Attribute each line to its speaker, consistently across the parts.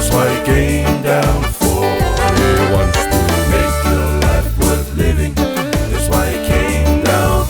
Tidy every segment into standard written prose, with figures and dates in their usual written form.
Speaker 1: That's why he came down for. He wants to make your life worth living. That's why he came down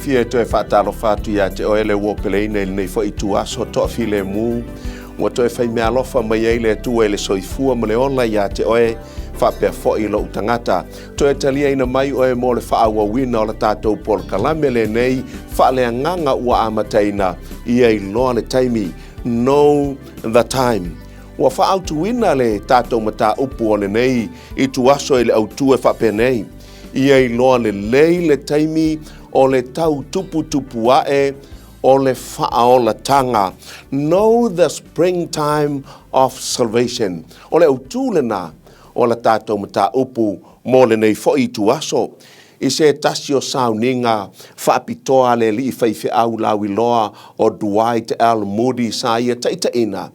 Speaker 2: fia to e whaatalo whātu ia te oele wopelei nei fo i tuaso to file mu. Wa to e whai mea alofa mai eile tu ele soifua ma le ola ia te oe whapea fo i lo utangata. To e talia ina mai oe mo le whaawa wina o le tātou pol kalame le nei whaalea nganga ua amataina ia i loa le taimi. Know the time. Wa whaautu wina le tātou mata upu o le nei i tuaso ele au tue whapea nei. Ia i loa le lei le taimi o le tau tupu ae o le whaaola tanga. Know the springtime of salvation. O le autūlena o le tātou mata upu mo le nei fo i tuaso. I se tasio sauninga whaapitoa le li whaiwhi au lawi loa o Dwight L. Moody sa ia taita ina.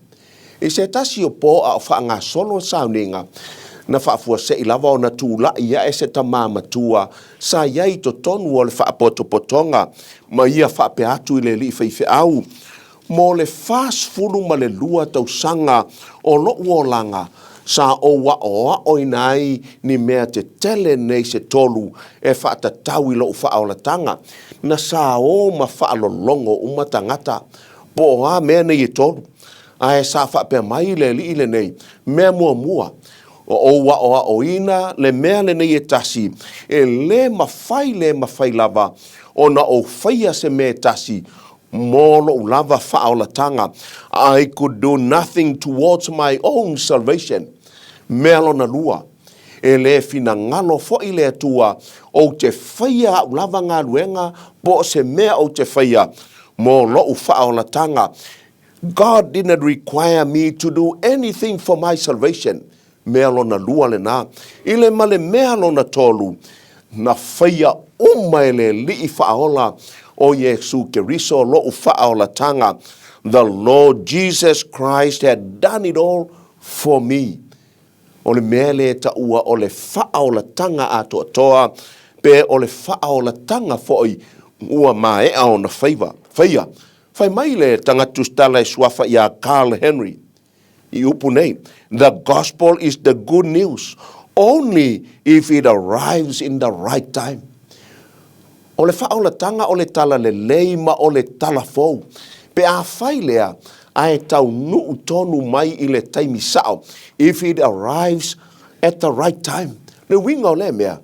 Speaker 2: I se tasio po a whaanga solo sauninga na whaafua se i lava o na tūla ia e se tamama tua sa iai to tonu o le whaapotopotonga ma ia whaape atu i le li whaiwhi au. Mo le whaasfuru ma le lua tausanga o loo langa sa o wa o inai ni mea te tele nei se tolu e whaatatau i loo whaolatanga na sa o ma whaalolongo umatangata po a mea nei e tolu. Ai sa whaapea mai le li ile nei mea mua. O wa o ina le mea le nei e tasi e le mawhai lava o na o whaia se me tasi molo lava whaolatanga. I could do nothing towards my own salvation. Mea lona lua e le fina ngalo fo i le atua o te whaia lava ngā luenga po se mea o te whaia mo lo whaolatanga. God didn't require me to do anything for my salvation. Mea lona lua le nā. Ile male mea lona tolu. Na whaia umaele li i whaola o Yesu Keriso lo whaola tanga. The Lord Jesus Christ had done it all for me. O le mea le ta ua o le whaola tanga ato atoa. Pe o le whaola tanga foi ua mae au na whaia. Whai mai le tangatu stala e suafa ia Carl Henry. I upu nei. The gospel is the good news only if it arrives in the right time. O le whaolatanga o le tala le leima o le tala fou. Pe a whai lea ai tau nuu tonu mai i le taimi sao. If it arrives at the right time. Le winga o le mea.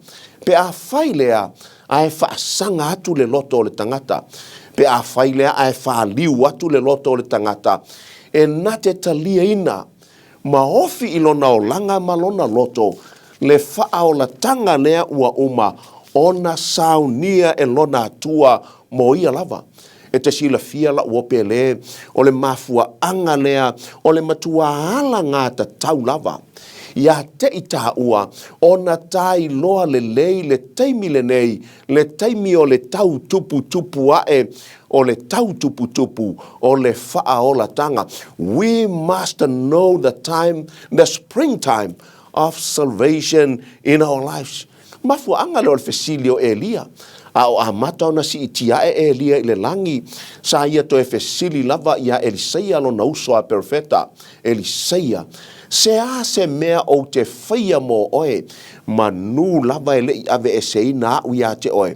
Speaker 2: Pe a whai lea ai whaasanga atu le loto o le tangata. Pe a whai lea ai whaaliu atu le loto o le tangata. E na te talia ina. Ma ofi ilona o langa malona loto le whaola tanga lea ua uma ona saunia e lona atua mo ia lava. E te sila fia la uope le o le mafua anga lea o le matua ala ngā ta tau lava. Ia te ita ua ona tai loa le lei le taimi le nei le taimi o le tau tupu ae o le tau tupu o le whaola tanga. We must know the time, the springtime of salvation in our lives. Mafua anga le o le fesilio Elia. A o amata ona si itia e Elia i le langi. Sa ia to e fesili lava ia Eliseia lo nauso a perfeta. Eliseia. Se mea o te whaia mo oe. Manu lava e lei ave e sei na uia te oe.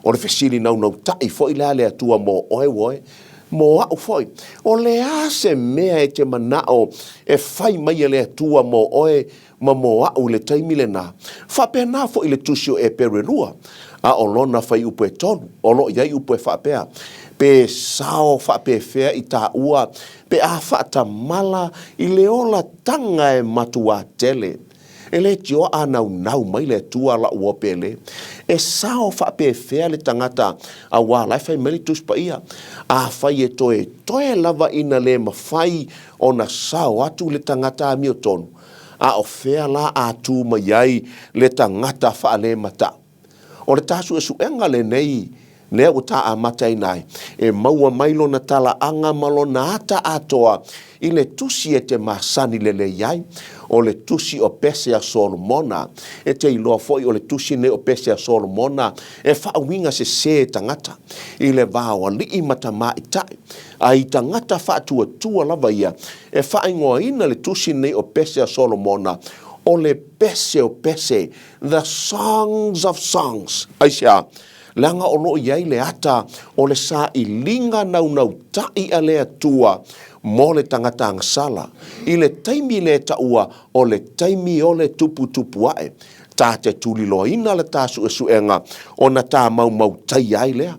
Speaker 2: O le fesili nau tai fo i lea tua mo oe. Mo au foi. O lea se mea e te manao e whai mai lea tua mo oe ma mo au le taimi le nā. Whapea fo i le tusio e perelua. A o lona whai upo e tonu. O lo iai upo e whapea. Pe sao whape fea i tā ua. Pe a whata mala i le ola tanga e matua tele. E le tio a nau mai le tua la uopele. E sao whape fea le tangata a wā lai whai meritus pa ia. A whai e toe lava ina le mawhai o na sao atu le tangata a mio tonu. A o fea la a tū mai ai le tangata wha le mata. O le tāsu e suenga le nei. Lea o tā a matai nai. E maua mailo na tala anga malo na ata atoa. I le tusi e te masani le iai. O le tusi o pese a Solomona. E te iloa foi o le tusi ne o pese a Solomona. E whaawinga se tangata. I le vāua li i matama i tai. A i tangata whaatua lava ia. E whaingoa ina le tusi ne o pese a Solomona. O le pese o pese. The songs of songs. Aisha. Langa o loo iai le ata o le sa I linga nau tai a le atua mo le tangata angasala. I le taimi le taua o le taimi o le tupu ae. Tā te tuli loina le tā suenga o na tā mau tai ai lea.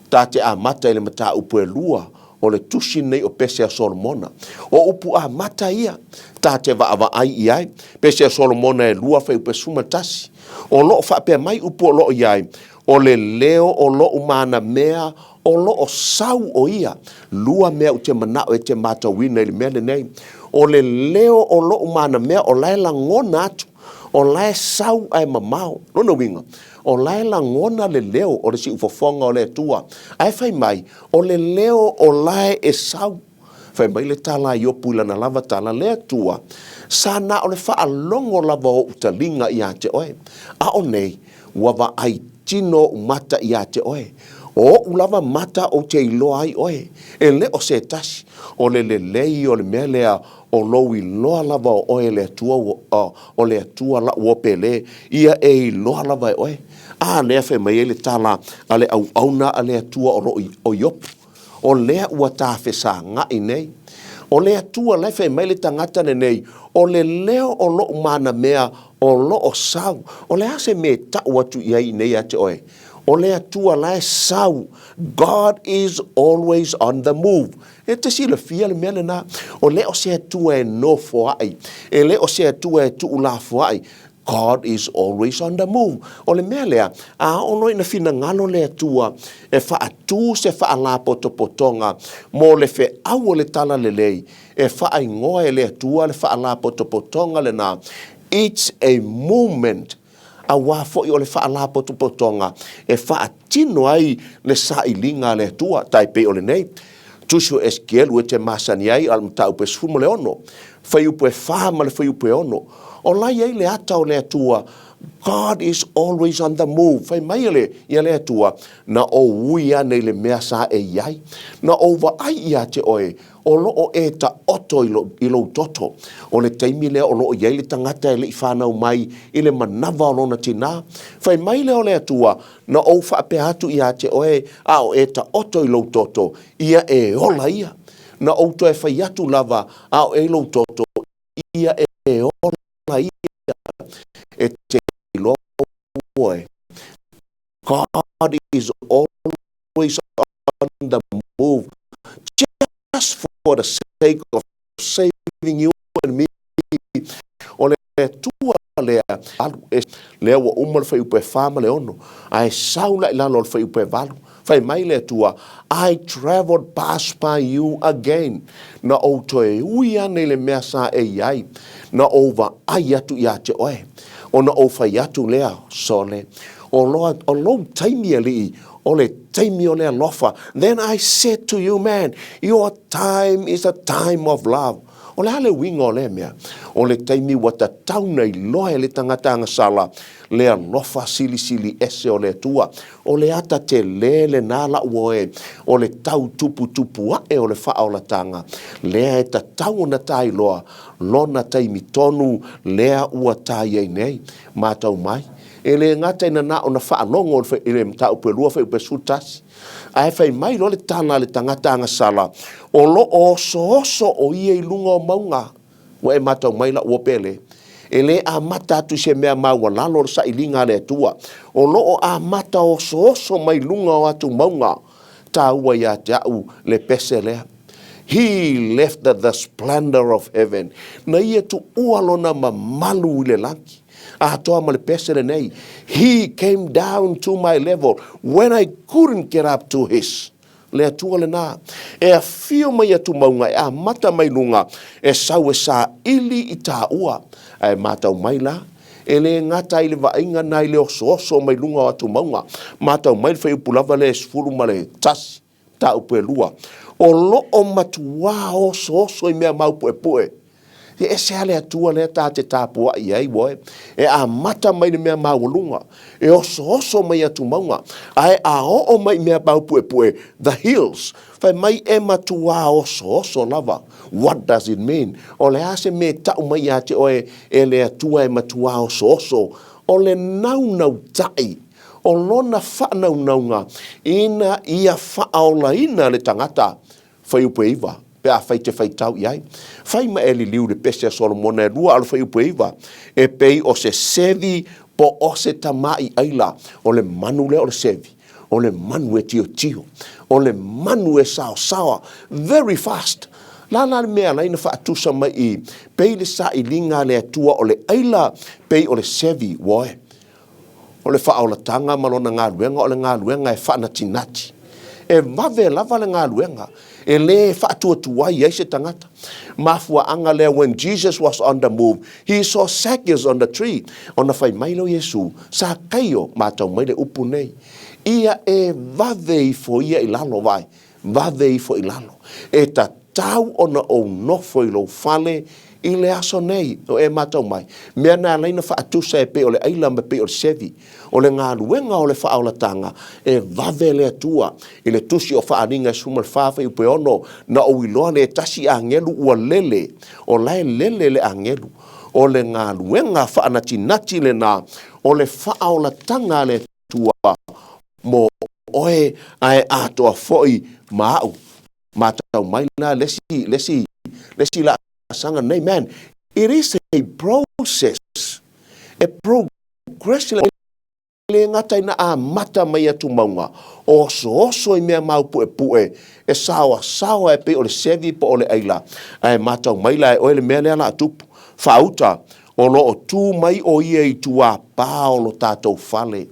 Speaker 2: Tā te amata I le mata upu e lua o le tusi nei o Pesea Solomona. O upu amata ia tā te vaava ai iai. Pesea Solomona e lua fai upe sumatasi. O loo whapea mai upu o loo iai. O le leo o loo mana mea o loo sau o ia. Lua mea u te manao e te mata wina ili mele nei. O le leo o loo mana mea o laila ngona atu. O lae sau ai mamao. Nona winga. O laila ngona le leo o le si ufofonga o le tua. Ai fai mai. O le leo o lae e sau. Fai mai le tala I opu ila na lava tala le tua. Sana o le faa longo lava o utalinga I a te oe. A o nei. Wava ai tino mata I a te oe. O ulava mata o te iloa ai oe. E le o se tasi. O le lei o le melea o lowi loa lava o oe le atua o le atua la uopele. Ia e iloa lava e oe. A lea fe mai ele tala ale au auna ale atua o yopu. O lea ua tāwhesa ngai nei. O lea tua lai fe mai le tangata nei. O le leo o lo mana mea o lo o sau. O lea se me tau atu iai nei ate oe. O lea tua lai sau. God is always on the move. E te si le fia le mele na. O lea o se tua e no foai. E lea o se tua e tu la foai. God is always on the move. O le mea lea, a ono ina fina ngalo lea tua, e wha atu se wha la potopotonga, mo le fe au le tala le lei, e wha ai ngoa e lea tua le wha la potopotonga le na. It's a movement. A wafo I o le wha la potopotonga, e wha atino ai le sa ilinga le tua, taipe o le nei. Tusu Eskielu e te masani ai, al mta upe sumo le ono. Whai upe whama le whai upe ono. O lai ei le ata o le atua, God is always on the move. Whai mai ele I le atua, na o uia nei le mea sa e iai. Na o wa ai ia te oe, o loo e ta oto I lo toto. O le taimi lea o loo iai le tangata e le I whanau mai, I le manawa o lona tina. Whai mai le o le atua, na o whape atu ia te oe, a o e ta oto I lo toto, ia e ola ia. Na o to e whai atu lava, a o e lo toto, ia e ola. God is always on the move, just for the sake of saving you and me. O le tua lea wa umar fai upe whama le ono, ai saula I lalo fai upe valu. Fai mai le tua, I traveled past by you again. Na o toe uia nei le mea sa e iai. Na o va ai atu ia te oe. O na o fai atu lea sole. O lo taimi ali, o le taimi o lea lofa. Then I said to you, man, your time is a time of love. O le hale winga o le mea. O le taimi wata tauna I loa le tangata angasala. Lea lofa sili ese o le tua. O le ata te le nala uoe. O le tau tupu ae o le wha o la tanga. Lea e ta tau na tai loa. Lona taimi tonu lea ua tai ei nei. Mātau mai. E le ngata ina na o na wha longo o le mta upe lua wha upe sutasi. Ai fai mai lo le tana le tangata angasala. O lo o so o ia I lunga o maunga. Wa e matau mai la uopele. E le a mata atu se mea maua lalo sa ilinga le tua. O lo o a mata o so mai lunga o atu maunga. Ta ua ia te au le pese lea. He left the splendor of heaven. Na ia tu ualona ma malu le lanki. A toa ma le pese le nei. He came down to my level when I couldn't get up to his. Le atua le nā. E a fio mai atu maunga, e a mata mai lunga, e sau e sa ili I tā ua. E matau mai la, e le ngata I le vainga nai le oso mai lunga o atu maunga. Matau mai le whai upulava le sfuru ma le tasi, tā upe lua. O lo o matua oso I mea maupu e pue. E se ale atua le ta te tāpua I ai woe. E a mata mai le mea maulunga. E oso mai atu maunga. Ai a o mai mea maupue pue. The hills. Fai mai e matua oso lava. What does it mean? O le ase me tau mai ate oe e le atua e matua oso. O le nau tai. o lona whaanaunga ina ia whaola ina le tangata whai upe iwa. Pe a whai te whai tau iai. Whai ma eli liu le pese a Solomona e rua alu whai upe iwa. E pei o se sevi po o se tamai aila. O le manu le o le sevi. O le manu e tio tio. O le manu e sao sawa. Very fast. Lana le mea laina whaatusa mai I. Pei le sa I linga le atua o le aila. Pei o le sevi woe. O le whaola tanga malona ngā luenga. O le ngā luenga e whaana tinati. E mave lava le ngā luenga. E le whaatua tuai se tangata. Mafua anga lea when Jesus was on the move. He saw Zacchaeus on the tree. O na whai mailo Yesu. Sa kaio mātau mai le upu nei. Ia e vave I fo ia I lalo vai. Vave I fo I lalo. E ta tau ona o nofo I lo fale I le aso nei. O e mātau mai. Mea nā leina whaatusa e pe o le aila me pe o le sevi. O le ngā luenga o le whaaulatanga. E vave le atua. I le tusi o whaaringa sumal whawhai upe ono. Na o iloa le tasi a ngelu ua lele. O lai lele le a ngelu. O le ngā luenga whaanati nati le nā. O le whaaulatanga le tua. Mo oe ai atoa foi mau. Mātau mai nā lesi la sanga nei man. It is a process. A progression. Le ngata ina a mata mai atu maunga. Oso I mea mau pue. E sawa e pe o le sevi po o le aila. Ai matau mai lai o le mea lea la atupu. Whauta. O lo o tū mai o ia I tua pā o lo tātou fale.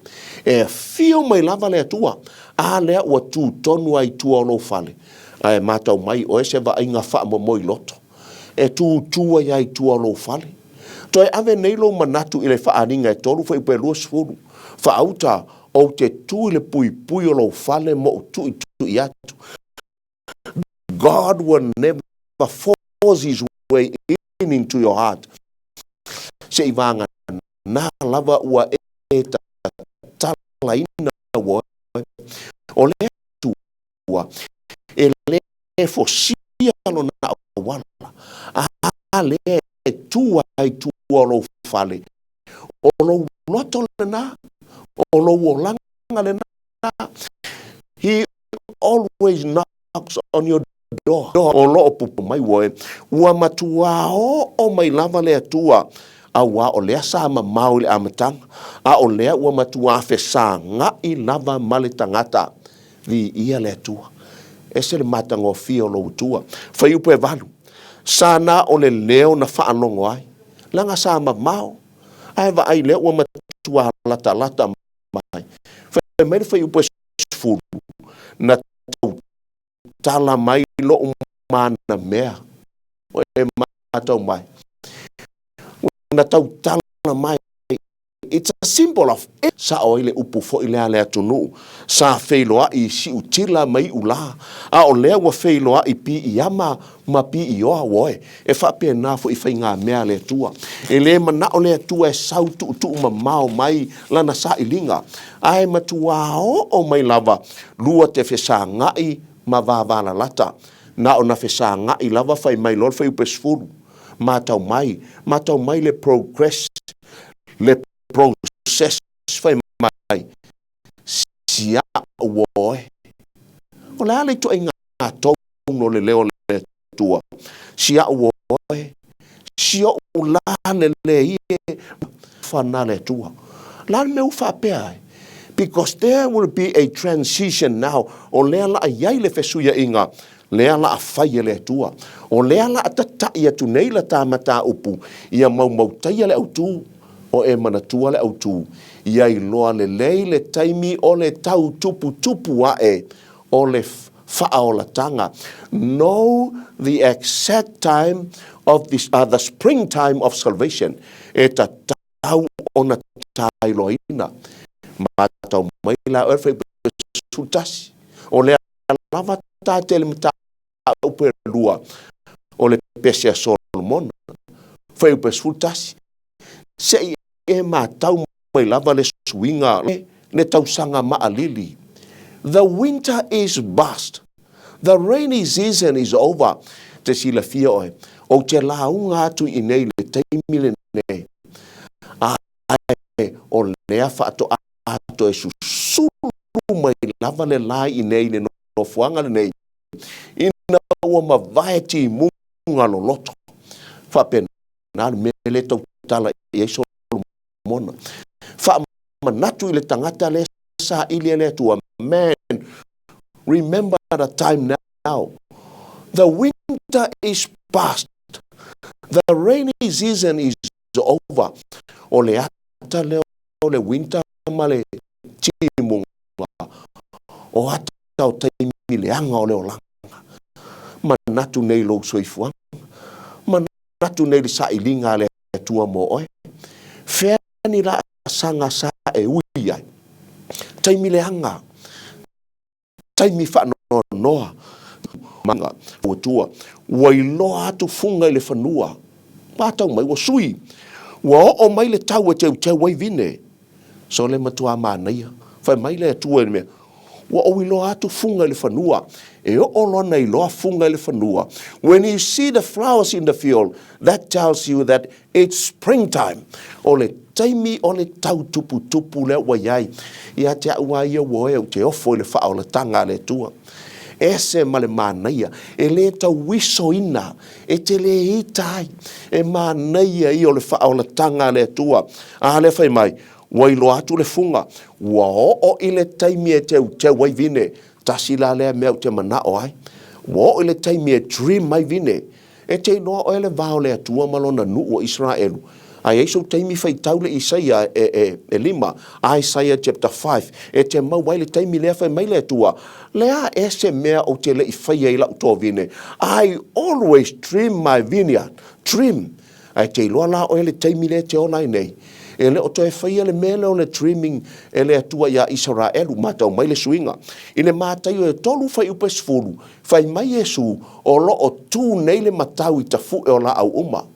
Speaker 2: E fio mai lava lea tua. A lea ua tū tonu ai tua o lo fale. Ai matau mai o e se va inga wha mo moi loto. E tū tua ia I tua o lo fale. Toi ave neilo manatu I le whaaringa e tolu wha ipe lua sfuru. Whauta o te tū I le pui o lo fale mo tu I atu. God will never force his way into your heart. Se I vanga nā lava ua e ta tala ina wa. O le tua. E le fosia lo na wala. A le tua I tua lo fale. O lo loto le na. O lo wolanga le na. He always knocks on your door. O lo pupu mai woe. Ua matua o mai lava le atua. A wa o lea sa ma mau le amatanga. A o lea ua matua fe sa nga I lava male tangata. Vi ia le atua. Ese le matanga o fia o lo utua. Whai upo e walu. Sana o le leo na whaanongo ai. Langa sa ma mau. Ai wa ai lea ua matua lata mai. Whai mai whai upo e furu. Na tau tala mai lo umana mea. O e matau mai. Na tau tala mai. It's a symbol of it. Sa oile upu fo ilea lea tunu. Sa feiloa I si utila mai ula. A o lea wa feiloa I pi I ama ma pi I oa woe. E whape na fo I whai ngā mea lea tua. E le mana o lea tua e sau tu ma mao mai lana sa ilinga. Ai matua o mai lava. Lua te whesa ngai ma vāvāla lata. Na o na whesa ngai lava whai mai lor whai upe sfuru. Matau mai le progress. Le process fai mai sia woe o la le to inga to no le leo le tua sia woe sia o la le fana le tua la me ufa pe because there will be a transition now o le la ai le fesuia inga le ala afai le tua o le ala tata ia tu nei la tamata upu ia mau tai le autu o e manatua le autu ia I loa le lei le taimi o le tau tupu ae o le whaolatanga. Know the exact time of this the springtime of salvation. E ta tau o na tailoina. Matau mai la erfe sutasi. O le lava tātele mta upe lua. O le pesia Solomon. Fai upe sutasi. Se e matau mai lava le swinga le tausanga maalili. The winter is past. The rainy season is over. Te sila fia oe. O te launga atu I nei le taimi le ne. Ai o lea whaato to e susulu mai lava le lai I nei le no fuanga le nei. Ina ua mavaeti munga lo loto. Whapena mele tau tala I eiso mona. Manatu I le tangata le sa ili le tua. Man, remember the time now. The winter is past. The rainy season is over. O le ata le o le winter ma le timunga. O ata o taimi le anga o le o langa. Manatu nei lo soifuanga. Manatu nei le sa ilinga le tua mo oe. Fea ni la sanga sa e ui ai. Taimi le anga. Taimi whano noa. Manga o tua. Wailoa atu funga I le whanua. Patau mai wa sui. Wa o mai le tau e te wai vine. So le matua mānaia. Whai mai le atua e mea. Wa o iloa atu funga I le whanua. E o lona iloa funga I le whanua. When you see the flowers in the field, that tells you that it's springtime. O le taimi o le tau tupu le waiai. Ia te aua ia woe o te ofo I le wha o le tanga le tua. Ese male mānaia, e le tau wiso ina, e te le hitai, e mānaia I o le wha o le tanga le tua. A le whai mai, wailo atu le funga, wa o I le taimi e te wai vine, tasila le mea te mana o ai. Wa o I le taimi e dream mai vine, e te noa o ele vao le atua malona nu o Israelu. Ai eiso taimi whai taule Isaia e lima, Isaiah chapter 5, e te mau wai le taimi lea whai mai le atua. Lea ese mea o te le I whai e lau tō vine. I always trim my vineyard. Trim. Ai te loa la o ele taimi lea te onai nei. E le o to e whai le mele o le trimming e le atua ia Israelu matau mai le suinga. I le mātai o e tolu whai upe sfuru. Whai mai Yesu o lo o tū nei le matau I tafu e o la au uma.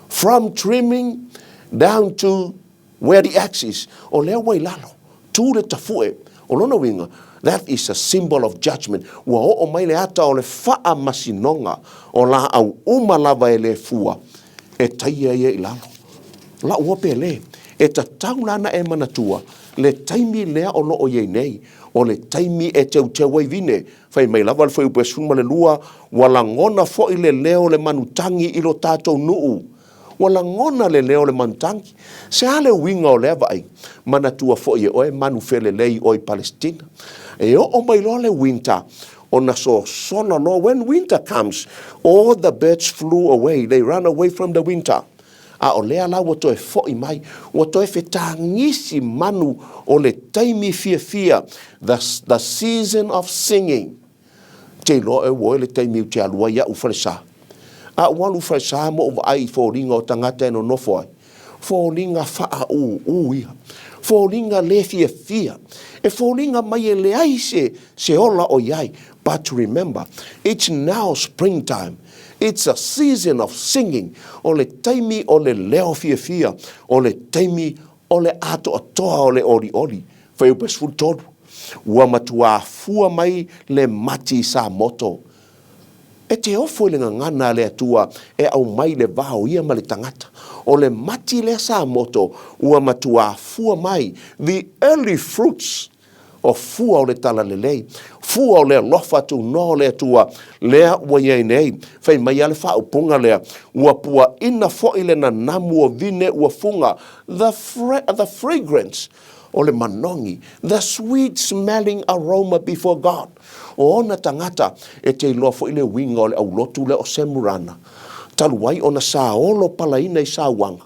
Speaker 2: From trimming down to where the axe is. O lea wai lalo. Tu le tafue. O lona winga. That is a symbol of judgment. Wa o mai le ata o le faa masinonga. O la au uma lava e le fua. E taia ia I lalo. La ua pe le. E ta taulana e manatua. Le taimi lea o lo o ye nei. O le taimi e te wai vine. Fai mai lava le fai upe sunma le lua. Wala ngona fo I le leo le manutangi I lo tātou nuu. Wala ngona le leo le mantangi. Se ale winga o leva ai. Manatua fo I oe manu fele lei oi Palestina. E o mai lo le winter. O na so sona lo. When winter comes, all the birds flew away. They ran away from the winter. A o lea la wato e fo I mai. Wato e fetangisi manu o le taimi fia. The season of singing. Te lo e woe le taimi te alua ia ufalesa. A walu fai sa mo o ai fōringa o tangata no nofo ai. Fōringa faa ia. Fōringa le fia. E fōringa mai e le ai se ola o iai. But remember, it's now springtime. It's a season of singing. O le taimi o le leo fia. O le taimi o le ato atoa o le ori. Fai upe sfutolu. Ua matua fua mai le mati sa moto. E te ofo le ngana le atua e au mai le vao ia ma le tangata. O le mati le sa moto ua matua fua mai. The early fruits of fua o le tala le lei. Fua o le lofa tu no le atua lea ua iei nei. Fai mai ale wha upunga lea. Ua pua ina fo ile na namu o vine ua funga. The fragrance o le manongi. The sweet smelling aroma before God. O ona tangata e te iloa fo ile winga o le au lotu le o semurana. Taluai ona sa olo palaina I sa wanga.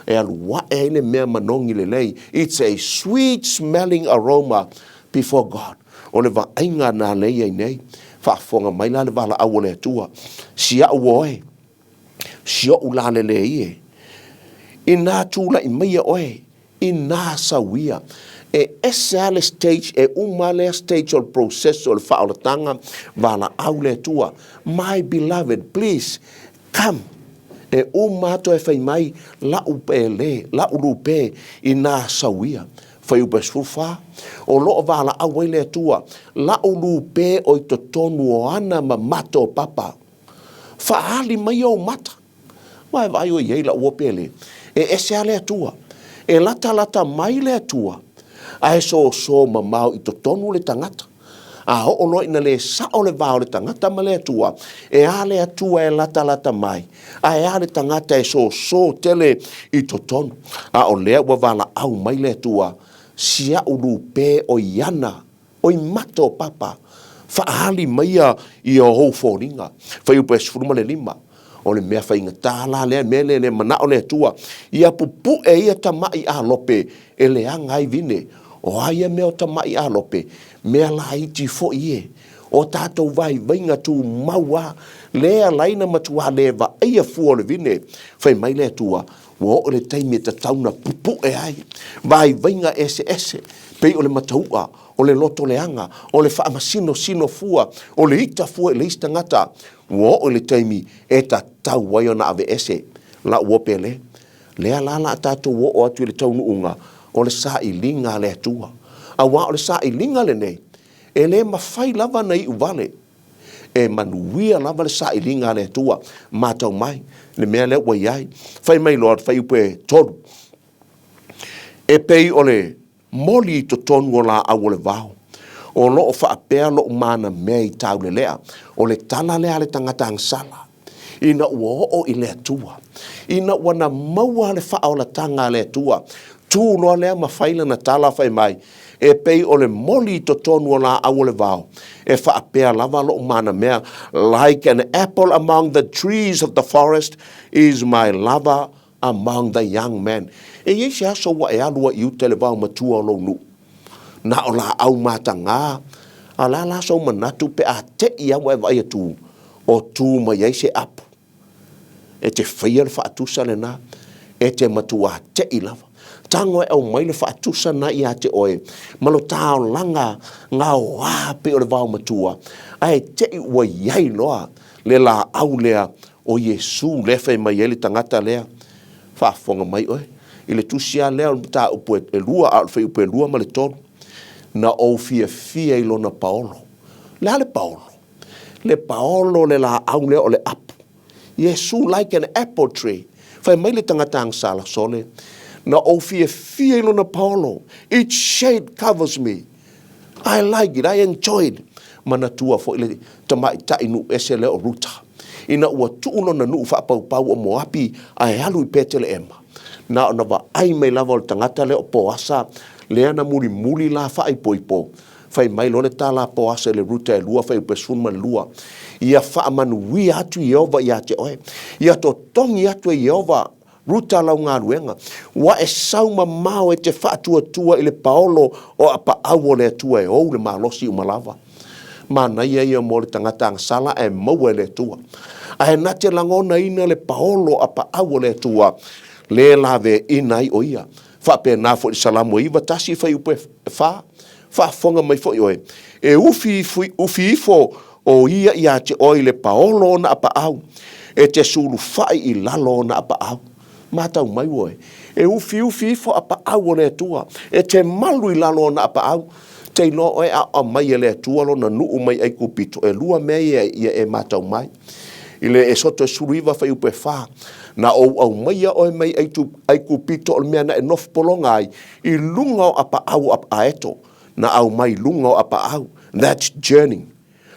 Speaker 2: E alua e ile mea manongi le lei. It's a sweet smelling aroma before God. O le vainga na lei ai nei. Whaafonga mai la le vala au le atua. Sia uoe. Sio ula le ie. Ina tula I maia oe. Ina sawia. E esale stage e umale stage o processo o whaolatanga vala au le tua. My beloved, please come. E umato e whai mai la upe le, la urupe I nā sawia. Whai upe sfufa. O loo vala au le tua. La urupe o I totonu o ana ma mato papa. Whaali mai o mata. Vai o iei la uope le. E esale tua. E lata mai le tua. Ai so mamau I totonu le tangata. A ho ono ina le sa o le vao le tangata ma le atua. E ale atua e lata mai. A e ale tangata e so tele I totonu. A o lea ua vala au mai le atua. Sia ulu pe o iana. O I mato papa. Faali maia I o hou fōringa. Fai upe sifuruma le lima. O le mea whainga tāla lea mele le mana o le atua. Ia pupu e ia tamai a lope. E le angai vine. O aia mea o tamai a lope. Mea la iti fo ie. O tātou vai vainga tu maua. Lea laina matua lewa aia fua le vine. Whai mai le atua. Wo o le taimi ta tauna pupu e ai. Vai vainga ese. Pei o le mataua. O le loto leanga. O le whaamasino sino fua. O le ita fua le istangata. Wo o le taimi e ta tau wai ona ave ese. La uopele. Lea lala tātou wo o atu le taunu unga. O le sa I linga le atua. A wa o le sa I linga le nei. E le mawhai lava nei uvale. E manuia lava le sa I linga le atua. Mātau mai. Le mea le wai ai. Whai mai Lord, whai upe toru. E pei o le moli to tonu o la au le vau. O lo o whaapea lo mana mea I tau le lea. O le tala lea le tangata angsala. Ina ua o I le atua. Ina ua na maua le wha o la tanga le atua. Tu loa lea mawhaila na tala whai mai. E pei o le moli to tonu o la au le vau. E whaapea lava lo mana mea. Like an apple among the trees of the forest is my lover among the young men. E yeisi aso wa e alua I utele vau matua o lo nu. Na o la au matanga. A la so manatu pe a te ia wa vai tu. O tu ma yeisi apu. E te whaia le whaatusa le na. E te matua te I lava. Tango e au mai le whaatusa na I a te oe. Malo tau langa ngā wā pe o le vau matua. Ai te I ua iai loa. Le la au lea o Yesu le whai mai ele tangata lea. Whaafonga mai oe. I le tusia lea ta upu e lua a whai upu e lua ma le tonu. Na o fia I lona Paolo. Le Paolo. Le Paolo le la au lea o le apu. Yesu like an apple tree. Whai mai le tangata ang sala sole. Na o fia I lona Paolo. Each shade covers me. I like it. I enjoy it. Mana tua fo ile tamai ta inu ese le o ruta. Ina ua tuuno na nuu whaapau o moapi ai alu I petele ema. Na ona wa ai mai lava o tangata le o poasa. Lea na muli la whaai poipo. Whai mai lone tā la poasa le ruta e lua whai upesunma lua. Ia whaamanuia atu Yehova ia te oe. Ia to tongi atu Yehova ruta lau ngā ruenga. Wa e sauma mao e te whaatua I le Paolo o apa au o le atua e ou le malosi umalava. Mana ia mo le tangata ang sala e maua le atua. A he nate langona ina le Paolo apa au o le atua. Le lave inai o ia. Whape nā fo I salamu iwa tasi whai upe wha. Whaafonga mai fo I oe. E ufi ifo o ia ia te oi le Paolo na apa au. E te suru whai I lalo na apa au. Mātau mai oe. E ufi ifo apa au o le atua. E te malu I lalo na apa au. Te no oe a mai e le atua lo na nuu mai ai kupito. E lua mea ia e mātau mai. Ile e soto e suru iwa whai upe wha. Na au mai oe mai ai kupito o mea na e nof polonga ai. I lunga o apa au apa eto. Na au mai lunga o apa au. That's journey.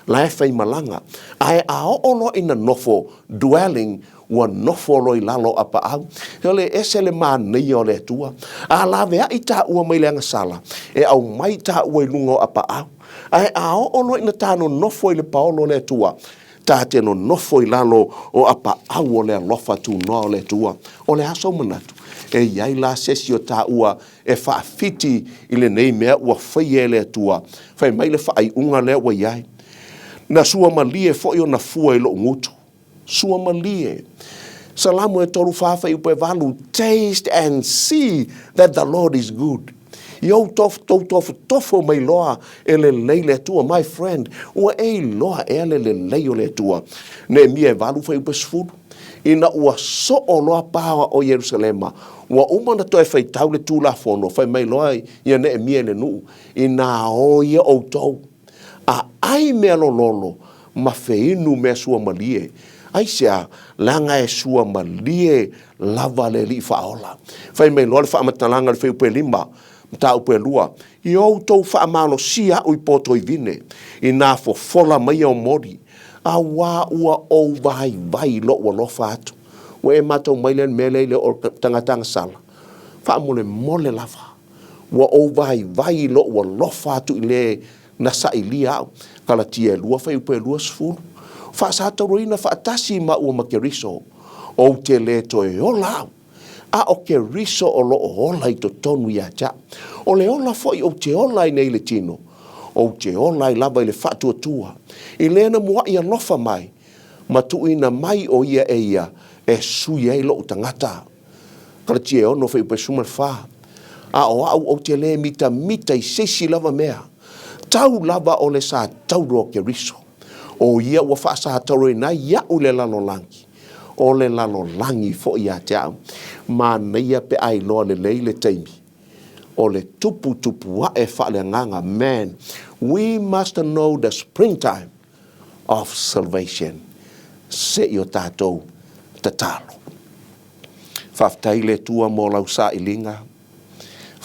Speaker 2: Lai whai malanga. Ai a ono ina nofo dwelling ua nofo loi lalo apa au. Hele ese le maa nei o le tua. A la vea I ta ua mai leanga sala. E au mai ta ua I lunga o apa au. Ai a ono ina tano nofo I le Paolo le tua. Ta te no nofo I lalo o apa au o le alofa tu noa o le tua. O le aso manatu. E iai la sesi o ta ua e whaafiti I le nei mea ua whai e le tua. Whai mai le whaai unga le ua iai. Na sua malie fo I o na fua I lo ngutu. Sua malie. Salamu e toru whawhai upe valu. Taste and see that the Lord is good. Yo tofo mai loa e le leile tua, my friend. Ua e loa e le leio le tua. Ne mia e valu whai upe sfuru. Ina ua so o loa pawa o Jerusalema. Ua umana toi whai tau le tūla whono. Whai mai loa ia ne e mia le nuu. Ina o ia o tau. A ai mea lolo. Ma feinu mea sua malie. Ai sea langa e sua malie lava le li whaola. Whai mai loa le whaamatalanga le whai upe lima. ta upe lua I o tau whaamalo sia ui poto I vine I nā fola mai o mori a wā ua o vai lo ua lofa atu wa e matau mailen mele le o tangatanga sala whaamole mole lava wa o vai lo ua lofa atu I le na sa ilia au kala tia lua whai upe lua sfulu whaasata roina whaatasi ma ua makeriso o te le toe ola a o ke riso o lo ola I to tonu ia cha o le ola foi o te ola I nei le tino o te ola I lava I le whaatua tua I lena mua ia lofa mai ma tuina mai o ia e ia e sui ei lo tangata kala tia ono whai upe sumal wha a o te le mita I sesi lava mea tau lava o le sa tau roa ke riso o ia ua whaasa tau na ia u le lalo langi o le lalo langi fo ia te au ma neia pe ai loa le leile teimi o le tupu wa e whaale nganga man we must know the springtime of salvation se I o tātou tatalo whaftai le tua mo lau sa ilinga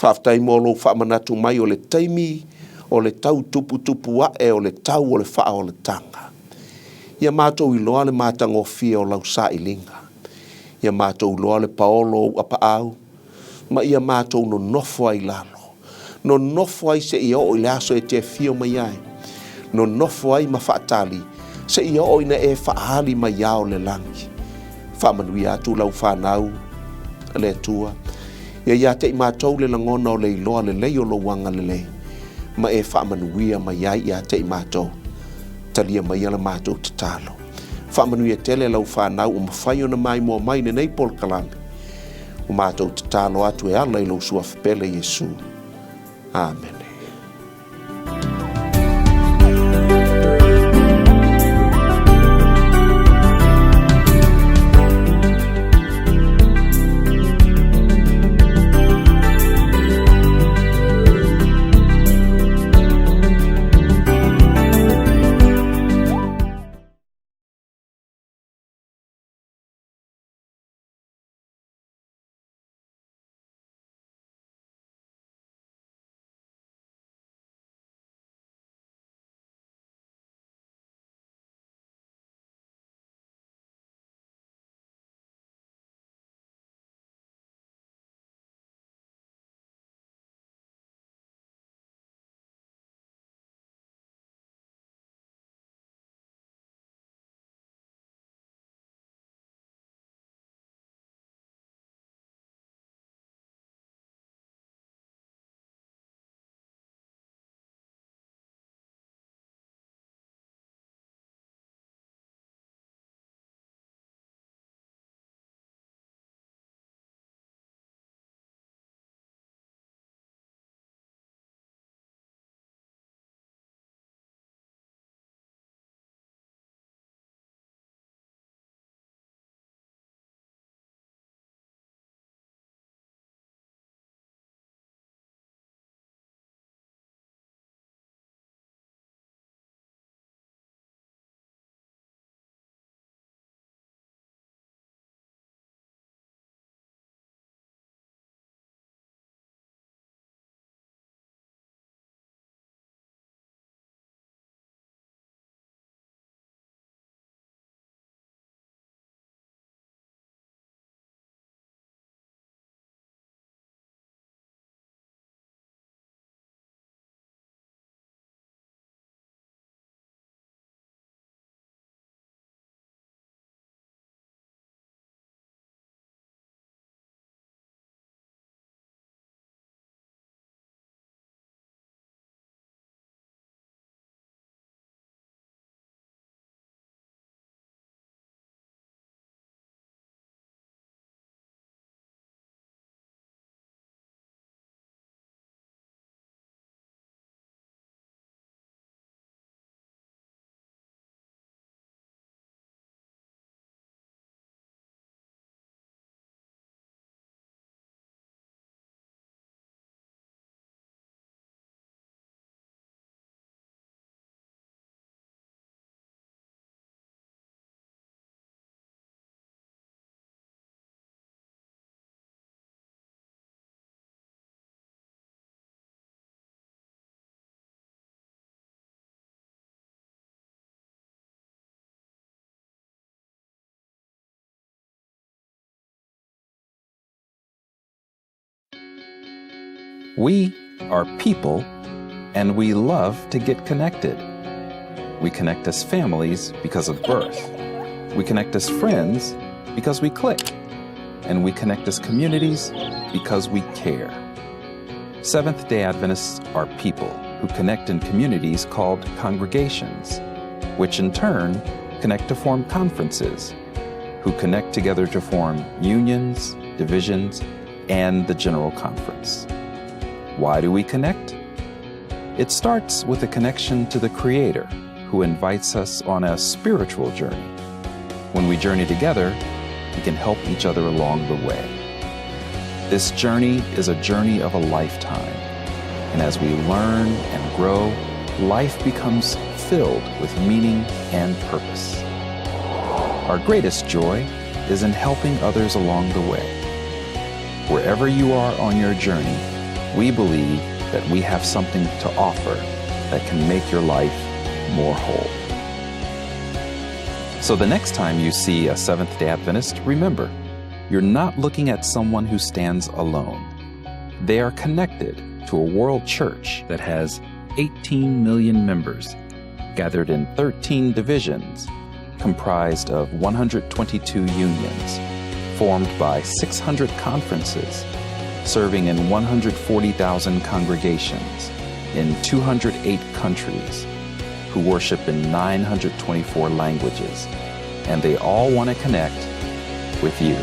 Speaker 2: whaftai mo lau whaamanatu mai o le teimi o le tau tupu wa e o le tau o le wha o le tanga ia mātou I loa le mātango fia o lau sa ilinga ia mātou loa le paolo apa au ma ia mātou no nofo ai lalo no nofo ai se ia o I le aso e te fio mai ai no nofo ai ma whaatali se ia o ina e whaali mai au le langi whamanui atu lau whanau le tua ia te I mātou le langona o le iloa le lei o lo wanga le lei ma e whamanuia mai ai ia te I mātou talia mai ala mātou te talo whamanuia tele lau whanau o mawhai o na mai mua mai nei Paul Kalambi o mātou te talo atu e ala I lo sua whapele Yesu Amen.
Speaker 3: We are people, and we love to get connected. We connect as families because of birth. We connect as friends because we click. And we connect as communities because we care. Seventh-day Adventists are people who connect in communities called congregations, which in turn connect to form conferences, who connect together to form unions, divisions, and the General Conference. Why do we connect? It starts with a connection to the Creator, who invites us on a spiritual journey. When we journey together, we can help each other along the way. This journey is a journey of a lifetime, and as we learn and grow, life becomes filled with meaning and purpose. Our greatest joy is in helping others along the way. Wherever you are on your journey, we believe that we have something to offer that can make your life more whole. So the next time you see a Seventh-day Adventist, remember, you're not looking at someone who stands alone. They are connected to a world church that has 18 million members, gathered in 13 divisions, comprised of 122 unions, formed by 600 conferences, serving in 140,000 congregations in 208 countries, who worship in 924 languages, and they all want to connect with you.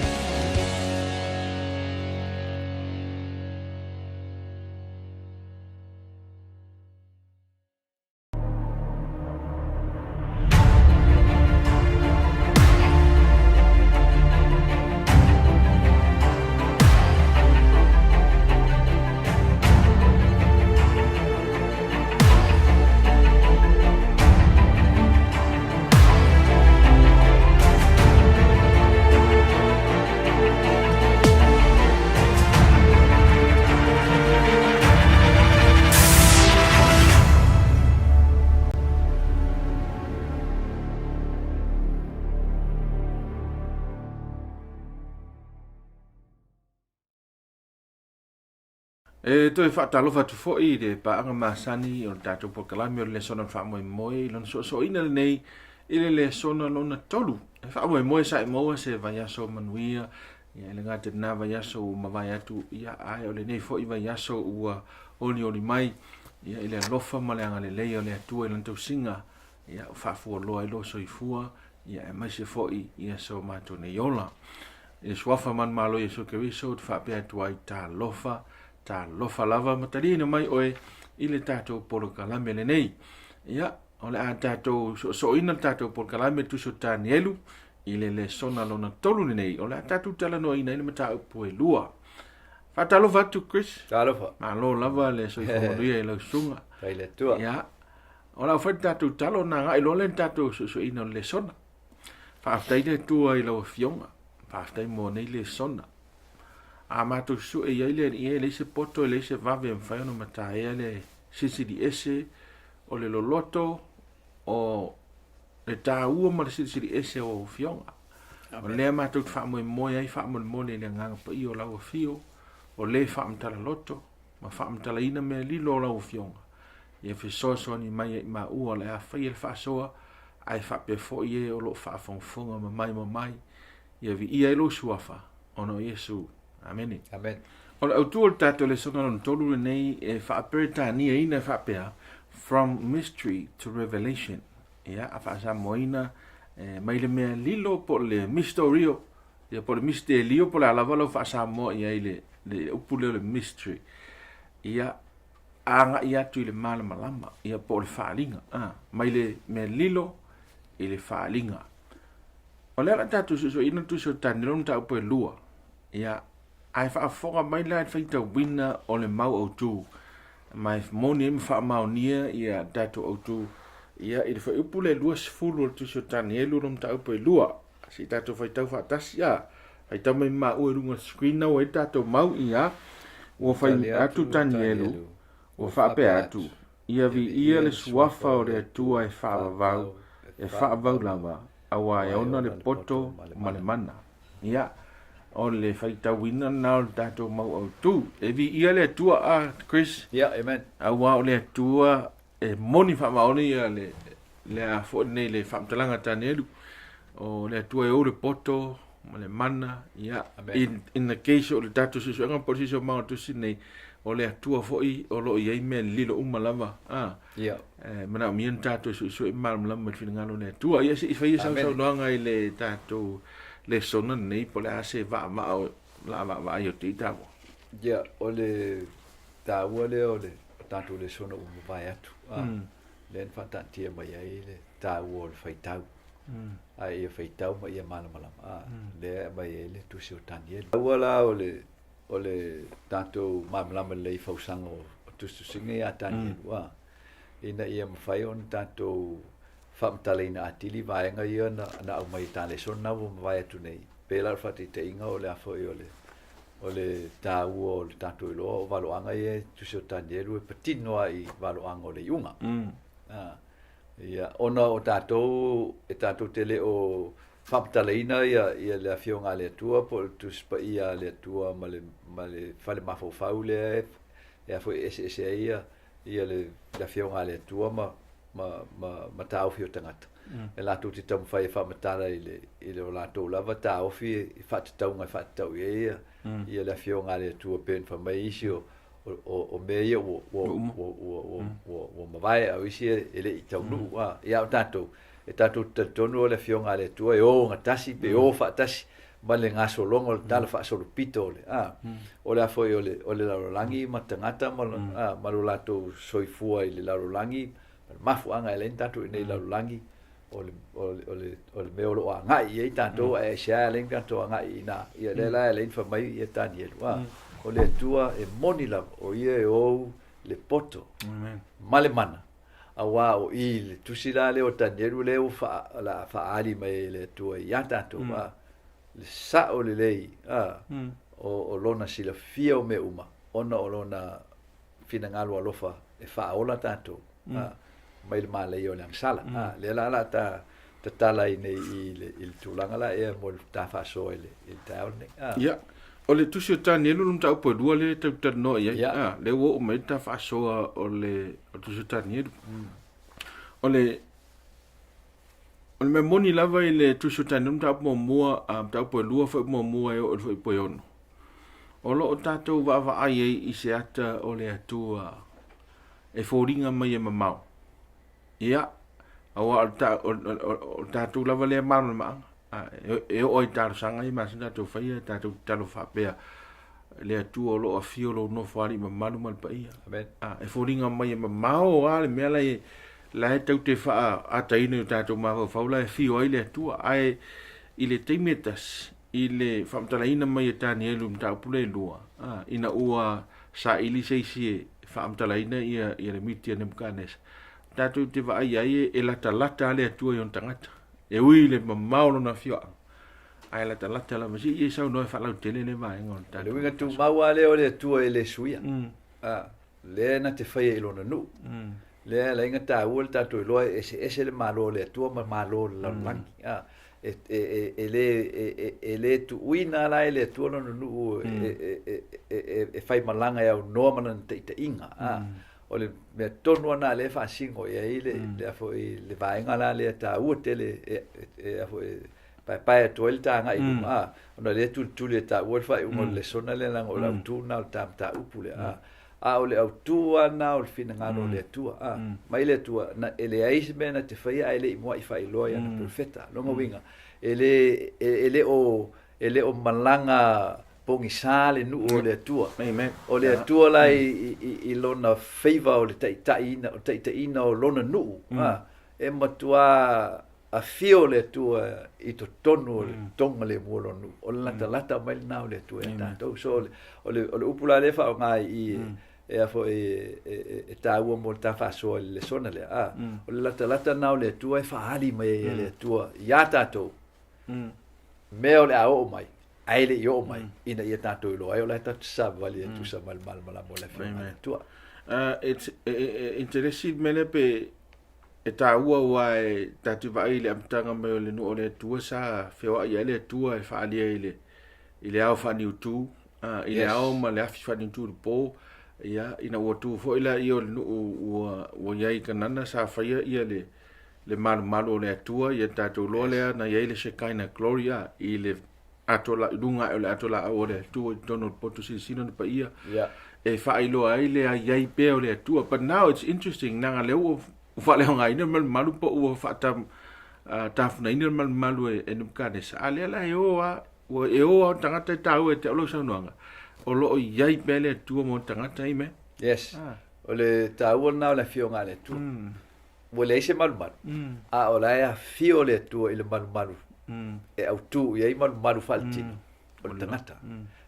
Speaker 4: E toi whaatalofa tu fo'i de paanga masani o tātou pokalami o le sona whaamoi moe lona so ina le nei ile le sona lona tolu. E whaamoi moe sa e moa se vaiaso manuia ia le ngā te nā vaiaso mawai atu ia ai o le nei fo'i vaiaso ua oli mai ia ile alofa ma le anga le lei o le atua i lantau singa ia whaafua loa i lo soifua ia e mai se fo'i ia so mātou nei ola. E suafa man malo i so keriso te whaapea tua i tā lofa ta lofa lava matarina mai oe ile tātou polo kalame le nei. Ia, o le a tātou so ina tātou polo kalame tu so tāni elu, ile le sona lona tolu le nei, o le a tātou tala no ina ile mata upo e lua. Whatalofa atu, Chris?
Speaker 5: Talofa.
Speaker 4: Ma lo lava le so i whamaruia i lau sunga.
Speaker 5: Taile tua.
Speaker 4: Ia, o la whai tātou talo na ngai lo le tātou so ina le sona. Whaaftai le tua i lau fionga, whaaftai mo nei le sona. A mātou su e iaile e le se poto e le se vave mwhai ono mata e le sisi di ese o le loloto o le tā ua ma le sisi di ese o fionga. O lea mātou te whaamoi moe ai whaamoi mole le nganga pa i o lau fio o le whaamtala loto ma whaamtala ina me lilo o lau fionga. Ia whi soso ni mai e ma ua le a whai e le whaasoa ai whape fo i e o lo whaafonga ma mai ia vi ia e lo suafa ono Yesu. Amen.
Speaker 5: Amen.
Speaker 4: O le autua le tātou le sona lona tolu le nei e whaapere nia ina whaapea from mystery to revelation. Ia, a whaasa moina mai le mea lilo po le mistorio, ia po le misterio po le alavala whaasa mo ia i le upule le mystery. Ia, anga ia tu i le malama, ia po le whaalinga. Mai le mea lilo i le whaalinga. O le ala tātou so ina tu so tānilon tā upo e lua. Ia, ai whaafonga mai lai whaita wina o le mau au tū. Mai moni imi whaamaunia ia tātou au tū. Ia i le whaiupu le lua sifuru o tuso tani e lurum ta upo e lua. Si tātou whaitau whaatasi ia. Whaitau mai mau e runga screen au e tātou mau ia. Ua whai atu tani e lu. Ua whaape atu. Ia vi ia le suafa o le atua e whaavavau. E whaavau lava. Awa e ona le poto ma le mana. Ia. o le faitauina na o le tatou mau autu e vi ia le atua a Chris
Speaker 5: Yeah, amen.
Speaker 4: aua o le atua e moni faamaoni ia le a foʻi nei le faamatalaga tanielu o le atua e ou le poto ma le mana ia
Speaker 5: Amen.
Speaker 4: in the case o le tatou susuega po le sisio magatusi nei o le atua foʻi o loo iai mea lilo uma lava
Speaker 5: Yeah.
Speaker 4: manaʻomia na tatou suʻisuʻi malamalama ma le finagalo le atua ia seʻi faia sausaunoaga i le tatou le sona nei po le a se vaavaa o laavaavaai o te itaua
Speaker 5: Yeah, o le tāua le o le tātou le sona uma vai atu. Le whatatia mai ai le tāua o le whaitau. A ia whaitau mai ia malamalama. Le mai ai le tusi o tanielu. Tāua la o le tātou malamalama le i whausanga o tustusinga i a tanielu. Ina ia mawhai o tātou whamtaleina atili vaenga ia na au mai tāle sona o vai atu nei. Pela whatite inga o le afo i o le tāua o le tātou iloa o waloanga e tusi o tanielu e patinoa i waloanga o le iunga. Ia ona o tātou e tātou tele o whaptaleina ia le awhionga le atua po le tuspa ia le atua ma le whale mawhau le e a fwoi ese ia le awhionga le atua ma tāuwhi o tangata. E lātou te tamu whai e whamatara i le o lātou lava tāuwhi i whatatau ngai whatatau ia le awhionga le atua pen whamai isi o mea ia o mawai au isi e le i tau nuu. Ia o tātou e tātou tonu o le awhionga le atua e o ngatasi pe o whatasi ma le ngaso longo le tala whaasoro pito o le. O le afoi o le larolangi ma tangata ma lo lātou soifua i le larolangi mafu anga e len tātou i nei larolangi o le mea lo a ngai e tātou e sea len tātou a ngai ina ia le la e len whamai i e tanielu. O le atua e moni la o ia e ou le poto ma le mana a wā o i le tusi la le o tanielu le o whaali mai le atua i a tātou le sa o le lei o lona sila fia o me uma ona o lona finangalo alofa e whaola tātou mai le malei o le angsala le la ta tala i nei i le tūlanga la e mo le ta whaso i le tau nei
Speaker 4: o le tusi o tanielu num tau po lua le tau tano ia le wo o mai ta whasoa o le tusi o tanielu o le me moni lava i le tusi o tanielu tau po mua tau po lua fai mo mua e o fai po ono o lo o tātou wawa ai i se ata o le atua e fōringa mai e mamau ia awa o tātou lava le manu le maanga e o i tātou sanga i masin tātou whaia tātou talo whapea le atua o lo a fio lo no whari ma manu malpa ia e fōringa mai e mamau o ale mea lai la he tau te wha a taine o tātou mawa whaula e fio ai le atua ai i le teimetas i le whamtalaina mai e tanielu mtau pule lua ina ua sa ili seisi e whamtalaina ia le mitia ne mkanes tātou te wa ai ai e lata le atua i on tangata e ui le mamaulo na fio ai lata la masi i sau noi whalau tele le vaenga on tātou
Speaker 5: le winga tu maua le o le atua e le suia le na te whaia ilona nu le la inga ta ua le tātou iloa ese le malo le atua ma malo le laulangi e le tu uina la le atua lona nu e whai malanga e au noa mana te inga o le mea tonu ana le whaasingo e ai le afo i le vaenga la le ta ua tele e afo i pai atua le ta ngai ona le tu le ta ua whai ungo le sona le langa o lau tu na o ta upu le o le au tua na o le fina ngano le tua mai le tua na ele aise mena te whaia ele i mua i whai loa ia na profeta longa winga ele o malanga pongi sale nu o le tua o le tua la i lona favor o le taitaina o lona nu e matua a fio le tua i to tonu o le tonga le mua lona nu o le lata mai na o le tua e tātou so o le upula le whao ngai i e a fo e ta ua mo ta fa so le sona le o le lata na o le tua e faali mai le tua ia tātou me o le ao mai ai le yo mai ina ia tātou ilo ai o le tātou sa vali e tu sa mal mo le whai tua
Speaker 4: it's interesting mele pe e ta ua ua e tātou vai le amtanga mai o le nu o le tua sa whio ai le tua e faali ai I le au whaniu tū, i le au ma le afi whaniu tū po, ia, ina ua tū fo ila i o le ua iai kanana sa whaia ia le malu o le atua, ia tātou loa lea na iai le Shekinah Gloria, i le atola, runga o le atola o le atua, i tono poto sino na pa ia, e whaailoa ai le a iai pēr o le atua, but now it's interesting, nanga leo whaleo ngai ina malu po ua whaatam, tafuna ina malu e numkane sa, a lea la e oa, e oa tangata i tau e te olo saunuanga, o loo iai pēr le atua mo tangata i me.
Speaker 5: Yes, o le tau o nao le fio ngā le atua. Mo le ise malu. A o la ea fio le atua i le malu. E au tū iai malu whaltino, o le tangata.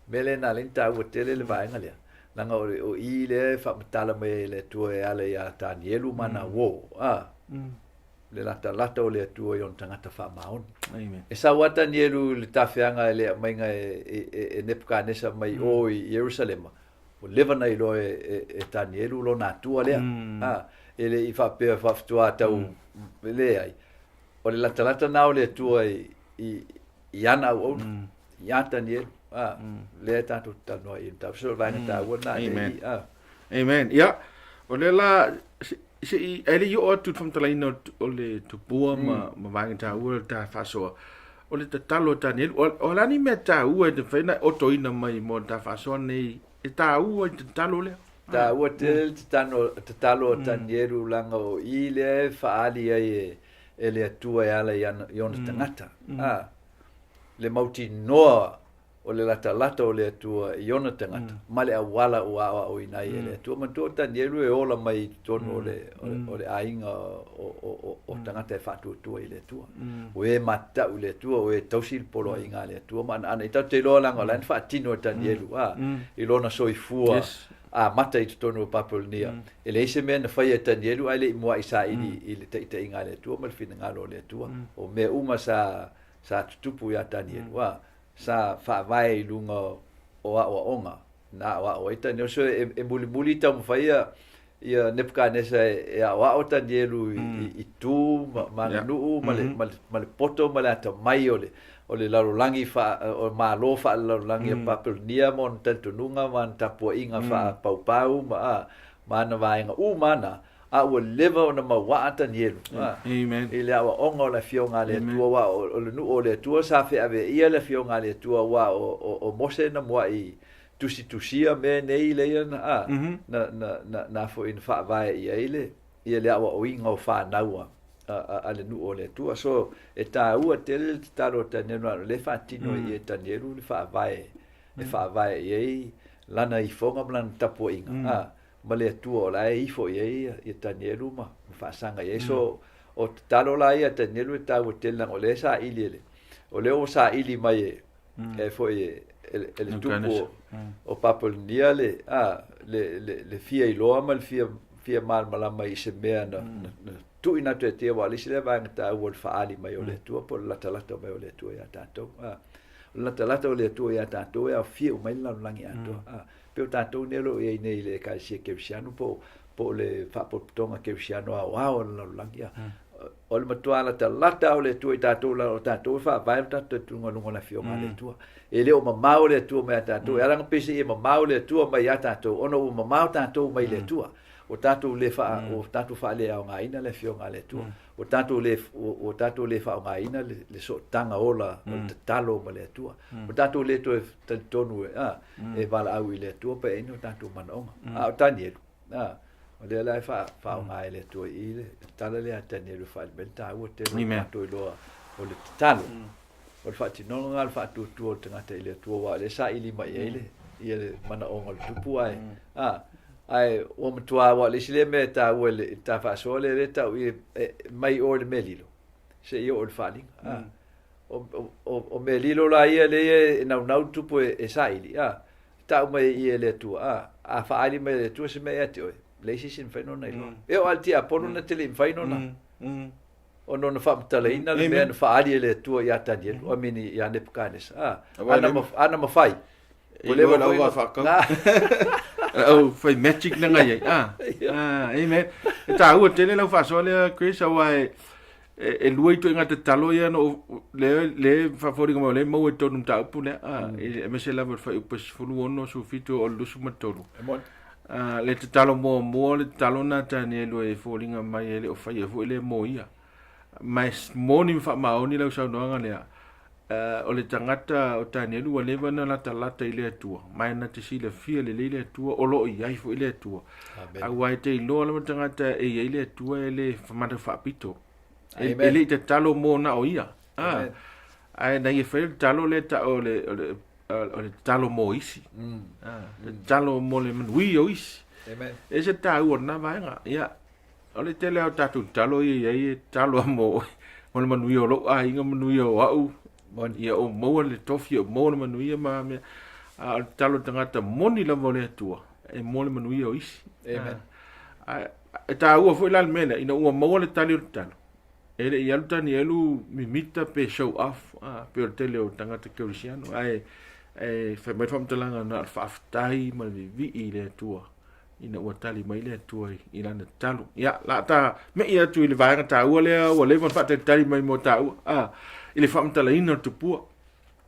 Speaker 5: Mele nā le tau o tele le vaenga lea. Nanga o i le whamatala me le atua e ale ia Danielu mana wo. Le lata o le atua i on tangata whamaon. E sa wata Danielu le tawhianga e le mainga e Nebuchadnezzar mai o i Jerusalema. O lewa nei lo e Danielu lo nā tua lea. Ele i whapea whaftua tau le ai. O le lata nao le atua i ana au au. I a Danielu. Le tātou tanoa i tau. So vanga tāua nā e.
Speaker 4: Amen. Ia. O le la... Si ele yo tu famtalaina o le tupua ma vanga tāua ta whasoa. O le tatalo Daniel. O lani me tāua te whaina o toina mai mo ta whasoa nei. E tāua te talo lea.
Speaker 5: Tāua te talo Danielu langa o i le whaali ai e le atua e ala i ona tangata. Le mauti noa o le lata o le atua i ona tangata. Ma le awala o inai e le atua. Ma tō Danielu e ola mai tono o le ainga o tangata e whātua i le atua. O e mata u le atua, o e tausil polo i ngā le atua. Ma ana i tau te loa langa o lan whaatino o Danielu. I lona soifua. Mata i tono o Papolnia. E le ise mea na whai e Danielu, ai le i mua i sa i le teita i ngā le atua, ma le whina ngā lo le atua. O mea uma sa tutupu i a Danielu. Sa whaavai i lunga o onga. Nā o ita. Neo so e muli tau mwhaia i a Nebuchadnezzar e a o Danielu i tū, ma nuu, ma le poto, ma le ata mai o le larolangi o mālo wha larolangi a Papolnia mo na tantununga, ma na tapua inga wha paupau, ma na vaenga mana. A ua lewa o na mawaa Danielu.
Speaker 4: Amen.
Speaker 5: I le awa onga o le fio ngā le atua wa o le nu o le atua sa whi awe ia le fio ngā le atua wa o mose na mua i tusia me nei le ia na fo in wha vai ia ile. Ia le awa o inga o wha naua a le nu o le atua. So e tā ua tele te taro Danielu le wha tino i e Danielu le wha vai. E wha vai iei lana i fonga mlana tapua inga. Ma le atua o la e ifo iei i Danielu ma whaasanga iei. So o talo la i a Danielu e tau o telang o le sa ili ele. O le o sa ili mai e fo e le tupu o Papolnia le fia i loa ma le fia malama i se mea na tu ina tu e te wa lisi le vanga tau o le whaali mai o le atua po lata mai o le atua i a tātou. Lata o le atua i a tātou e a fia o mai langi atua. Peo tātou nelo e nei le kaisia keusiano po le whapotonga keusiano o la langia. O le matua lata o le tua i tātou la o tātou vai o tātou tunga lunga na fionga le tua. E leo mamau le tua mai a tātou. E aranga pese e mamau le tua mai a tātou. Ono o mamau tātou mai le tua. O tātou le wha le au ngā ina le fionga le tua. O tātou le wha au ngā ina le so tanga ola o te talo ma le tua. O tātou le tua tonu e wala au i le tua pa eno tātou manaonga. O Danielu. O le lai wha au ngā i le tua i le tala le a Danielu wha il menta ua te tātou i loa o le talo. O le wha tinono ngā le wha tuatua o te ngata i le tua wa le sa ili mai e i le manaonga le tupu ai. Ai o matua wa le sile me ta o le ta fa so le ta mai o le melilo se io o fali o melilo la ia le na tupu e saili ta mai ia le tu a fa ali me le tu se me ate o le si sin fa no nei lo e o alti a pono na tele fa no na o no fa mtale ina le me fa ali le tu ia ta dia o mini ia ne pkanes ana ma fai
Speaker 4: o le wa fa ka oh fai magic na ngai amen ta u tele lo fa so le Chris awai e luai to ngata talo ia no le fa fori mo le mo to num ta pu le e me se la fa upes fulu ono su fito o lu su matolo le te talo mo le talo na ta ne lo e folinga mai le o fa e fo le mo ia mas moni fa maoni le sa no nga le o le tangata o tani elu le vana la talata ile atua mai na te sile fia le ile atua o lo ia fo ile atua a wai te lo le tangata e ile atua ele famata fa pito ele te talo mo na o ia ai na ye fe talo le ta o le talo mo isi le talo mo le manui o isi e se ta u na vai nga ia o le tele o tatu talo ia talo mo o le manui o lo a inga manui o au mon ia o mo le tofi o mo le manuia ma me a talo tangata moni la vole tua e mo le manuia o isi amen a ta u foi la mena ina u mo le tali o talo ele ia tani elu mimita pe show off pe o tele o tangata kerisiano ai fa mai fam talanga na fa aftai ma vi ile tua ina o tali mai le tua ina na talo ia la ta me ia tu ile vai ta u le o le von fa tali mai mo ta u ile fam tala ina tu pua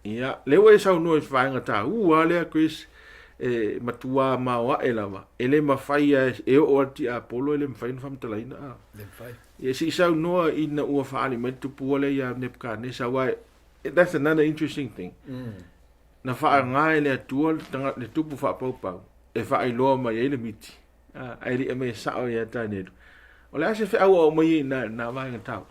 Speaker 4: ia lewe sa no e fainga ta ale Chris matua ma wa elava ele ma fai e o ti apolo ele fai fam tala ina le fai e si sa no ina o fa ali met tu pua le ya nepka ne sa wa that's another interesting thing na fa nga ele tu tanga le tu fa pa pa e fa ai lo ma ele miti ai me sa o ya ta ne o le se fa o mai na va nga ta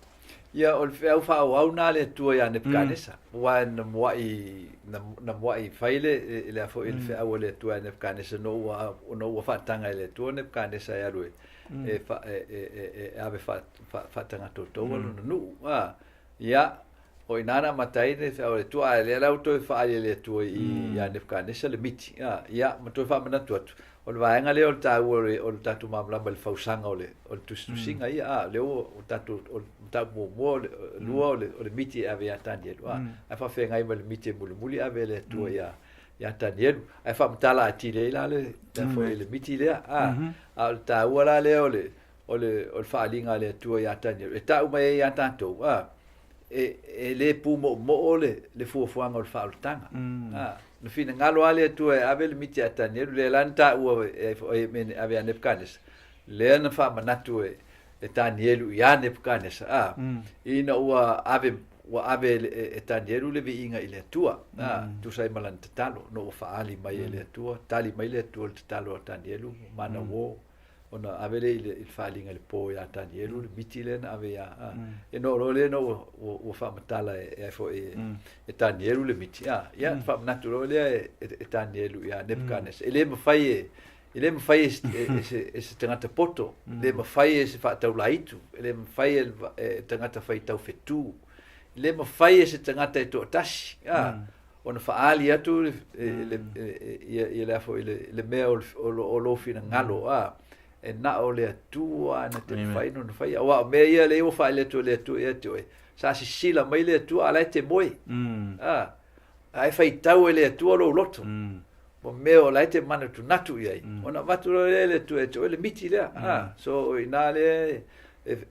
Speaker 5: ia o le au fa au na le tua ia ne kanesa wa na moi faile le afo il fe au le tua ne kanesa no wa fa tanga le tua ne kanesa ia lui e fa ave fa tanga to no ia o inana matai ne fe au le tua le la auto fa le tua ia ne kanesa le miti ia ma to fa mana tu o le vaenga le o tau o le tatu mamla bel fausanga o le tu singa ia le o tatu o tatu mo lua o le miti ave atani lu a fa fe ngai le miti muli ave le tu ia tani lu a fa mtala ati le la le fo le miti le a o tau la le o le fa linga le tu ia tani e tau mai ia tanto e le pu mo le fuafuanga o le fa o tanga no fina ngalo ale tu ave le miti atani le lanta u e men ave anepkanes le na fa manatu e tanielu ia anepkanes ina u ave e tanielu le vinga ile tua tu sai malan talo no fa ali mai ile tua tali mai ile tua talo tanielu mana wo ona ave le il falinga le po ya tanielu le miti le na ave ya e no le no o fa matala e fo e tanielu le miti ya fa natural le e tanielu ya nepkanes ele me fai ese tangata poto le me fai ese fa tau laitu ele me fai tangata fai tau fetu le me fai ese tangata to tashi ona fa ali atu le fo le me o lo fina ngalo e na o le tua na te fai no fai wa me ia le o fai le tu e tu sa si sila mai le tu ala te moi ai fai tau le tu lo loto mo me o la te mana tu natu ia ona vatu le tu e tu le miti le so ina le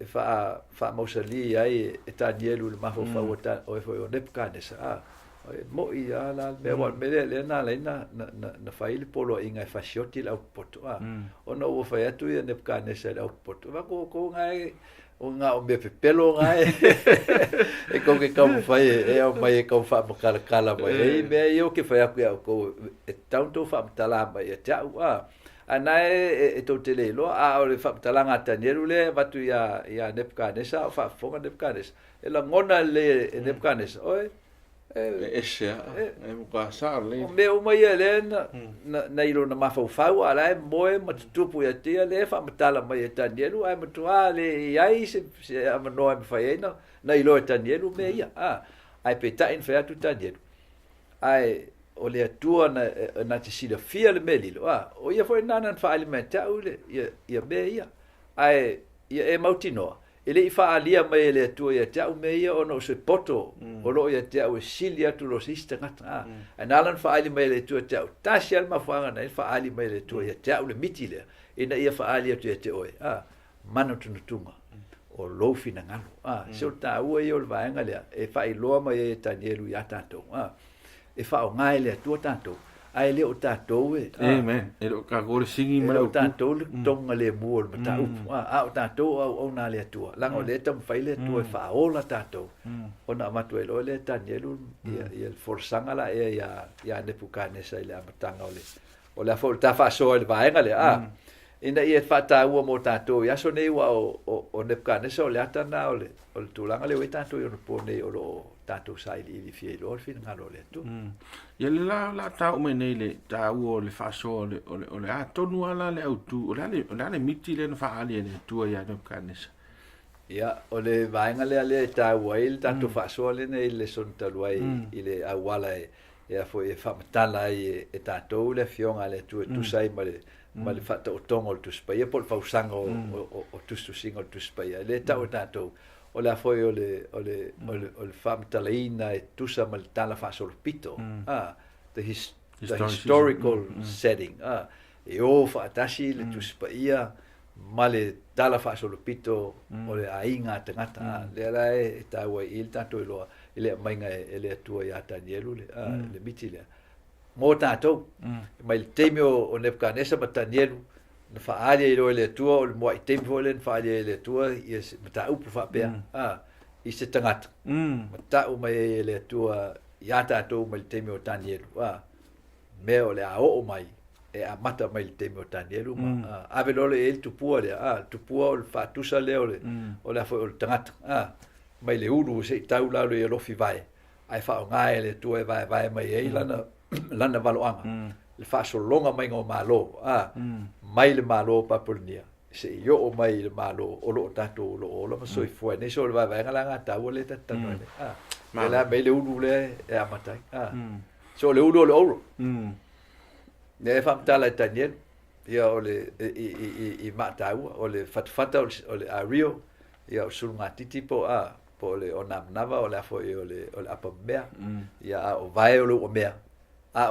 Speaker 5: fa mosali ai e ta nielu le mafo fa o fo o nepkanes mo ia la me wa me le na na fai le polo inga fa shoti la poto ona o fa atu ia nepkanes la poto va ko ngai o nga o me pelo ngai e ko ke ka fai e o mai ka fa kala mai me io ke fa ko e tanto fa tala mai e ta ana e to tele lo o le fa tala ngata nielu le vatu ia nepkanes fa fonga nepkanes e la ngona le nepkanes oi
Speaker 4: ka sa le
Speaker 5: me o mai le na ilo na mafau ala moe matupu ya tia le fa matala mai tanielu ai matuale ai se amano ai faina na ilo tanielu me ia ai peta in fa tu tanielu ai o le tua na te sila fia le melilo o ia foi nana fa alimenta ule ia me ia ai ia e mautinoa ele fa alia mai le tu ia ta me ia ono se poto o lo ia ta o silia tu lo sista ngata analan fa ali mai le tu ta tasial ma fa na fa ali mai le tu ia ta o le mitile ina ia fa alia tu te oi mano tu tunga o lo fina ngalo so ta ua i o le vaenga lea e fai loa mai e Danielu ia tātou e whao ngai lea tua tātou ai leo tātou
Speaker 4: amen e lo ka gore singi
Speaker 5: e
Speaker 4: ma
Speaker 5: leo tātou le tonga le mua le mata upu o tātou au nā lea tua langa le tam whai lea tua e whaola tātou ona amatu e loa lea Danielu ia forsanga la e ia Nebuchadnezzar le amatanga o le afo le ta whaasoa le vaenga lea ina ia fata ua mo tātou ia so nei wa o Nebuchadnezzar o le atana o le tūlanga le o tātou i ona po nei o lo tātou sai li fie lo fina ngalo le tu
Speaker 4: ia le la tau mai nei le tau o le whaaso o le atonu ala le autu o le miti le na whaali le tua ia Nebuchadnezzar
Speaker 5: ia o le vaenga le tau ai le tātou whaaso le nei le son taluai i le awala ia fo e whamatala e tātou le fionga le tu sai ma le fata o tongo le tuspai e po le fausanga o tustusinga o tuspai le tau tātou o le foi o le famatalaina e tusa ma le tala fasol pito the historical setting e o fatasi le tuspaia ma le tala fasol pito o le ainga tangata le la e tau il tanto lo ile mainga ele tua ia Danielu le mitile mo tātou mai le temio o Nebuchadnezzar ma Danielu na faalia i lo le tua o le mo i tempo le faalia le tua i mata upu fa pe i se tangata mata o mai le tua ia tātou mai le temio o Danielu me o le o mai e a mata mai le temio o Danielu ave lo le el tupua le tupua o le fatusa le o le o le tangata mai le uru se tau la le lo fi vai ai fa ngai le tua vai mai e lana valoanga le fa so longa mai ngo malo mai le malo papurnia se yo o mai le malo o lo tato lo o lo so i foi ne so le vai nga nga ta o le ta no le la mai le ulu le e amatai so le ulu le oro ne fa mta la Daniel ia o le i mata o le fatfata o le ario ia o sulunga titi po le ona nava o le foi o le apa mea ia o vai o lo mea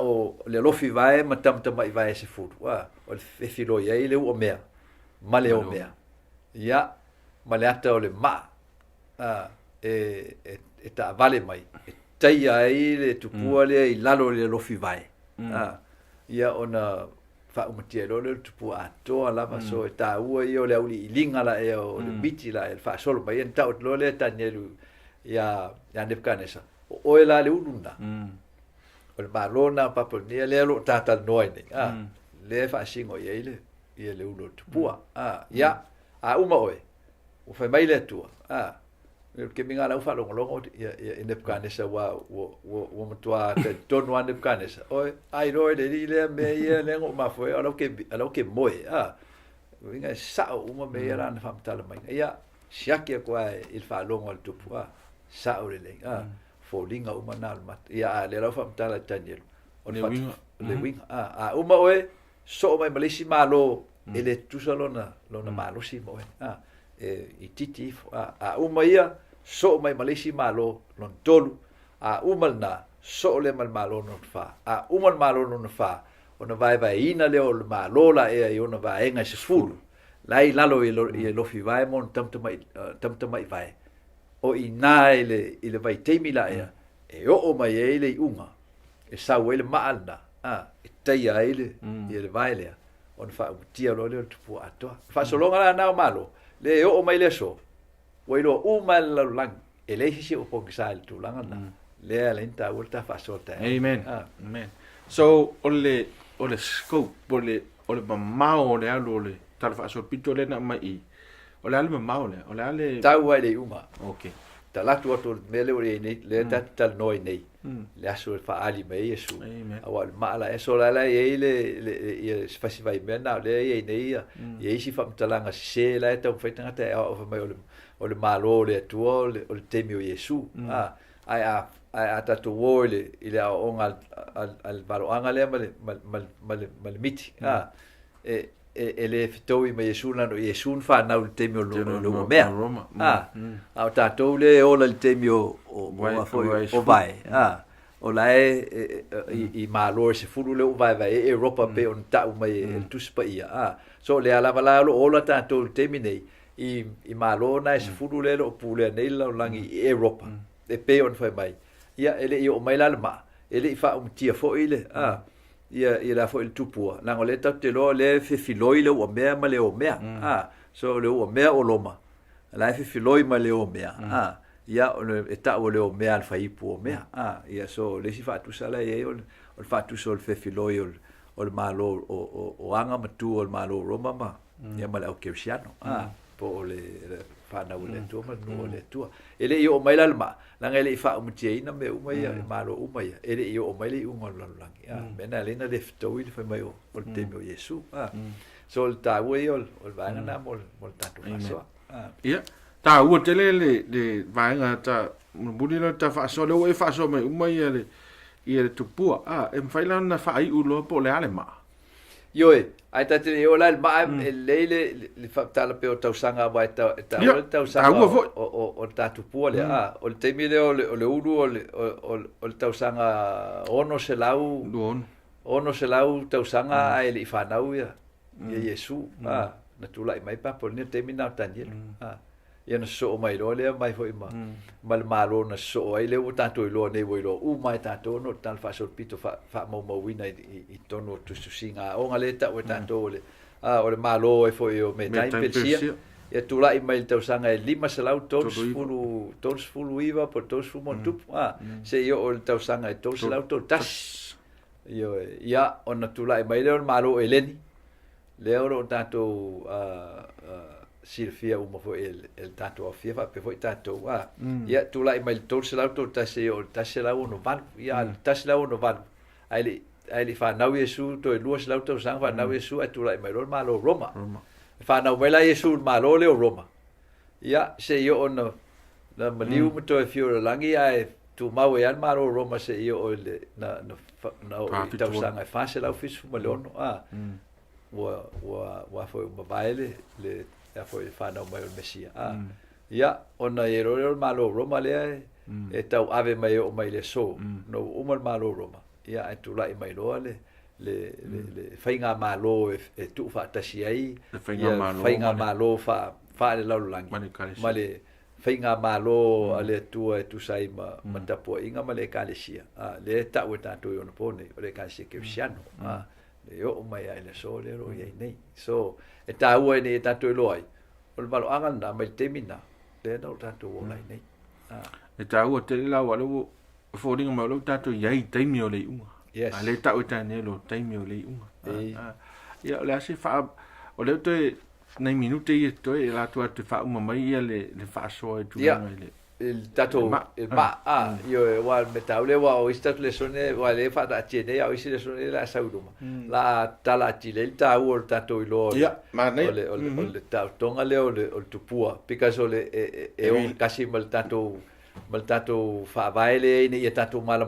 Speaker 5: o le lofi vai matam mai vai se futu o le fefilo ia ile o mea male o mea ia male ata o le ma e ta vale mai tai ai le tupua le i lalo le lofi vai ia ona fa umatia lo le tupua to ala so e ta ua i o le uli linga la e o le biti la e fa solo mai en ta lo le Danielu ia Nebuchadnezzar o la le ulunda o le malona paponia le lo tata noi ni le fa singo ye le ulo tupua ia a uma oe o fa mai le tua ke minga la fa longo ia Nebuchadnezzar wa matua te tonu Nebuchadnezzar oi ai roi le le me ia le ngo ma foi alo ke moe vinga sa uma me era na famtala mai ia siakia kwa il fa longo al tupua sa o le folinga uma nal mat ia le fa mtala Daniel o
Speaker 4: le
Speaker 5: winga uma oe so mai malisi malo ele tusalona lona malo si mo e titi uma ia so mai malisi malo lon tolu uma na so le mal malo non fa uma malo non fa ona vai ina le o malo la e ona vai enga se fulu lai lalo i lo fi vai mon tamta mai vai o ina ile vai temi la e o mai ele unga e sa ele maalna e tai ele ele vai le on fa tia lo le tu ato fa so longa la na malo le o mai le so o ilo uma la lang ele si o po gisal tu langa na le la inta volta fa so ta
Speaker 4: amen amen so ole scope ole mamao le alo le tal fa so pito le na mai ole ale mamao le ole ale
Speaker 5: ta wa le uma
Speaker 4: okay
Speaker 5: ta la tu to mele o le ta tal noi nei le aso fa ali mai yesu awal mala e so la e le fa si vai mena le e nei e si fa mtalanga se la ta fa tanga ta o mai o le malo le tu o le temio yesu ai a ta to wole ile o al balo angale mal miti ele fitoi mai yesu na no yesu fa na o temio lo mea a ta to le o le temio o vai o la i malo se fulu le vai Europa pe on ta mai tu spaia so le ala vala o la ta to temine i malo na se fulu le o pule nei la langi i Europa e pe on fai mai ia ele i o mai la ma ele i fa tia fo ile ia la fo il tupua la ngoleta te lo le fe filoi le o mea ma le o mea so le o mea o loma la fe filoi ma le o mea ia o e ta o le o mea al fai pu o mea ia so le si fa tu sala e o fa tu sol fe filoi o le malo o anga matu o le malo Roma ma ia ma le o Cristiano po le fa na o le tu ma no le tu ele i o mai la ma la ngele i fa o mtie ina me o mai malo o mai ele i o mai le un o langi mena le na le ftoi le fa mai o te me o Yesu so le ta o o va na mo tanto so
Speaker 4: ia ta o te le va nga ta budi la ta fa so le o fa so mai o mai le tupua e fai la na fa i ulo po le ale ma
Speaker 5: Yoe, ai tate o la ma le fa tala pe o tausanga vai ta tausanga o tatu pole o le temi le o le ulu o le tausanga ono se lau tausanga ai le fanau ia Yesu na tula mai pa por ne temi na taniel ia na so mai lo le mai foi mal malo na so ai le o tanto lo nei voi lo mai tanto no tal fa sol pito fa mo wina i tono tu singa o ngaleta o tanto le o le malo e foi o me tai pelsia ia tula i mai tau sanga e lima salau tons fulu iva por tons fu montup se io o tau sanga e tons salau to tas io ia ona tula i mai le malo eleni le o tanto Silvia uma foi el tanto a fieva pe foi tanto ia tu lai mai tol se la to tase la uno van ia tase la uno van ai fa nau Yesu to luas la to sang fa nau Yesu tu lai mai lo malo Roma fa nau mai la Yesu malo le Roma ia se io on na maliu mo to fiore langi ai tu mau e al malo Roma se io o le na ta sang ai fa se la office mo lono wa foi uma baile le foi fa no mai o Messia ia ona ero malo Roma le e tau ave mai o mai le so no uma malo Roma ia e tu lai mai lo le fainga malo e tu fa tasi ai fainga malo fa le lau langi male fainga malo ale tu e tu sai ma tapo inga male kalesia le ta o tanto yo no pone le kalesia Cristiano le o mai ai le so le ro ia nei so e ta ua ni tanto loi o le malo anga na mai temina le no tanto o lai nei
Speaker 4: e ta ua te la wa lo fo dinga ma lo tanto yai taimi o le unga le ta o tane lo taimi o le unga ia le asi fa o le te nei minute i to e la tua te fa uma mai ia le fa so e tu le
Speaker 5: il tato io wa metaule wa o istat le sone wa le fa da tiene o isi le sone la sauduma la tala tile il ta o tato ilo
Speaker 4: ma nei
Speaker 5: le ta tonga le o tupua because o le e o kasi mal tato fa baile ni e tato mala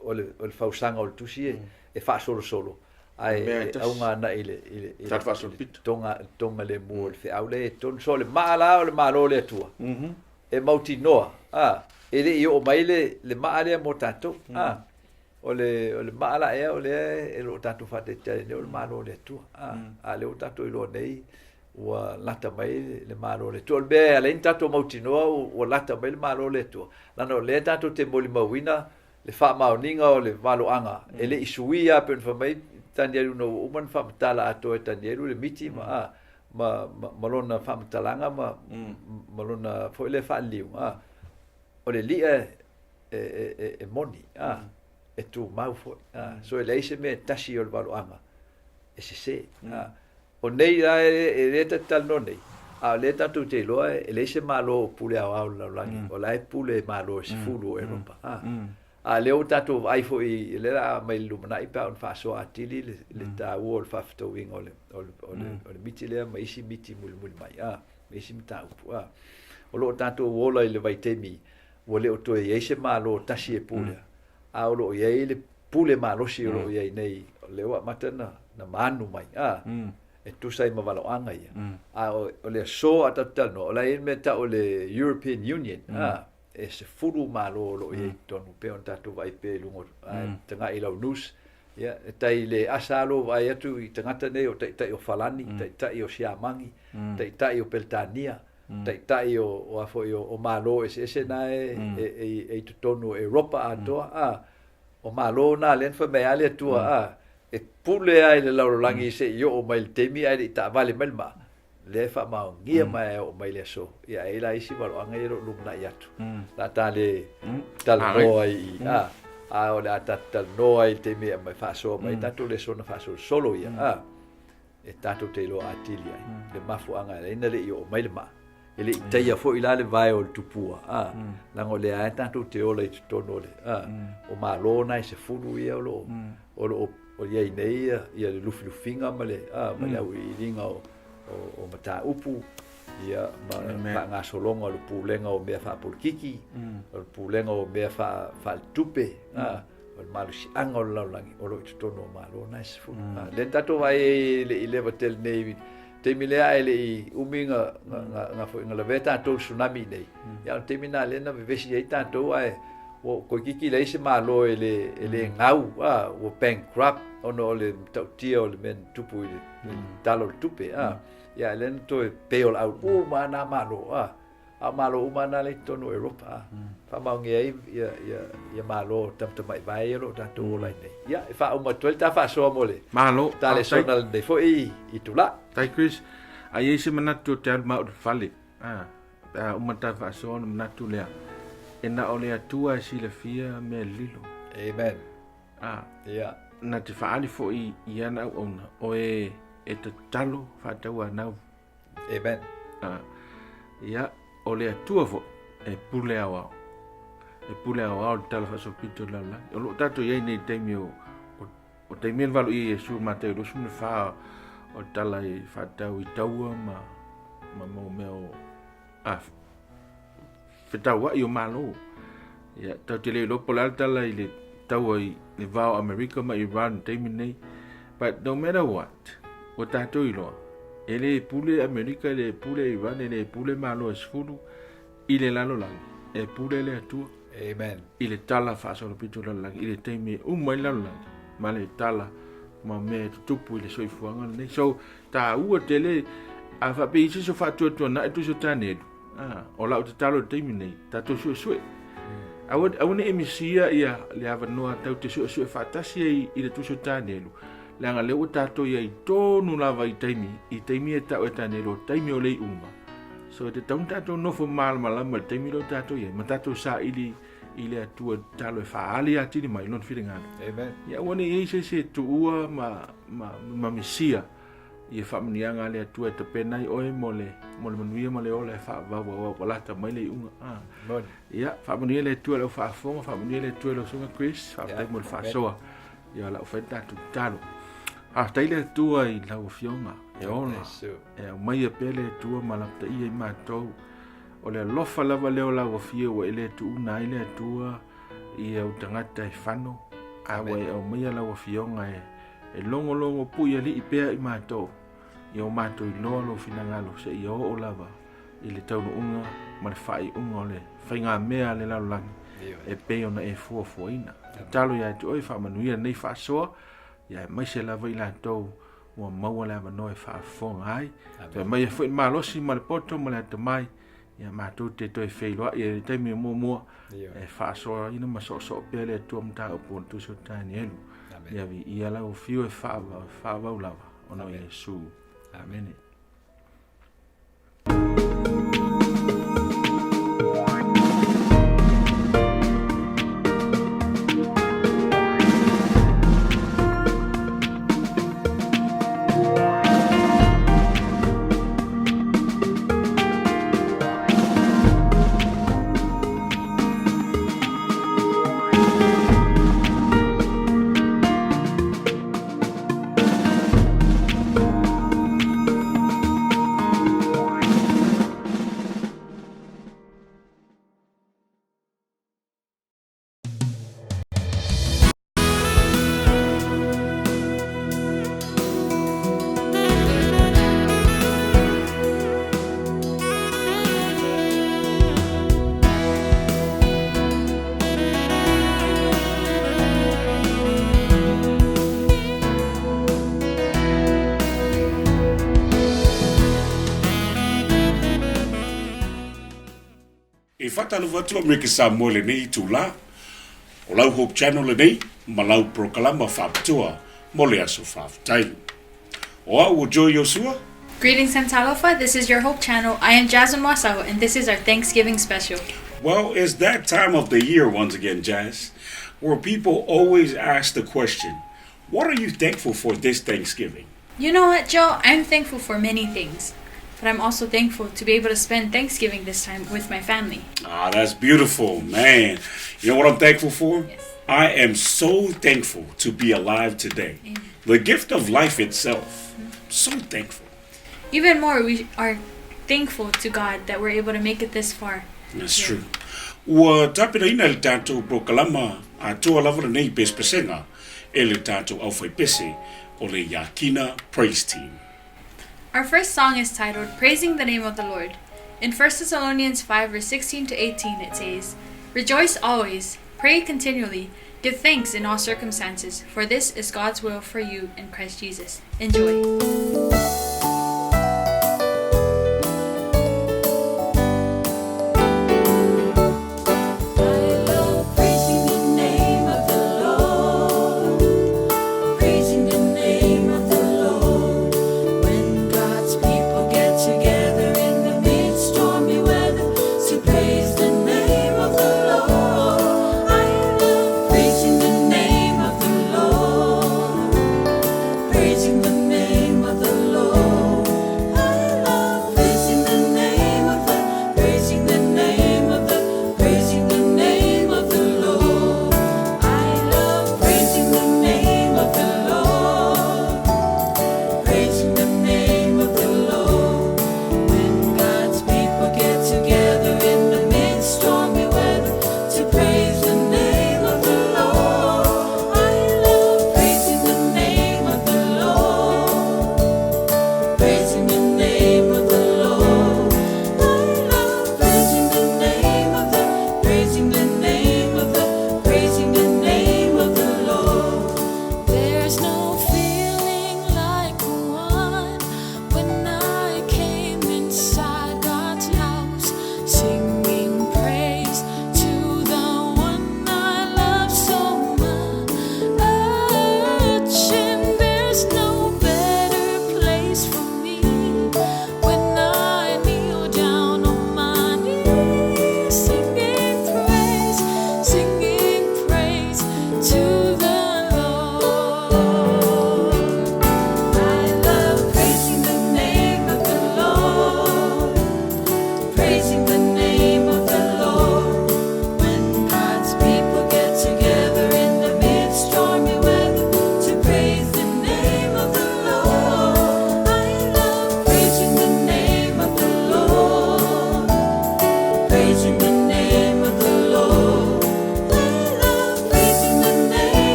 Speaker 5: o le fa usanga o tusi e fa solo ai aunga na ile
Speaker 4: fa solo pit
Speaker 5: tonga le mo fe aule ton sole mala o le malo le tua e mauti noa ele i o mai le maale mo tato o le maala o le lo tato fa te le o malo le tu le o tato i lo nei o lata mai le malo le tu o be ale tato mauti noa o lata mai le malo le tu la no le tato te moli mawina le fa mauninga o le valo anga ele isuia pe fa mai tanielu no uman fa tala ato e tanielu le miti malona fa talanga malona foi le fa liu o le lia e moni e tu mau foi so ele se me tasi o valo anga e se o nei la e le tal no nei le tu te lo ele se malo pule a la langi o la pule malo se fulu Europa le o tatu ai foi le la mai lumana i pa fa so atili le ta wol fa to wing o mitile mai si miti mul mai mai si ta o lo tatu wola le vai temi wole o to ye se malo tasi e pule o lo ye le pule malo si lo ye nei le wa matana na manu mai e tu sai ma valo anga ia o le so atata no la in meta o le European Union e se furu malo lo e tonu pe on tatu vai pe lungo tanga i lau nus ia tai le asalo vai atu I tangata nei o tai o falani tai o siamangi tai o peltania tai o afo o malo ese na e tonu Europa atoa o malo na len fa me ale tua e pule ai le laulangi se yo o mai temi ai ta vale melma le fa ma ngia mai o mai le so ia e la isi valo anga ro lumna yatu la tale tal noi o le tal noi temi mai fa so mai tatu le so na fa so solo ia e tatu te lo atilia le mafu anga le ina le yo mai le ma ele taia fo ila le vai o tupua lango le ai tatu te o le tono le o malo na se fulu ia o ia nei ia le lufinga male male au I ringa o mata upu ia ma nga solonga o le pulenga o mea fa polkiki o le pulenga o mea fa tupe o le malu si anga o laulangi o lo tono malo na se fulu le tatu vai le ile batel nei te milea ele uminga nga fo nga leveta to tsunami nei ya te mina le na vesi ai tanto ai o ko kiki le se malo ele ngau o bankrupt ono le tio le men tupu ile talo tupe ya le to bail out mana malo malo umana le tono Europa fa ma ngai ya malo tamta mai vai lo tanto lai nei ya fa uma tolta fa so mole
Speaker 4: malo
Speaker 5: tale sonal de fo itula
Speaker 4: tai Chris ai ese manatu te alma o fale umata fa so manatu le ena ole atua si le fia me lilo
Speaker 5: amen ya
Speaker 4: na te fa ali fo ia na ona o e te talo fa taua na
Speaker 5: amen
Speaker 4: ya ole atua fo e pule awa o talo fa so pito la o lo tato ye nei temi o temi valu I su mate lo su fa o tala I fa tau I taua ma mo meo fetaua I o malo ya tau te le lo pola tala I le taua I le vao America ma Iran temi nei but no matter what o tato I lo ele pule America le pule Iran le pule malo esfulu I le lalo lang e pule le atua
Speaker 5: amen
Speaker 4: I le tala fa so pito la lang I le temi mai lalo lang ma le tala ma me tupu I le soifuanga nei so ta ua tele a fa pe isi so fa tu na tu so tanedu o la o te talo temi nei ta to so awone emisia ia le ava noa tau te so fa tasi I le tu so tanelu langa le o tato ia I tonu lava I temi e tau e tanelu temi o le uma so te tau tato no fo mal malama temi lo tato ia ma tato sa ili atua talo e fa ali ati ni mai non filinga
Speaker 5: amen
Speaker 4: ia wone e se tu ua ma misia ia fa mnianga le atua te penai oe mole manuia mole ole fa va wala ta mai le unga ia fa mnia le atua lo fa fonga fa mnia le atua lo sunga Chris fa te mo fa soa ia la ofenta tu talo tai le atua I la ofionga e ona e mai e pele atua malapta I ma tou o le lofa lava leo la ofia o ele tu na ile atua I au tangata e fano awa e au mai la ofionga e longo pui ali I pea I ma tou I o mato I loa lo finangalo se I o lava I le tauno unga ma le fai unga o le whainga mea le laulangi e peo na e fuafuaina talo ia tu oi wha manuia nei wha soa ia mai se lava I la tou ua maua le amanoe wha fonga ai pe mai e fwoi malosi ma le poto ma le atamai ia matou te toi wheiloa ia le taimi mua e wha soa ina ma so pele tua mta upo tu so tani elu ia vi ia lau fio e wha vau lava ono Yesu amen
Speaker 6: fata lu watu me ke sa mo le nei tu la. O lau Hope Channel le nei, ma lau proklama whaptua, mo le aso whaftai. O au o Joy Yosua?
Speaker 7: Greetings and talofa, this is your Hope Channel. I am Jasmine Wasau, and this is our Thanksgiving special.
Speaker 6: Well, it's that time of the year once again, Jazz, where people always ask the question, what are you thankful for this Thanksgiving?
Speaker 7: You know what, Joe? I'm thankful for many things, but I'm also thankful to be able to spend Thanksgiving this time with my family.
Speaker 6: Ah, that's beautiful, man. You know what I'm thankful for?
Speaker 7: Yes.
Speaker 6: I am so thankful to be alive today.
Speaker 7: Amen.
Speaker 6: The gift of life itself. So thankful.
Speaker 7: Even more, we are thankful to God that we're able to make it this far.
Speaker 6: That's
Speaker 7: Yeah.
Speaker 6: true. Ua tapira ina le tātou prokalama a toa lavara nei pespesenga e le tātou au whai pese o le Yakina Praise Team.
Speaker 7: Our first song is titled Praising the Name of the Lord. In 1 Thessalonians 5 verse 16 to 18 it says, Rejoice always, pray continually, give thanks in all circumstances, for this is God's will for you in Christ Jesus. Enjoy.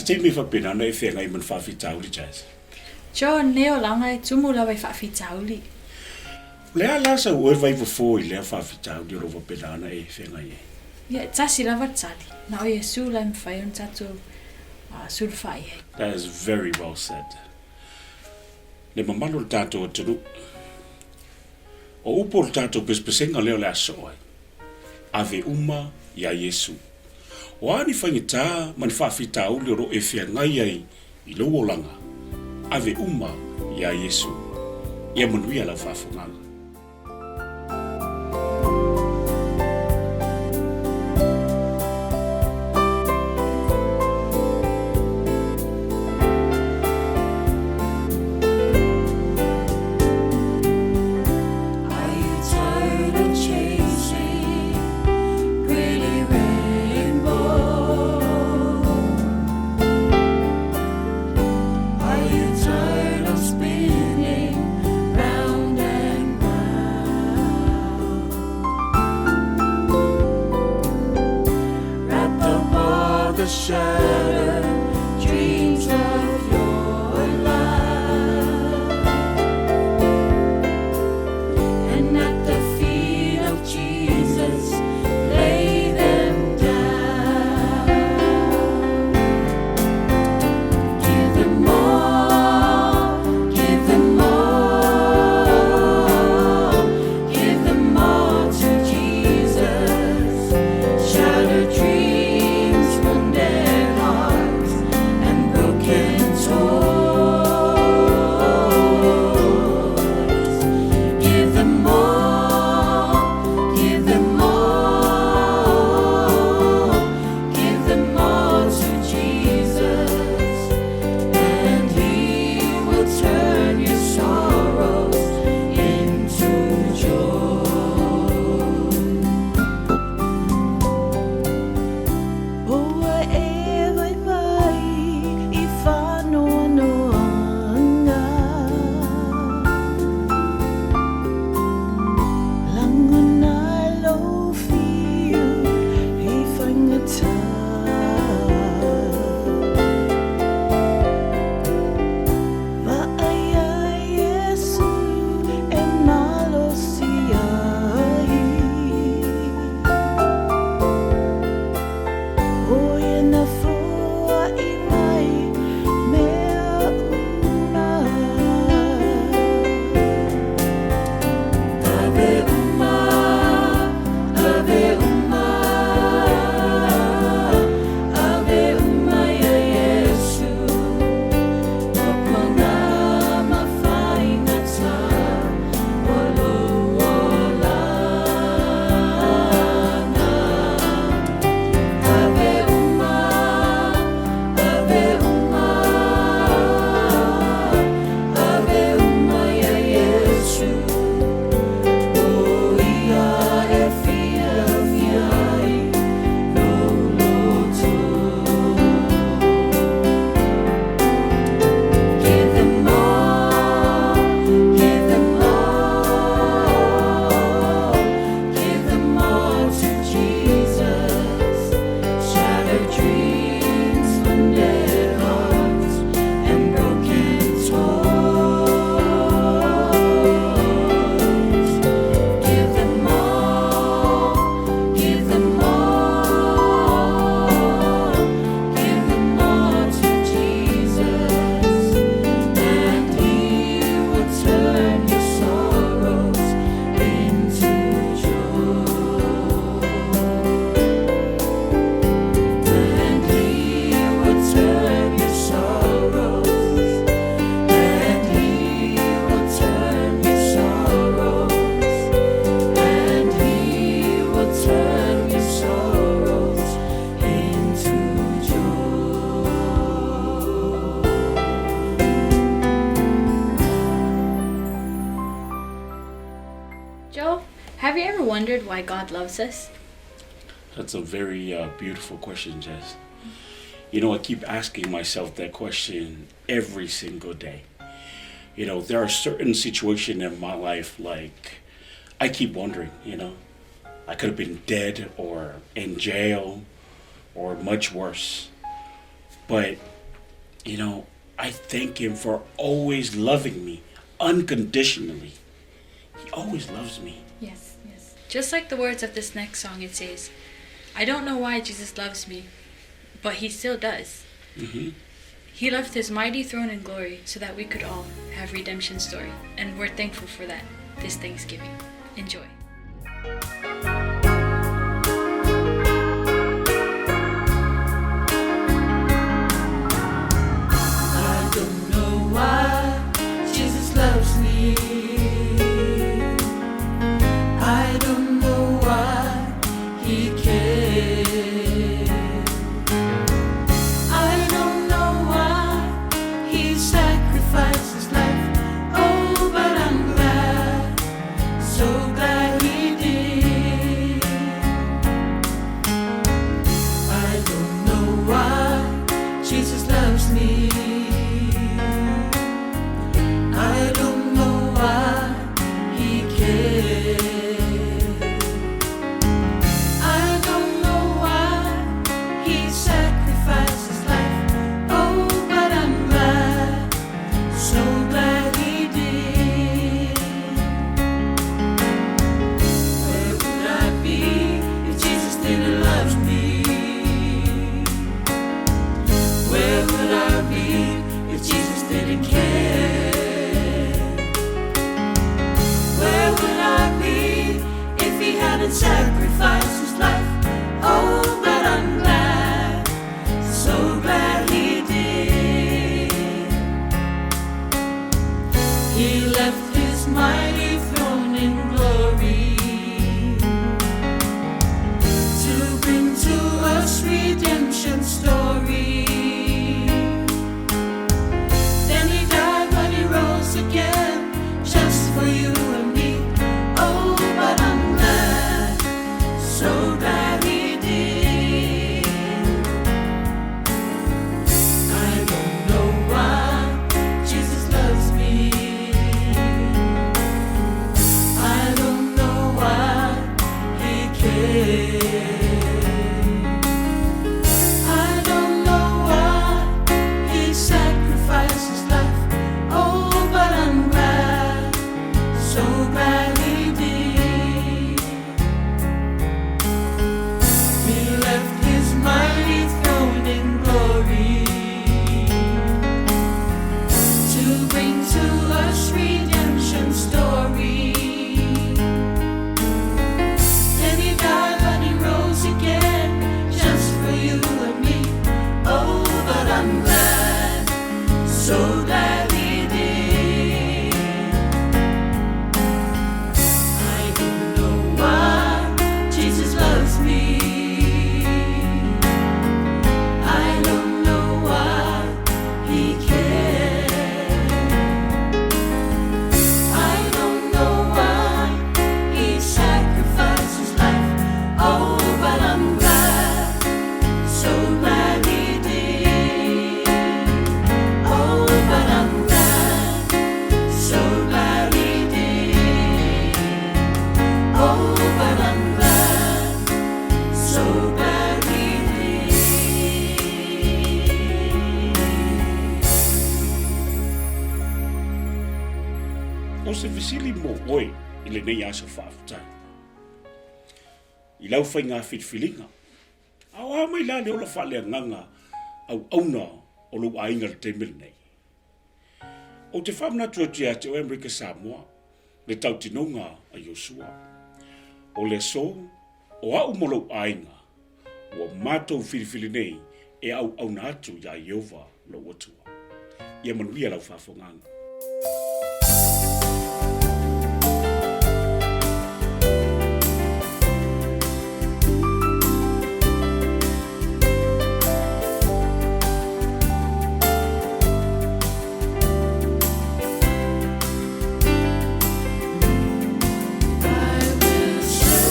Speaker 6: Temi whapena e whenga I man whawhitauri, Jazz.
Speaker 7: Joe neo langa e tumu lawa I whawhitauli.
Speaker 6: Lea lasa ue vai wafo I lea whawhitauri o rowa penana e whenga e.
Speaker 7: Ia, tasi lawa tali. Na o Yesu lai mwhai on tatu surwhai hei.
Speaker 6: That is very well said. Le mamalo le tātou o tunu. O upo le tātou pespesenga leo le aso ai. Ave uma ia Yesu. O ani whaingita mani whawhita uli ro e whia ngai ai I loo langa. Ave uma ia Yesu. Ia manuia la whawhunganga.
Speaker 7: wondered why God loves us?
Speaker 6: That's a very beautiful question, Jess. You know, I keep asking myself that question every single day. You know, there are certain situations in my life, like, I keep wondering, you know, I could have been dead or in jail or much worse. But, you know, I thank him for always loving me unconditionally. He always loves me.
Speaker 7: Yes, yes. Just like the words of this next song, it says, I don't know why Jesus loves me, but he still does.
Speaker 6: Mm-hmm.
Speaker 7: He left his mighty throne in glory so that we could all have redemption story. And we're thankful for that this Thanksgiving. Enjoy.
Speaker 8: I don't know why Jesus loves me. I don't know why he cares. I don't know why he sacrificed his life. Oh, but I'm glad, so glad he did. I don't know why Jesus loves me. I don't know why he cares. I don't know why he sacrificed his life. Oh, but I'm glad, so glad he did. Where would I be if Jesus didn't love me? Where would I be if Jesus didn't care? Where would I be if he hadn't sacrificed his life? Oh, but I'm glad, so glad he did. He left his mighty throne in glory to bring to us redemption story. Then he died, but he rose again, just for you and me. Oh, but I'm glad, so glad he did. I don't know why Jesus loves me. I don't know why he cares. I don't know why he sacrificed his life. Oh, but I'm glad, so glad he did. He left his mighty throne in glory to bring to us redemption story. Then he died, but he rose again, just for you and me. Oh, but I'm glad, so glad he did. I don't know why Jesus loves me. I don't know why he cares. I don't know why he sacrificed his life. Oh, but I'm glad, so glad he did. Oh, but I'm glad, so glad he did. Oh, but I'm glad, so glad he did.
Speaker 6: O se fisili mo oe i le nei aso whaafutai. I lau whai ngā whitwhilinga. Awa mai la le ola whalea nganga au auna o lu ainga le teimil nei. O te whamna tuatia te o Amerika Samoa, le tautinonga a Yosua. O le so, o au molo ainga, o mātou whiriwhiri nei e au auna atu ya Iova lo watua. Ia manuia lau whafonganga.
Speaker 8: I will serve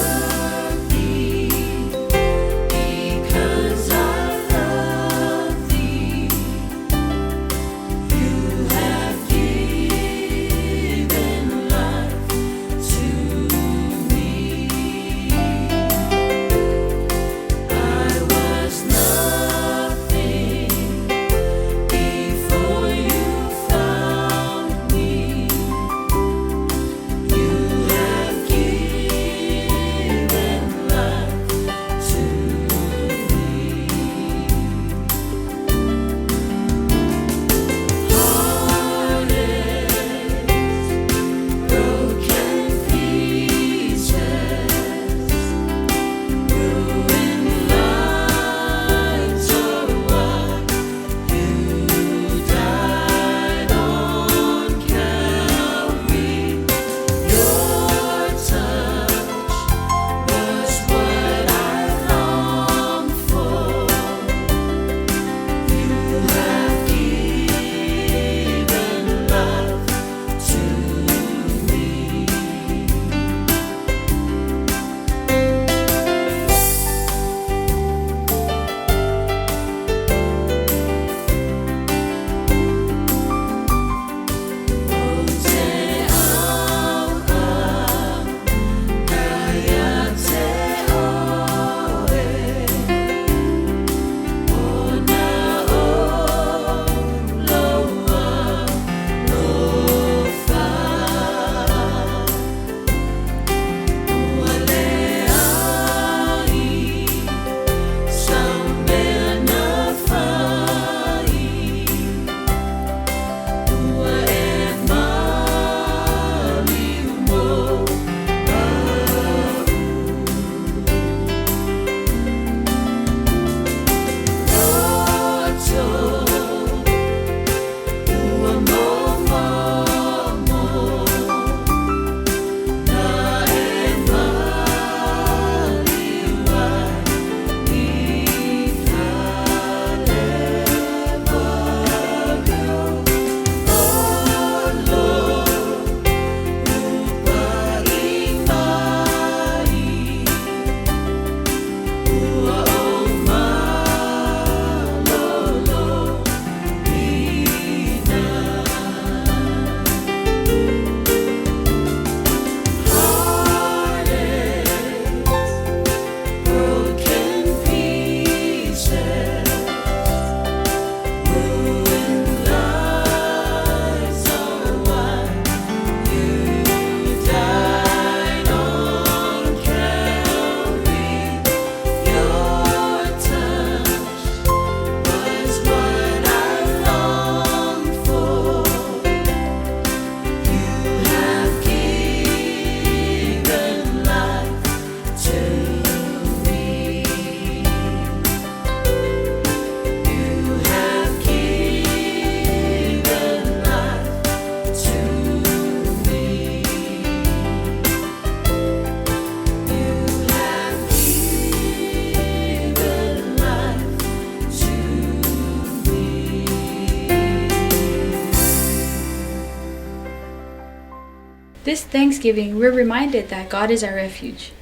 Speaker 7: This Thanksgiving, we're reminded that God is our refuge,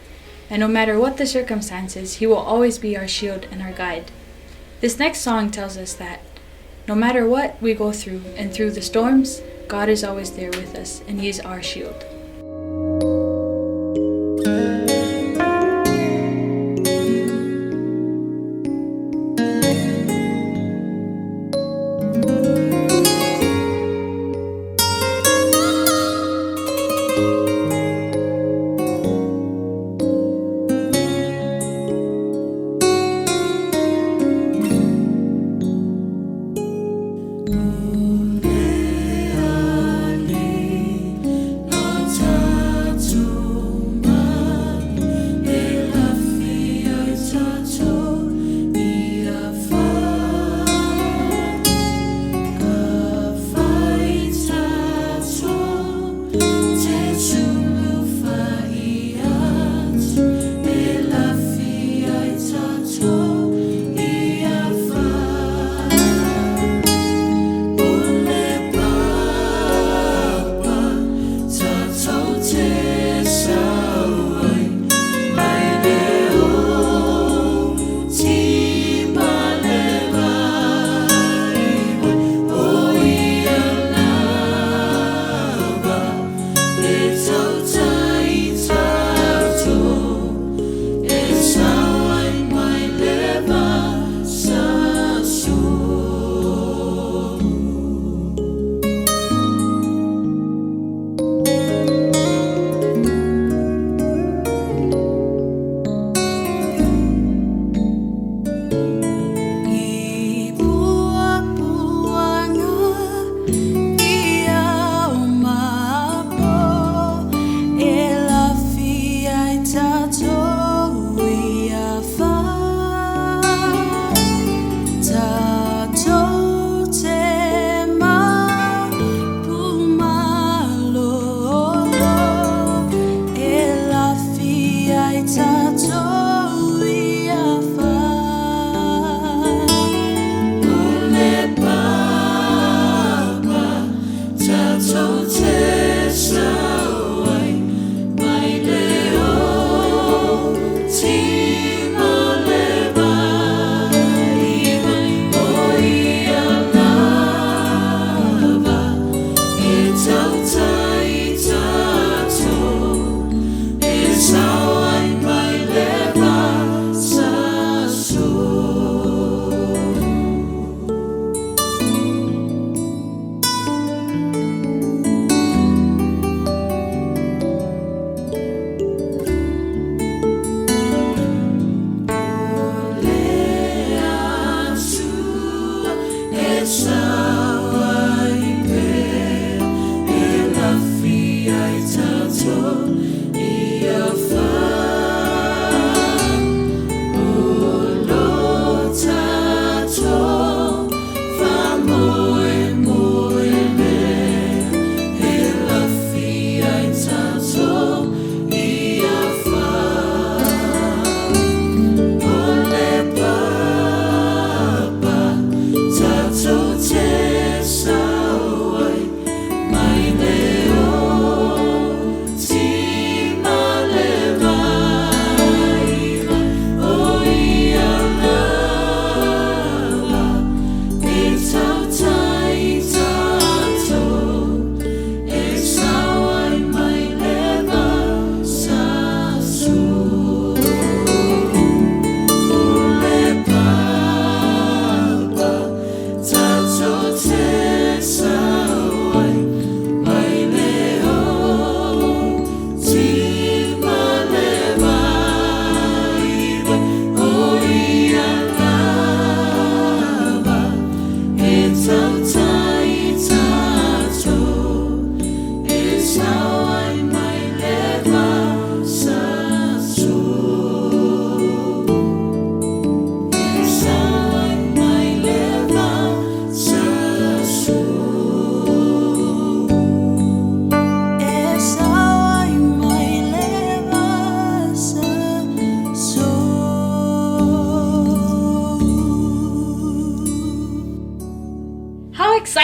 Speaker 7: and no matter what the circumstances, He will always be our shield and our guide. This next song tells us that no matter what we go through, and through the storms, God is always there with us, and He is our shield.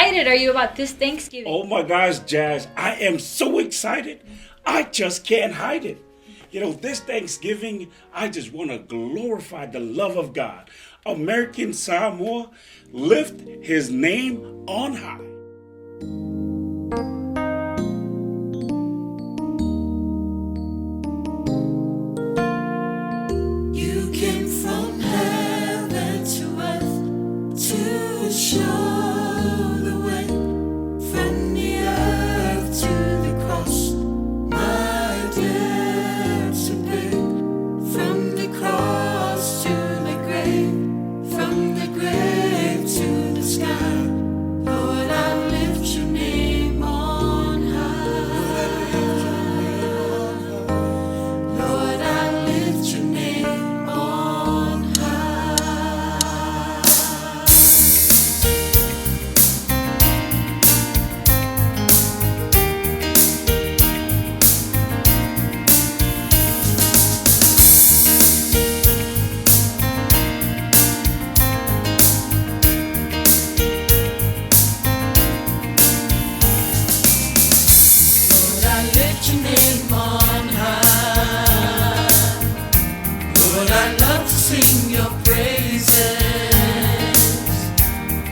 Speaker 7: excited are you about this Thanksgiving?
Speaker 6: Oh my gosh, Jazz, I am so excited. I just can't hide it. You know, this Thanksgiving, I just want to glorify the love of God. American Samoa, lift his name on high.
Speaker 8: You came from heaven to earth to show the way, from the earth to the cross, my debt to pay, from the cross to the grave, from the grave to the sky. Lord, I lift your name on high. Lord, I lift your name on high. Lord, I lift your name on high. Lord, I love to sing your praises.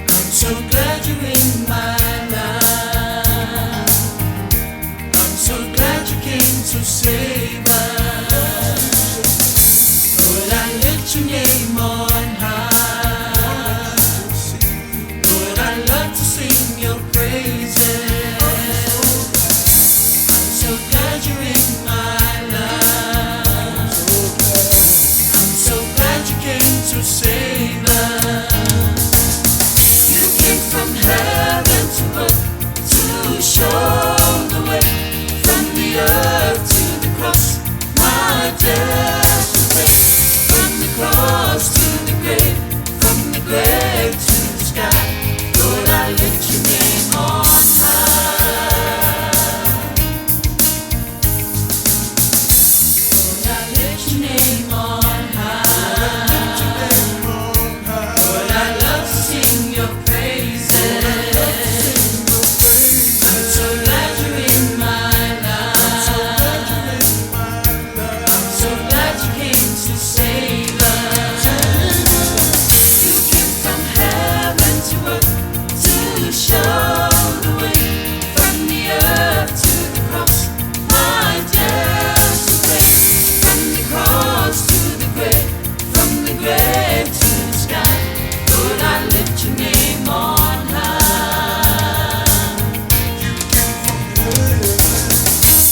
Speaker 8: I'm so glad you're in my life. I'm so glad you came to save us. Lord, I lift your name on high. Lord, I love to sing your praises. I'm so glad you're in my life. I'm so glad you came to save us. You came from heaven to earth to show the way, from the earth to the cross, my debt to pay, from the cross to the grave, from the grave to the sky. Lord, I lift your name on high. Lord, I lift your name on high. Lord, I love to sing your praises. I'm so glad you're in my life. I'm so glad you came to save us. You came from heaven to earth to show the way, from the earth to the cross, my debt to pay, from the cross to the grave, from the grave to the sky. Lord, I lift your name on high.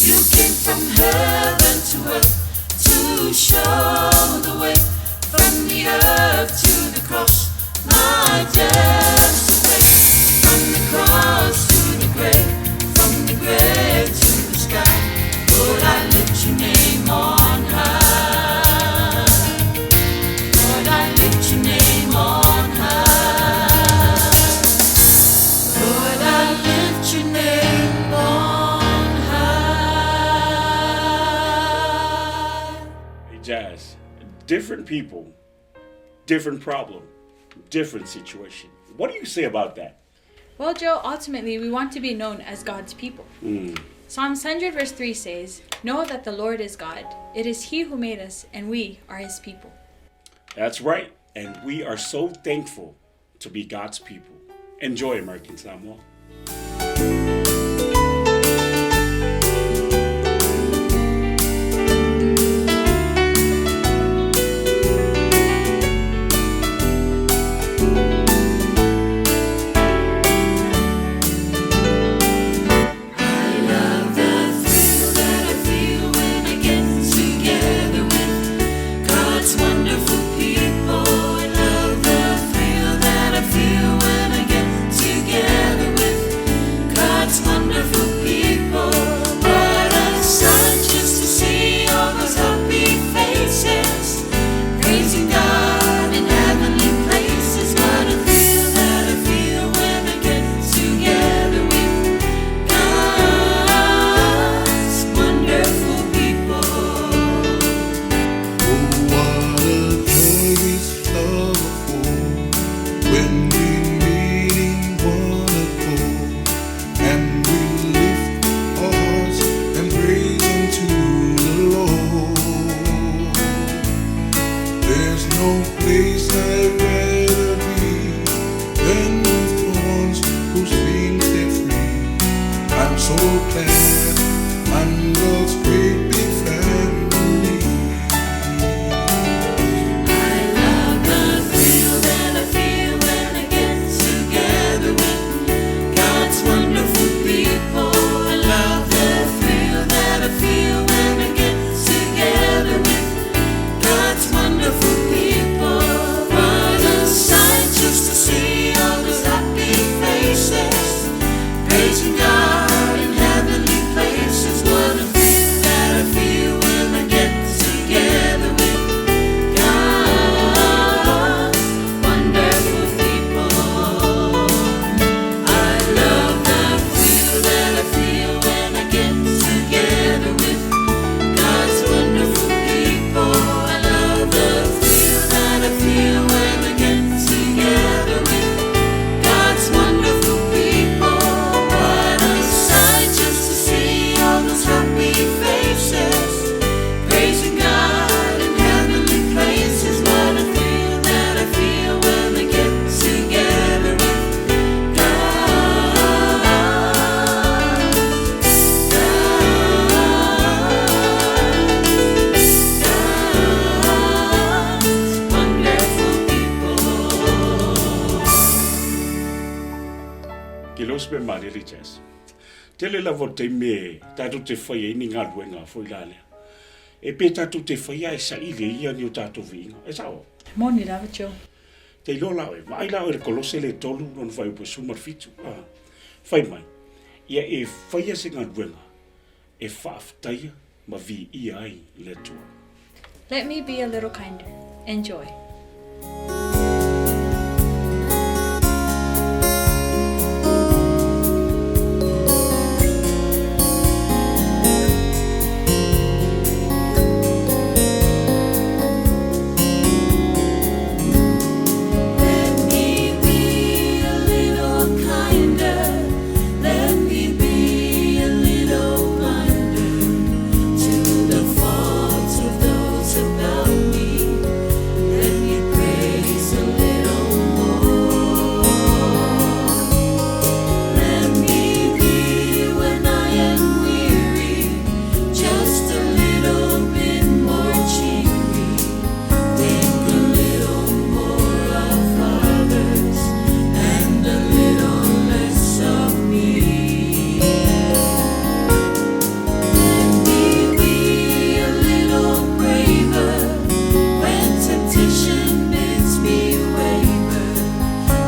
Speaker 8: You came from heaven to earth to show the way, from the earth to the cross, my debt to pay, from the cross to the grave, from the grave to the sky. Lord, I lift your name on high. Lord, I lift your name on high. Lord, I lift your name on high.
Speaker 6: Hey, Jazz, different people, different problem, different situation. What do you say about that?
Speaker 7: Well, Joe, ultimately, we want to be known as God's people. Psalms 100 verse 3 says, "Know that the Lord is God. It is He who made us, and we are His people."
Speaker 6: That's right. And we are so thankful to be God's people. Enjoy, American Samoa.
Speaker 8: I love the thrill that I feel when I get together with God's wonderful people. I love the thrill that I feel when I get together with God's
Speaker 1: so glad I'm God's great big family.
Speaker 8: I love the thrill that I feel when I get together with God's wonderful people. I love the thrill that I feel when I get together with God's wonderful people. What a sight just to see all those happy faces, praising God in heavenly places. What a thrill that I feel when I get together with God's wonderful people. I love the thrill that I feel when I get together with God's wonderful people. I love the thrill that I feel when I get together with God's wonderful people. What a sight just to see all those happy faces, praising God in heavenly places. What a thrill that I feel when I get together with God's wonderful people.
Speaker 6: Ke los be mari riches. Tele la vote me tatu te foi ni nga luenga foi lale. E pe tatu te foi ai sa ile ia ni o tatu vinga. E sao.
Speaker 9: Moni lava Joe.
Speaker 6: Te lola e mai la e kolose le tolu non fai po sumar fitu. Fai mai. Ia e fai se nga luenga. E faftaia ma vi ia ai le tua.
Speaker 7: Let me be a little kinder. Enjoy.
Speaker 8: Let me be a little kinder. Let me be a little kinder to the faults of those about me. Let me praise a little more. Let me be when I am weary, just a little bit more cheery. Think a little more of others and a little less of me. Let me be a little braver when temptation bids me waver.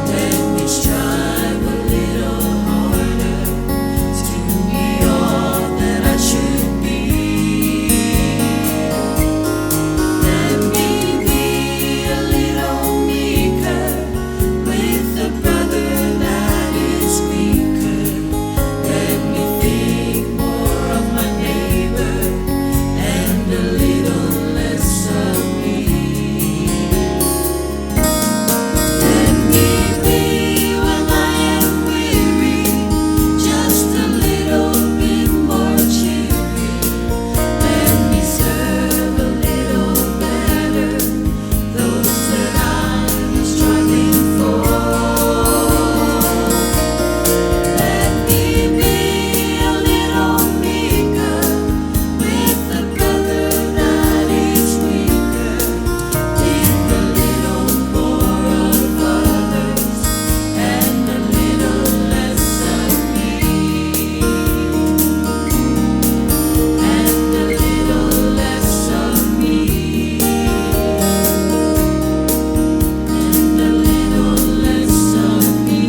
Speaker 8: Let me strive a little harder to be all that I should be. Let me be a little meeker with a brother that is weaker. Let me think more of my neighbor and a little less of me. Let me be when I am weary, just a little bit more cheery. Let me serve a little better those that I'm striving for. Let me be a little meeker with a brother that is weaker. Think a little more of others and a little less of me. And a little less of me. And a little less of me.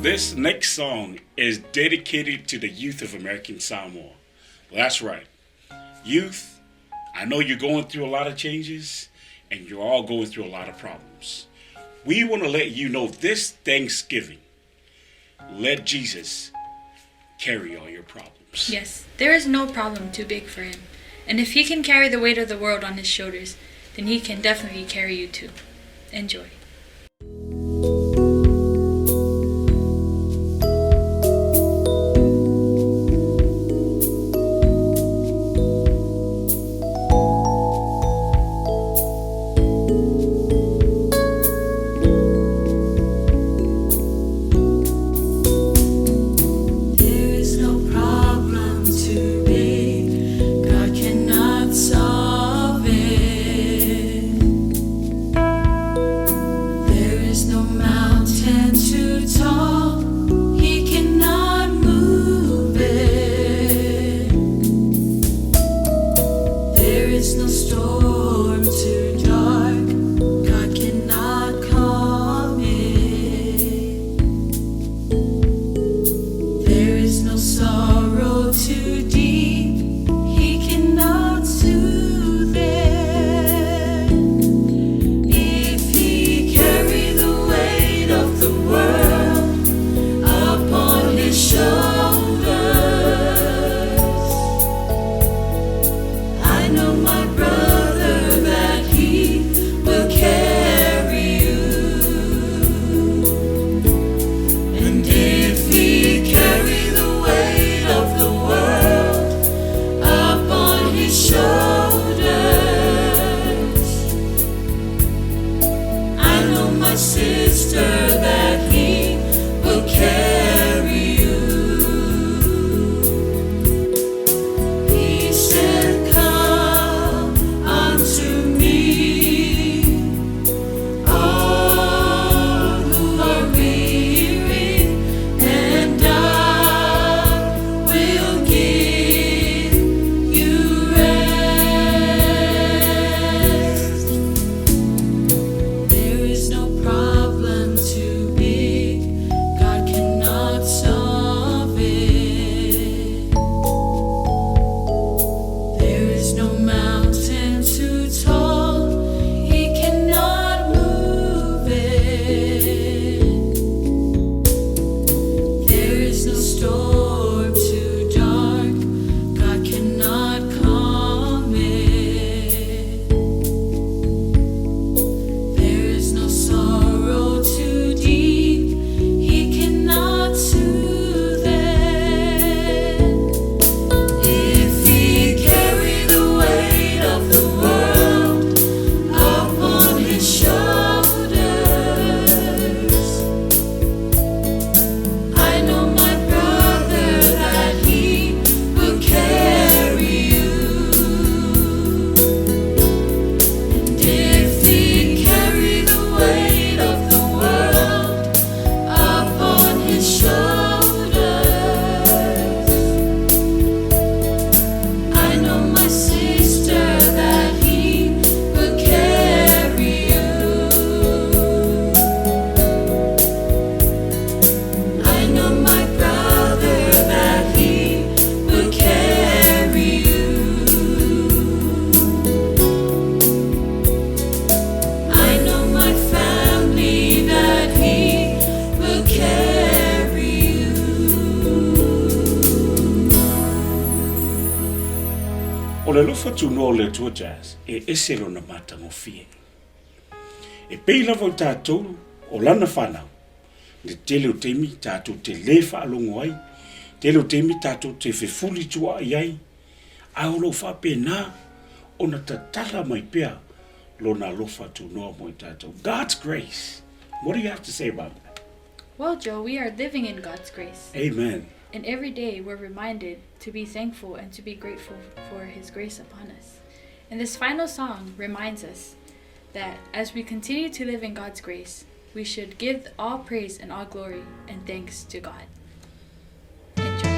Speaker 6: This next song is dedicated to the youth of American Samoa. That's right. Youth, I know you're going through a lot of changes and you're all going through a lot of problems. We want to let you know this Thanksgiving, let Jesus carry all your problems.
Speaker 7: Yes, there is no problem too big for him. And if he can carry the weight of the world on his shoulders, then he can definitely carry you too. Enjoy.
Speaker 8: is no mountain too tall, he cannot move it. There is no storm too dark, God cannot calm it. There is no sorrow too deep, he cannot soothe it. If he carry the weight of the world upon his shoulders, I know my brother that he will carry you. And if he carry the weight of the world upon his shoulders, I know my sister that he will carry you. He said, come unto me, all who are weary, and I will give you rest. There is no problem too big, God cannot solve it. There is no mountain too tall, he cannot move it. There is no storm too dark, God cannot calm it. There is no sorrow too deep, he cannot soothe it. If he carry the weight of the world upon his shoulders, I know my brother that he will carry you. And if he carry the weight of the world upon his shoulders, I know my sister that he will carry you. I know my brother that he will carry you. I know my family that he will carry you.
Speaker 6: O le lofa tunu o le tua jazz e eselo na mata ngofie. E peila vo tātou o lana whanau. Le tele o teimi tātou te lefa alongo ai. Tele o teimi tātou te whewhuli tua ai ai. Ai o lo whape nā o na tatala mai pea lo na lofa tunu mo i tātou. God's grace. What do you have to say about that?
Speaker 7: Well, Joe, we are living in God's grace.
Speaker 6: Amen.
Speaker 7: And every day we're reminded to be thankful and to be grateful for His grace upon us. And this final song reminds us that as we continue to live in God's grace, we should give all praise and all glory and thanks to God. Enjoy.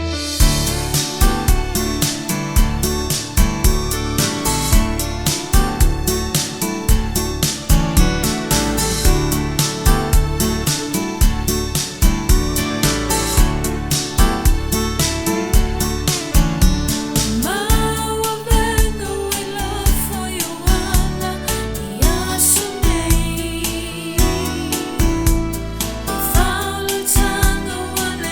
Speaker 8: Follow tango one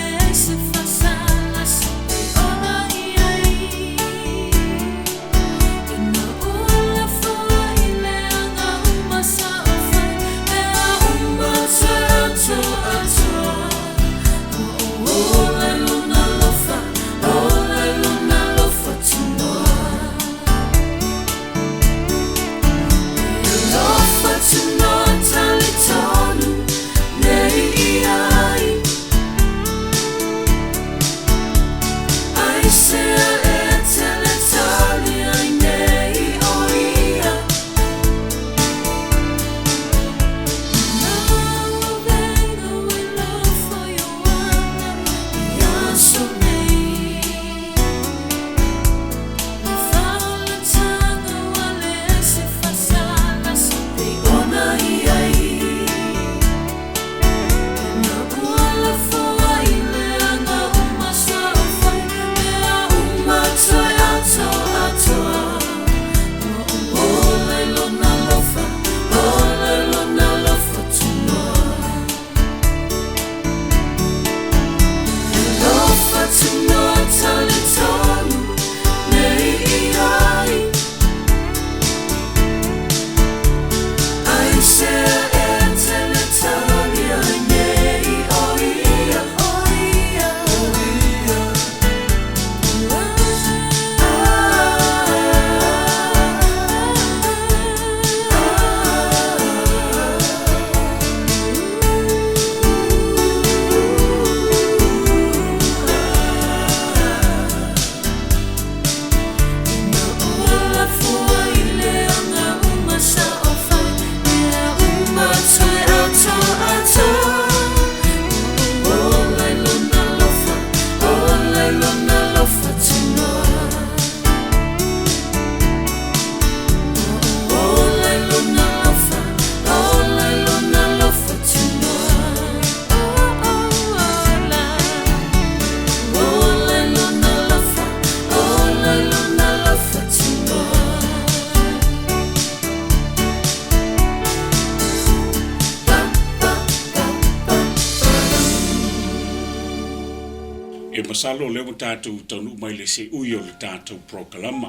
Speaker 6: e masalo le mo tātou tonu mai le se ui o le tātou proklama.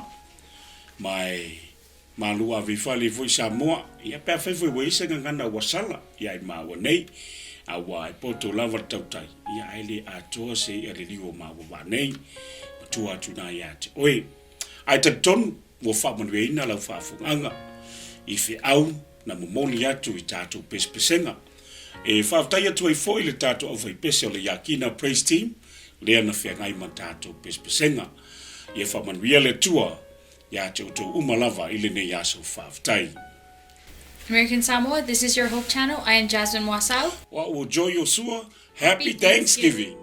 Speaker 6: Mai malua vi fale foi Samoa, ia pe fe foi we se ngana wasala, ia I mawa nei, awa I poto lava tautai, ia ele atoa se ia le liwo mawa nei, tua tuna ia te. Oi, ai te tonu, wo whamanwe ina lau whafunganga, I fe au na momoni atu I tātou pespesenga. E whaftai atu ai foi le tātou au fai pese o le Yakina Praise Team, lea na whea ngai ma tātou pespesenga. Ia whamanwea le tua, ia te uto umalava I le ne yaso whaftai.
Speaker 7: American Samoa, this is your Hope Channel. I am Jasmine Wasau.
Speaker 6: Wa o Joy Osua, Happy Thanksgiving.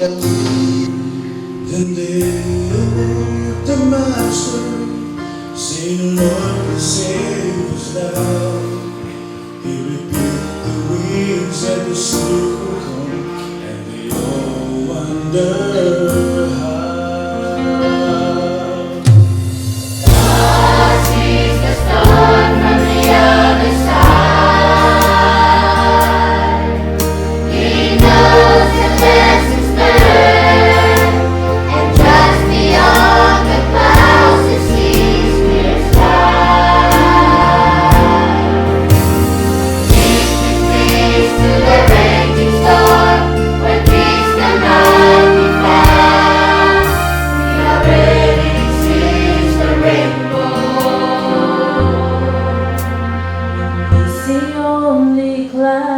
Speaker 1: Then lived the Master, saying, Lord, please save us now. He rebuked the winds and the sea will come, and they all wonder how.
Speaker 8: God sees the storm from the other side. He knows the lessons learned, and just beyond the clouds he sees clear skies. Peace to the raging storm, where peace cannot be found. We already see the rainbow. It's the only cloud.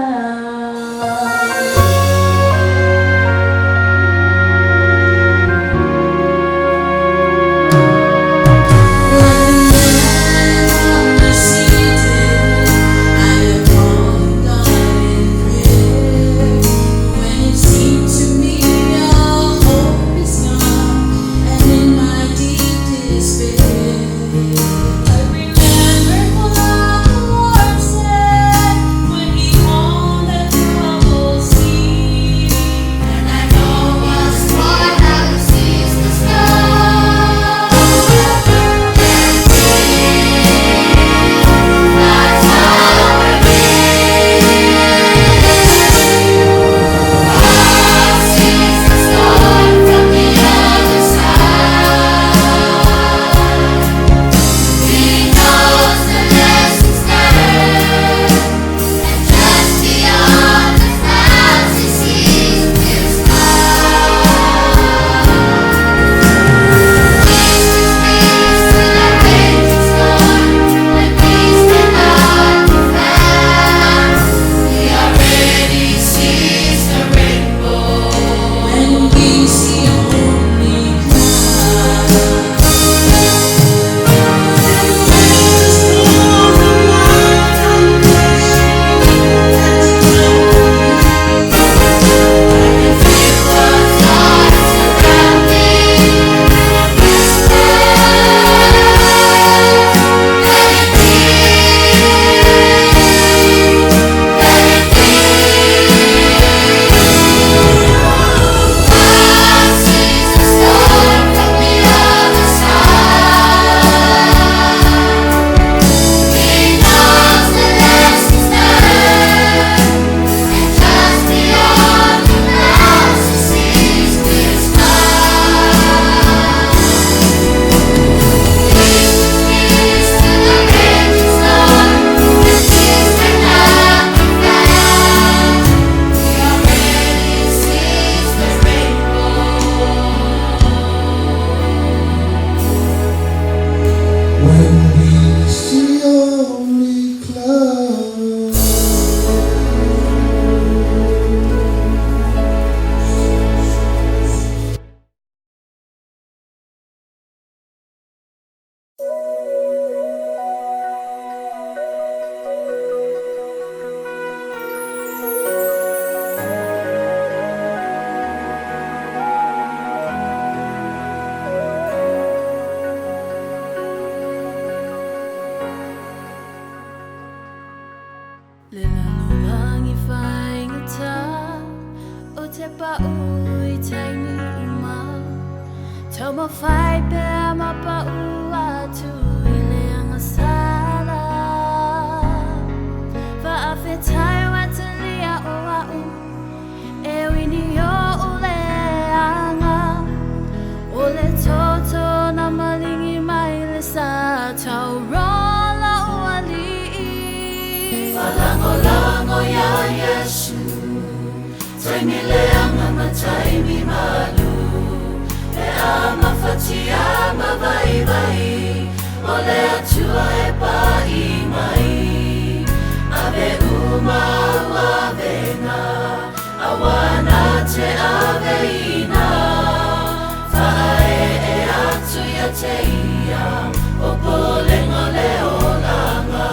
Speaker 8: Lango ya Yesu, taimile anga mataimi malu, e ama fatia mavai vai, ole atua e pa imai, ave uma wavena, awana te aveina, fae e atu ya te ia, o polenga leo langa.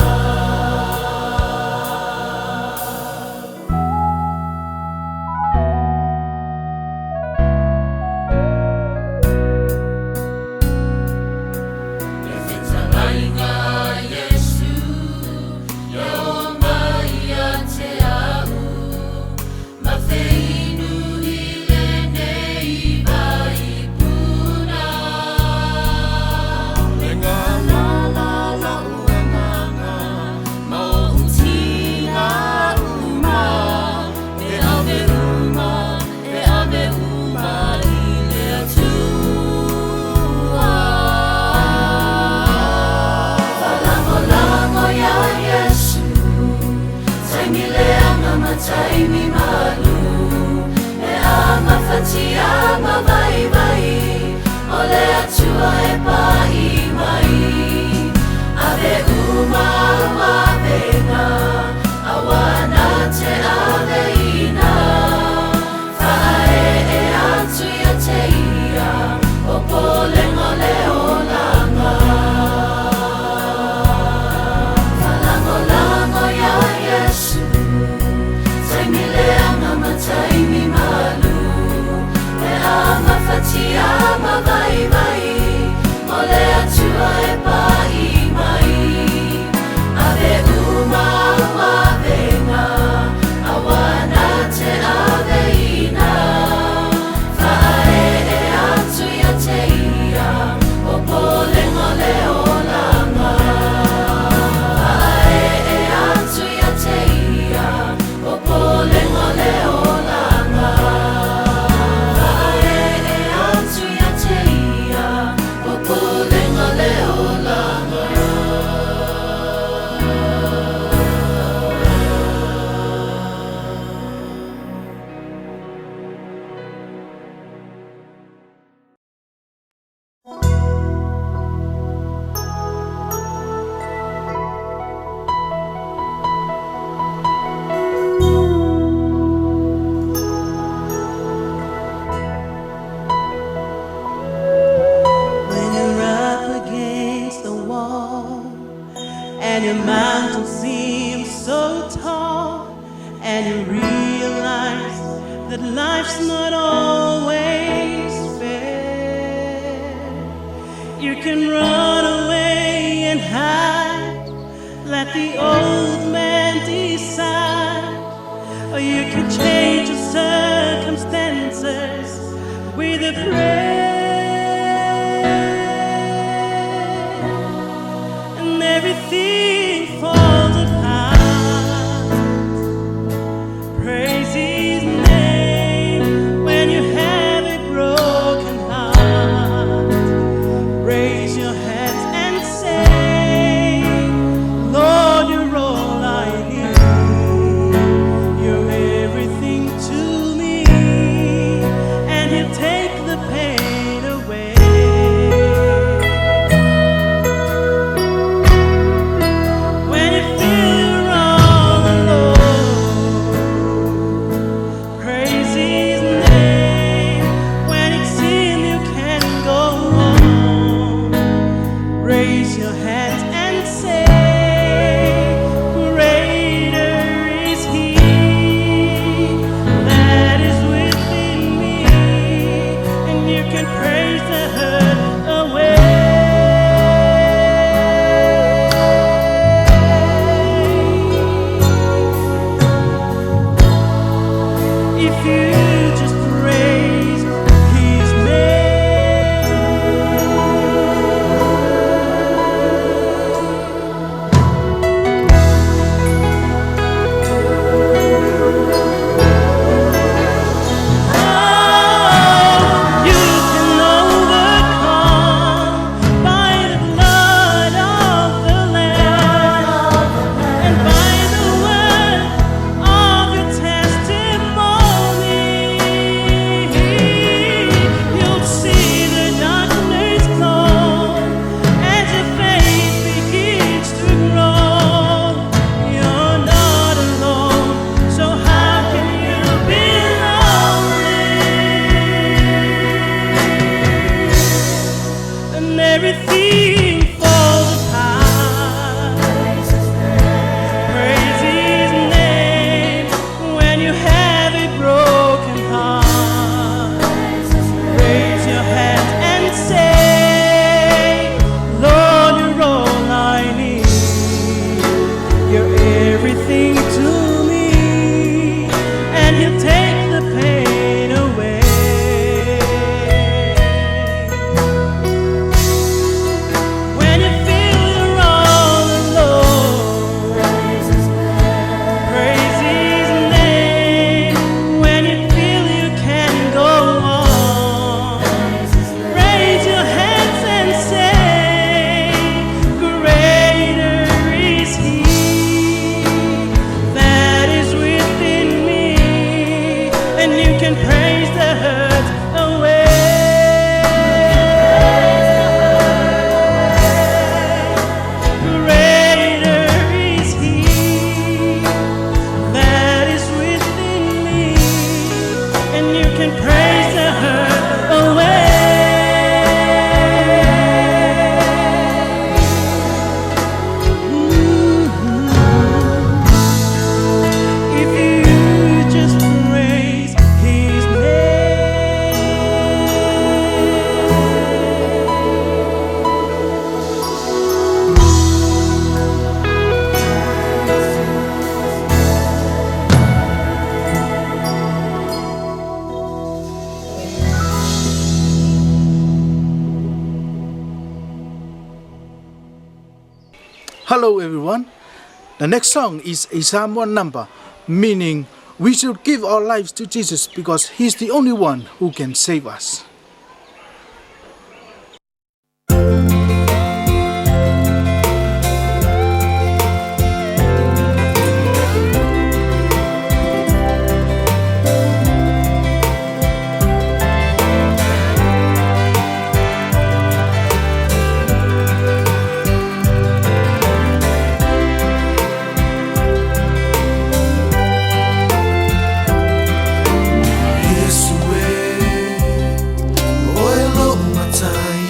Speaker 1: life's not always fair. You can run away and hide, let the old man decide, or you can change your circumstances with a prayer. And everything falls apart. Praise His name when you have a broken heart. Raise your hands and say, Lord, you're all I need. You're everything to me, and He'll take the pain away. When you feel you're all alone, praise His name. When it seems you can't go on, raise your hands and say, greater is He that is within me, and you can praise the hurt away. If you just praise His name. You can overcome by the blood of the Lamb and by the word of your testimony. You'll see the darkness gone as your faith begins to grow. You're not alone, so how can you be lonely? And everything falls apart. Praise His name when you have a broken heart. Raise your hand and say, Lord, you're all I need. You're everything to me, and He'll take the pain away. When you feel you're all alone, praise His name. When you feel you can't go on, raise your hands and say, greater is He that is within me, and you can praise the hurt away. Greater is He that is within me, and you can praise the hurt away. If you just praise His name.
Speaker 9: Hello everyone. The next song is a Psalm 1 number, meaning we should give our lives to Jesus because He's the only one who can save us.
Speaker 1: Yesu we, oilo matai,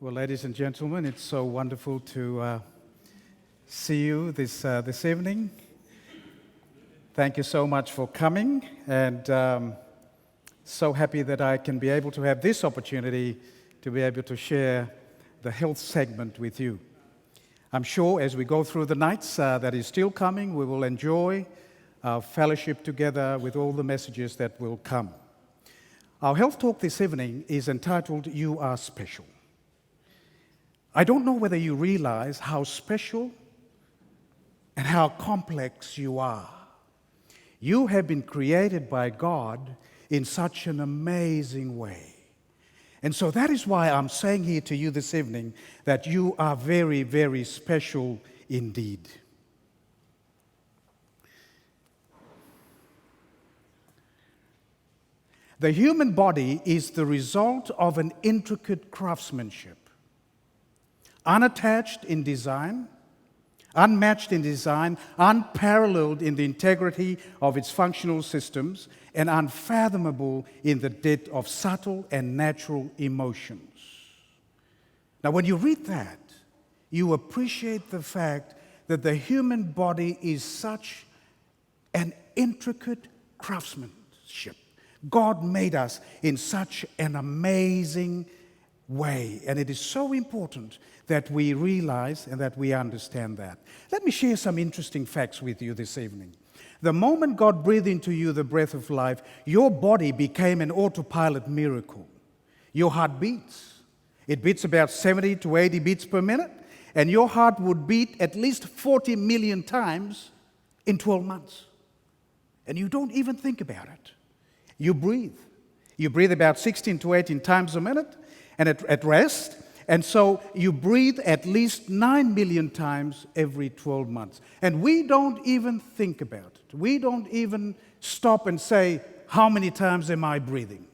Speaker 10: Well, ladies and gentlemen, it's so wonderful to see you this evening. Thank you so much for coming, and so happy that I can be able to have this opportunity to be able to share the health segment with you. I'm sure as we go through the nights that is still coming, we will enjoy our fellowship together with all the messages that will come. Our health talk this evening is entitled, You Are Special. I don't know whether you realize how special and how complex you are. You have been created by God in such an amazing way. And so that is why I'm saying here to you this evening that you are very, very special indeed. The human body is the result of an intricate craftsmanship. Unattached in design, unmatched in design, unparalleled in the integrity of its functional systems, and unfathomable in the depth of subtle and natural emotions. Now, when you read that, you appreciate the fact that the human body is such an intricate craftsmanship. God made us in such an amazing way, and it is so important that we realize and that we understand that. Let me share some interesting facts with you this evening. The moment God breathed into you the breath of life, your body became an autopilot miracle. Your heart beats. It beats about 70 to 80 beats per minute, and your heart would beat at least 40 million times in 12 months. And you don't even think about it. You breathe. You breathe about 16 to 18 times a minute, and at rest. And so you breathe at least 9 million times every 12 months. And we don't even think about it. We don't even stop and say, how many times am I breathing?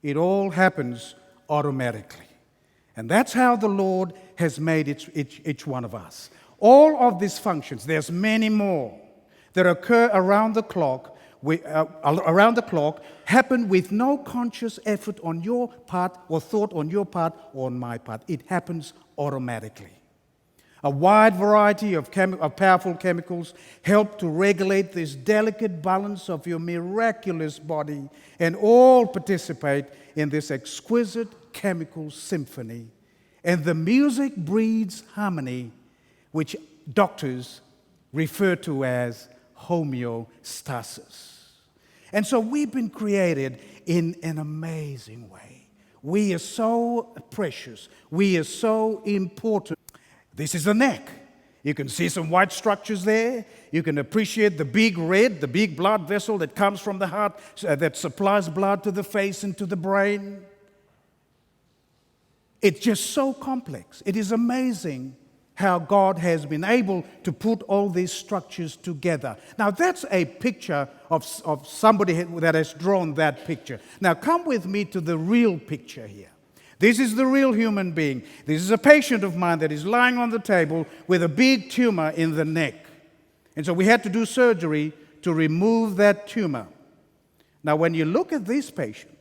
Speaker 10: It all happens automatically. And that's how the Lord has made each one of us. All of these functions, there's many more that occur around the clock, happen with no conscious effort on your part or thought on your part or on my part. It happens automatically. A wide variety of powerful chemicals help to regulate this delicate balance of your miraculous body, and all participate in this exquisite chemical symphony. And the music breeds harmony, which doctors refer to as homeostasis. And so we've been created in an amazing way. We are so precious. We are so important. This is the neck. You can see some white structures there. You can appreciate the big red, the big blood vessel that comes from the heart, that supplies blood to the face and to the brain. It's just so complex. It is amazing how God has been able to put all these structures together. Now, that's a picture of somebody that has drawn that picture. Now, come with me to the real picture here. This is the real human being. This is a patient of mine that is lying on the table with a big tumor in the neck. And so we had to do surgery to remove that tumor. Now, when you look at this patient,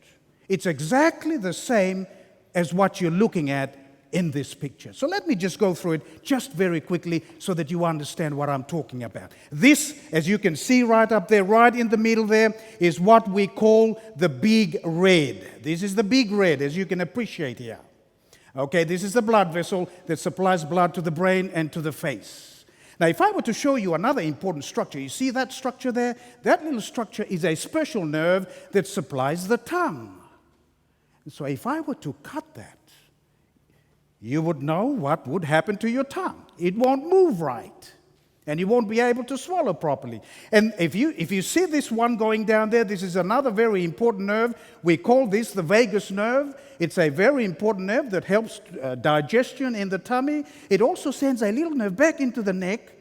Speaker 10: it's exactly the same as what you're looking at in this picture. So let me just go through it just very quickly so that you understand what I'm talking about. This, as you can see right up there, right in the middle there, is what we call the big red. This is the big red, as you can appreciate here. Okay, this is the blood vessel that supplies blood to the brain and to the face. Now, if I were to show you another important structure, you see that structure there? That little structure is a special nerve that supplies the tongue. And so if I were to cut that, you would know what would happen to your tongue. It won't move right, and you won't be able to swallow properly. And if you see this one going down there, this is another very important nerve. We call this the vagus nerve. It's a very important nerve that helps digestion in the tummy. It also sends a little nerve back into the neck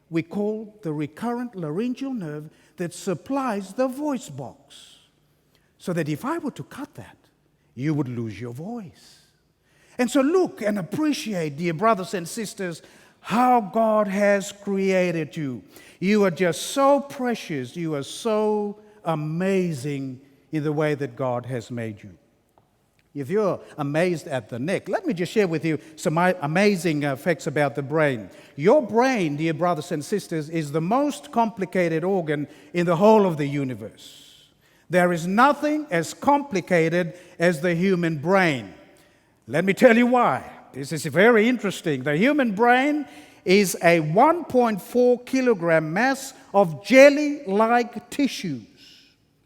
Speaker 10: we call the recurrent laryngeal nerve that supplies the voice box. So that if I were to cut that, you would lose your voice. And so look and appreciate, dear brothers and sisters, how God has created you. You are just so precious. You are so amazing in the way that God has made you. If you're amazed at the neck, let me just share with you some amazing facts about the brain. Your brain, dear brothers and sisters, is the most complicated organ in the whole of the universe. There is nothing as complicated as the human brain. Let me tell you why. This is very interesting. The human brain is a 1.4 kilogram mass of jelly-like tissues.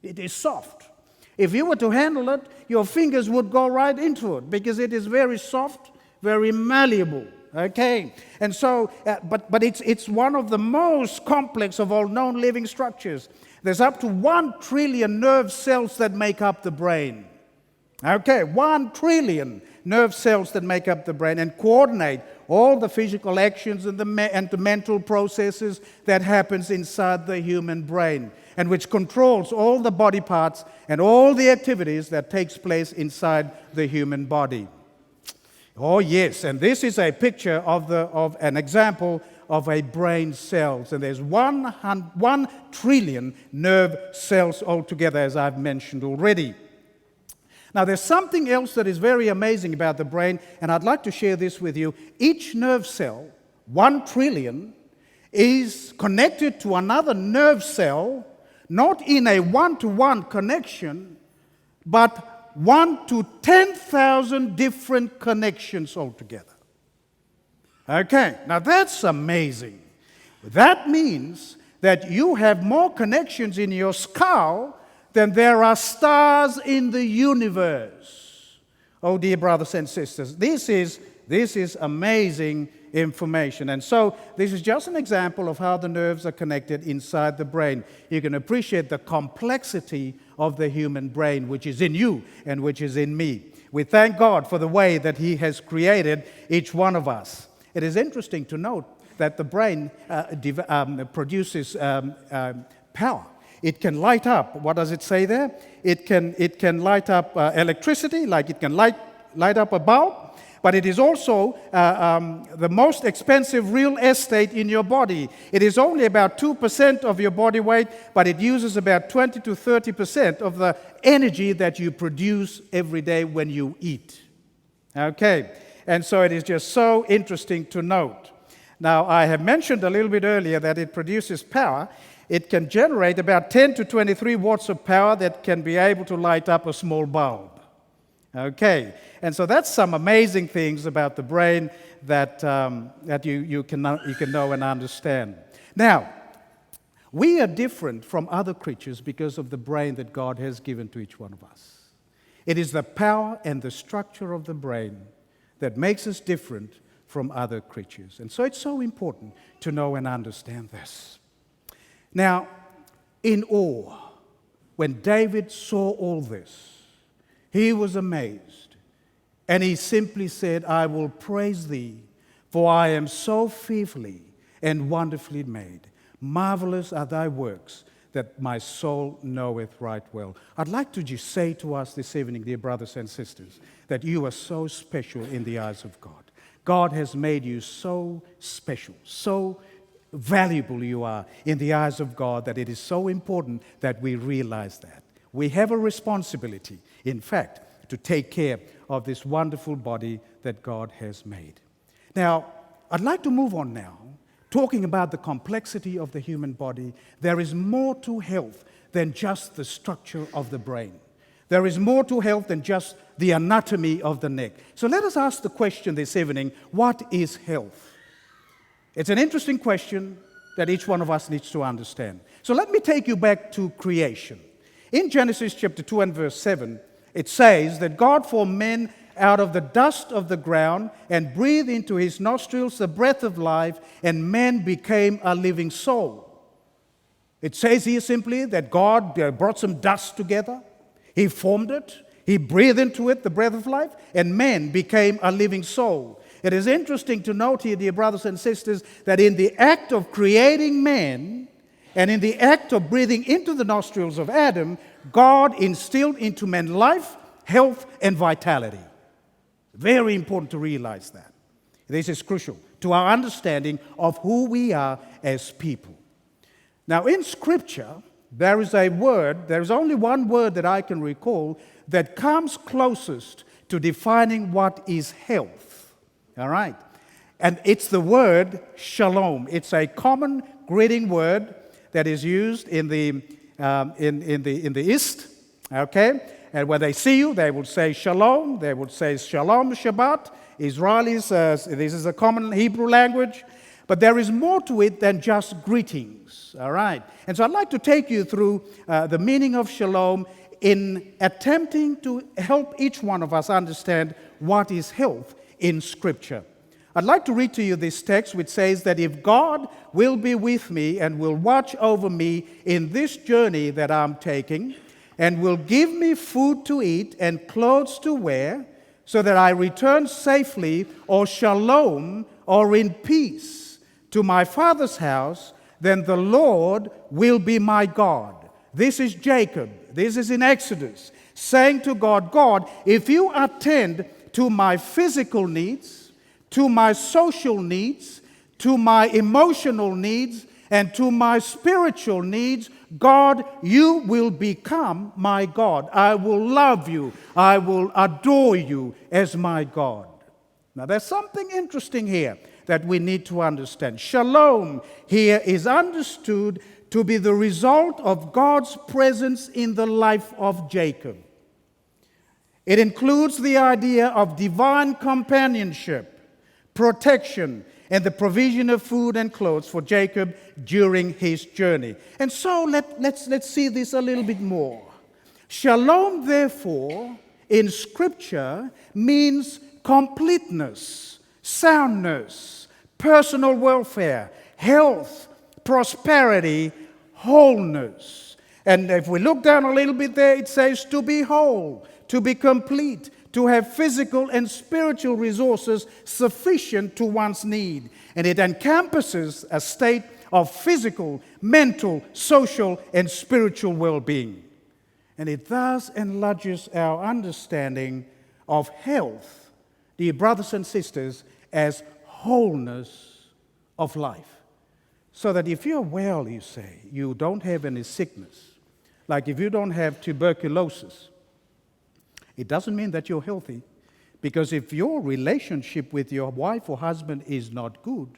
Speaker 10: It is soft. If you were to handle it, your fingers would go right into it because it is very soft, very malleable. Okay, and so, but it's one of the most complex of all known living structures. There's up to 1 trillion nerve cells that make up the brain. Okay, 1 trillion nerve cells that make up the brain and coordinate all the physical actions and the mental processes that happens inside the human brain, and which controls all the body parts and all the activities that takes place inside the human body. Oh yes, and this is a picture of an example of a brain cells, and there's 1 trillion nerve cells altogether, as I've mentioned already. Now, there's something else that is very amazing about the brain, and I'd like to share this with you. Each nerve cell, 1 trillion, is connected to another nerve cell, not in a one-to-one connection, but 1 to 10,000 different connections altogether. Okay, now that's amazing. That means that you have more connections in your skull than there are stars in the universe. Oh, dear brothers and sisters, this is amazing information. And so this is just an example of how the nerves are connected inside the brain. You can appreciate the complexity of the human brain, which is in you and which is in me. We thank God for the way that He has created each one of us. It is interesting to note that the brain produces power. It can light up. What does it say there? It can light up electricity, like it can light up a bulb. But it is also the most expensive real estate in your body. It is only about 2% of your body weight, but it uses about 20 to 30% of the energy that you produce every day when you eat. Okay, and so it is just so interesting to note. Now, I have mentioned a little bit earlier that it produces power. It can generate about 10 to 23 watts of power that can be able to light up a small bulb. Okay, and so that's some amazing things about the brain that you can know and understand. Now, we are different from other creatures because of the brain that God has given to each one of us. It is the power and the structure of the brain that makes us different from other creatures. And so it's so important to know and understand this. Now, in awe, when David saw all this, he was amazed, and he simply said, I will praise thee, for I am so fearfully and wonderfully made. Marvelous are thy works, that my soul knoweth right well. I'd like to just say to us this evening, dear brothers and sisters, that you are so special in the eyes of God. God has made you so special, so valuable you are in the eyes of God, that it is so important that we realize that. We have a responsibility, in fact, to take care of this wonderful body that God has made. Now, I'd like to move on now, talking about the complexity of the human body. There is more to health than just the structure of the brain. There is more to health than just the anatomy of the neck. So let us ask the question this evening, what is health? It's an interesting question that each one of us needs to understand. So let me take you back to creation. In Genesis chapter 2 and verse 7, it says that God formed man out of the dust of the ground and breathed into his nostrils the breath of life, and man became a living soul. It says here simply that God brought some dust together, He formed it, He breathed into it the breath of life, and man became a living soul. It is interesting to note here, dear brothers and sisters, that in the act of creating man, and in the act of breathing into the nostrils of Adam, God instilled into man life, health, and vitality. Very important to realize that. This is crucial to our understanding of who we are as people. Now, in Scripture, there is only one word that I can recall that comes closest to defining what is health. All right? And it's the word shalom. It's a common greeting word that is used in the East. Okay? And when they see you, they would say shalom. They would say shalom Shabbat. Israelis, this is a common Hebrew language. But there is more to it than just greetings. All right? And so I'd like to take you through the meaning of shalom in attempting to help each one of us understand what is health in Scripture. I'd like to read to you this text which says that if God will be with me and will watch over me in this journey that I'm taking, and will give me food to eat and clothes to wear, so that I return safely or shalom or in peace to my Father's house, then the Lord will be my God. This is Jacob. This is in Exodus, saying to God, God, if you attend to my physical needs, to my social needs, to my emotional needs, and to my spiritual needs, God, you will become my God. I will love you. I will adore you as my God. Now, there's something interesting here that we need to understand. Shalom here is understood to be the result of God's presence in the life of Jacob. It includes the idea of divine companionship, protection, and the provision of food and clothes for Jacob during his journey. And so let's see this a little bit more. Shalom, therefore, in Scripture means completeness, soundness, personal welfare, health, prosperity, wholeness. And if we look down a little bit there, it says to be whole, to be complete, to have physical and spiritual resources sufficient to one's need. And it encompasses a state of physical, mental, social, and spiritual well-being. And it thus enlarges our understanding of health, dear brothers and sisters, as wholeness of life. So that if you're well, you say, you don't have any sickness, like if you don't have tuberculosis, it doesn't mean that you're healthy, because if your relationship with your wife or husband is not good,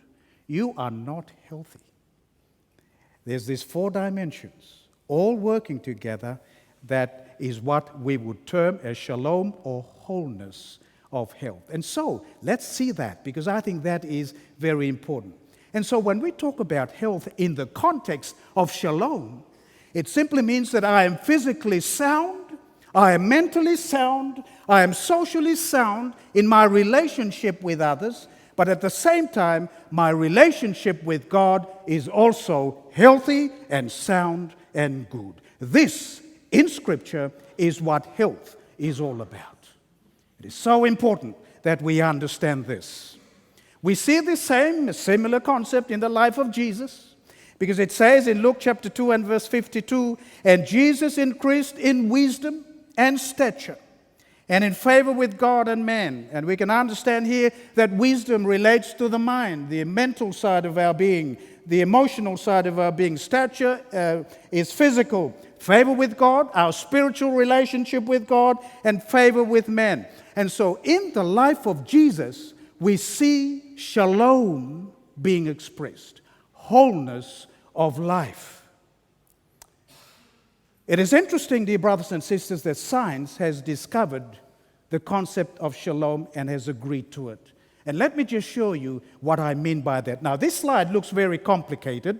Speaker 10: you are not healthy. There's these 4 dimensions, all working together, that is what we would term as shalom or wholeness of health. And so, let's see that, because I think that is very important. And so when we talk about health in the context of shalom, it simply means that I am physically sound, I am mentally sound, I am socially sound in my relationship with others, but at the same time, my relationship with God is also healthy and sound and good. This, in Scripture, is what health is all about. It is so important that we understand this. We see the similar concept in the life of Jesus, because it says in Luke chapter 2 and verse 52, and Jesus increased in wisdom and stature, and in favor with God and man. And we can understand here that wisdom relates to the mind, the mental side of our being, the emotional side of our being. Stature is physical. Favor with God, our spiritual relationship with God, and favor with man. And so in the life of Jesus, we see shalom being expressed, wholeness of life. It is interesting, dear brothers and sisters, that science has discovered the concept of shalom and has agreed to it. And let me just show you what I mean by that. Now, this slide looks very complicated,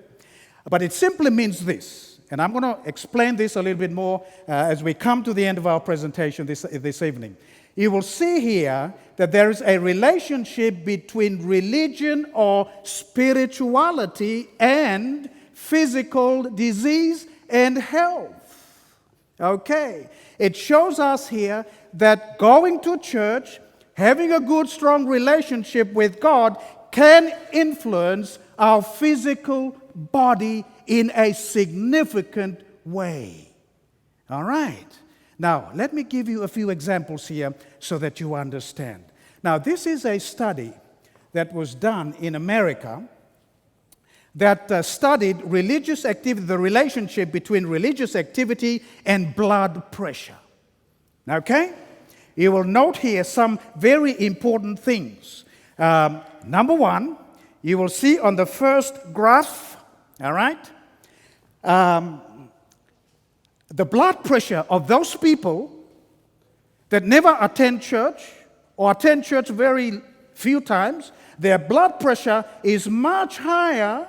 Speaker 10: but it simply means this. And I'm going to explain this a little bit more as we come to the end of our presentation this evening. You will see here that there is a relationship between religion or spirituality and physical disease and health. Okay, it shows us here that going to church, having a good, strong relationship with God can influence our physical body in a significant way. All right. Now, let me give you a few examples here so that you understand. Now, this is a study that was done in America that studied religious activity, the relationship between religious activity and blood pressure. Okay? you will note here some very important things. Number one, you will see on the first graph, all right, the blood pressure of those people that never attend church or attend church very few times, their blood pressure is much higher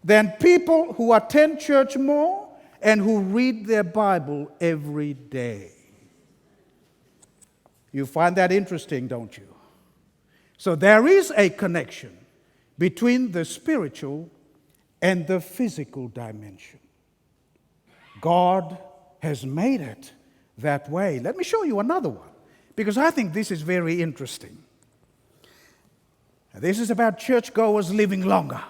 Speaker 10: than people who attend church more and who read their Bible every day. You find that interesting, don't you? So there is a connection between the spiritual and the physical dimension. God has made it that way. Let me show you another one, because I think this is very interesting. This is about churchgoers living longer.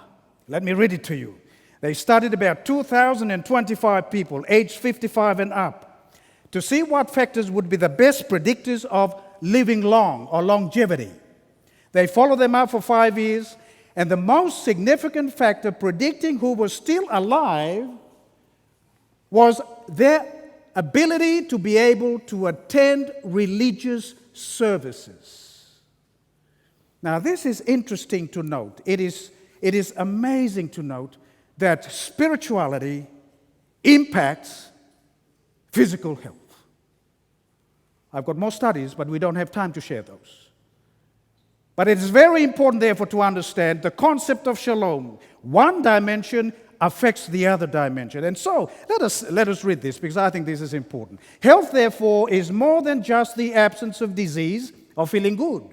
Speaker 10: Let me read it to you. They studied about 2,025 people aged 55 and up to see what factors would be the best predictors of living long or longevity. They followed them up for 5 years, and the most significant factor predicting who was still alive was their ability to be able to attend religious services. Now, this is interesting to note. It is amazing to note that spirituality impacts physical health. I've got more studies, but we don't have time to share those. But it is very important, therefore, to understand the concept of shalom. One dimension affects the other dimension. And so, let us read this, because I think this is important. Health, therefore, is more than just the absence of disease or feeling good.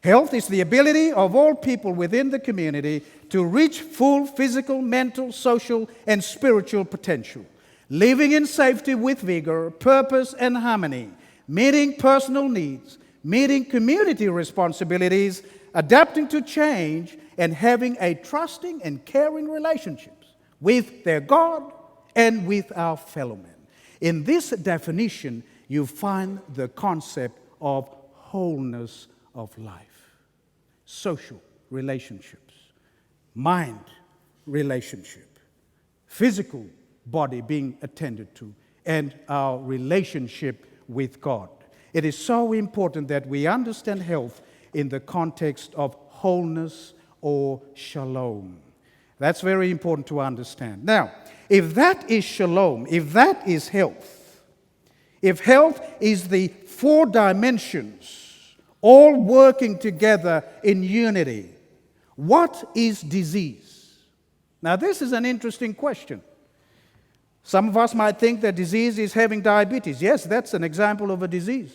Speaker 10: Health is the ability of all people within the community to reach full physical, mental, social, and spiritual potential, living in safety with vigor, purpose, and harmony, meeting personal needs, meeting community responsibilities, adapting to change, and having a trusting and caring relationships with their God and with our fellow men. In this definition, you find the concept of wholeness of life, social relationships, mind relationship, physical body being attended to, and our relationship with God. It is so important that we understand health in the context of wholeness or shalom. That's very important to understand. Now, if that is shalom, if that is health, if health is the four dimensions all working together in unity, what is disease? Now, this is an interesting question. Some of us might think that disease is having diabetes. Yes, that's an example of a disease.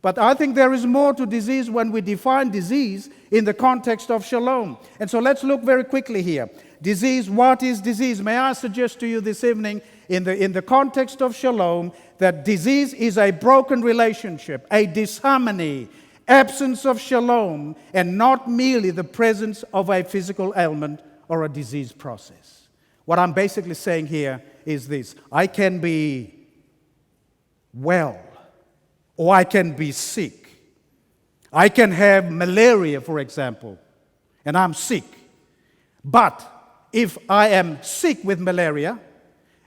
Speaker 10: But I think there is more to disease when we define disease in the context of shalom. And so let's look very quickly here. Disease, what is disease? May I suggest to you this evening, in the context of shalom, that disease is a broken relationship, a disharmony, absence of shalom, and not merely the presence of a physical ailment or a disease process. What I'm basically saying here is this: I can be well, or I can be sick. I can have malaria, for example, and I'm sick. But if I am sick with malaria,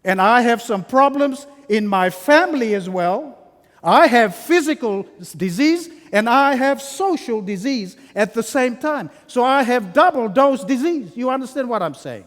Speaker 10: and I have some problems in my family as well, I have physical disease and I have social disease at the same time. So I have double dose disease. You understand what I'm saying?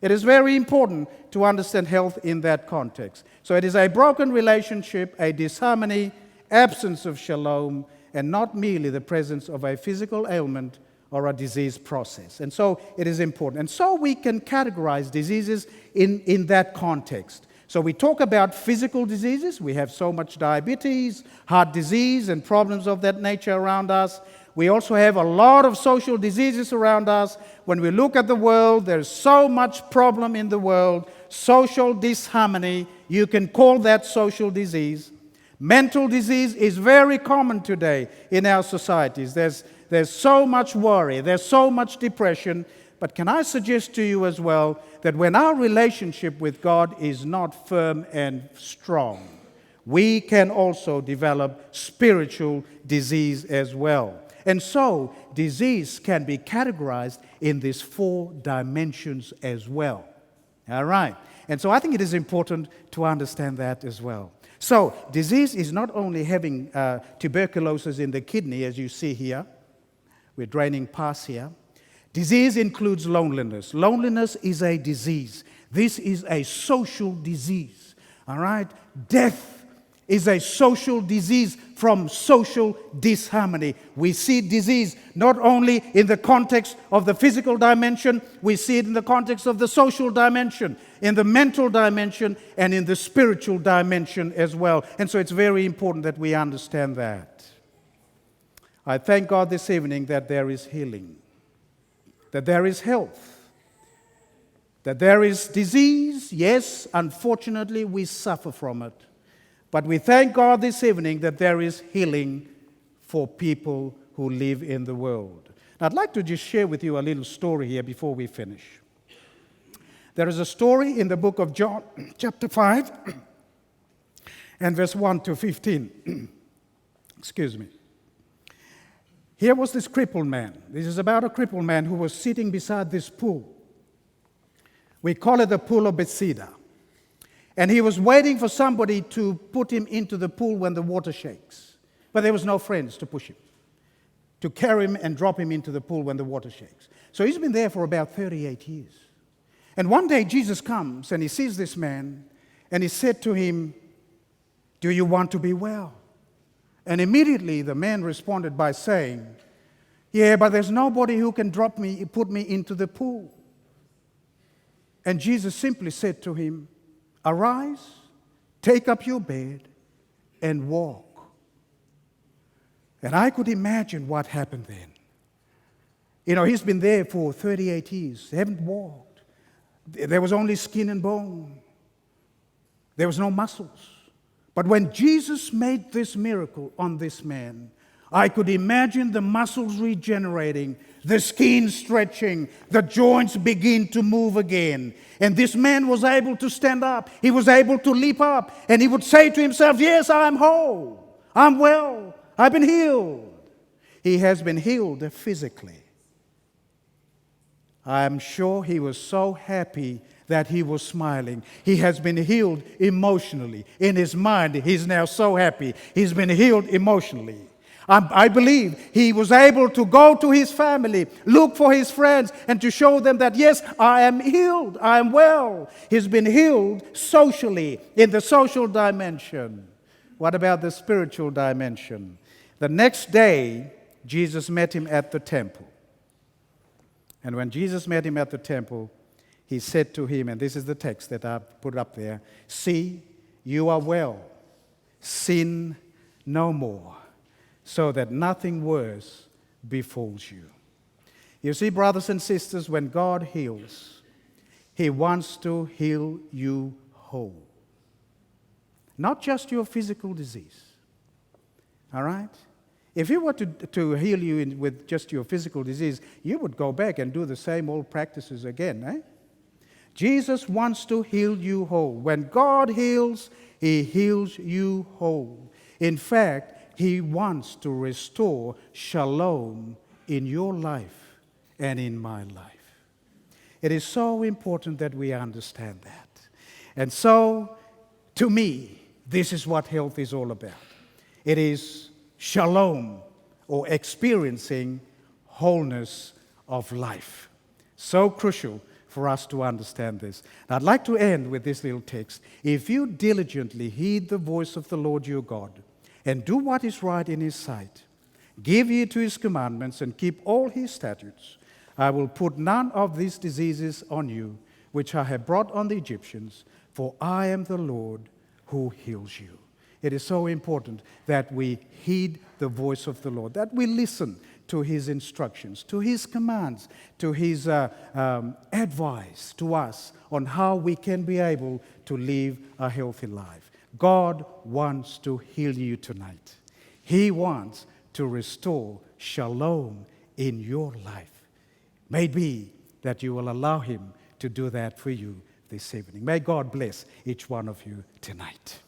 Speaker 10: It is very important to understand health in that context. So it is a broken relationship, a disharmony, absence of shalom, and not merely the presence of a physical ailment or a disease process. And so it is important. And so we can categorize diseases in that context. So we talk about physical diseases. We have so much diabetes, heart disease, and problems of that nature around us. We also have a lot of social diseases around us. When we look at the world, there's so much problem in the world. Social disharmony, you can call that social disease. Mental disease is very common today in our societies. There's so much worry, there's so much depression. But can I suggest to you as well that when our relationship with God is not firm and strong, we can also develop spiritual disease as well. And so disease can be categorized in these four dimensions as well. All right. And so I think it is important to understand that as well. So, disease is not only having tuberculosis in the kidney, as you see here. We're draining past here. Disease includes loneliness. Loneliness is a disease. This is a social disease. All right? Death is a social disease from social disharmony. We see disease not only in the context of the physical dimension, we see it in the context of the social dimension, in the mental dimension, and in the spiritual dimension as well. And so it's very important that we understand that. I thank God this evening that there is healing, that there is health, that there is disease. Yes, unfortunately, we suffer from it. But we thank God this evening that there is healing for people who live in the world. Now, I'd like to just share with you a little story here before we finish. There is a story in the book of John, chapter 5, and verse 1 to 15. Excuse me. Here was this crippled man. This is about a crippled man who was sitting beside this pool. We call it the pool of Bethesda. And he was waiting for somebody to put him into the pool when the water shakes. But there was no friends to push him, to carry him and drop him into the pool when the water shakes. So he's been there for about 38 years. And one day Jesus comes and he sees this man and he said to him, "Do you want to be well?" And immediately the man responded by saying, "Yeah, but there's nobody who can put me into the pool." And Jesus simply said to him, "Arise, take up your bed, and walk." And I could imagine what happened then. You know, he's been there for 38 years. They haven't walked. There was only skin and bone. There was no muscles. But when Jesus made this miracle on this man, I could imagine the muscles regenerating, the skin stretching, the joints begin to move again. And this man was able to stand up. He was able to leap up. And he would say to himself, "Yes, I'm whole. I'm well. I've been healed." He has been healed physically. I'm sure he was so happy that he was smiling. He has been healed emotionally. In his mind, he's now so happy. He's been healed emotionally. I believe he was able to go to his family, look for his friends, and to show them that, yes, I am healed, I am well. He's been healed socially, in the social dimension. What about the spiritual dimension? The next day, Jesus met him at the temple. And when Jesus met him at the temple, he said to him, and this is the text that I've put up there, "See, you are well. Sin no more, so that nothing worse befalls you." You see, brothers and sisters, when God heals, He wants to heal you whole. Not just your physical disease. All right? If He were to heal you with just your physical disease, you would go back and do the same old practices again, eh? Jesus wants to heal you whole. When God heals, He heals you whole. In fact, He wants to restore shalom in your life and in my life. It is so important that we understand that. And so, to me, this is what health is all about. It is shalom, or experiencing wholeness of life. So crucial for us to understand this. And I'd like to end with this little text. "If you diligently heed the voice of the Lord your God, and do what is right in His sight, give heed to His commandments, and keep all His statutes, I will put none of these diseases on you, which I have brought on the Egyptians, for I am the Lord who heals you." It is so important that we heed the voice of the Lord, that we listen to His instructions, to His commands, to His advice to us on how we can be able to live a healthy life. God wants to heal you tonight. He wants to restore shalom in your life. May it be that you will allow Him to do that for you this evening. May God bless each one of you tonight.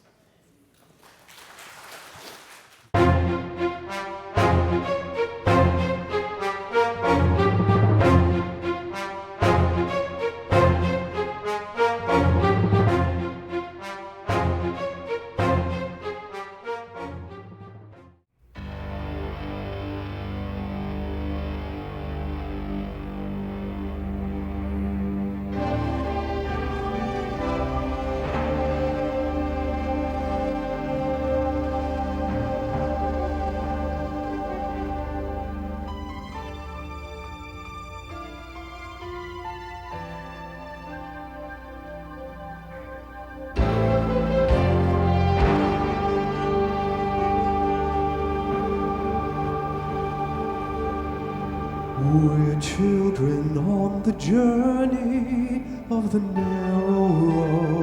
Speaker 1: We're children on the journey of the narrow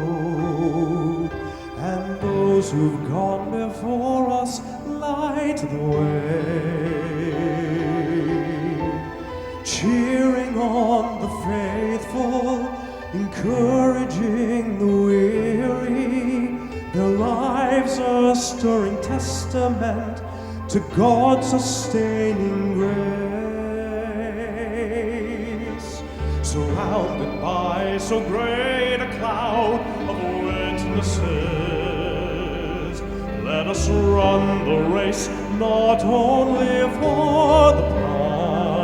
Speaker 1: road, and those who've gone before us light the way, cheering on the faithful, encouraging the weary. Their lives a stirring testament to God's sustaining grace. Surrounded by so great a cloud of witnesses, let us run the race not only for the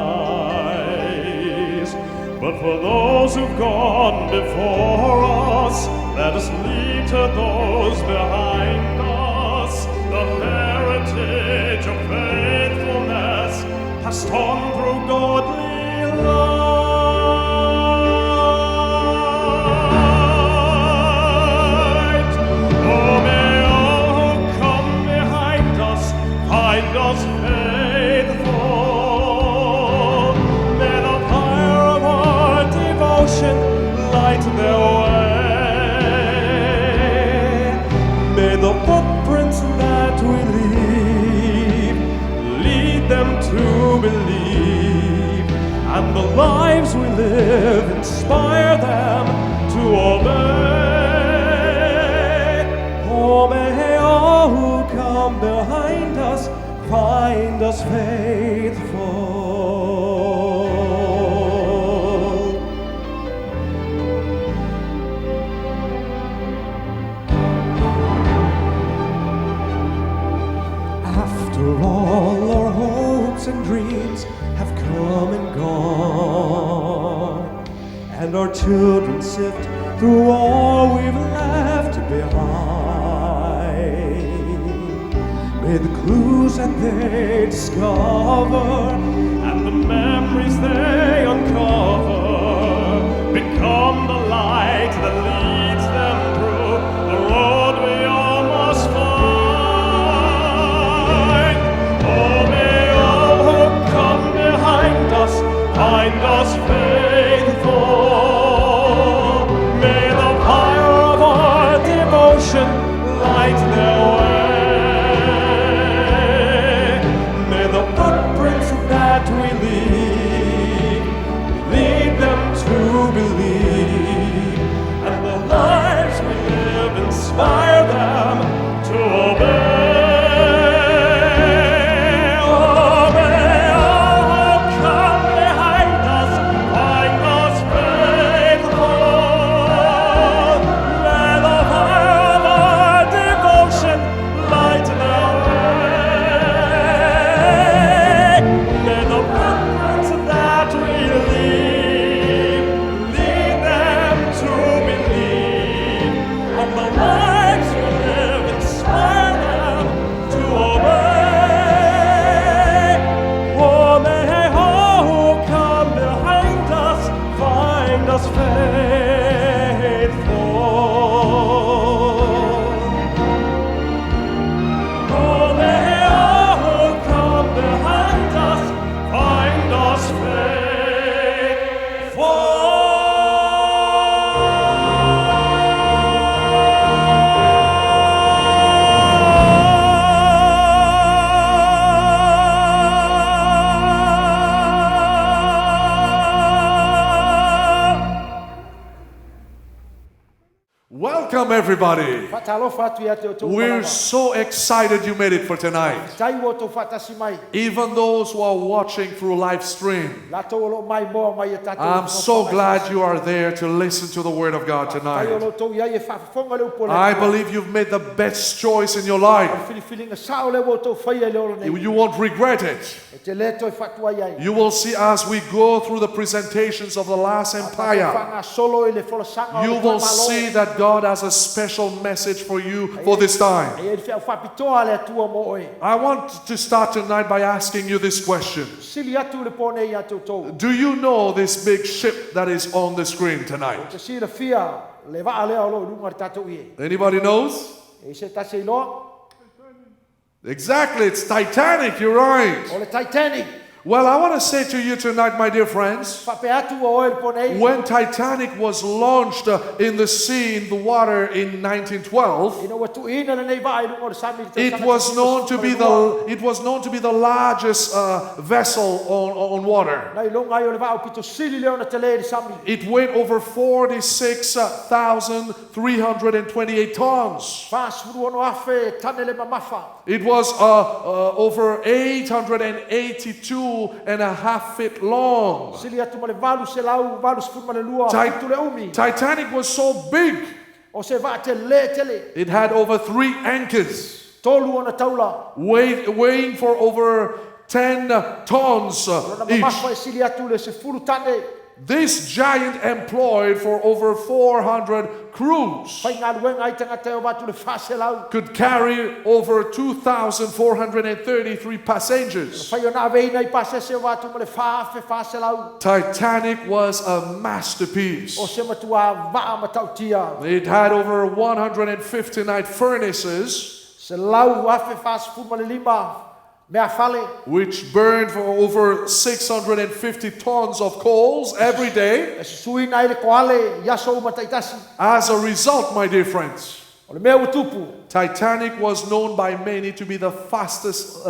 Speaker 1: prize, but for those who've gone before us. Let us lead to those behind us the heritage of faithfulness passed on through godly light. Oh, may all who come behind us find us faithful. May the fire of our devotion light their way. May the footprints that we leave lead them to believe, and the lives we live inspire them to obey. Oh, may all who come behind us find us faithful. After all our hopes and dreams have come and gone, and our children sift through all we've left behind, may the clues that they discover and the memories they uncover become the light that leads them through the road we all must find. Oh, may all who come behind us find us faithful. May the fire of our devotion light their way. May the footprints that we leave lead them to believe, and the lives we live inspire them to obey.
Speaker 11: Welcome, everybody.
Speaker 10: Fatalofa atu ia te o tō
Speaker 11: We're
Speaker 10: malama.
Speaker 11: so excited you made it for tonight.
Speaker 10: Tai o tō fatasi mai.
Speaker 11: Even those who are watching through live stream,
Speaker 10: La tō lo mai moa mai e tātou.
Speaker 11: I'm so glad you are there to listen to the Word of God
Speaker 10: Tai o
Speaker 11: tonight.
Speaker 10: lo tō ia e whaafonga leo pole.
Speaker 11: I believe you've made the best choice in your life.
Speaker 10: Whiliwhilinga sao leo o tō whaia leo nei.
Speaker 11: You won't regret it.
Speaker 10: E te le toi whatua iai.
Speaker 11: You will see as we go through the presentations of the last empire.
Speaker 10: Whanga solo i le wholesanga o
Speaker 11: You
Speaker 10: le
Speaker 11: will
Speaker 10: whamalo.
Speaker 11: see that God has a special message for you for this time.
Speaker 10: E te whapitoa le atua mo oe.
Speaker 11: I want to start tonight by asking you this question.
Speaker 10: Sili atu le pone i atu tō.
Speaker 11: Do you know this big ship that is on the screen tonight?
Speaker 10: Te sira fia le waa lea o lo runga tātou i e.
Speaker 11: Anybody knows?
Speaker 10: E se tase i loa.
Speaker 11: Exactly, it's Titanic, you're right.
Speaker 10: O le Titanic.
Speaker 11: Well, I want to say to you tonight, my dear friends,
Speaker 10: Whape atu o oe le ponei.
Speaker 11: when Titanic was launched in the sea, in the water in 1912,
Speaker 10: Ina ua tuina le nei vai lungo le sami le
Speaker 11: it was known to be the largest vessel on water.
Speaker 10: Nai longa ai o le vao pito sili leo na tele le sami.
Speaker 11: It weighed over 46,328 tons.
Speaker 10: Fasuru ono afe tane le mamafa.
Speaker 11: It was over 882.5 feet long.
Speaker 10: Sili atu ma le valu se lau, valu se ma le lua. Pitu le umi.
Speaker 11: Titanic was so big,
Speaker 10: O se va te le tele.
Speaker 11: it had over 3 anchors,
Speaker 10: Tolu ona taula.
Speaker 11: weighing for over 10 tons
Speaker 10: Rona
Speaker 11: each.
Speaker 10: mamafa e sili atu le se fulu tane.
Speaker 11: This giant employed for over 400 crews,
Speaker 10: Fai ngā luenga ai tangata o watu le fase lau.
Speaker 11: could carry over 2,433 passengers.
Speaker 10: Fai o nā veina I pase se o watu ma le faafe fase lau.
Speaker 11: Titanic was a masterpiece.
Speaker 10: O se matua vaa ma tautia.
Speaker 11: It had over 159 furnaces,
Speaker 10: Se lau afe fase fu ma le lima. Mea fale.
Speaker 11: which burned for over 650 tons of coals every day.
Speaker 10: E suina ai le koale. Yaso uma taitasi.
Speaker 11: As a result, my dear friends,
Speaker 10: O le mea utupu.
Speaker 11: Titanic was known by many to be the fastest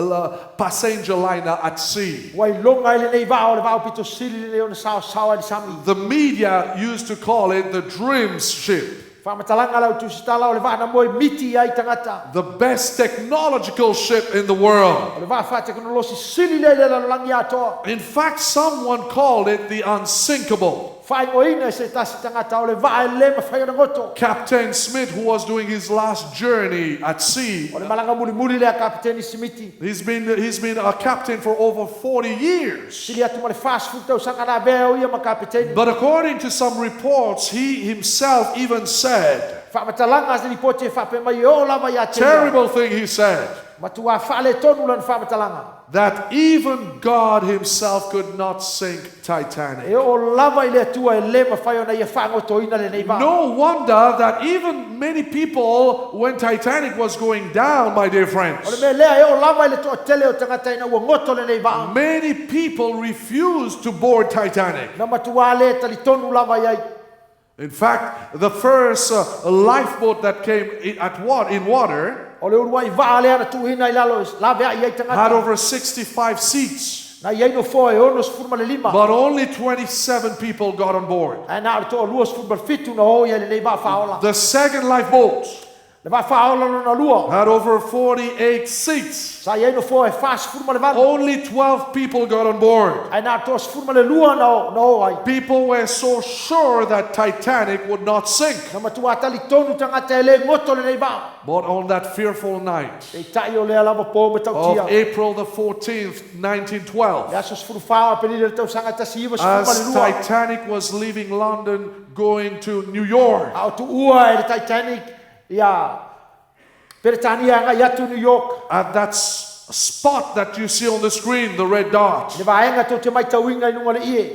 Speaker 11: passenger liner at sea.
Speaker 10: Wai longa ai le nei vaa o le vao pito sili le o na sao sao ai le sami.
Speaker 11: The media used to call it the Dreams ship,
Speaker 10: Whamatalanga lau tusitala o le vaa na moe miti ai tangata.
Speaker 11: the best technological ship in the world.
Speaker 10: O le vaa wha teknolosi sili le lalangi atoa.
Speaker 11: In fact, someone called it the unsinkable.
Speaker 10: Whai ngoina se tasi tangata o le vaa e le ma whai o na ngoto.
Speaker 11: Captain Smith, who was doing his last journey at sea,
Speaker 10: O le malanga muri muri le a kapiteni simiti.
Speaker 11: he's been a captain for over 40 years.
Speaker 10: Sili atu ma le fast food tau sanga na bea o ia ma kapiteni.
Speaker 11: But according to some reports, he himself even said,
Speaker 10: Whamatalanga se lipote e whape mai o lava ia te.
Speaker 11: terrible thing he said,
Speaker 10: Matua whaale tonu lan whamatalanga.
Speaker 11: that even God himself could not sink Titanic.
Speaker 10: E o lava I le atua e le ma whai o na ia whangoto ina le nei vaa.
Speaker 11: No wonder that even many people, when Titanic was going down, my dear
Speaker 10: O le
Speaker 11: friends,
Speaker 10: mea lea e o lava I le toa tele o tangata ina ua ngoto le nei vaa.
Speaker 11: many people refused to board Titanic.
Speaker 10: Na matua le tali tonu lava iai.
Speaker 11: In fact, the first lifeboat that came in water
Speaker 10: O le urua I vaa lea na tuhina I lalo la vea iai
Speaker 11: had
Speaker 10: tangata.
Speaker 11: over 65 seats,
Speaker 10: Na iai no foa e ono sfurma le lima.
Speaker 11: but only 27 people got on board.
Speaker 10: Ai na toa lua sfurma le fitu na ho ia le nei vaa whaola.
Speaker 11: The second lifeboat
Speaker 10: Le vaa whaola no na lua.
Speaker 11: had over 48 seats.
Speaker 10: Sa iai no foa e faa sfurma le vana.
Speaker 11: Only 12 people got on board.
Speaker 10: Ai na toa sfurma le lua na ho ai.
Speaker 11: People were so sure that Titanic would not sink.
Speaker 10: Na matua tali tonu tangata e le ngoto le nei vaa.
Speaker 11: But on that fearful night
Speaker 10: E tai o lea lava po me tau
Speaker 11: of
Speaker 10: tia.
Speaker 11: April the 14th, 1912,
Speaker 10: Le aso sfuru whaoa peni le tau sanga tasi iwa sfurma
Speaker 11: as
Speaker 10: le lua.
Speaker 11: Titanic was leaving London going to New York,
Speaker 10: Au tu ua e le Titanic ia Peretania nga ia tu New York.
Speaker 11: at that spot that you see on the screen, the red dot,
Speaker 10: Le vaenga tau te mai tauinga I nunga le ie.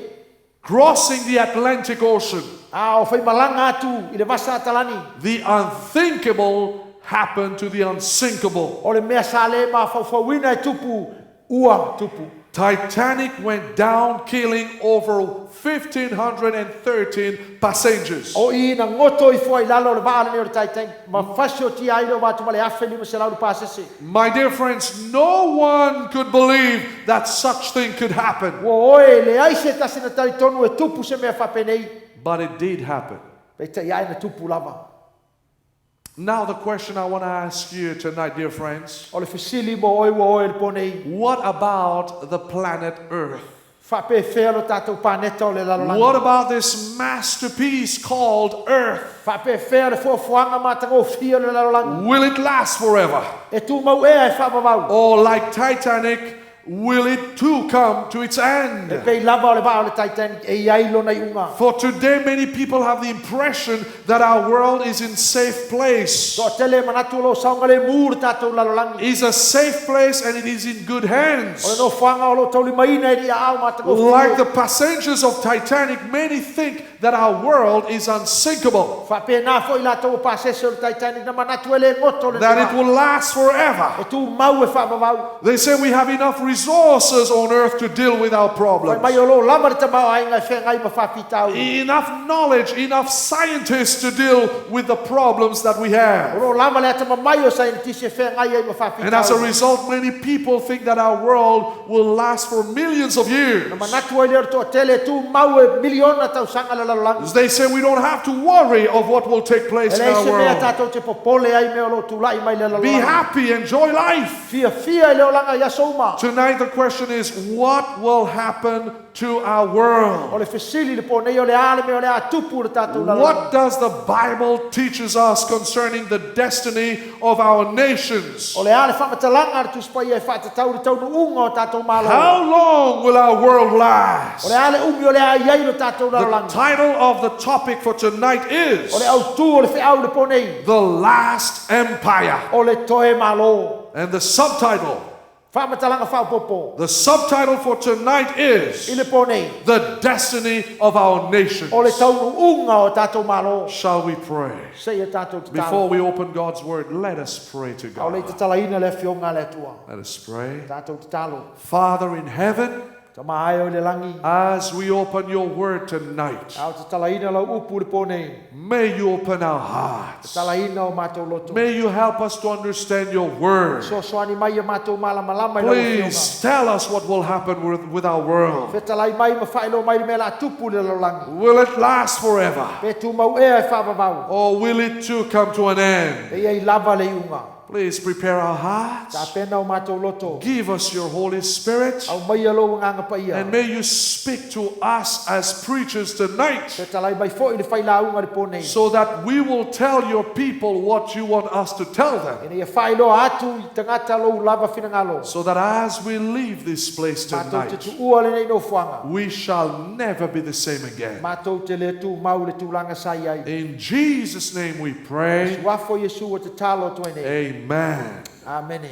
Speaker 11: crossing the Atlantic Ocean,
Speaker 10: A o fai malanga atu I le vasa atalani.
Speaker 11: the unthinkable happened to the unsinkable.
Speaker 10: O le mea sa le ma fauwina e tupu ua tupu.
Speaker 11: Titanic went down, killing over 1,513 passengers.
Speaker 10: O I na ngoto I fua I lalo le vaa le o le Titanic. Ma fasio ti ai lo watu ma le afe lima se lau pasese.
Speaker 11: My dear friends, no one could believe that such thing could happen,
Speaker 10: Wo oe le ai se tasi na tali tonu e tupu se mea whapenei.
Speaker 11: but it did happen.
Speaker 10: Pe te iai na tupu lava.
Speaker 11: Now the question I want to ask you tonight, dear friends,
Speaker 10: O le fesili mo oe wo oe le ponei.
Speaker 11: what about the planet Earth?
Speaker 10: Whape fea lo tātou pāneta o le lalolanga.
Speaker 11: What about this masterpiece called Earth?
Speaker 10: Whape fea le fuafuanga mātango fia le lalolanga.
Speaker 11: Will it last forever?
Speaker 10: E tū mau ea e whamamau.
Speaker 11: Or like Titanic, will it too come to its
Speaker 10: E
Speaker 11: end?
Speaker 10: pei lava o le vaa o le Titanic e iai lo nei unga.
Speaker 11: For today, many people have the impression that our world is in safe place.
Speaker 10: So tele manatu lo saunga le mūr tātou lalolangi.
Speaker 11: It's a safe place and it is in good hands.
Speaker 10: O le no whanga o lo tauli maina e ria au mātango fia.
Speaker 11: Like the passengers of Titanic, many think that our world is unsinkable,
Speaker 10: Whapena fo i lātou pāsese o le Titanic na manatu ele ngoto le
Speaker 11: that it will last forever.
Speaker 10: E tū mau e whamawau.
Speaker 11: They say we have enough resources on earth to deal with our
Speaker 10: Wai
Speaker 11: problems.
Speaker 10: mai o lo lama le tamau ainga e whengai ma whapitau.
Speaker 11: Enough knowledge, enough scientists to deal with the problems that we have.
Speaker 10: O lo lama le atama mai o sainitisi e whengai e ma whapitau.
Speaker 11: And as a result, many people think that our world will last for millions of years.
Speaker 10: Na manatu ai leo toa tele tū mau e miliona tau sanga le lalangi.
Speaker 11: They say we don't have to worry of what will take place in
Speaker 10: Ele
Speaker 11: our
Speaker 10: se mea
Speaker 11: world.
Speaker 10: tātou te popole ai mea o lo tūlai mai le
Speaker 11: Be
Speaker 10: lalangi.
Speaker 11: happy, enjoy life.
Speaker 10: Fia i leo langa ia souma.
Speaker 11: Tonight the question is, what will happen to our
Speaker 10: O
Speaker 11: world?
Speaker 10: le fesili le ponei o le ale mea o le atupu le tātou lalangi.
Speaker 11: What does the Bible teaches us concerning the destiny of our nations?
Speaker 10: O le ale whamatalanga le tuspai e whatatau le taunu unga o tātou malo.
Speaker 11: How long will our world
Speaker 10: O
Speaker 11: last?
Speaker 10: le ale umi o le ai ai le tātou
Speaker 11: The
Speaker 10: lalangi.
Speaker 11: title of the topic for tonight is
Speaker 10: O le au tū o le whiau le ponei.
Speaker 11: The Last Empire.
Speaker 10: O le toe malo.
Speaker 11: And the subtitle
Speaker 10: Whamatalanga whaupopo.
Speaker 11: The subtitle for tonight
Speaker 10: I
Speaker 11: is
Speaker 10: le ponei.
Speaker 11: The Destiny of Our Nations.
Speaker 10: O le taunu unga o tātou malo.
Speaker 11: Shall we pray?
Speaker 10: Sei e tātou te
Speaker 11: Before
Speaker 10: talo.
Speaker 11: we open God's Word, let us pray to
Speaker 10: Au le te
Speaker 11: God.
Speaker 10: talaina le fionga le tua.
Speaker 11: Let us pray.
Speaker 10: Tātou te talo.
Speaker 11: Father in heaven,
Speaker 10: Ta mai o le langi.
Speaker 11: as we open your Word tonight,
Speaker 10: Au te talaina lau upu le ponei.
Speaker 11: may you open our
Speaker 10: Te
Speaker 11: hearts.
Speaker 10: talaina o mātou loto.
Speaker 11: May you help us to understand your Word.
Speaker 10: So soani mai e mātou malama i lau fionga.
Speaker 11: Please tell us what will happen with our world.
Speaker 10: Fe talai mai ma whaelo mai le mea la tupu le lau langi.
Speaker 11: Will it last forever?
Speaker 10: Pe tu mau ea e whawawau.
Speaker 11: Or will it too come to an end?
Speaker 10: E ei lava le unga.
Speaker 11: Please prepare our
Speaker 10: Ta
Speaker 11: hearts.
Speaker 10: pena o mātou loto.
Speaker 11: Give us your Holy Spirit.
Speaker 10: Au mai alo nganga pa ia.
Speaker 11: And may you speak to us as preachers tonight,
Speaker 10: Pe talai mai fo i le whaila unga le ponei.
Speaker 11: so that we will tell your people what you want us to tell them.
Speaker 10: Ene ia whaelo atu i tangata lo lava finangalo.
Speaker 11: So that as we leave this place
Speaker 10: Mātou te
Speaker 11: tonight,
Speaker 10: tu ua le nei no fuanga.
Speaker 11: we shall never be the same again.
Speaker 10: Mātou te le tu mau le tūlanga sai ai.
Speaker 11: In Jesus' name we pray.
Speaker 10: Wafo Yesu o te talo to nei.
Speaker 11: Amen.
Speaker 10: Amene.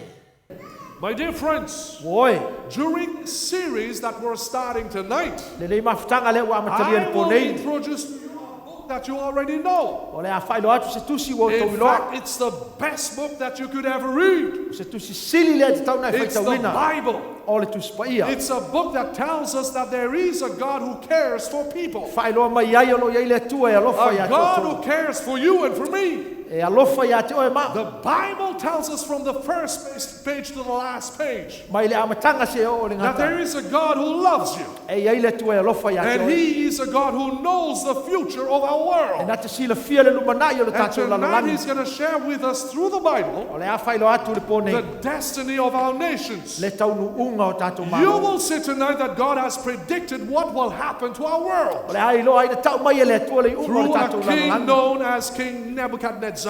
Speaker 11: My dear friends,
Speaker 10: Oi,
Speaker 11: during this series that we're starting tonight,
Speaker 10: le lei mafutanga le ua amatalia
Speaker 11: I
Speaker 10: le
Speaker 11: will
Speaker 10: ponei.
Speaker 11: introduce to you a book that you already know.
Speaker 10: O le a whaelo atu se tusi o tau
Speaker 11: In
Speaker 10: iloa.
Speaker 11: fact, it's the best book that you could ever read.
Speaker 10: Se tusi sili le te tauna e
Speaker 11: It's the
Speaker 10: whaitawina.
Speaker 11: Bible.
Speaker 10: O le tusi pa ia.
Speaker 11: It's a book that tells us that there is a God who cares for people.
Speaker 10: Whaeloa mai ai o lo iai le tua e alofa
Speaker 11: A
Speaker 10: ia
Speaker 11: God
Speaker 10: tōtou.
Speaker 11: who cares for you and for me.
Speaker 10: E alofa ia te oe ma.
Speaker 11: The Bible tells us from the first page to the last page
Speaker 10: Mai le amatanga se o le
Speaker 11: that there
Speaker 10: ngata.
Speaker 11: is a God who loves you.
Speaker 10: E iai le tua e alofa ia te
Speaker 11: And
Speaker 10: oe.
Speaker 11: He is a God who knows the future of our
Speaker 10: E
Speaker 11: world.
Speaker 10: nā te sila fia le lumanai o le
Speaker 11: And
Speaker 10: tātou
Speaker 11: tonight
Speaker 10: lalalani.
Speaker 11: He's going to share with us through the Bible
Speaker 10: O le a whaelo atu le
Speaker 11: the
Speaker 10: ponei.
Speaker 11: destiny of our nations.
Speaker 10: Le taunu unga o tātou
Speaker 11: You
Speaker 10: malo.
Speaker 11: will see tonight that God has predicted what will happen to our world
Speaker 10: O le ai loa ai le tau mai e le tua le unga o
Speaker 11: through
Speaker 10: le
Speaker 11: a
Speaker 10: tātou
Speaker 11: king
Speaker 10: lalalani.
Speaker 11: known as King Nebuchadnezzar.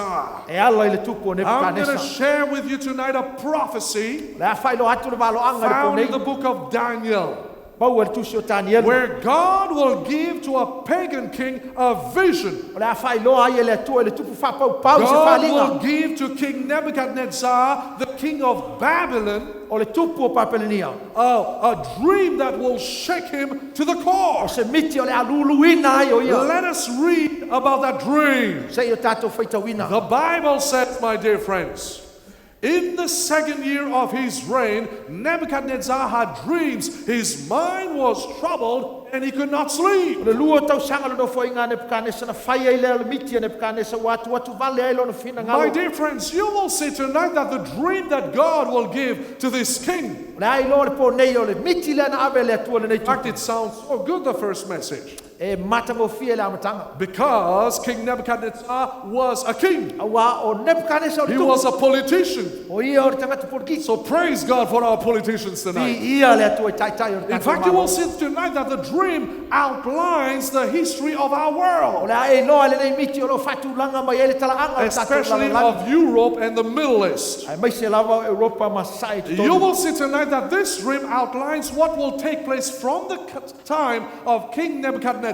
Speaker 10: E ala i le tupu o
Speaker 11: I'm going to
Speaker 10: Nebuchadnezzar.
Speaker 11: share with you tonight a prophecy
Speaker 10: Le a whaelo atu le malo anga le
Speaker 11: found in the
Speaker 10: ponei.
Speaker 11: book of Daniel,
Speaker 10: Mau e le tusi o Daniel.
Speaker 11: where God will give to a pagan king a vision.
Speaker 10: O le a whaeloa ai e le tua e le tupu whapau pau se
Speaker 11: God
Speaker 10: whalinga.
Speaker 11: will give to King Nebuchadnezzar, the king of Babylon,
Speaker 10: O le tupu o Papelenia.
Speaker 11: a dream that will shake him to the
Speaker 10: O
Speaker 11: core.
Speaker 10: se miti o le a luluina ai o ia.
Speaker 11: Let us read about that dream.
Speaker 10: Se i o tātou whaitawina.
Speaker 11: The Bible says, my dear friends, in the second year of his reign, Nebuchadnezzar had dreams. His mind was troubled and he could not
Speaker 10: O
Speaker 11: sleep.
Speaker 10: le lua tau sanga lo foi ngā Nebuchadnezzar na whai ai le miti a Nebuchadnezzar watu watu vale ai lo na fina
Speaker 11: My
Speaker 10: ngalo.
Speaker 11: dear friends, you will see tonight that the dream that God will give to this king.
Speaker 10: O le ai lo le po nei o le miti le na ave le atua le nei
Speaker 11: In fact,
Speaker 10: tupu.
Speaker 11: it sounds so good, the first message,
Speaker 10: E mata mo fia le amatanga.
Speaker 11: because King Nebuchadnezzar was a king.
Speaker 10: Awa o Nebuchadnezzar o le
Speaker 11: He
Speaker 10: tupu.
Speaker 11: was a politician.
Speaker 10: O ia o le tangata porki.
Speaker 11: So praise God for our politicians
Speaker 10: I
Speaker 11: tonight.
Speaker 10: ia le atua i taitai o le
Speaker 11: In
Speaker 10: tātou
Speaker 11: fact, you will
Speaker 10: malo.
Speaker 11: see tonight that the dream outlines the history of our
Speaker 10: O
Speaker 11: world,
Speaker 10: le ai loa le nei miti o lo whatulanga mai e le talaanga o le tātou
Speaker 11: especially
Speaker 10: lalalani.
Speaker 11: of Europe and the Middle East.
Speaker 10: Ai mai se lava o Europa ma sai te
Speaker 11: You
Speaker 10: tonu.
Speaker 11: will see tonight that this dream outlines what will take place from the time of King Nebuchadnezzar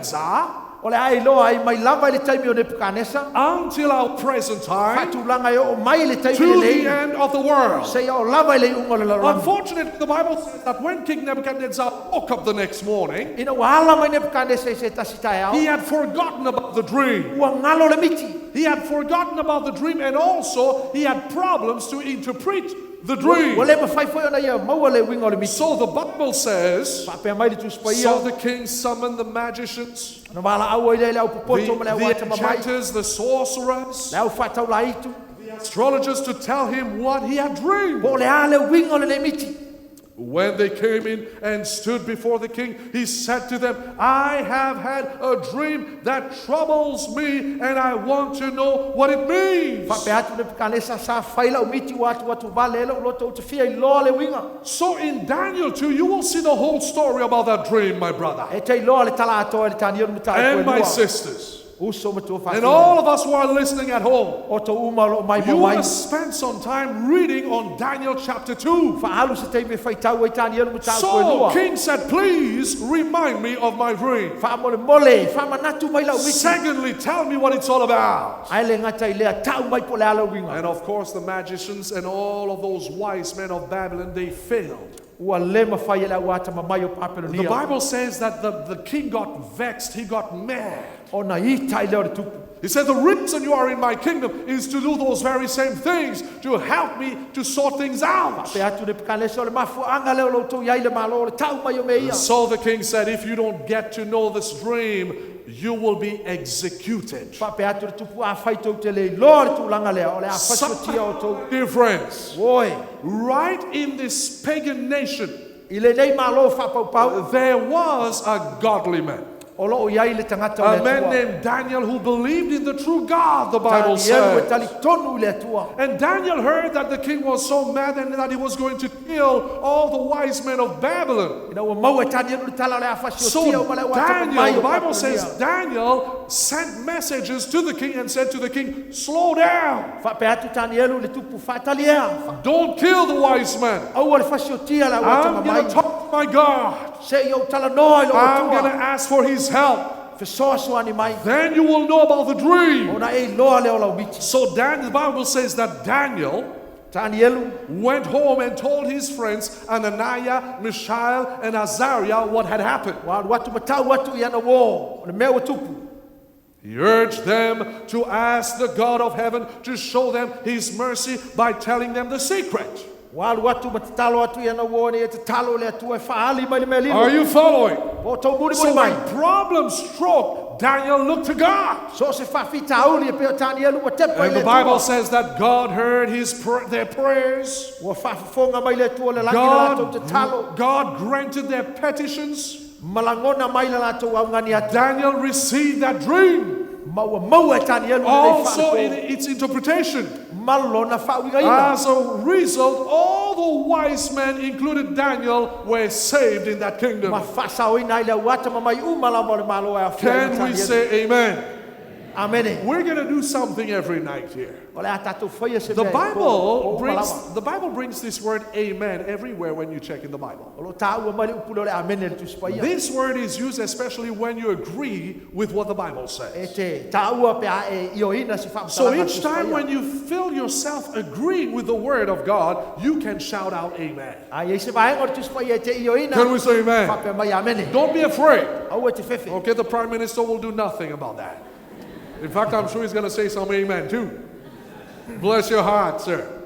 Speaker 5: O le ai loa ai mai lava le taimi o Nebuchadnezzar.
Speaker 11: until our present time,
Speaker 5: Fatulanga e o mai le taimi
Speaker 11: to
Speaker 5: le
Speaker 11: the
Speaker 5: lei.
Speaker 11: end of the world.
Speaker 5: Sei o lava i le unga le lalanga.
Speaker 11: Unfortunately, the Bible says that when King Nebuchadnezzar woke up the next morning,
Speaker 5: Ina wahala mai Nebuchadnezzar se tasitai au.
Speaker 11: he had forgotten about the dream.
Speaker 5: Ua ngalo le miti.
Speaker 11: He had forgotten about the dream, and also he had problems to interpret the
Speaker 5: Ua
Speaker 11: dream.
Speaker 5: le mawhai foi ona ia maua le winga o le miti.
Speaker 11: So the Bible says,
Speaker 5: Whapea mai le tuspa ia.
Speaker 11: so the king summoned the magicians,
Speaker 5: Na wala au ai le au pupoto ma le au
Speaker 11: the
Speaker 5: ata mamai.
Speaker 11: enchanters, the sorcerers,
Speaker 5: Le au whatau la itu.
Speaker 11: the astrologers to tell him what he had dreamed.
Speaker 5: Po le a le winga o le miti.
Speaker 11: When they came in and stood before the king, he said to them, I have had a dream that troubles me, and I want to know what it means.
Speaker 5: Whapea atu Nebuchadnezzar sa whaila o miti wa atu vale ele o loto o te fia I loa le winga.
Speaker 11: So in Daniel 2, you will see the whole story about that dream, my brother,
Speaker 5: E te loa le tala atoa le tani onu muta
Speaker 11: and
Speaker 5: koe
Speaker 11: my
Speaker 5: lua.
Speaker 11: sisters,
Speaker 5: Uso ma tua
Speaker 11: and
Speaker 5: whakina.
Speaker 11: all of us who are listening at home.
Speaker 5: O to uma lo mai
Speaker 11: You
Speaker 5: mo mai.
Speaker 11: want to spend some time reading on Daniel chapter 2.
Speaker 5: Whaalu se te me whaitau e tani onu muta koe
Speaker 11: So
Speaker 5: lua.
Speaker 11: king said, please remind me of my dream.
Speaker 5: Whaamole mole, whaamanatu mai lau miti.
Speaker 11: Secondly, tell me what it's all about.
Speaker 5: Ai le ngata I lea tau mai po le ala winga.
Speaker 11: And of course, the magicians and all of those wise men of Babylon, they failed.
Speaker 5: Ua le mawhai ele au ata mamai o
Speaker 11: The
Speaker 5: Papelonia.
Speaker 11: Bible says that the king got vexed, he got mad.
Speaker 5: O na I tai leo le tupu.
Speaker 11: He said, the reason you are in my kingdom is to do those very same things, to help me to sort things out.
Speaker 5: Pe atu Nebuchadnezzar o le mafuanga leo lo tau iai le malo le tau mai o me ia.
Speaker 11: So the king said, if you don't get to know this dream, you will be executed.
Speaker 5: Pe atu le tupu a whaitou te le loa le tūlanga lea. O le a whasiotia o tau.
Speaker 11: Dear friends,
Speaker 5: Oi.
Speaker 11: right in this pagan nation,
Speaker 5: I le nei malo whapaupau.
Speaker 11: there was a godly man.
Speaker 5: O loo iai le tangata o
Speaker 11: A
Speaker 5: le
Speaker 11: man
Speaker 5: atua.
Speaker 11: named Daniel who believed in the true God, the Bible
Speaker 5: Tani elu e
Speaker 11: says.
Speaker 5: tali tonu I le atua.
Speaker 11: And Daniel heard that the king was so mad and that he was going to kill all the wise men of Babylon.
Speaker 5: Ina ua mau e tani elu le tala le a whasiotia
Speaker 11: So
Speaker 5: o ma le ua tama
Speaker 11: Daniel,
Speaker 5: mai
Speaker 11: the
Speaker 5: o
Speaker 11: Bible
Speaker 5: Papelonia.
Speaker 11: says Daniel sent messages to the king and said to the king, slow down.
Speaker 5: Whape atu tani elu le tupu whatali ea.
Speaker 11: Don't kill the wise men.
Speaker 5: Au le whasiotia le ua
Speaker 11: I'm
Speaker 5: tama
Speaker 11: going
Speaker 5: mai.
Speaker 11: to talk to my God.
Speaker 5: Se iau tala noa I lo
Speaker 11: I'm going to
Speaker 5: atua.
Speaker 11: ask for his help.
Speaker 5: Fesoasoani mai.
Speaker 11: Then you will know about the dream.
Speaker 5: Ona e loa leo lau miti.
Speaker 11: So the Bible says that Daniel
Speaker 5: Tani elu.
Speaker 11: went home and told his friends Ananiah, Mishael, and Azariah what had happened.
Speaker 5: Wa watu matau watu I ana wo. Le mea ua tupu.
Speaker 11: He urged them to ask the God of heaven to show them his mercy by telling them the secret.
Speaker 5: Wa watu matatalo atu I ana wo ne e te talo le atua e whaali mai le mea lilo.
Speaker 11: Are you following?
Speaker 5: Po tau muri
Speaker 11: So
Speaker 5: muri mai.
Speaker 11: when problems struck, Daniel looked to God.
Speaker 5: So se whawhita auli e peo tani elu ua tepa I
Speaker 11: And
Speaker 5: le
Speaker 11: the Bible
Speaker 5: atua.
Speaker 11: says that God heard their prayers.
Speaker 5: Ua whawhafonga mai le atua le langi le lato te talo.
Speaker 11: God granted their petitions.
Speaker 5: Malangona mai le lato au ngani atu.
Speaker 11: Daniel received that dream.
Speaker 5: Maua maua e tani elu le
Speaker 11: Also in
Speaker 5: whaalako.
Speaker 11: its interpretation.
Speaker 5: Malona whauinga ina.
Speaker 11: As a result, all the wise men, including Daniel, were saved in that kingdom.
Speaker 5: Ma whasao ina I le auata mamai umala mo le malo e a whia
Speaker 11: Can
Speaker 5: tani
Speaker 11: we
Speaker 5: elu.
Speaker 11: say amen?
Speaker 5: Amene.
Speaker 11: We're going to do something every night here.
Speaker 5: O le a tatou whaia se
Speaker 11: The
Speaker 5: mea.
Speaker 11: Bible brings this word amen everywhere when you check in the Bible.
Speaker 5: O lo tāua mai le upulo le amene le tusipaia.
Speaker 11: This word is used especially when you agree with what the Bible
Speaker 5: E
Speaker 11: says.
Speaker 5: te tāua pe a e ioina se whaamtalanga
Speaker 11: So each time
Speaker 5: tusipaia.
Speaker 11: when you feel yourself agreeing with the word of God, you can shout out amen.
Speaker 5: Ai e se vaenga o le tusipaia e te ioina.
Speaker 11: Can we say amen?
Speaker 5: Whape mai amene.
Speaker 11: Don't be afraid.
Speaker 5: Au e te whewhi.
Speaker 11: Okay, the Prime Minister will do nothing about that. In fact, I'm sure he's going to say some amen too. Bless your heart, sir.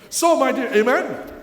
Speaker 11: So, my dear, amen?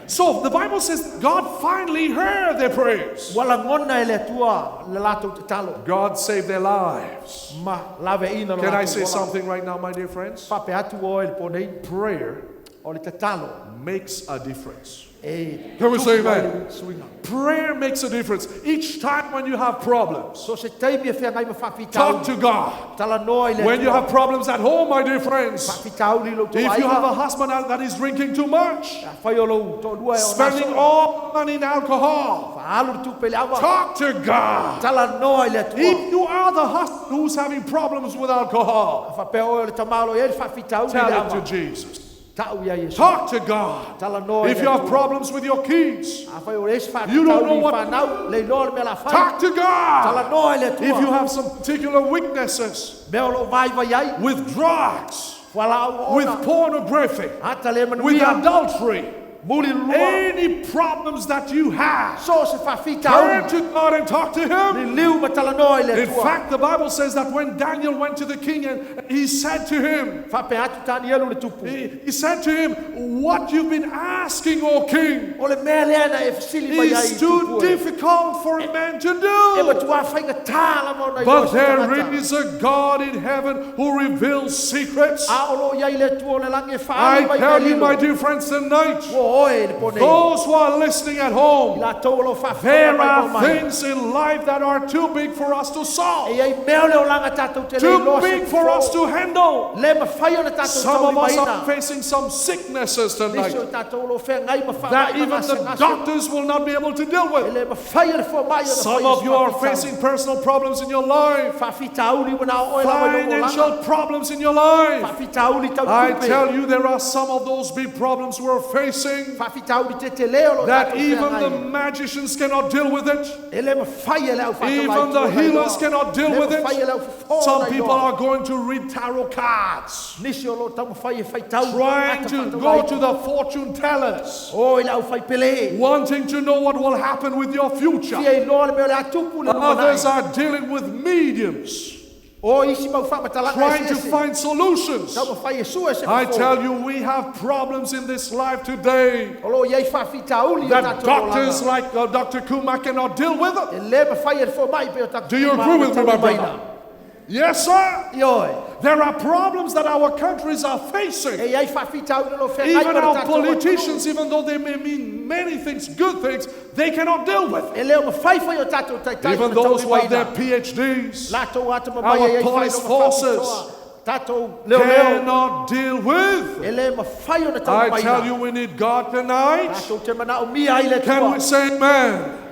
Speaker 11: So, the Bible says God finally heard their prayers.
Speaker 5: Wala ngona e le atua le lato te talo.
Speaker 11: God saved their lives.
Speaker 5: Ma lave ina lo
Speaker 11: Can I
Speaker 5: lato
Speaker 11: say
Speaker 5: wala.
Speaker 11: something right now, my dear friends?
Speaker 5: Whape atu o e le ponei.
Speaker 11: Prayer
Speaker 5: O le te talo.
Speaker 11: makes a difference.
Speaker 5: E
Speaker 11: Can we say
Speaker 5: tupu ai
Speaker 11: amen?
Speaker 5: le swinga.
Speaker 11: Prayer makes a difference. Each time when you have problems,
Speaker 5: So se teimi e whea ngai ma whawhitau.
Speaker 11: talk to God.
Speaker 5: Tala noa i le
Speaker 11: When you
Speaker 5: atua.
Speaker 11: have problems at home, my dear friends,
Speaker 5: Whawhitau li lo tu
Speaker 11: if you have a
Speaker 5: aiga.
Speaker 11: husband that is drinking too much,
Speaker 5: Whai o lo tō lua e o
Speaker 11: spending
Speaker 5: naso.
Speaker 11: all money in alcohol,
Speaker 5: Whaalu tu pele awa.
Speaker 11: talk to God.
Speaker 5: Tala noa i le atua.
Speaker 11: If you are the husband who's having problems with alcohol,
Speaker 5: Whapea o le tamalo e le whawhitau li
Speaker 11: tell
Speaker 5: le
Speaker 11: it to
Speaker 5: awa.
Speaker 11: Jesus.
Speaker 10: Ta'u ia Iesu.
Speaker 11: Talk to God.
Speaker 10: Tala noa
Speaker 11: If
Speaker 10: ia
Speaker 11: you have
Speaker 10: tua.
Speaker 11: problems with your keys,
Speaker 10: A whai o esi wha
Speaker 11: You don't
Speaker 10: tau
Speaker 11: know
Speaker 10: ni
Speaker 11: what-
Speaker 10: whanau, le loa le mea la whai.
Speaker 11: talk to
Speaker 10: Tala
Speaker 11: God.
Speaker 10: noa le tua.
Speaker 11: If you have some particular weaknesses
Speaker 10: Mea o lo vai vai ai.
Speaker 11: with drugs,
Speaker 10: Wala au
Speaker 11: with
Speaker 10: ona.
Speaker 11: pornography,
Speaker 10: Ata le
Speaker 11: with
Speaker 10: manuia.
Speaker 11: adultery,
Speaker 10: Muli lua.
Speaker 11: any problems that you have,
Speaker 10: So se whawhita
Speaker 11: turn
Speaker 10: au.
Speaker 11: to God and talk to Him.
Speaker 10: Ni liu ma tala noa le
Speaker 11: In
Speaker 10: tua.
Speaker 11: fact, the Bible says that when Daniel went to the king and he said to him,
Speaker 10: Whape atu tani elu le tupu.
Speaker 11: he said to him, what you've been asking, O king,
Speaker 10: O le mea lea na e fasili mai ai
Speaker 11: is too
Speaker 10: tupu e.
Speaker 11: difficult for a man to
Speaker 10: E ma
Speaker 11: do.
Speaker 10: tua whainga tāla mo na i
Speaker 11: But
Speaker 10: rosi
Speaker 11: there
Speaker 10: tangata.
Speaker 11: is a God in heaven who reveals secrets.
Speaker 10: A o lo iai le tua o le langi e
Speaker 11: I
Speaker 10: whaali mai
Speaker 11: tell
Speaker 10: le
Speaker 11: you, my
Speaker 10: lilo.
Speaker 11: dear friends, tonight,
Speaker 10: Wo oe le pone.
Speaker 11: those who are listening at home,
Speaker 10: La tau o lo whawhia
Speaker 11: there
Speaker 10: mai
Speaker 11: are
Speaker 10: mo mai.
Speaker 11: things in life that are too big for us to
Speaker 10: E
Speaker 11: solve,
Speaker 10: ai mea o le o langa tātou te le
Speaker 11: too
Speaker 10: losi
Speaker 11: big for us to handle.
Speaker 10: Le ma whai o le tātou
Speaker 11: Some
Speaker 10: tau
Speaker 11: of
Speaker 10: ni
Speaker 11: us
Speaker 10: maina.
Speaker 11: are facing some sicknesses tonight
Speaker 10: Niso tātou lo whea ngai ma wha
Speaker 11: that
Speaker 10: mai
Speaker 11: even
Speaker 10: ma
Speaker 11: the
Speaker 10: ngase ngase.
Speaker 11: doctors will not be able to deal
Speaker 10: E
Speaker 11: with.
Speaker 10: le ma whai o le fo mai o le
Speaker 11: Some
Speaker 10: whai
Speaker 11: of you are
Speaker 10: whawhitau.
Speaker 11: facing personal problems in your life,
Speaker 10: Whawhitauli wana o oe lawa i o langa.
Speaker 11: financial problems in your life.
Speaker 10: Whawhitauli tau
Speaker 11: I
Speaker 10: tupe.
Speaker 11: tell you, there are some of those big problems we're facing
Speaker 10: Whawhitauli te te leo lo
Speaker 11: that
Speaker 10: tātou whea
Speaker 11: even
Speaker 10: ngai.
Speaker 11: the magicians cannot deal with it.
Speaker 10: E le ma whai e leo whatamai
Speaker 11: Even the
Speaker 10: tua mai
Speaker 11: healers
Speaker 10: loa.
Speaker 11: cannot deal
Speaker 10: Le
Speaker 11: with
Speaker 10: ma
Speaker 11: it.
Speaker 10: whai e leo whawhona
Speaker 11: Some
Speaker 10: i
Speaker 11: people
Speaker 10: loa.
Speaker 11: are going to read tarot cards,
Speaker 10: Nisi o lo tau ma whai e whaitau.
Speaker 11: trying
Speaker 10: Ata
Speaker 11: to
Speaker 10: whatamai.
Speaker 11: go to the fortune tellers,
Speaker 10: O i lau whai pele.
Speaker 11: wanting to know what will happen with your future.
Speaker 10: Fia i loa le mea le atupu le
Speaker 11: Others
Speaker 10: lumanai.
Speaker 11: are dealing with mediums,
Speaker 10: O isi mau whamatalanga
Speaker 11: trying
Speaker 10: e
Speaker 11: to
Speaker 10: sese.
Speaker 11: find solutions.
Speaker 10: Tau ma whai e sua se
Speaker 11: I
Speaker 10: whafo.
Speaker 11: tell you, we have problems in this life today
Speaker 10: O lo iei whawhitauli o
Speaker 11: that
Speaker 10: tātou
Speaker 11: doctors
Speaker 10: o langa.
Speaker 11: like Dr. Kuma cannot deal with it.
Speaker 10: E le ma whai e le whao mai pe o tātou
Speaker 11: Do you
Speaker 10: ma
Speaker 11: agree
Speaker 10: o
Speaker 11: with me,
Speaker 10: tātou
Speaker 11: my
Speaker 10: maina.
Speaker 11: brother? Yes, sir.
Speaker 10: Ioi.
Speaker 11: There are problems that our countries are facing.
Speaker 10: E iei whawhitauli lo whea ngai
Speaker 11: Even
Speaker 10: ma le
Speaker 11: our
Speaker 10: tātou
Speaker 11: politicians, even though they may mean many things, good things, they cannot deal with.
Speaker 10: E leo ma whai whai o tātou taitai
Speaker 11: Even
Speaker 10: ma
Speaker 11: those
Speaker 10: tau
Speaker 11: who have their
Speaker 10: maina.
Speaker 11: PhDs
Speaker 10: Lātou ata ma mai e
Speaker 11: Our
Speaker 10: iei whai
Speaker 11: police
Speaker 10: no ma whawhitoa.
Speaker 11: forces
Speaker 10: Tātou leo leo.
Speaker 11: cannot deal with.
Speaker 10: E le ma whai o na tau
Speaker 11: I
Speaker 10: maina.
Speaker 11: tell you, we need God tonight.
Speaker 10: Tātou te mana o mia ai le
Speaker 11: Can
Speaker 10: tua.
Speaker 11: we say amen?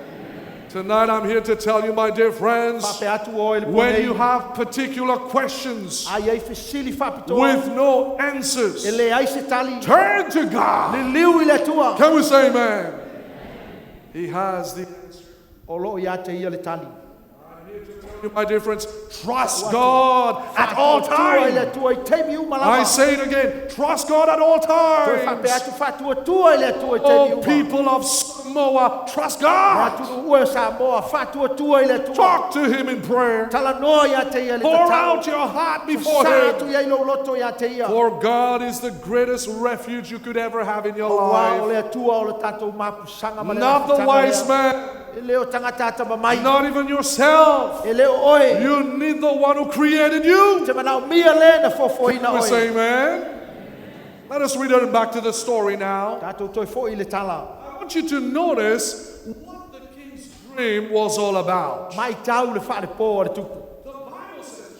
Speaker 11: Tonight I'm here to tell you, my dear friends,
Speaker 10: Whape atu o e le
Speaker 11: when
Speaker 10: ponei.
Speaker 11: you have particular questions
Speaker 10: Ai ai whesili whapitoa.
Speaker 11: with no answers,
Speaker 10: E le ai se tali.
Speaker 11: turn to God.
Speaker 10: Le liu i le tua.
Speaker 11: Can we say amen? He has the answer.
Speaker 10: O lo i ate ia le tali.
Speaker 11: My dear friends, trust God at all
Speaker 10: Tua i le
Speaker 11: times.
Speaker 10: tua i teimi uma
Speaker 11: I
Speaker 10: lava.
Speaker 11: say it again, trust God at all
Speaker 10: Toi whape
Speaker 11: times.
Speaker 10: atu whatua tua i le tua i teimi
Speaker 11: Oh,
Speaker 10: uma.
Speaker 11: people of Samoa, trust God.
Speaker 10: Atu ua sa moa whatua tua i le tua.
Speaker 11: Talk to Him in prayer.
Speaker 10: Tala noa i ate ia le
Speaker 11: Pour
Speaker 10: tatau.
Speaker 11: out your heart before
Speaker 10: Sa
Speaker 11: Him.
Speaker 10: atu ia i lo loto i ate ia.
Speaker 11: For God is the greatest refuge you could ever have in your
Speaker 10: O wā o
Speaker 11: life.
Speaker 10: le atua o le tatou mapusanga ma le
Speaker 11: Not the
Speaker 10: rafutanga
Speaker 11: wise
Speaker 10: lea.
Speaker 11: man,
Speaker 10: E leo tangata ata mamai.
Speaker 11: not even yourself.
Speaker 10: E leo oe.
Speaker 11: You need the one who created you.
Speaker 10: Te mana o mia le na fofoina
Speaker 11: We say
Speaker 10: oe.
Speaker 11: amen. Let us read it back to the story now.
Speaker 10: Tatou toi fo i le tala.
Speaker 11: I want you to notice what the king's dream was all about.
Speaker 10: Mai tau le wha le pō o le tupu.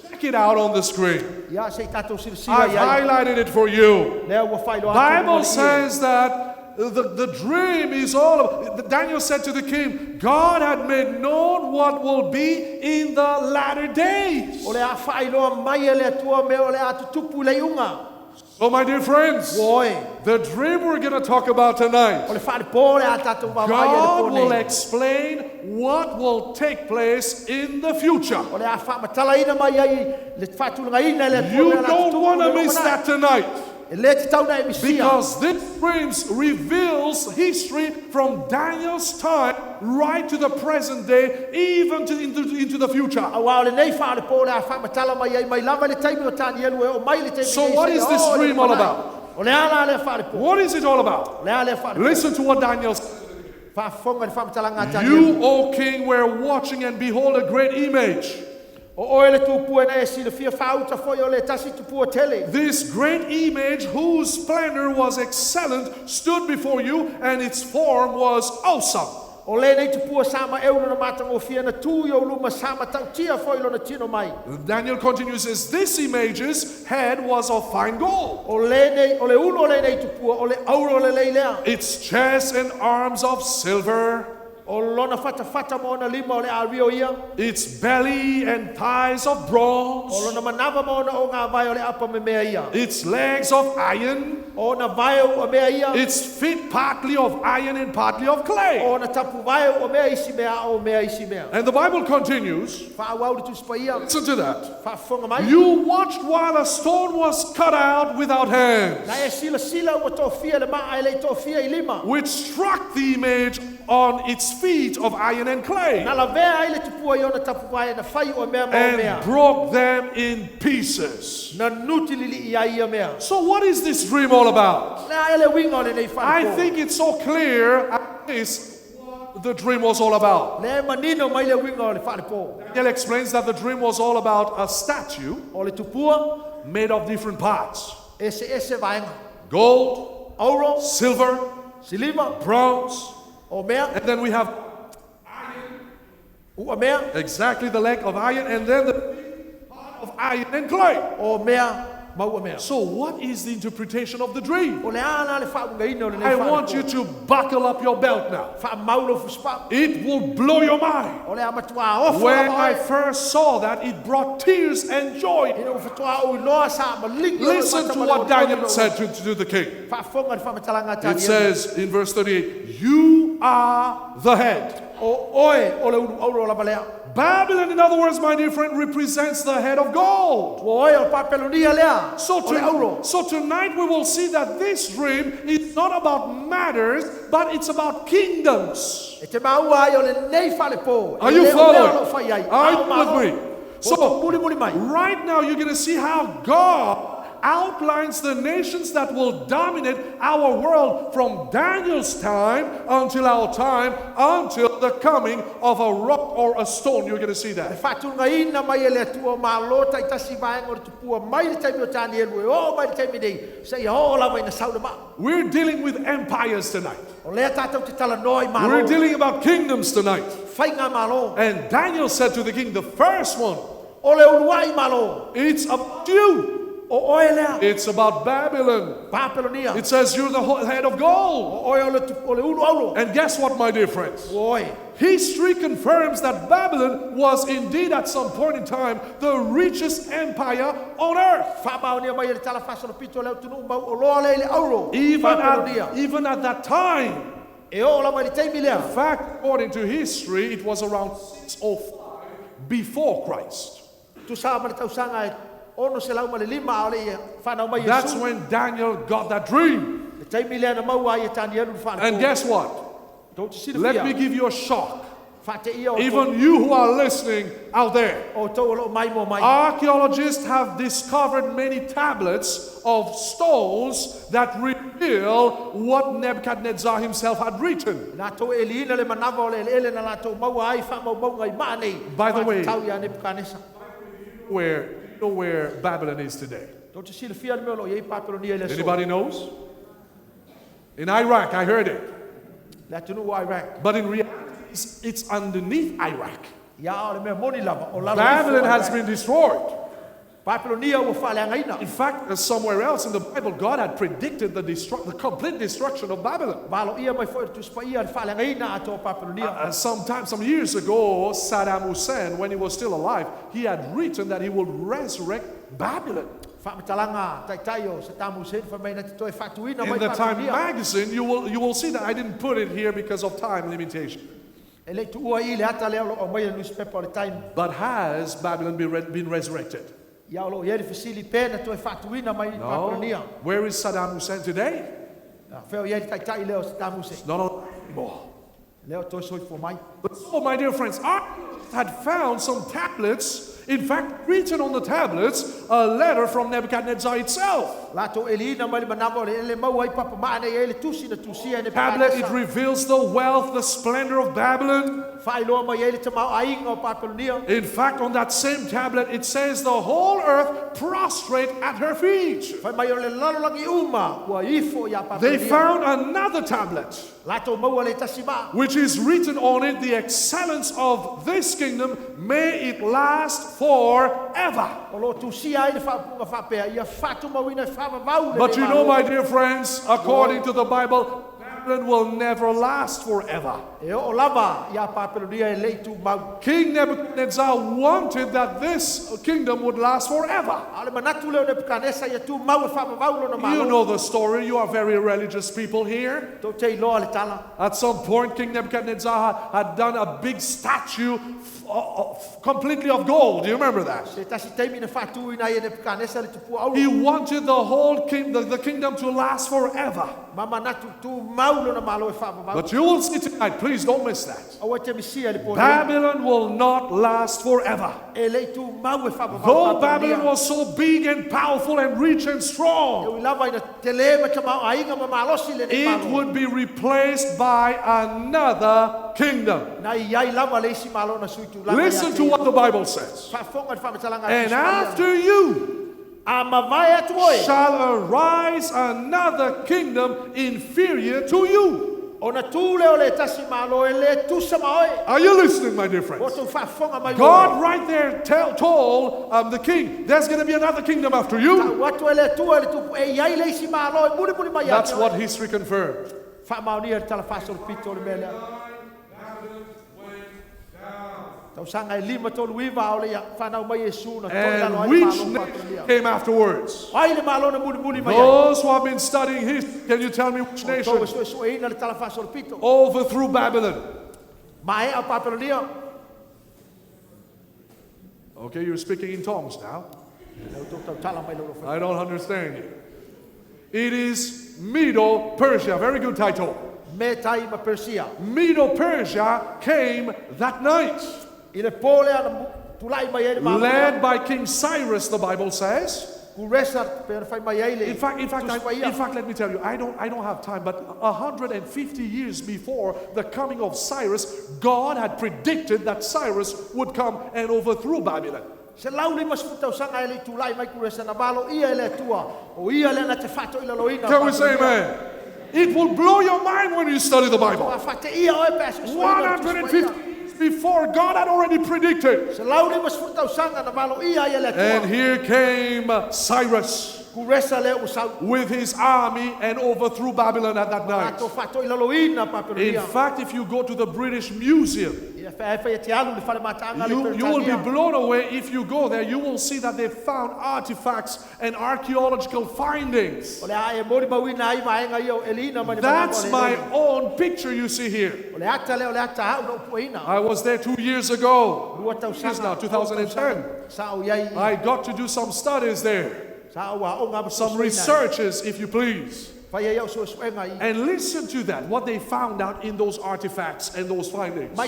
Speaker 11: Check it out on the screen.
Speaker 10: Ia se tatou sirisira
Speaker 11: I've
Speaker 10: i ai.
Speaker 11: highlighted it for you.
Speaker 10: Lea ua whai lo atu
Speaker 11: Bible
Speaker 10: o le
Speaker 11: says that the dream is all about, Daniel said to the king, God had made known what will be in the latter days.
Speaker 10: O le a whai loa mai e le atua mea o le atu tupu le iunga.
Speaker 11: So my dear friends,
Speaker 10: Oe.
Speaker 11: the dream we're going to talk about
Speaker 10: O
Speaker 11: tonight,
Speaker 10: le wha le pō le a tatou mamai e
Speaker 11: God
Speaker 10: le
Speaker 11: will
Speaker 10: pōne.
Speaker 11: explain what will take place in the future.
Speaker 10: O le a wha matala ina mai ai le whatulunga ina le atua
Speaker 11: You
Speaker 10: mea le atu
Speaker 11: don't
Speaker 10: tupu
Speaker 11: want
Speaker 10: le
Speaker 11: to miss
Speaker 10: iunga
Speaker 11: that tonight.
Speaker 10: E le te tau na e misia.
Speaker 11: Because this dream reveals history from Daniel's time right to the present day, even into the future.
Speaker 10: A wā o le nei wha le pō le a wha matala mai ai mai lava le taimi o tani elu e o mai le taimi.
Speaker 11: So
Speaker 10: nei
Speaker 11: what
Speaker 10: se
Speaker 11: is
Speaker 10: o
Speaker 11: this
Speaker 10: le
Speaker 11: dream all
Speaker 10: manai.
Speaker 11: about?
Speaker 10: O le ala le wha le pō.
Speaker 11: What is it all about?
Speaker 10: Le ala le wha le pō.
Speaker 11: Listen to what Daniel said.
Speaker 10: Wha fonga le wha matala ngā tani
Speaker 11: You,
Speaker 10: elu.
Speaker 11: O king, were watching and behold a great image.
Speaker 10: O oe le tupu e na e si le fia whauta foi o le tasi tupu o tele.
Speaker 11: This great image, whose splendor was excellent, stood before you, and its form was awesome.
Speaker 10: O le nei tupu o sama e una na matang o fia na tui o luma sama tau tia foi lo na tino mai.
Speaker 11: Daniel continues, says, this image's head was of fine gold,
Speaker 10: O le nei, o le ulo o le nei tupu o le auro o le lei lea.
Speaker 11: its chest and arms of silver,
Speaker 10: O lona fata mo na lima o le ario ia.
Speaker 11: its belly and thighs of
Speaker 10: O
Speaker 11: bronze,
Speaker 10: lona manava mo na o ngā vai o le apa me mea ia.
Speaker 11: its legs of iron,
Speaker 10: O na vai o mea ia.
Speaker 11: its feet partly of iron and partly of clay.
Speaker 10: O na tapu vai o mea isi mea o mea isi mea.
Speaker 11: And the Bible continues,
Speaker 10: Whaawau le tuspa ia.
Speaker 11: listen to that.
Speaker 10: Whaafonga mai.
Speaker 11: You watched while a stone was cut out without hands,
Speaker 10: Na e sila ua tofia le maa e le tofia I lima.
Speaker 11: which struck the image on its feet of iron and clay,
Speaker 10: Na la vea ai le tupua I ona tapu vai na whai o mea ma o mea.
Speaker 11: and broke them in pieces.
Speaker 10: Na nuti lili ia ia mea.
Speaker 11: So what is this dream all about?
Speaker 10: Na ele winga o le nei
Speaker 11: I
Speaker 10: whako.
Speaker 11: think it's so clear at least what the dream was all about.
Speaker 10: Le manino mai le winga o le whalepo.
Speaker 11: Daniel explains that the dream was all about a statue
Speaker 10: O le tupua,
Speaker 11: made of different parts:
Speaker 10: ese vaenga.
Speaker 11: gold,
Speaker 10: Auro,
Speaker 11: silver,
Speaker 10: silima,
Speaker 11: bronze,
Speaker 10: o mea,
Speaker 11: and then we have
Speaker 10: ua mea,
Speaker 11: exactly the leg of iron, and then the part of iron and clay.
Speaker 10: o mea, maua mea.
Speaker 11: So what is the interpretation of the dream?
Speaker 10: O le ana le whaungaina o le nei
Speaker 11: I
Speaker 10: whalepo.
Speaker 11: want you to buckle up your belt now.
Speaker 10: Whaamaulo fuspa.
Speaker 11: It will blow your mind.
Speaker 10: O le amatua ofa
Speaker 11: When
Speaker 10: lava
Speaker 11: I
Speaker 10: ai.
Speaker 11: first saw that, it brought tears and joy.
Speaker 10: Ina ufatua o iloa sa maliki.
Speaker 11: Listen to what Daniel said to the king.
Speaker 10: Whaafonga le whamatalanga tani.
Speaker 11: It says in verse 38, you are the head.
Speaker 10: O oe o le unu auro lava lea.
Speaker 11: Babylon, in other words, my dear friend, represents the head of gold.
Speaker 10: O oe o papelonia lea.
Speaker 11: So,
Speaker 10: O le auro.
Speaker 11: so tonight we will see that this dream is not about matters, but it's about kingdoms.
Speaker 10: E te maua ai o le nei whalepo.
Speaker 11: Are
Speaker 10: E
Speaker 11: you
Speaker 10: le o
Speaker 11: following?
Speaker 10: mea lo whai ai.
Speaker 11: Are you
Speaker 10: Ao maho.
Speaker 11: with me?
Speaker 10: So,
Speaker 11: So,
Speaker 10: muli mai.
Speaker 11: right now you're going to see how God outlines the nations that will dominate our world from Daniel's time until our time, until the coming of a rock or a stone. You're going to see
Speaker 10: E
Speaker 11: that.
Speaker 10: whaatungaina mai e le atua mālota I tasi vaenga o le tupua mai le taimi o tani elu e o mai le taimi nei. Se ia ho lava ina sauna maa.
Speaker 11: We're dealing with empires tonight.
Speaker 10: O lea tātou te tala noi mālo.
Speaker 11: We're dealing about kingdoms tonight.
Speaker 10: Whai ngā mālo.
Speaker 11: And Daniel said to the king, the first one,
Speaker 10: O le uruai mālo.
Speaker 11: it's about you.
Speaker 10: O oe lea.
Speaker 11: It's about Babylon.
Speaker 10: Papelonia.
Speaker 11: It says you're the head of gold.
Speaker 10: O oe o le ulu auro.
Speaker 11: And guess what, my dear friends?
Speaker 10: O oe.
Speaker 11: History confirms that Babylon was indeed at some point in time the richest empire on earth.
Speaker 10: Whaamaunia mai e le tala whasano pito leo tunu mau o loa le auro.
Speaker 11: Even at that time.
Speaker 10: E o lava le taimi lea.
Speaker 11: In fact, according to history, it was around 605 before Christ.
Speaker 10: Tu sa ma le tausanga e ono se lau ma le lima o le ia. Whanau mai
Speaker 11: That's
Speaker 10: Yesu.
Speaker 11: when Daniel got that dream.
Speaker 10: Le taimi lea na mau ai e tani elu whanau.
Speaker 11: And guess what?
Speaker 10: Don't you see the
Speaker 11: Let me give you a shock.
Speaker 10: Whate ia o
Speaker 11: Even you who are listening out there.
Speaker 10: o tau lo mai mo mai.
Speaker 11: Archaeologists have discovered many tablets of stones that reveal what Nebuchadnezzar himself had written.
Speaker 10: Nā tau e liina le manawa o le ele na nā tau mau ai wha mau mau ngai maa nei.
Speaker 11: By the way-
Speaker 10: Tau ia Nebuchadnezzar.
Speaker 11: You know where Babylon is today?
Speaker 10: Don't you see the fear me lo ye Papelonia le so.
Speaker 11: Anybody knows? In Iraq, I heard it.
Speaker 10: La tunu o Iraq.
Speaker 11: But in reality, it's underneath Iraq.
Speaker 10: Ia o le mea moni lava o lalo.
Speaker 11: Babylon has been destroyed.
Speaker 10: Papelonia o whaleangaina.
Speaker 11: In fact, somewhere else in the Bible, God had predicted the complete destruction of Babylon.
Speaker 10: Valo ia mai foi tu spa ia le whaleangaina ato Papelonia.
Speaker 11: Some years ago, Saddam Hussein, when he was still alive, he had written that he would resurrect Babylon.
Speaker 10: Whamatalanga tai o sa tamu sen fa mai na te toi whatuina mai
Speaker 11: In the Time
Speaker 10: Papelonia.
Speaker 11: magazine, you will see that I didn't put it here because of time limitation.
Speaker 10: E le tu ua i le ata leo lo o mai le newspaper o le time.
Speaker 11: But has Babylon been resurrected?
Speaker 10: Ia o lo ia le fasili pena toi whatuina mai Papelonia.
Speaker 11: Where is Saddam Hussein today?
Speaker 10: Feo ia le tai leo sa tamu sen.
Speaker 11: Not alive anymore.
Speaker 10: Leo toi soi fo mai.
Speaker 11: So, my dear friends, archaeologists had found some tablets. In fact, written on the tablets, a letter from Nebuchadnezzar itself.
Speaker 10: Lato elina mai le manawa le ele mau ai papa mana ele tusi na tusia ne
Speaker 11: Tablet, it reveals the wealth, the splendor of Babylon.
Speaker 10: Whaeloa mai ele te mau ainga o Papelonia.
Speaker 11: In fact, on that same tablet, it says the whole earth prostrate at her feet.
Speaker 10: Whai mai o le lalolangi uma ua ifo ia Papelonia.
Speaker 11: They found another tablet,
Speaker 10: Lato mau le tasima.
Speaker 11: which is written on it, the excellence of this kingdom, may it last forever.
Speaker 10: O lo tusia ai le whapunga whapea ia whatu mau ina whamavau le
Speaker 11: But you
Speaker 10: le
Speaker 11: know,
Speaker 10: malo.
Speaker 11: my dear friends, according to the Bible, Babylon will never last forever.
Speaker 10: E o lava ia Papelonia e lei tu mau.
Speaker 11: King Nebuchadnezzar wanted that this kingdom would last forever.
Speaker 10: Ale manatu leo Nebuchadnezzar ia tu mau e whamavau lo na malo.
Speaker 11: You know the story. You are very religious people here.
Speaker 10: Tau te iloa le tala.
Speaker 11: At some point, King Nebuchadnezzar had done a big statue completely of gold. Do you remember that?
Speaker 10: Se tasi teimi na whatu ina ia Nebuchadnezzar le tupu au.
Speaker 11: He wanted the whole the kingdom to last forever.
Speaker 10: Mama natu tu mau lo na malo e whamavau.
Speaker 11: But you will see tonight, please don't miss that.
Speaker 10: Awa te misia le pō.
Speaker 11: Babylon will not last forever.
Speaker 10: E lei tu mau e whamavau.
Speaker 11: Though Babylon was so big and powerful and rich and strong,
Speaker 10: E lava ina te le ma tamau ainga ma malosi le ne
Speaker 11: it
Speaker 10: malo.
Speaker 11: would be replaced by another kingdom.
Speaker 10: Na iai lava le isi malo na suitu.
Speaker 11: Listen to what the Bible says. And after you shall arise another kingdom inferior to you. Are you listening, my dear friends? God right there told the king, there's going to be another kingdom after you. That's what history confirmed.
Speaker 10: And
Speaker 11: which nation came afterwards? Those who have been studying history, can you tell me which nation overthrew Babylon? Okay, you're speaking in tongues now. I don't understand you. It is Medo-Persia. Very good title. Medo-Persia came that night. Led by King Cyrus, the Bible says. In fact, let me tell you, I don't have time, but 150 years before the coming of Cyrus, God had predicted that Cyrus would come and overthrow Babylon. Can we say amen? It will blow your mind when you study the Bible. 150 before, God had already predicted. And here came Cyrus with his army and overthrew Babylon at that night. In fact, if you go to the British Museum, you will be blown away. If you go there, you will see that they found artifacts and archaeological findings. That's my own picture you see here. I was there 2 years ago. It's now 2010. I got to do some studies there. Some researches, if you please. And listen to that, what they found out in those artifacts and those findings.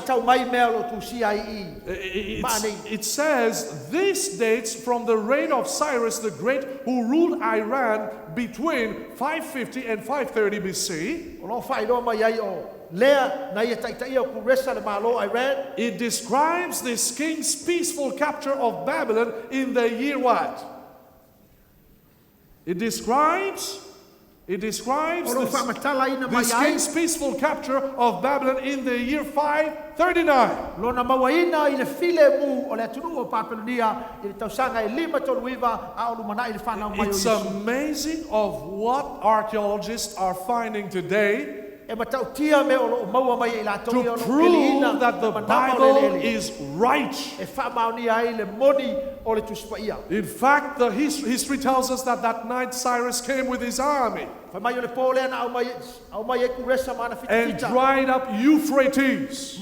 Speaker 11: It says this dates from the reign of Cyrus the Great, who ruled Iran between 550 and 530 BC. It describes this king's peaceful capture of Babylon in the year what? It describes this king's peaceful capture of Babylon in the year 539. It's amazing of what archaeologists are finding today to prove that the Bible is right. In fact, the history tells us that that night Cyrus came with his army and dried up Euphrates.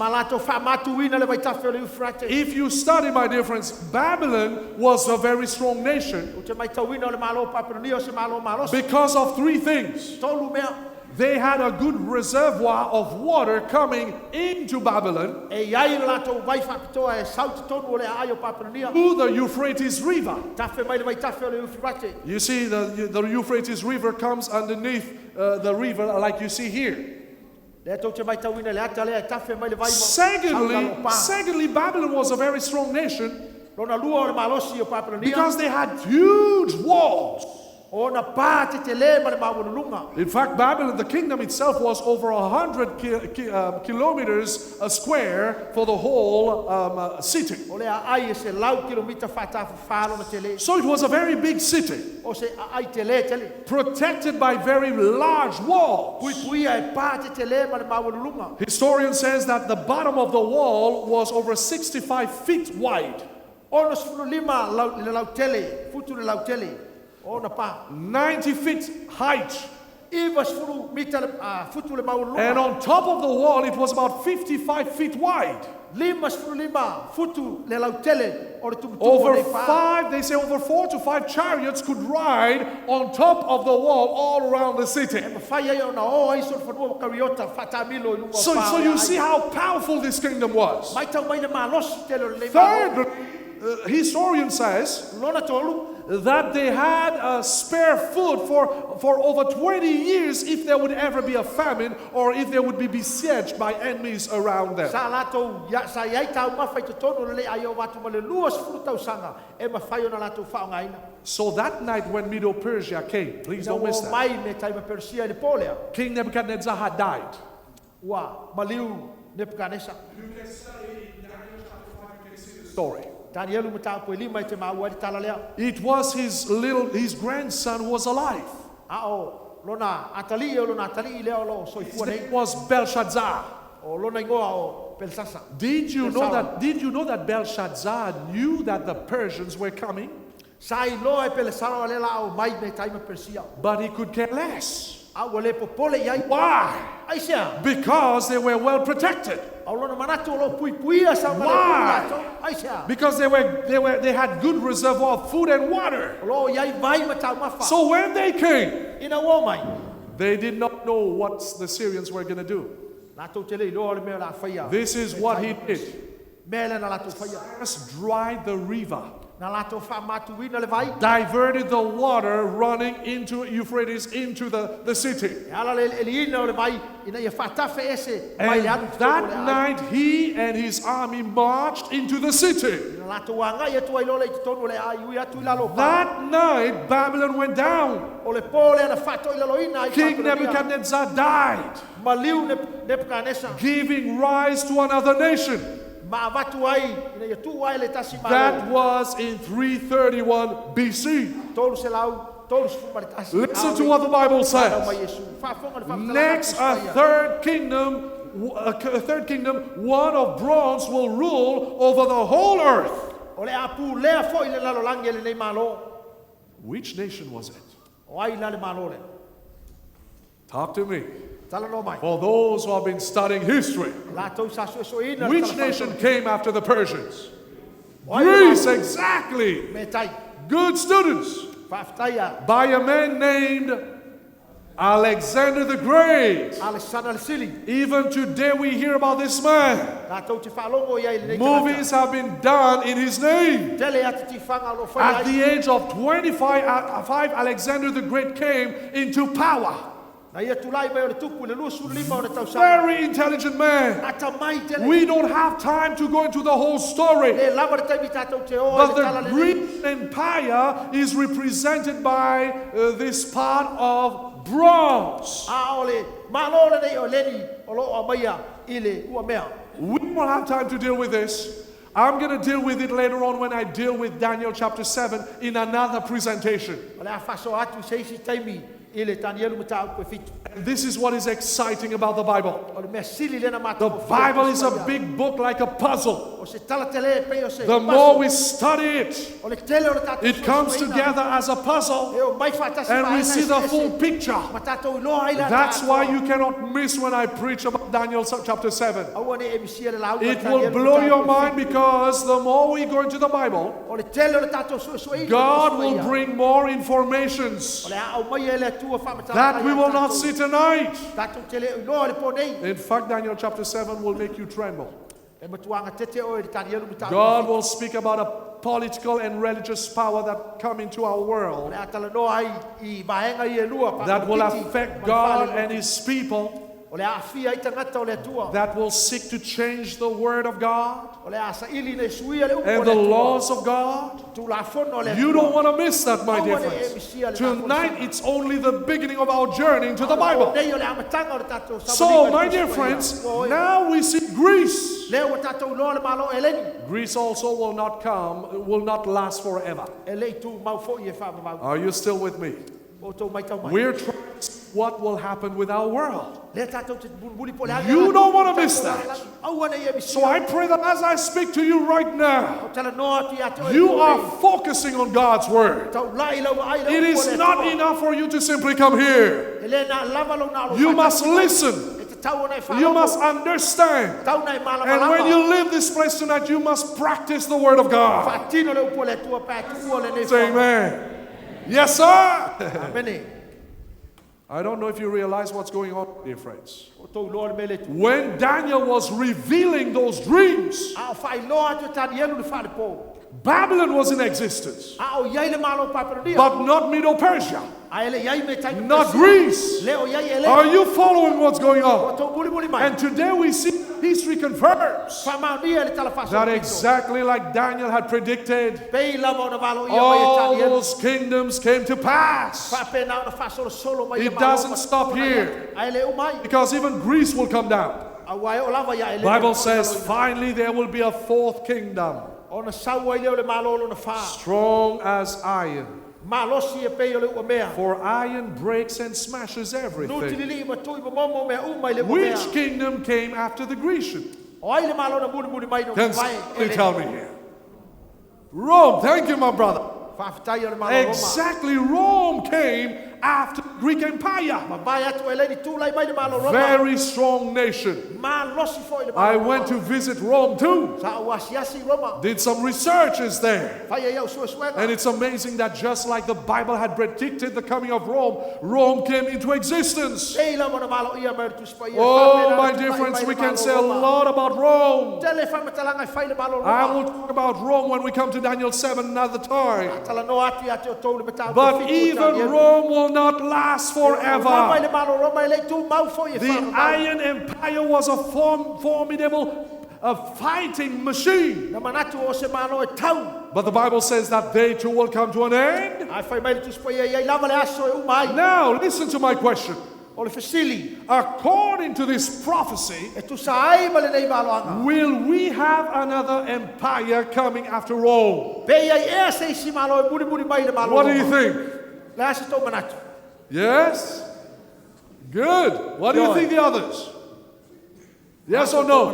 Speaker 11: If you study, my dear friends, Babylon was a very strong nation because of three things. They had a good reservoir of water coming into Babylon through the Euphrates River. You see, the Euphrates River comes underneath the river like you see here. Secondly, Babylon was a very strong nation because they had huge walls.
Speaker 10: Ona pā te le ma le maunulunga.
Speaker 11: In fact, Babylon, the kingdom itself, was over 100 kilometers square for the whole city.
Speaker 10: O le ai se lau kilomita whātawhalo na te le.
Speaker 11: So it was a very big city,
Speaker 10: O se ai te le te le.
Speaker 11: protected by very large walls.
Speaker 10: Pui pui ai pā te le ma le maunulunga.
Speaker 11: Historian says that the bottom of the wall was over 65 feet wide.
Speaker 10: Ona sifuru lima le lau tele, futu le lau tele. Ona pā.
Speaker 11: 90 feet height.
Speaker 10: Iwa sifuru mita futu le maunulunga.
Speaker 11: And on top of the wall, it was about 55 feet wide.
Speaker 10: Lima sifuru lima futu le lau tele. O le tumutumu
Speaker 11: Over
Speaker 10: le pā.
Speaker 11: 5, they say over 4 to 5 chariots could ride on top of the wall all around the city.
Speaker 10: Mawhai ai ona o ai sor whanua kariota whatamilo i lunga o
Speaker 11: So
Speaker 10: pā
Speaker 11: you
Speaker 10: ai.
Speaker 11: see how powerful this kingdom was.
Speaker 10: Mai tau mai le malosi tele o le malo.
Speaker 11: Thirdly, historian says
Speaker 10: Lona tolu.
Speaker 11: that they had spare food for over 20 years if there would ever be a famine or if they would be besieged by enemies around them.
Speaker 10: Sa latou ya sa iai tau mawhai te tonu le ai o watu ma le lua sifuru tau sanga. E mawhai o na latou whaongaina.
Speaker 11: So that night when Medo-Persia came, please don't miss that,
Speaker 10: Mai me taima Persia i le polea.
Speaker 11: King Nebuchadnezzar had died.
Speaker 10: Ua maliu Nebuchadnezzar.
Speaker 11: You can study in Daniel chapter 5, you can see the story.
Speaker 10: Danielu mata po lima i te maua i tala lea.
Speaker 11: It was his grandson who was alive.
Speaker 10: Ao lona atali o lona atali i lea o lo
Speaker 11: His
Speaker 10: soifua nei.
Speaker 11: name was Belshazzar.
Speaker 10: O lona ingoa o Belsasa.
Speaker 11: Did you know that Belshazzar knew that the Persians were coming?
Speaker 10: Sa i loa e Belsara le la o mai me taima Persia.
Speaker 11: But he could care less.
Speaker 10: Au le popole iai.
Speaker 11: Why?
Speaker 10: Ai sea.
Speaker 11: Because they were well protected.
Speaker 10: Au lona manatu o lo pui pui a sa
Speaker 11: Why?
Speaker 10: male. Ai sea.
Speaker 11: Because they had good reservoir of food and water.
Speaker 10: O lo iai vai ma tau mafa.
Speaker 11: So when they came,
Speaker 10: Ina o mai.
Speaker 11: they did not know what the Syrians were going to do.
Speaker 10: Latou te le loa le mea la whaia.
Speaker 11: This is what he did.
Speaker 10: Mea le na latou whaia.
Speaker 11: First dried the river,
Speaker 10: Na latou wha matuina le vai.
Speaker 11: diverted the water running into Euphrates into the city.
Speaker 10: E ala le eliina o le vai. Ina ia whatafe ese. Mai
Speaker 11: And
Speaker 10: le anu
Speaker 11: that night he and his army marched into the city.
Speaker 10: Na latou anga ia tua ilo le te tonu le ai ui atu i lalo pa.
Speaker 11: That night Babylon went down.
Speaker 10: O le pole ana whato i lalo ina.
Speaker 11: King Nebuchadnezzar died,
Speaker 10: Maliu Nebuchadnezzar.
Speaker 11: giving rise to another nation.
Speaker 10: Ma avatu ai. Ina ia tu ai le tasi ma.
Speaker 11: That was in 331 BC.
Speaker 10: Tolu se lau. Tolu se fuma le tasi.
Speaker 11: Listen to what the Bible
Speaker 10: Au
Speaker 11: says.
Speaker 10: mai Yesu. Whafonga le whafonga.
Speaker 11: Next, a third kingdom, one of bronze will rule over the whole earth.
Speaker 10: O le apu lea fo i le lalo langi le nei malo.
Speaker 11: Which nation was it?
Speaker 10: O ai la le malo le.
Speaker 11: Talk to me.
Speaker 10: Tala no mai.
Speaker 11: For those who have been studying history,
Speaker 10: La tau sa so ina.
Speaker 11: which nation came after the Persians?
Speaker 10: Ai
Speaker 11: Greece,
Speaker 10: le
Speaker 11: exactly.
Speaker 10: Me tai.
Speaker 11: Good students.
Speaker 10: Whaftaia.
Speaker 11: By a man named Alexander the Great.
Speaker 10: Alexander le sili.
Speaker 11: Even today we hear about this man.
Speaker 10: La tau te whalongo i ai le nei.
Speaker 11: Movies have been done in his name.
Speaker 10: Tele atu ti whanga lo whai
Speaker 11: At
Speaker 10: ai.
Speaker 11: the age of 25, Alexander the Great came into power.
Speaker 10: Na ia tulai mai o le tupu le lua suru lima o le tau sa.
Speaker 11: Very intelligent man.
Speaker 10: Ata mai tele.
Speaker 11: We don't have time to go into the whole story.
Speaker 10: Le lava le taimi tātou te o.
Speaker 11: But the Greek Empire is represented by this part of bronze.
Speaker 10: A o le malo le nei o leni o lo o maia i le ua mea.
Speaker 11: We don't have time to deal with this. I'm going to deal with it later on when I deal with Daniel chapter 7 in another presentation.
Speaker 10: O le a whaso atu se isi taimi i le tanielu mata au fitu.
Speaker 11: And this is what is exciting about the Bible.
Speaker 10: O le mea sili lena mata.
Speaker 11: The Bible is a big book like a puzzle.
Speaker 10: O se tala tele pe o se.
Speaker 11: The more we study it,
Speaker 10: O le tele o le tātou.
Speaker 11: it comes together as a puzzle
Speaker 10: E o mai whatasi
Speaker 11: and we
Speaker 10: maena
Speaker 11: see
Speaker 10: ese
Speaker 11: the
Speaker 10: ese.
Speaker 11: full picture.
Speaker 10: Ma tātou iloa ai la
Speaker 11: That's
Speaker 10: tātou.
Speaker 11: why you cannot miss when I preach about Daniel chapter 7.
Speaker 10: Aua ne e misia le lau.
Speaker 11: It will blow your mind because the more we go into the Bible,
Speaker 10: O le tele o le tātou suesueina.
Speaker 11: God will bring more informations
Speaker 10: O le a o mai e le atua whamatala.
Speaker 11: that we will not see tonight.
Speaker 10: Tātou tele o iloa le po nei.
Speaker 11: In fact, Daniel chapter 7 will make you tremble.
Speaker 10: E matuanga tete o e le tanielu mata.
Speaker 11: God will speak about a political and religious power that come into our
Speaker 10: O
Speaker 11: world
Speaker 10: le atala noa ai i vaenga i e lua.
Speaker 11: that will affect God and His people.
Speaker 10: O le afia I tangata o le atua.
Speaker 11: that will seek to change the Word of God
Speaker 10: O le asa ili ne suia le upo
Speaker 11: and
Speaker 10: le
Speaker 11: the
Speaker 10: atua.
Speaker 11: laws of God.
Speaker 10: Tu la fono o le
Speaker 11: You
Speaker 10: atua.
Speaker 11: don't want to miss that, my
Speaker 10: Oh,
Speaker 11: dear
Speaker 10: what a
Speaker 11: friends.
Speaker 10: MCL is that
Speaker 11: Tonight,
Speaker 10: for
Speaker 11: it's only the beginning of our journey into the
Speaker 10: O
Speaker 11: Bible.
Speaker 10: nei o le amatanga o le tatou
Speaker 11: So,
Speaker 10: samalika
Speaker 11: my
Speaker 10: le
Speaker 11: dear
Speaker 10: kusua
Speaker 11: friends,
Speaker 10: ia. O e.
Speaker 11: now we see Greece.
Speaker 10: Leo o tatou loa le malo e leni.
Speaker 11: Greece also will not last forever.
Speaker 10: E lei tu mau fo I e wha mau.
Speaker 11: Are you still with me?
Speaker 10: O tau mai tau mai.
Speaker 11: We're trying to see what will happen with our world.
Speaker 10: Le tatou te bulibuli po le hanga.
Speaker 11: You don't want to miss that.
Speaker 10: Au ana ia
Speaker 11: So I pray that as I speak to you right now,
Speaker 10: O tala noa tu ia to e
Speaker 11: you
Speaker 10: ko
Speaker 11: are
Speaker 10: nei.
Speaker 11: focusing on God's Word.
Speaker 10: Tau lai lau ai lau
Speaker 11: It
Speaker 10: upo
Speaker 11: is
Speaker 10: le
Speaker 11: not
Speaker 10: atua.
Speaker 11: enough for you to simply come here.
Speaker 10: E le na lava lau na alo
Speaker 11: You
Speaker 10: whai
Speaker 11: must
Speaker 10: tau.
Speaker 11: listen.
Speaker 10: E te tau ona e wha
Speaker 11: You
Speaker 10: lau.
Speaker 11: must understand.
Speaker 10: Tau nei malama
Speaker 11: And when
Speaker 10: lava.
Speaker 11: you leave this place tonight, you must practice the Word of God.
Speaker 10: Whaatino le upo le atua pa tu o le nei
Speaker 11: Say
Speaker 10: wha.
Speaker 11: amen. Yes, sir.
Speaker 10: Amene.
Speaker 11: I don't know if you realize what's going on, dear friends.
Speaker 10: O tau loa le mele tu.
Speaker 11: When Daniel was revealing those dreams,
Speaker 10: A o whai loa atu tani elu le wha le po.
Speaker 11: Babylon was in existence,
Speaker 10: A o iai le malo paparonia.
Speaker 11: but not Medo-Persia,
Speaker 10: A ele iai me tai
Speaker 11: not Greece.
Speaker 10: Le o iai ele.
Speaker 11: Are you following what's going
Speaker 10: O
Speaker 11: on?
Speaker 10: tau buli buli mai.
Speaker 11: And today we see history confirms
Speaker 10: Wha maunia le tala wha
Speaker 11: that
Speaker 10: so
Speaker 11: exactly like Daniel had predicted,
Speaker 10: Pei lava ona valo ia mai e
Speaker 11: all
Speaker 10: tani elu.
Speaker 11: those kingdoms came to pass.
Speaker 10: Wha pe na ona wha solo mai e
Speaker 11: It
Speaker 10: malo
Speaker 11: doesn't
Speaker 10: pa-
Speaker 11: stop here.
Speaker 10: A ele umai.
Speaker 11: Because even Greece will come down.
Speaker 10: A wai o lava ia ele.
Speaker 11: Bible says finally there will be a fourth kingdom,
Speaker 10: Ona sau ai leo le malo lo na wha.
Speaker 11: strong as iron.
Speaker 10: Malosi e pei o le ua mea.
Speaker 11: For iron breaks and smashes
Speaker 10: Nuti
Speaker 11: everything.
Speaker 10: lili ma tui ma momo mea umai le ua
Speaker 11: Which
Speaker 10: mea.
Speaker 11: kingdom came after the Grecian?
Speaker 10: O ai le malo na buli buli mai no
Speaker 11: Can
Speaker 10: vai.
Speaker 11: somebody tell me here? Rome, thank you, my brother.
Speaker 10: Whawhitai o le malo Roma.
Speaker 11: Exactly, Rome came after the Greek Empire.
Speaker 10: Ma vai atu e leni tūlai mai le malo Roma.
Speaker 11: Very strong nation.
Speaker 10: Ma losi foi le malo
Speaker 11: I
Speaker 10: Roma.
Speaker 11: went to visit Rome too.
Speaker 10: Sa ua siasi Roma.
Speaker 11: Did some researches there.
Speaker 10: Vai e iau sua suenga.
Speaker 11: And it's amazing that just like the Bible had predicted the coming of Rome, Rome came into existence.
Speaker 10: Ei la mo na malo ia mai tu spa ia.
Speaker 11: Oh, my dear friends, we can say a lot about Rome.
Speaker 10: Tele fa matalanga e fai le malo
Speaker 11: I
Speaker 10: Roma.
Speaker 11: will talk about Rome when we come to Daniel 7 another time.
Speaker 10: Tala no atu ia te o tau le metau.
Speaker 11: But even Rome will not last
Speaker 10: Mai
Speaker 11: forever.
Speaker 10: le malo Roma e le tu mau foi e
Speaker 11: The
Speaker 10: wha.
Speaker 11: Iron Empire was a formidable fighting machine.
Speaker 10: Na manatu o se malo e tau.
Speaker 11: But the Bible says that they too will come to an end.
Speaker 10: Ai fai mai le tu spa ia ia lava le aso e umai.
Speaker 11: Now, listen to my question.
Speaker 10: O le fesili.
Speaker 11: According to this prophecy,
Speaker 10: E tu sa ai ma le nei malo anga.
Speaker 11: will we have another empire coming after Rome?
Speaker 10: Pe ia e se isi malo e buri buri mai le malo
Speaker 11: What do
Speaker 10: Roma.
Speaker 11: you think?
Speaker 10: Le aso tau manatu.
Speaker 11: Yes? Good. What do you think the others? Yes or no?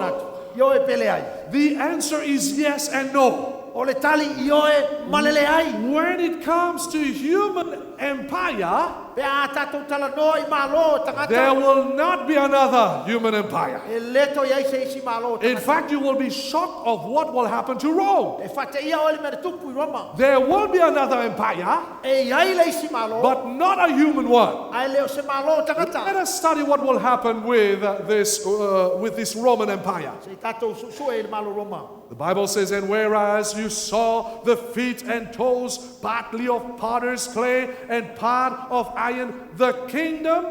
Speaker 10: Yo e pele ai.
Speaker 11: The answer is yes and no.
Speaker 10: O le tali yo e malele ai.
Speaker 11: When it comes to human empire,
Speaker 10: Pe a tatou tala no i malo tangata.
Speaker 11: there will not be another human empire.
Speaker 10: E leto ia se isi malo
Speaker 11: In
Speaker 10: tangata.
Speaker 11: fact, you will be shocked of what will happen to Rome.
Speaker 10: E fate ia o le mere tupu i Roma.
Speaker 11: There will be another empire,
Speaker 10: E iai le isi malo.
Speaker 11: but not a human one.
Speaker 10: Ai leo se malo
Speaker 11: Let
Speaker 10: tangata.
Speaker 11: us study what will happen with this Roman Empire.
Speaker 10: Se tatou su e le malo Roma.
Speaker 11: The Bible says, and whereas you saw the feet and toes partly of potter's clay and part of iron, the kingdom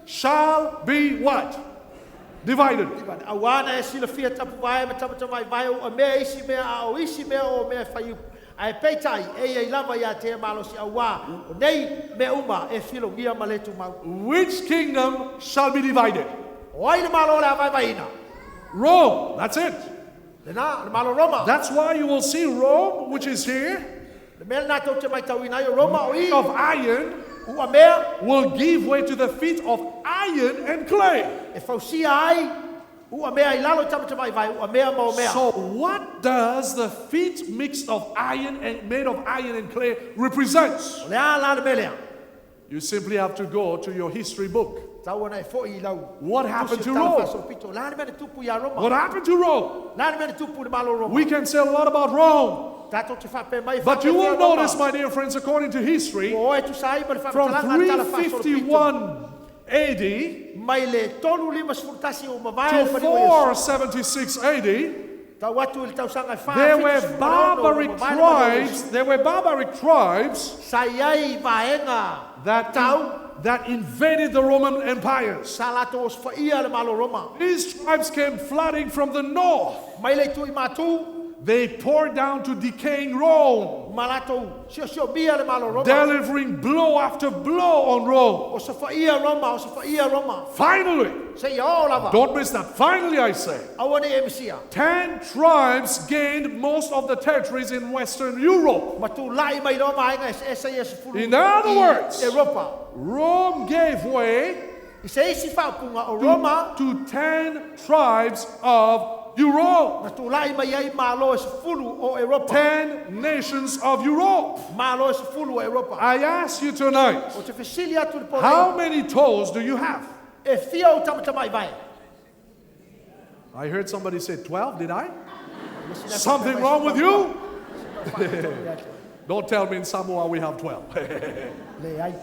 Speaker 11: shall be what? Divided.
Speaker 10: Awana e sila fia tapu vai ma tapu vai vai o mea isi mea a o isi mea o mea fai. Ai peitai e ia lava ia te malo si awa. O nei me uma e filo gia maletu mau.
Speaker 11: Which kingdom shall be divided?
Speaker 10: O ai le malo le vai vai ina.
Speaker 11: Rome. That's it.
Speaker 10: Le na le malo Roma.
Speaker 11: That's why you will see Rome, which is here,
Speaker 10: Le mea na tau te mai tau ina i Roma o i.
Speaker 11: of iron,
Speaker 10: Ua mea
Speaker 11: will give way to the feet of iron and clay.
Speaker 10: e fausia ai. Ua mea i lalo tapu te mai vai. Ua mea ma o mea.
Speaker 11: So what does the feet mixed of iron and made of iron and clay represents?
Speaker 10: O le a la le melea.
Speaker 11: You simply have to go to your history book.
Speaker 10: Tau ana e fo i lau.
Speaker 11: What happened to
Speaker 10: Tusi tau
Speaker 11: Rome?
Speaker 10: faso pito. La le mea tupu i a Roma.
Speaker 11: What happened to Rome?
Speaker 10: La le mea tupu le malo Roma.
Speaker 11: We can say a lot about Rome,
Speaker 10: Tato te whape mai
Speaker 11: but
Speaker 10: whape
Speaker 11: you
Speaker 10: fea
Speaker 11: will
Speaker 10: Roma.
Speaker 11: notice, my dear friends, according to history,
Speaker 10: O e tu sai ma le whape
Speaker 11: from
Speaker 10: talanga tala faso le pito.
Speaker 11: 351 AD
Speaker 10: Mai le tonu lima sfurtasi o mawai
Speaker 11: to
Speaker 10: o mani o Yesu.
Speaker 11: 476 AD,
Speaker 10: Tau atu il tau sanga wha.
Speaker 11: there
Speaker 10: fiti
Speaker 11: were
Speaker 10: sumalono o
Speaker 11: barbaric
Speaker 10: mawai le mani o
Speaker 11: tribes.
Speaker 10: Yesu.
Speaker 11: There were barbaric tribes
Speaker 10: Sai ai vaenga
Speaker 11: that
Speaker 10: tau
Speaker 11: that invaded the Roman empires.
Speaker 10: Sa lato os whaia le malo Roma.
Speaker 11: These tribes came flooding from the north.
Speaker 10: Mai le tui mātou,
Speaker 11: They poured down to decaying Rome,
Speaker 10: malato sio bia le malo Roma.
Speaker 11: delivering blow after blow on Rome.
Speaker 10: O sa whaia Roma, o sa whaia Roma.
Speaker 11: Finally,
Speaker 10: Se ia o lava.
Speaker 11: don't miss that. Finally, I say,
Speaker 10: Awane e misia.
Speaker 11: 10 tribes gained most of the territories in Western Europe.
Speaker 10: Matu lai mai Roma inga e sa ia se fulu.
Speaker 11: In other words,
Speaker 10: Europa.
Speaker 11: Rome gave way
Speaker 10: I se isi whaupunga o Roma,
Speaker 11: to 10 tribes of Europe.
Speaker 10: matu lai mai ai malo e se fulu o Europa.
Speaker 11: 10 nations of Europe.
Speaker 10: Malo e se fulu o Europa.
Speaker 11: I ask you tonight,
Speaker 10: O te fesili atu le
Speaker 11: how
Speaker 10: pole.
Speaker 11: many toes do you have?
Speaker 10: E fia o tamatamai vai.
Speaker 11: I heard somebody say 12, did I? Something wrong with you? Don't tell me in Samoa we have 12.
Speaker 10: Le ai.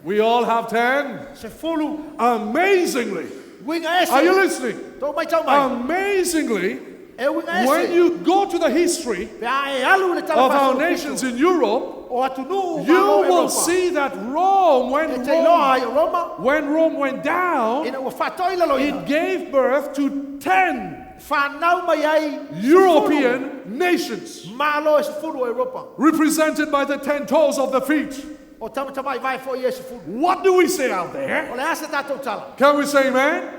Speaker 11: We all have 10.
Speaker 10: Se fulu.
Speaker 11: Amazingly.
Speaker 10: Winga ese.
Speaker 11: Are you listening?
Speaker 10: Tau mai tau mai.
Speaker 11: Amazingly,
Speaker 10: E winga ese.
Speaker 11: when you go to the history
Speaker 10: Pe a e alu le
Speaker 11: of
Speaker 10: tala
Speaker 11: our
Speaker 10: pasu
Speaker 11: nations in Europe,
Speaker 10: o atu nu
Speaker 11: you
Speaker 10: malo
Speaker 11: will
Speaker 10: Europa.
Speaker 11: see that Rome,
Speaker 10: E te loa ai Roma.
Speaker 11: when Rome went down,
Speaker 10: Ina ua whatoi lalo
Speaker 11: it
Speaker 10: ina.
Speaker 11: gave birth to 10
Speaker 10: Whanau mai ai.
Speaker 11: European nations,
Speaker 10: Malo e se fulu o Europa.
Speaker 11: represented by the 10 toes of the feet.
Speaker 10: O tamatamai vai fo i e se fulu.
Speaker 11: What do we say out there?
Speaker 10: O le asa tātou tala.
Speaker 11: Can we say amen?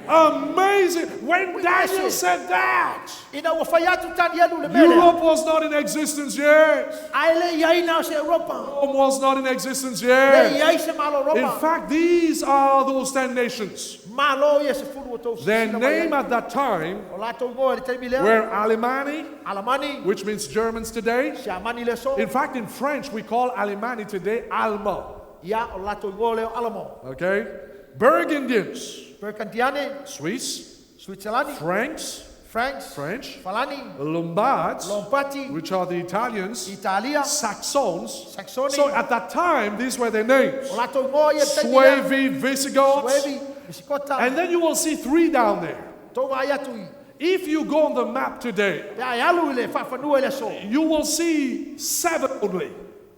Speaker 11: Amazing. When Daniel said that,
Speaker 10: Ina ua whai atu tani anu le mele.
Speaker 11: Europe was not in existence yet.
Speaker 10: Ai le iai nao se Europa.
Speaker 11: Rome was not in existence
Speaker 10: Le
Speaker 11: yet.
Speaker 10: iai se malo
Speaker 11: In
Speaker 10: Roma.
Speaker 11: fact, these are those 10 nations.
Speaker 10: Malo i e se fulu o tau
Speaker 11: Their
Speaker 10: sisina mai
Speaker 11: name
Speaker 10: ai.
Speaker 11: at that time
Speaker 10: O lātou ngoa le taimi lea.
Speaker 11: were Alemanni,
Speaker 10: Alamani.
Speaker 11: which means Germans today.
Speaker 10: Se amani le so.
Speaker 11: In fact, in French, we call Alemanni today Alma.
Speaker 10: Ia o lātou ngoa leo Alamo.
Speaker 11: Okay? Burgundians,
Speaker 10: Percantiane.
Speaker 11: Swiss,
Speaker 10: Switzerlandi.
Speaker 11: Franks,
Speaker 10: Franks.
Speaker 11: French,
Speaker 10: Falani.
Speaker 11: Lombards,
Speaker 10: Lompati.
Speaker 11: which are the Italians,
Speaker 10: Italia.
Speaker 11: Saxons.
Speaker 10: Saxoni.
Speaker 11: So at that time, these were their names.
Speaker 10: O lātou ngoa i e taimi lea.
Speaker 11: Suevi, Visigoths.
Speaker 10: Suevi. Misikota.
Speaker 11: And then you will see 3 down there.
Speaker 10: Tau ai atu i.
Speaker 11: If you go on the map today,
Speaker 10: Pe ai alu i le whawhanua i le so.
Speaker 11: you will see 7 only.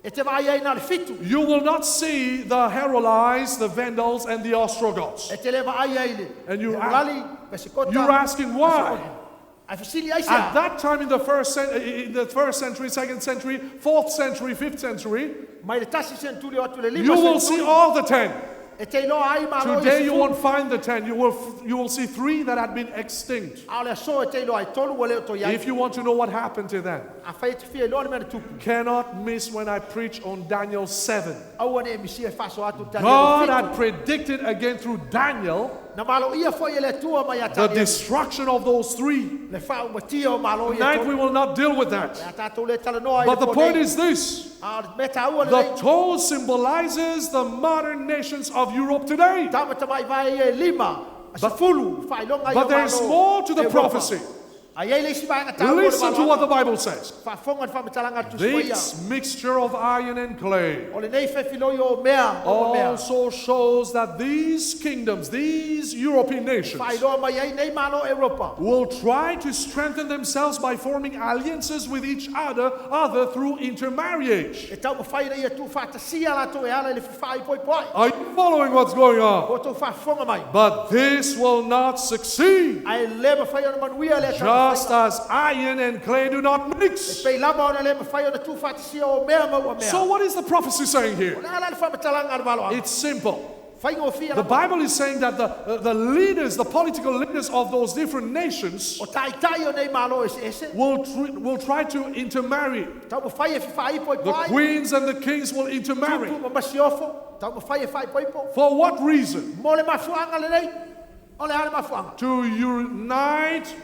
Speaker 10: E te vai ai nā le fitu.
Speaker 11: You will not see the Herolites, the Vandals, and the Ostrogoths.
Speaker 10: E te lewa ai ai le.
Speaker 11: And you
Speaker 10: E Lali. Misikota.
Speaker 11: You're asking why?
Speaker 10: Ai fasili ai
Speaker 11: At
Speaker 10: sea.
Speaker 11: that time in the first century, 2nd century, 4th century, 5th century,
Speaker 10: Mai le tasi senturi o atu le lima
Speaker 11: you will see
Speaker 10: senturi.
Speaker 11: all the 10.
Speaker 10: E te iloa ai malo i
Speaker 11: Today
Speaker 10: se
Speaker 11: you
Speaker 10: fulu.
Speaker 11: won't find the 10. You will see 3 that had been extinct.
Speaker 10: Ao le so e te iloa ai tolu wa leo to iai.
Speaker 11: If you want to know what happened to them,
Speaker 10: A whai te fia iloa le mea tupu.
Speaker 11: cannot miss when I preach on Daniel 7.
Speaker 10: Au ane e misi e whaso atu tani
Speaker 11: God
Speaker 10: e
Speaker 11: had
Speaker 10: fitu.
Speaker 11: predicted again through Daniel
Speaker 10: Na malo ia fo i le tua mai a
Speaker 11: the
Speaker 10: tani.
Speaker 11: destruction of those 3.
Speaker 10: Le whao matia o malo i e
Speaker 11: Tonight we
Speaker 10: tolu.
Speaker 11: will not deal with that.
Speaker 10: E a tātou le tala noa i
Speaker 11: But
Speaker 10: le
Speaker 11: the
Speaker 10: po
Speaker 11: point
Speaker 10: nei.
Speaker 11: is this.
Speaker 10: A me ta ua le
Speaker 11: The
Speaker 10: nei.
Speaker 11: toe symbolizes the modern nations of Europe today.
Speaker 10: Tamata mai vai e lima. A se fulu. Whailonga i o
Speaker 11: But there's
Speaker 10: malo
Speaker 11: more to the
Speaker 10: Europa.
Speaker 11: prophecy.
Speaker 10: A iei le isi vai ngā tāua le
Speaker 11: Listen to what the
Speaker 10: malo.
Speaker 11: Bible says.
Speaker 10: Whafonga ni whamatalanga tu suia.
Speaker 11: This mixture of iron and clay
Speaker 10: O le nei whewhiloi o mea. O mea.
Speaker 11: also shows that these kingdoms, these European nations,
Speaker 10: Whailoa mai ai nei malo Europa.
Speaker 11: will try to strengthen themselves by forming alliances with each other through intermarriage.
Speaker 10: E tau mawhaina ia tu whatasia la tu e ala le whai poi poi.
Speaker 11: Are you following what's going on?
Speaker 10: O tu whafonga mai.
Speaker 11: But this will not succeed.
Speaker 10: Ai le mawhai ona manuia le
Speaker 11: Just as iron and clay do not mix.
Speaker 10: Pei lama ona le mawhai ona tu whatasia o mea mau a mea.
Speaker 11: So what is the prophecy saying here?
Speaker 10: O le ala le whamatalanga ar valo.
Speaker 11: It's simple.
Speaker 10: Whaingo fia
Speaker 11: The
Speaker 10: la.
Speaker 11: Bible is saying that the leaders, the political leaders of those different nations
Speaker 10: O tai tai o nei malo ese ese.
Speaker 11: will try to intermarry.
Speaker 10: Tau mawhai e whai poi
Speaker 11: The
Speaker 10: poi.
Speaker 11: queens and the kings will intermarry.
Speaker 10: Tupu ma masiofo. Tau mawhai e whai poi po.
Speaker 11: For what reason?
Speaker 10: Mo le mafuanga le nei. O le ala mafuanga.
Speaker 11: To unite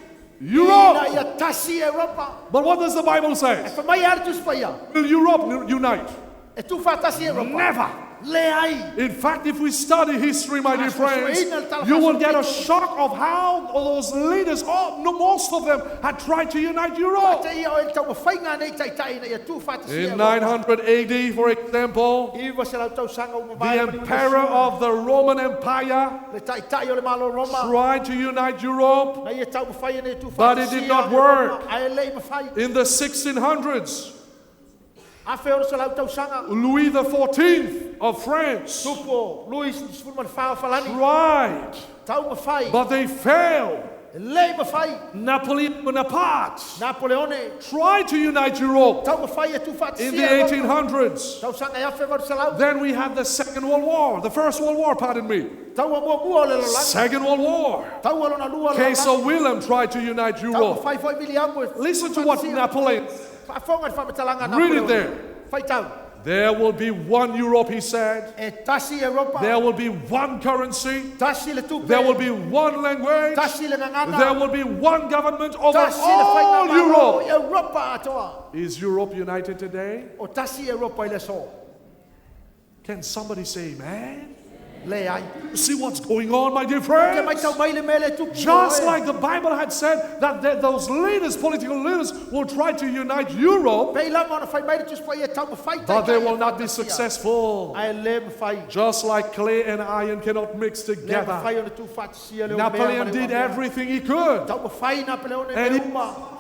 Speaker 10: Ina
Speaker 11: Europe.
Speaker 10: ia tasi Europa.
Speaker 11: But what does the Bible
Speaker 10: E
Speaker 11: say?
Speaker 10: whamai ara tu spaia.
Speaker 11: Will Europe unite?
Speaker 10: E tu whatasi Europa.
Speaker 11: Never.
Speaker 10: Le ai.
Speaker 11: In fact, if we study history, my dear friends, you will get a shock of how those leaders, most of them, had tried to unite Europe.
Speaker 10: Te ia o e tau mawhainga nei tai tai na ia tu whatasi
Speaker 11: In 900 AD, for example,
Speaker 10: Iwa se lau tau sanga o
Speaker 11: the
Speaker 10: mawai.
Speaker 11: emperor of the Roman Empire
Speaker 10: Le tai tai o le malo Roma.
Speaker 11: tried to unite Europe
Speaker 10: Na ia tau mawhai nei tu
Speaker 11: But it did not work.
Speaker 10: Ai lei mawhai.
Speaker 11: in the 1600s.
Speaker 10: Afe o se lau tausanga.
Speaker 11: Louis XIV of France
Speaker 10: Tupo, Luis Fulman Falani.
Speaker 11: tried,
Speaker 10: Tau mawhai.
Speaker 11: but they failed.
Speaker 10: Lei mawhai.
Speaker 11: Napoleon Bonaparte
Speaker 10: Napoleone.
Speaker 11: tried to unite Europe
Speaker 10: Tau mawhai e tu whati
Speaker 11: in the
Speaker 10: sia.
Speaker 11: 1800s.
Speaker 10: Tausanga e afe o se lau.
Speaker 11: Then we had the Second World War, the First World War, pardon me.
Speaker 10: Tau a mua mua o le lalangi.
Speaker 11: Second World War.
Speaker 10: Tau a lona lua o le
Speaker 11: Kaiser
Speaker 10: lalangi.
Speaker 11: Wilhelm tried to unite
Speaker 10: Tau
Speaker 11: Europe.
Speaker 10: mawhai foi miliamu e.
Speaker 11: Listen to what Napoleon,
Speaker 10: Whafonga te whamatalanga
Speaker 11: read it
Speaker 10: Napoleone.
Speaker 11: there.
Speaker 10: Whai tau.
Speaker 11: There will be one Europe, he said.
Speaker 10: E tasi Europa.
Speaker 11: There will be one currency.
Speaker 10: Tasi le tupe.
Speaker 11: There will be one language.
Speaker 10: Tasi le nganganga.
Speaker 11: There will be one government over
Speaker 10: Tasi le whai
Speaker 11: all
Speaker 10: nganganga.
Speaker 11: Europe.
Speaker 10: Europa atoa.
Speaker 11: Is Europe united today?
Speaker 10: O tasi Europa i le so.
Speaker 11: Can somebody say amen?
Speaker 10: Le ai.
Speaker 11: See what's going on, my dear
Speaker 10: Ke mai
Speaker 11: friends?
Speaker 10: tau mai le mele tupu.
Speaker 11: Just like the Bible had said that those leaders, political leaders, will try to unite Europe,
Speaker 10: Pei lama ona whai mai le tus pai e tau mawhai.
Speaker 11: but they will not be successful.
Speaker 10: Ai le mawhai.
Speaker 11: Just like clay and iron cannot mix
Speaker 10: Le
Speaker 11: together.
Speaker 10: mawhai ona tu whatisia le o mea.
Speaker 11: Napoleon did everything he could.
Speaker 10: Tau mawhai Napoleone
Speaker 11: And
Speaker 10: me
Speaker 11: he-
Speaker 10: uma.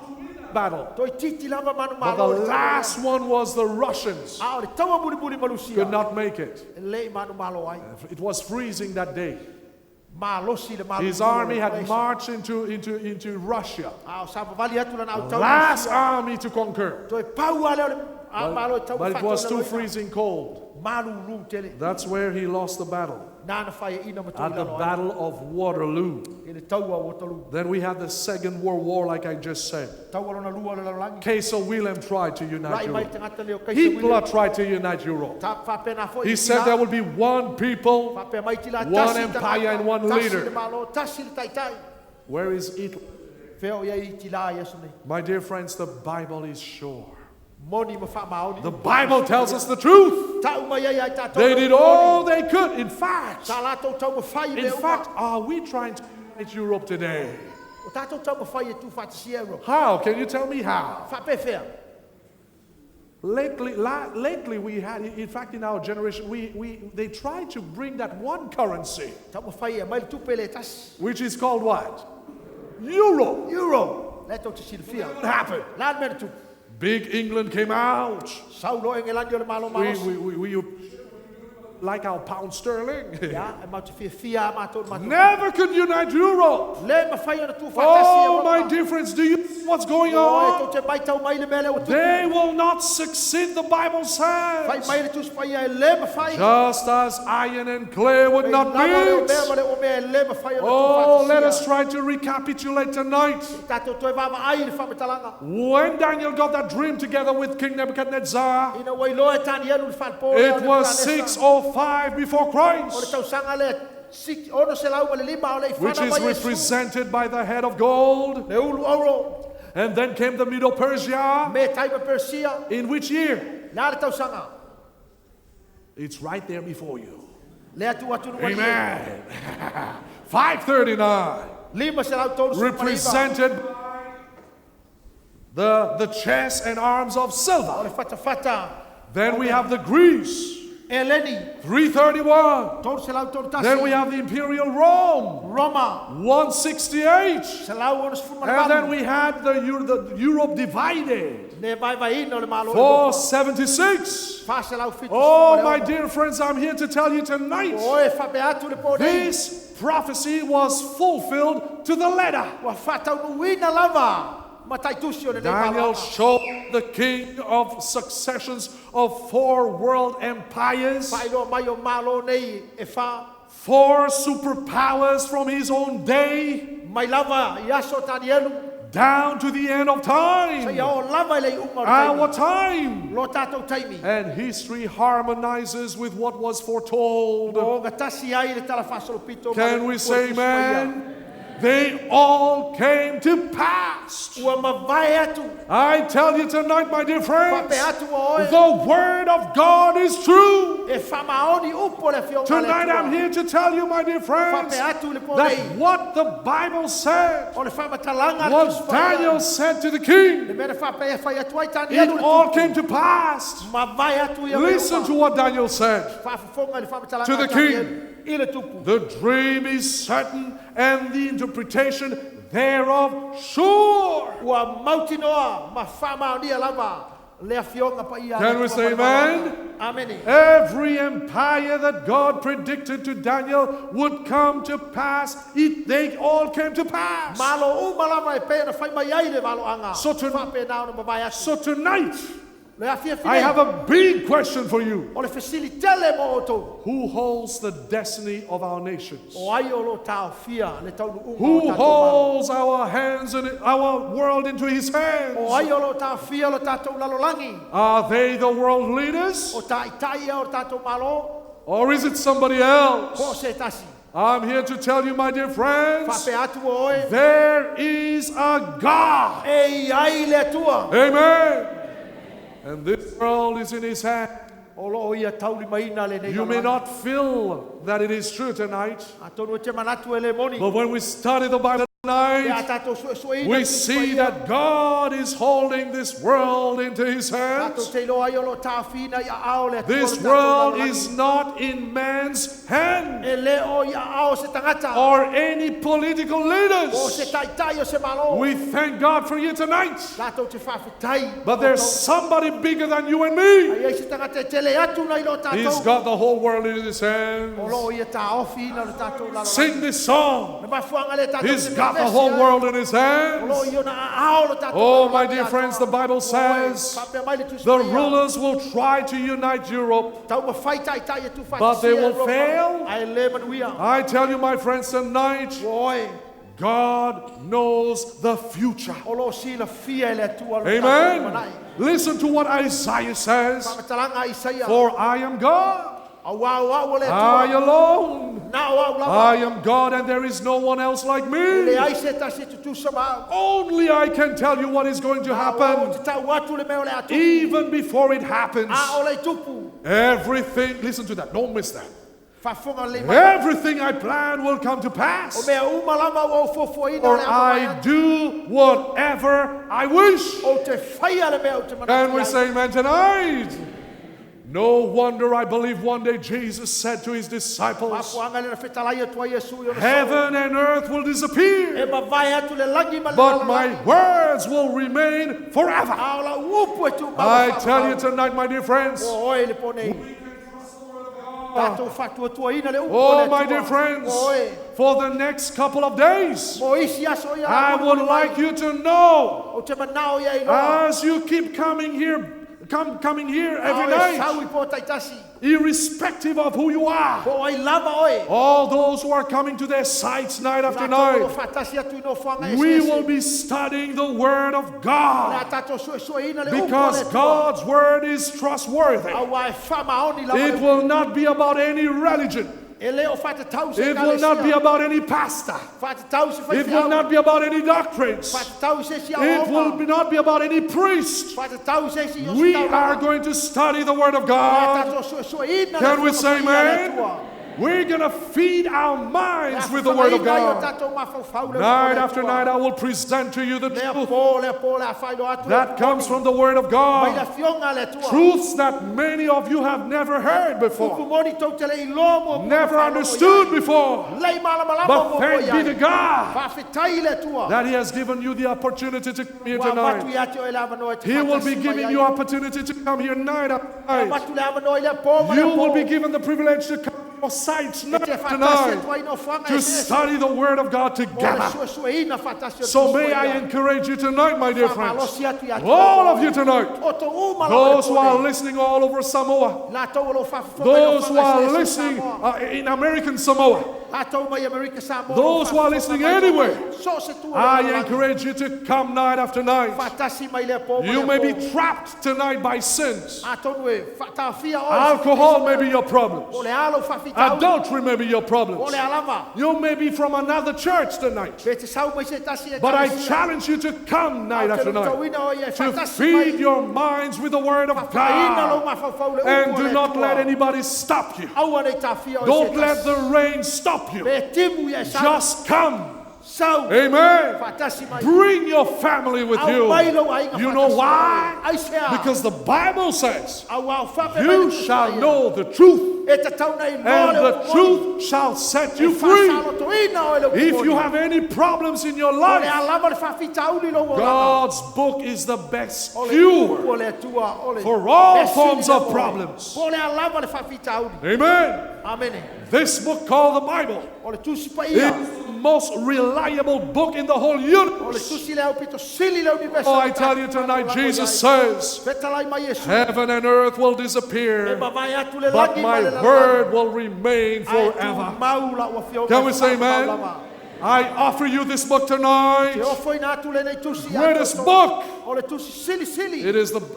Speaker 11: Battle.
Speaker 10: Toi titi lama manu
Speaker 11: But
Speaker 10: malo.
Speaker 11: the last one was the Russians.
Speaker 10: A ore tau a muri muri malusia.
Speaker 11: Could not make it.
Speaker 10: Le manu malo ai.
Speaker 11: It was freezing that day.
Speaker 10: Malosi le malu.
Speaker 11: His army had marched into Russia.
Speaker 10: A sa vali atu lana au tau.
Speaker 11: Last army to conquer.
Speaker 10: Toi pau ale ole. A malo tau
Speaker 11: But it was
Speaker 10: whatu
Speaker 11: too
Speaker 10: ole.
Speaker 11: freezing cold.
Speaker 10: Malu ru tele.
Speaker 11: That's where he lost the battle.
Speaker 10: Nana whai ina matu
Speaker 11: At the Battle of Waterloo.
Speaker 10: Ele tau a wotalu.
Speaker 11: Then we had the Second World War, like I just said.
Speaker 10: Tau alona lua le lalangi.
Speaker 11: Kaiser Wilhelm tried to unite
Speaker 10: Rai mai
Speaker 11: Europe.
Speaker 10: te ngata leo kaisa
Speaker 11: Hitler tried to unite Europe.
Speaker 10: Ta whapena foi.
Speaker 11: He said there will be one people.
Speaker 10: Whape mai tila
Speaker 11: one
Speaker 10: tasi
Speaker 11: empire
Speaker 10: ta-
Speaker 11: and one
Speaker 10: tasi
Speaker 11: leader.
Speaker 10: le malo, tasi le taitai.
Speaker 11: Where is Hitler?
Speaker 10: Feo ia i tila Yesu nei.
Speaker 11: My dear friends, the Bible is sure.
Speaker 10: Moni ma wha maoni.
Speaker 11: The Bible tells us the truth.
Speaker 10: Ta uma ia ia ta
Speaker 11: They did all they could. In fact,
Speaker 10: Ta lato tau ma whai le
Speaker 11: are we trying to unite Europe today?
Speaker 10: O tato tau ma whai e tu whatisi ero.
Speaker 11: How? Can you tell me how?
Speaker 10: Whape fea.
Speaker 11: Lately we had, in fact, in our generation, they tried to bring that one currency,
Speaker 10: Tau ma whai e mai tu pele tasi.
Speaker 11: which is called what? Euro.
Speaker 10: Euro. Leto te silfia.
Speaker 11: What happened?
Speaker 10: Lan mena tu.
Speaker 11: Big England came out.
Speaker 10: Saulo e ngelandi le malo malos.
Speaker 11: We like our pound sterling.
Speaker 10: Ya, e mau te fia fia mato mato.
Speaker 11: Never could unite Europe.
Speaker 10: Le ma whai ona tu whatasi
Speaker 11: Oh,
Speaker 10: ero.
Speaker 11: my dear friends, do you see what's going
Speaker 10: O e
Speaker 11: on?
Speaker 10: to te mai tau mai le mele o tu.
Speaker 11: They will not succeed, the Bible
Speaker 10: Whai
Speaker 11: says.
Speaker 10: mai le tu whai e le ma whai.
Speaker 11: Just as iron and clay would not meet. Oh, let us try to recapitulate tonight. When Daniel got that dream together with King Nebuchadnezzar, it was 605 before Christ, which is represented by the head of gold. And then came the Middle Persia. In which year? It's right there before you. Amen. 539. Represented by the chest and arms of silver. Then we have the Greece. 331. Then we have the Imperial Rome. 168. And then we had the Europe divided. 476. Oh, my dear friends, I'm here to tell you tonight. This prophecy was fulfilled to the letter. Daniel showed the king of successions of 4 world empires, 4 superpowers from his own day, down to the end of time, our time. And history harmonizes with what was foretold. Can we say amen? They all came to pass. I tell you tonight, my dear friends, the word of God is true. Tonight I'm here to tell you, my dear friends, that what the Bible said, what Daniel said to the king, it all came to pass. Listen to what Daniel said to the king. The dream is certain and the interpretation thereof sure.
Speaker 10: Le afionga pa ia.
Speaker 11: Can we say amen?
Speaker 10: Amen.
Speaker 11: Every empire that God predicted to Daniel would come to pass, they all came to pass.
Speaker 10: Malo umalama e pe na fai mai ai le malo anga.
Speaker 11: So to-
Speaker 10: Fa pe na no mavai atu.
Speaker 11: So tonight,
Speaker 10: Le afia
Speaker 11: I have a big question for you.
Speaker 10: O le facilitele mo o tō.
Speaker 11: Who holds the destiny of our nations?
Speaker 10: O ai o lo tau fia le tau unga o
Speaker 11: Who
Speaker 10: tātou malo.
Speaker 11: holds our hands and our world into his
Speaker 10: O
Speaker 11: hands?
Speaker 10: ai o lo tau fia lo tātou lalolangi.
Speaker 11: Are they the world leaders?
Speaker 10: O tai tai o tātou malo.
Speaker 11: Or is it somebody
Speaker 10: Ko
Speaker 11: else?
Speaker 10: se tasi.
Speaker 11: I'm here to tell you, my dear
Speaker 10: Fa
Speaker 11: friends,
Speaker 10: pe atu o oe.
Speaker 11: there is a God.
Speaker 10: E ai le tua.
Speaker 11: Amen. And this world is in his hand.
Speaker 10: O lo ia tauli maina le nei.
Speaker 11: You may not feel that it is true tonight,
Speaker 10: A tonu te manatu e le moni.
Speaker 11: but when we study the Bible
Speaker 10: E a
Speaker 11: tonight,
Speaker 10: tātou suesueina.
Speaker 11: we see that God is holding this world into his
Speaker 10: Tātou
Speaker 11: hands.
Speaker 10: te lo ai o lo tau fina ia ao le tua.
Speaker 11: This
Speaker 10: le tātou
Speaker 11: world
Speaker 10: lalolangi.
Speaker 11: is not in man's hand
Speaker 10: E le o ia ao se tangata.
Speaker 11: or any political
Speaker 10: O se
Speaker 11: leaders.
Speaker 10: tai tai o se malo.
Speaker 11: We thank God for you tonight.
Speaker 10: Tātou te whawhitai.
Speaker 11: But there's somebody bigger than you and me.
Speaker 10: Ai ai se tangata e tele atu nei lo tātou.
Speaker 11: He's got the whole world in his hands.
Speaker 10: O lo ia tā ofi ina le tātou lalolangi.
Speaker 11: Sing this song.
Speaker 10: Me mafuanga le tātou
Speaker 11: He's
Speaker 10: te
Speaker 11: got the
Speaker 10: mawesi
Speaker 11: whole
Speaker 10: ai.
Speaker 11: world in his
Speaker 10: O lo
Speaker 11: hands.
Speaker 10: ia na ao lo tātou
Speaker 11: Oh,
Speaker 10: lalolangi
Speaker 11: my dear
Speaker 10: atoa.
Speaker 11: friends, the Bible says
Speaker 10: Whapea mai le tusi
Speaker 11: the
Speaker 10: mai ia.
Speaker 11: rulers will try to unite Europe,
Speaker 10: Tau ma whai tai tai e tu whai
Speaker 11: but they
Speaker 10: sia
Speaker 11: will
Speaker 10: Europa.
Speaker 11: fail.
Speaker 10: Ai le manuia.
Speaker 11: I tell you, my friends, tonight,
Speaker 10: Oi.
Speaker 11: God knows the future.
Speaker 10: O lo sila fia ele atua lo tātou
Speaker 11: Amen.
Speaker 10: manai.
Speaker 11: Listen to what Isaiah says.
Speaker 10: Whamatalanga Isaia.
Speaker 11: For I am God.
Speaker 10: Au au au le
Speaker 11: I
Speaker 10: atua.
Speaker 11: alone.
Speaker 10: Na au lava.
Speaker 11: I am God and there is no one else like
Speaker 10: Le
Speaker 11: me.
Speaker 10: ai se tasi tutu sama.
Speaker 11: Only I can tell you what is going to
Speaker 10: Au
Speaker 11: happen
Speaker 10: te tau atu le meo le atu.
Speaker 11: even before it happens.
Speaker 10: A o le tupu.
Speaker 11: Everything, listen to that, don't miss that.
Speaker 10: Whafonga le mai.
Speaker 11: Everything I plan will come to
Speaker 10: O
Speaker 11: pass.
Speaker 10: mea umalama o fofoina
Speaker 11: For
Speaker 10: le
Speaker 11: I
Speaker 10: amamai atu.
Speaker 11: do whatever I wish.
Speaker 10: O te whaia le mea o te manatu.
Speaker 11: And we
Speaker 10: ai.
Speaker 11: say, man, tonight. No wonder I believe one day Jesus said to his disciples,
Speaker 10: Mafuanga le na whetalai atua Iesu i o le
Speaker 11: heaven and earth will
Speaker 10: E
Speaker 11: disappear,
Speaker 10: mawai atu le langi ma le
Speaker 11: but my
Speaker 10: lalolangi.
Speaker 11: words will remain forever.
Speaker 10: A o la upu e tu mau
Speaker 11: I
Speaker 10: whapau.
Speaker 11: tell you tonight, my dear friends,
Speaker 10: O oi le ponei. Tātou whatua tuaina le upu
Speaker 11: oh,
Speaker 10: le
Speaker 11: my
Speaker 10: tua.
Speaker 11: dear friends,
Speaker 10: O oi.
Speaker 11: for the next couple of days,
Speaker 10: Mo isi aso ia
Speaker 11: I
Speaker 10: la
Speaker 11: would
Speaker 10: pulu
Speaker 11: like
Speaker 10: ai.
Speaker 11: you to know,
Speaker 10: O te manao ia i loa.
Speaker 11: as you keep coming here every
Speaker 10: Au e
Speaker 11: night,
Speaker 10: sau i po taitasi.
Speaker 11: irrespective of who you are,
Speaker 10: Po ai lava oi.
Speaker 11: all those who are coming to their sites night after
Speaker 10: Tātou o
Speaker 11: night,
Speaker 10: whatasi atu i no whanga e
Speaker 11: we
Speaker 10: sese.
Speaker 11: will be studying the Word of
Speaker 10: Nā
Speaker 11: God
Speaker 10: tātou suesueina le upu
Speaker 11: because
Speaker 10: le tua.
Speaker 11: God's Word is trustworthy.
Speaker 10: Au ai whamaoni lava
Speaker 11: It
Speaker 10: le
Speaker 11: will not be about any religion.
Speaker 10: E leo whatatau se
Speaker 11: It will not be
Speaker 10: kalesia.
Speaker 11: about any pastor.
Speaker 10: Whatatau se
Speaker 11: It will not be about any doctrines.
Speaker 10: Whatatau se si
Speaker 11: It will not be about any priest.
Speaker 10: Whatatau se si o
Speaker 11: We
Speaker 10: si tau
Speaker 11: are
Speaker 10: lava.
Speaker 11: going to study the Word of
Speaker 10: Nā
Speaker 11: God.
Speaker 10: tātou suesueina le
Speaker 11: Can we
Speaker 10: whamapaia
Speaker 11: say
Speaker 10: le
Speaker 11: amen?
Speaker 10: tua.
Speaker 11: We're going to feed our minds
Speaker 10: Nā
Speaker 11: with the Word of
Speaker 10: whamaina i o
Speaker 11: God.
Speaker 10: tātou mawhawhau le
Speaker 11: Night
Speaker 10: upu le
Speaker 11: after
Speaker 10: tua.
Speaker 11: night, I will present to you the
Speaker 10: Lea
Speaker 11: truth
Speaker 10: po, le whaelo atu.
Speaker 11: that comes from the Word of
Speaker 10: Mai
Speaker 11: God.
Speaker 10: la fionga le tua.
Speaker 11: Truths that many of you have never heard
Speaker 10: Upu
Speaker 11: before,
Speaker 10: moni tau te le i lomo.
Speaker 11: never understood before.
Speaker 10: Lei malama
Speaker 11: But thank be to God
Speaker 10: Whawhitai le tua.
Speaker 11: that He has given you the opportunity to come here
Speaker 10: Wa matu
Speaker 11: tonight.
Speaker 10: i ate o e lava noa te
Speaker 11: He will be
Speaker 10: whatasi
Speaker 11: giving
Speaker 10: mai
Speaker 11: you
Speaker 10: ai.
Speaker 11: opportunity to come here night after night.
Speaker 10: Matu le ava noa i le po, ma le
Speaker 11: You will
Speaker 10: po.
Speaker 11: be given the privilege to come to your sites
Speaker 10: E
Speaker 11: night
Speaker 10: te
Speaker 11: after
Speaker 10: whatasi
Speaker 11: night
Speaker 10: atua i no whanga
Speaker 11: to
Speaker 10: e sese.
Speaker 11: study the Word of God
Speaker 10: O le
Speaker 11: together.
Speaker 10: suesueina whatasi o
Speaker 11: So
Speaker 10: tu
Speaker 11: may I
Speaker 10: sueina.
Speaker 11: encourage you tonight, my dear friends,
Speaker 10: Whamalosi atu i ate
Speaker 11: all
Speaker 10: o.
Speaker 11: of you tonight,
Speaker 10: O to uma
Speaker 11: those who are listening all over Samoa,
Speaker 10: La tau lo whafonga i no
Speaker 11: those who
Speaker 10: whanga
Speaker 11: are
Speaker 10: e sese
Speaker 11: listening
Speaker 10: Samoa.
Speaker 11: in American Samoa,
Speaker 10: La tau mai Amerika Samoa.
Speaker 11: those who are listening anywhere,
Speaker 10: So se tua
Speaker 11: I
Speaker 10: lo langi.
Speaker 11: encourage you to come night after night.
Speaker 10: Whatasi mai le po, ma
Speaker 11: You
Speaker 10: le
Speaker 11: may
Speaker 10: po.
Speaker 11: be trapped tonight by sins.
Speaker 10: A tonu e whatawhia o.
Speaker 11: Alcohol may be your problem.
Speaker 10: O le alo whawhitau.
Speaker 11: Adultery may be your
Speaker 10: O
Speaker 11: problem.
Speaker 10: le alava.
Speaker 11: You may be from another church tonight.
Speaker 10: Pe te sau mai se tasi e
Speaker 11: But I
Speaker 10: tausia.
Speaker 11: challenge you to come night
Speaker 10: Au te
Speaker 11: after night
Speaker 10: lutauina o ia
Speaker 11: to
Speaker 10: whatasi
Speaker 11: feed
Speaker 10: mai.
Speaker 11: your minds with the Word of
Speaker 10: Whapaina lo
Speaker 11: God.
Speaker 10: mawhawhau le
Speaker 11: And
Speaker 10: upu
Speaker 11: do
Speaker 10: le
Speaker 11: not
Speaker 10: tua.
Speaker 11: let anybody stop you.
Speaker 10: Aua nei tawhia o
Speaker 11: Don't
Speaker 10: se
Speaker 11: let
Speaker 10: tasi.
Speaker 11: the rain stop you.
Speaker 10: Pe timu ia sau.
Speaker 11: Just come.
Speaker 10: Sau.
Speaker 11: Amen.
Speaker 10: Whatasi mai.
Speaker 11: Bring your family with
Speaker 10: Au
Speaker 11: you.
Speaker 10: mai lo ainga
Speaker 11: You know
Speaker 10: whatasi
Speaker 11: why?
Speaker 10: mai. Ai sea.
Speaker 11: Because the Bible says,
Speaker 10: Au au whape mai
Speaker 11: you
Speaker 10: le
Speaker 11: shall
Speaker 10: tutai.
Speaker 11: know the truth,
Speaker 10: E te tau nei
Speaker 11: and
Speaker 10: loa le
Speaker 11: the
Speaker 10: o
Speaker 11: truth shall set you free. If you have any problems in your
Speaker 10: O le
Speaker 11: life,
Speaker 10: alama le whawhitauli lo o langa.
Speaker 11: God's book is the best
Speaker 10: O le
Speaker 11: cure
Speaker 10: upu o le atua, o le
Speaker 11: for all
Speaker 10: mesili
Speaker 11: forms
Speaker 10: le
Speaker 11: of
Speaker 10: o le.
Speaker 11: problems.
Speaker 10: O le alama le whawhitauli.
Speaker 11: Amen.
Speaker 10: Amene.
Speaker 11: This book called the Bible
Speaker 10: O le tusi pa
Speaker 11: is
Speaker 10: ia.
Speaker 11: the most reliable book in the whole
Speaker 10: O le
Speaker 11: universe.
Speaker 10: tusi le au pito sili le universo.
Speaker 11: Oh, I tell you tonight, Jesus says,
Speaker 10: Vetalai mai Yesu.
Speaker 11: heaven and earth will
Speaker 10: E
Speaker 11: disappear,
Speaker 10: mawai atu le
Speaker 11: but
Speaker 10: langi
Speaker 11: my
Speaker 10: ma le
Speaker 11: word will remain
Speaker 10: Ai tu
Speaker 11: forever.
Speaker 10: mau la ua whio
Speaker 11: Can
Speaker 10: mai
Speaker 11: we say
Speaker 10: whakapau
Speaker 11: amen?
Speaker 10: lava.
Speaker 11: I offer you this book tonight.
Speaker 10: Te ofo ina atu le nei tusi
Speaker 11: Greatest
Speaker 10: atu.
Speaker 11: book.
Speaker 10: O le tusi sili sili.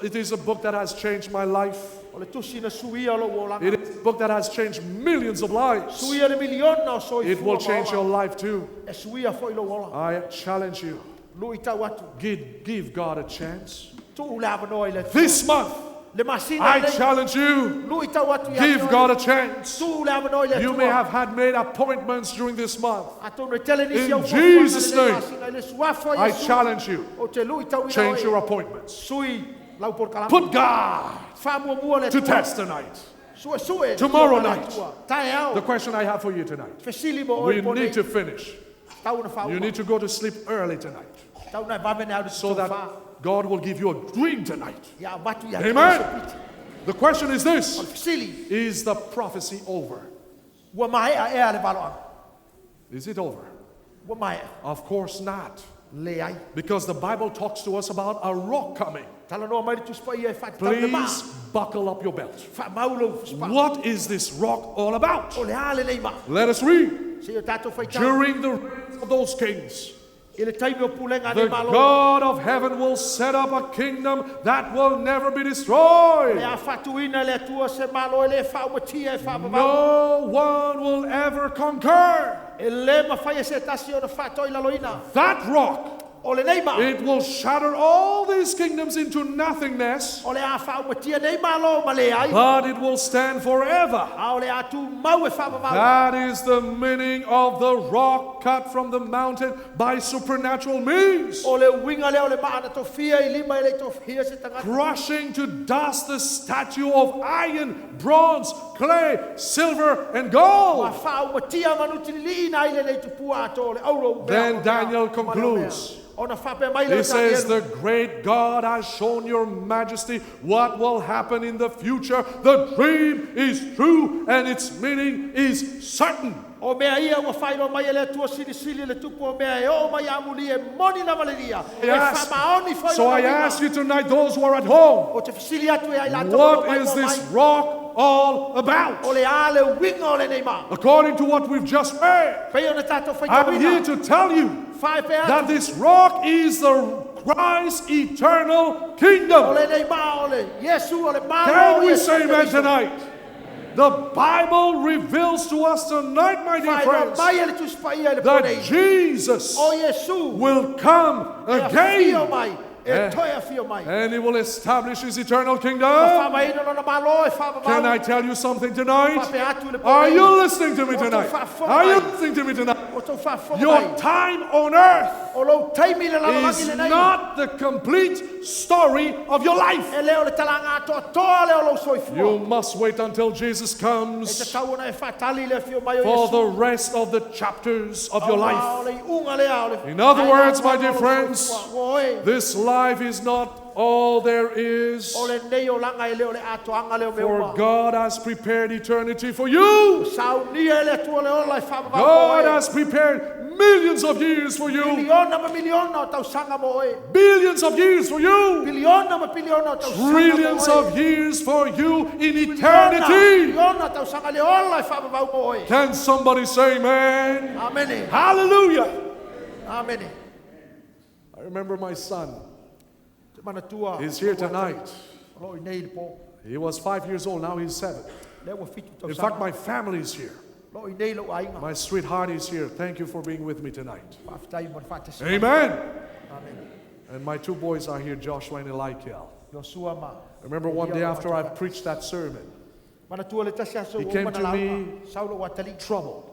Speaker 11: It is a book that has changed my life.
Speaker 10: O le tusi na suia lo o langa.
Speaker 11: It is a book that has changed millions of lives.
Speaker 10: Suia le miliona o soi
Speaker 11: It will
Speaker 10: fua
Speaker 11: change your
Speaker 10: maoa.
Speaker 11: life too.
Speaker 10: E suia foi lo ola.
Speaker 11: I challenge you.
Speaker 10: Lui tau atu.
Speaker 11: Give God a chance.
Speaker 10: Tu ule avanoa i le
Speaker 11: This month,
Speaker 10: Le masina
Speaker 11: I
Speaker 10: nei.
Speaker 11: challenge you.
Speaker 10: Lui tau atu i
Speaker 11: Give
Speaker 10: atu
Speaker 11: God
Speaker 10: ai.
Speaker 11: a chance.
Speaker 10: Tu ule avanoa i le
Speaker 11: You
Speaker 10: tua.
Speaker 11: may have made appointments during this month.
Speaker 10: A tonu e tele nisi
Speaker 11: In
Speaker 10: au fua
Speaker 11: Jesus'
Speaker 10: fua le
Speaker 11: name,
Speaker 10: masina i le suafa i
Speaker 11: I
Speaker 10: Yesu.
Speaker 11: challenge you.
Speaker 10: O te lui tau ina
Speaker 11: Change
Speaker 10: oi.
Speaker 11: your appointments.
Speaker 10: Sui lau por kalama.
Speaker 11: Put God
Speaker 10: Whamua le
Speaker 11: to
Speaker 10: tua.
Speaker 11: test tonight.
Speaker 10: Sue sue.
Speaker 11: Tomorrow
Speaker 10: Tua le
Speaker 11: night.
Speaker 10: tua. Tae au.
Speaker 11: The question I have for you tonight.
Speaker 10: Fesili mo oi
Speaker 11: We
Speaker 10: po nei.
Speaker 11: need to finish.
Speaker 10: Tau na whaua.
Speaker 11: You need to go to sleep early tonight
Speaker 10: Tau na vavene au
Speaker 11: so that God will give you a dream tonight.
Speaker 10: Ya watu ya
Speaker 11: Amen.
Speaker 10: tua se piti.
Speaker 11: The question is this:
Speaker 10: Fesili.
Speaker 11: is the prophecy over?
Speaker 10: Ua mai a ea le valoa.
Speaker 11: Is it over?
Speaker 10: Ua mai
Speaker 11: Of course not.
Speaker 10: le ai.
Speaker 11: Because the Bible talks to us about a rock coming.
Speaker 10: Tala noa mai le tuspa ia e whati tau le maa.
Speaker 11: Please buckle up your belt.
Speaker 10: Wha maulo spa.
Speaker 11: What is this rock all about?
Speaker 10: O le ale nei maa.
Speaker 11: Let us read.
Speaker 10: Se o tātou whai tau.
Speaker 11: During the reign of those kings,
Speaker 10: I le taimi o pulenga
Speaker 11: the
Speaker 10: ne malo.
Speaker 11: God of heaven will set up a kingdom that will never be
Speaker 10: Le
Speaker 11: destroyed.
Speaker 10: a whatuina le atua se malo e le whaumatia e whamamau.
Speaker 11: No one will ever conquer.
Speaker 10: E le mawhai e se tasi o na whatoi laloina.
Speaker 11: That rock,
Speaker 10: O le nei maa.
Speaker 11: it will shatter all these kingdoms into nothingness,
Speaker 10: O le a whaumatia nei malo ma le ai.
Speaker 11: but it will stand forever.
Speaker 10: A o le atu mau e whamamau.
Speaker 11: That is the meaning of the rock cut from the mountain by supernatural means,
Speaker 10: O le winga le o le maa na tofia I lima e le tofia se tangata.
Speaker 11: crushing to dust the statue of iron, bronze, clay, silver, and
Speaker 10: Wa
Speaker 11: gold.
Speaker 10: whaumatia manuti li na ile nei tupua ato le auro.
Speaker 11: Then Daniel concludes.
Speaker 10: O na whape mai le
Speaker 11: He says,
Speaker 10: Daniel.
Speaker 11: the great God has shown your majesty what will happen in the future. The dream is true and its meaning is certain.
Speaker 10: O mea ia ua whairo mai e le atua sili sili le tupu o mea e o mai amuli e moni na maleria. E whamaoni whairo
Speaker 11: So I
Speaker 10: na winga.
Speaker 11: ask you tonight, those who are at home,
Speaker 10: O te fisili atu e ai la tau
Speaker 11: what
Speaker 10: mai
Speaker 11: is
Speaker 10: mo
Speaker 11: this
Speaker 10: mai.
Speaker 11: rock all about?
Speaker 10: O le a le winga o le nei maa.
Speaker 11: According to what we've just read,
Speaker 10: Pei o na tātou
Speaker 11: I'm here
Speaker 10: whaitawina.
Speaker 11: to tell you
Speaker 10: Whae pe atu.
Speaker 11: that this rock is the Christ's eternal
Speaker 10: O
Speaker 11: kingdom.
Speaker 10: le nei maa o le Yesu o le maa
Speaker 11: Can
Speaker 10: o
Speaker 11: we
Speaker 10: Yesu
Speaker 11: say amen
Speaker 10: Kristo.
Speaker 11: tonight? The Bible reveals to us tonight, my dear
Speaker 10: Whaero
Speaker 11: friends,
Speaker 10: mai e le tuspa ia le
Speaker 11: that
Speaker 10: ponei.
Speaker 11: Jesus
Speaker 10: O Yesu.
Speaker 11: will come
Speaker 10: E a fio
Speaker 11: again
Speaker 10: mai. E toi a fio mai.
Speaker 11: and he will establish his eternal
Speaker 10: Ma
Speaker 11: kingdom.
Speaker 10: whamaina no na malo e whamamau.
Speaker 11: Can I tell you something tonight?
Speaker 10: Whape atu le
Speaker 11: Are
Speaker 10: ponei.
Speaker 11: you listening to me tonight? Are you listening to me tonight?
Speaker 10: O tau whafo
Speaker 11: Your
Speaker 10: mai.
Speaker 11: time on earth
Speaker 10: O lo taimi le lalalangi
Speaker 11: is
Speaker 10: le nei.
Speaker 11: not the complete story of your life.
Speaker 10: E leo le talanga atoa toa leo lo soifua.
Speaker 11: You must wait until Jesus
Speaker 10: E te
Speaker 11: comes
Speaker 10: tau ona e whatali le fio mai o
Speaker 11: for
Speaker 10: Yesu.
Speaker 11: the rest of the chapters of your
Speaker 10: O
Speaker 11: life.
Speaker 10: le unga lea o le-
Speaker 11: In other
Speaker 10: Ai,
Speaker 11: words,
Speaker 10: o
Speaker 11: my
Speaker 10: lo
Speaker 11: dear
Speaker 10: soifua.
Speaker 11: friends,
Speaker 10: O e.
Speaker 11: this life is not all there is,
Speaker 10: O le nei o langa e leo le atoanga leo me
Speaker 11: for
Speaker 10: ua.
Speaker 11: God has prepared eternity for you.
Speaker 10: Sau nia e le atua le ola e whamamau
Speaker 11: God
Speaker 10: mo e.
Speaker 11: has prepared millions of years for you.
Speaker 10: Miliona ma miliona o tau sanga mo e.
Speaker 11: Billions of years for you.
Speaker 10: Biliona ma biliona o tau sanga mo e.
Speaker 11: Trillions of years for you in eternity.
Speaker 10: Biliona o tau sanga le ola e whamamau mo e.
Speaker 11: Can somebody say amen?
Speaker 10: Amene.
Speaker 11: Hallelujah.
Speaker 10: Amene.
Speaker 11: I remember my son.
Speaker 10: Te manatua.
Speaker 11: He's here tonight.
Speaker 10: Lo i nei le po.
Speaker 11: He was 5 years old, now he's 7.
Speaker 10: Le ua fitu tau
Speaker 11: In
Speaker 10: sanga.
Speaker 11: fact, my family is here.
Speaker 10: Lo i nei lo ainga.
Speaker 11: My sweetheart is here. Thank you for being with me tonight.
Speaker 10: Whaftai mo whate
Speaker 11: Amen.
Speaker 10: Amen.
Speaker 11: And my 2 boys are here, Joshua and Elikiel.
Speaker 10: Yosua ma.
Speaker 11: I remember one day after I preached that sermon,
Speaker 10: Manatua le tasi aso
Speaker 11: He
Speaker 10: o
Speaker 11: came
Speaker 10: mana
Speaker 11: to
Speaker 10: launga.
Speaker 11: me
Speaker 10: Saulo watali.
Speaker 11: troubled.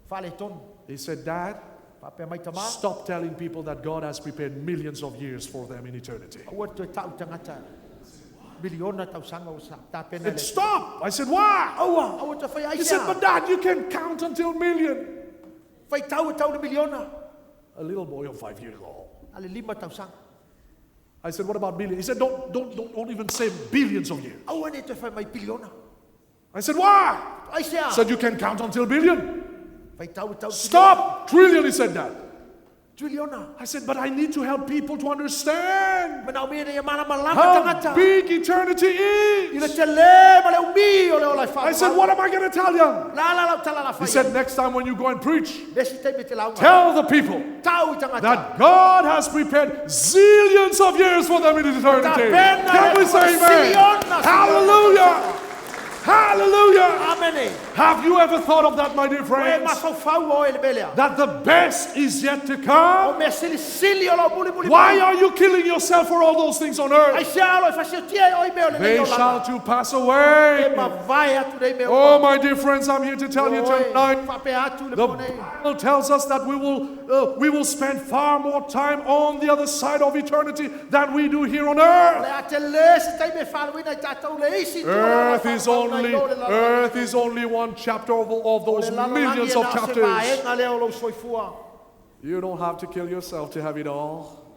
Speaker 10: Whale tonu.
Speaker 11: He said, Dad,
Speaker 10: Whape mai tama.
Speaker 11: stop telling people that God has prepared millions of years for them in eternity.
Speaker 10: Ua tu e tau tangata. Miliona tausanga o sa tapena
Speaker 11: It stopped. I said, why?
Speaker 10: Aua, aua ta fai
Speaker 11: He said, but Dad, you can count until million.
Speaker 10: Fai tau na miliona.
Speaker 11: A little boy of 5 years old.
Speaker 10: Ale 5 tausanga.
Speaker 11: I said, what about billion? He said, don't even say billions of years.
Speaker 10: Aua ne te fai mai biliona.
Speaker 11: I said, why?
Speaker 10: Ai
Speaker 11: He
Speaker 10: sea.
Speaker 11: said, you can count until billion.
Speaker 10: Fai tau.
Speaker 11: Stop. Trillion, he said that.
Speaker 10: Triliona.
Speaker 11: I said, but I need to help people to understand
Speaker 10: Mana me ne mana malama
Speaker 11: how
Speaker 10: tangata.
Speaker 11: big eternity
Speaker 10: Ina
Speaker 11: is.
Speaker 10: te le male umi o le ola fa.
Speaker 11: I said, what am I going to tell them?
Speaker 10: La tala la fa.
Speaker 11: He said, next time when you go and preach,
Speaker 10: Besi te me te la.
Speaker 11: tell the people
Speaker 10: Tau tangata.
Speaker 11: that God has prepared zillions of years for them in eternity. Can we say amen? Hallelujah! Hallelujah!
Speaker 10: Amen.
Speaker 11: Have you ever thought of that, my dear
Speaker 10: E
Speaker 11: friends?
Speaker 10: ma fa fa o ele belea.
Speaker 11: That the best is yet to
Speaker 10: O
Speaker 11: come?
Speaker 10: me sili o lo buli.
Speaker 11: Why are you killing yourself for all those things on
Speaker 10: Ai
Speaker 11: earth?
Speaker 10: se alo fa se tie o me o le
Speaker 11: They
Speaker 10: o
Speaker 11: shall
Speaker 10: la.
Speaker 11: too pass
Speaker 10: E
Speaker 11: away.
Speaker 10: ma vai atu nei me o.
Speaker 11: Oh, my dear friends, I'm here to tell you tonight.
Speaker 10: Fa pe atu le
Speaker 11: The
Speaker 10: pone.
Speaker 11: Bible tells us that we will spend far more time on the other side of eternity than we do here on
Speaker 10: Le
Speaker 11: earth.
Speaker 10: ate le se te me fa wina tatu le isi.
Speaker 11: Earth is only one chapter of those millions of chapters. You don't have to kill yourself to have it all.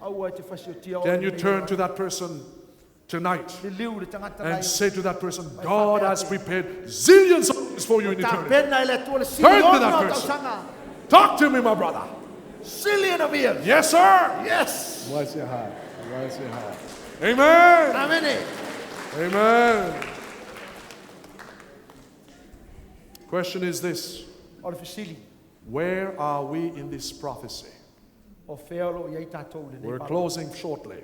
Speaker 11: Can you turn to that person tonight and say to that person, God has prepared zillions of things for you in eternity. Turn to that person. Talk to me, my brother.
Speaker 10: Zillion of years.
Speaker 11: Yes, sir.
Speaker 10: Yes.
Speaker 11: Bless your heart. Bless your heart. Amen.
Speaker 10: Amen.
Speaker 11: Amen. Question is this. Where are we in this prophecy? We're closing shortly.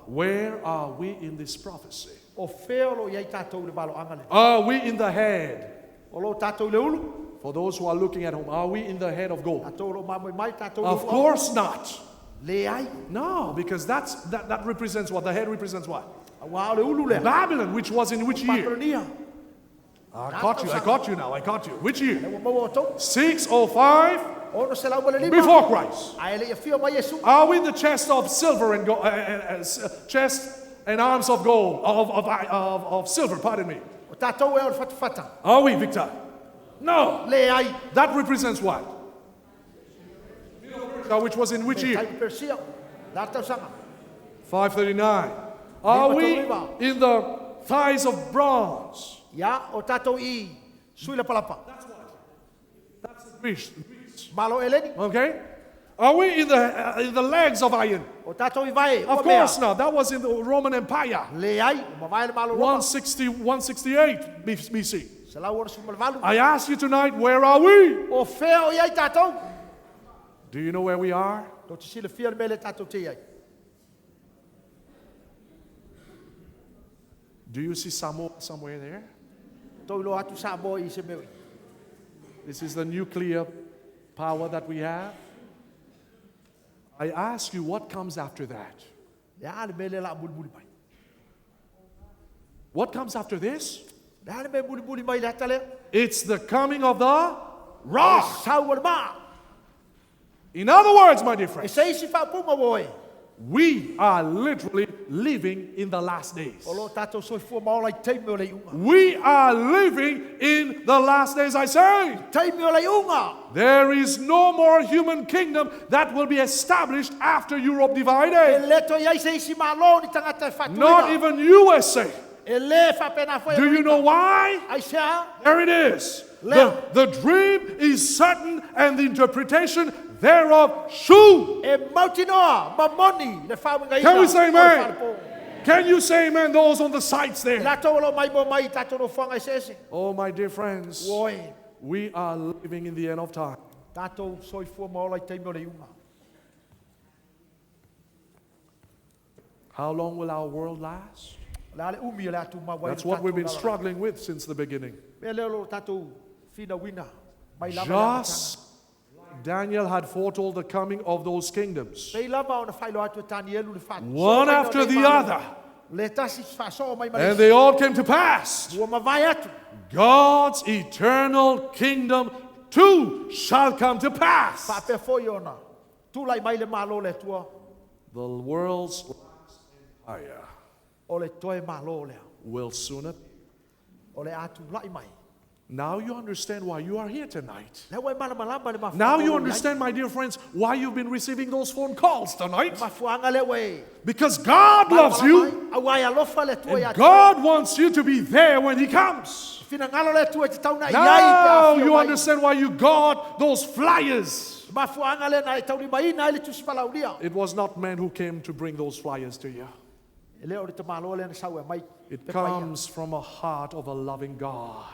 Speaker 11: Where are we in this prophecy? Are we in the head? For those who are looking at home, are we in the head of gold? Of course not. No, because that represents what? The head represents what? Babylon, which was in which year? I caught you now. Which year? 605 before Christ. Are we in the chest of silver and gold, chest and arms of gold, of silver, pardon me? Are we, Victor? No. That represents what? Which was in which year? 539. Are we in the thighs of bronze?
Speaker 10: Ya, o tatou I sui la palapa.
Speaker 11: That's the Greece.
Speaker 10: Malo eleni.
Speaker 11: Okay? Are we in the legs of iron?
Speaker 10: O tatou I vai.
Speaker 11: Of course not. That was in the Roman Empire.
Speaker 10: Le ai, ma vai le malo
Speaker 11: 168 BC.
Speaker 10: Se la ora sumul valu.
Speaker 11: I ask you tonight, where are we?
Speaker 10: O feo ia tatou.
Speaker 11: Do you know where we are?
Speaker 10: Do te sile fia mele tatou te ai.
Speaker 11: Do you see Samoa somewhere there?
Speaker 10: Toilo atu sa boy I se meu.
Speaker 11: This is the nuclear power that we have. I ask you, what comes after that?
Speaker 10: Ya le mele la bulbuli mai.
Speaker 11: What comes after this?
Speaker 10: Ya le mele bulbuli mai la tale.
Speaker 11: It's the coming of the rock.
Speaker 10: Sa ua ma.
Speaker 11: In other words, my dear
Speaker 10: E
Speaker 11: friends,
Speaker 10: sei si fa puma boy.
Speaker 11: we are literally living in the last days.
Speaker 10: O tatou soi fu ma ola te me le unga.
Speaker 11: We are living in the last days, I say.
Speaker 10: Te me le unga.
Speaker 11: There is no more human kingdom that will be established after Europe
Speaker 10: E
Speaker 11: divided.
Speaker 10: le to ia sei si ma lo ni tangata fa tu.
Speaker 11: Not even USA.
Speaker 10: E le fa pena foi.
Speaker 11: Do you know why?
Speaker 10: Ai sa.
Speaker 11: There it is. The dream is certain and the interpretation thereof sure.
Speaker 10: E mautinoa, mamoni, le fa ngai.
Speaker 11: Can we say amen? Can you say amen, those on the sides there?
Speaker 10: La to lo mai mo mai tatou no fanga sese.
Speaker 11: Oh, my dear friends,
Speaker 10: Oi,
Speaker 11: we are living in the end of time.
Speaker 10: tatou soi fu ma ola te me le unga.
Speaker 11: How long will our world last?
Speaker 10: La le umi le atu ma wai.
Speaker 11: That's what we've been struggling with since the beginning.
Speaker 10: Me le lo tatou fina wina. Mai lava.
Speaker 11: Just like Daniel had foretold the coming of those kingdoms,
Speaker 10: Sei lava ona fai lo atu Danielu le fa.
Speaker 11: one after the other,
Speaker 10: Le tasi fa so mai mai.
Speaker 11: and they all came to pass.
Speaker 10: Ua ma vai atu.
Speaker 11: God's eternal kingdom too shall come to
Speaker 10: Fa
Speaker 11: pass.
Speaker 10: pe foi ona. Tu lai mai le malo le tua.
Speaker 11: The world's last empire
Speaker 10: O le toe malo lea.
Speaker 11: will soon appear.
Speaker 10: O le atu lai mai.
Speaker 11: Now you understand why you are here tonight.
Speaker 10: Le wai malamalamba le mafuanga.
Speaker 11: Now you understand, my dear friends, why you've been receiving those phone calls tonight.
Speaker 10: Mafuanga le wai.
Speaker 11: Because God loves you,
Speaker 10: Awai alofa le tua ya.
Speaker 11: and God wants you to be there when He comes.
Speaker 10: Finangalo le tua te tauna
Speaker 11: Now
Speaker 10: iai.
Speaker 11: you understand why you got those flyers.
Speaker 10: Mafuanga le na tauni mai na le tuspala ulia.
Speaker 11: It was not men who came to bring those flyers to you.
Speaker 10: Le o le te malo le na sau e mai.
Speaker 11: It comes from a heart of a loving God.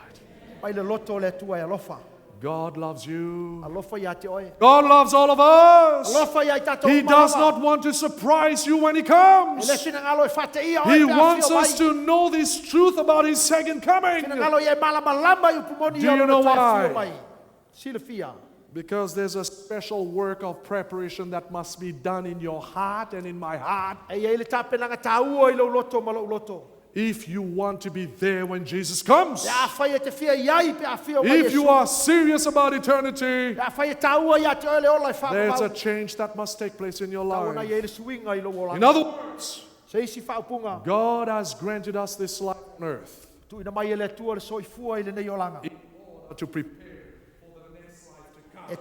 Speaker 10: Mai le loto le tua ya lofa.
Speaker 11: God loves you.
Speaker 10: Alofa ya te oe.
Speaker 11: God loves all of us.
Speaker 10: Alofa ya tato.
Speaker 11: He does not want to surprise you when He comes.
Speaker 10: Le finangalo e fate ia.
Speaker 11: He wants us to know this truth about His second coming.
Speaker 10: Finangalo ye malamalamba yu pumoni.
Speaker 11: Do you know why?
Speaker 10: Silafia.
Speaker 11: Because there's a special work of preparation that must be done in your heart and in my heart. If you want to be there when Jesus comes. If you are serious about eternity, there's a change that must take place in your life. In other words, God has granted us this life on earth in order to prepare. Can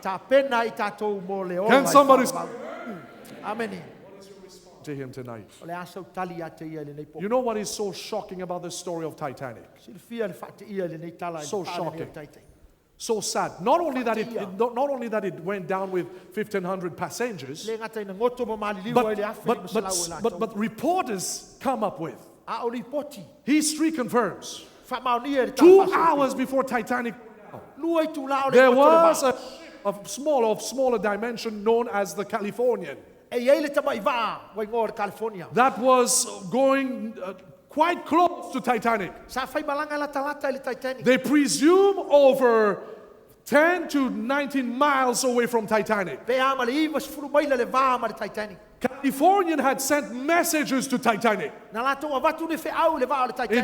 Speaker 11: somebody say
Speaker 10: Amen.
Speaker 11: to Him tonight? You know what is so shocking about the story of Titanic? So shocking. So sad. Not only that it went down with 1,500 passengers, but reporters come up with. History confirms. 2 hours before Titanic, there was a of smaller dimension known as the Californian. That was going quite close to Titanic. They presume over 10 to 19 miles away from Titanic. Californian had sent messages to Titanic. In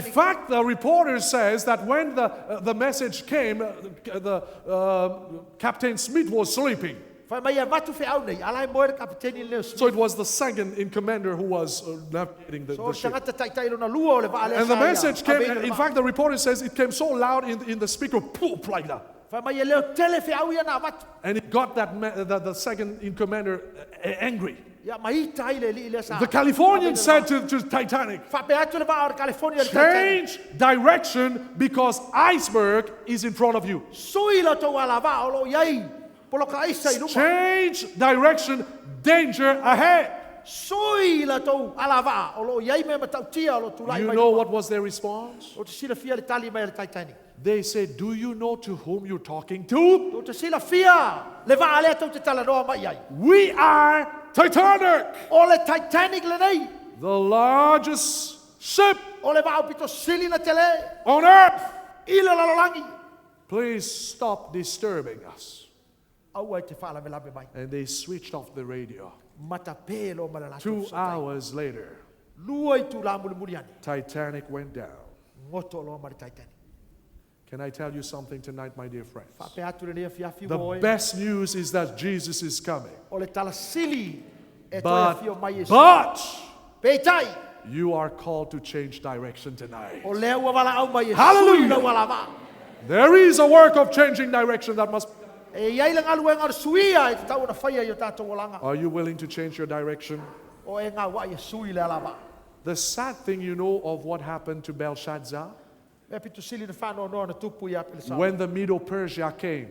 Speaker 11: fact, the reporter says that when the message came, Captain Smith was sleeping. So it was the second in commander who was navigating the ship. And the message came, in fact, the reporter says it came so loud in the speaker, poof, like that. And it got the second in commander angry. The Californian said to Titanic, change direction because iceberg is in front of you. Change direction, danger ahead. You know what was their response? They said, do you know to whom you're talking to? We are Titanic, the largest ship on earth. Please stop disturbing us. And they switched off the radio. 2 hours later, Titanic went down. Can I tell you something tonight, my dear friends? The best news is that Jesus is coming. But you are called to change direction tonight. Hallelujah. There is a work of changing direction that must be done. Are you willing to change your direction? The sad thing, you know, of what happened to Belshazzar? When the Medo-Persia came,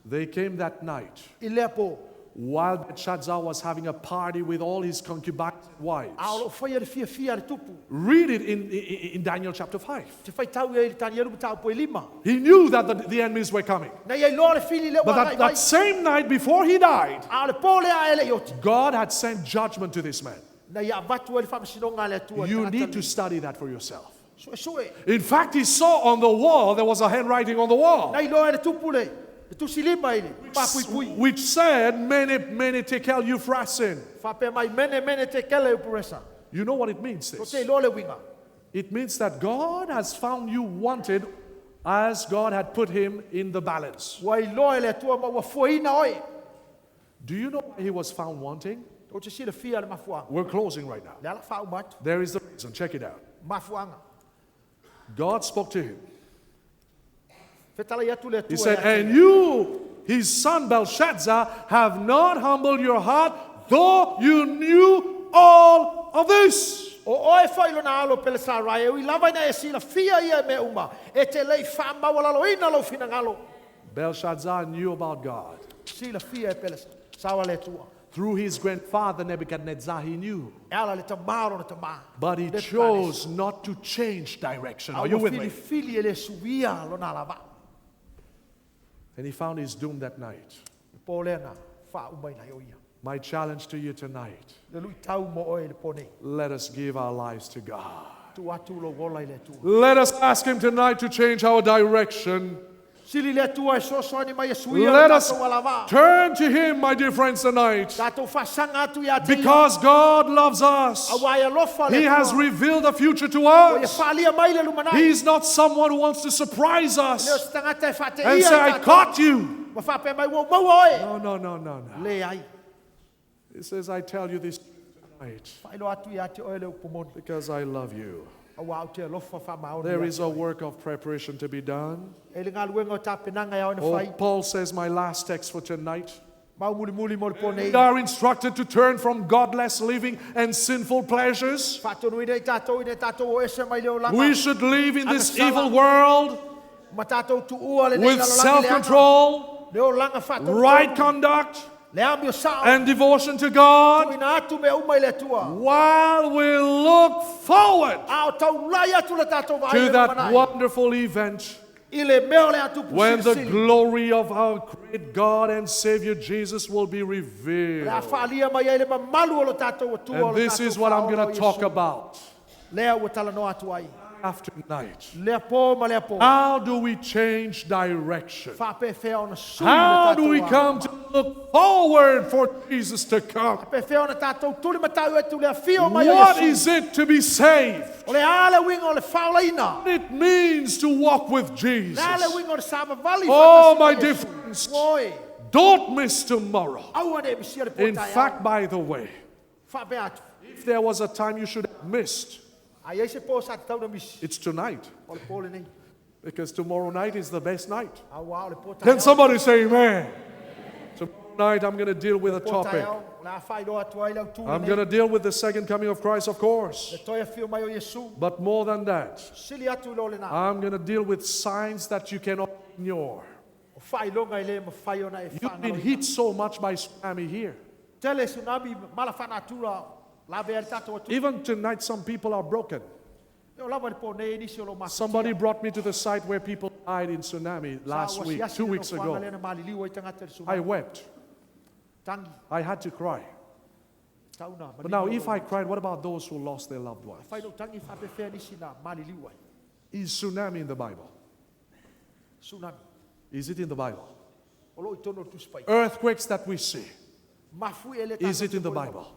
Speaker 11: they came that night while Belshazzar was having a party with all his concubines and wives. Read it in Daniel chapter 5. He knew that the enemies were coming. But that same night before he died, God had sent judgment to this man. You need to study that for yourself. In fact, he saw on the wall, there was a handwriting on the wall, which said, Mene Tekel Euphrasin. You know what it means, this? It means that God has found you wanted as God had put him in the balance. Do you know why he was found wanting?
Speaker 10: O te sila fia le mafuanga.
Speaker 11: We're closing right now.
Speaker 10: Le ala wha umatu.
Speaker 11: There is the reason. Check it out.
Speaker 10: Mafuanga.
Speaker 11: God spoke to him.
Speaker 10: Fetala iatu le
Speaker 11: He
Speaker 10: tua
Speaker 11: said,
Speaker 10: ia te-
Speaker 11: and you, his son Belshazzar, have not humbled your heart, though you knew all of this.
Speaker 10: O oe whailo na alo pele sa rai, ui lava ina e sila fia ia me uma, e te lei wha mawalalo ina lo fina ngalo.
Speaker 11: Belshazzar knew about God.
Speaker 10: Sila fia e pele sawa le tua.
Speaker 11: Through his grandfather Nebuchadnezzar, he knew.
Speaker 10: E ala le tamaro na tama.
Speaker 11: But he
Speaker 10: Le
Speaker 11: chose not to change direction. Are
Speaker 10: Awa
Speaker 11: you with
Speaker 10: fili
Speaker 11: me?
Speaker 10: fili e le suia lo na lava.
Speaker 11: And he found his doom that night.
Speaker 10: Po le na wha umai na yo ia.
Speaker 11: My challenge to you tonight,
Speaker 10: Le lui tau mo oe le pone.
Speaker 11: let us give our lives to God.
Speaker 10: Tu atu lo gola i le tua.
Speaker 11: Let us ask him tonight to change our direction.
Speaker 10: Sili le tua e sosoani mai e suia
Speaker 11: Let
Speaker 10: lo
Speaker 11: us
Speaker 10: tatou alava.
Speaker 11: turn to him, my dear friends, tonight.
Speaker 10: Tatou whasanga atu ia te ia.
Speaker 11: Because God loves us.
Speaker 10: Awa e alofa le
Speaker 11: He has
Speaker 10: tua.
Speaker 11: revealed the future to
Speaker 10: O ia
Speaker 11: us.
Speaker 10: whalia mai le lumanai.
Speaker 11: He's not someone who wants to surprise
Speaker 10: Leo
Speaker 11: us
Speaker 10: se tangata e whate
Speaker 11: and
Speaker 10: ia
Speaker 11: say,
Speaker 10: i
Speaker 11: I
Speaker 10: tatou.
Speaker 11: caught you.
Speaker 10: Ma whape mai wau mau oe.
Speaker 11: No, no, no, no, no.
Speaker 10: Le ai.
Speaker 11: He says, I tell you this tonight
Speaker 10: Whailo atu ia te oe le upumoni.
Speaker 11: because I love you.
Speaker 10: Awa au te alofa whamaoni.
Speaker 11: There
Speaker 10: ia
Speaker 11: is
Speaker 10: te
Speaker 11: a
Speaker 10: oe.
Speaker 11: work of preparation to be done.
Speaker 10: E le ngaluenga o tapenanga ia o ne
Speaker 11: Oh,
Speaker 10: whai.
Speaker 11: Paul says, my last text for tonight.
Speaker 10: Mau muli muli mo le pone.
Speaker 11: We are instructed to turn from godless living and sinful pleasures.
Speaker 10: Whatonu ina i tatou ina tatou o ese mai leo langa.
Speaker 11: We should live in this
Speaker 10: Akasawa.
Speaker 11: evil world
Speaker 10: Ma tatou tu ua le nei
Speaker 11: with
Speaker 10: lalo langi le anga.
Speaker 11: self-control,
Speaker 10: Leo langa whatou.
Speaker 11: right conduct,
Speaker 10: Le ami o sao.
Speaker 11: and devotion to God,
Speaker 10: Ina atu me uma i le tua.
Speaker 11: while we look forward
Speaker 10: Ao tau lai atu le tatou vai
Speaker 11: to
Speaker 10: le
Speaker 11: that
Speaker 10: lumanai.
Speaker 11: wonderful event
Speaker 10: I le meo le atu
Speaker 11: when the
Speaker 10: pusili.
Speaker 11: glory of our great God and Savior Jesus will be
Speaker 10: Le
Speaker 11: revealed.
Speaker 10: a whaalia mai ai le mamalu o lo tatou o tua o
Speaker 11: And
Speaker 10: lo
Speaker 11: this
Speaker 10: tatou
Speaker 11: is what I'm
Speaker 10: whaola
Speaker 11: going
Speaker 10: o
Speaker 11: to talk
Speaker 10: Iesu.
Speaker 11: about
Speaker 10: Lea ua tala no atu ai.
Speaker 11: after night.
Speaker 10: Lea po ma lea po.
Speaker 11: How do we change direction?
Speaker 10: Whape fea ona sui
Speaker 11: How
Speaker 10: le
Speaker 11: do we
Speaker 10: tatou a.
Speaker 11: come to look forward for Jesus to come?
Speaker 10: Pe fea ona tatou tuli matau e tu lea fio mai o
Speaker 11: What
Speaker 10: Iesu.
Speaker 11: is it to be saved?
Speaker 10: O le ale winga o le whaolaina.
Speaker 11: It means to walk with Jesus.
Speaker 10: Le ale winga o le sama vali.
Speaker 11: Oh,
Speaker 10: whakasi
Speaker 11: my
Speaker 10: o
Speaker 11: dear
Speaker 10: Iesu.
Speaker 11: friends,
Speaker 10: Oi.
Speaker 11: don't miss tomorrow.
Speaker 10: Au ane misia le
Speaker 11: In
Speaker 10: potai
Speaker 11: fact,
Speaker 10: au.
Speaker 11: by the way,
Speaker 10: Whape atu.
Speaker 11: if there was a time you should have missed,
Speaker 10: Ai ai se po sa te tau na misi.
Speaker 11: it's tonight.
Speaker 10: O le pole nei.
Speaker 11: Because tomorrow night is the best night.
Speaker 10: Au au le potai
Speaker 11: Can
Speaker 10: au.
Speaker 11: somebody say amen? Tomorrow night I'm going to deal with a
Speaker 10: Potai
Speaker 11: topic.
Speaker 10: au. Le a whai loa atu ai lau tu
Speaker 11: I'm
Speaker 10: nei.
Speaker 11: going to deal with the second coming of Christ, of course.
Speaker 10: Le toia fio mai o Iesu.
Speaker 11: But more than that,
Speaker 10: Sili atu i lo le na.
Speaker 11: I'm going to deal with signs that you cannot ignore.
Speaker 10: O whai longa i le ma whai ona e
Speaker 11: You've been
Speaker 10: whangalo.
Speaker 11: hit so much by tsunami here.
Speaker 10: Tele tsunami mala whana atura. La vea tatou atu.
Speaker 11: Even tonight, some people are broken.
Speaker 10: E o lava le po nei nisi o lo masa.
Speaker 11: Somebody brought me to the site where people died in tsunami last week, 2 weeks ago. I wept.
Speaker 10: Tangi.
Speaker 11: I had to cry.
Speaker 10: Tauna.
Speaker 11: But now, if I cried, what about those who lost their loved ones?
Speaker 10: Whai lo tangi whape whea nisi na mali liwai.
Speaker 11: Is tsunami in the Bible?
Speaker 10: Tsunami.
Speaker 11: Is it in the Bible?
Speaker 10: O lo i tono tu spai.
Speaker 11: Earthquakes that we see,
Speaker 10: Mafui ele
Speaker 11: is
Speaker 10: tatou
Speaker 11: it in the
Speaker 10: te poina.
Speaker 11: Bible?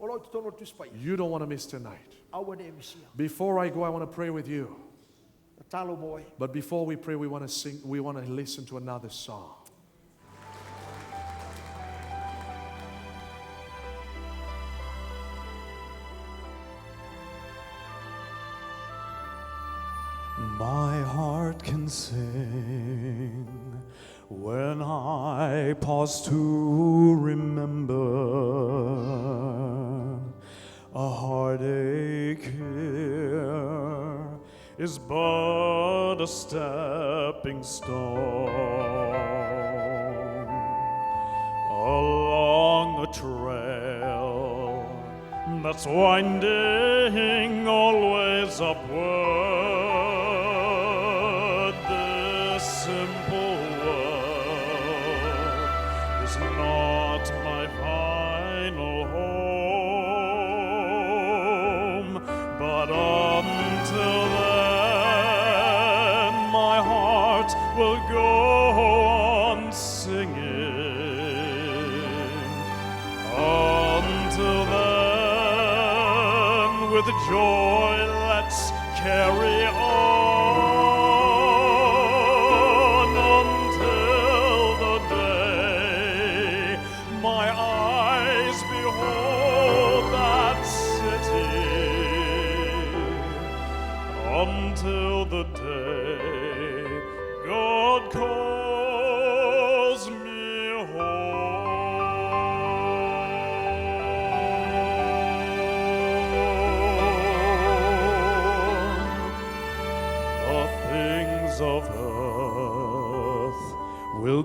Speaker 10: O lo i tono tu spai.
Speaker 11: You don't want to miss tonight.
Speaker 10: Au ane e misia.
Speaker 11: Before I go, I want to pray with you.
Speaker 10: Talo moe.
Speaker 11: But before we pray, we want to sing, we want to listen to another song.
Speaker 1: My heart can sing when I pause to remember a heartache here is but a stepping stone along a trail that's winding always upward. This simple world is not my final home, but until then my heart will go on singing. Until then, with joy, let's carry on until the day my eyes behold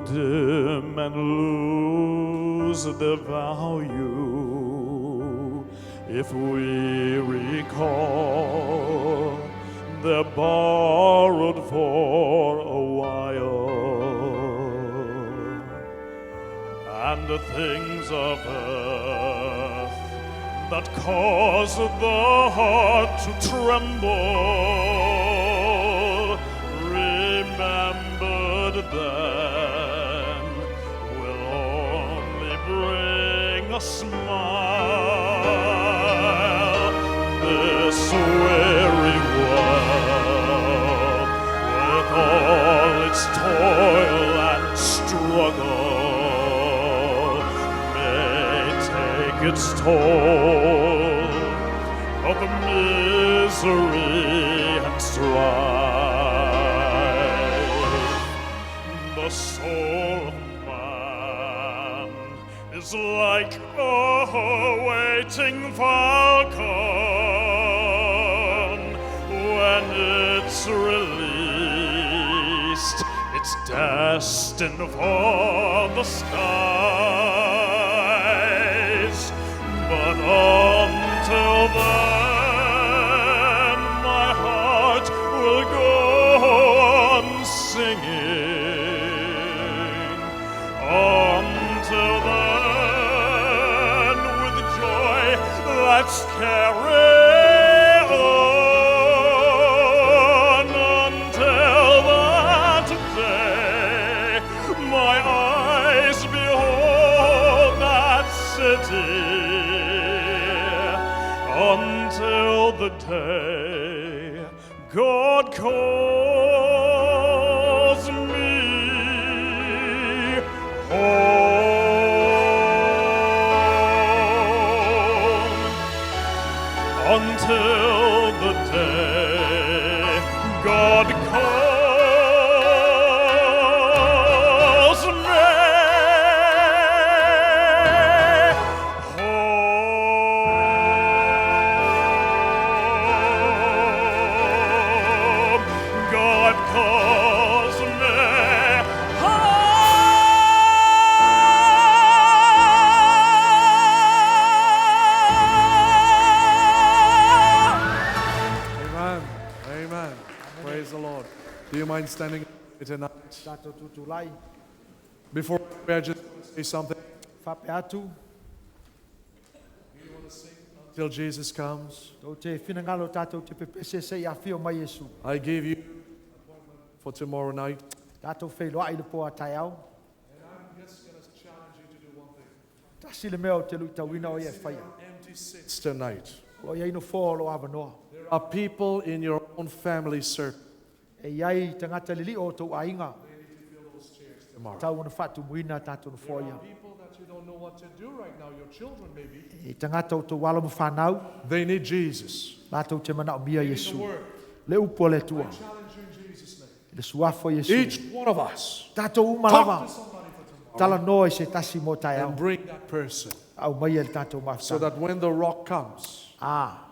Speaker 1: dim and lose their value if we recall they're borrowed for a while, and the things of earth that cause the heart to tremble, remembered then, will only bring a smile. This weary world, with all its toil and struggle, may take its toll of misery and strife. The soul of man is like a waiting falcon. When it's released, it's destined for the skies. But until then, my heart will go on singing. Until then, with joy, let's carry on. Until that day, my eyes behold that city. Until the day God calls me home. Until the day God calls me home. God calls me home.
Speaker 11: Amen. Amen. Praise the Lord. Do you mind standing tonight?
Speaker 10: Tātou tutulai,
Speaker 11: Before I just want to say something.
Speaker 10: whape atu,
Speaker 11: Till Jesus comes,
Speaker 10: tau te whinangalo tātou te pepese se ia whio mai Yesu.
Speaker 11: I give you for tomorrow night.
Speaker 10: Tātou whailoa i le poa tai au,
Speaker 11: And I'm just going to challenge you to do one thing.
Speaker 10: tasi le mea o te lui tauina o ia whaia.
Speaker 11: Empty seats tonight.
Speaker 10: Lo ia ino fō lo awanoa.
Speaker 11: There are people in your own family circle
Speaker 10: E iai tangata lili o tau ainga,
Speaker 11: tomorrow.
Speaker 10: tau ona whatu muina tātou na fōia.
Speaker 11: People that you don't know what to do right now, your children maybe.
Speaker 10: E tangata o tau wala mo whanau,
Speaker 11: They need Jesus.
Speaker 10: lātou te mana o mia
Speaker 11: The
Speaker 10: Yesu.
Speaker 11: word.
Speaker 10: Le upo le tua,
Speaker 11: Challenge you in Jesus' name.
Speaker 10: le suafo Yesu.
Speaker 11: Each one of us
Speaker 10: Tātou
Speaker 11: talk
Speaker 10: umalama,
Speaker 11: to somebody for tomorrow
Speaker 10: tala noa i se tasi mo tai au.
Speaker 11: and bring that person
Speaker 10: Au mai e le tātou
Speaker 11: so
Speaker 10: mawhitanga.
Speaker 11: that when the rock comes,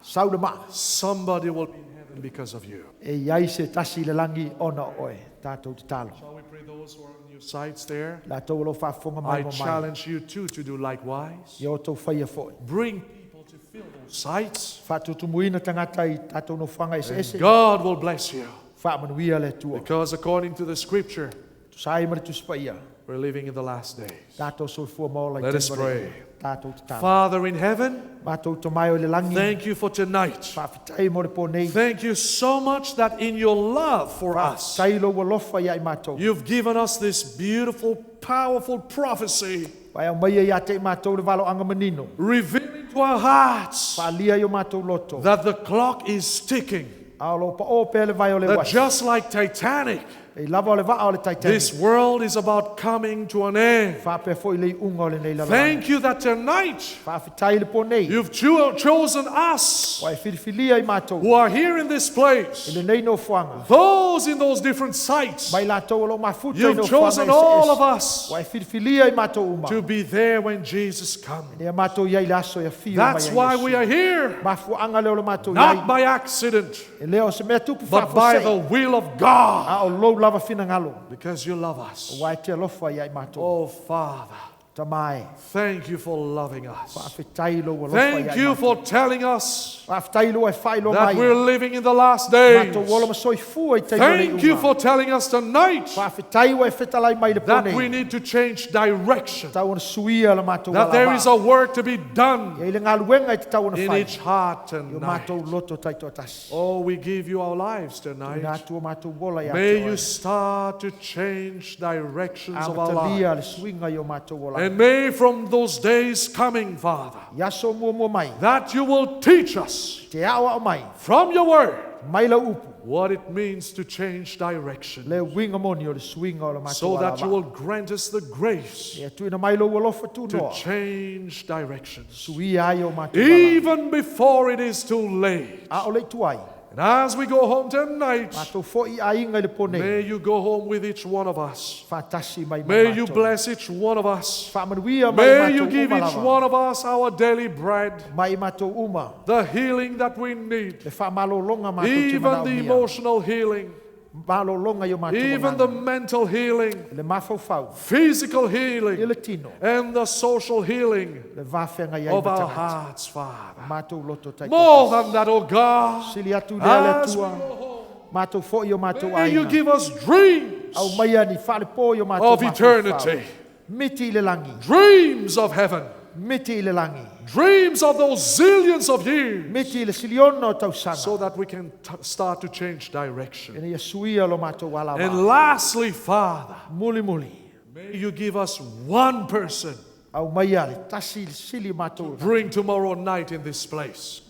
Speaker 10: Sau le maa.
Speaker 11: somebody will be in heaven because of you.
Speaker 10: E iai se tasi le langi ona oe, tātou te talo.
Speaker 11: Shall we pray those who are on your sides there?
Speaker 10: Lātou lo whaafonga mai
Speaker 11: I
Speaker 10: mo mai.
Speaker 11: challenge you too to do likewise.
Speaker 10: I o tau whaia fōi.
Speaker 11: Bring people to fill those sites.
Speaker 10: Whaatutumuina tangata i tātou no whanga ese
Speaker 11: And
Speaker 10: ese.
Speaker 11: God will bless you.
Speaker 10: Whaamanuia le tua.
Speaker 11: Because according to the scripture,
Speaker 10: Tu sai mara tu spaia.
Speaker 11: we're living in the last days.
Speaker 10: Tātou soifua maola i
Speaker 11: Let us
Speaker 10: tēnei
Speaker 11: pray.
Speaker 10: Tātou te talo.
Speaker 11: Father in heaven,
Speaker 10: Mātou to mai o le langi.
Speaker 11: thank you for tonight.
Speaker 10: Whaafitai mo le pōnei.
Speaker 11: Thank you so much that in your love for us,
Speaker 10: Tailo wa lofa ia i mātou.
Speaker 11: you've given us this beautiful, powerful prophecy,
Speaker 10: Wai au mai ia te i mātou le walo anga manino.
Speaker 11: revealing to our hearts
Speaker 10: Whaalia i o mātou loto.
Speaker 11: that the clock is ticking.
Speaker 10: Aolo pa o pele vai o le
Speaker 11: That
Speaker 10: wai.
Speaker 11: just like Titanic,
Speaker 10: E lava o le waa o le Titanic.
Speaker 11: this world is about coming to an end.
Speaker 10: Whaape fo i le unga o le nei lava.
Speaker 11: Thank you that tonight
Speaker 10: Whaafitai le pōnei.
Speaker 11: you've chosen us
Speaker 10: Wai whiriwhilia i mātou.
Speaker 11: who are here in this
Speaker 10: I
Speaker 11: place,
Speaker 10: le nei no whanga.
Speaker 11: those in those different sites.
Speaker 10: Mai lātou o lo mafuta i
Speaker 11: You've
Speaker 10: no
Speaker 11: chosen
Speaker 10: whanga
Speaker 11: all of
Speaker 10: ese
Speaker 11: us
Speaker 10: Wai whiriwhilia i mātou uma.
Speaker 11: to be there when Jesus comes.
Speaker 10: Nea mātou iai le aso ia whio mai
Speaker 11: That's
Speaker 10: a
Speaker 11: why
Speaker 10: Yesu.
Speaker 11: we are here,
Speaker 10: Mafuanga leo le mātou
Speaker 11: not
Speaker 10: iai.
Speaker 11: by accident,
Speaker 10: E leo se mea tupu
Speaker 11: but by the
Speaker 10: whaafosei.
Speaker 11: will of God.
Speaker 10: A o lou lava fina ngalo.
Speaker 11: because you love us.
Speaker 10: Wai te alofa ia I mātou.
Speaker 11: Oh, Father,
Speaker 10: Tamai.
Speaker 11: thank you for loving us.
Speaker 10: Whaafetai lo alofa
Speaker 11: Thank
Speaker 10: ia I
Speaker 11: you
Speaker 10: mātou.
Speaker 11: for telling us
Speaker 10: Whaafetai lo e whai lo
Speaker 11: that
Speaker 10: mai.
Speaker 11: we're living in the last days.
Speaker 10: Mātou wala masoi fua I te
Speaker 11: Thank you for telling us tonight
Speaker 10: Whaafetai wa e whetalai mai le
Speaker 11: that we
Speaker 10: pone.
Speaker 11: need to change direction,
Speaker 10: Tau ona suia la mātou
Speaker 11: that
Speaker 10: wala
Speaker 11: there
Speaker 10: wā.
Speaker 11: is a work to be done
Speaker 10: Ia ile ngā luenga I te tau ona
Speaker 11: in
Speaker 10: whai.
Speaker 11: each heart
Speaker 10: Yo
Speaker 11: tonight.
Speaker 10: mātou loto taito atasi.
Speaker 11: Oh, we give you our lives
Speaker 10: Nā
Speaker 11: tonight.
Speaker 10: tua mātou wola ia
Speaker 11: May
Speaker 10: te
Speaker 11: you
Speaker 10: oe.
Speaker 11: start to change directions of our
Speaker 10: Amatalia le
Speaker 11: lives.
Speaker 10: swinga yo mātou wola.
Speaker 11: And may from those days coming, Father,
Speaker 10: Yaso mua mai.
Speaker 11: that you will teach us
Speaker 10: Te awa o mai.
Speaker 11: from your word
Speaker 10: Mai la upu.
Speaker 11: what it means to change direction,
Speaker 10: Le winga moni o le swinga o le mātou
Speaker 11: so that you
Speaker 10: wala
Speaker 11: will grant us the grace
Speaker 10: Ia tuina mai lo alofa tu
Speaker 11: to
Speaker 10: noa.
Speaker 11: change directions,
Speaker 10: Suia ai o mātou wala.
Speaker 11: even before it is too late.
Speaker 10: A o le tuai.
Speaker 11: And as we go home tonight,
Speaker 10: Mātou fo'i a inga le pone.
Speaker 11: may you go home with each one of us.
Speaker 10: Fatasi mai
Speaker 11: May you
Speaker 10: mātou.
Speaker 11: bless each one of us.
Speaker 10: Whaamanuia mai
Speaker 11: May you
Speaker 10: mātou
Speaker 11: give
Speaker 10: uma
Speaker 11: each
Speaker 10: lava.
Speaker 11: one of us our daily bread,
Speaker 10: Mai mātou uma.
Speaker 11: the healing that we need,
Speaker 10: Le whaamalolonga mātou te
Speaker 11: even
Speaker 10: manao
Speaker 11: the
Speaker 10: mia.
Speaker 11: emotional healing,
Speaker 10: Malolonga yo mātou
Speaker 11: even the
Speaker 10: manana.
Speaker 11: mental healing,
Speaker 10: Le mawhauwhau.
Speaker 11: physical
Speaker 10: I
Speaker 11: healing,
Speaker 10: le tino.
Speaker 11: and the social healing
Speaker 10: Le whawhenga iai
Speaker 11: of our
Speaker 10: matangata.
Speaker 11: hearts, Father.
Speaker 10: Mātou loto taito.
Speaker 11: More than that, oh God,
Speaker 10: Sili atu lea le
Speaker 11: as we
Speaker 10: tua.
Speaker 11: go home,
Speaker 10: Mātou fo'i o mātou
Speaker 11: may you
Speaker 10: ainga.
Speaker 11: give us dreams
Speaker 10: Au mai ani whale po yo mātou
Speaker 11: of eternity,
Speaker 10: Miti I le langi.
Speaker 11: dreams of heaven,
Speaker 10: Miti I le langi.
Speaker 11: dreams of those zillions of years,
Speaker 10: Miti I le siliona o tausanga.
Speaker 11: so that we can start to change direction.
Speaker 10: Ina ia suia lo mātou wala
Speaker 11: And
Speaker 10: wā.
Speaker 11: lastly, Father,
Speaker 10: Muli muli.
Speaker 11: may you give us one person
Speaker 10: Au mai ale tasi sili mātou.
Speaker 11: bring tomorrow night in this place.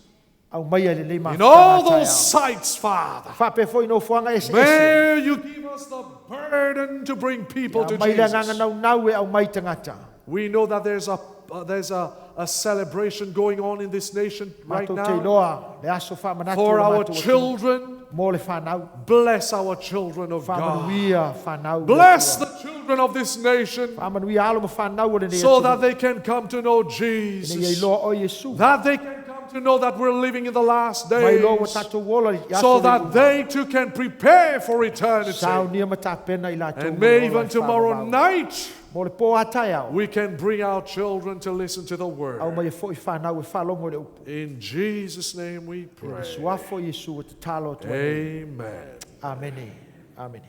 Speaker 10: Au mai ale le
Speaker 11: In all those
Speaker 10: mātou.
Speaker 11: sites, Father,
Speaker 10: Whape foi no fuanga ese ese.
Speaker 11: may you give us the burden to bring people to
Speaker 10: Mai le nganga
Speaker 11: Jesus.
Speaker 10: nau nau e au mai tangata.
Speaker 11: We know that there's a celebration going on in this nation right
Speaker 10: Mātou te
Speaker 11: now
Speaker 10: loa. Le aso whamanatu
Speaker 11: for
Speaker 10: o
Speaker 11: our
Speaker 10: mātou atu.
Speaker 11: children.
Speaker 10: Mo le whanau.
Speaker 11: Bless our children of God.
Speaker 10: Whamanuia whanau.
Speaker 11: Bless the children of this nation
Speaker 10: Whamanuia alo ma whanau o le nea
Speaker 11: so
Speaker 10: tunu.
Speaker 11: that they can come to know
Speaker 10: Ina ia
Speaker 11: Jesus.
Speaker 10: loa o Yesu.
Speaker 11: That they can come to know that we're living in the last
Speaker 10: Mai lo o
Speaker 11: days,
Speaker 10: tatou wola i aso
Speaker 11: so
Speaker 10: le
Speaker 11: that
Speaker 10: uma.
Speaker 11: they too can prepare for eternity.
Speaker 10: Sao nia matapena I la
Speaker 11: And may even tomorrow night
Speaker 10: Mo le po atai au.
Speaker 11: we can bring our children to listen to the
Speaker 10: Au
Speaker 11: word.
Speaker 10: mai e fo'i whanau e whalongo le upu.
Speaker 11: In Jesus' name we pray.
Speaker 10: Suafo Yesu o te talo atu.
Speaker 11: Amen.
Speaker 10: Amene. Amene.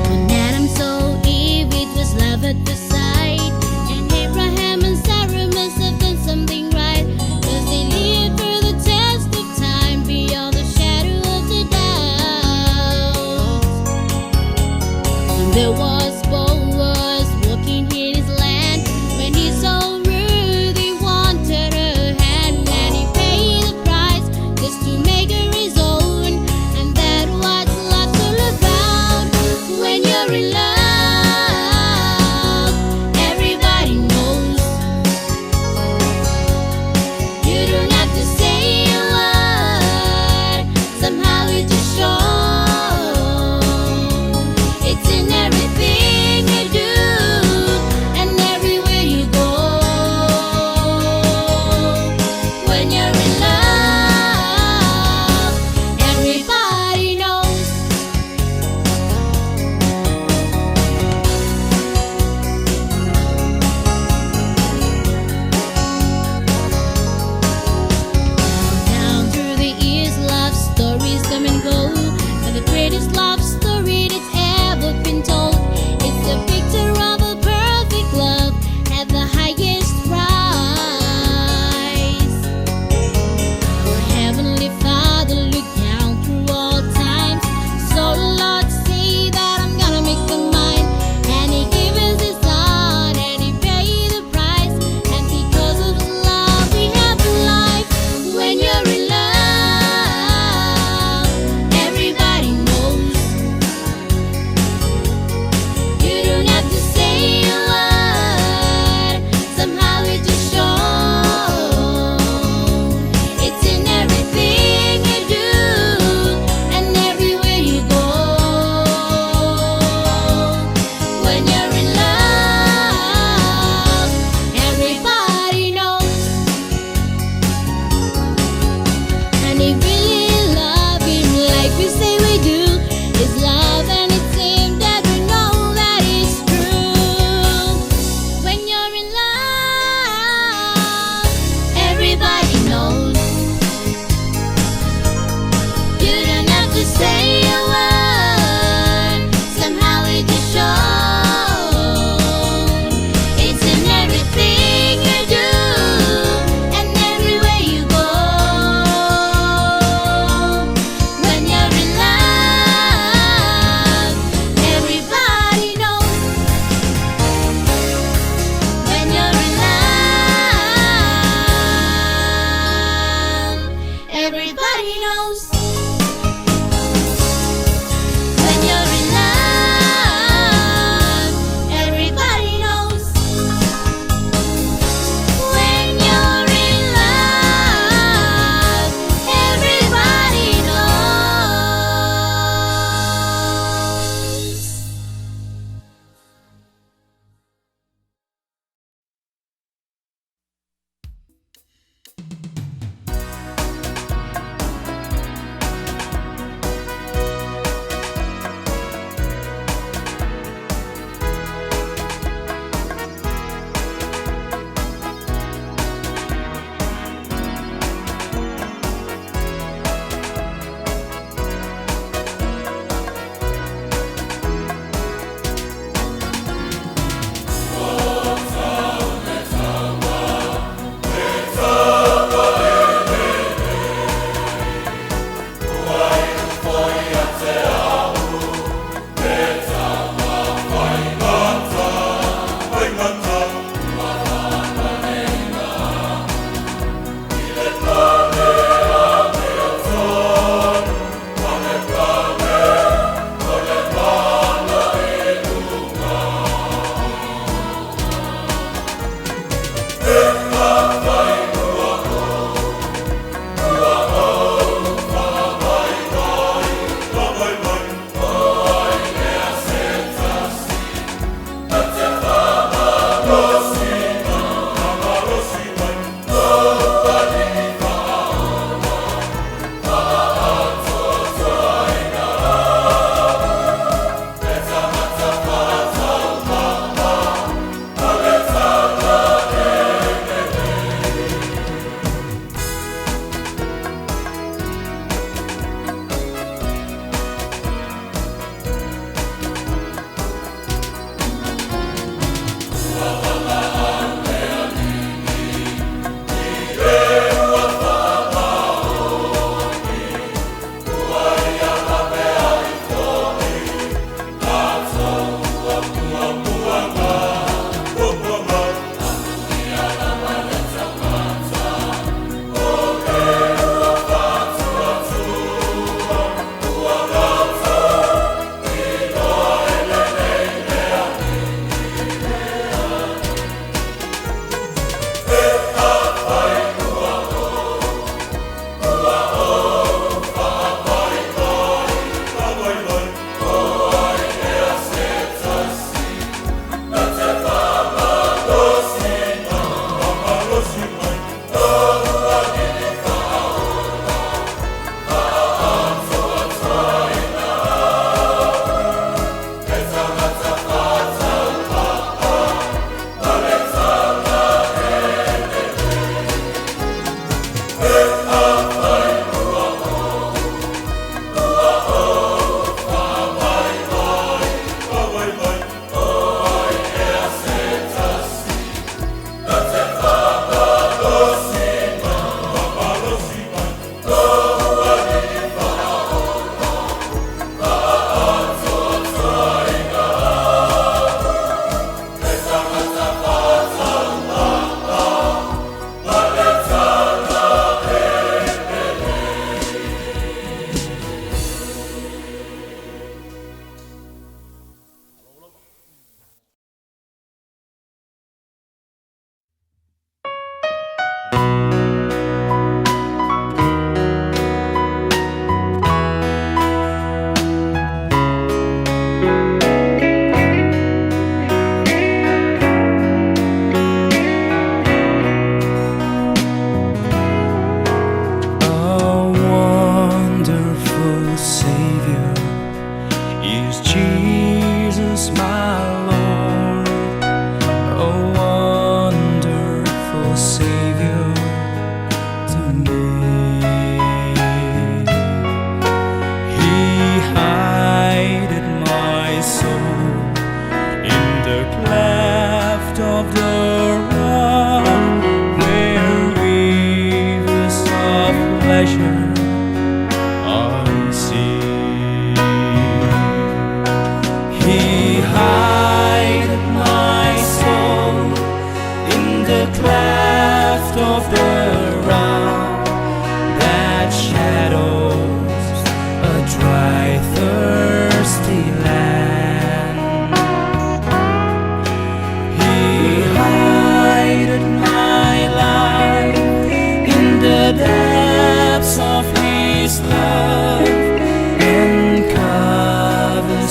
Speaker 12: When Adam saw Eve, it was love at the sight. And Abraham and Sarah must have done something right, 'cause they lived through the test of time beyond the shadow of the doubt. And there was Boaz walking in his land. When he saw Ruth, he wanted her hand, and he paid the price just to make her his own. And that was love's all about. When you're in love, everybody knows. You don't have to say a word, somehow it just shows. It's in everything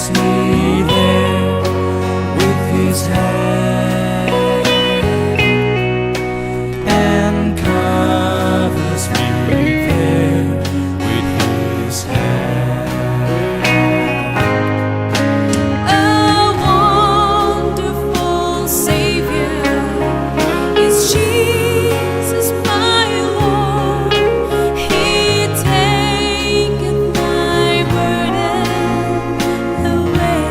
Speaker 8: me there with his hand and covers me there with his hand.
Speaker 13: A wonderful Savior is Jesus, my Lord. He taketh my burden away.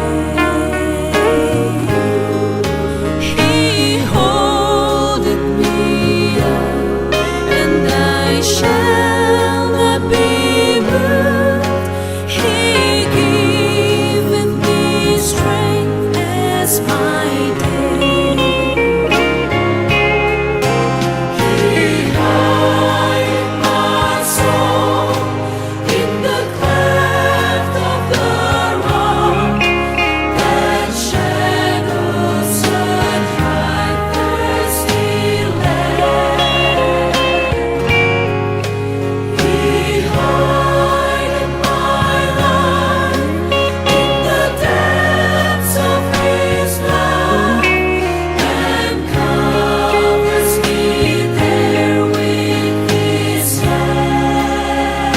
Speaker 13: He holdeth me up, and I shall not be moved. He giveth me strength as my day.
Speaker 8: He hideth my soul in the cleft of the rock that shadows such dry thirsty land. He hideth my life in the depths of his love and covers me there with his hand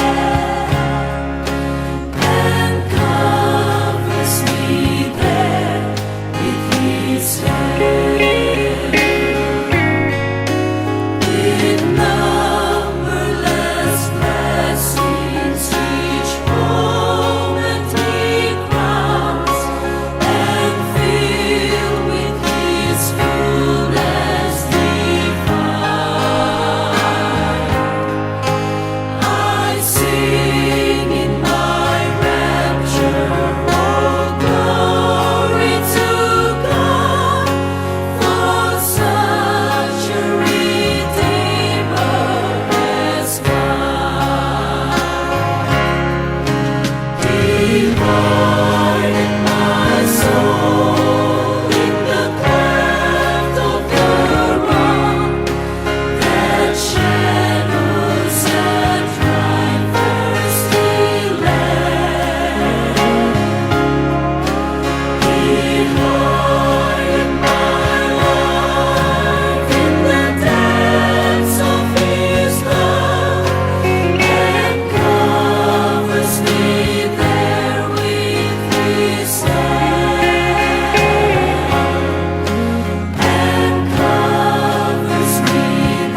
Speaker 8: and covers me there with his hand with numberless blessings each moment he crowns and filled with his fullness divine. I sing in my rapture, oh glory to God, for such a Redeemer as mine. He hideth my soul in the cleft of the rock that shadows that dry thirsty land. He hideth my life in the depths of his love and covers me there with his hand and covers me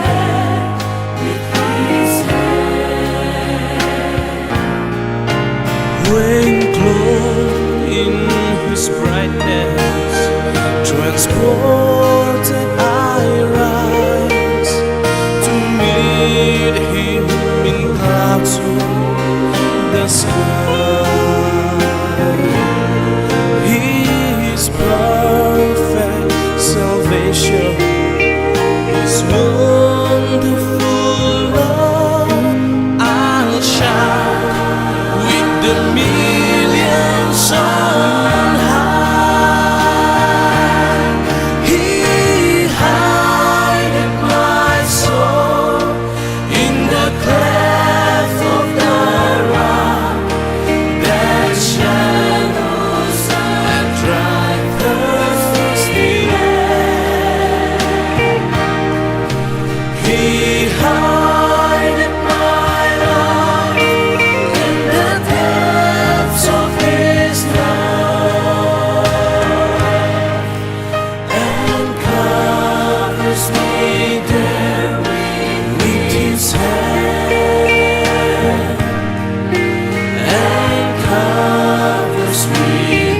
Speaker 8: there with his hand.
Speaker 14: When clothed in his brightness, transported I rise to meet him in clouds of the sky. His perfect salvation, his wonderful love, I'll shout with the millions on high. He hideth my soul in the cleft of the rock that shadows that dry thirsty land. He hideth my life in the depths of his love and covers me there with his hand and covers me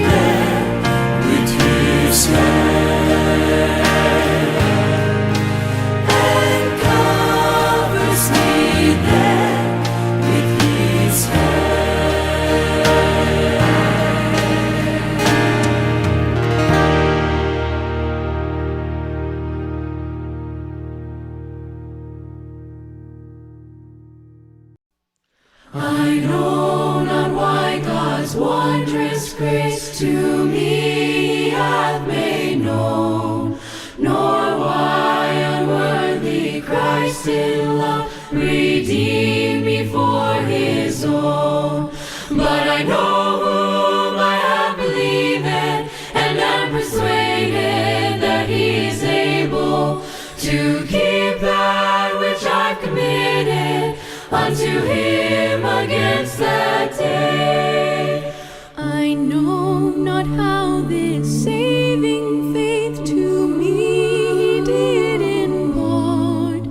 Speaker 14: there with his hand and covers me there with his
Speaker 8: I know not why God's wondrous grace to me hath made known, nor why unworthy Christ in love redeemed me for his own. But I know whom I have believed.
Speaker 14: unto him against that day.
Speaker 13: I know not how this saving faith to me did impart,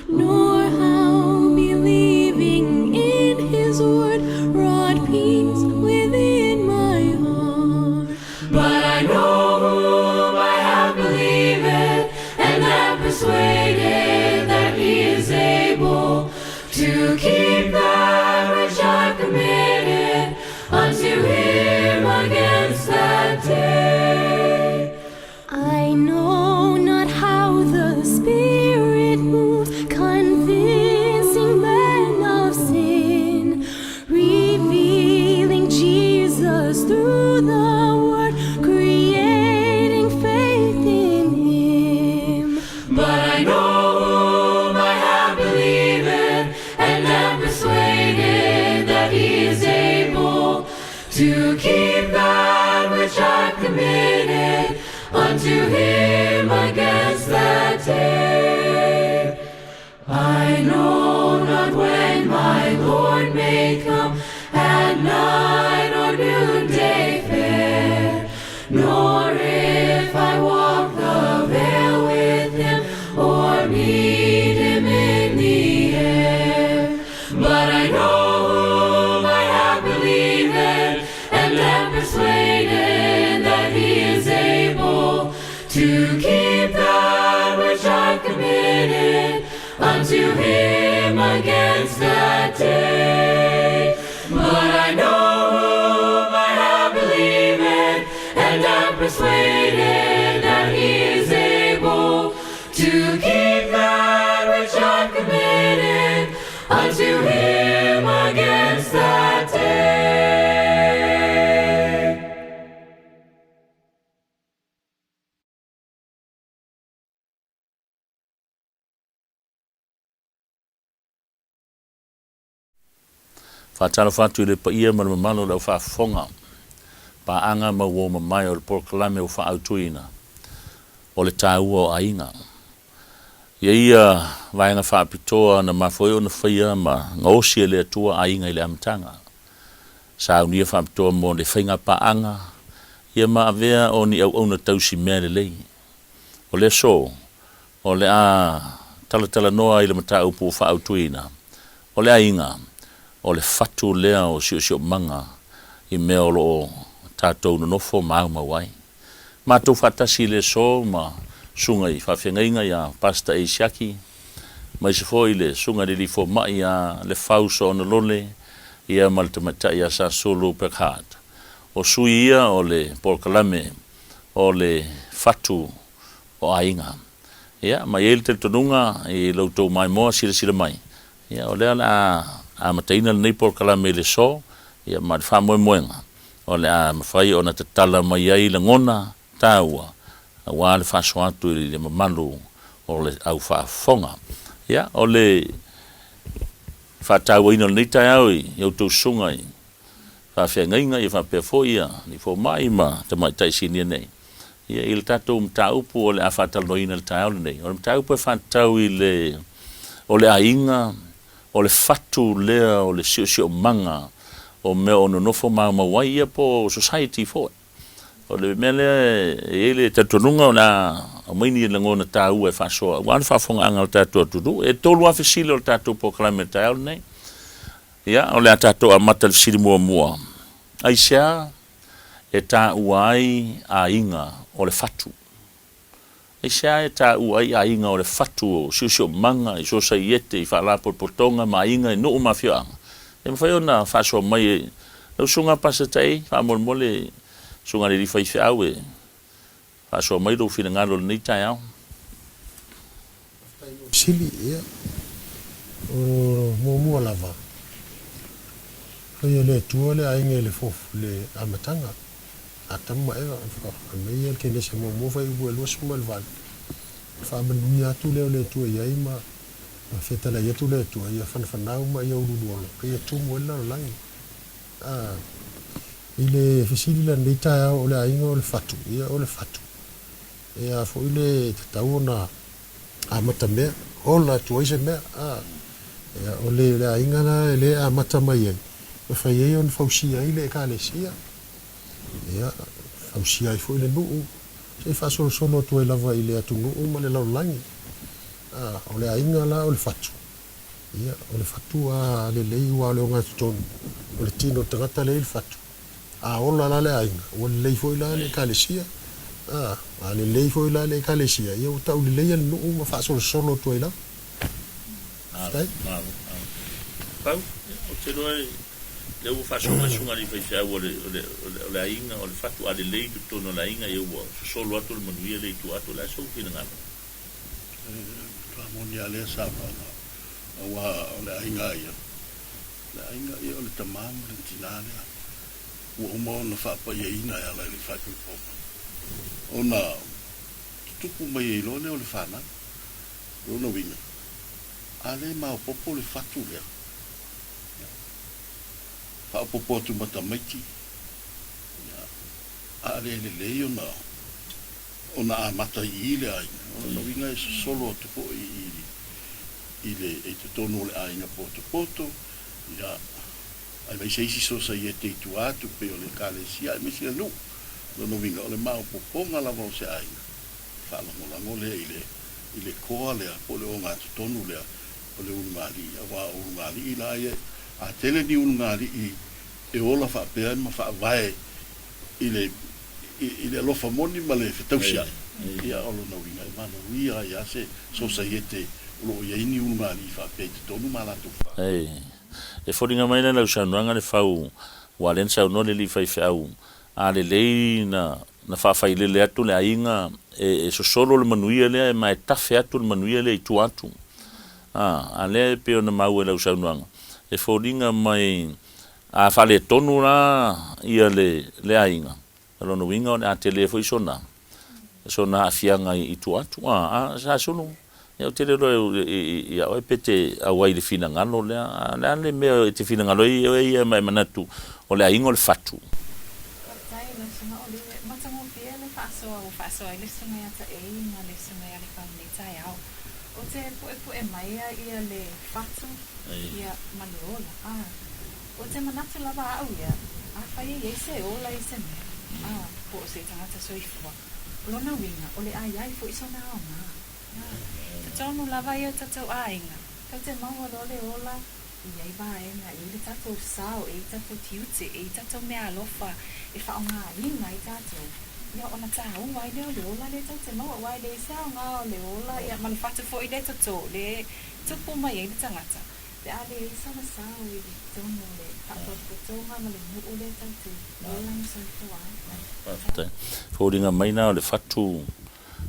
Speaker 13: nor how believing in his word wrought peace within my heart.
Speaker 14: But I know whom I have believed, and am persuaded that he is able to keep that which I committed unto him against that day.
Speaker 13: I know not how the Spirit moves, convincing men of sin, revealing Jesus through the Word, creating faith in him.
Speaker 14: But I know whom I have believed, and am persuaded that he is able to keep that which I committed unto him against that day. I know not when my Lord may come, at night or noonday fair, nor if I walk the vale with him, or meet him in the air. But I know whom I have believed, and am persuaded that he is able to keep that which I committed unto him against that day. But I know whom I have believed, and am persuaded that he is able to keep that which I committed unto him against that day.
Speaker 15: Whātara whātu I le paia ma le mamalo lau whaafonga. Paanga ma wo mamai o le porkalame o whaautuina. O le tāua o ainga. Ia vaenga whaapitoa na mawhoi o na whaia ma ngaosi e le atua ainga I le amatanga. Sa unia whaapitoa mo le whainga paanga. Ia ma avea o ni au na tausi mea le lei. O le so. O le a talatala noa I le mata upu o whaautuina. O le ainga. O le fatu lea o sio manga I mea o lo tātou no nofo mauma wai. Mātou whatasi le so ma sunga I whawhengainga ia pasta e siaki. Mai se fo I le sunga le lifo mai ia le fauso o na lole ia maltamata ia sa solo pekhat. O sui ia o le porkalame o le fatu o ainga. Ia mai ele te tonunga I lautou mai moa sila mai. Ia o lea la a mataina nei porkalame le so ia ma fa moenga o le a mafai ona te tala mai ai le ngona taua wa le fa soatu I le mamalu o le au fa fonga ia o le fa taua ina nei tai au I tu sunga I fa fengainga I fa pe foia ni fo mai ma te mai tai sini nei ia il tatu mtaupu o le a fa taloina le tai nei o le mtaupu fa tau I le o le ainga o le fatu lea o le sio manga o mea ono nofo mauma wai ia po society fo. O le mele ele tatonunga o na o maini le ngona tāua e whasoa. Wan whafonga anga o tātua tudu. E tolu awhisile o tātua po klame tael nei. Ia, o le a tātua a mata le siri mua. Aisea e tāua ai a inga o le fatu. Aisea e tāua ai a inga o le fatu o sio manga I so sa iete I whaalapo potonga ma inga I nuu mawhianga. E mwhai ona whasoa mai e lau sunga pasatei, whaamole sunga le rifai whiau e whasoa mai lau whina ngaro le nei tai au.
Speaker 16: Sili ia o mua lava. Hoi le tua le ainga le fofu le amatanga. Atama eva me ke le se mo fai bu lo so mal val fa ben nia tu le tu ia ma feta la tu le tu ia fan na ma ia ulu lo ia tu mo la la ile fisili la ndita o le ainga o le fatu ia o le fatu ia fo ile tauna a matame o la tu ia me ia o le ainga la le a mata mai ai me fai ai on fausia ai le kalesia ia fausia ai foi le nuu se fa solo tu e lava i le atungu ma le laulangi o le ainga la o le fatu ia o le fatu a le lei wa le onga ton o le tino tangata le il fatu a ola la le ainga o le lei foi la le kalesia a le lei foi la le kalesia ia o tau le lei al nuu ma fa solo tu e lava
Speaker 15: Pau, o te roe, le ua whasonga sunga ni whaifea o le ainga, o le whatu a le lei tu tono la inga, e ua solo atu le manuia le tu atu la sau kina ngana.
Speaker 17: Tua moni a le sapa, ua o le ainga ia. Le ainga ia o le tamamu, le tinane, ua uma ona whapa ia ina ia lai le whatu popa. Ona tutupu mai e lone o le whana, ona winga. Ale mau popo le fatu lea. Wha popo atu matamaiti. Ale le leo na ona a mata i le aina. Ona winga e solo atu po i le e te tono le aina poto. Ia, ai mai seisi so sa i e te itu atu pe o le kalesia. Ai mesi le nu. Ona winga o le mau popo ngalawa o se aina. Wha lango le i le koa lea po le o ngā tonu lea. O le unungali, awa unungali i la e, a tele ni unungali e ola wha pēa ma wha vae i le alofa moni ma le whetausia. Ia olo na winga, mana wia ia se sosa iete ulo ia ini unungali i wha pēa te tonu ma latu wha.
Speaker 15: E whoringa mai lau saunuanga le whau walen saunone li whaiwhau a le lei na whawhai le atu le ainga e sosolo le manuia lea e mai tawhi atu le manuia lea i tu atu. Ale pe ona mau e lau saunuanga. E whoringa mai a whale tonu la ia le ainga. Alo no winga o ne a telefo i sona. Sona a fianga i tu atu. Sa sonu. Ia o tele roe ia oi pete a wai le fina ngalo lea. Lea le mea te fina ngalo ia mai manatu o le ainga o le fatu.
Speaker 18: Tai le sona o le matango pia le whaasoa i le sona ia ta eina le sona ia le whanei tai au. O te poe mai ia le fatu ia manuola. O te manatu lava au ia, a whai e se ola i se mea. Po o se tangata soifua. Lona winga, o le ai fo i sona au ngā. Te tonu lava ia tatou ainga. Kau te maua le ola, ia i vaenga, i le tatou sao, i tatou tiute, i tatou mea alofa, e whao ngā inga i tatou. Ia ona tāu wai leo le ola le tau te maua wai le sao ngā o le ola ia mani whatu fo i le tato le tupu mai e le tangata le a le sana sao i le tono le papapatonga ma le nuu le tau te ola ni sa i
Speaker 15: Whoringa mai nā o le whatu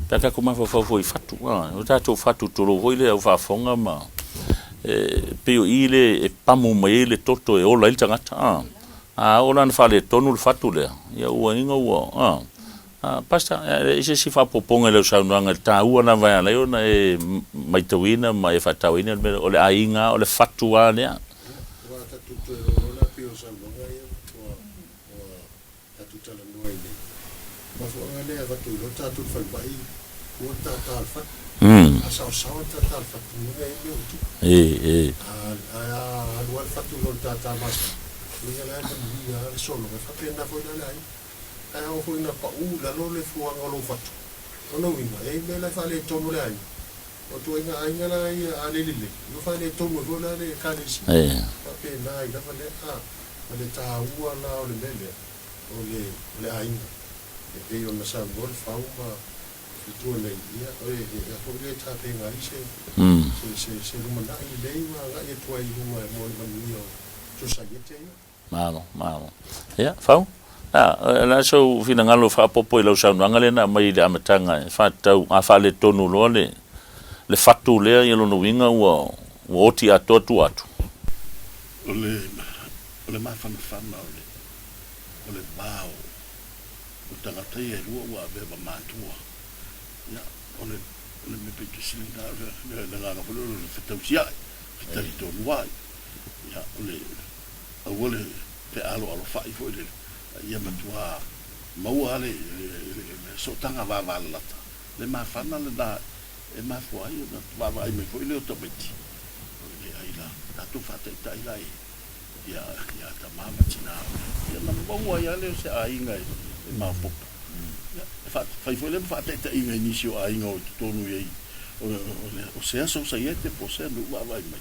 Speaker 15: peka ko mawha whau i whatu o tātou whatu toro hoi le au whafonga ma peo i le e pamu mai le toto e ola i le tangata ola na whale tonu le whatu lea ia ua inga ua pasta ese si fa poponga le saunuanga ta ua na vai ala ona e maitawina ma e fatawina o le ainga o le fatua le
Speaker 16: wa ta tutu ona pio saunuanga ia o ta tala no ai ma fo ale va tu lo ta tu fa bai o ta ta fa asa sa ta ta fa tu ngai me tu a lo fa tu lo ta ta ma ni ala ta ni solo fa pena fo na ai o foi na pa la lo le fu ang lo fatu ono winga e me la fale tonu le ai o tu inga ainga la ia ale lile no fale tonu lo la le kanisi pa pe na i la fale ale ta ua la o le mele o le ainga e pe ona sa gol fa uma tu le ia o e ko le ta pe nga i se lo manda i le ma ga e tu ai uma mo mio tu sa yete
Speaker 15: malo ia fau la so fina ngalo fa popo i lau saunuanga le na mai le amatanga fa tau a fa le tonu lo le fatu le i lo no winga ua oti atu
Speaker 17: o le mafana fana o le bao o tangata i e lua ua beba mātua ia o le me pete silinga le ngana kolo le whetausia whetari tonu ai ia o le pe alo fai fo le ia matua maua le sotanga va lata le mafana le da e mafuai na va me foi le otometi le ai la tu fata tai lai ya ta mama tina ya na mo ya le se ai ngai ma po fai foi le fata tai ngai ni sio ai ngo tonu ye o se so sa yete po se no va vai mai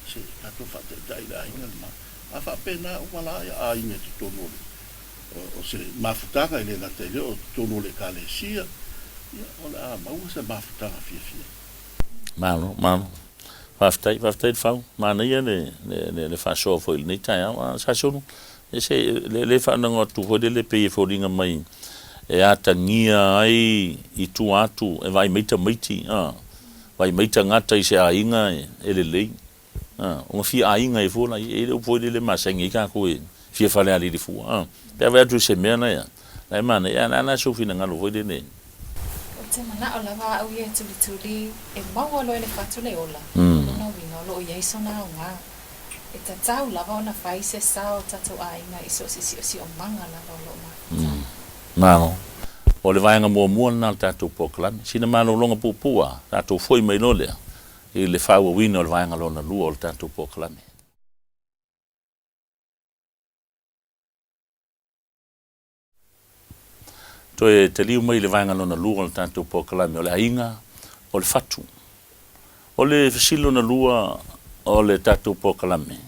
Speaker 17: se ta tu fata tai lai ngai ma a fa pena wala ya ai ngai tonu o se mafutaka ile na tele o tonu le kalesia ya ola ma usa mafutaka fia
Speaker 15: Malo. Faftai fau. Mana ia le fa so foi ni tai a sa so. Ese le fa no tu ho de le pe fo dinga mai. E atangia ai I tu atu e vai meita meiti vai meita ngata I se ainga e le o fi ainga e fo na e o foi de le masengi ka ko e fi fa le ali di fu pe va tu se mena ya. Lai mana ya na so fi na ngalo foi de ne.
Speaker 18: Te mana o lava au ia tuli e maua loe le fatu le ola. Luna wina o loo iaiso na o ngā. E ta tau lava o na whai se sao tatou a inga I so si o manga lava o loo ma.
Speaker 15: Malo. O le vaenga mua na tatou poklami. Sina malo longa pupua, tatou foi mai no lea. I le whaua wina o le vaenga lona lua o le tatou poklami. Toe te liu mai le vaenga lona lua o le tatou poklami o le ainga o le fatu. O le fasilo na lua o le tatou poklami.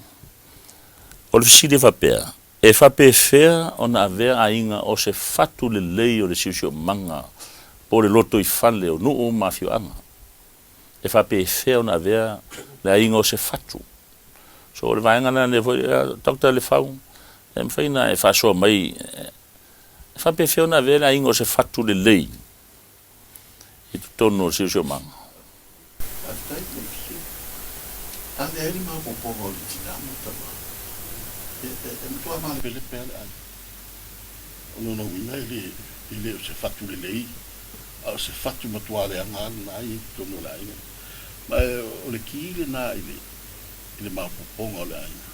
Speaker 15: O le fasili vapea. E fape fea o na avea ainga o se fatu le lei o le siusio manga po le loto I fale o nuu mafio anga. E fape fea o na avea le ainga o se fatu. So o le vaenga na le foi dokta le fau. E mwhaina e fasoa mai fa pe fe ona vela ingo se fatu le lei I tono se o manga
Speaker 17: ande ele ma po le tina mo mo ma le pele no wina ele se fatu le lei a se fatu mo toale anga na I tono la ina ma o le ki na ele ma po le ina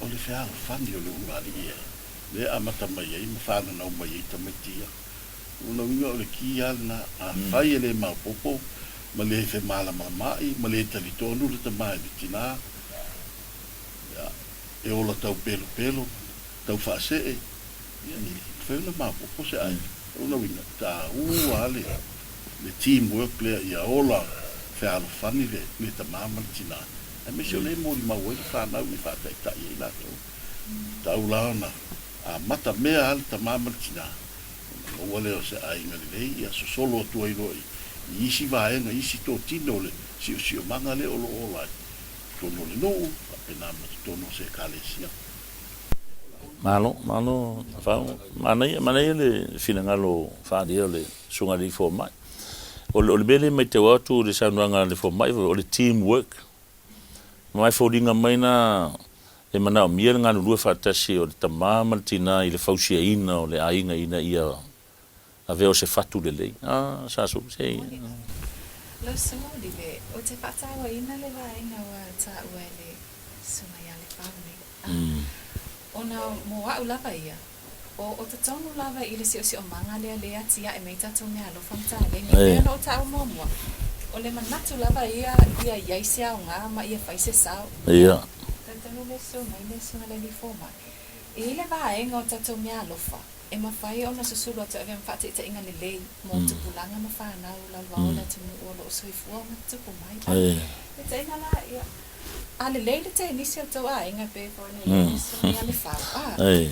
Speaker 17: o le fea fandi o le ungali le amata mai ai mafana na mai ta metia una winga o le ki alna a fai le ma popo ma le fe mala mai ma le tali tonu le ta mai tina ya e ola tau pelo tau fase ya ni fe le ma popo se ai una winga ta ale le teamwork le ya ola fe al fani le ta mama tina e me se le mo ma wo fa na mi fa ta i la ta ulana a mata mea alta mamartina o wale o se ainga lei ia so solo tu ai roi isi vaenga isi to tino le si o manga le o lai tono le no apena ma tono se kalesia
Speaker 15: malo mana le finangalo fa dia le sunga li fo mai o le bele mai te watu le sananga le fo mai o le teamwork mai fo dinga mai na e mana o mia ngā lua whatasi o le tamama tina I le fausia ina o le ainga ina ia a veo se fatu le lei. Sa so se.
Speaker 18: Lo sunga di le, o te whatawa ina le wainga wa ta ua le sunga ia le whaune. O na mo wau lava ia, o te tonu lava I le si o manga lea lea tia e meita tau mea lo whamta le ni pēna o ta o mua. O le manatu lava ia iaisia o ngā ma ia whaise sao.
Speaker 15: Ia.
Speaker 18: Tanu le sunga le li foma. E le vaenga o tatou mea alofa. E mawhai o na susulu atu ave mwhate I ta inga le lei. Mo tupulanga mawhanau la waola tunu o lo soifua o na tupu mai. E ta inga la ia. A le lei le te inisi o tau a inga pe fo ni sunga ia le whau.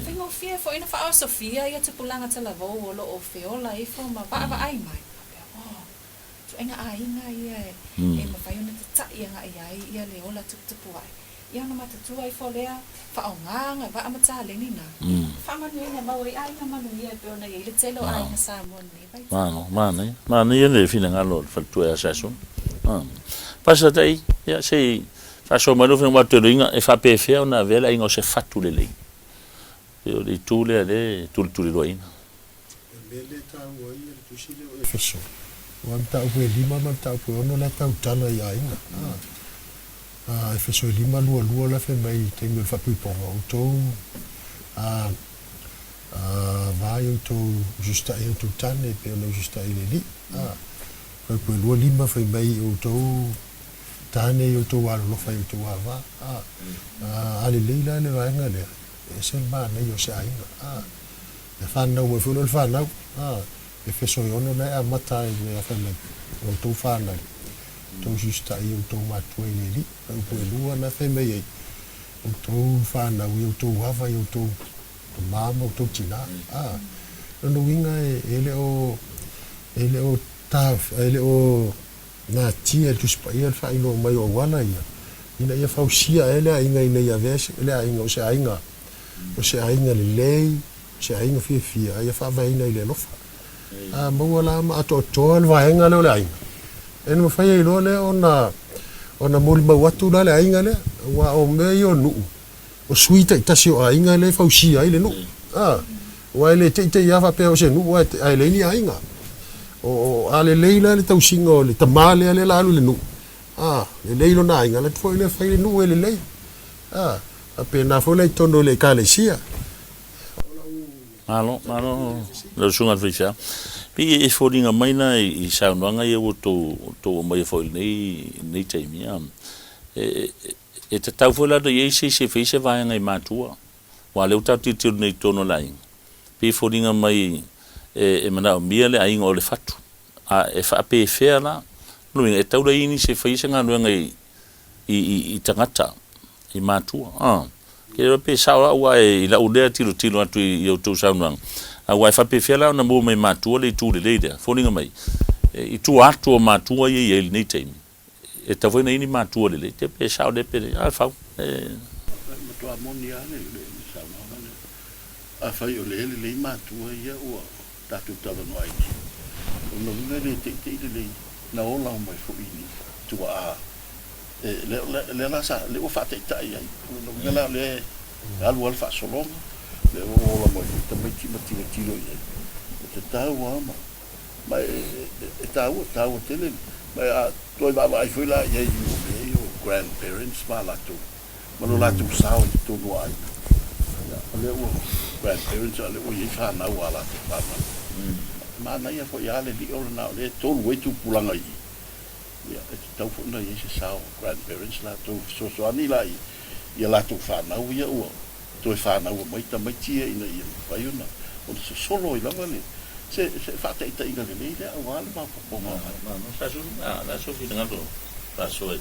Speaker 18: Whingo fia fo ina whao Sofia ia tupulanga tala vau o lo o feola I foma. Wa ai mai. Tu inga a inga ia e mawhai o na te tai anga ia le ola tupu ai. Ia na matatua I folea whaonganga wa amata le nina. Whamanu ina maui ai na manu ia pe ona ia le telo ai na Samoa ni.
Speaker 15: Mana ia le fina ngalo fatua saso. Pasa tai ia sei faso manu fina watu ringa e fa PFA ona vela ingo se fatu le lei. Io di tule le tuli roina.
Speaker 16: Mele ta wo ia le tusile o faso. Wa ta o lima ma ta o ona la ta utana ia inga. E fe soi lima lua la fe mai te me fa pu po auto vai auto justa e auto tane pe no justa ile li ko lua lima fe mai auto tane yo to wa lo fa yo to wa va ale leila le va ngale se ba na yo se ai e fa na wo fu lo fa na e fe so yo no na mata e fa na o to fa na to justa yo to ma to e li o po lu na fe me ye o to fa na yo to wa va yo to ma mo to china no winga ele o taf ele o na tia tu spa ia fa ino mai o wala ina ia fa usia ele ainga ina ia ves ele ainga o se ainga le lei se ainga fia ia fa vai ina ile lofa mo wala ma to el vaenga le ainga en mo fa ia lo le ona mol ma watu le ainga le wa o me yo nu o suita tasi o ainga le fa usia ile nu wa ele te ia fa pe o se nu wa ele ni ainga o ale leila le tau singo le tamale ale lalu le nu le leilo na inga le foi le fai le nu le lei ape na foi le tono le kalesia
Speaker 15: malo le sunga fisa pi e foringa maina I saunanga e o to mai foi nei taimia e te tau foi la do ye se fisa vai ngai matua wa le uta titu nei tono lai pi foringa mai e mana o mia le ainga o le fatu e fa pe fela no e taura ini se faisa nga no ngai I tangata I matua ke ro pe sa wa e la udea tilo atu I o to saunang a wa fa pe fela na mo mai matua le tu le leader foninga mai I tu atu o matua ye nei time e ta foi nei matua le te pe sa de pe fa
Speaker 17: matua monia le saunang a fa yo le matua ye o tatu tava no ai no ngere te le na ola mai fo ini tu le la sa le o fa te tai ai no ngela le alu al fa solong le ola mai te mai ti lo ye te tau ama mai tau te le mai a toi va vai foi la ye you grandparents ma la tu ma lo la tu sao tu no ai le o grandparents le o ye fa na wala te pa ma na ia fo ia le li o na le to we tu pulanga I ia e tau fo na ye se sao grandparents la to so ani la ia la tu fa na ia o to fa na o mai ta mai tia ina ia pa yo na o so solo I lava le se fa te inga le le o wala ma po ma sa so la so fi nga do sa so e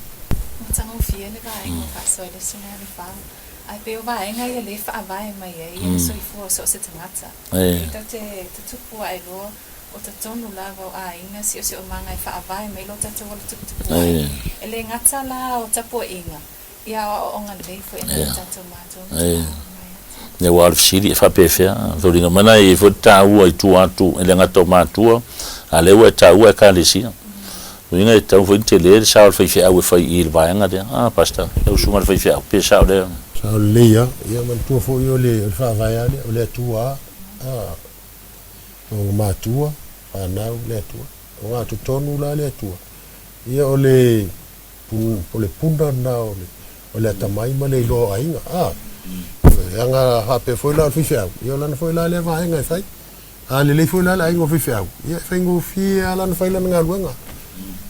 Speaker 18: Tango fie le vai ka so le suna le fa ai pe va nga ia le fa vai mai ia so I fu so se tangata te tupu ai lo o te tonu lava o ainga si o se o manga I fa vai mai lo te wala tupu ele ngata la o tapo inga ia o nga le fo ina tato mato
Speaker 15: ne wa fsiri fa pe fe so dinga mana I fo ta u ai tu atu ele ngata matua ale wa ta u ka le si winga e tau fo intele sa fa fe au fa I vai nga de pasta eu suma fa fe pe sa de
Speaker 16: sa leia ia man tu fo yo le fa vai ale o le tua o matua ana le tua o atu tonu la le tua ia o le punda na o le tamai ma le lo ainga anga ha pe foi la fifia ia la foi la le vai ngai fai le foi la ainga fifia ia fengo fia la foi la nga luanga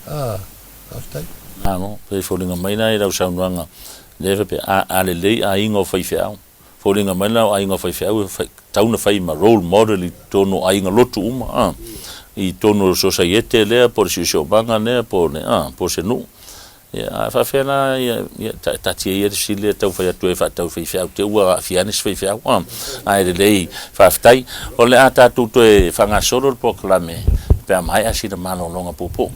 Speaker 16: aftai
Speaker 15: no pe folinga mai na I sa nuanga leve pe le ainga fifia folinga mai na ainga fifia tauna fai ma role model I tono ainga lotu uma I tono society le por si so banga ne por ne por se nu ya fa fena ya ta tie si le tau fa tu fa tau fa te wa fianis fa ai le fa ftai o le ata tu te fa nga solo proclame pe mai asi de mano longa popo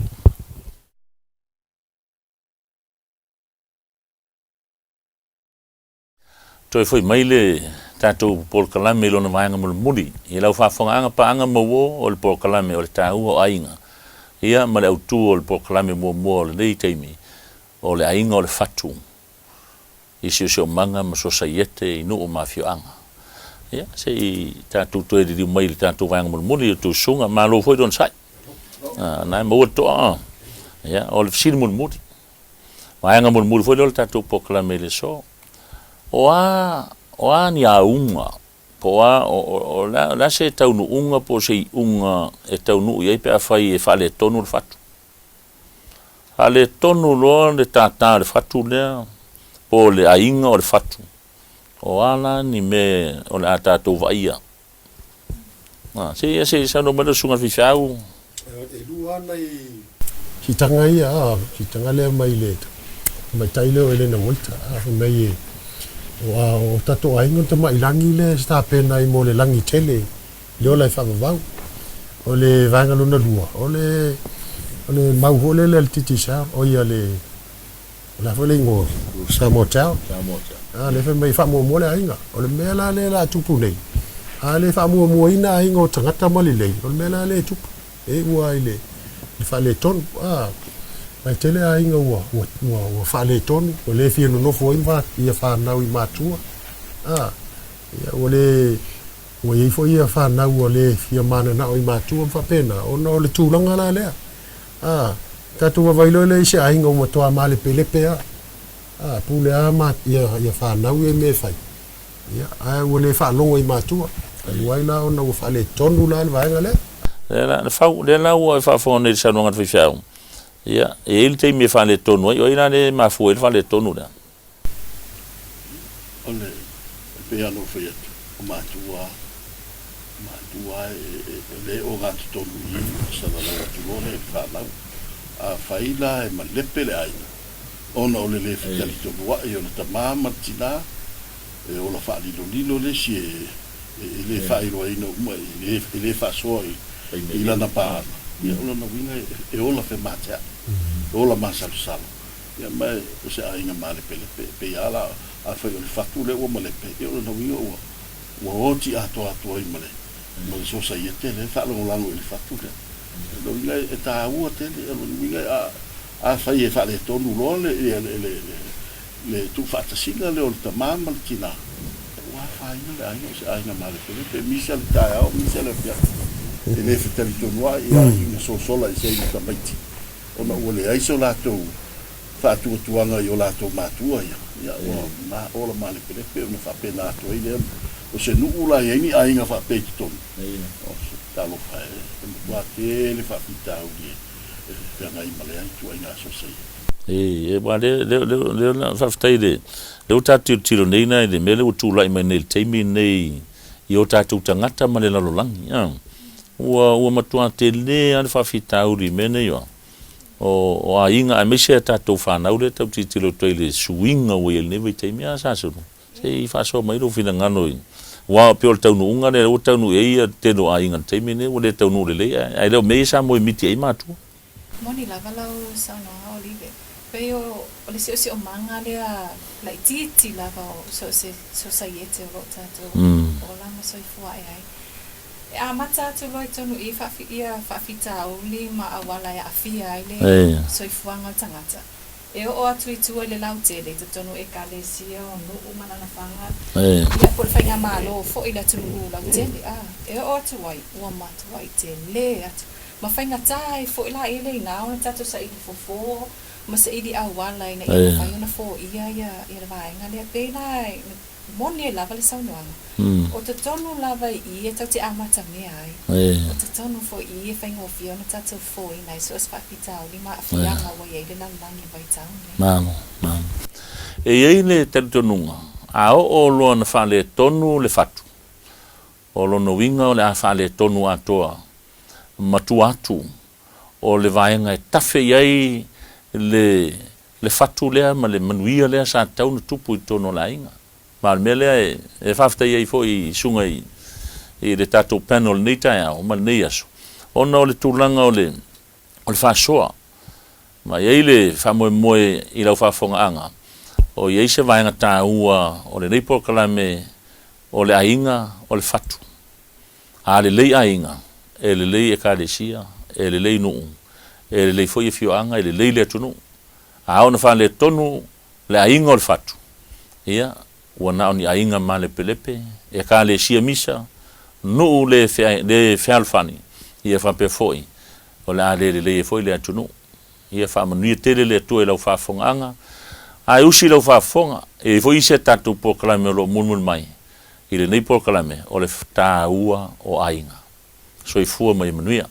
Speaker 15: to foi mai le tatou proclame lo na vanga muli I lau fa fonga pa anga mo o le proclame o le tau o ainga ia ma le autu o le proclame mo le teimi o le ainga o le fatu I si o manga ma society I no o mafio anga ia se tatou to di mai le tatou vanga muli tu sunga ma lo foi don sai na mo to ia o le fsil muli vanga muli foi le tatou proclame le so o ni a unga po o la se tau no unga po se unga e tau no ia pe afai e fale tonu fatu A le tonu loa le tata le fatu lea, po le ainga o le fatu. O ala ni me o le atatou vaia. Se sa no mele sunga fifau.
Speaker 16: E lua nei ki tanga ia, ki tanga le mai le. Mai taile o le na moita, mai e. O tato ainga te mai langi le sta pena I mo le langi tele. Le ola fa vau. O le vanga luna lua. O le mau hole le titi sa o ia le la fole ngo sa motel. Le fe mai fa mo le ainga. O le mela le la tupu nei. Le fa mo ina ainga o tangata mali le. O le mela le tupu. E ua ile. Le fa le ton mai tele ainga ua fa le ton o le fia no fo inva ia fa na I matua. Ia o le o ia fo ia fa na o le fia mana na I matua fa pena o no le tulanga la le. Tatu wa vailo le se ainga o toa male pelepe pule ama ia fa na e me fai. Ia o le fa longo I matua. Ai waila o na o fa le tonu la le vainga le.
Speaker 15: Le fau le la o fa fo ne sa no ngat fifau. Ia, ele te me fa le tonu, o ina le mafu ele fa le tonu da.
Speaker 17: Ole pe ano fe o matua le o gato tonu I sa la tu le fa la a faila e malepe le ai. Ona ole le fitali tonu wa e ona tamama tina e ola fa lilo le si le fa ilo ino le fa so I lana pa. Ia ola na winga e ola fe matea. Ola masalo salo. Ia mai o se ainga male pe ala a foi o fatu le o male pe. Ia ola na winga o oti ato I male. Mo so sa ia tele fa lo lango il fatu le. Lo winga e ta ua tele lo winga a fai e fa le tonu lo le tu fata singa le o tamama tina. Wa fa le ainga male pe misal ta o misal pia. E le fitali tonua ia I so sola I sei ka maiti. Ona ole ai so lato fa tuanga I o lato matua ia ola male pele ona fa pena to ile o se nu ula ia ainga fa pe ton. O se talo fa wa ke le fa pitau di e ngai male ai tu ainga so sei.
Speaker 15: Ba le fa ftaide. Le tatu tiro nei na le mele o tula I mai nei teimi nei I o tatu tangata male la lolangi. Ua matua te le ane whawhitauri mene yo. O a inga a mese a tātou whanau le tau titilo toi le suinga ua il newe te mea sāsuru. Se I whaso mai ro whina ngano I. Ua pio le taunu unga le o taunu e ia teno a inga te mene o le taunu le le. Ai leo mei sa mo I miti ai mātua.
Speaker 18: Moni lava lau sauna o live. Pei o le se o manga lea lai titi lava o so sa iete o tātou. O lama so I fua ai. A mata tu loi tonu I whawhita o li ma awala ia awhia I le soifuanga tangata. E o atu I tua le lau tele te tonu e ka le sia o no umanana whanga. Ia po le whainga malo fo I la tunu lau tele. E o atu wai, ua matu wai tele atu. Ma whainga tai fo I la ele I nao na tatu sa ili fofo. Ma sa ili awala ina I whaiona fo ia le vaenga lea penai. Moni e lava le saunoanga. O te tonu lava I e tau te amata mea ai. O te tonu fo I e whaingo fio na tatou fo I nai so as whakitau li ma a whianga wa iei le lalangi vai tau.
Speaker 15: Mamo. E iei le teritonunga. A o loa na whale tonu le fatu. O lono winga o le a whale tonu atoa. Matu atu. O le vaenga e tafe iei le fatu lea ma le manuia lea sa tau na tupu I tono la inga. Ma mele e whafta iei fo I sunga I le tatou panel nei tai au, ma nei asu. Ona o le tūlanga o le whasoa. Ma iei le whamoe I lau whafonga anga. O iei se vaenga tā ua o le neipor kalame o le ainga o le fatu. A le lei ainga, e le lei e kālesia, e le lei nuu, e le lei fo I fio anga, e le lei le tunu. A ona wha le tonu le ainga o le fatu. Ia, ua nao ni ainga ma le pelepe, e ka le sia misa, nuu le fealfani, ia whape foi, o le a le foi le atunu, ia whamanuia tele le tue lau whafonga anga, a usi lau whafonga, e foi se tatu po kalame o lo munmun mai, I le nei po kalame, o le tā ua o ainga, so I fua mai manuia.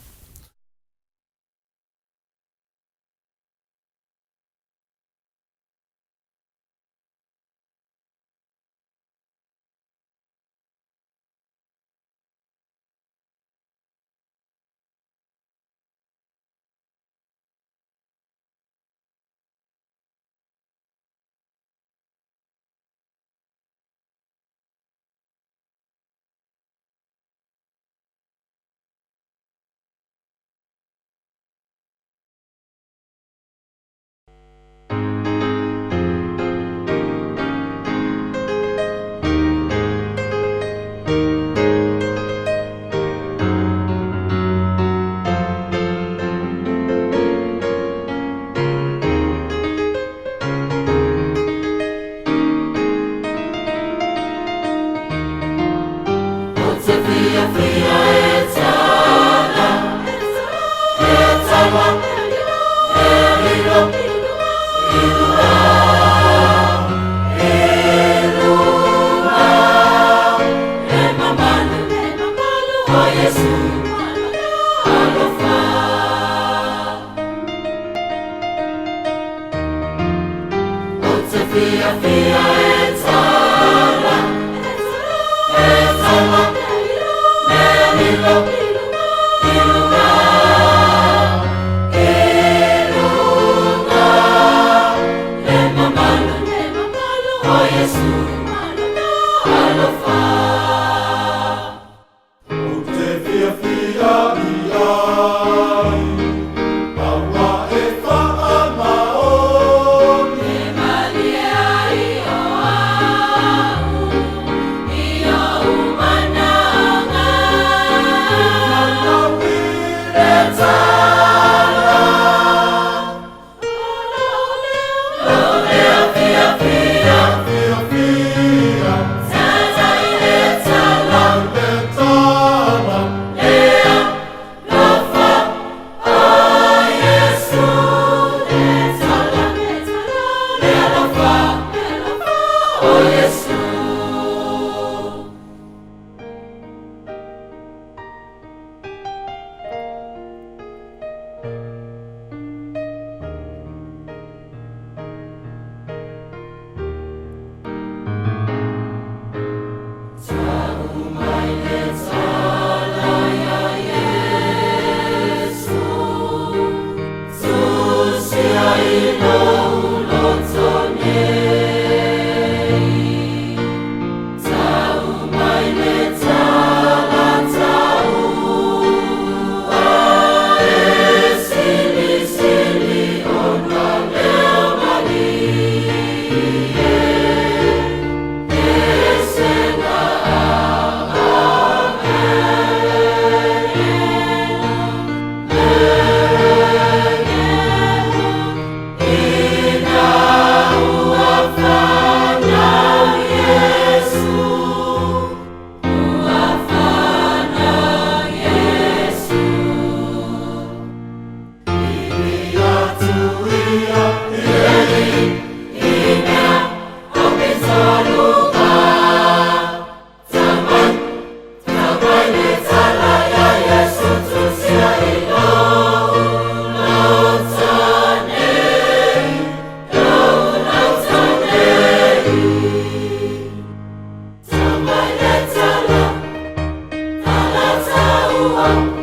Speaker 14: You are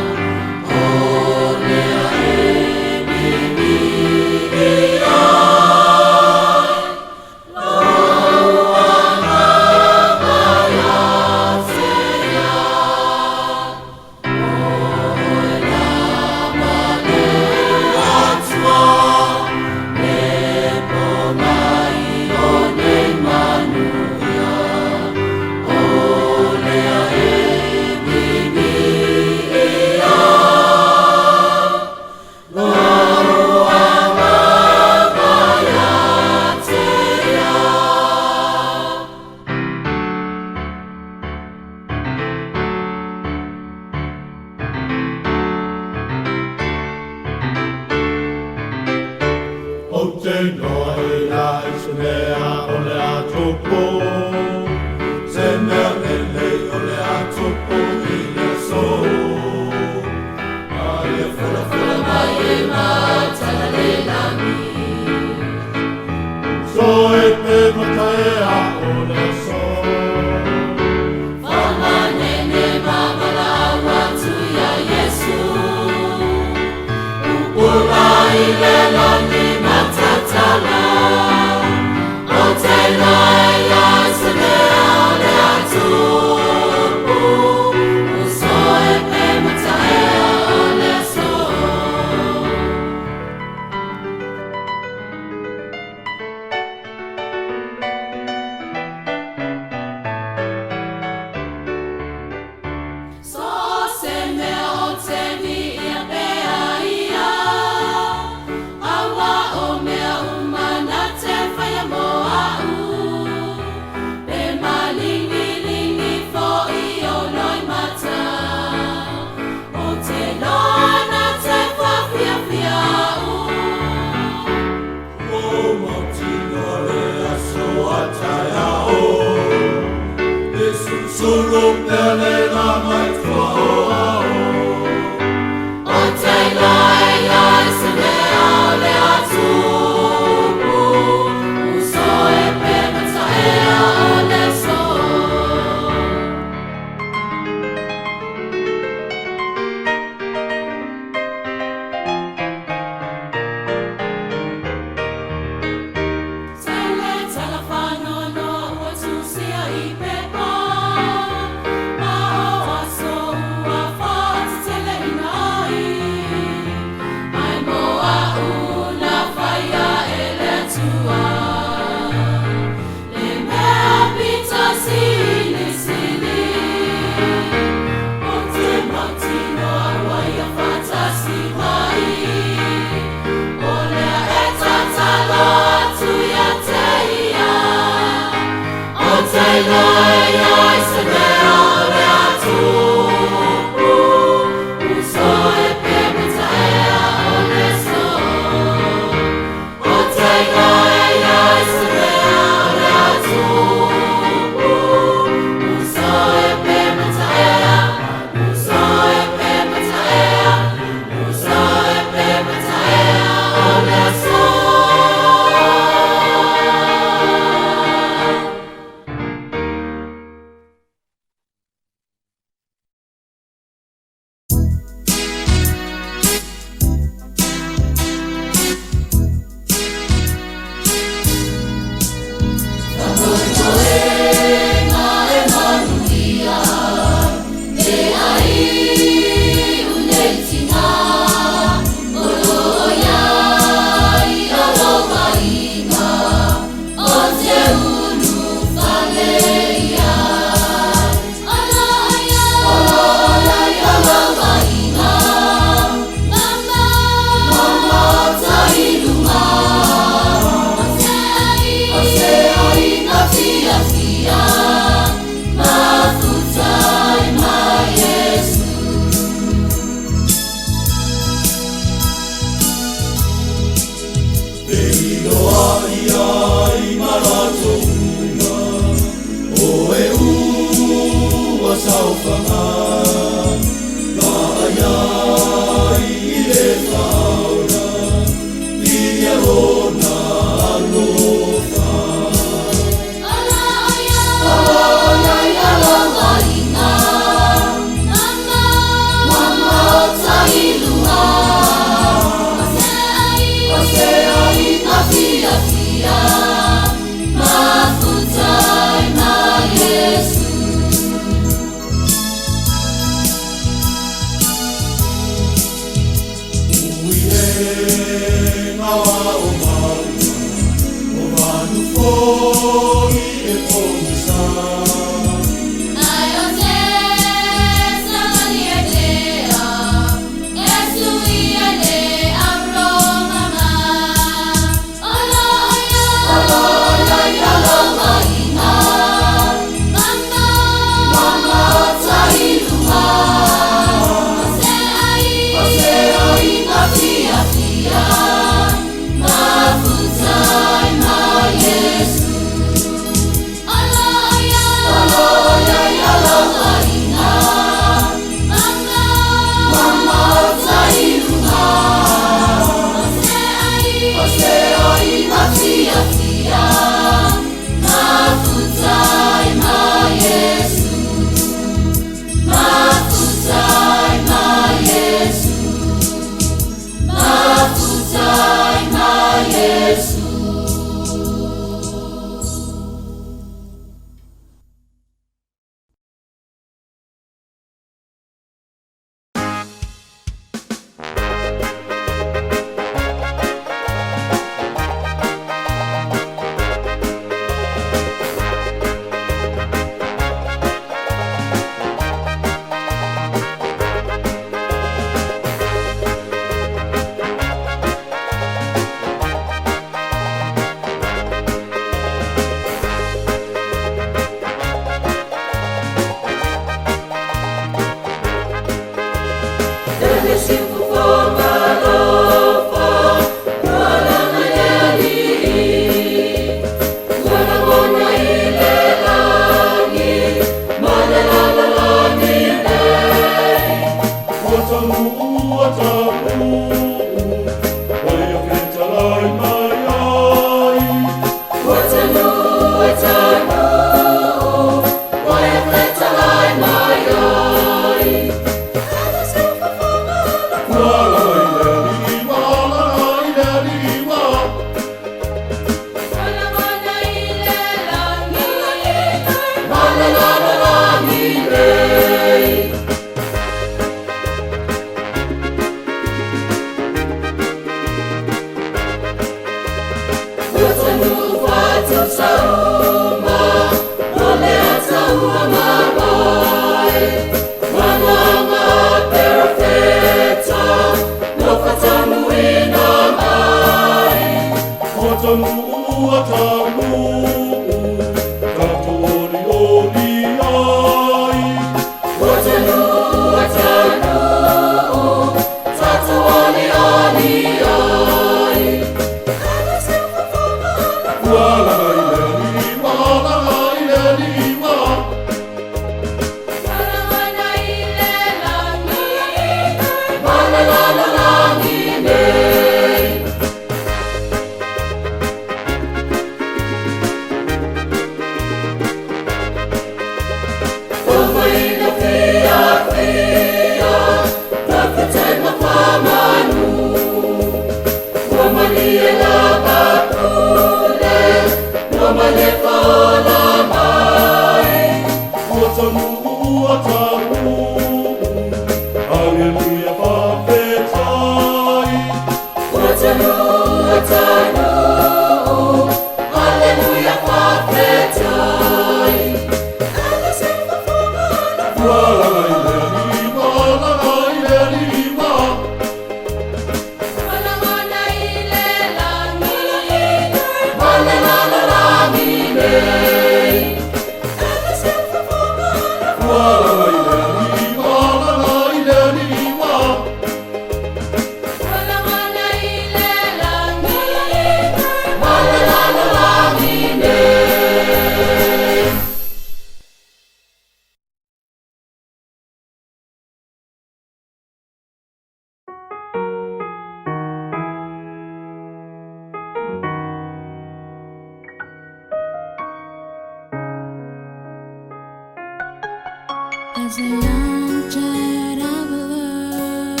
Speaker 12: As a young child, I love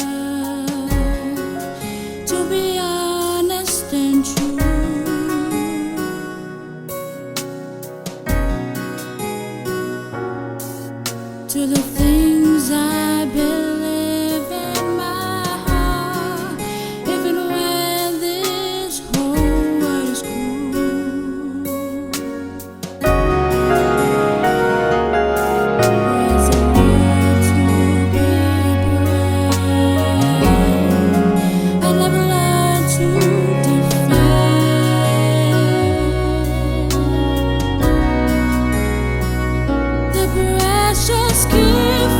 Speaker 12: to be honest and true. To the things I believe in my heart, even when this whole world is cruel. There's a word to be brave, and I've learned to defend the precious gift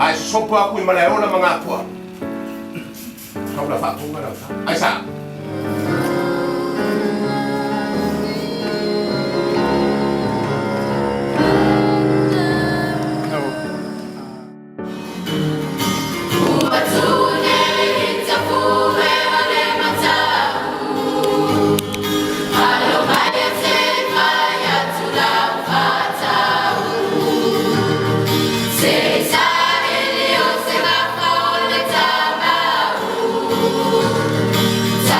Speaker 2: Ai sopo aku i malai ona mga apua. Kau na whatunga na. Ai sa.
Speaker 14: Time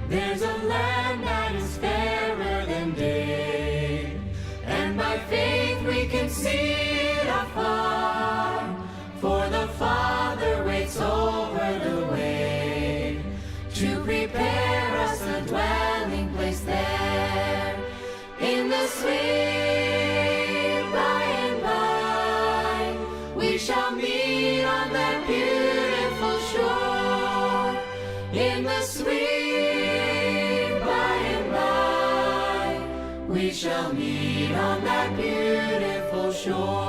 Speaker 14: There's a land that is fairer than day, and by faith we can see it afar. For the Father waits over the way to prepare us a dwelling place there. In the sweet by and by, we shall meet on that beautiful shore. In the sweet by and by, we shall meet on that beautiful shore.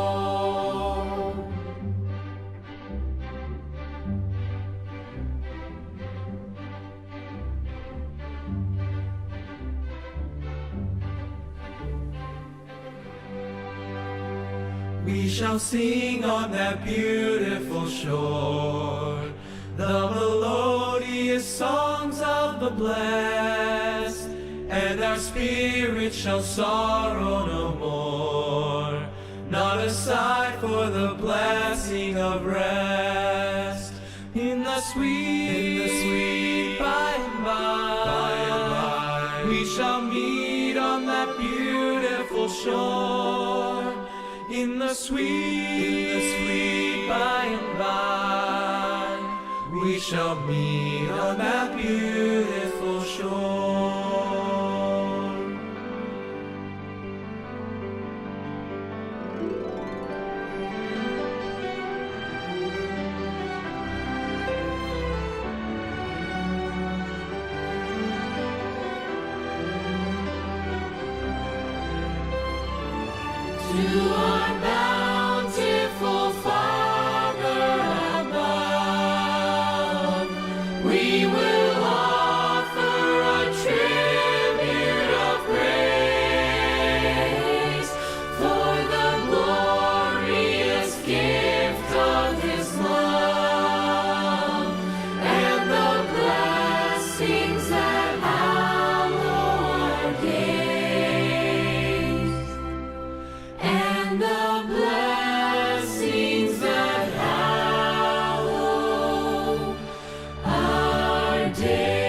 Speaker 19: We shall sing on that beautiful shore the melodious songs of the blessed, and our spirits shall sorrow no more, not a sigh for the blessing of rest. In the sweet by and by, we shall meet on that beautiful shore. In the sweet by and by, we shall meet on that beautiful shore.
Speaker 14: To our bountiful Father above, we will offer a tribute of praise for the glorious gift of His love and the blessings that hallow our days. And the blessings that hallow our days.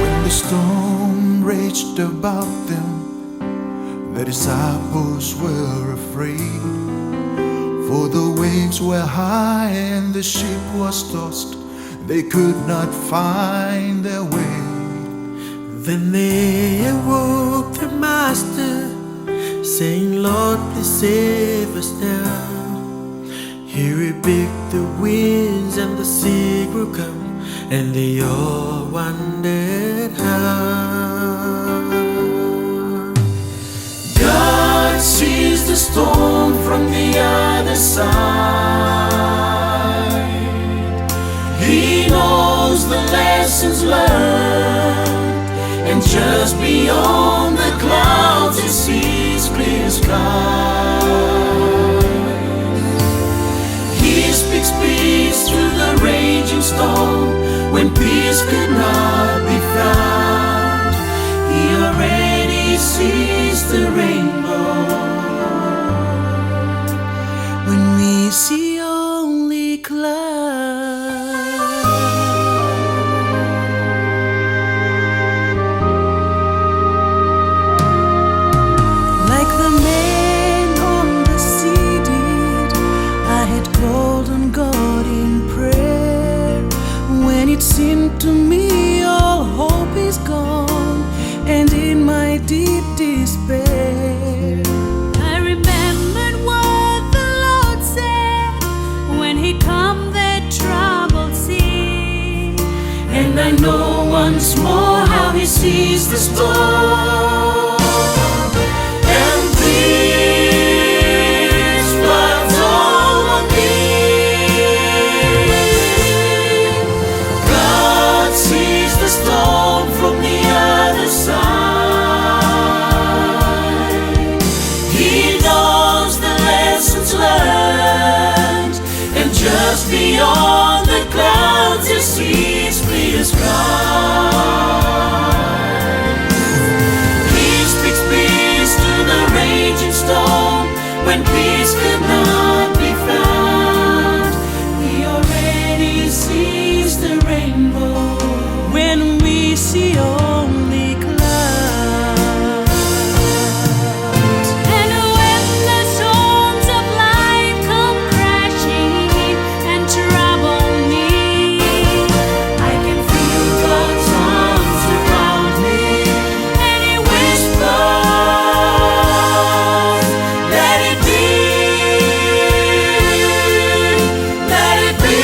Speaker 1: When the storm raged about them, the disciples were afraid. For the waves were high and the ship was tossed, they could not find their way.
Speaker 20: Then they awoke the Master, saying, Lord, please save us now. He rebuked the winds and the sea grew calm, and they all wondered how.
Speaker 14: God sees the storm from the other side. He knows the lessons learned, and just beyond the clouds He sees clear skies. He speaks peace through the raging storm when peace could not be found. He already sees the rainbow.
Speaker 20: When we see all
Speaker 8: once more how he sees the storm. And peace floods over me. God sees the storm from the other side. He knows the lessons learned, and just beyond the clouds he sees clear skies. He speaks peace to the raging storm when peace could not be found. He already sees the rainbow when we see only clouds.
Speaker 13: And when the storms of life come crashing and trouble me,
Speaker 8: I can feel God's arms around me,
Speaker 13: and He
Speaker 8: whispers, let it be, let it be.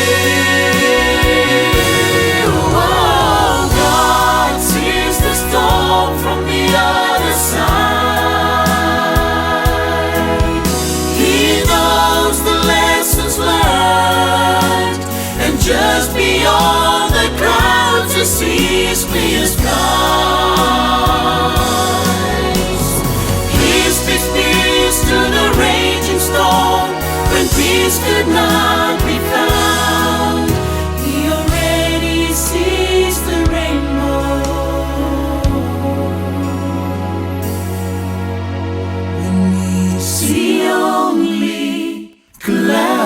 Speaker 8: Oh, God sees the storm from the other side. He knows the lessons learned, and just beyond the clouds he sees clear skies. He speaks peace to the raging storm when peace could not be found. He already sees the rainbow when we see only clouds.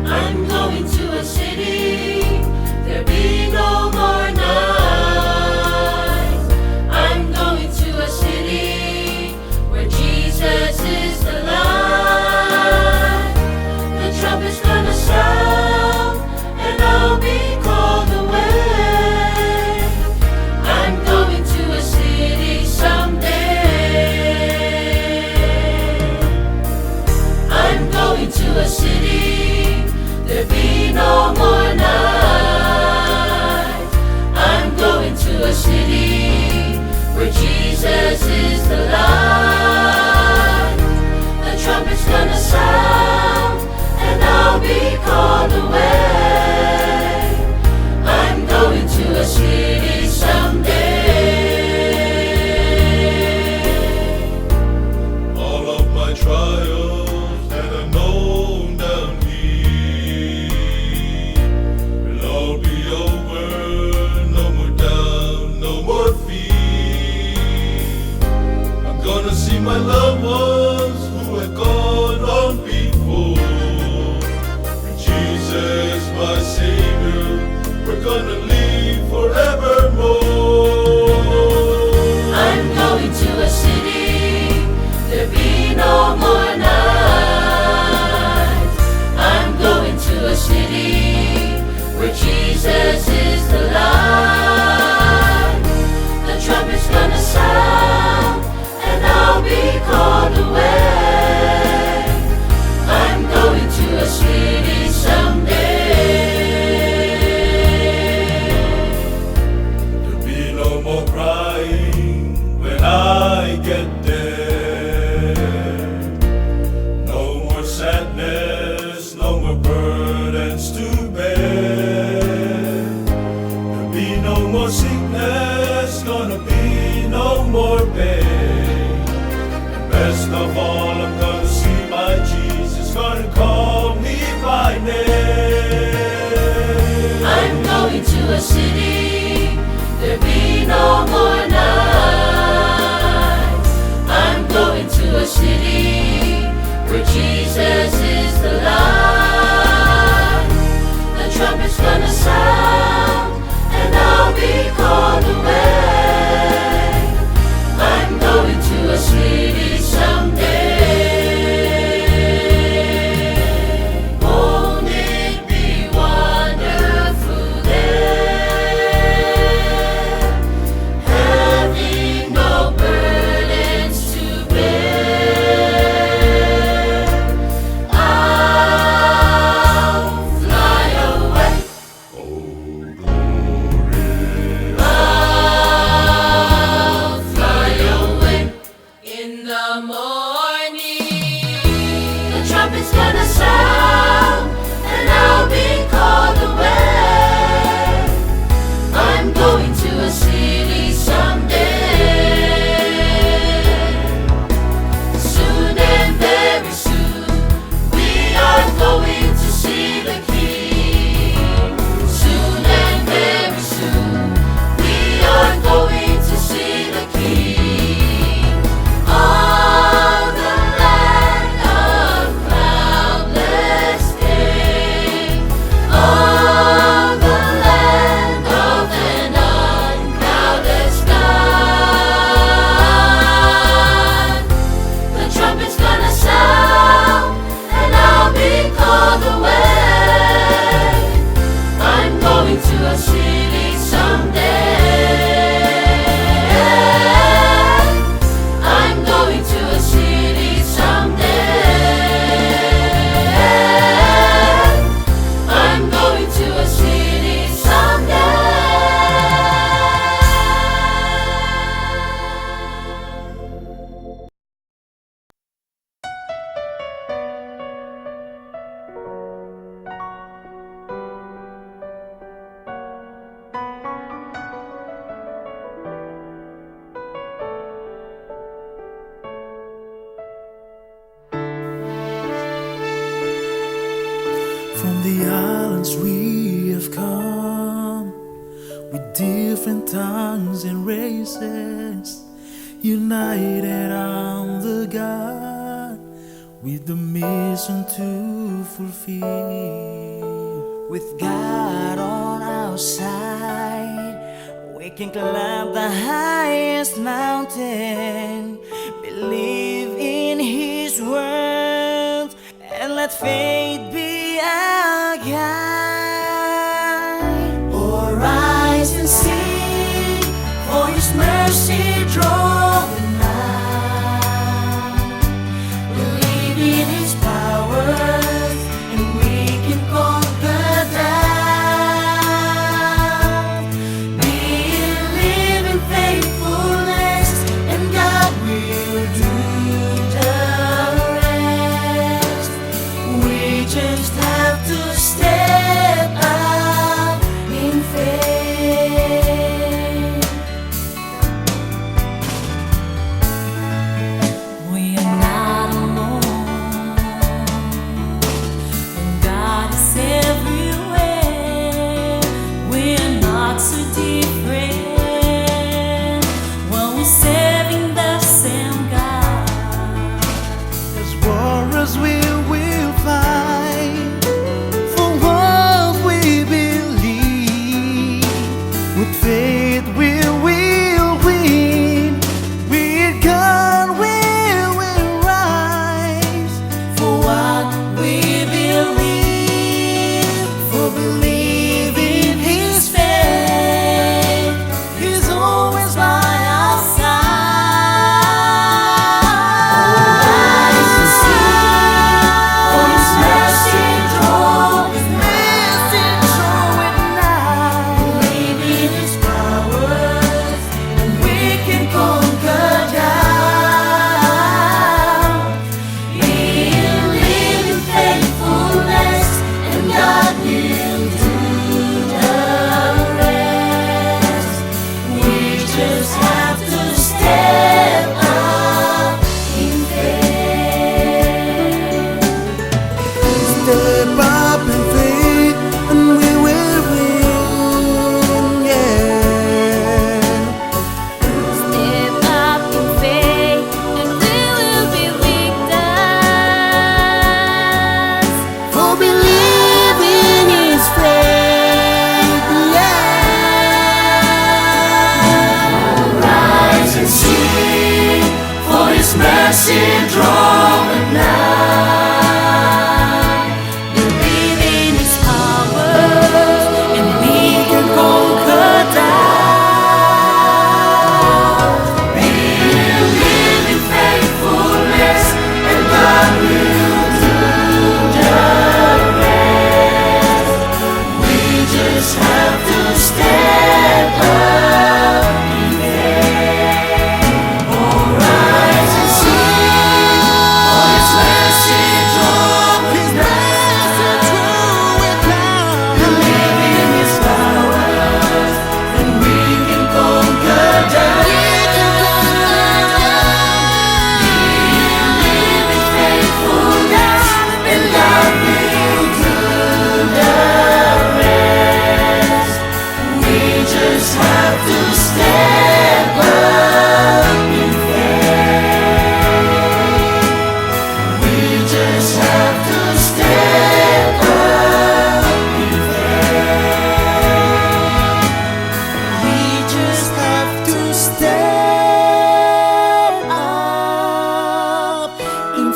Speaker 8: I'm going to a city, there'll be no more night. I'm going to a city where Jesus is the light. The trumpet's gonna sound and I'll be called away. I'm going to a city someday. I'm going to a city, there'll be no more night. I'm going to a city where Jesus is the light. The trumpet's gonna sound and I'll be called away. I'm going to a city someday.
Speaker 1: All of my trials that I've known down here will all be over. No more doubt, no more fear. I'm gonna see my loved ones who have gone on before. With Jesus, my Savior, we're gonna live forevermore.
Speaker 8: I'm going to a city, there'll be no more night. I'm going to a city where Jesus is the light. The trumpet's gonna sound and I'll be called away. I'm going to a city someday.
Speaker 1: There'll be no more crying when I get there. No more sadness, no more burdens to bear. There'll be no more sickness, gonna be no more pain. And best of all, I'm gonna see my Jesus, gonna call me by name.
Speaker 8: I'm going to a city, there'll be no more night. I'm going to a city where Jesus is the light.
Speaker 20: different tongues and races, united under God, with the mission to fulfill.
Speaker 8: With God on our side, we can climb the highest mountain, believe in His word, and let faith be our guide. Oh, rise and sing, for His mercy drawing nigh. Believe in His powers, and we can conquer doubt. Believe in faithfulness, and God will do the rest. We just have to step up in faith. We are not alone. God is everywhere. We are not so different when we're serving the same God.
Speaker 20: As warriors we will fight for what we believe. With faith we will win. With God we will rise.
Speaker 8: For what we believe, for believing His faith, He's always by our side. Rise and sing, for His mercy drawing nigh. Believe in His powers, and we can conquer doubt. Believe in faithfulness, and God will do the rest. We just have to step up in faith.
Speaker 20: Step up in faith and we will win, yeah.
Speaker 8: Step up in faith, and we will be victors.
Speaker 20: For believing His faith, yeah.
Speaker 8: Rise and sing, for His mercy drawing nigh. Believe in His powers, and we can conquer doubt. Believe in faithfulness, and God will do the rest. We just have to step up in faith. Oh, rise and sing, for His mercy drawing nigh. Believe in His powers, and we can conquer doubt. Believe in faithfulness, and God will do the rest. We just have to step up in faith. We just have to step up in faith. We just have to step up in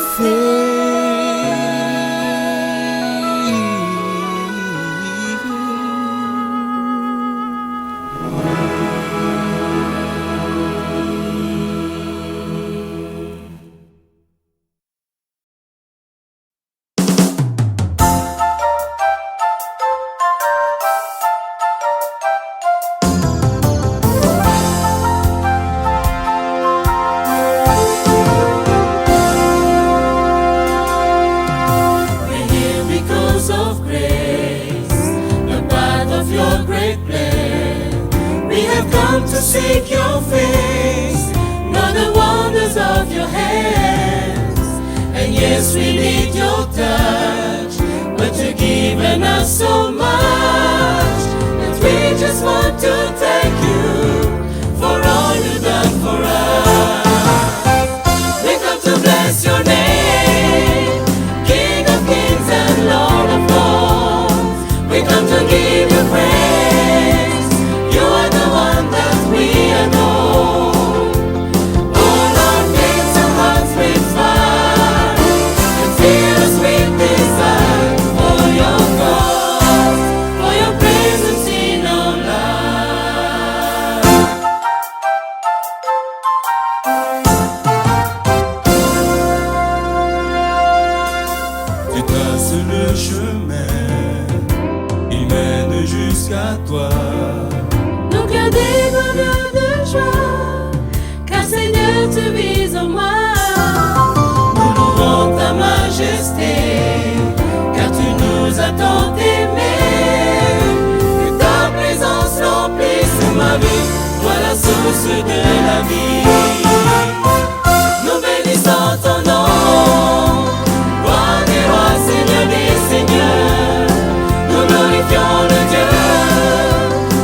Speaker 8: We're here because of grace, the path of your great plan. We have come to seek your face, know the wonders of your hands. And yes, we need your touch, but you've given us so much that we just want to thank you. jusqu'à toi. Nos cœurs débordent de joie, car Seigneur tu vis en moi. Nous louons ta majesté, car tu nous as tant aimés. Que ta présence remplisse ma vie, toi la source de la vie. Nous bénissons ton nom, roi des rois, Seigneur des seigneurs. Nous glorifions le Dieu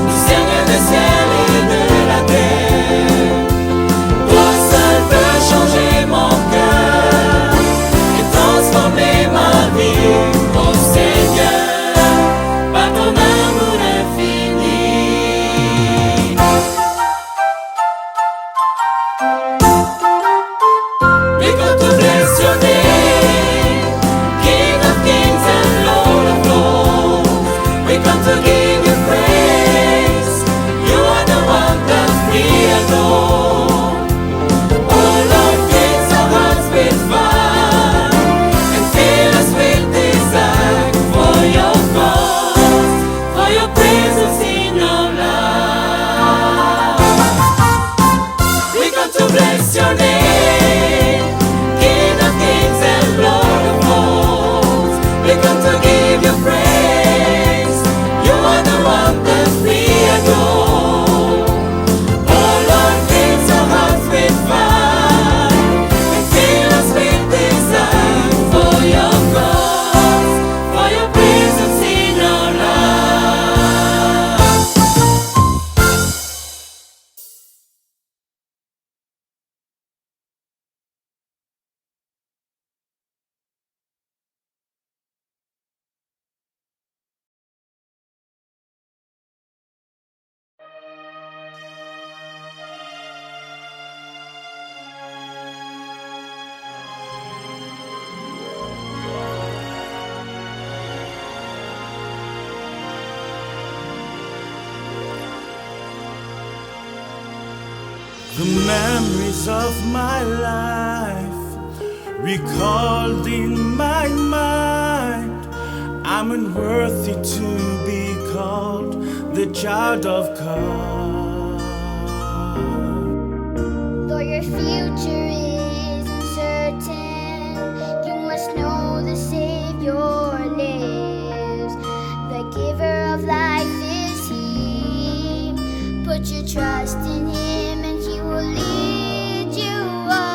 Speaker 8: du Seigneur des ciels et de la terre. Toi seul peux changer mon cœur et transformer ma vie, oh Seigneur, par ton amour infini. We come to bless your name, King of kings and Lord of lords. We come to give you praise. You are the one that we adore. Oh Lord, cleanse our hearts with fire and fill us with desire for your cause, for your presence in our lives. We come to bless your name, King of kings and Lord of lords. We come to give you praise. You are the one that we adore. Oh Lord, cleanse our hearts with fire and fill us with desire for your cause, for your presence in our lives.
Speaker 1: The memories of my life recalled in my mind. I'm unworthy to be called the child of God.
Speaker 12: Though your future is uncertain, you must know the Savior lives. The giver of life is He. Put your trust in Him and He will lead you on.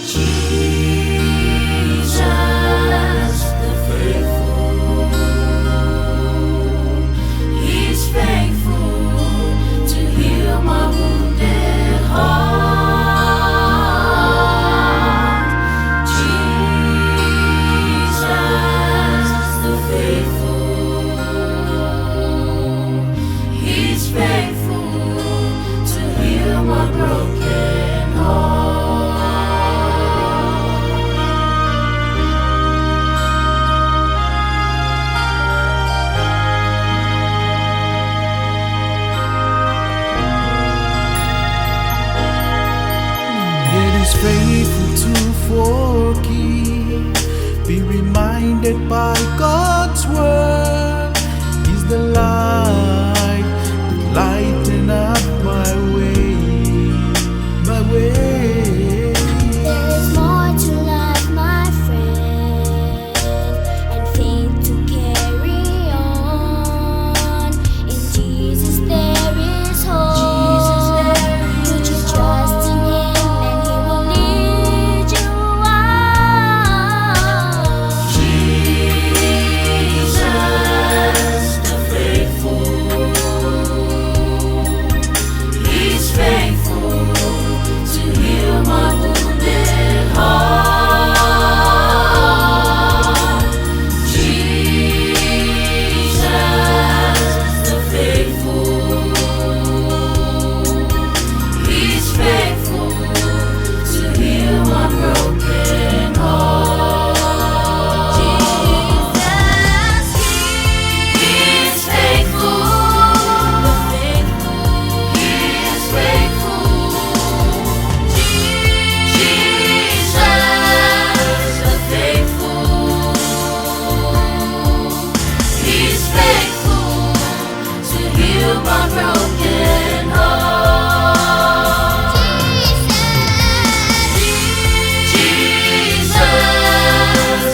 Speaker 8: Jesus, the faithful, He's faithful to heal my wounded heart. Jesus, the faithful, He's faithful
Speaker 14: my broken heart. Jesus,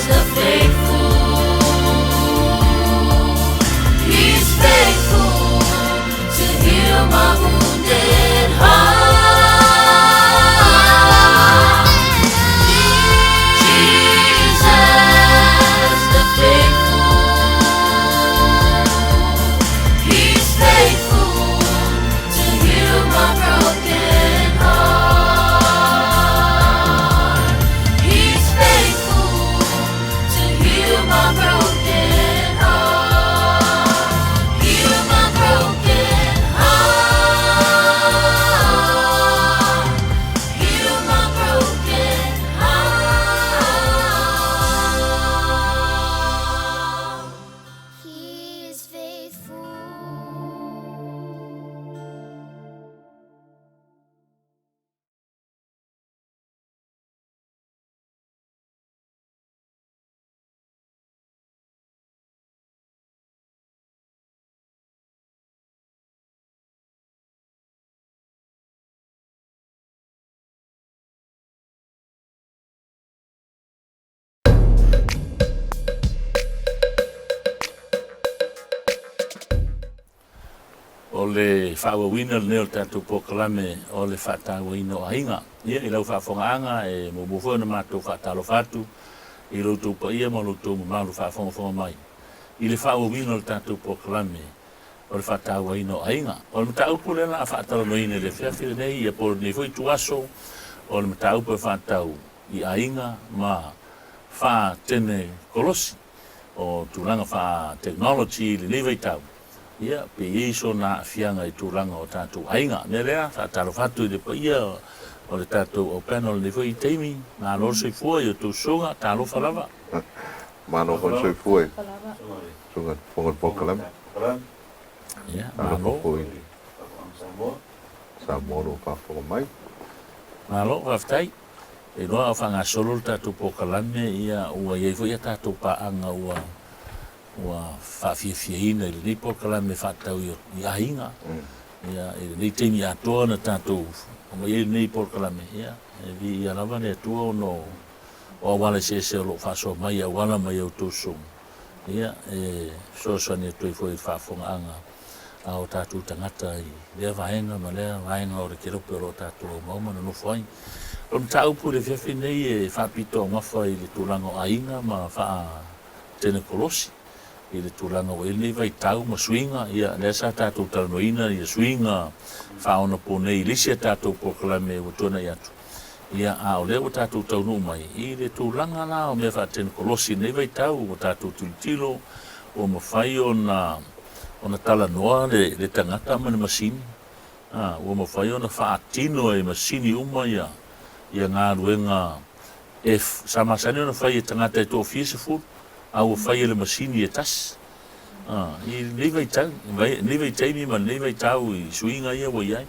Speaker 14: the faithful, He's faithful to heal my wounded heart. Jesus, the faithful, He's faithful to heal my broken heart. He's faithful to heal my broken heart. Heal my broken heart. Heal my broken heart.
Speaker 12: He is faithful.
Speaker 15: O le whaawawina le neo tātou pokalame o le whaatawina o ainga. Ia, i lau whaafongaanga e mo mufua na mātou whaatalo whātu, i loutou pa ia mo loutou malu whaafonga mai. I le whaawawina le tātou pokalame o le whaatawina o ainga. O le mataupu le na a whaatalo noine le whiawhiri nei, ia po le fwoi tuaso o le mataupu e whaatau i ainga ma wha tene kolosi o tūranga wha technology le lewai tau. Ia, pe iso na fianga i tūranga o tātou ainga. Nea rea, sa talo whatu i le pa ia o le tātou o panel ni fwoi teimi, nā loro i fua i o tū sunga, tālo whalawa.
Speaker 2: Mano kon soi fue. Sunga pongal pokalam.
Speaker 15: Ia,
Speaker 2: Mano foi. Sa moro pa fo mai.
Speaker 15: Malo, whaftai. E noa o whanga solo le tātou pokalame, ia ua iei fwoi a tātou paanga ua whawhiawhiaina i le ni pokalame whaatau i ainga. Ia, i le ni teimi atoa na tātou, o mai i le ni pokalame, ia. E vi i alawa ne atua o no o awala se o lo whaso mai, awala mai au tūsung. Ia, e soasani atui fwoi whaafongaanga a o tātou tangata i lea vaenga, ma lea vaenga o re kerope o lo tātou o maumana no fwai. O mtaupu le whiawhi nei e whapito ngafa i le tūlanga o ainga ma wha tene kolosi. I le tūlanga o ele vai tau ma suinga, ia lea sa tātou talanoina, ia suinga whaona po nei, lisia tātou pokalame o tūna i atu. Ia a o leo tātou taunu mai, i le tūlanga la o mea wha tene kolosi nei vai tau o tātou tulitilo, o mawhai o na talanoa le tangata ma na masini. O mawhai o na whaatino e masini uma ia ngā ruenga e samasani o na whai e tangata e tō fia se furu, au whai le masini e tas. I nei vai taimi ma nei vai tau i suinga ia wa iai.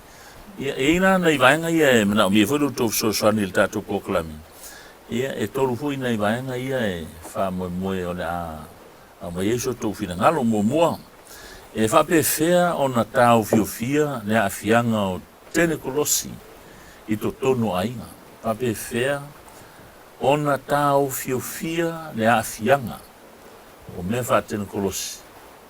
Speaker 15: Ia e ina nei vaenga ia e mana o mia whairu tō soani le tātou pokalami. Ia e tolu hui nei vaenga ia e wha moe o le a mai eiso tō whina ngalo mua. E whape whea o na tāu fiofia le a fianga o tene kolosi i tō tono ainga. Whape whea o na tāu fiofia le a fianga o mea wha tene kolosi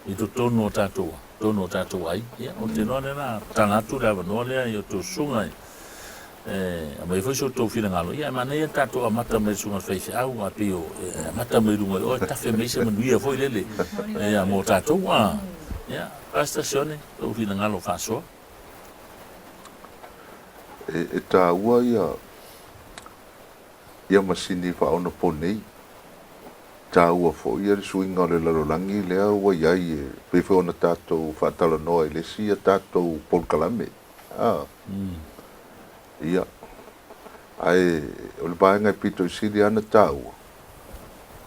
Speaker 15: i tō tono tātua. Tono tātou ai, ia, o te noa nena tangatu rewa noa lea i o tō sunga a mai whaisi o tō whina ngalo, ia, ma nei tātou a mata mai sunga whaisi au, a pio, a mata mai runga, o e tawhi mai se manuia fwoi lele, ia, mō tātou, ia, pastasione, tō whina ngalo whasoa.
Speaker 2: E tā ua ia masini whaona po nei, tā ua fo ia le suinga o le larolangi lea ua iai e pewhi ona tātou whaatala noa i le sia tātou polkalame. Ia. Ai, o le baenga i pito i siri ana tā ua.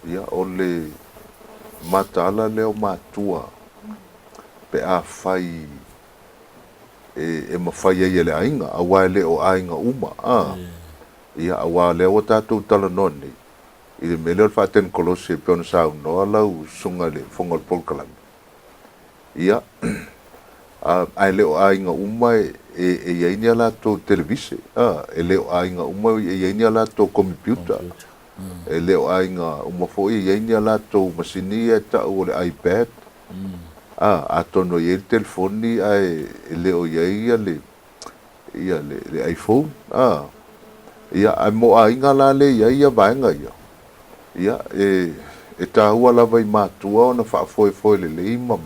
Speaker 2: Ia, o le mataala leo mātua pe a whai e mawhai e le ainga, a wai le o ainga uma. Ia, a wai leo o tātou tala noa nei. I le mele o le whaatene kolosi e peona sa unoa lau sunga le whonga le polkalame. Ia,
Speaker 21: ai leo ainga uma e yaini ala to televise e leo ainga uma e yaini ala to computer e leo ainga uma foi e yaini ala to masini e ta o le iPad atono ye telefoni ai e leo ia le iPhone ia ai mo ainga la le ia vaenga ia e tahua lava i matua ona fa'afoefoe lelei ma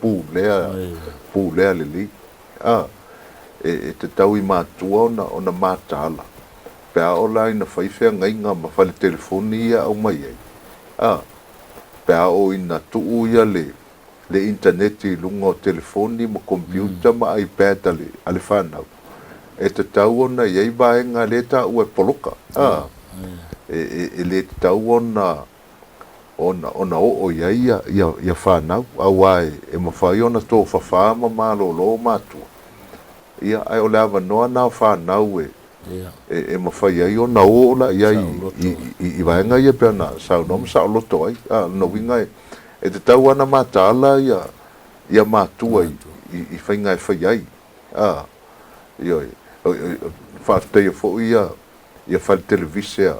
Speaker 21: pulea lelei e tatau i matua ona matala pe a ola ina faifeagaiga ma fale telefoni ia au mai ai pe a o ina tu'u ia le intaneti luga o telefoni ma kompiuta ma iPad a le fanau e tatau ona iai vaega le ta'ua e poloka e le tatau ona o ia whanau au ai e mawhai ona tō whawha ma malolo mātua ia ai o le awa noa nā whanau e mawhai ai ona o la ia i vaenga ia pia na sau nom sao loto ai no winga e te tau ana mātala ia mātua i whainga e whai ai ia whaafutei a fo ia whai televise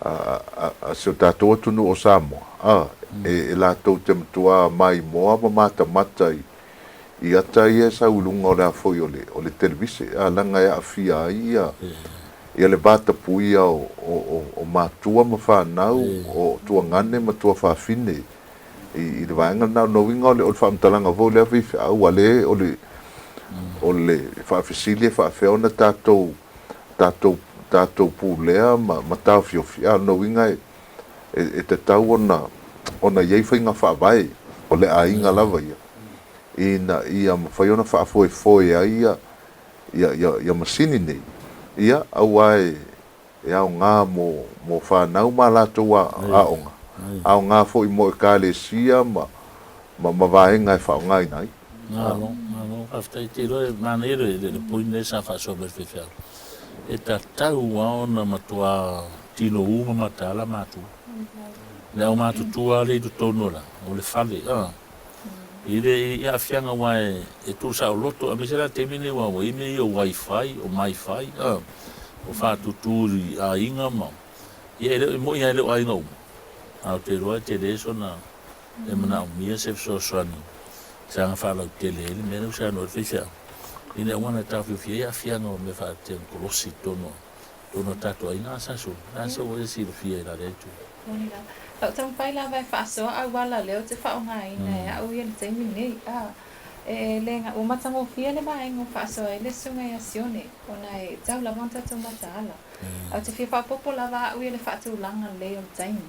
Speaker 21: a se tātou atunu o Samoa e lātou te matua mai moa ma mata i ata ia sa ulunga o le afoi o le televise langa e awhia ia ia le bata puia o mātua ma whanau o tua ngane ma tua whawhine i le vaenga nao no winga o le whaamtalanga vau le awhiwhi au ale o le whaafisili e whaafeona tātou pūlea ma tau fiofi no winga e te tau ona iei whainga whaavai o le ainga lava ia ma whaiona whaafoe ai ia masini nei ia au ai e au ngā mo whanau ma lātou aonga au ngā fo i mo e kāle sia ma vaenga e whaonga i nai
Speaker 15: Ngalo, after te roe manero le puine sa fa so berfefel. E ta tau ona matua tino uma matala matu. Le o matu tua le tu tonola, o le fale. Ile ia fianga wai e tu sa loto a misera temine wa i me o wifi o myfi o fa tu turi a inga ma. Ia le mo ia le o inga. Au te roe te leso na e mana mia se so soani. Sanga fala tele ele me no sa no fisa ina wana ta fia no me fa te kolosi tono tato ai na sa so o esi lo fia la retu
Speaker 18: o tam pai la vai fa so a wala leo te fa nga ina au ia te mini e lenga o matango fia le vai ngo fa so ele sunga ya sione ona e tau la monta to matala au te fia fa popola va au ia le fa tu langa leo taimi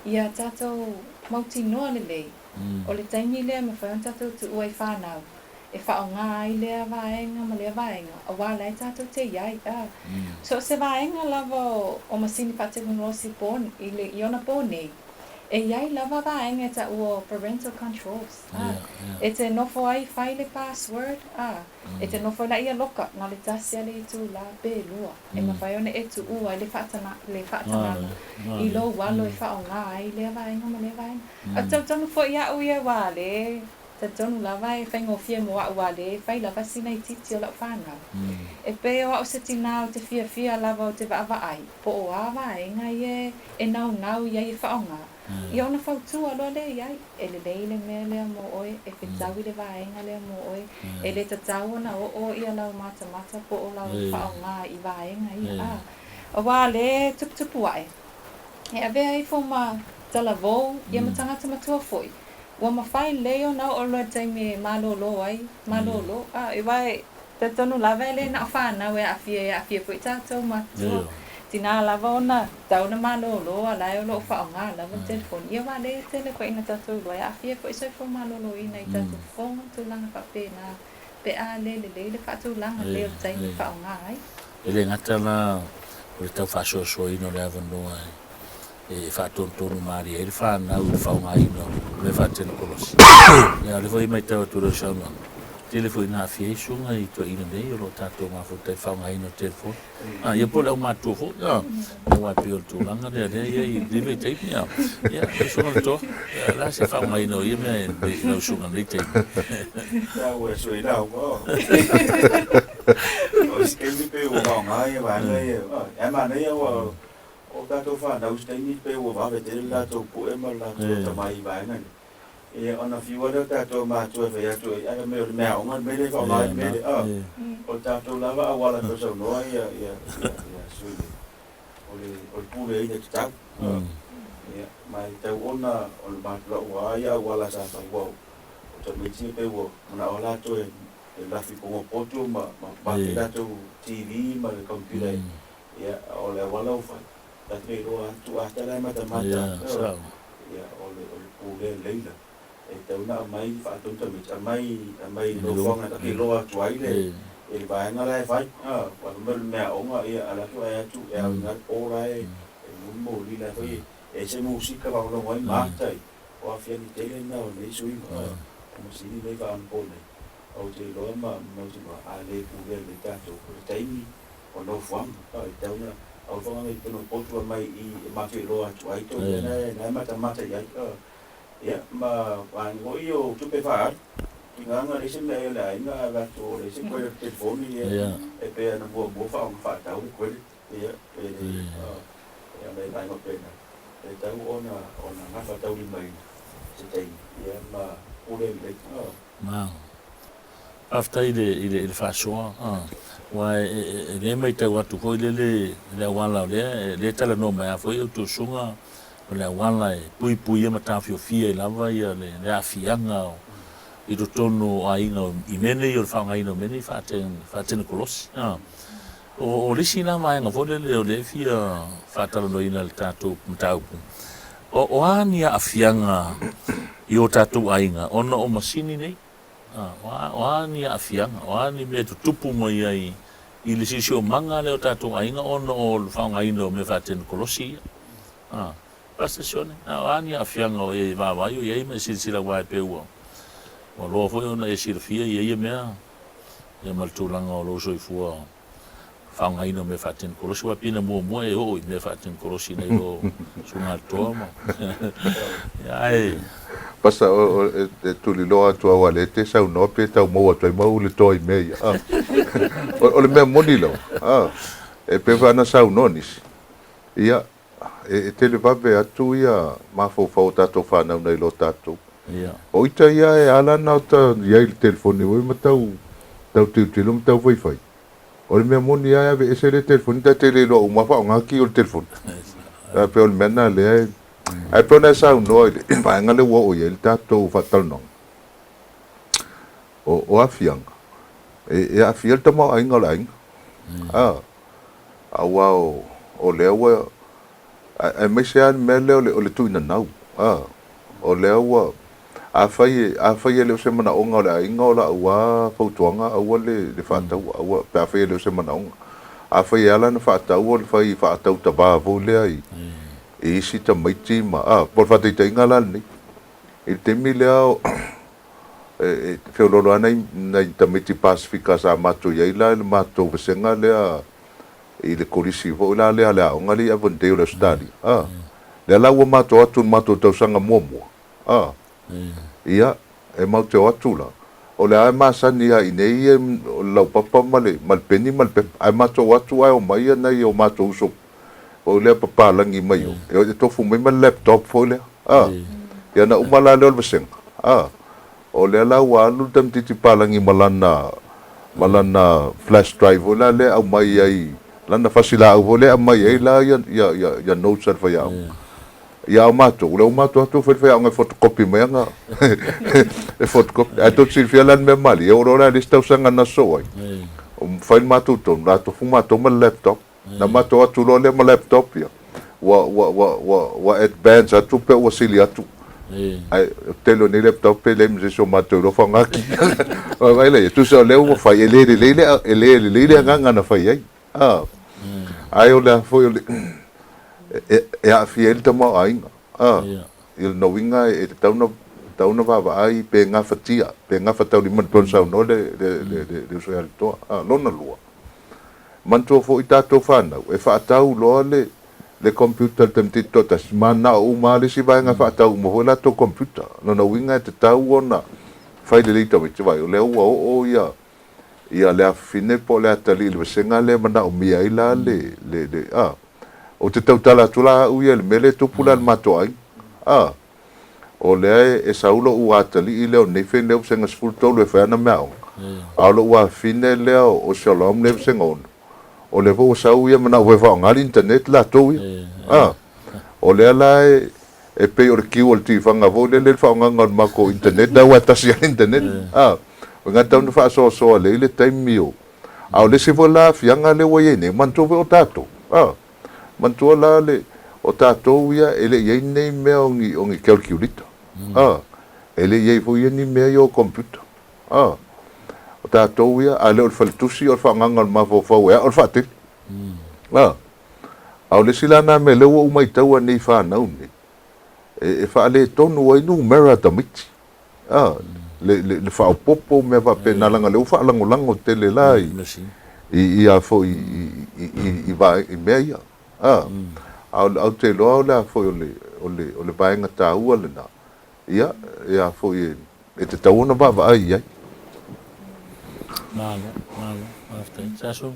Speaker 18: ia tato mauti no le o le taimi lea me whai tatou tu ua i whanau. E whao ngā i lea vaenga ma lea vaenga. A wā lai tatou te iai. So se vaenga lava o masini whateknolosi pōni, i ona pōni. E iai lava vaenga e ta ua parental controls. E te nofo ai whai le password. E te nofo la ia loka, ngā le tasi ale i tu la be lua. E ma whai ona e tu ua i le whatananga. I lo walo e whao ngā i lea vaenga ma lea vaenga. A tau tonu fo ia ui e wale, ta tonu lava e whaingo fia mo a wale, whai lava sina i titi o lau whanau. E pe o au se tina o te fia lava o te waava ai, po o awa e ngai e nau iai e whaonga. I ona whautua loa le iai, e le leile mea lea mo oe, e whitawi le vaenga lea mo oe, e le tatau ona o ia lau mata po o lau whaonga i vaenga ia. O wale tupu ai. E avea i fo ma tala vou, ia matangata matua foi. Ua mawhai leo na o loa taimi malolo ai, malolo. E wai, te tonu lava e le na o whanau e awhia foi tātou matua. Tina lava ona, tau na malolo, a lai o lo whaonga, lava telefoni. Ia wale tele kwa ina tātou loa, e awhia foi soi fo malolo ina i tātou whonga tūlanga whape na pe a le whatu langa leo taimi whaonga ai.
Speaker 15: Ele ngata na, o le tau whasoa ino le avanoa ai. E whaatontonu maari e le whanau le whaunga ino le whaatena kolosi. Ia le whai mai tau atura sauna. telefoni na fie sunga I to ina nei o lo tato ma fo te whaunga ino telefoni. Ia po leo mātua fo, wa pio tu langa de ia I live tape ia. Ia, sunga le to. La se whaunga ino ia me no sunga le tape.
Speaker 1: Ia ua sui lau ko. O skemi pe ua whaunga ia wāna ia. E mana ia ua o tātou whanau steini pe ua wawe te lātou poema lātou tamai wāna. Ia ona fiua leo tātou mātua whai atu ai me o le mea onga me le whaunga I me le o tātou lava awala ko sau noa ia sui. O le pule ina ki tau. Mai tau ona o le mātua ua ia awala sa whaiwau. O tau meitia pe ua mana o lātou e lafi kongo poto ma ke lātou TV ma le computer. Ia o le awala o whai. Tātou e roa atu ātara e matamata. Ia o le pule leila. E tau na mai whaatonta mit, mai no whanga ta ke loa tuai le, e vaenga lai whai, wala mele mea onga ia alatu ai atu, e au ngat ora e mumo li lai whai, e se musika wala wai mātai, o a whiani tele na o nei sui, o masini nei wha ampone, au te loa mauti ma a le pule le tato, o le taimi, o no whanga, e tau na, au whanga i tono potua mai I mawhi loa tuai to, nai mata iai, ia ma wango io tupe far inganga rese me la inga ga to rese ko le telefoni e pe na bo fa fa ta u ko ia ia me vai mo pena e ta ona na fa ta u mai se tai ia ma ule le
Speaker 15: ma after ile fa so wa le mai ta wa tu ko le wala le tala no mai fo eu tu sunga o le wala e pui e matawhiofia I lava ia le afianga I to tonu a inga I mene I o le whaunga ina o mene I whaatene kolosi. O lisi na mai nga fole le o le fia whaatala no ina le tātou mataupu. O ani a afianga I o tātou a inga, ona o masini nei. O ani a afianga, o ani me tutupu mai ai I le sisi o manga le o tātou a inga, ona o le whaunga ina o me whaatene kolosi ia. Pastazione, ani a fianga o e vava io e me silsila wa pe uo. O lo fo ona e sirfia e mea. E mal tulanga o lo so I fua. Fanga ino me fatin kolosi wa pina mo e o me fatin kolosi nei lo sunga toma. Ai.
Speaker 21: Pasa o tu li loa tu awale te sa no pe ta mo tu mo le toi me. O le me monilo. E pe va na sa nonis. Ia e te le vabe atu ia mafau tatou whanau nei lo tatou. O ita ia e ala nao ta ia I le telefoni oi matau tilo matau whaifai. O le mea moni ia ave ese le telefoni ta te le lo o mawha o ngaki o le telefoni. Pe o le mena le ai. Ai pe o na sa unoa I le vaenga le ua o ia le tatou whatalonong. O afianga. E afiel tamau ainga o le ainga. Awa o lea ua ai mai se an mele o le tuina nau o le wa a fai le se mana onga le inga ola wa fautuanga o le fata wa pa fai le se mana onga a fai ala na fata o le fai fata ta ba vo le ai e si ta mai ti ma por fata te inga la ni e te mile o e fe lo ana na ta miti pacifica sa mato ia ila le mato vesenga le I le korisi vo la le ala o ngali avonte o le stadi le la wa mato tau sanga momo ia e mato atu la o le ai masani ai nei e lau papa mal peni mal pe ai mato atu ai o mai na I o mato uso o le papa langi mai o e to fu mai laptop fo le ia na umala le veseng o le la wa lu tam titi palangi malana flash drive o la le au mai ai lana fasila o vole a mai ai la ya notes ar fa ya mato le mato atu fa nga photocopy me nga e photocopy a to silfia lan me mali e ora lista usanga na so ai fa mato to mato fu mato ma laptop na mato atu lo le ma laptop ya wa advance atu pe o sili atu ai telo ni laptop pe le mse so mato lo fa ngaki vai le tu so le o fa ele nga na fa ai ai o le foi e a fiel tamo ainga il no winga e tauna tau na vavaai pe gafatia pe gafatau lima le tolu saunoa le usoe alitoa lona lua mantua foʻi tatou fanau e faatau loa le kompiuta le tamatito tasi manao uma lesi vaega faatau uma foi latou kompiuta lona uiga e tatau ona fai lelei tamaiti vai o le ua oo ia le afine po le atali le vasenga le manao mia ai la le o te tautala atu la au ia le mele tupu la le matoai o le e saulo ua atali i leo nei fe leo senga sfulu tolu e whaana mea o a lo ua fine leo o shalom le senga ono o le vo sau ia mana ue whao ngari internet la tau ia o le ala e pe o le kiu o le tifanga vo le whao nganga mako internet da ua tasi a internet o ngā tau na wha soa soa le taimi o au le se vo la fianga le wa iene mantua o tato mantua la le o tatou ia ele iei nei mea o ngi calculator ele iei vo ieni mea i o computer o tatou ia a le o le falitusi o le whaanganga o le mawhawhau ea o le whaatili au le silana me le ua umaitaua nei whanau nei e whaale tonu ai nu mera tamiti le whaopopo mea whapenalanga le uwha lango tele la i a fo i mea ia au te loa o le fo o le vaenga tāua le na ia fo e te tauona vavaai ai
Speaker 15: Malo, after taso.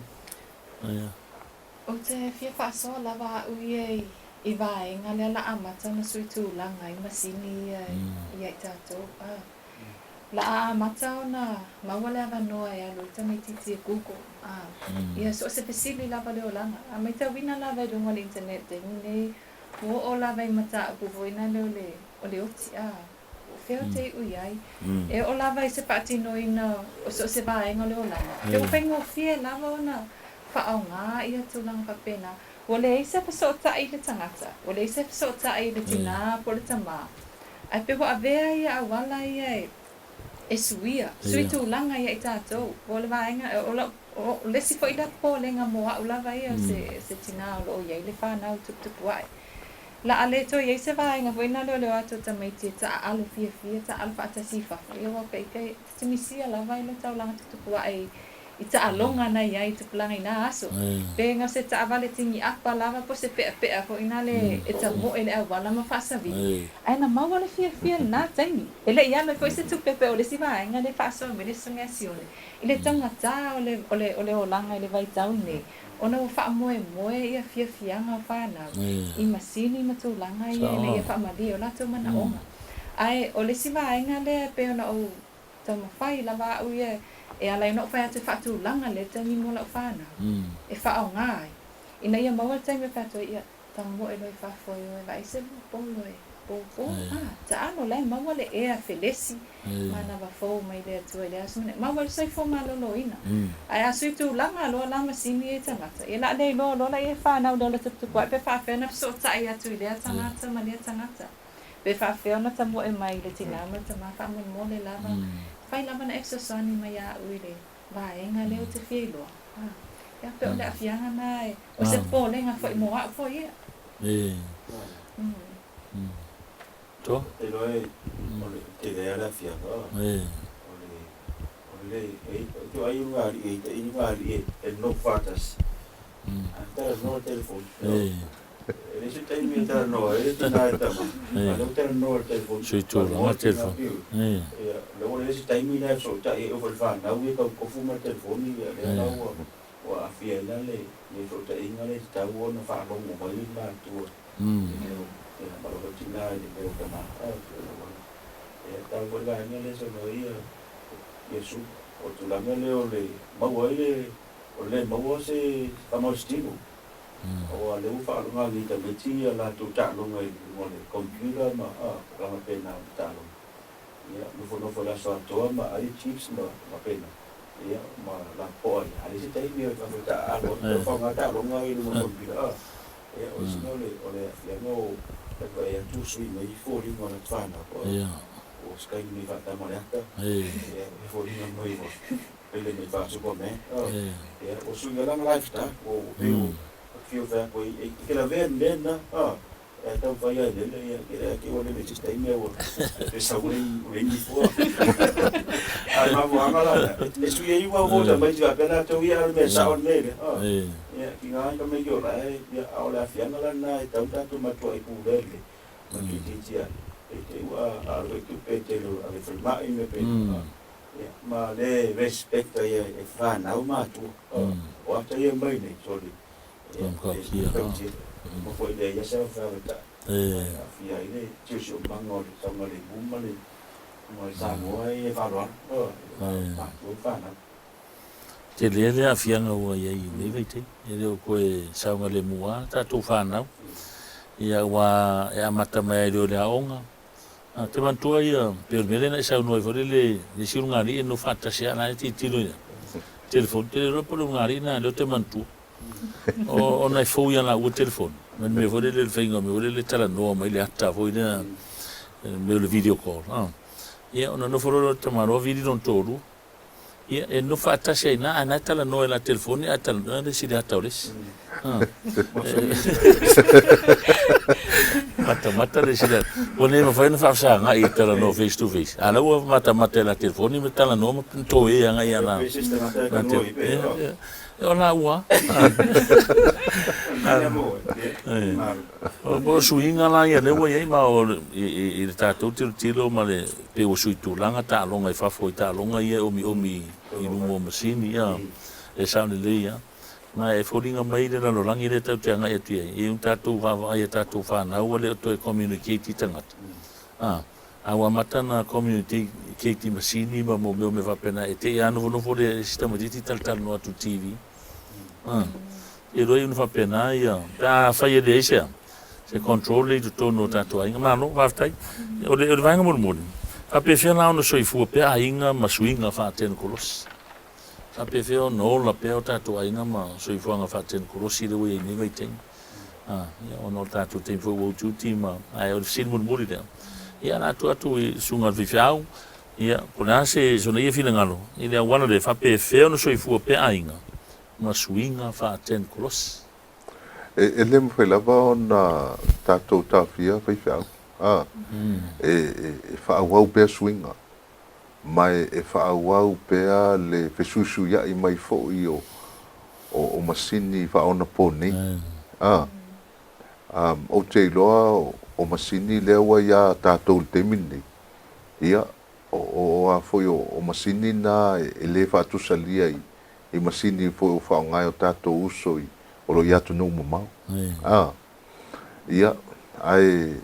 Speaker 18: O te fia whaasoa lawa au i vaenga le la amata na sui tūlanga i masini i ai tātou. La amata o na maua le avanoa e alo i tani titi e Google. Ia so se pesili lava le o langa. A mai ta wina lava i runga le internet te nei o lava i mata a kuvoina le o le oti. Feo te ui ai. E o lava i se patino ina o so se vaenga le o langa. Te upengo fie lava o na whaonga i atu langa papena. O le eise pasota i le tangata. O le eise pasota i le tina po le tama. Ai pe ho avea ia a wala ia e suia. Sui tu langa ia i tātou. O le vaenga, o lesi fo i la po lenga moa o lava ia se tina o lo ia i le whanau tupu ai. La ale to ye se vaenga fo ina le ato tamaiti ta alu fia ta alu fata sifa. Ia wa pe ke timisia la vai le tau langa tupu ai i ta alonga na ia i tupu langa ina aso. Pe nga se ta avale tingi apa lava po se pea fo ina le e ta mo ele awala ma fasa vi. Ai na maua le fia na taimi. Ele ia me fo se tu pepe o le si vaenga le fasa me le sunga sione. Ile tangata ole o langa ile vai tau ne. Ona o wha moe ia fianga o whanau. I masini matulanga ia ia wha mali o lato mana onga. Ai o le si vaenga le pe ona o tama whai lawa au ia e ala ino whai atu whatulanga le tami mola o whanau. E wha o ngai. Ina ia maua taime whato ia tamo e loi whafoi o e vai se polo e popo. Ta ano lai maua le ea felesi. Mana wafou mai le atua le asu ne. Maua le sai fo malolo ina. Ai asu i tu langa loa lama sini e tangata. E la le loa la e whanau loa tuputua. Pe whawhena so tai atu i lea tangata ma lea tangata. Pe whawhena tamo e mai le tinama tama whamon mo le lava. Whai lava na exosani mai a ui le vaenga leo te fie loa. Ia pe o le afianga na e. O se po lenga fo i moa fo ia.
Speaker 15: To?
Speaker 1: Te loe te lea la fianga. Ole te ai ngari te ngari e no fatas. Anta no telefon. E se te mi ta no e te na tama. Ano te no telefon.
Speaker 15: Sui tu la telefon.
Speaker 1: Le ole se te mi na so ta e over fa na we ko fuma telefon ni le na o a fiela le so te ingale ta wo no fa lo mo mai na tu. Kalau Cina di Eropa, tahu bergaya le sebenarnya Yesus, otulangnya le oleh mau se kamu stimu, awal le ufa lunga ni tameti la tu tak lunga mole komputer ma kalau pena tahu, ya nufo la suatu ma ai chips ma pena, ya ma lapor, hari si tahu dia kalau tak kalau tak lunga ni komputer, ya oleh yang mau yang tu sui mai fori ngona tfana ko o skai mi fata mariata fori no moi mo ele me fa supo me o sui ngala lifestyle o fio fa ko ke la ven na Então vai aí, ele é que o ele está em meu. Essa o nem for. Aí vamos lá. Isso aí o avô também já pela teu ia me sair nele. Que ngai ka me yo la ya ola fianga la na tau tatu matua I pulele. Ki titia. Te wa a lo tu pete lo a le mai me pe. Ma le respecta ya e fa na o matu. O ata ye mai ne soli. Mo foi de ya sa fa ta. Fia ile tu so mango de sama le bumma le. Mo sa mo e fa ro. Ma tu fa na.
Speaker 15: Te lele a fianga ua ia I nei veite. E leo koe saunga le mua, tātou whānau. Ia ua e amata mai leo le aonga. Te mantua ia, peo mele na sau noi fore le siru ngari e no whātase ana e titilo ia. Telefon, te ropo le ngari na leo te mantua. O nai fou ia na ua telefon. Me fore le whainga, me fore le tala noa mai le ata foi na me le video call. Ia ona no foro tamaro video non toru. Ia e no whaatase na ana tala noa la telefoni a tala noa le siri hata ores. Mata le siri. Pone ma whaina whaafsanga I tala noa face to face. Ala ua mata la telefoni me tala noa ma pinto e anga I ana. O na ua. O suinga la ia le ua iei ma o I le tātou tilo ma le pe o sui tūlanga ta alonga I whafo I ta alonga ia omi I lumo masini ia e saune le ia. Ma e whoringa mai le nano rangi le tau te anga e tia. E un tātou wawa e tātou whanau le o toi communicate I tangata. Awa mata na communicate masini ma mo meo me whapena e te anu whanofo le sistamatiti tal no atu TV. E roi unu whapena ia. Ta whai e le eisea. Se control le tu tono tātou ainga. Mano, whaftai. O le vainga murmuri. Ape fia na ono soifua pe ainga ma suinga whaatena kolos. Ape fia no la pe o tātou ainga ma soifua nga whaatena kolos I le wei ni veiteng. Ia ono tātou te fo wo tuti ma ai o sin murmuri le. Ia na atu I sunga vifiau. Ia kona se sona ia fina ngalo. Ile wana le whape fia ono soifua pe ainga ma suinga whaatena kolos.
Speaker 21: E le mwhai lava o na tātou tāwhia whaiwhau. E whaawau pēr swinga. Mai e whaawau pēr le whesusu ia I mai fōi o masini whaona pōnei. O te iloa o masini lewa ia tātou te mini. Ia o a fōi o masini na e le whaatusalia I masini fōi o whaongai o tātou uso I oro ia tu no mamau. Ia ai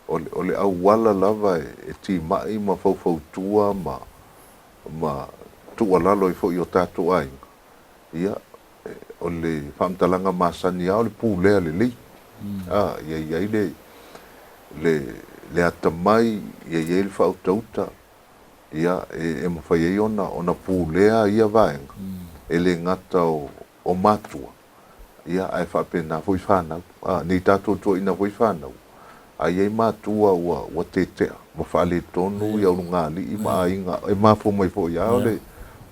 Speaker 21: ole au wala lava e ti mai ma fau tua ma tua lalo I fo I o tātou ai. Ia ole whamtalanga masani au le pūlea le lei. Ia le atamai ia le whau tauta. Ia e mawhai ei ona pūlea ia vaenga. E le ngata o matua. Ia ai whapena fui whanau. Ni tātou tua ina fui whanau. Ai ei mātua ua te tea. Ma whale tonu I auru ngā li I maa inga. E maa fo mai fo ia ole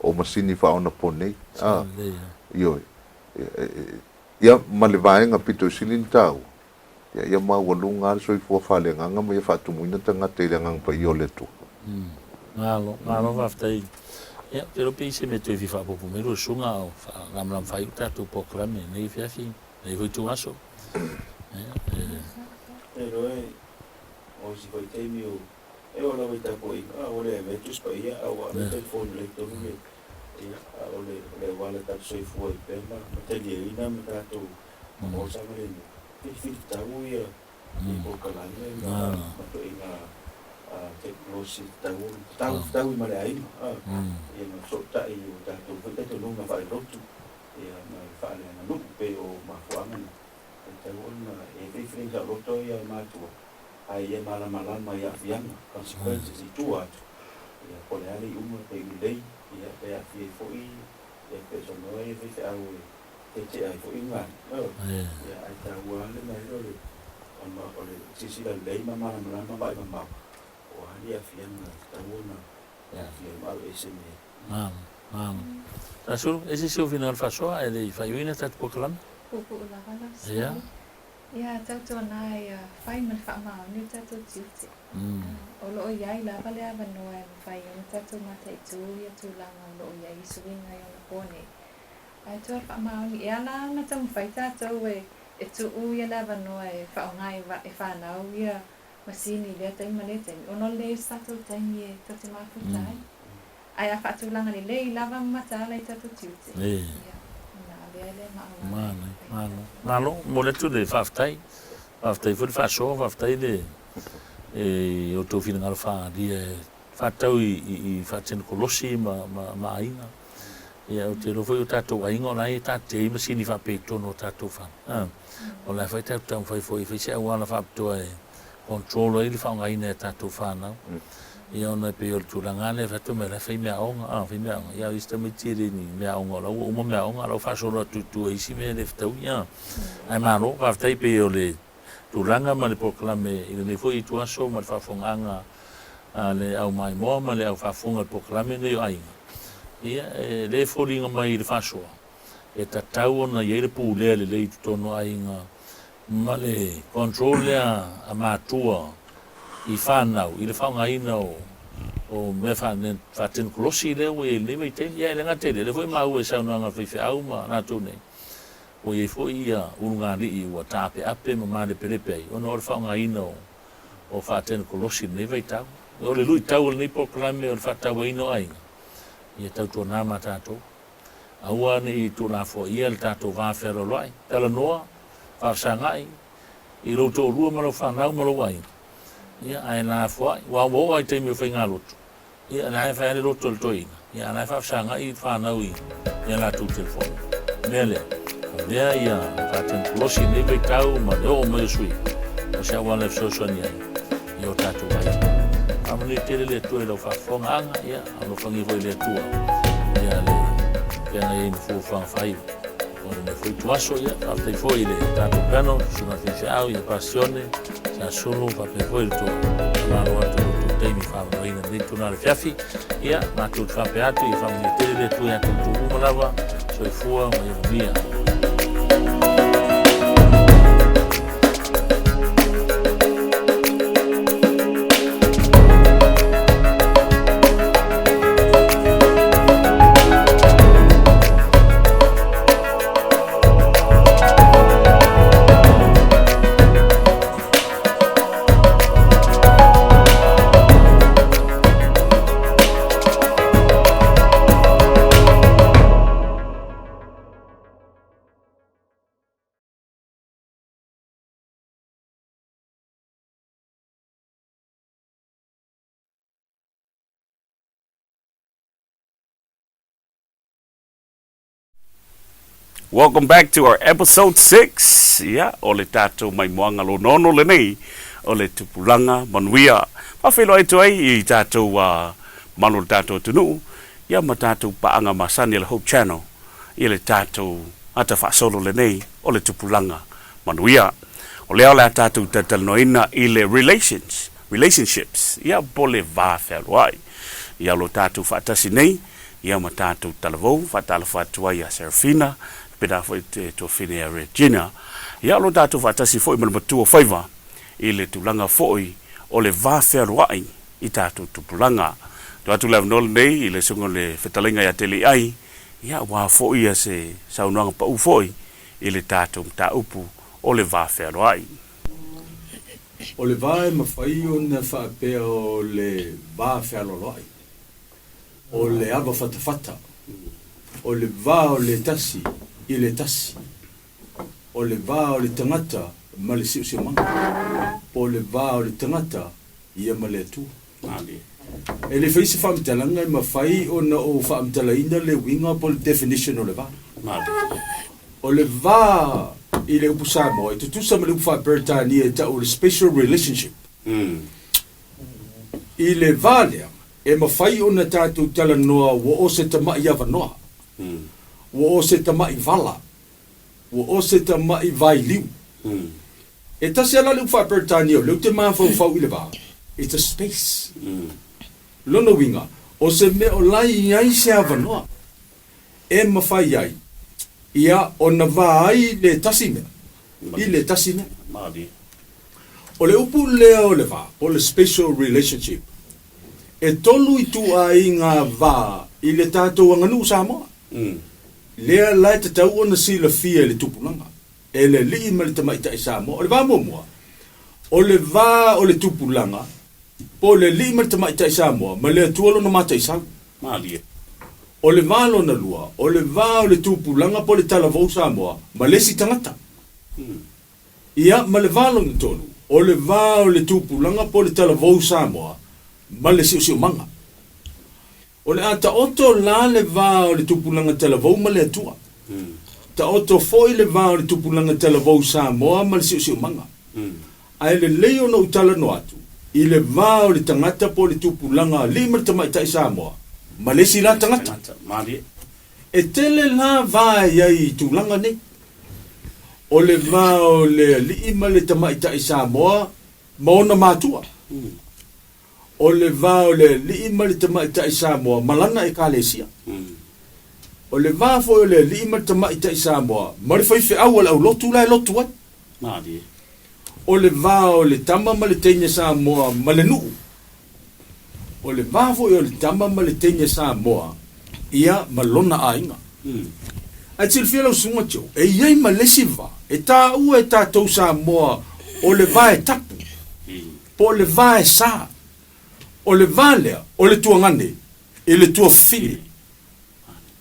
Speaker 21: o masini whaona ponei. Ioi. Ia ma le vaenga pito silin tau. Ia maa walu ngā soi fua whale nganga ma ia whatumuina tangata I le nganga pa I ole tu.
Speaker 15: Ngalo whaftai. Ia, pero pise me tui fifa popo mero sunga o ngamram whai tātou poklame. Nei whiawhi. Nei hui tu aso.
Speaker 1: Pero o si koi teimi o e o lawa I tako I o le eventus pa ia au a le telefone le tonu me ia o le wale tatu soifua I pe ma teli e ina me tātou o sama le whiwhi tau ia I pokalame ma to I ngā teknolosi tau I mare aima ia ma sota I o tātou whita te lunga whae rotu ia ma whaale ana nuku pe o mafuanga Tauna e whiwhi ka roto ia mātua. Ai e malama ia whianga, consequences I tua atu. Ia kore ali uma pe ulei, ia pe a whie fōi, ia pe sonoa e whiwhi au te ai fōi ngāni. Ia ai tāua ale mai rore, ama ole sisira lei ma malama mai mamau. O ali a whianga tauna, ia whie mau e se me.
Speaker 15: Tasuru, ese se o final fasoa e le whaiuina tatu pokalame?
Speaker 18: Pupu ulavala.
Speaker 15: Ia.
Speaker 18: Ia, tautua nā ia whai man whamao ni tautua tiuti. O loo iai la vale ava noa e whai o tautua mata i tū ia tūlanga o loo iai suinga i ona kone. Ai tua whamao ni ea la na tamu whai tātou e tū u ia lava noa e whaongai e whanau ia masini lea taima lea taimi. Ono le sato taimi e tauti mafutai. Ai a whaatulanga ni le i lava mata ala i tautua tiuti.
Speaker 15: Malo, mo le tu le whaftai fwere whasoa, whaftai le o tō whina ngara wha ria whatau i whatena kolosi ma ainga. Ia o te rofoi o tātou ainga o nai tātei masini whape tono o tātou whana. O lai whai tātou whai whai se au ana whapatoa e control i le whaongaina e tātou whanau. Ia ona pe o tūranga le whatu me whai mea onga, whai mea onga. Ia wista me tire ni mea onga lau, uma mea onga lau whasora tutua isi mea le whatau. Ia, ai maro, whaftai pe o le tūranga ma le poklame i le nefo i tuaso ma le whawhonganga le au mai moa ma le au whawhonga le poklame ne o ainga. Ia, le whoringa mai i le whasoa. E tatau ona i eire pūlea le lei tutono ainga ma le control lea a mātua i whanau, i le whaongaina o me whaten kolosi leo e lewa i teni, ia e lenga tele, le fwoi mau e saunanga whiwhi au ma nātou nei. O e fwoi ia urungari i ua tāpe ape ma mare perepe ai, ono o le whaongaina o whaten kolosi lewa i tau. O le lui tau le nei poklame o le whatau aino ainga. Ia tau tō nāma tātou. Aua ne i tō nāfo ia le tātou vāwhero loai. Tala noa, whawsangai, i roto o rua maro whanau maro ainga. Ia ai na foi wa wo ai te mi whainga loto. Ia na fa le loto le toina. Ia na fa sanga i fa na ui. Ia la tu telefone. Mele. Ia ia fa ten losi ne be tau ma do mo sui. O se wa le so so ni ai. Io tatu vai. Amni te le tu e lo fa fonga ia alo fangi foi le tu. Ia le pena in fu fa fai. Ora me foi tu aso ia alte foi le tatu piano sulla finciao ia passione. Solo va per voi il tuo lavoro tu temi fa in dentro una fiafi ia ma tu fa peato i fammi tele tu ia tu uma lava so fua ma via.
Speaker 6: Welcome back to our episode 6. Yeah, ole tato mai moanga lo nono le nei. Ole tupulanga manuia. Mawhelo ai tuai I tato manu tato tunu. Ia ma tato paanga masani le Hope Channel. Ia le tato ata whaasolo le nei. Ole tupulanga manuia. Ole ala tato tatanoina I le relationships. Ia bole vāwhelo ai. Ia lo tato whaatasi nei. Ia ma tato talavou. Whaatala whaatua ia Serafina. Peda foi to fine Regina. Ia lo datu fatasi foi mal matua faiva. Ile tulanga foi o le vāwheroai I tātou tupulanga. Tuatu lau nol nei ile sungo le whetalinga ia tele ai. Ia wā foi ia se saunuanga pa u foi ile tātou mta upu o le vāwheroai.
Speaker 3: O le vae mawhai o na whaapea o le vāwheroai. O le ava whatawhata. O le vā o le tasi. I le tasi. O le vā o le tangata ma le siu manga. O le vā o le tangata ia ma le atua. E le whaisi whaamitalanga I mawhai o na o whaamitalanga le winga po le definition o le vā. O le vā I le upu Samoa, te tusa ma le upu Britania e ta o le special relationship. I le vā lea, e mawhai o na tātou tala noa wo o se tamai awa noa. Wo o se tamai vala. Wo o se tamai vai liu. E tasi ala le ufa Britania, le te maa fau I le vā. It's a space. Lono winga. O se me o lai iai se awa noa. E mawhai ai. Ia o na vā ai le tasi mea. I le tasi ne.
Speaker 6: Mali.
Speaker 3: O le upu lea o le vā, o le special relationship. E tolu I tu a inga vā, I le tātou anganu Samoa. Lea lai te tau ona si la fia le tupulanga. E le li ma le tamaita I Samoa. O le vā mua. O le vā o le tupulanga, po le li ma le tamaita I Samoa, ma le tuolo na mata I Samoa.
Speaker 6: Mali.
Speaker 3: O le vā lo na lua, o le vā o le tupulanga po le talavou Samoa, ma le si tangata. Ia, ma le vā lo na tolu. O le vā o le tupulanga po le talavou Samoa, ma le siu manga. O le ata oto la le vā o le tupulanga talavou ma le atua. Ta oto foi le vā o le tupulanga talavou Samoa ma le siu manga. Ai le leo na utala no atu. I le vā o le tangata po le tupulanga lima le tamaita I Samoa. Ma le si la tangata.
Speaker 6: Mali.
Speaker 3: E tele la vā iai tūlanga ne. O le vā o le lima le tamaita I Samoa ma ona mātua. O le vā o le lima le tamaita I Samoa malana e kālesia. O le vā fo o le lima le tamaita I Samoa ma le whaiwhi au au lotu lai lotu ai.
Speaker 6: Mali.
Speaker 3: O le vā o le tama ma le teine Samoa ma le nuu. O le vā fo o le tama ma le teine Samoa ia ma lona ainga. Ai til fia lau sunga tio, e iei ma lesi vā, e tā ua e tātou Samoa o le vā e tapu, po o le vā e sā, o le vā lea, o le tua ngane, e le tua fili.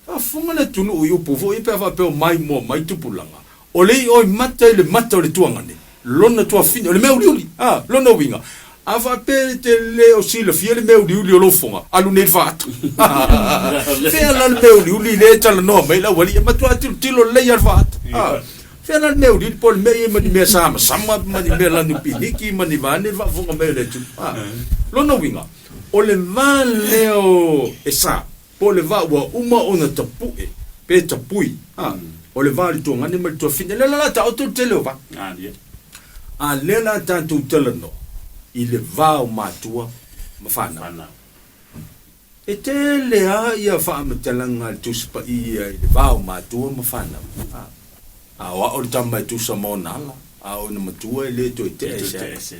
Speaker 3: A funga le tunu ui upu fo, i pia wha peo mai mua, mai tupulanga. O le I oi mata I le mata o le tua ngane, lona tua fini, o le mea uliuli, lona winga. A wha pe te le o sila fia le mea uliuli o lo fonga, alu nei whaata. Fea la le mea uliuli le tala noa mai la wali, e matua tilo lei al whaata. Fea la le mea uliuli po le mea I mani mea sama, mani mea lanu piniki, mani vane, wha fonga mea le tu. Lona winga, o le vā leo e sa, po le vā ua uma o na tapue, pe tapui, o le vā li tua ngane ma li tua fine, le la ta auto te leo va. A le la ta tu tala no, I le vā o mātua, ma whana. E te lea ia wha amatalanga le tusipa ia I le vā o mātua, ma whana. A wa o le tama e tusa mo nala, a o na matua e le to I te ese.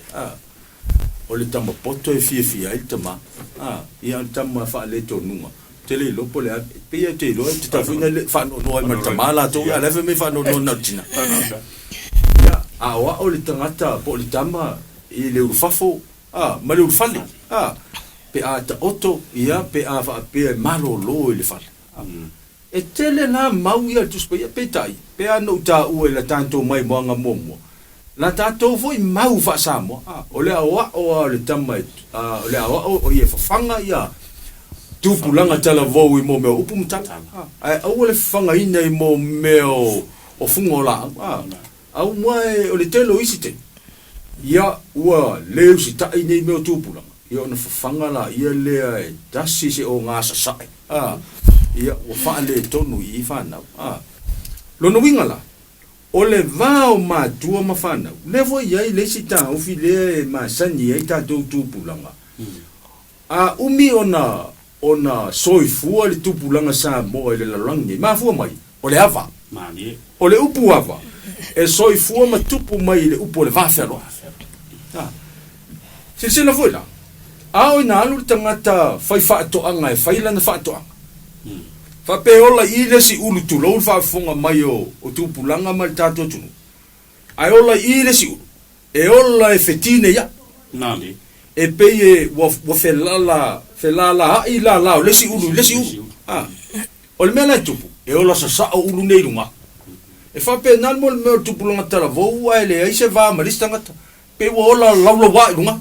Speaker 3: O le tama poto e fia I tama. Ia le tama wha le to nunga. Te le lopo le pia te loa, te tawhina le wha no noa I martama la tau, a lewe me wha no noa nautina. A wa o le tangata po le tama I le urufafo, ma le urufale. Pe a ta oto, ia pe a wha pe malo lo I le fale. E tele la mau ia tuspa ia pe tai, pe a no ta ua I la tanto mai moanga momo. La tātou foi mau wha Samoa. O le awa o le tama o le awa o ia whawhanga ia tūpulanga tala vau I mo meo upu mtala. Au le whanga ina I mo meo o funga o la. Au mai o le telo isi te. Ia ua leo si tai nei meo tūpulanga. Ia ona whawhanga la ia lea e dasi se o ngā sasai. Ia o wha le tonu I whanau. Lono winga la. O le vā o mātua ma whanau. Levo iai le si tā uwhi lea e māsani ai tātou tūpulanga. A umi ona soifua le tūpulanga Samoa I le larangi. Māfua mai. O le ava. O le upu ava. E soifua ma tupu mai le upu o le vāwhero. Sila foi la. A o ina alu le tangata whai whaatoanga e whailana whaatoanga. Whape ola I le si ulu tu lau whaafonga mai o tūpulanga ma le tātou tunu. Ai ola I le si ulu. E ola e whetine ia.
Speaker 6: Nani.
Speaker 3: E pei e wa whelala hai la lao, le si ulu. O le mea lai tupu. E ola sa sao ulu nei runga. E whape nan mo le mea tūpulanga tala vau ai le aise vā maristangata. Pei wa ola laula wā I runga.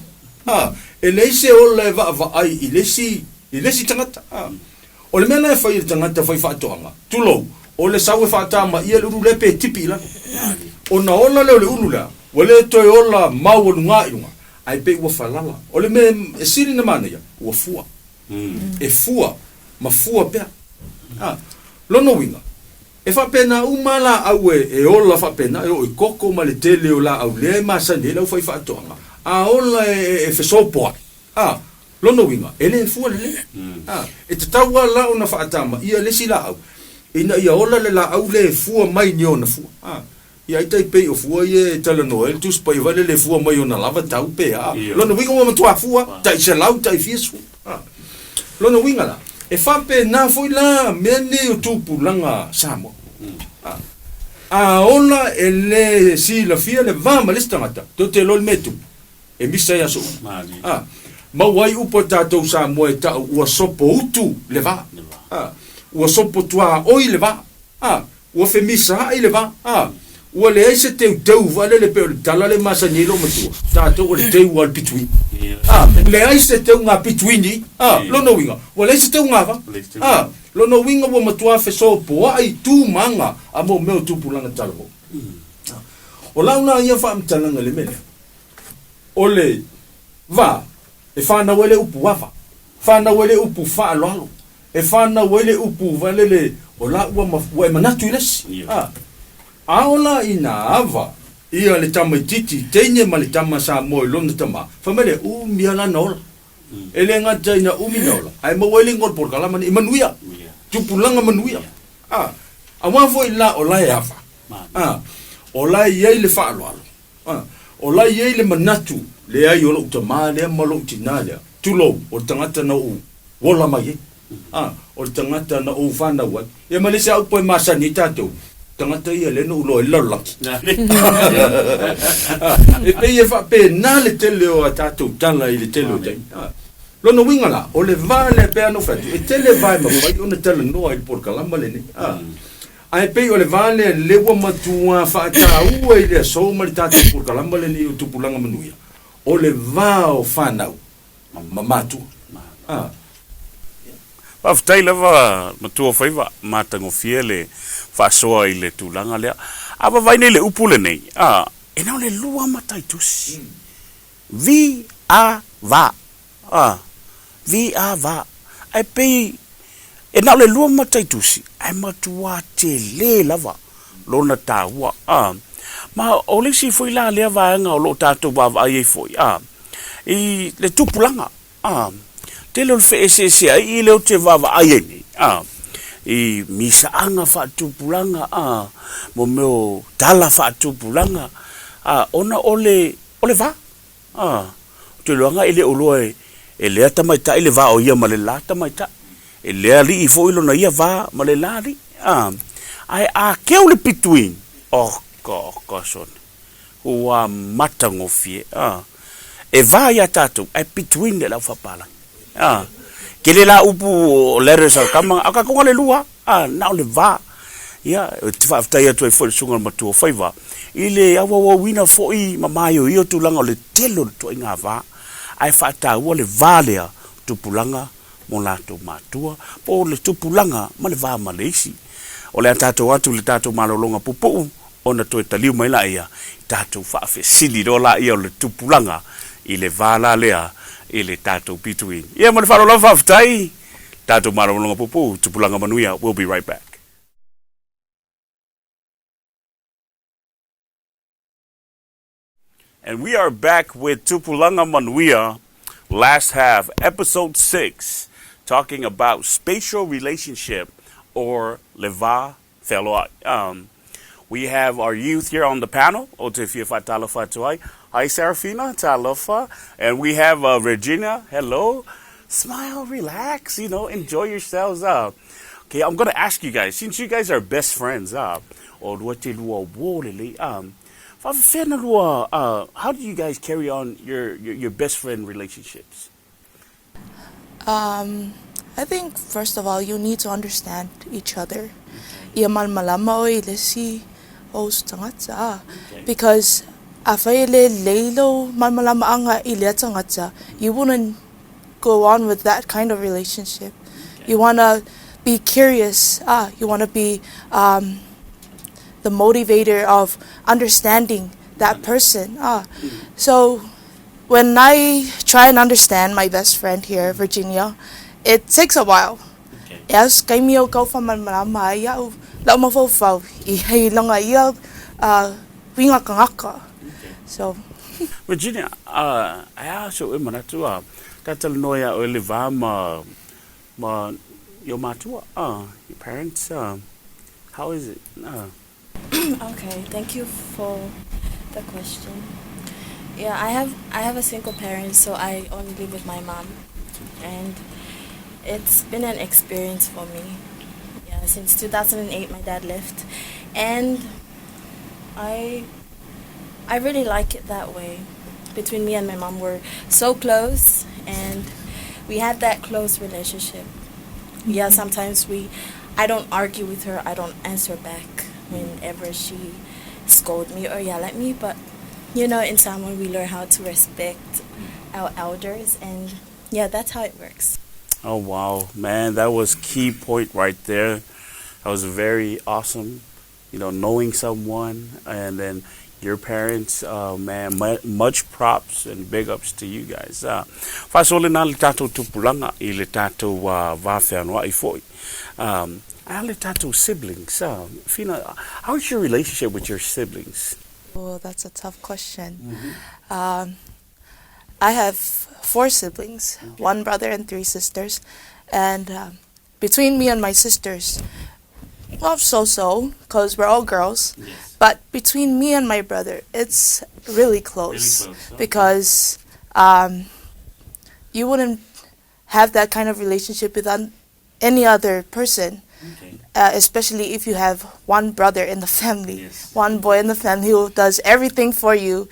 Speaker 3: E le aise ola e va ai I lesi tangata. O le mena e whai I tangata whai whaatoanga. Tulou, o le sau e whaatama ia le uru le pe tipi la. O na ola leo le uru lea, wa le toi ola mau o lunga I runga. Ai pe ua whalala. O le me e siri na mana ia, ua fua. E fua, ma fua pea. Lono winga. E whapena umala au e ola whapena, e o I koko ma le tele o la au le masani, e lau whai whaatoanga. A ola e whesopoa. Lono winga, ele fua le. E te taua la ona whaatama, ia lesi la au. Ina ia ola le la au le fua mai ni ona fua. ia tai pe o fua ye tala noel tu spai vale le fua mai ona lava tau pe a lona winga mo matua fua tai se lau tai fiesu lona winga la e fa pe na foi la meni o tupulanga Samoa a ona ele si la fia le va ma listangata to te lol metu e misa ya so ma wai upo tatou Samoa e ta ua sopo utu le va ua sopo tua oi le va ua femisa ai le va ua le aise teu vale le pe tala le masanilo matua tatou o le teu al pitui le aise teu nga pituini lono winga ua le aise teu nga va lono winga ua matua fe sopo ai tu manga a mo meo tupulanga talamo o launa ia fa amtalanga le mele o le va e fana wele upu wafa fana wele upu fa alo e fana wele upu vale le o la ua manatu iles aola ina ava ia le tamaititi teinye ma le tama Samoa lona tama famele miala nola ele ngata ina uminola ai ma wele ngol por kala mani manuia tupulanga manuia awa foi la o la ava o la ye le fa alo o la ye le manatu le ai o tama le malo tinale tulo o tangata na u wola mai o tangata na u fana wa e malisa u poi masani tato tangata ia le no lo lola e pe e fa pe na le tele o tato tala ile tele o lo no winga la o le vale pe ano fa e tele vai ma vai ona tele no il por kalamba le ni ai pe o le vale le wa matua fa ta u ile so ma tato por kalamba le ni tu pulanga manuia o le vao fanau mamatu
Speaker 6: Whaftai lava matua whaiva mātango fiele whasoa i le tūlanga lea. Awa vai nei le upule nei. E nao le lua matai tusi. Vi a va. Vi a va. Ai pei e nao le lua matai tusi. Ai matua te le lava. Lona tāua. Ma o le si foi la lea vaenga o lo tātou wawa ai e foi. I le tupulanga. Te leo fe se ai i leo te wawa ai ni i misa anga fa tupulanga mo meo tala fa tupulanga ona ole va te loanga ile oloe e le tamaita ile va o ia male la tamaita e le ali i fo ilo na ia va male la li ai ke ole between ko son ua matango fie e va ia tatu ai between le la fa pala ke le la upu letters kama aka konga le lua na le va ya te fa fta ia tu foi sunga matu faiva ile awa wina foi mamayo io tu langa le telo tu inga va ai fa ta wo le valea tu pulanga mo la tu matua po le tu pulanga ma le va malesi o le tato watu le tato malolonga pupu ona to taliu mai la ia tato fa fe sili do la ia le tu pulanga ile vala lea ele tato between. Ia mo le falo lava ftai. Tato marolonga pupu tupulanga manuia. We'll be right back. And we are back with Tupulanga Manuia, last half, episode 6, talking about spatial relationship or leva feloa. We have our youth here on the panel. Hi, Serafina, Talofa. And we have Regina. Hello. Smile, relax, enjoy yourselves. Okay, I'm going to ask you guys, since you guys are best friends, how do you guys carry on your best friend relationships?
Speaker 4: I think, first of all, you need to understand each other. Because you wouldn't go on with that kind of relationship. You want to be curious. You want to be the motivator of understanding that person. So when I try and understand my best friend here, Virginia, it takes a while. Yes, so
Speaker 6: Virginia, I also imanatua tatal noya o leva ma your matua your parents how is it
Speaker 7: Okay, thank you for the question. Yeah, I have a single parent, so I only live with my mom, and it's been an experience for me. Yeah, since 2008, my dad left, and I really like it that way. Between me and my mom, we're so close, and we had that close relationship. Yeah, sometimes I don't argue with her. I don't answer back whenever she scold me or yell at me. But, in Samoan, we learn how to respect our elders. And, yeah, that's how it works.
Speaker 22: Oh, wow. Man, that was key point right there. That was very awesome. Knowing someone and then your parents, man, much props and big ups to you guys. Fasole na le tatou tupulanga I le tatou wawhianoa I foi. I le tatou siblings. Fina, how's your relationship with your siblings?
Speaker 4: Well, that's a tough question. I have 4 siblings, 1 brother and 3 sisters. And between me and my sisters, well, so-so, because we're all girls. Yes. But between me and my brother, it's really close. Because you wouldn't have that kind of relationship with any other person. Okay. Especially if you have 1 brother in the family, yes. 1 boy in the family who does everything for you.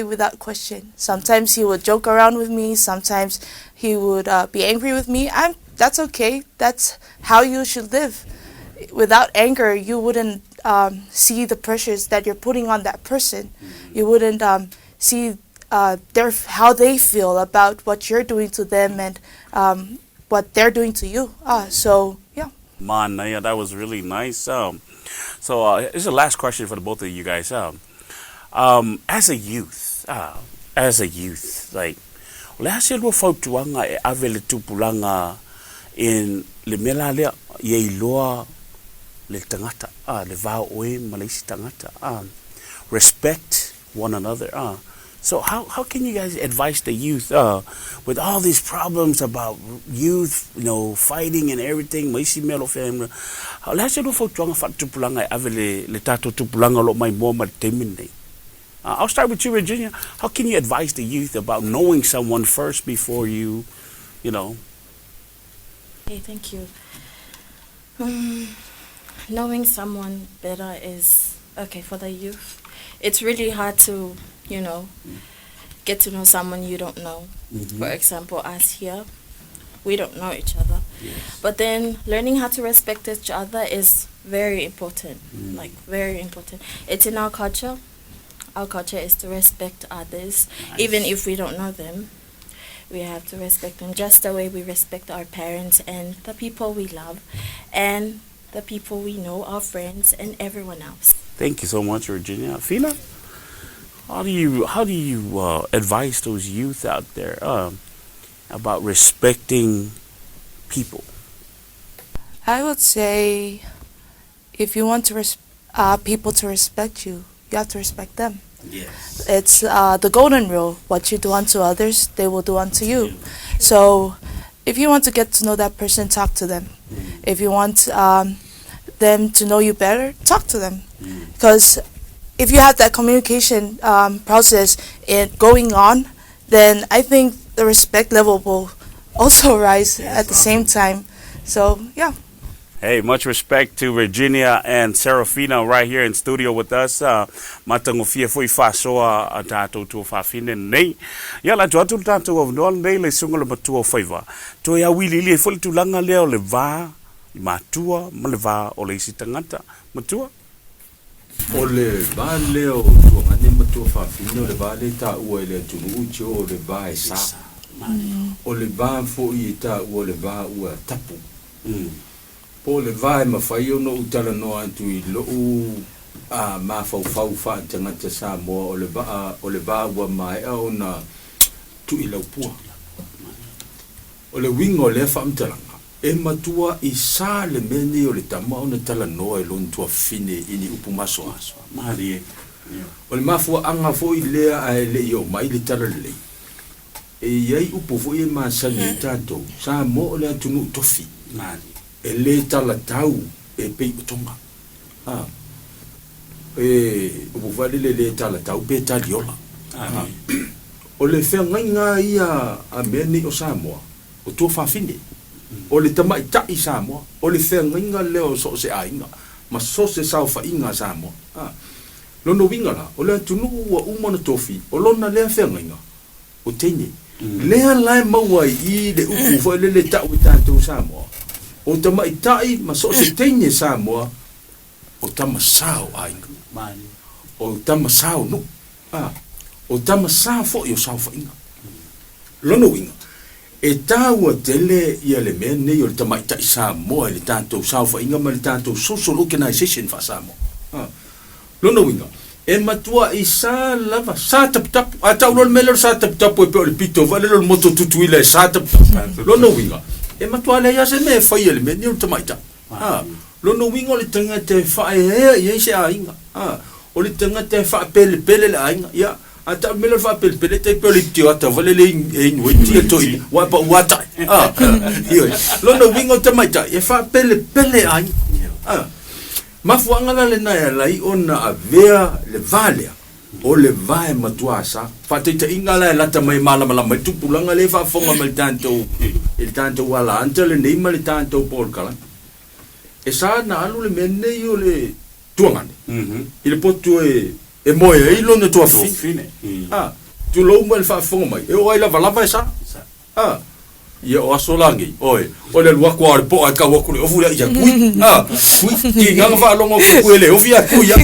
Speaker 4: Without question. Sometimes he would joke around with me. Sometimes he would be angry with me. That's okay. That's how you should live. Without anger, you wouldn't see the pressures that you're putting on that person. You wouldn't see how they feel about what you're doing to them and what they're doing to you. So, yeah.
Speaker 22: Man, yeah, that was really nice. So this is the last question for the both of you guys. As a youth, like, lehase lua fautuanga e ave le tupulanga in le mela lea ye iloa le tangata, le vao oe ma le isi tangata. Respect one another. So how can you guys advise the youth with all these problems about youth, fighting and everything, ma isi melo family? Lehase lua fautuanga fatupulanga e ave le tato tupulanga lo mai mo ma te minei. I'll start with you, Virginia. How can you advise the youth about knowing someone first before you?
Speaker 7: Okay, thank you. Knowing someone better is, okay, for the youth. It's really hard to, get to know someone you don't know. Mm-hmm. For example, us here, we don't know each other. Yes. But then learning how to respect each other is very important, very important. It's in our culture. Our culture is to respect others, nice. Even if we don't know them. We have to respect them just the way we respect our parents and the people we love and the people we know, our friends and everyone else.
Speaker 22: Thank you so much, Virginia. Fina, how do you advise those youth out there about respecting people?
Speaker 4: I would say if you want to people to respect you, you have to respect them. Yes. It's the golden rule. What you do unto others, they will do unto you. So if you want to get to know that person, talk to them. If you want them to know you better, talk to them. Because if you have that communication process going on, then I think the respect level will also rise at the same time. So, yeah.
Speaker 22: Hey, much respect to Virginia and Serafina right here in studio with us. Matangofia foi fasoa atato to fafine nei. Yala to atu tato of non nei le sungolo matua faiva. To ya wili le fol tu langa leo le va matua maleva o le sitangata matua.
Speaker 3: O le va leo tu ngane matua fafine le va le ta ua le tu ucho o le va e sa. O le va fo I ta ua le va ua tapu. Po le vai ma fai ono utala no antu I lo ma fau fa tangata sa mo o le ba wa mai o na tu I laupua o le wingo le fa mtalanga e matua I sa le meni o le tama o na tala no e lon tua fine ini upumaso aso mari o le mafu anga fo I le ai le yo mai le tala le e yai upu fo I ma sa ni tato sa mo o le tunu tofi mari e le tala tau e pei utonga. E uvale le tala tau pe taliola. O le whea ngainga ia a meni o Samoa, o tua whawhine. O le tama i tai Samoa, o le whea ngainga leo so se ainga, ma so se sau whainga Samoa. Lono wingala, o lea tunu ua umana tofi, o lona lea whea ngainga, o teine. Lea lai maua i le uku fo le tau i tātou Samoa. O tama i tai, ma so se teine Samoa, o tama sao ainga. O tama sao no. O tama sa fo yo sa fa inga lono winga e tawa tele ia le men nei o le tama ita sa mo le tanto sa fa inga ma le tanto social organization fa sa mo lono winga e matua isa lava sa tap tap ata lo melo sa tap tap e pe le pito vale lo moto tutu ile sa tap lono winga e matua le ya se me fa ia le men nei o tama ita lono winga le tanga te fa e se a inga o le tanga te fa pele le ainga ya ata melo fa pel te politio ata vale le ngwe ti to wa pa wata io lo no wingo te mai ta e fa pel ai ma fu angala le na la I ona avea le vale o le vai matuasa fa te ingala la ta mai mala mai tu pulanga le fa fonga mal tanto il tanto wala ante le nei mal tanto polkala e sa na alu le menne io le tuangane il potu e moe e ilo ne tua fine tu lo mo fa fonga mai e o ai lava lava sa ia o asolangi oi o le lua kwa po a ka wo ku o fu ya kui ki nga fa longo ku ele o via ku ya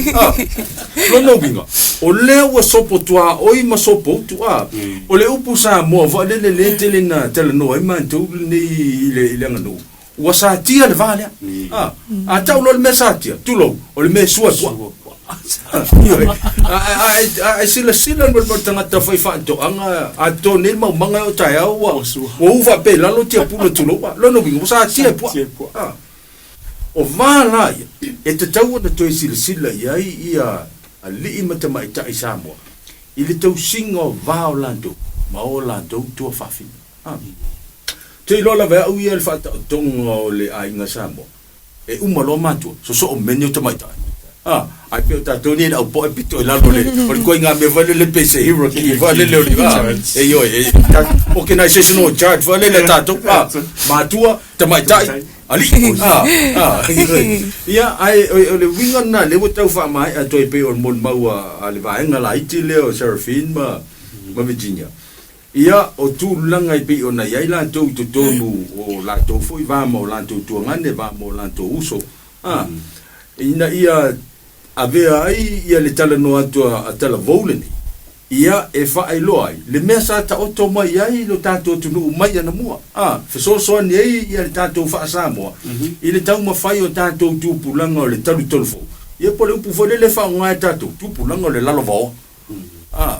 Speaker 3: lo no binga o le o sopo tua oi ma sopo tu o le upu sa mo va le tele na tele no e man tu ni le ngano wa sa tia le vale a ta lo le mesatia tu lo o le mesua ai sila mo tanga ta fai fa to anga a to ne mo manga o tai o uva pe la lo tia pulo tu lo no bingo sa tia po o vala e te tau na to sila ia ali mata mai tai Samoa I le tau singo va Orlando ma Orlando tu fa fi te lo la va u ia le fa tongo le ainga Samoa e umalo matu so menio te mai tai ai pe ta toni na po pito la lo le por ko nga me vale le pese hero ki vale le e yo organization no charge vale le tato ma tua te mai tai ali ia ai le winga na le tau fa mai a toi pe on mon maua ale va nga la iti le o Serafin ma Virginia ia o tu langa I pe ona ia la to tonu o la to foi va mo la to ngane va mo la to uso ina ia avea ai ia le tala no atua a tala voleni ia e fa ai loai le mesa ta oto mai ai lo tato tunu mai ana mua fe so ni ai ia le tato fa Samoa I le tau mafai o tato tu pulanga o le talu tolfo ia po le upu fo le fa ngai tato tu pulanga o le lalovo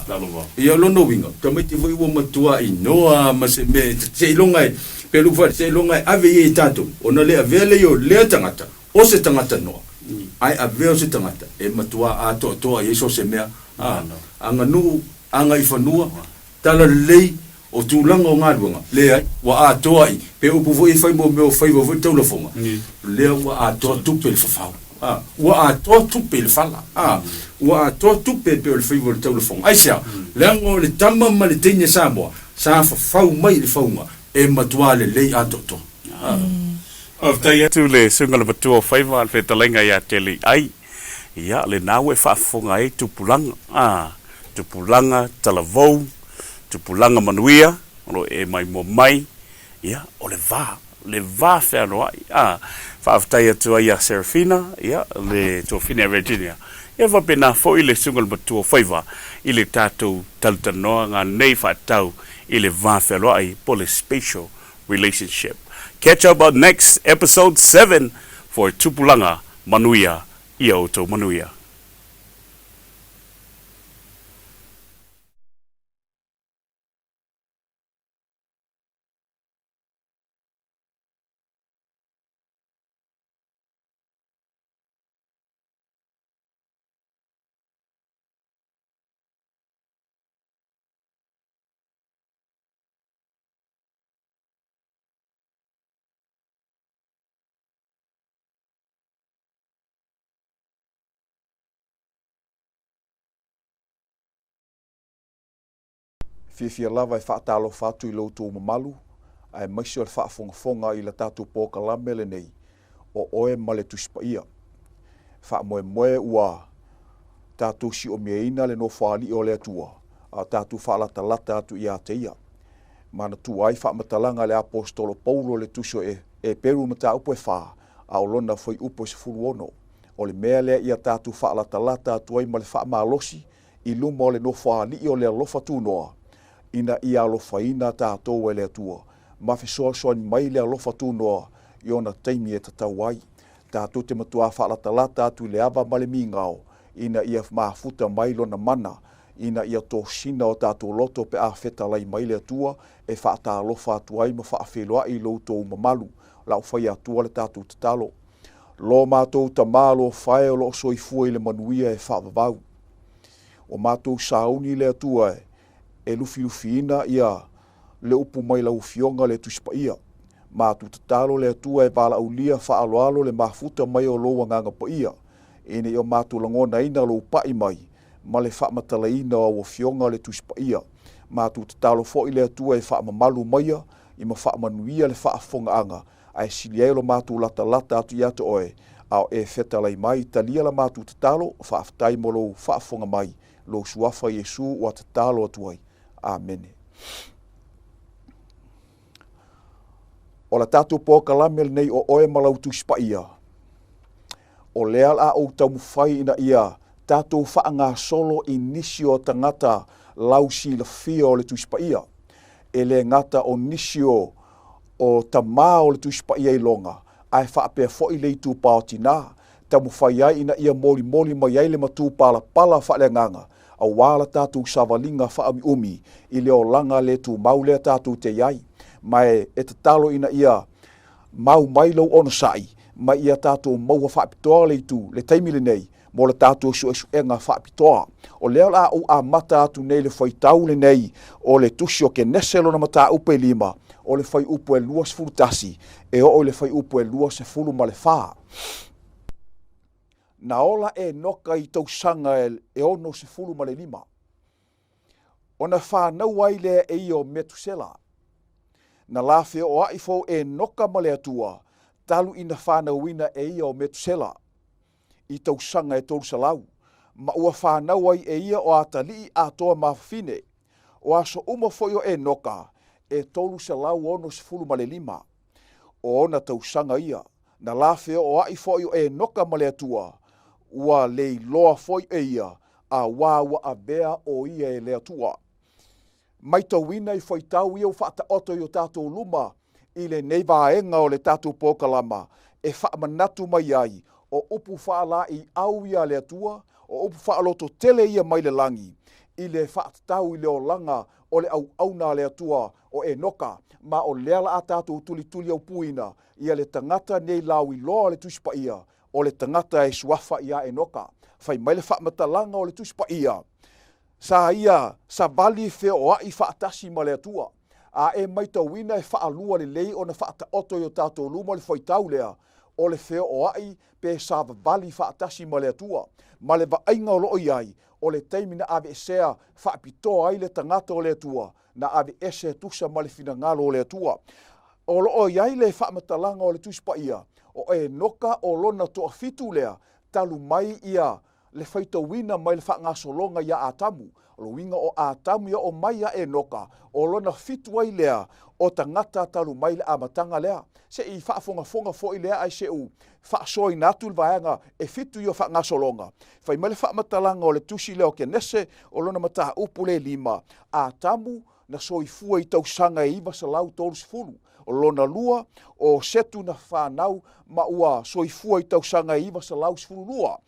Speaker 3: lalovo ia lo no winga tamai te voi wo matua I noa ma se me se longai pelu fa se longai ave ia tato ona le ave le yo le tangata o se tangata no ai aveo se tangata e matua a to Yeso se mea anga nu anga I fanua tala lei o tulanga o ngadunga le ai wa a to ai pe upu vo I fai mo me o fai vo tau la fonga le wa a to tu pe fa wa a to tu pe fala wa a to tu pe pe fai vo tau la fonga ai sia le ngo le tama ma le tenya Samoa sa fa mai le fonga e matua le lei a to
Speaker 22: of tai tu le sungala batua faiva al fe talenga ya tele ai ia le nawe fa fonga ai tu pulanga talavou tu pulanga manuia ro e mai mo mai ia o le va fe no ai fa tai tu ia Serafina ia le tu fina Virginia ia va pena fo ile sungala batua faiva ile tatu taltanoa nga nei fa tau ile va fe lo ai po le spatial relationship. Catch up on next episode 7 for Tupulanga Manuia Ioto Manuia.
Speaker 5: Fia lava e whaatalofa atu I loutou mamalu, ai maisi o le whaafongafonga I le tātou pōkalame le nei, o oe ma le tuspaia. Whaamoe ua tātou si o meina le no whaali o le atua, a tātou whaalata atu I a te ia. Mana tu ai whaamatalanga le apostolo Paulo le tuso e peru mata upo e wha, a olona foi upo se furu ono. O le mea lea ia tātou whaalata atu ai ma le whaamalosi, I luma o le no whaali o le alofa tu noa. Ina I alofa ina tātou e le atua. Ma fesoa ni mai le alofa tu noa, I ona teimi e tatau ai. Tātou te matua whaalata atu le ava ma le mingao, ina ia maafuta mai lona mana, ina ia tō sina o tātou loto pe a wheta lai mai le atua, e whaata alofa atu ai ma whaafeloa I loutou mamalu, lau whai atua le tātou tatalo. Lo mātou ta mālo whae o lo soifua I le manuia e whaavavau. O mātou sauni le atua e lufi-lufiina ia le upu mai lau fionga le tuspaia. Mātou tatalo le atua e wala aulia whaaloalo le mafuta mai o loa nganga paia. Ine o mātou langona ina lo pai mai, ma le whaamatalaina o fionga le tuspaia. Mātou tatalo fo I le atua e whaamamalu maia, I ma whaamanuia le whaafonga anga, ai silielo mātou lata atu ia te oe, au e whetalai mai talia la mātou tatalo, whaaftai mo lo whaafonga mai, lo suafa Yesu wa tatalo atu ai. Amen. O la tātou pōkalame nei o oe malau tuspaia. O lea a o tau mwhai ina ia tātou whaanga solo inisio tangata lausi la fia o le tuspaia. E le ngata o nisio o tamā o le tuspaia I longa. Ai whaapea fo I le tu paotina. Tau mwhai ai ina ia moli mai ai le matu pala whale nganga. A wala tātou savalinga whaami umi I le o langa le tu maulea tātou te iai. Mai e te talo ina ia mau mailo ono sai, mai ia tātou maua whaapitoa le tu, le taimile nei, mo le tātou suenga whaapitoa. O leo la o a mata atu nei le whaitau le nei, o le tusi o ke neselo na mata upe lima, o le whai upu e lua se fulu tasi, e o le whai upu e lua se fulu ma le wha. Na ola e noka I tau sanga e ono se fulu ma le lima. Ona whanau ai le e I o Metusela. Na lafe o aifo e noka ma le atua, talu ina whanauina e ia o Metusela. I tau sanga e tolu salau. Ma ua whanau ai e ia o atali a toa mawhine. O aso uma foi o e noka, e tolu salau ono se fulu ma le lima. O ona tau sanga ia. Na lafe o aifo e noka ma le atua, ua le loa foi e ia, a wawa a bea o ia e le atua. Mai tauina I whaitau ia o whaata oto I o tātou luma, I le neivaenga o le tātou pōkalama, e whaamanatu mai ai, o upu whaala I au ia le atua, o upu whaaloto tele ia mai le langi, I le whaatatau I le o langa, o le au na le atua, o e noka, ma o leala a tātou tuli au puina, ia le tangata nei lau I loa le tuspaia, o le tangata e suafa ia e noka, whai mai le whaamatalanga o le tuspaia, sa ia sa vali fe o ai whaatasi ma le atua. A e mai tauina e whaalua le lei o na whaata oto I o tātou luma le whaitau lea o le feo o ai pe sa vali whaatasi ma le atua. Ma le vainga o loo iai o le teimina ave esea whaapitoa ai le tangata o le atua na ave ese tusa ma le finangalo o le atua. O loo iai le whaamatalanga o le tuspaia o e noka o lona toa fitu lea talu mai ia le whaitauina mai le whaangasolonga ia atamu. O lo winga o atamu ia o mai ia e noka. O lona fitu ai lea o tangata talu mai le amatanga lea. Se I whaafonga fo I lea ai se u whaasoi natu vaenga e fitu ia whaangasolonga. Whai mai le whaamatalanga o le tusi leo ke nese o lona mataha upu le lima. Atamu na soifua I tau sanga e iwa sa lau tolu sifuru. O lona lua o setu na whanau ma ua soifua I tau sanga e iwa sa lau sifuru lua.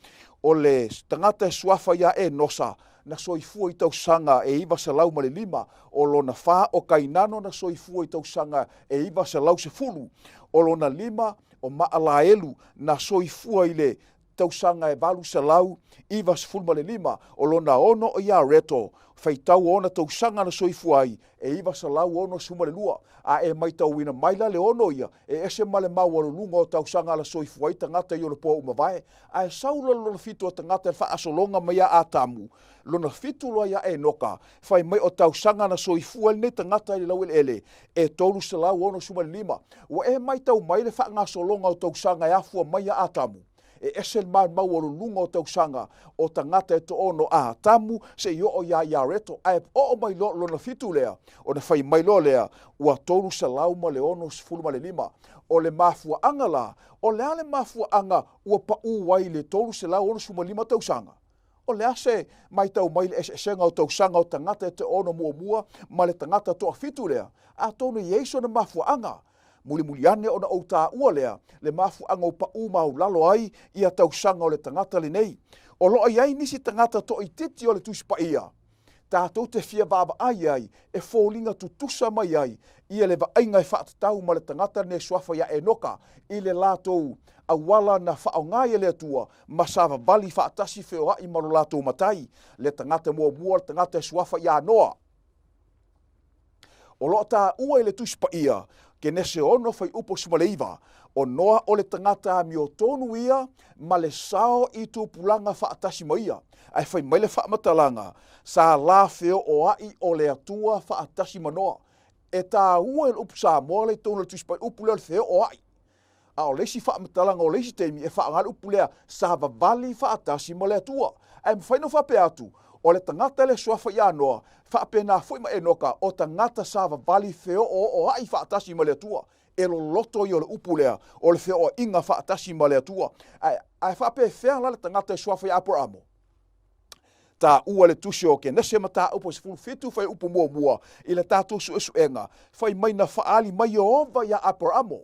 Speaker 5: O le tangata e suafa ia e nosa na soifua I tau sanga e iwa sa lau ma le lima. O lona wha o kainano na soifua I tau sanga e iwa sa lau se fulu. O lona lima o maalaelu na soifua I le tausaga e valu salau iva sefulu ma le lima o lona ono o ia reto faitau ona tausaga na soifua ai e iva salau ono suma le lua a e mai tauina maila le ono ia e ese ma le maualuluga o tausaga la soifua ai tagata i o le po uma vae ae saulo lona fitu o tagata e fa'asologa mai a atamu lona fitu loa ia e noka fai mai o tausaga na soifua lenei tagata i le lau eleele e tolu salau ono suma le lima ua e mai tau mai le fa'agasologa o tausaga e afua mai a atamu e ese mau o lunga o tausaga o tangata e to ono a tamu se i o ia reto ae o mai lo lona fitu lea o na fai mai lo lea ua tolu salau ma le ono sefulu ma le lima o le mafuaaga la o le ale mafuaaga ua pa'u ai le tolu salau ono sefulu ma lima tausaga o le ase mai tau mai le esesega o tausaga o tangata e te ono muamua ma le tangata to'afitu lea a tonu ieiso na mafuaaga muli ane ona ou tāua lea le mafuaaga o pa'u maulalo ai ia tausaga o le tagata lenei o lo'o i ai nisi tagata to'ititi o le tusi pa'ia tatou te fia va'ava'ai ai e foliga tutusa mai ai ia le va'aiga e fa'atatau ma le tagata ne suafa ia e noka i le latou auala na fa'aogā ia le atua ma sa vavali fa'atasi feoa'i ma lo latou matai le tagata muamua le tagata e suafa ia noa o lo'o tāua i le tusi pa'ia ke nese ono fai upo sumaleiva o noa o le tangata mi o tonu ia ma le sao i tupulanga whaatasi maia ai fai mai le whaamatalanga sa la feo o ai o le atua whaatasi manoa e tā ua il upu sa moa le tonu le tuspai upu leo le feo o ai a o leisi whaamatalanga o leisi teimi e whaangal upu lea sa vavali whaatasi ma le atua ai mwhaino whape atu o le tangata le suafa ia noa whaapena fui ma e noka o tangata sa vavali feo o ai whaatasi ma le atua e lo loto i o le upu lea o le feo o inga whaatasi ma le atua ai whaape whea la le tangata e suafa ia Abramo tā ua le tusi o ke nese ma tā upo sefulu fitu fai upu mua i le tātou suesuenga fai mai na whaali mai Jehova ia Abramo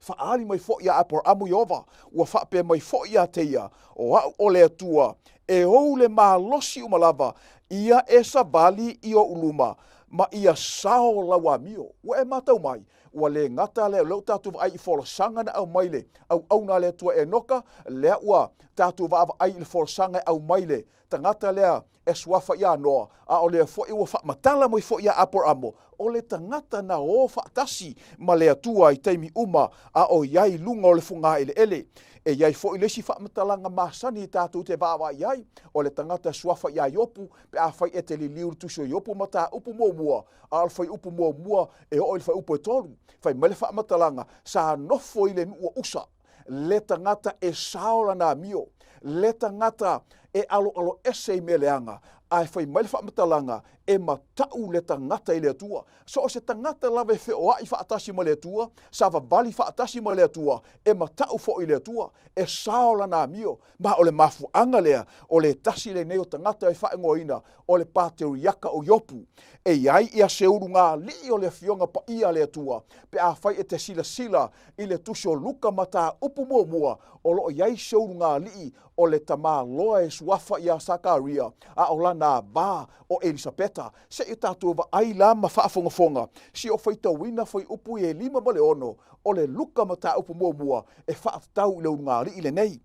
Speaker 5: whaali mai fo ia Abramo Jehova ua whaape mai fo ia teia o le atua e ou le malosi umalava ia e savali i o uluma ma ia sao lawa mio ua e matau mai ua le ngata le leo tātou ai i folosanga na au maile au na le tua e noka lea ua tātou ai i folosanga au maile tangata lea e suafa ia noa a o le fo i ua whaamatala mo i fo ia Abramo o le tangata na o whaatasi ma le atua i teimi uma a o iai lunga o le funga ele e iai fo i lesi whamatalanga masani i tātou te vāwa iai o le tangata suafa ia iopu pe a whai e te li liuru tuso iopu ma tā upu muamua a al whai upu muamua e o il whai upu e tolu whai mele whamatalanga sa nofo i le nua usa le tangata e saola na mio le tangata e alo ese i meleanga ai whai mele whamatalanga e matau le tangata i le atua. So o se tangata lawe wheo ai whaatasi ma le atua, sa vavali whaatasi ma le atua, e matau fo i le atua, e saola na mio, ma o le mafuanga lea, o le tasi le neo tangata e whaengoina, o le pāteu iaka o yopu, e iai ia seuru ngā li o le fionga pa ia le atua, pe a whai e te sila i le tusio luka mata upu mua, o lo iai seuru ngā li o le tamā loa e suafa ia Sakaria, a o lana ba o Elisabeta, se i tātou wa ai la ma whaafongafonga, si o whaita wina whai upu e 5 ma le ono, o le luka ma tā upu mua, e whaatau i le ungari i le nei.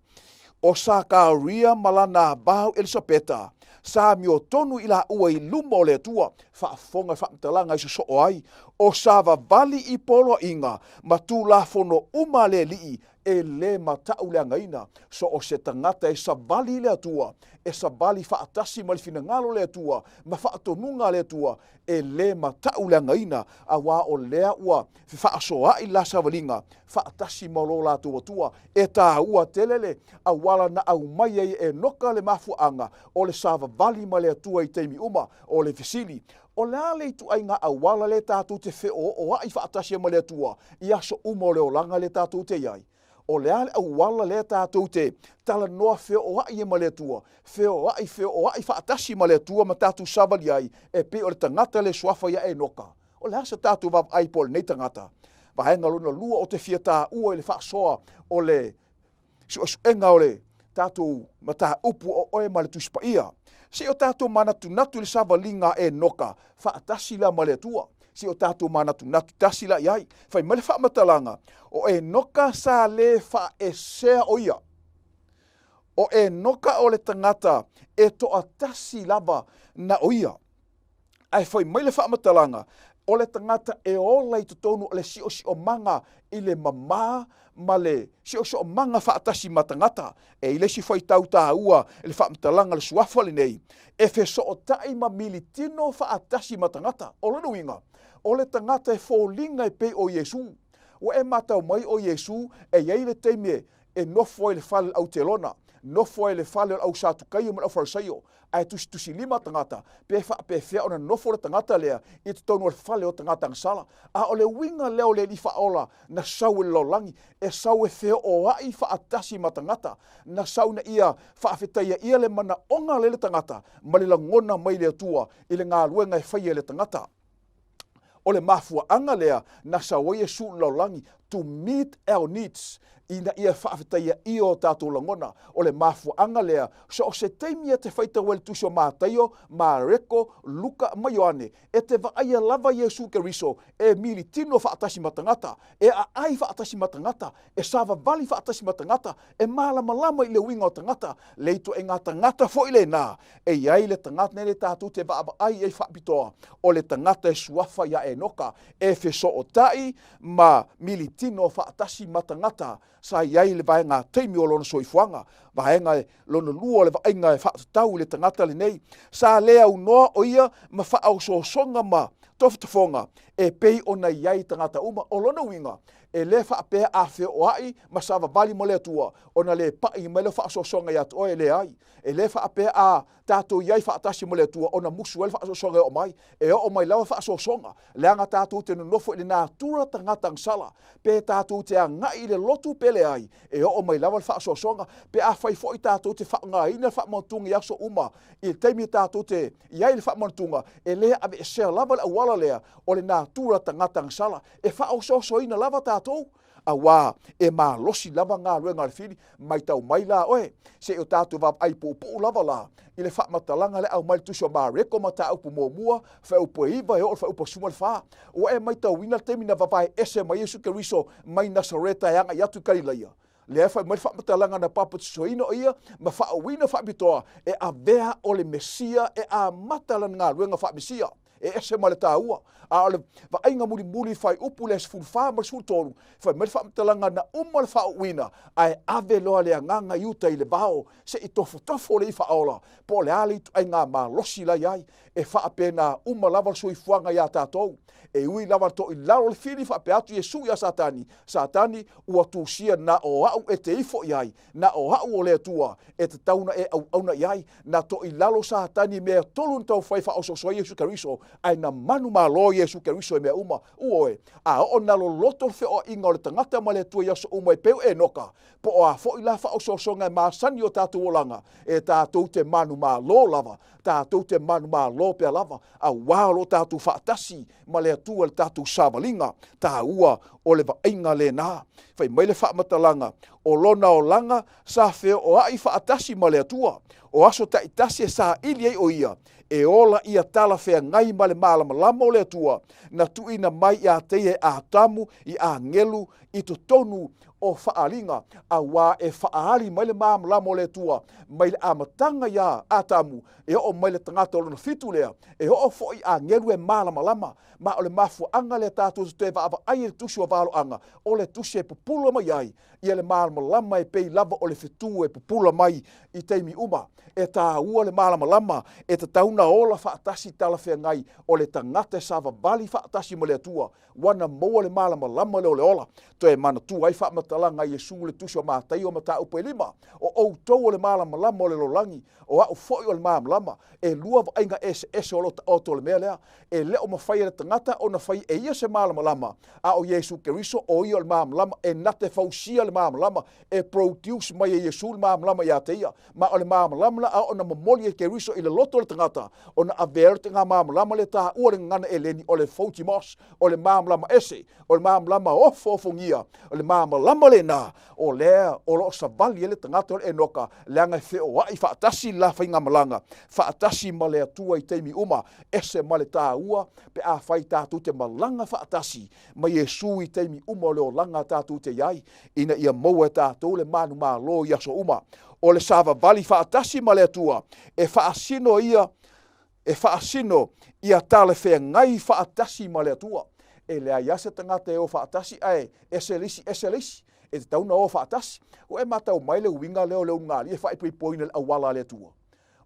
Speaker 5: O Sakaria malana bao Elisabeta, sa mi o tonu i la ua i luma o le atua, whaafonga whaatalanga i so ai, o sa vavali i polo inga, ma tū la fono uma le lii, e le matau le angaina, so o se tangata e sabali le atua, e sabali whaatasi ma le finangalo le atua, ma whaatonunga le atua, e le matau le angaina, a wā o lea ua, whaasoa i la savalinga, whaatasi ma lo la tua, e tā ua telele, a wala na au mai e noka le mafuanga, o le savavali ma le atua i teimi uma, o le fisili, o le ale tu ai ngā awala le tātou te wheo o ai whaatasi ma le atua, i aso uma o le olanga le tātou te iai. O le ale awala le tātou te tala noa wheo o ai e ma le atua, wheo o ai whaatasi ma le atua ma tātou savali ai, e pe o le tangata le suafa ia e noka. O le asa tātou vav ai pol nei tangata. Vahenga luna lua o te fia tā ua i le whaasoa o le suenga o le tātou ma tā upu o oe ma le tuspa ia. Si o tātou manatu natu le savalinga e noka, whaatasi la ma le atua. Si o tātou manatu natu tasi la iai, whai mele whaamatalanga, o e noka sa le wha e sea o ia. o e noka o le tangata e toa tasi lava na oia. Ai whai mai le whaamatalaga, o le tangata e ola i totonu o le si o manga i le mamā, ma le si o manga whaatasi matangata, e i le si whai tau tā ua, e le whaamatalaga le suafa le nei, e fe so o tai ma militino whaatasi matangata, o lana winga, o le tangata e fōlinga e pe o Yesu, o e matau mai o Yesu, e iei le teime e nofo e le whale au te lona, nofo e le whale au sātukai o au wharasaio, ai tusi lima tangata, pe whea ona nofo le tangata lea, i te tonu le whale o tangata ngansala, a o le winga leo le li whaola, na sau e lolangi, e sau e whea o ai whaatasi ma tangata, na sau na ia whaafetaia ia le mana onga le tangata, ma le langona mai le tua, i le ngā luenga e whaia le tangata. O le mafua anga lea, na sau e su lolangi, to meet our needs, ina ia whaafetaia i o tātou langona, o le mafua anga lea, so o se teimia te whaita wale tusio mātaio, mā reko, luka, maioane, e te waaia lava Yesu Keriso, e mili tino whaatasi matangata, e a ai whaatasi matangata, e sava vali whaatasi matangata, e malama lama i le winga o tangata, leito e ngā tangata fo i le nā, e iai le tangata nere tātou te waaba ai e whaapitoa, o le tangata e suafa ia e noka, e wheso o tai, ma mili tino whaatasi matangata, sa iai le vaenga teimi o lona soifuanga, vaenga e lona lua le vaenga e whaatau le tangata le nei, sa lea unoa o ia ma whaau songa ma toftafonga, e pei ona iai tangata uma o lona winga, e le whaapea a whea o ai, ma sa vavali mo le atua, ona le pai ma le whaasosonga i atu o e le ai, e le whaapea a tātou iai whaatasi mo le atua, ona musu e le whaasosonga o mai, e o mai lawa whaasosonga, le anga tātou te nofo i le nā tura tangata ngsala, pe tātou te a ngai le lotu pele ai, e o mai lawa le whaasosonga, pe a whai fo i tātou te whaanga ina le whaamantunga i aso uma, i teimi tātou te iai le whaamantunga, e lea ave e sea lava le awala lea, o le nā tura tangata ngsala, e whaososo ina lava tātou, a wā e mā losi lava ngā luenga le whiri, mai tau mai la oe, se o tātou wap ai pōpō lava la, i le whaamatalanga le au mai tusio mā reko ma tā upu mua, whau po iwa e o whau po suma le wha, o e mai tau wina temi na wapai ese mai Yesu Keriso, mai Nasareta e anga i atu Karileia. Le whai mai whaamatalanga na papa tusoino ia, ma whau wina whaapitoa, e a vea o le Mesia, e a matalan ngā luenga whaamesia. E ese ma le tāua. A le vainga muli whai upu le sfuru wha ma sfuru tonu. Whai mai whaamatalaga na le whaauina. Ai ave loa le anganga iuta i le bao. Se i tofo le i whaola. Po le ale itu ai ngā mā losi lai ai. E whaapena lava le sui fuanga ia tātou. E ui lava to i laro le whiri whaape atu Yesu ia Satani. Satani ua tūsia na o au e te ifo iai. Na o au o le atua. E te tauna e au auna iai. Na to i lalo Satani mea tolu tau whai whaososoa Yesu Keriso. Ai na manu malo Yesu Keriso e mea uma. Uoe. A o nalo loto fe o inga o le tangata ma le tua Yesu uma e peu e noka. Po o a fo i la whaososonga e māsani o tātou olanga. E tātou te manu malo lava. Tātou te manu malo pia lava. A wālo tātou whaatasi ma le atua le tātou sāwalinga. Tā ua o le vainga le nā. Whai mai le whaamatalanga. O lona o langa sa wheo o ai whaatasi ma le atua. O aso ta itasi e sa ili ei o ia. E ola ia tala whea ngai ma le malama lama o le atua. Na tuina mai i a teie a tamu, i a ngelu, i to tonu o whaalinga. A wā e whaari mai le malama lama o le atua. Mai le amatanga ia a tamu. E o mai le tangata o lona fitu lea. E o fo i a ngelu e malama lama. Ma o le mafu anga le tātou te waava ai e tusi o walo anga. O le tusi e pupula mai ai. Ia le malama lama e pei lava o le fitu e pupula mai i teimi uma. E tā ua le malama lama, e te tauna ola whaatasi tala whea ngai, o le tangata e sawa vali whaatasi mo le atua, wana moa le malama lama leo le ola, to e mana tu ai whaamatala ngai Yesu le tusi o mātai o mata upo e lima, o outou o le malama lama o le lolangi, o au foi o le malama lama, e lua vainga ese o to le mea lea, e leo mawhai le tangata o na whai e ia se malama lama, a o Yesu Keriso o ia le malama lama, e nate fausia le malama lama, e produce mai e Yesu le malama lama ia te ia, ma o le malama lama a ona mamoli e Keriso i le loto le tangata, ona averte ngā māmalama le tā ua le ngana e leni o le Fautimos, o le māmalama ese, o le māmalama ofo ngia, o le māmalama male na o lea o lo savali ele tangata e noka leanga fe o ai faatasi la fainga malanga faatasi male atua I teimi uma ese male ta ua pe a fai tatu te malanga faatasi ma Yesu I teimi uma o le o langa tatu te iai ina ia maua tatu le manu malo ia so uma o le sava vali faatasi male atua e faasino ia tale fe ngai faatasi male atua e le ia se tangata e o faatasi ai eselisi e te tauna o faatasi o e matau mai le winga leo ngali e fai poina le awala le tua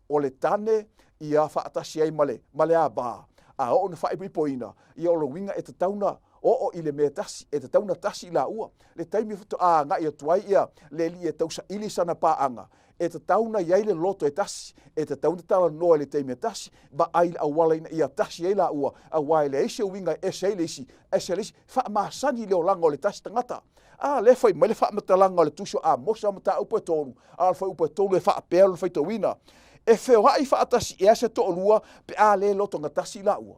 Speaker 5: o le tane ia faatasi ai male a ba a o na fai poina ia o le winga e te tauna o ile me tasi e te tauna tasi la ua le taimi futo a nga ia tuai ia le li e tausa ili sana paanga e te tauna iai le loto e tasi e te tauna tala noa le taimi tasi ba ai le awala ina ia tasi e la ua a wai le eise winga e seilesi fa masani le o langa o le tasi tangata a le fai mai le fa matalanga o le tuso a mosa mata upo tonu a fai upo tonu e fa pelo fai tawina e feo ai fa atasi e ase to lua pe a le loto ngatasi la ua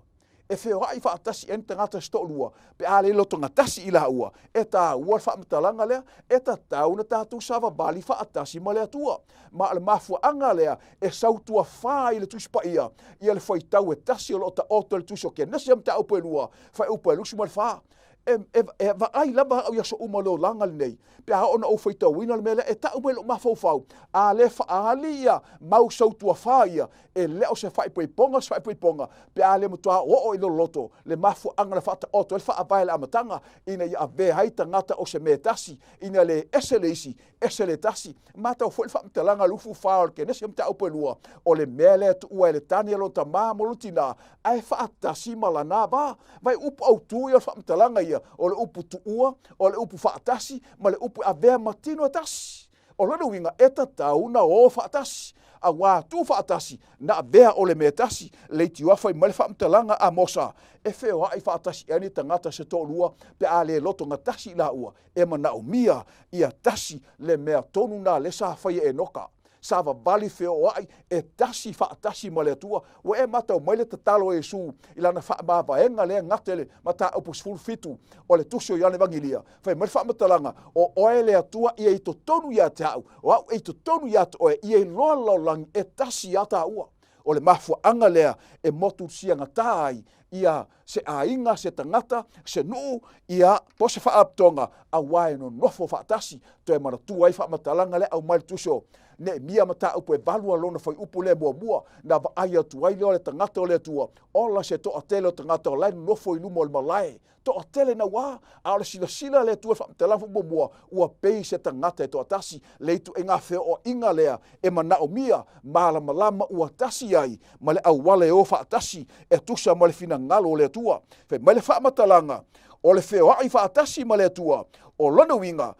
Speaker 5: e feo ai fa atasi en tangata sto lua pe a le loto ngatasi ila ua e ta ua fa matalanga lea e ta tauna tatu sava bali fa atasi ma le atua ma le mafu anga lea e sautua fa ile tuspa ia le foi tau e tasi o lota oto le tuso ke nasi am ta upo lua fa upo lusu mal fa e va ai lava au ia so uma lo langa nei pe a ona o feita wina le mele e ta o lo mafau a le fa alia mau so tua faia e le o se fai ponga pe a le mutua o ilo loto le mafu anga le fata o to le fa avai la matanga ina ia be hai tangata o se metasi ina le esele tasi mata o foi fa mtalanga lufu fa ke nesi mta o pelua o le mele tu o le tani lo tama molutina ai fa tasi malana ba vai up au tu ia fa mtalanga ia o le upu tuua, o le upu faatasi, ma le upu avea matino atasi. O lana winga eta tauna o faatasi, a wā tu faatasi, na avea o le metasi, le tiwafai male faamtalanga a mosa, e feo ai faatasi eni tangata se tolua, pe a le loto ngatasi la ua, e mana o mia, ia tasi le mea tonu na le sa fai e noka. Sava bali feo ai e tasi fa tasi male tua o e mata mai le tatalo e su ilana fa ba ba enga le ngatele mata opus full fitu o le tusio ya le vangilia fa mai fa matalanga o ele atua i e to tonu ya tau o e to tonu ya o e lo lang e tasi ya ta ua o le mafu anga lea e motu sia ngatai ia se ainga se tangata se nu ia pose fa aptonga a wai no nofo fa tasi to e mara tu ai fa matalanga le au mai tusio ne mia mata upo e valua lona foi upo le mua na va ai tu ai le tangata o le tua ola se to atele tangata o lai no foi lumo le malai to atele na wa ala sila le tua fa telafu mua ua pei se tangata e to atasi le tu enga fe o inga lea e mana o mia mala malama ua tasi ai ma le au wale o fa tasi e tusa ma le fina ngalo le tua fe ma le fa matalanga o le fe o ai fa tasi ma le tua o lona winga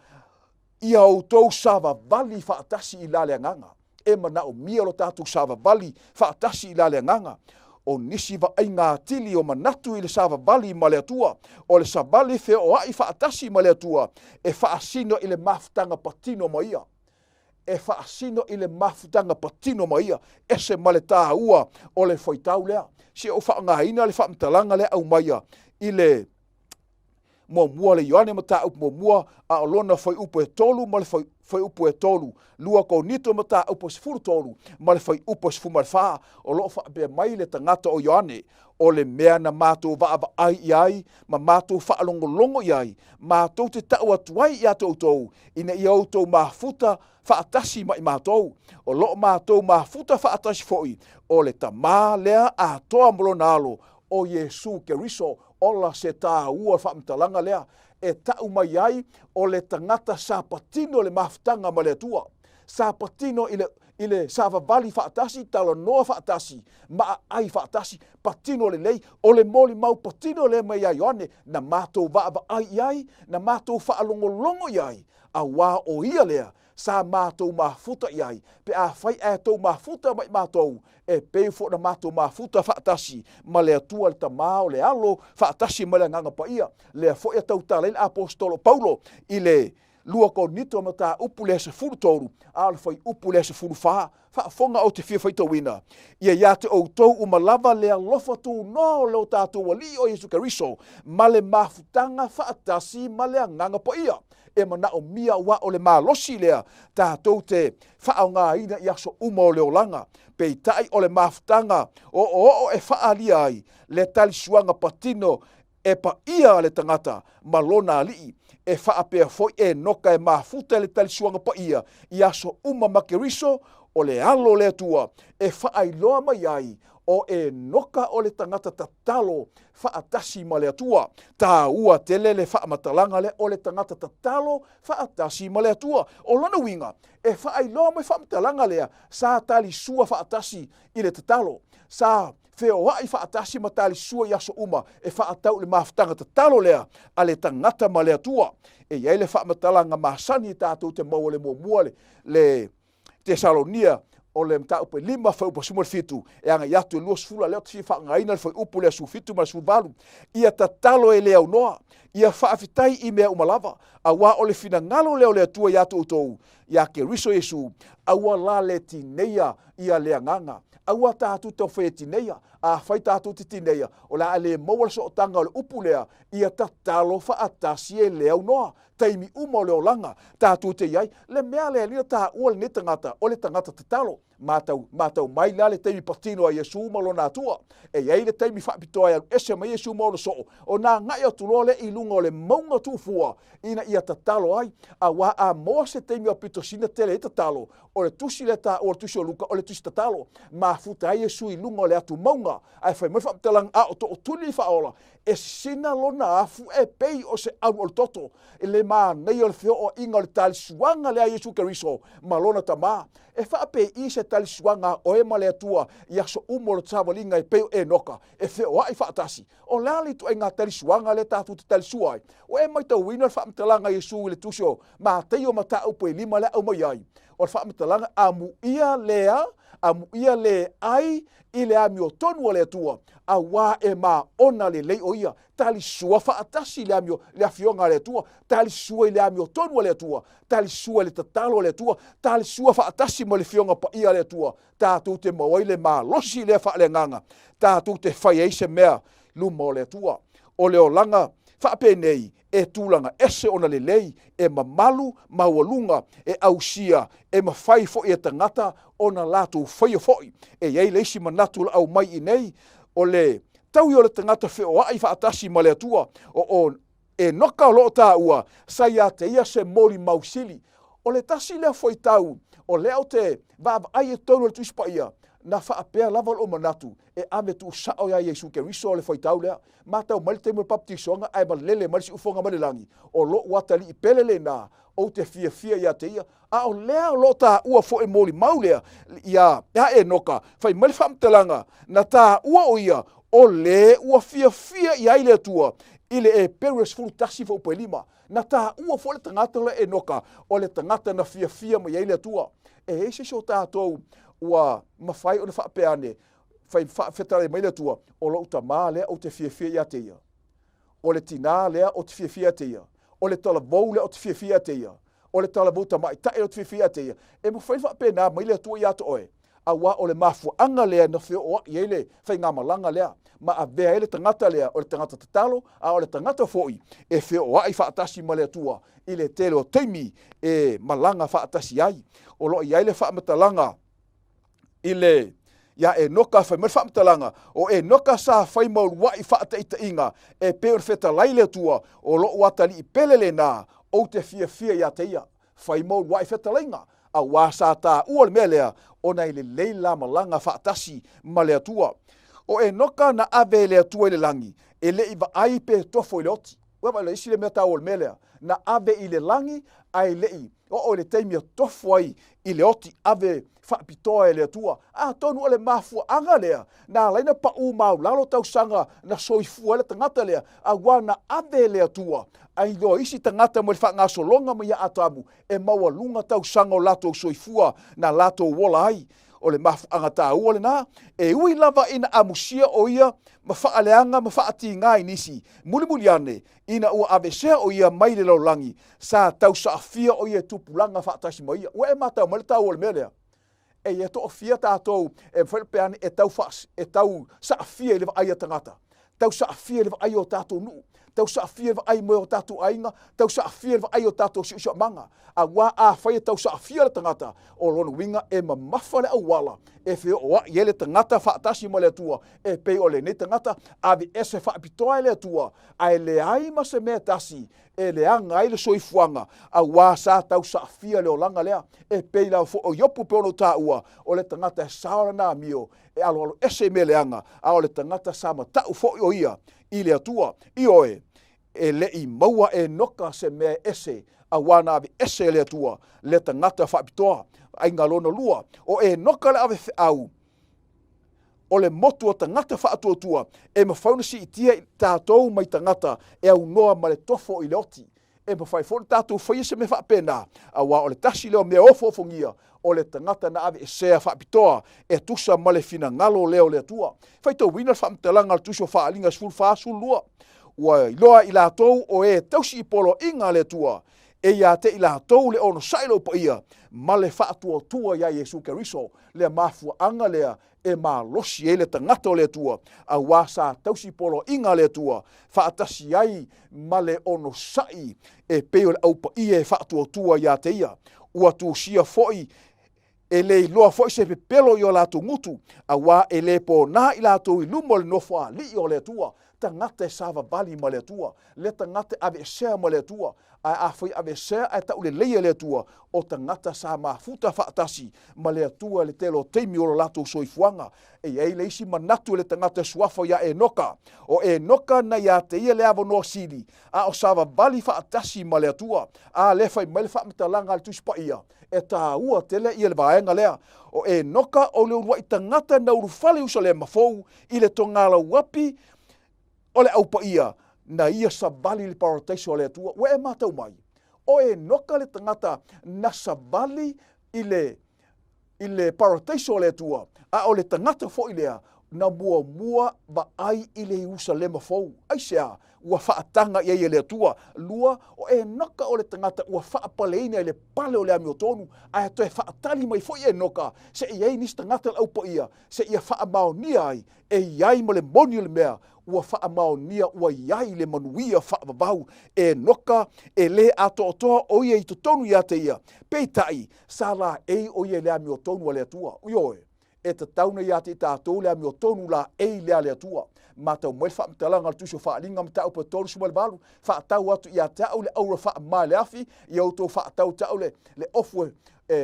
Speaker 5: ia o tou sava vali faatasi I lale nganga. E mana o mia lo tatu sava vali faatasi I lale nganga. O nisi va ai ngā tili o manatu I le sava vali ma le atua. O le savali fe o ai faatasi ma le atua. E faasino I le mafutanga patino ma ia. E faasino I le mafutanga patino ma ia. E se ma le tā ua o le foitau lea. Se o faangaina le faamtalanga lea au maia. I le mua le yoane mata upo mua a lona foi upo e tolu ma le foi upo e tolu lua ko nito mata upo sfuru tolu ma le foi upo sfu malfa o lo fa be mai le tangata o yoane o le mea na mato va ai ma mato fa longo ai mato te tau atuai ia tautou ina ia autou mafuta fa atasi mai mato o lo mato mafuta fa atasi foi o le tama lea a toa molonalo o Yesu Keriso ola se tā ua whaamtalanga lea, e tau mai ai o le tangata sapatino le maftanga ma le tua. Sapatino I le sava vali whaatasi, talo noa whaatasi, maa ai whaatasi, patino le lei, o le moli mau patino le mai ai one, na mātou vaava ai, na mātou whaalongolongo ai, a wā o ia lea, sa mātou mafuta iai, pe a whai e tau mafuta mai mātou, e peifo na mātou mafuta whaatasi, ma lea tua le tamao le alo, whaatasi ma lea nganga pa ia, lea fo e tau tala apostolo Paulo, I le lua ko nito mata upu le se furu toru, ala fai upu le se furu wha fonga o te fia whaita wina. Ia te o tau umalava lea lofa tu no leo tātou wali o Yesu Keriso, ma le mafutanga whaatasi ma lea nganga pa ia. e mana o mia wa o le malosi lea tātou te whaaongaina i aso uma o le olanga. Pei tai o le mafutanga o e whaalia ai le talisuanga patino e pa ia le tangata malona alii e whaapea foi e noka e mafuta le talisuanga pa ia i aso uma makeriso o le alo le tua e whaailoa mai ai o e noka o le tangata tatalo whaatasi ma le atua. Tā ua tele le whaamatalanga le o le tangata tatalo whaatasi ma le atua. O lana winga, e whaailoa mai whaamatalanga lea sa tali sua whaatasi i le tatalo. Sa feo wai whaatasi ma tali sua i aso uma e whaatau le mafutanga tatalo lea a le tangata ma le atua. E iei le whaamatalanga mahasani tātou te maua le mua le Tesalonia o le mta upe lima fai upa sumar fitu e anga yatu e luas fula leo tisi whaangaina le fai upu lea su fitu ma su valu ia tatalo e lea unoa ia whaafitai i mea umalava a wā o le fina ngalo leo lea tua yatu utou ia ke riso Yesu a wā la le tineia ia lea nganga a wā tātu tau whai tineia a whai tātu ti tineia o la le maua so o tanga o le upu lea ia tatalo whaatasi e lea unoa taimi uma o le olanga, tātou te iai, le mea lea lina tā ua le ne tangata, o le tangata tatalo, mātau mai la le taimi patino a Yesu malona atua, e iai le taimi whaapitoa ia ese mai Yesu mauna soo, o nā ngai atu loa le ilunga o le maunga tūfua, ina ia tatalo ai, a wā a moa se taimi o pito sina tele e tatalo, o le tusi le tā, o le tusi o luka, o le tusi tatalo, mā futa ai Yesu ilunga o le atu maunga, ai whai mai whaapitalang a o to o tuni whaola, e sina lona afu e pei o se au o le toto, e le mā nei o le feo o inga o le talisuanga lea Yesu Keriso, malona tamā, e whaape i se talisuanga o e male atua i aso umo le tawaliga e peo e noka, e feo ai whaatasi, o lali tu e ngā talisuanga le tātu te talisuai, o e mai tau wina le whaamtalanga Yesu i le tusio, mā teio mata upo e lima le au mai ai, o le whaamtalanga amu ia le ai i le ami o tonu o le atua, a wā e mā ona le lei o ia, tali sua whaatasi le ami o le afionga le atua, tali sua i le ami o tonu o le atua, tali sua le tatalo o le atua, tali sua whaatasi mo le fionga pa ia le atua, tātou te mawai le mā losi le wha le nganga, tātou te whai eise mea luma o le atua, o le o langa, whaape nei, e tūlanga ese ona le lei, e mamalu, maualunga, e ausia, e mawhai fo i e tangata, ona lātou whai o foi, e iei leisi manatu la au mai i nei, o le tau i o le tangata wheo ai whaatasi ma le atua, o e noka o loo tā ua, sai a te ia se mori mausili, o le tasi lea foi tau, o leo te vava ai e tonu le tuispa ia, na whaapea lava o manatu, e ame tu sao ia Yesu Keriso o le foi tau lea, matau mali te mo baptisonga, ai malele malisi ufonga malilangi, o lo watali i pelele na, o te fia ia te ia, a o lea o lo tā ua fo e mori mau lea, ia e noka, fai mali whaamtelanga, na tā ua o ia, o le ua fia i aile atua, i le e peres fulu tasi fo upe lima, na tā ua fo le tangata le e noka, o le tangata na fia ma i aile atua, e eise so tātou, ua mawhai o na whaapeane, whai whaafetare mai le tua, o lo utamā lea o te fia ia te ia, o le tina lea o te fia te ia, o le talavou lea o te fia te ia, o le talavou tamai tae o te fia te ia, e mo whai whaapena mai le tua ia to oe, a wā o le mafuanga lea na whio o i eile whai ngā malanga lea, ma a vea ele tangata lea, o le tangata tatalo, a o le tangata foi, e whio o ai whaatasi ma le tua, i le tele o teimi e malanga whaatasi ai, o lo i eile whaamatalanga, i le ia e noka whai mai whaamtalanga, o e noka sa whai mauru wai whaataita inga, e peo wheta laile tua, o lo watali i pelele nā, o te fia ia te ia, whai mauru wai wheta lainga, a wasa tā ua le melea, o nei le leila malanga whaatasi ma lea tua. O e noka na ave lea tua i le langi, e le iwa ai pe tofo i le oti. Wewa le isi le mea tā ua le melea, na ave i le langi, ai lei, o le teimia tofo ai i le oti ave whaapitoa e lea tua. A tonu o le mafua anga lea, na laina pa u mau lalo tau sanga na soifua le tangata lea, a wana ave lea tua. Ai loa isi tangata mo le whaangaso longa ma ia atamu, e maua lunga tau sanga o lato soifua na lato wola ai. O le mafu anga tā ua le nā, e ui lava ina amusia o ia, ma whaaleanga, ma whaati ngā inisi, muli ane, ina ua avesea o ia mai le laulangi, sa tau saafia o ia tupulanga whaatasi mo ia. Ua e matau, ma le tau o le melea. E ia to ofia tātou, e mwhelepeane, e tau saafia i lewa aia tangata. Tau saafia i lewa aia o tātou nuu. tau sa afia va ai mo o tatu ainga, tau sa afia va ai o tatu si manga. A wa a fai tau sa afia le tangata o lona winga e mamafa le awala e fe o a yele tangata fa atasi mo le tua e pe o le ne tangata a vi ese fa pitoa le tua a le ai ma se me tasi e le anga ai le soifuanga a wa sa tau sa afia le o langa lea e pe la fo o yopu pe ono ta ua o le tangata e saora na mio e alo ese me le anga a o le tangata sa ma tau fo o ia i le atua i oe e le i maua e noka se me ese a wana ave ese le atua le tangata whaapitoa ai ngalona lua o e noka le ave au o le motu o tangata whaatuatua e mawhauna si itia tātou mai tangata e au noa ma le tofo i le oti e mawhai fona tātou whaia se me whaapena a wā o le tasi leo mea ofo fongia o le tangata na ave esea whaapitoa e tusa ma le fina ngalo leo le atua whaitau wina whaamtalanga le tuso whaalinga sful whaasu lua ua iloa i lātou o e tausi i polo inga le atua e ia te i lātou le ono sailo pa ia ma le whaatua tua ia Yesu Keriso le mafua anga lea e ma losi e le tangata o le tua a wasa tausi polo inga le tua whaatasi ai ma le ono sai e peo le au pa ia e whaatua tua ia te ia ua tu sia foi e le loa foi se pepelo i o lātou ngutu a wā e le po nā i lātou i lumo le nofua li o le tua tangata e sava bali ma le tua le tangata ave sea ma le tua a foi ave sea e tau le leia le tua o tangata sa mafuta whaatasi ma le tua le telo teimi o lato soifuanga e ei le isi manatu le tangata suafa ia e noka o e noka na ia te ia le avo no sili a o sava bali whaatasi ma le tua a le fai mele whaametalanga le tuspa ia e tā ua tele ia le vaenga lea o e noka o le urua i tangata na urufale usa le mafou i le tongala wapi o le aupa ia na ia sabali le paradaiso le atua we e matau mai o e noka le tangata na sabali i le paradaiso le atua a o le tangata fo i lea na mua ba ai i le Jerusalema fou ai sea ua whaatanga ia le atua lua o e noka o le tangata ua whaapaleina i le pale o le amiotonu a e toe whaatali mai fo i e noka se i ei nis tangata le aupa ia se ia whaamaonia ai e iai ma le moni o le mea ua whaamaonia ua iai le manuia whaamabau e noka e le atoatoa o ia i totonu ia te ia peitai sa la ei o ia le amiotonu a le atua uioe e te tauna ia te tātou le amiotonu la ei lea le atua matau mai whaamtalanga tuso whaalinga ma tau pa tolu suma le balu whaatau atu ia tau le aura whaama le afi i auto whaatau tau le ofwe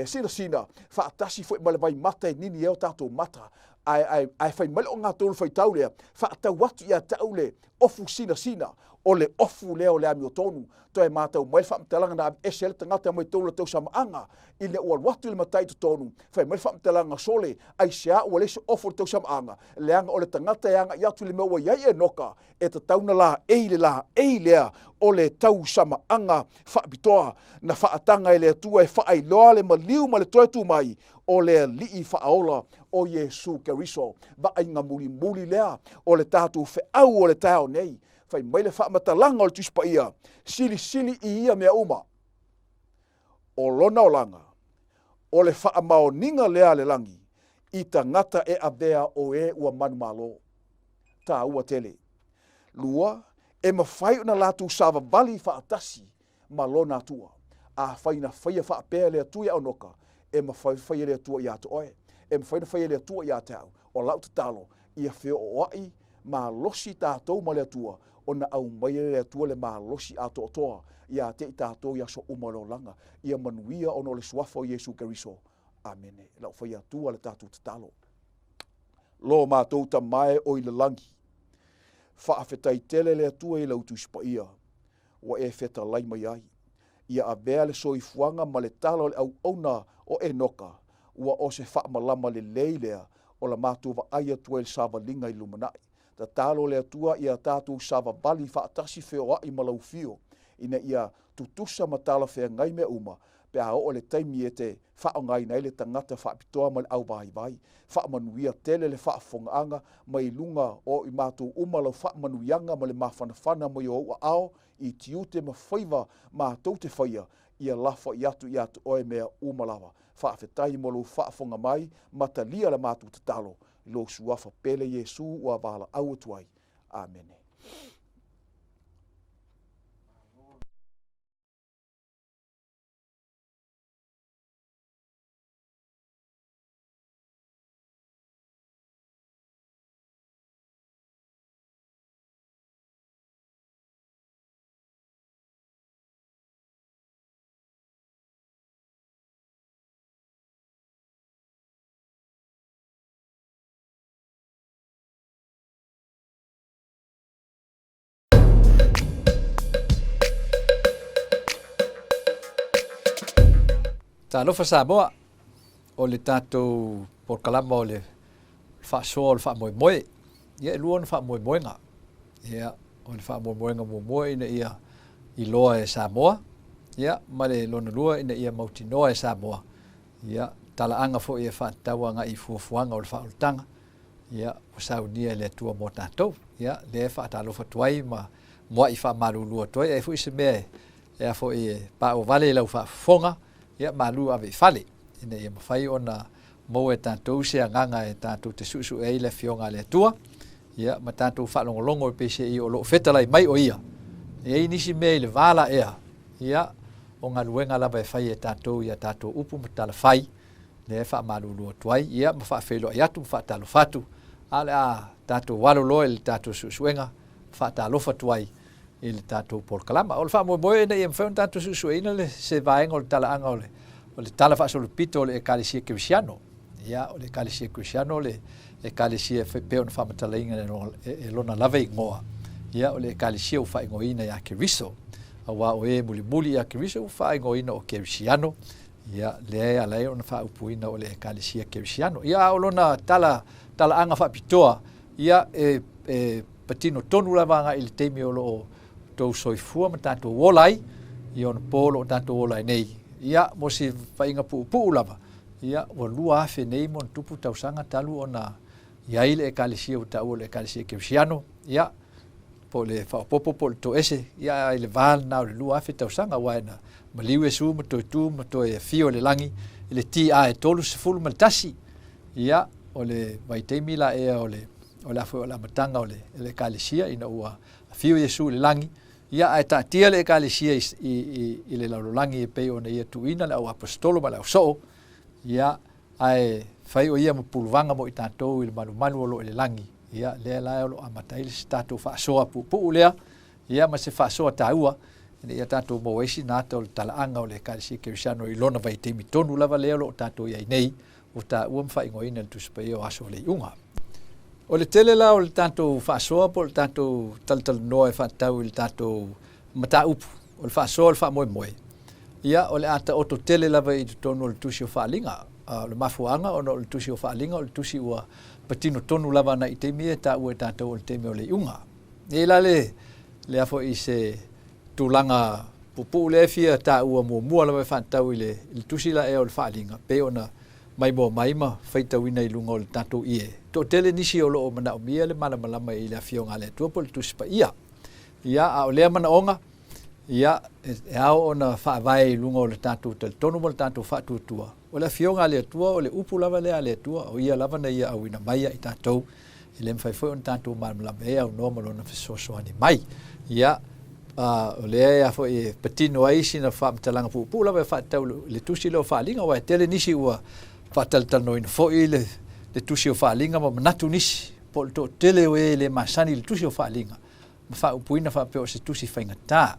Speaker 5: sina whaatasi fwe ma le vai mata e nini eo tātou mata ai whai male o ngā tolu whai tau lea whaatau atu ia tau le ofu sina o le ofu leo le amiotonu toi mātau mai whaamtalanga na esele tangata mai tolu tau samaanga i le ua watu le matai tonu whai mai whaamtalanga sole ai sea ua lese ofu le tau samaanga leanga o le tangata eanga i atu le meua iai e noka e ta tauna la ei lea o le tau samaanga whaapitoa na whaatanga e le atua e whaailoa le maliu ma le toetu mai o le lii whaaola o Yesu Keriso ba ai ngā muli lea o le tātou wheau o le tau nei fai mai le whamatalanga o le tuspa ia sili i ia mea uma o lona o langa o le whaamaoninga lea le langi i tangata e avea o e ua manu malo tā ua tele lua e mawhai una lātou sava bali whaatasi ma lona atua a whaina whaia whaapea le atua au noka e mawhai le atua i ato oe e mawhai le atua i atau o lau te talo i a whio o ai ma losi tātou ma le atua o na au mai le atua le ma losi ato o toa i a te i tātou i aso umaro langa i a manuia ono le suafo Yesu Keriso. Amene. Lau whai atua le tātou te talo. Lo mātou ta mai o i le langi. Whaafetai tele le atua i lau tuspa ia. Wa e feta lai mai ai. Ia a bea le soifuanga ma le talo le au ona o e noka. Ua o se whaamalama le leilea o la mātou wa aia tua il sava linga i lumanai. Ta talo le atua ia tātou sava bali whaatasi wheo i malau fio. Ina ia tutusa matala whea ngai me uma. Pe a o le taimi e te whaongai nei le tangata whaapitoa ma le au vai. Whaamanuia tele le whaafongaanga mai lunga o i mātou umalau whaamanuianga ma le mawhanawhana mai o ua ao i tiute ma whaiva mātou te whaia ia lafa i atu oe mea umalawa. Whaafetai mo lo whaafonga mai matalia le mātou te talo. Lo suafa pele Yesu ua wala au atuai. Amen.
Speaker 9: Talofa Samoa o le tātou porkalama o le whaasoa o le whaamoemoe. Ia e lua na whaamoemoenga. Ia o le whaamoemoenga moe ina ia I loa e Samoa. Ia ma le lona lua ina ia mautinoa e Samoa. Ia talaanga fo ia whaataua nga I fuafuanga o le whaaoltanga. Ia o saunia le atua mo tātou. Ia le whaatalofa tuai ma moa I whaamalulua tuai. E fo I se mea e a fo I pa o vale lau whaafonga. Ia malu ave fale. Ina ia mawhai o na mo e tātou se anganga e tātou te susu e le fionga le atua. Ia ma tātou whaalongolongo e pese I o lo fetalai mai o ia. Ia I nisi mea I le vala ea. Ia o ngā luenga lava e whai e tātou ia tātou upu matala whai. Le wha malulua tuai. Ia ma wha whelo I atu, wha talo fatu. Ale a tātou walolo e le tātou susuenga. Wha talo fatuai I le tātou polkalama. O le wha moe na ia mwhaun tātou susuena le se vaenga o le talaanga o le tala wha solo pito o le ekalesia Krisiano. Ia o le ekalesia Krisiano le ekalesia peo na wha matalainga e lona lava I ngoa. Ia o le ekalesia u wha ingoina I a Keriso. Awa o e muli I a Keriso u wha ingoina o Krisiano. Ia le alai ona wha upuina o le ekalesia Krisiano. Ia o lona tala anga wha pitoa. Ia patino tonu lava nga I le teimi o lo tau soifua ma tātou wolai. Ia ona polo o tātou wolai nei. Ia mo si whainga puu lava. Ia o lua afe nei mo tupu tausanga talu ona ia ile ekalesia o tau o le ekalesia Krisiano. Ia po le whaopopo po le to ese. Ia ile vāl na o le lua afe tausanga waena. Maliu e su, mato tu, mato e fio le langi. Ile ti a e tolu se fulu maltasi. Ia o le vaiteimi la ea o le afo o la matanga o le ekalesia ina ua fio Yesu le langi. Ia ai tātia le ekalesia I le laulolangi e pei ona ia tuina le au apostolo ma le au soo. Ia ai whai o ia mapuluvanga mo I tātou I le manumalu o lo le langi. Ia lea lai o lo amatai le si tātou whaasoa puu lea. Ia ma se whaasoa tāua. Ia tātou mo eisi nātou le talaanga o le ekalesia Krisiano I lona vai teimi tonu lava lea lo o tātou iai nei. O tā ua mwha ingoina le tusipai o aso le iunga. O le tele la o le tātou whaasoa po le tātou tal noa e whaatau I le tātou mata upu. O le whaasoa o le whaamoe. Ia o le ata oto tele lava I tonu o le tusi o whaalinga. O le mafuanga o le tusi o whaalinga o le tusi ua patino tonu lava na I teimi e tā ua e tātou o le teimi o le iunga. E la le afo I se tūlanga pupu le fia tā ua mua lava e whaatau I le tusi la e o le whaalinga. Pe ona mai mo maima whaitawina I lunga o le tātou ie. Tō tele nisi o loo mana o mia le malamalama I le awhionga le tuapo le tusipa ia. Ia a o lea mana onga. Ia e ao ona whaavai I lunga o le tātou tal tonu mo le tātou whaatutua. O le awhionga le atua o le upu lava lea le atua. O ia lava na ia awina maia I tātou. I le mwhaiwhoi on tātou malamalama e au normal ona whesosoani mai. Ia o lea fo e patino aisi na whaamtalanga pupu lava e whaatau le tusi leo whaalinga. Wa e tele nisi ua whaataltano ina fo I le tusi o whaalinga ma manatu nisi. Po le tō tele o e le masani le tusi o whaalinga. Ma whaupuina whaapeo se tusi whaingatā.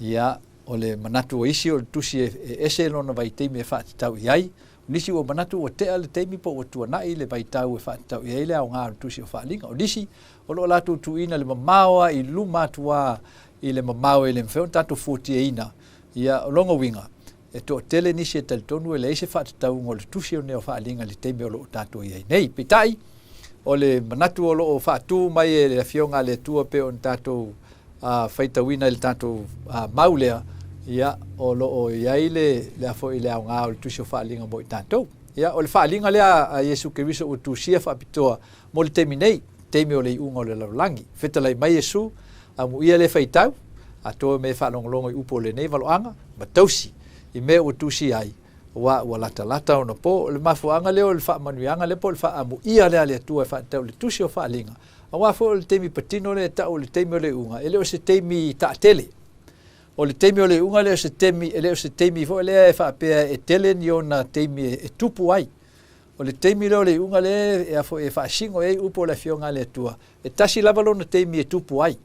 Speaker 9: Ia o le manatu o isi o le tusi e ese lona vai teimi e whaatitau iai. Nisi o manatu o tea le teimi po o tuanai le vai tau e whaatitau iai le au ngā le tusi o whaalinga. O nisi o lo latu tuina le mamaoa I lumatua I le mamao I le mwheo tatu 40 Ia o longa winga. E tō tele nisi e talitonu e le eise whaatitau ngō le tusi o neo whaalinga le teimi o lo o tātou iai. Nei, pitai, o le manatu o lo o whaatu mai e le whionga le tua pe o tātou whaitawina le tātou maulea. Ia o lo o iai le afo I le au ngā o le tusi o whaalinga mo I tātou. Ia o le whaalinga lea a Yesu Keriso o tusia whaapitoa mo le teimi nei, teimi o le iunga o le laulangi. Whetalai mai Yesu, a mu ia le whaitau, a toa me whaalongolongo I upo le nei valoanga, ma tausi. I me o tusi ai wa lata ona po le mafuanga leo le whaamanuianga le po le whaamu ia lea le atua e whaatau le tusi o whaalinga a wafo le teimi patino le tau le teimi o le unga e leo se teimi taatele o le teimi o le unga leo se teimi fo lea e whaapea e tele ni ona teimi e tupu ai o le teimi leo le unga le e afo e whaasingo e upo le whionga le atua e tasi lavalo na teimi e tupu ai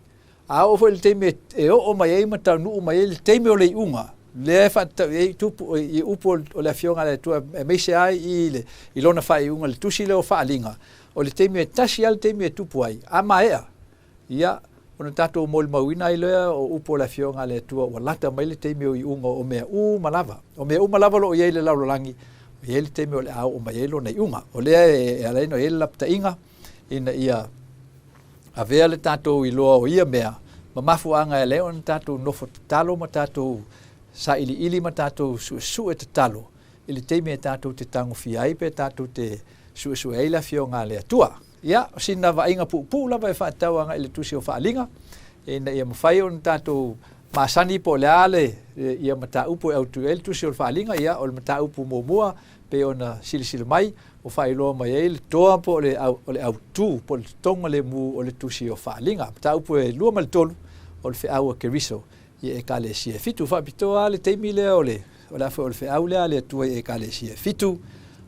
Speaker 9: a ofo le teimi e o mai e matau nuu mai le teimi o le unga le fata e tupu e upo o le fionga le tua e meise ai I lona fai unga le tusi leo whaalinga o le teimi e tasi al teimi e tupu ai a maea ia ona tatou mo le mauina ai lea o upo la fionga le tua o lata mai le teimi o i unga o mea malava. O mea malava lo o iei le laulolangi. O iei le teimi o le au o mai lo nei unga. O lea e alaino e le lapta inga ina ia avea le tatou i loa o ia mea. Ma mafuanga e leo na tatou nofo tatalo ma tatou sa ili ma tatou su e tatalo. Ili teimi e tatou te tango fiai pe tatou te su e la fionga le atua. Ia, sina vainga pu lava e whaatauanga i le tusi o whaalinga. E na ia mawhai o tatou masani po le ale, ia mata upo e autu e le tusi o whaalinga, ia o le mata upo mua pe o na silisili mai, o whailoa mai e le toa po o le autu, po le tonga le mu o le tusi o whaalinga. Mata upo e lua ma le tolu, o le whiau a Keriso, ia e ka le si e fitu. Whapitoa le teimi lea o le afu o le whiau lea le atua e ka le si e fitu.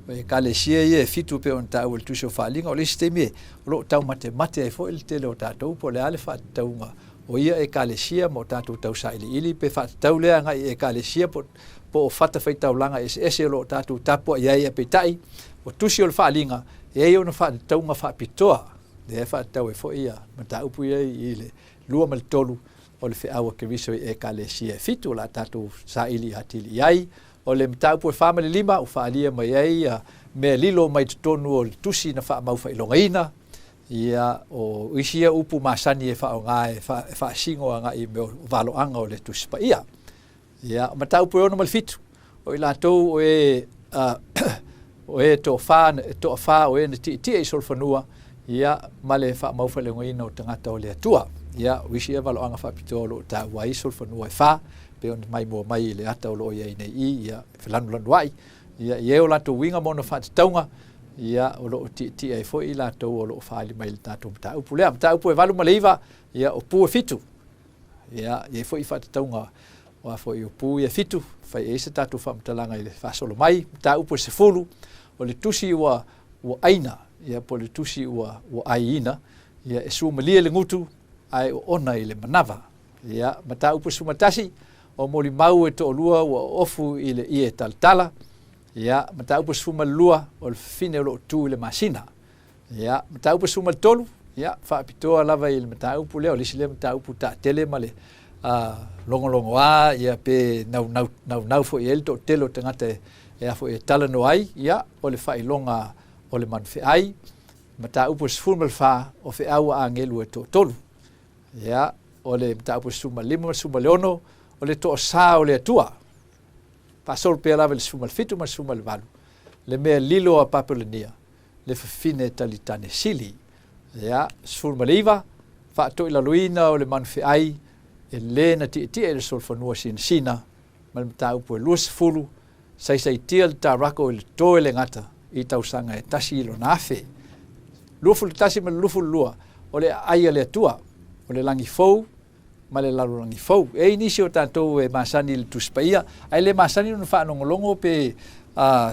Speaker 9: E ka le sia e fitu pe on tau le tusi o whaalinga o le sistemi e lo tau mate ai fo il tele o tātou po le ale whaataunga o ia e ka le sia mo tātou tau sa ili pe whaatau lea ngai e ka le sia po o whata whaitau langa ese lo tātou tapo iai e peitai o tusi o le whaalinga e ei o na whaataunga whaapitoa le e whaatau e fo ia ma tau pu iai i le lua mal tolu o le whiaua Keriso e ka le sia fitu la tātou sa ili hatili iai o le mtaupu e whamale lima o whaalia mai ei mea lilo mai tutonu o le tusi na wha mau whailongaina ia o isia upu masani e wha o ngā e wha singo a ngā i meo valoanga o le tusi pa ia ia o mtaupu e ono malfitu o i lātou o e to wha o e na tia i solfanua ia male wha mau whailongaina o tangata o le atua ia o isia valoanga wha pito lo ta wai solfanua e wha pe on mai mo mai le ata o lo ia nei ia lanu ai ia ia o lato winga mo no fat taunga ia o lo ti ai fo i lato o lo fali mai tato ta upu le ta upu e valu maleiva ia o pu fitu ia ia fo i fat taunga o fo i pu ia fitu fai ese tato fam talanga i le fa solo mai ta upu se fulu o le tusi wa aina ia po le tusi wa aina ia e su malia le ngutu ai o ona i le manava ia mata upu su matasi o moli mau e to lua o ofu i le ie taltala ia mata upu suma lua o le fine o lo tu le masina ia mata upu suma tolu ia fa pitoa lava i le mata upu le o le sile mata upu ta tele male longo a ia pe nau fo el to telo tangata e afo e tala no ai ia o le fa longa o le man fe ai mata upu suma fa o fe au a ngelu e to tolu ia o le mata upu suma lima suma leono o le to sa o le atua pa sol pe lava le suma fitu ma suma le valu le mea lilo a papelania le fine talitane sili ya suma leiva fa to ila luina o le manfi ai e le na ti e le sol fanua sina mal mata upo lus fulu sai tiel ta rako le to le ngata i tau sanga e tasi lo nafe lufu tasi ma lufu lua o le ai le atua o le langi fou ma le lalulangi fou e inisio tatou e masani le tuspaia ai le masani no fa nongolongo pe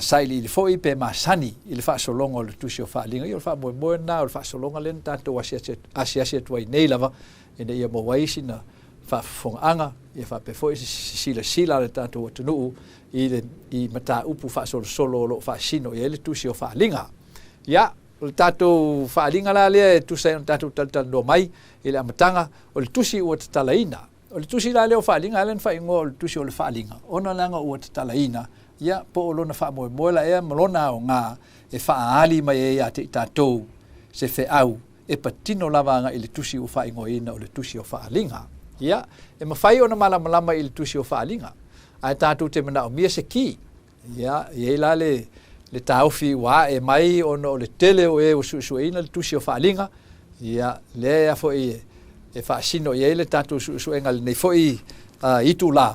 Speaker 9: saili le foi pe masani il fa solongo le tusio fa linga il fa mo na il fa solonga len tatou asia tuai nei lava ina ia mo waisina fa fonga ia fa pe foi sila le tatou tunu i mata upu fa solo lo fa sino ia le tusio fa linga ia o tatou whaalinga la lea e tusai on tatou tal no mai i le amatanga o le tusi ua tatalaina. O le tusi la lea o whaalinga alen whaingoa o le tusi o le whaalinga. Ona langa ua tatalaina ia po o lona whaamoe moela ea malona o ngā e whaali mai e a te tatou se wheau e patino lavanga i le tusi o whaingoa ina o le tusi o whaalinga. Ia e mawhai ona malamalama i le tusi o whaalinga. Ai tatou te mana o mia se ki. Ia i la le taufi wa e mai ono le tele o e susuina le tusi o whaalinga ia le a fo e whaasino i le tatu susuenga le nei fo i itu la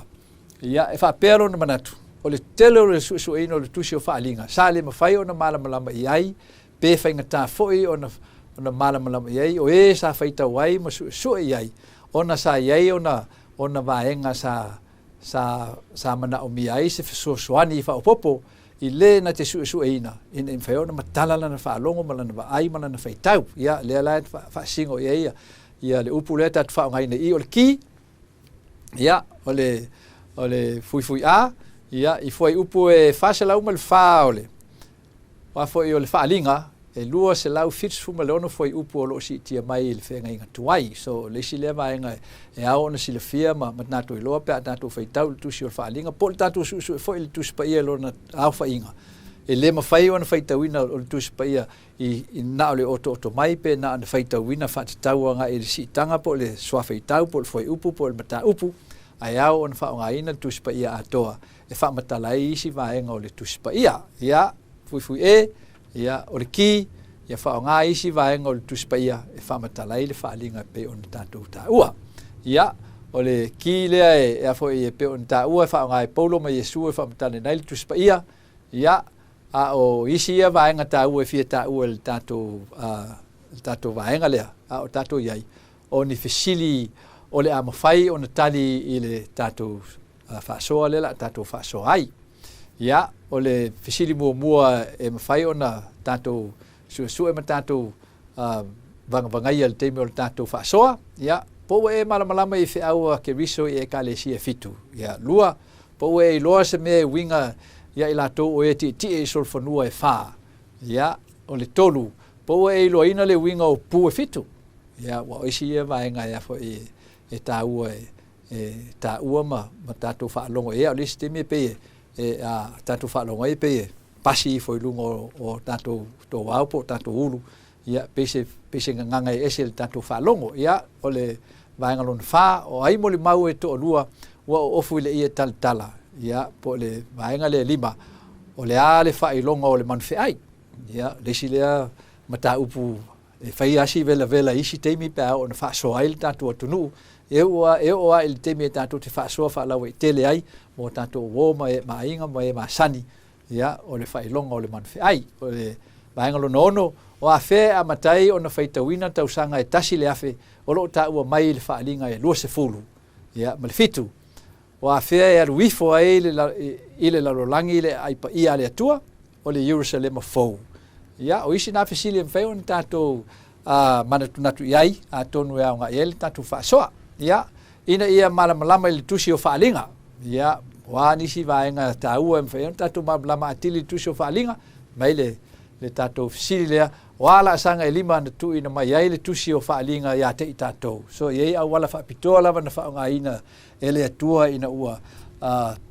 Speaker 9: ia e whaapero na manatu o le tele o le susuina o le tusi o whaalinga sa le mawhai o na malamalama i ai pe whaingata fo i o na malamalama i ai o e sa whaita wai ma susu i ai ona sa i ai ona vaenga sa mana o mi ai se susuani i whaopopo i le na te sueina in whaiona matala lana whaalongo malana wa ai malana whaitau ia lea lai whaasingo ia le upu lea tatu whaongaina i o le ki ia o le fui a ia i fwai upu e whasalau ma le wha o le whaalinga e lua se lau fits ma leono foi upu o lo si tia mai i le whenga inga tuai. So le si le vaenga e ao na si le fia ma natu i loa pea natu whaitau le tusi o le whaalinga. Po le tatu su e foi le tusi pa ia lo na au whainga. E le mawhai o na whaitauina o le tusi pa ia i na o le oto mai pe na na whaitauina whatatau nga i le si tanga po le swa whaitau po le foi upu po le mata upu. Ai au o na whaongaina le tusi pa ia atoa. E whamatalai isi vaenga o le tusi pa ia. Ia, fui e, ia o le ki, ia whaonga isi vaenga o le tusi pa ia, e whamatalai le whaalinga pe o na tātou tā ua. Ia, o le ki lea e a fo e pe o na tā ua, e whaonga e paulo ma Yesu e whamatale nei le tusi pa ia. Ia, a o isi ia vaenga tā ua e fia tā ua le tātou vaenga lea, a o tātou iai. O ni fesili o le amawhai o na tali i le tātou whaasoa lela, tātou whaasoa ai. Ia, o le fesili mua e mawhai o na tātou suasua e ma tātou vangavangai al teimi o le tātou whaasoa. Ia, po e malamalama i whiaua ke riso i e kālesia fitu. Ia, lua, po e loa se mea winga ia i lātou o e ti e solfonua e whaa. Ia, o le tolu, po e loa ina le winga o pu e fitu. Ia, wa oisi ia vaenga ia fo e tā ua tā ua ma tātou whaalongo e, o lisi temi e peye, tātou whaalongo e peye, pasi i foi lungo o tātou tō waupo, tātou ulu, ia, pese nganga e ese le tātou whaalongo, ia, o le vaenga lona wha, o ai mo le mau e tō lua, ua o ofu i le ia tala, ia, po le vaenga le lima, o le a le whailongo o le manwhi ai, ia, lesi lea ma tā upu, e whai asi vela isi teimi pēa o na whaasoa ai le tātou atunu, e oa il temi e tātou te whaasoa whaalawa i tele ai, mo tātou wō ma inga, ma sani, ia, o le whailonga o le manwhi ai, o le vaenga lo nono, o a whea a matai o na whaitawina tausanga e tasi le afe, o lo tā ua mai le whaalinga e lua se fulu, ia, ma le fitu, o a whea e aruifo ai i le lalolangi le aipa ia le atua, o le Jerusalem fou, ia, o isi na whesili e mwheo ni tātou manatu iai, a tonu e aunga i ele tātou whaasoa, ia, ina ia malamalama i le tusi o whaalinga, ia, wā nisi vaenga tā ua e mwhaion, tātou malamalama atili tusi o whaalinga, mai le tātou fisili lea, wala asanga e lima na tu ina mai ai le tusi o whaalinga ia te i tātou. So iei au wala whaapitoa lava na whaonga ina ele atua ina ua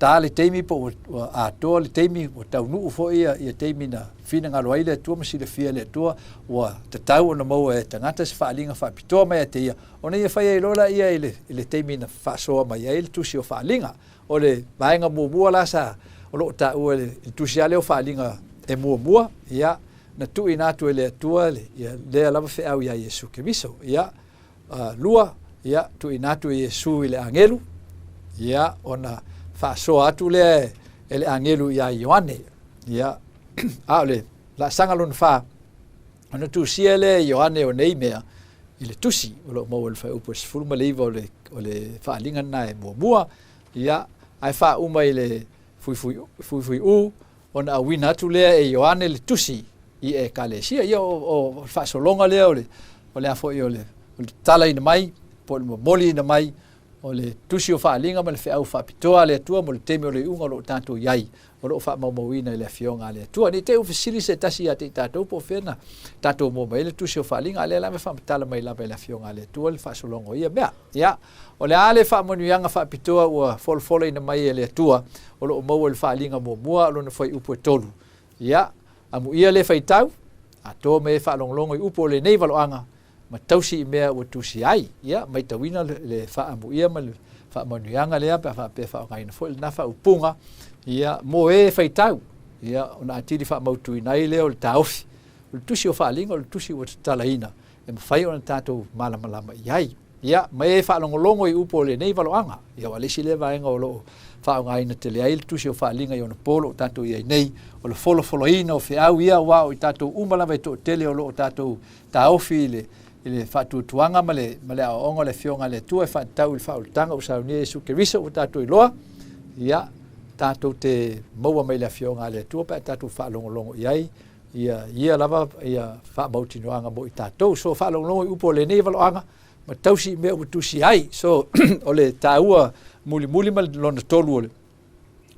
Speaker 9: tā le teimi po a toa le teimi o tau nuu fo ia teimi na fina ngalo ai le atua masi le fia le atua ua tatau o na maua e tangata se whaalinga whaapitoa mai a te ia. Ona ia whai e lola ia i le teimi na whaasoa mai ai le tusi o whaalinga. O le vaenga mua la sa o loo tā ua le tusi a leo whaalinga e mua ia na tu inatu ele atua le lava fe au ia Yesu Keriso ia lua ia tu inatu Yesu ile angelu ia ona fa so atu le ele angelu ia Ioane ia ale la sanga lon fa ona tu siele Ioane o nei mea ile tusi o lo mo el fa upos fulma leva o le fa linga na e mua ia ai fa uma ile fui u ona wina tu le e Ioane le tusi i e kalesia ia o whaasolonga lea o le afo i o le tala ina mai, po le moli ina mai, o le tusi o whaalinga ma le whiau whaapitoa le atua, mo le teme o le unga o lo tātou iai, o lo whaamaumauina i le awhionga le atua. Ni te ufisiri se tasi a te tātou po whena, tātou mo mai le tusi o whaalinga, le lame whaamatala mai lama i le awhionga le atua, le whaasolonga ia mea. Ia, o le ale whaamanuianga whaapitoa ua folfola ina mai e le atua, o lo mau le whaalinga mua, o lo na whai upu e tolu. Ia, amu ia le whaitau, a tō me whaalonglongo i upo le nei waloanga, ma tausi i mea ua tusi ai, ia, mai tawina le whaamu ia ma le whaamanuianga lea, pe whaangaina fo, le na whaupunga, ia, mo e whaitau, ia, ona atiri whaamautu inai leo le taofi, le tusi o whaalinga, le tusi o talaina, e mawhai ona tātou malamalama iai, ia, mai e whaalongolongo i upo le nei waloanga, ia, walesi le vaenga o loo, whaongaina te lea il tusi o whaalinga i ona polo o tātou iai nei, o le folo ina o whiau ia wā o i tātou umalawa i tō tele o lo o tātou taofi i le whaatutuanga ma le aonga le whionga le tua e whaatau i le whaolitanga o saunia Jesu Keriso o tātou i loa, ia tātou te maua mai le whionga le tua pa tātou whaalongolongo iai, ia lava ia whaamautinoanga mo i tātou, so whaalongolongo i upo le nei waloanga, ma tausi mea o tusi ai, so o le tāua muli ma lona tolu o le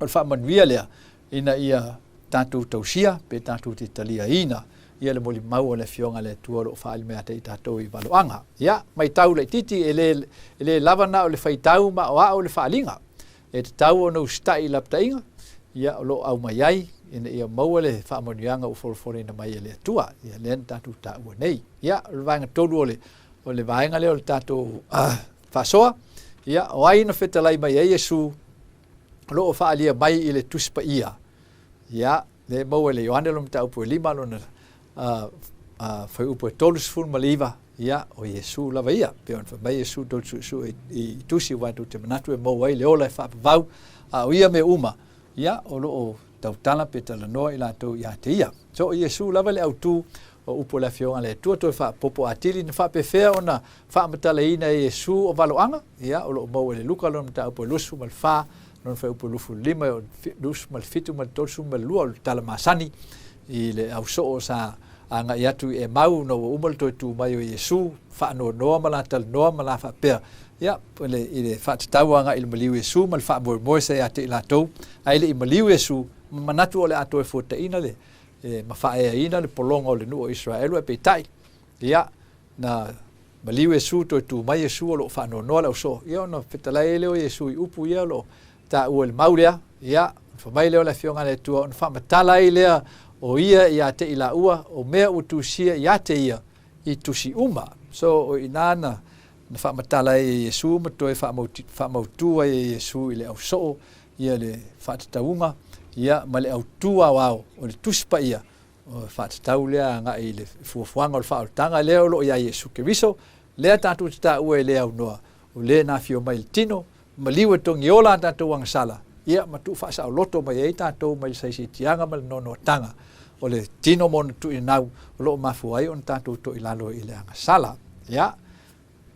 Speaker 9: whaamanuia lea, ina ia tātou tausia, pe tātou te talia ina, ia le moli mau o le fionga le tua lo faali mea te i tātou i waloanga. Ia, mai tau le titi e le lavana o le whaitau ma o a o le whaalinga. E te tau o nau stai laptainga, ia o lo au mai ai, ina ia maua le whaamonianga o forofore ina mai e le tua, ia le tātou tā ua nei. Ia, o le vaenga tolu o le vaenga leo le tātou whasoa, ia, o ai na whetalai mai e Yesu, lo o whaalia mai i le tuspa ia. Ia, le maua le Ioane lo mta upo e lima lo na whai upo e tolus fun maliva, ia, o Yesu lava ia. Peo an whamai Yesu tolus su i tusi watu te manatu e maua i le ola e whapavau, o ia me uma, ia, o lo o tautana pe tala noa i lato ia te ia. So o Yesu lava le autu o upo la fionga le tua toi whapopo atili na whapewhea o na whamatala ina e Yesu o waloanga, ia, o lo o maua le luka lo mta upo e lusu mal wha, non fai upo lufu lima o lusu mal fitu mal tolsu mal lua o tala masani i le au so o sa anga iatu e mau no umal toi tu mai o Yesu fa no noa mala tal noa mala fa pea ia pole i le fa tau anga il maliu Yesu mal fa mo se ate i latou ai le i maliu Yesu manatu o le ato e fota ina le ma fa e ina le polonga o le nu o Israel e pe tai ia na maliu Yesu toi tu mai Yesu o lo fa no noa le so ia no fetalai le o Yesu i upu ia lo ta ua le maulea, ia, whamai leo la fionga le tua, on whamatala i lea o ia te ila ua, o mea utusia ia te ia, i tusi uma. So, o inana, na whamatala i Yesu, matoi whamautua i Yesu i le au soo, ia le whatataunga, ia, ma le au tua wao, o le tuspa ia, o whatatau lea nga i le fuafuanga o le whaotanga, leo lo ia Yesu ke viso, lea tatu ta ua i lea au noa, o lea na fio mai le tino, maliwa tongi ola tātou ang sala. Ia matu whaasa o loto mai ei tātou mai saisi tianga mai nono tanga. O le tino mona tu i nau, o loo mafu ai on tātou to i lalo i le anga sala. Ia.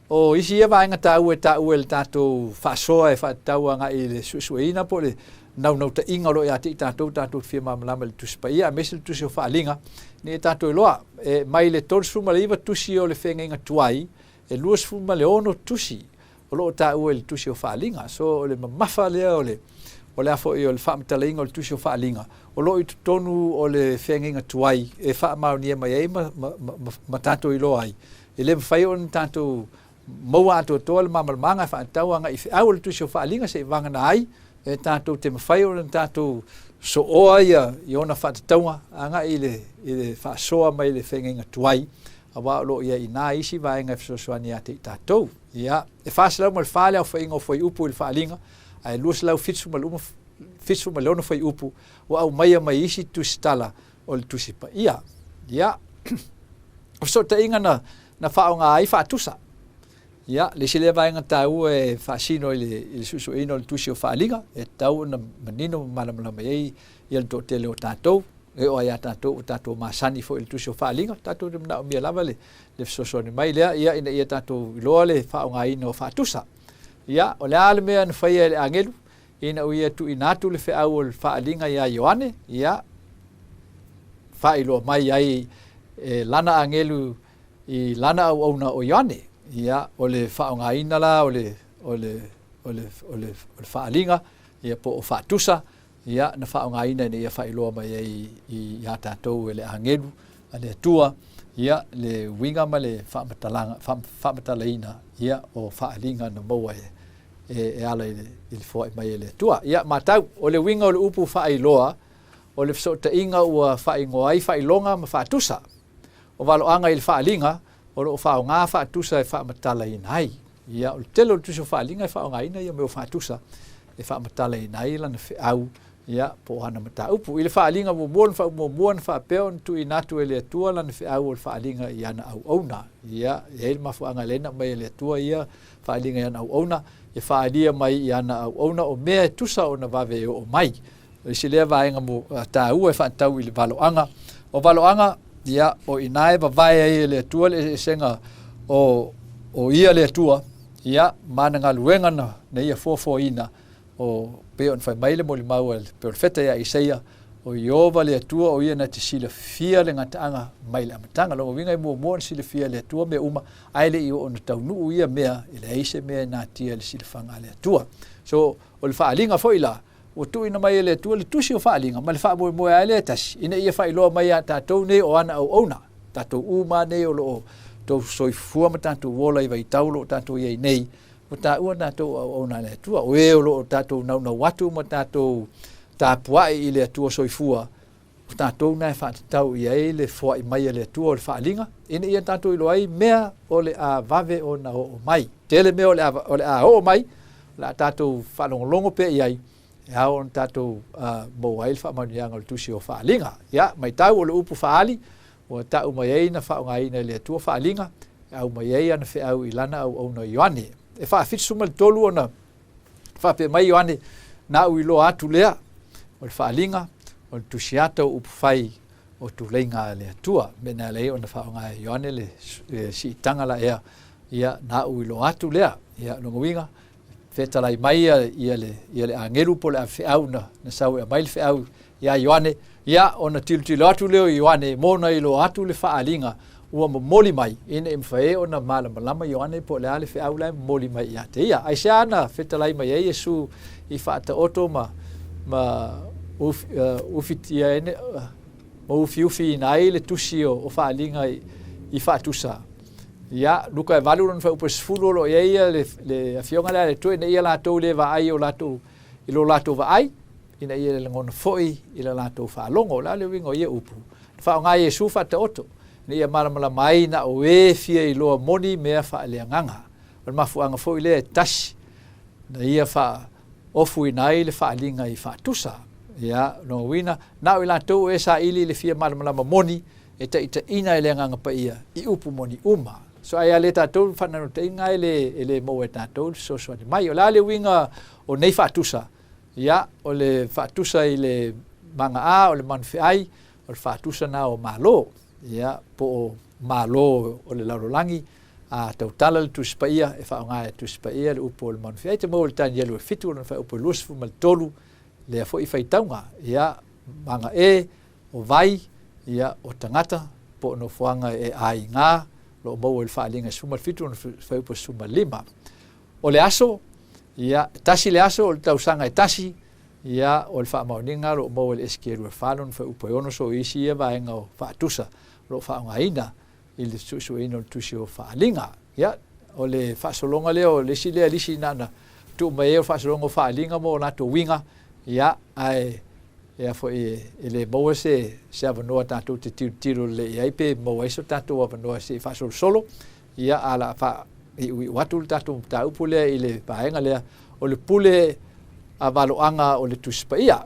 Speaker 9: O isi eva inga tāu e le tātou whaasoa e whaatau anga i le suesueina po le nau ta inga lo i ati i tātou fia mamalama le tuspa. Ia, mesi le tusi o whaalinga, ni e tātou loa. E mai le tolsu ma le iwa tusi o le whenga inga tuai, e luas fu ma le ono tusi. O loo ta ua le tusi o whaalinga. So o le mamafa lea o le afo i o le whaamatalinga o le tusi o whaalinga. O loo i tutonu o le whenginga tuai e whaamau ni e mai ei ma tātou i loa ai. E le mwhai o ni tātou maua ato toa le mamalmanga whaatau anga i au le tusi o whaalinga se i wangana ai. E tātou te mwhai o le tātou so oa ia i ona whaatataunga anga i le whaasoa mai le whenginga tuai. Awa lo ia ina isi vaenga fsosoani ate tātou. Ia, e whaasalau mal whaale au whainga o whai upu i whaalinga, ai luas lau fitsu mal leona whai upu, o au maia mai isi tusitala o le tusipa. Ia, ia, o so ta inga na whaonga ai whaatusa. Ia, le sile vaenga tau e whaasino i le susu ino le tusi o whaalinga, e tau na manino malamalama ei i le tōtele o tātou, e o ia tātou masani fo il tusi o whaalinga, tātou na o mia lava le fsosoni mai lea, ia ina ia tātou iloa le whaonga ina o whaatusa. Ia, o le ale mea na whaia le angelu, ina o ia tu inatu le whiau o le whaalinga ia Ioane, ia, whailoa mai ai lana angelu i lana au auna o Ioane, ia, o le whaonga ina la, o le whaalinga, ia po o whaatusa, ia na whaonga ina ni ia whailoa mai i ia tātou e le angelu, a le atua, ia le winga ma le whamatalaina, ia o whaalinga na maua e ala i le fwoi mai e le atua. Ia matau, o le winga o le upu whailoa, o le fsota inga ua whaingoa ai whailonga ma whaatusa. O waloanga i le whaalinga, o le whaonga whaatusa e whamatalaina ai. Ia o le telo le tuso whaalinga e whaonga ina ia me o whaatusa e whamatalaina ai lana whiau. Ia, po hana mata upu. I le whaalinga muamuan whaapeo tu i natu e le atua lana whiau o le whaalinga i ana au auna. Ia, e hei mafuanga lena mai e le atua ia whaalinga i ana au auna. E whaalia mai i ana au auna o mea tusa o na wawe o mai. I si lea vaenga mo tā ua e whaatau i le waloanga. O waloanga, ia, o inae wawai e le atua le senga o ia le atua. Ia, mana ngā luenga na ia fōfōina o peo on fai maile mo li mau al peo feta ya Isaia o Iova le atua o ia na te sila fia le ngataanga maile amatanga longo winga i mua sila fia le atua me uma aile i o na tau nuu ia mea i le eise mea na tia le sila whanga le atua. So o le whaalinga fo ila o tu ina mai le tu le tusi o faalinga ma le fa mo mo ale tas ina ia fa ilo mai ta to ne o ana o ona ta to uma ne o lo to soifua ma ta to wola i vai taulo ta to ye nei o ta ua na to o na le tu o e o lo ta to na watu ma ta to ta pua i le tu soifua ta to na fa tau ye le fo i mai le tu o le faalinga ina ia ta to ilo ai mea o le a vave o na o mai tele me o le a o mai la ta to fa longo pe ai ya on tato mobile fa manianga le tusi o faalinga ya mai tau o le upu faali o tau mai na fa ngai na le tu faalinga au mai ana fe au ilana au no Ioane e fa fit sumal tolu ona fa pe mai Ioane na u ilo atu lea o le faalinga o le tusi ata upu fai o tu lenga le tua mena le ona fa ngai Ioane le si tanga la ya na u ilo atu lea ya no winga fetalai mai ia le angelu po le feau na sau e mai le feau ia Ioane ia ona tiltilo atu leo Ioane mona ilo atu le faalinga ua moli mai ina imfae ona malama Ioane po le ale feau la moli mai ia te ia aisa na fetalai mai Yesu i faata oto ma ufitia ene ma ufi nai le tusi o faalinga i faatusa ya luka e valu non fa upes fulo lo ia le afionga le to ina ia la to le va ai o la to ilo la to va ai ina ia le ngona foi ila la to fa longo la le wingo ia upu fa nga Yesu fa te oto ni ia mala mai na o e fia ilo moni me fa le nganga o mafu anga foi le tash na ia fa ofu inai le fa linga i fa tusa ya no wina na ila to esa ili le fia mala moni eta ina le nganga pa ia i upu moni uma so ai ale tatou fana no te ngai ele mo tatou so mai o la le winga o nei fatusa ya o le fatusa ile manga a o le manfai o le fatusa na o malo ya po malo o le larolangi a tau tala le tuspaia e fa ngai tuspaia le upo le manfai te mo le tan yelo fitu no fa upo lus fu mal tolu le fo i fai taunga ya manga o vai ya o tangata po no fuanga e ai nga lo mo el faalinga suma fitu no fai po suma lima o le aso ya tasi le aso o tau sanga e tasi ya o le fa mauninga lo mo el esquero falon fai po ono so isi e va enga o fa tusa lo fa ngaina il su ino tusi o faalinga ya o le fa solonga le o le sile lisi nana tu mai o fa solonga faalinga mo na to winga ya ai ia foi ele boa se avanoa tatou te tiro le ai pe mo eso tatou avanoa se fa solo ia ala fa i watu tatou tau pule ile paenga le o le pule avaloanga o le tuspaia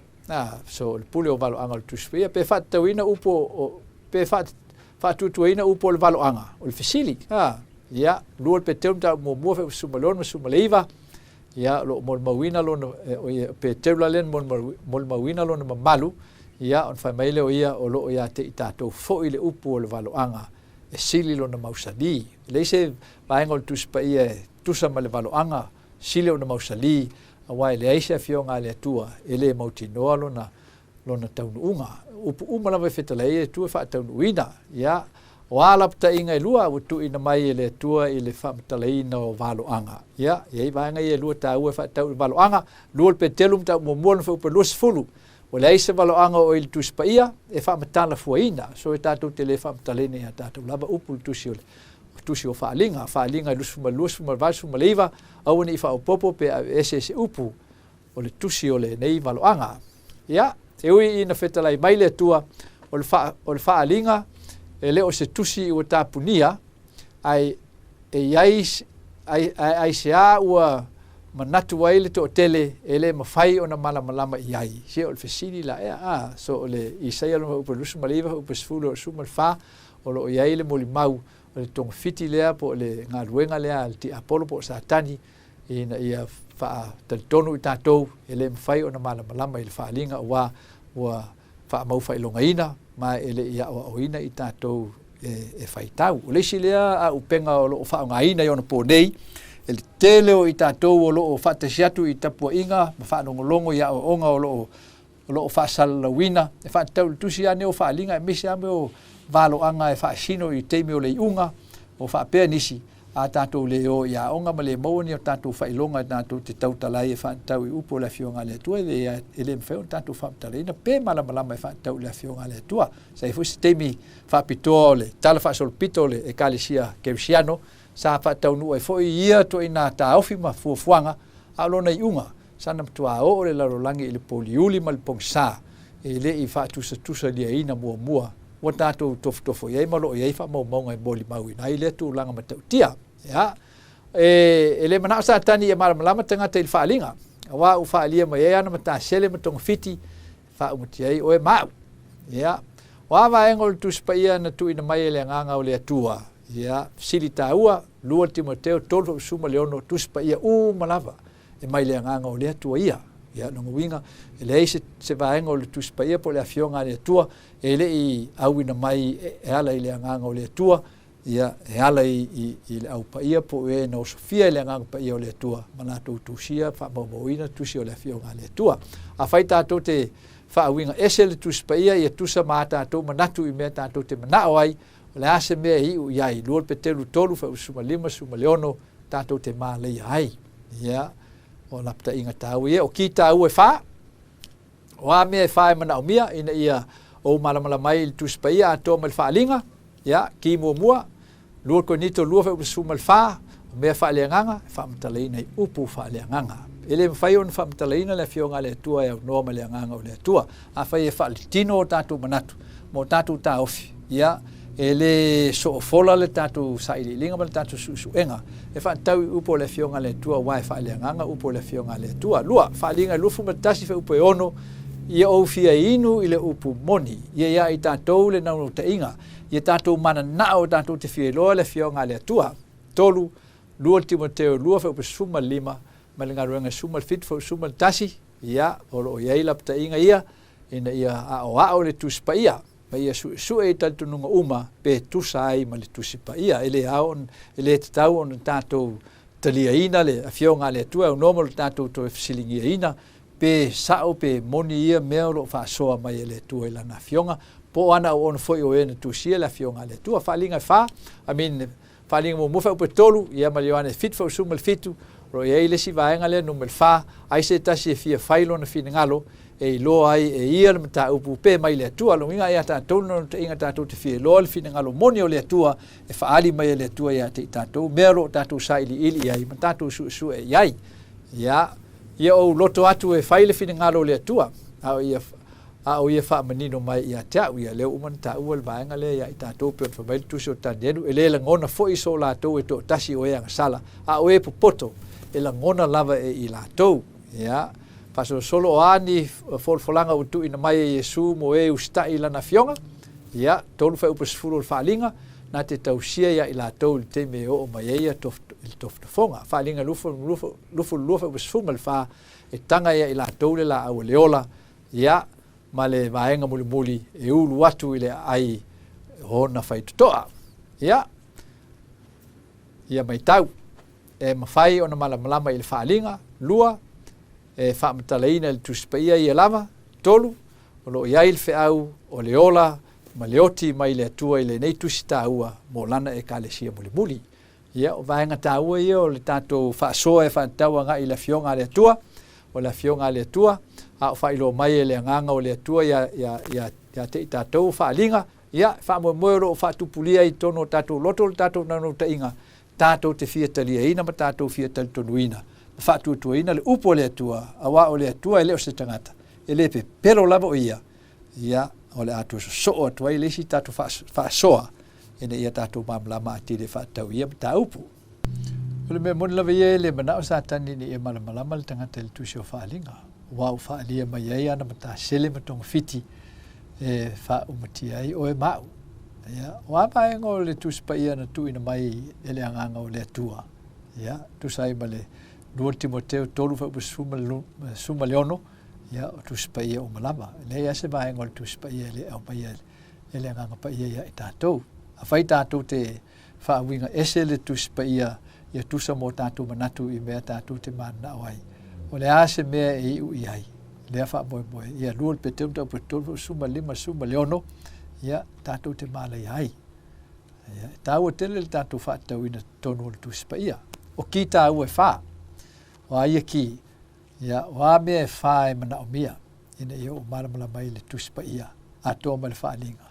Speaker 9: so le pule o valoanga o le tuspaia pe fa tawina upo pe fa tutuina upo le valoanga o le fisili ia luol pe teu mo fe sumalon sumaleiva ya lo mol mawina lo o pe tebla len mol mawina lo na malu ya on fa maile o ia o lo ya te tato fo ile upu le valoanga e sili lo na mausali le se vaengol tuspa ia tusa male valoanga sili o na mausali awai le aisa fionga le tua ele mautinoa lo na taununga upu umala ve fetale tu fa taunuina ya wala pta inga lua utu ina mai le tua ile fa talaina o valoanga ya ye vanga ye lua ta u fa ta valoanga lua pe telum ta mo mo fa pe lus fulu o le ise valoanga o il tuspaia e fa matala fuina so ta tu tele fa talene ya ta tu lava upul tusi o faalinga lus ma vasu ma leva au ni fa o popo pe ss upu o le tusi o le nei valoanga ya e ui ina fetalai mai le tua o le faalinga e leo se tusi o tapunia ai se a ua manatu wai le to tele ele mafai ona malama iai se o le fesili la so le isaia lo upo lusu maliva upo sfulu sumal fa o lo iai le molimau o le tong fiti lea po le ngaluenga lea ti apolo po satani ina ia fa tonu tatou ele mafai ona malama i le faalinga wa fa mau fa ilongaina ma ele ia o ina i tatou e faitau o le silea a upenga o lo fa ngaina yo no ponei el tele o i tatou o lo fa tesiatu i tapua inga ma fa ngolongo ia o onga o lo fa salawina e fa tau tusi ane o fa linga e misi ame o valo anga e fa sino i teimi o le unga o fa pe nisi a tātou le o ia onga ma le mauni o tātou whailonga tātou te tautalai e whaantau i upo le fionga le atua e le mwheo tātou whaamtalai na pē malamalama e whaantau le fionga le atua sa i fusi teimi whaapitoa o le tala whaasolpito le e Kalesia Kerisiano sa whaatau nua e fwoi ia to i nā tā ofi ma fuafuanga a lona i unga sana mtua o le larolangi i le poliuli ma le pongsa e le i whaatusa lia ina mua wa tātou tofo iei malo iei wha maunga i moli mau ina i le tu langa matau tia ya e le mana sa tani e malamalama tangata i whaalinga wa u whaalia ma iei ana mata sele matonga fiti wha umuti iei o e mau ya wa waengo le tuspa ia na tu ina mai le nganga o le atua ya sili taua lua Timoteo tolu suma leono tuspa ia malava e mai le nganga o le atua ia ya no winga ele se vaenga o le tuspa ia po le afionga le atua ele i auina mai e ala i le nganga o le atua ia e ala i le au pa ia po e no Sofia le nganga pa ia o le atua mana tu tusia fa moina tusia o le afionga le atua a faita to te fa winga esel tuspa ia ia tusa mata to manatu i meta to te mana ai le ase me i u iai lol petelu tolu fa suma lima suma leono tato te ma le ai ia o lapta inga tau ia o ki tau e fa o a me fa e mana o mia ina ia o malamala mai il tuspa ia ato mal fa linga ia ki mua lol ko nito lua fa suma fa me fa le nganga fa mtaleina i upu fa le nganga ele fai on fa mtaleina le fionga le tua e no le nganga o le tua a fai e fa tino tato manatu mo tato ta ofi ia ele so fola le tatu saili linga mal tatu suenga e fa tau upo le fionga le tua wifi le nganga upo le fionga le tua lua fa linga lufu matasi fe upo ono ia o fia inu ile upu moni ia i tatu le na te inga ia tatu mana na o tatu te fia lo le fionga le tua tolu lua Timoteo lua fe upo suma lima malinga ruanga suma fit fo suma tasi ia o ia ila te inga ia ina ia a o le tuspa ia ia su e tantu nunga uma pe tusai ma le tusipa ia ele aon ele tau on tato talia ina le afionga le tua o normal tato to fisilingi ina pe sao pe moni ia meo fa soa mai le tua ila na afionga po ana on foi o ena tusia le afionga le tua falinga fa I mean falinga mo fa pe tolu ia maliane fit fo sumal fitu ro ia ile si vaenga le numel fa ai se tasi fia failo na finangalo e lo ai e ia mata upu pe mai le tua lo inga ia ta tono te inga ta to te fie lo fina ngalo moni o le tua e faali mai le tua ia te tato mero tato saili ili ai mata to su e yai ia o loto atu e faile fina ngalo le tua au ia fa manino mai ia ta ia le uman ta ual vaenga le ia tato pe fa mai tu so tanderu e le ngona fo iso la to e to tasi o ia sala au e poto e la ngona lava e i la to ia paso solo ani folfolanga utu ina mai Yesu mo e ustai lana fionga ia tolu fa upes fulu falinga na te tausia ia ila tol te me o mai ia tof fonga falinga lufu upes fumal fa e tanga ia ila tole la au leola ia male vaenga muli e ulu watu ile ai hona fai toa ia mai tau e mafai ona malama ile falinga lua e fa matalaina le tuspaia ia lava tolu o lo ia il feau o le ola ma leoti mai le tua ile nei tusita ua mo lana e Kalesia muli ia o vaenga taua ia o le tato fa soa e fa taua nga ile fionga le tua o la fionga le tua a fa ilo mai le nganga o le tua ya te tato fa linga ia fa mo moero fa tupulia i tono tato loto tato nanu te inga tato te fia talia ina ma tato fia tal tonuina fa tu ina le upo le tua awa o le tua le o se tangata ele pe pero lavo ia o le atu so o tua ile si tatu fa soa ene ia tatu mamlama ati le fa tau ia ta upo le me mon lava ia le mana o sa tani ni e malama le tangata le tu so fa linga wa fa lia mai ia na mata sele matong fiti e fa umati ai o e mau ia wa pa ngo le tu spa ia na tu ina mai ele anga o le tua ia tu sai male Lua Timoteo tolu fa suma leono ia o tu spa ia o malama le ia se vai ngol tu spa ia le au pa ia ele nganga pa ia i tatou a fai tatou te fa winga ese le tu spa ia tu sa mo tatou manatu i mea tatou te mana wai o le ase mea e u iai le fa boy ia lua pe te suma leono ia tatou te mala iai Ia, tāua tele le tātou whaatau ina tonu o le tusi pa ia. O ki tāua e wha. O aia ki, ia, o a mea e wha e mana o mia. Ina ia o maramala mai le tusi pa ia. A toa ma le whaalinga.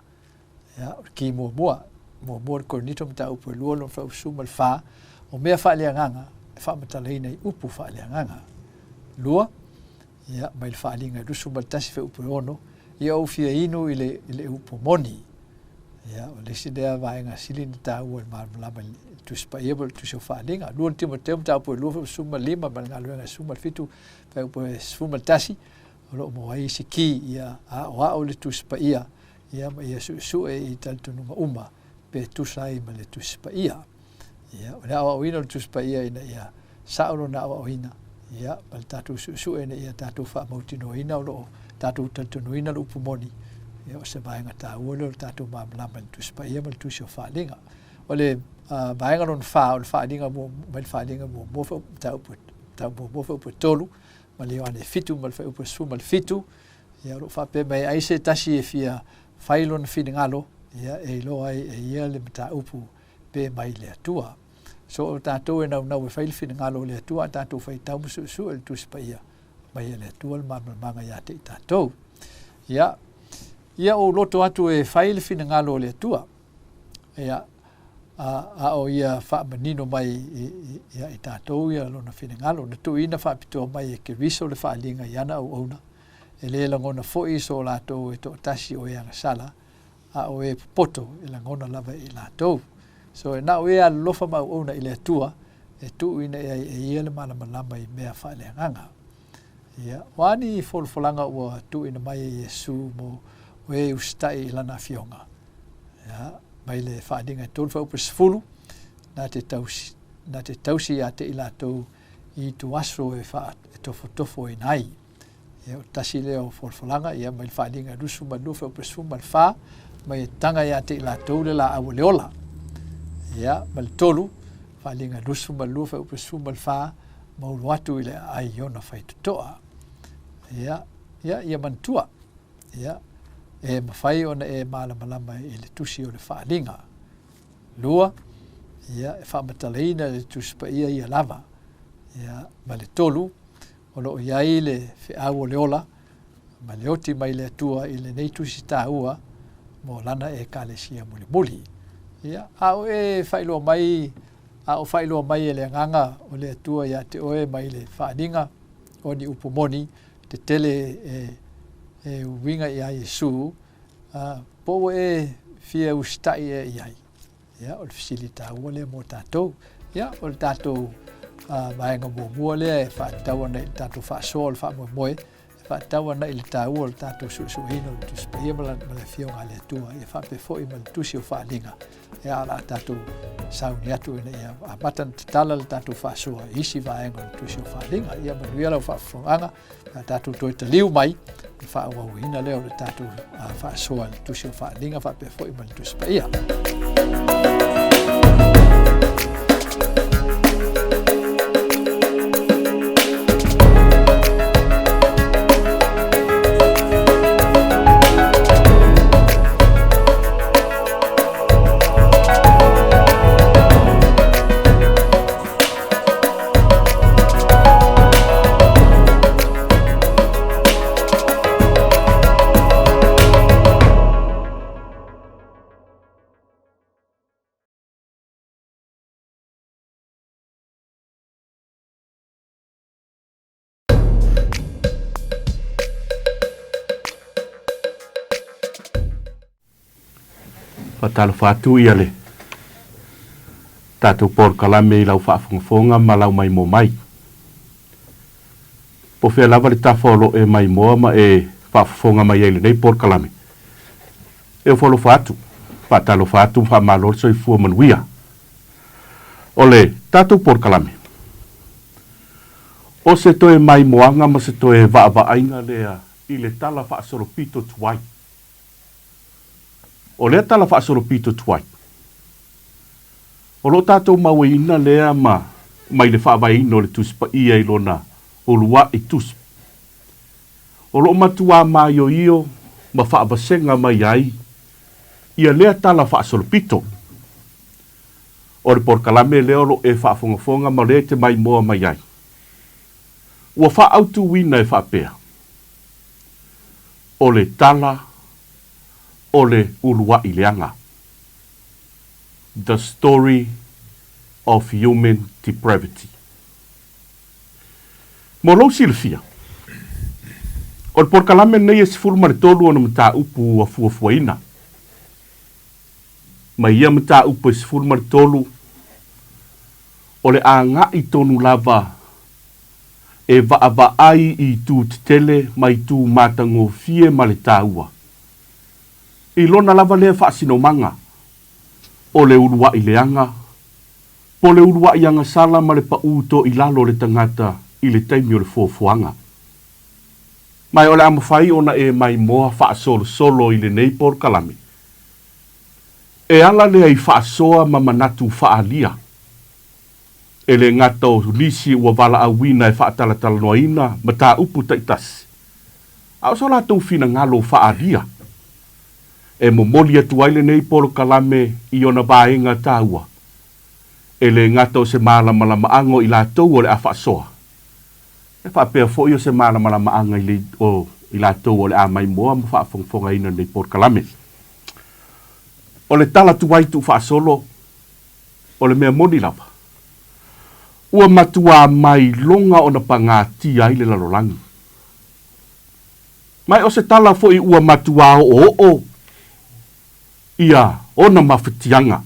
Speaker 9: Ia, o ki mua le koronito mta upu e lua lon wha usuma le wha. O mea whaalianganga, e wha matalaina i upu whaalianganga. Lua, ia, mai le whaalinga e rusu ma le tasi wha upu e ono. Ia o fia inu i le upu moni. Ia, o le sidea vaenga sili ni tāua le maramala tusi pa ia le tusi o whaalinga. Lua le Timoteo mta upu e lua wha usuma lima ma le ngaluenga suma le fitu wha upu e suma le tasi. O lo mo ai si ki ia a o le tusi pa ia. Ia ma ia su e i taltununga uma pe tusai ma le tusi pa ia. Ia, o le awa oina le tusi pa ia ina ia sauro na awa oina. Ia, ma le tatu su e na ia tatu wha mautino ina o lo tatu taltunu ina le upumoni. Ia, o se vaenga tā uolo le tatu maamlama le tusi pa ia ma le tusi o whaalinga. O le vaenga lon wha o le whaalinga mo, ma le whaalinga mo mofa tā mofa upu tolu. Ma le ane fitu ma le wha upu su ma le fitu. Ia, o whape mai aise tasi e fia whailon whingalo, ia, e lo ai e ia le mta upu pe mai le atua. So o tātou e nau e whail whingalo le atua, tātou whai tau musu e le tusi pa ia. Mai le atua le manga ia te i tātou. Ia, ia o loto atu e whail whingalo le atua. Ia, a o ia wha manino mai ia i tātou ia lona whingalo. Na tu ina wha pitoa mai e ke riso le whaalinga iana au auna. E le langona fo'i so lātou e tō tasi o anga sala, a o e poto e langona lava i lātou. So e nao e a lofa mau ona i le atua, e tu ina e ia le malamalama i mea wha le anganga. Ia, wani i folfolanga ua tu ina mai e Yesu mo o e ustai i lana fionga. Ia, mai le whaadinga e tōru wha upa sifulu, na te tausi a te i lātou i tu asro e wha e tofo i nai. Ia o tasi leo folfolanga, ia mai whaadinga rusu ma nufa upa sifulu ma le wha, mai tanga ia te i lātou le la awa leola. Ia, ma le tolu, whaadinga rusu ma nufa upa sifulu ma le wha, maulu atu i le ai iona whai tutoa. Ia mantua. Ia, e mawhai ona e malamalama i le tusi o le whaalinga. Lua, ia, e whaamatalaina le tusi pa ia lava. Ia, ma le tolu, ono o iai le whiau o leola, ma le oti mai le atua i le nei tusi tā ua, mo lana e kālesia muli. Ia, au e whailoa mai e le nganga o le atua ia te oe mai le whaaninga o ni upumoni, te tele e winga i a Yesu, po e fia ustai e iai. Ia, o le fisilita ua le mo tātou. Ia, o le tātou vaenga mua le e whaataua nei le tātou whaasoa le whaamoemoe, whaataua nei le tāua le tātou susuhino le tusi pa ia ma le fionga le atua, ia whape foi ma le tusi o whaalinga. Ia ala tātou sauni atu ina ia amatan tatala le tātou whaasoa, isi vaenga le tusi o whaalinga, ia manuia lau whaafonganga, tātou toi ta liu mai, le whaawauhina leo le tātou whaasoa le tusi o whaalinga, whape foi ma le tusi pa ia.
Speaker 6: Patalo fatu ia le. Tātou por kalame i lau whaafongafonga ma lau mai mo mai. Po whea lava le tawholo e mai moa ma e whaafonga mai ele nei por kalame. E o wholo fatu. Patalo fatu wha malor so i fua manuia. O le tātou por kalame. O se toe mai moanga ma se toe vaainga lea i le tala whaasoropito tuai. O lea tala whaasoropito tuai. O lo tātou maua ina lea mai le whaawaino le tuspa ia i lona o lua i tuspa. O lo matua mai o io ma whaawasenga mai ai ia lea tala whaasoropito.
Speaker 2: O le porkalame leo lo e whaafongafonga ma le te mai moa mai ai. Ua wha autu wina e whaapea. O le tala, o le ulua i leanga. The story of human depravity. Mo lau silfia. O le porkalame nei e sifuru ma le tolu o na mta upu a fuafuaina. Ma ia mta upu e sifuru ma le tolu o le a ngā i tonu lava e va ai i tū tele mai tū mātango fie ma le tāua. I lona lava lea whaasino manga o le urua i leanga, po le urua i anga sala ma le pauto i lalo le tangata i le taimi o le fuafuanga. Mai o le amawhai ona e mai moa whaasolo solo i le nei porkalame. E ala lea i whaasoa ma manatu whaalia. E le ngata o nisi ua wala a wina e whaatalatala noaina ma tā upu taitasi. Ao so lātou whina ngalo whaalia. E momoli atu aile nei porkalame i ona vāenga tāua. E le ngata o se mālamalama ango i lātou o le a whaasoa. E whaapea fo o se mālamalama anga i lātou o le a mai moa ma whaafongfonga ina nei porkalame. O le tala tuwaitu whaasolo o le mea moni lava. Ua matua mai longa o na pangati ai le lalolangi. Mai o se tala fo i ua matua o ia o na mawhitianga.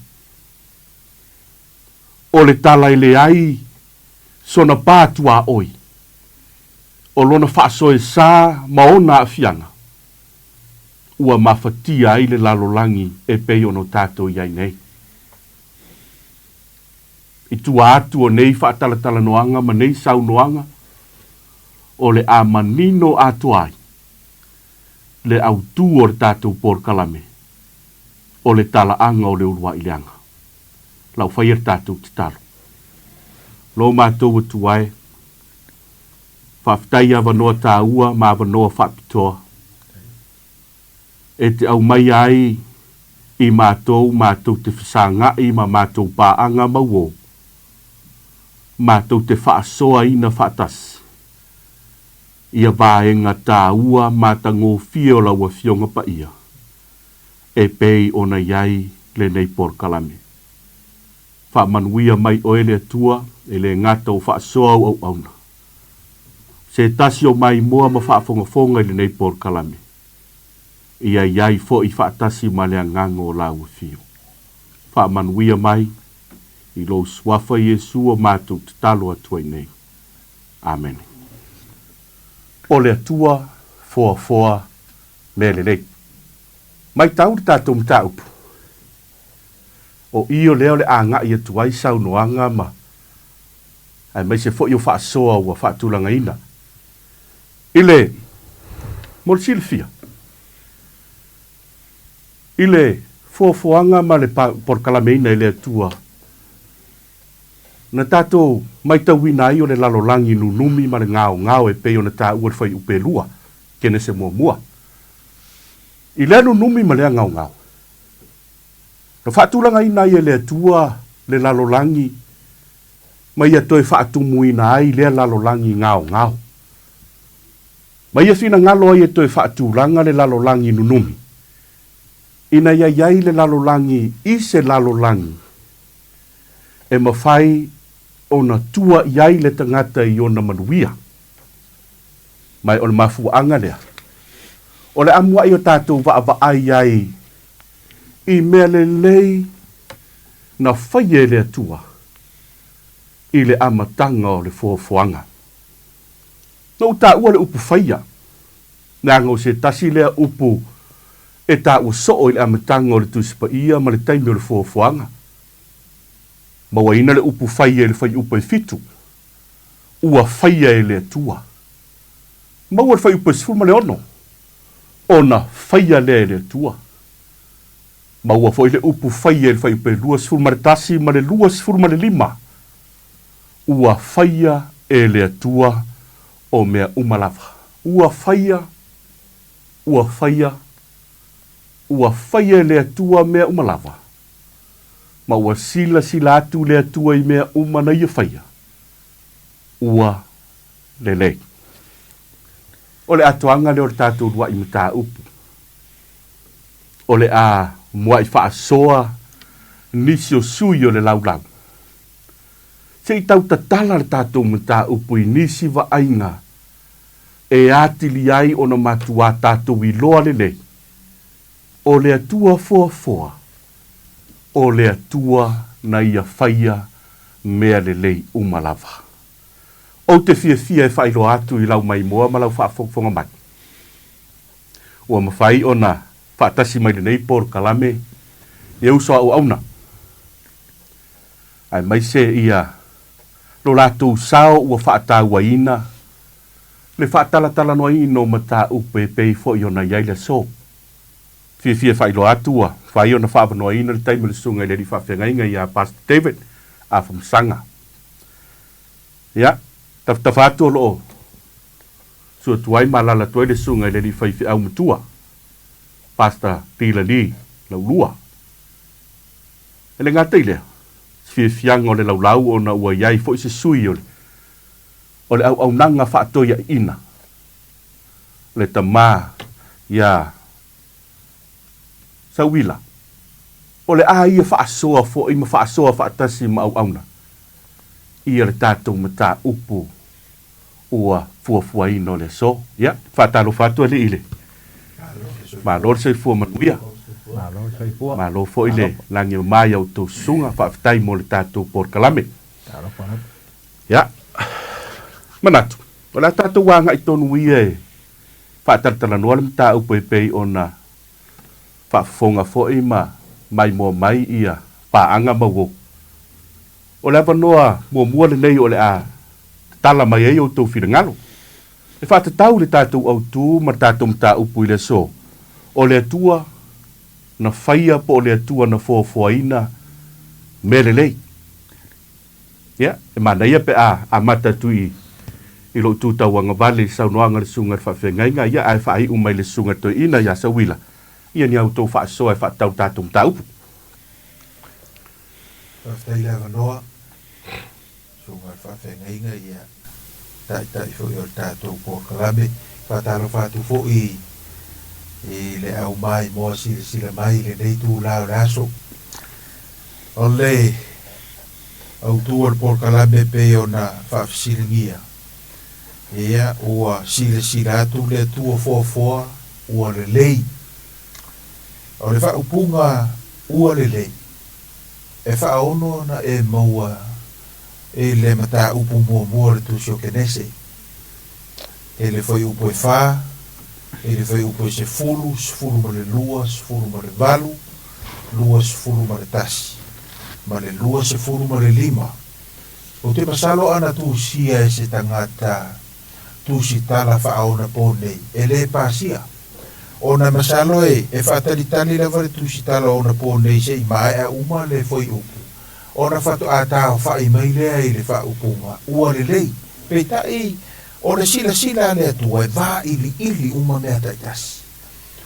Speaker 2: O le tala i le ai so na pātua oi. O lona whaasoe sā maona a fianga. Ua mawhatia ai le lalolangi e pei ono tātou iai nei. I tua atu o nei whaatalatala noanga ma nei sau noanga o le a manino atu ai le au tū o le tātou porkalame o le tala anga o le urua i leanga. Lau whaia tātou te talo. Lo mātou atu ai whaftai a wanoa tā ua ma wanoa whapitoa. E te au mai ai i mātou te whisanga i ma mātou pāanga mauo. Mātou te whaasoa i na whaatas. Ia vāenga tā ua mātango fio laua fionga pa ia. E pei ona iai le nei porkalame. Whaamanuia mai oele atua e le ngata o whaasoa au auna. Se tasi o mai moa ma whaafongafonga i le nei porkalame. Ia iai fo i whaatasi ma lea ngango o laua fio. Whaamanuia mai i lo swafa Yesu o mātou te talo atua i nei. Amen. O le atua foa me le nei. Mai tau le tātou mta upu. O io leo le anga i atua i sau noanga ma. Ai mai se fo i o whaasoa ua whaatulanga ina. Ile, mol silfia. Ile, foanga ma le porkalameina i le atua. Na tātou mai tau wina i o le lalolangi nunumi ma le ngao e pei o na tā ua whai upe lua, kene se mua. I le nunumi ma le ngao. Na whaatulanga ina i le atua le lalolangi, mai a toi whaatumu ina ai le lalolangi ngao. Mai a fina ngalo ai e toi whaatulanga le lalolangi nunumi. Ina iai le lalolangi i se lalolangi. E mawhai o na tua iai le tangata i ona manuia. Mai o le mafuanga lea. O le amua i o tātou wa ai i mea le lei na whaie le atua i le amatanga o le fuafuanga. Nau tā ua le upu whaia. Nā ngau se tasi lea upu e tā ua soo i le amatanga o le tusipa ia ma le taimi o le fuafuanga. Maua ina le upu whaia e le whai upa i fitu. Ua whaia e le atua. Maua le whai upa i sifuru ma le ono. Ona whaia le e le atua. Maua fo i le upu whaia e le whai upa i lua sifuru ma le tasi ma le lua sifuru ma le lima. Ua whaia e le atua o mea umalava. Ua whaia e le atua mea umalava.
Speaker 10: ma ua sila atu le atua I mea umana ia whaia. Ua lelei. O le atoanga le o le tātou rua I mata upu. O le a mua I whaasoa nisi o sui o le laulau. Se I tau tatala le tātou mata upu I nisi wa ainga e atili ai o na matua tātou I loa lelei. O le atua foa. O le atua na ia whaia mea lelei umalava. O te fia e whailo atu I lau mai moa ma lau whaafongfonga mai. Ua mawhai o na whaatasi mai lenei por kalame e usoa o auna. Ai mai se ia lo lātou sao ua whaataua ina le whaatalatala noa ino mata upe pei fo I ona iai le so. Fia whailo atua whai o na whaapanoa ina le taimele sunga I le li whaafengainga I a Pastor David a whamsanga. Ya, tawhatu o loo. Sua tuai malala tuai le sunga I le li whaifi au matua. Pastor Tila Lee, lau lua. Ele ngata ilea. Fianga o le laulau o na ua iai fo I se sui o le. O le au nanga whaatoia ina. Le tamā ia Sawila. O le a ia whaasoa fo ima whaasoa whaatasi ma au auna. Ia le tātou mata upu ua fuafua ino le so. Ia, whaatalo whaatua le ile. Ma lor se fua manuia. Ma lo fo ile langi mai au tau sunga whaafitai mo le tātou por kalame. Ia. Manatu. O la tātou wanga I tonu ia e whaatartala noa le mta upu e pei o na whaafonga fo ima mai mua mai ia paanga mawo. O le wanoa mua le nei o le a tala mai ei o tau whirangalo. E whaatatau le tātou au tū ma tātou mta upu I le so. O le atua na whaia po o le atua na fōfoaina me le lei. Ia, e mana ia pe a mata tui I lo tūtau anga vale sau noanga le sunga whawhengainga ia ai whaai umai le sunga to ina ia sa wila. Ia ni au tō whaasoa e whaatau tātou mta upu.
Speaker 11: Whaftai lewa noa, sunga whawhengainga ia tai fo I o tātou por kalame, whaatalo whātu fo I le au mai moa sila mai le nei tū lao raso. O le au tūar por kalame pe o na whaafisiringia. Ia ua sila atu le tua foa ua le lei. O le whaupunga ua le lei. E whaono na e maua e le mata upu mua le tūsio kenese. E le whai upo e wha, e le whai upo e se fulu ma le lua, se fulu ma le valu, lua se fulu ma le tasi. Ma le lua se fulu ma le lima. O te masalo ana tūsia e se tangata tusi tala whaona pōnei, e le pāsia. O na masalo e whaatalitali la vare tusi tala o na pōnei se I mai a uma le foi upu. O na whatu a tāo whai mai lea I le wha upunga, ua le lei. Peita o na sila le atua e vā ili uma mea taitasi.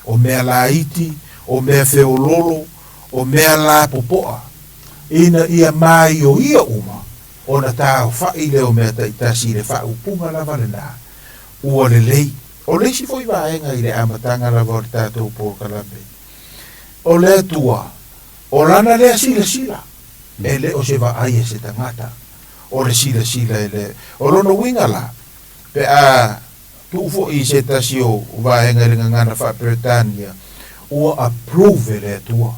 Speaker 11: O mea la iti, o mea feololo, o mea la popoa. Ina ia mai o ia uma, o na tāo whai leo mea taitasi le wha upunga la vare nā. Ua le lei. O le si foi vaenga I le amatanga la vor tātou por kalame. O le atua. O lana lea sila. E le o se va aia se tangata. O le sila e le. O lono wingala. Pe a tufo I se tasi o vaenga le ngana wha Britania. Ua approve le atua.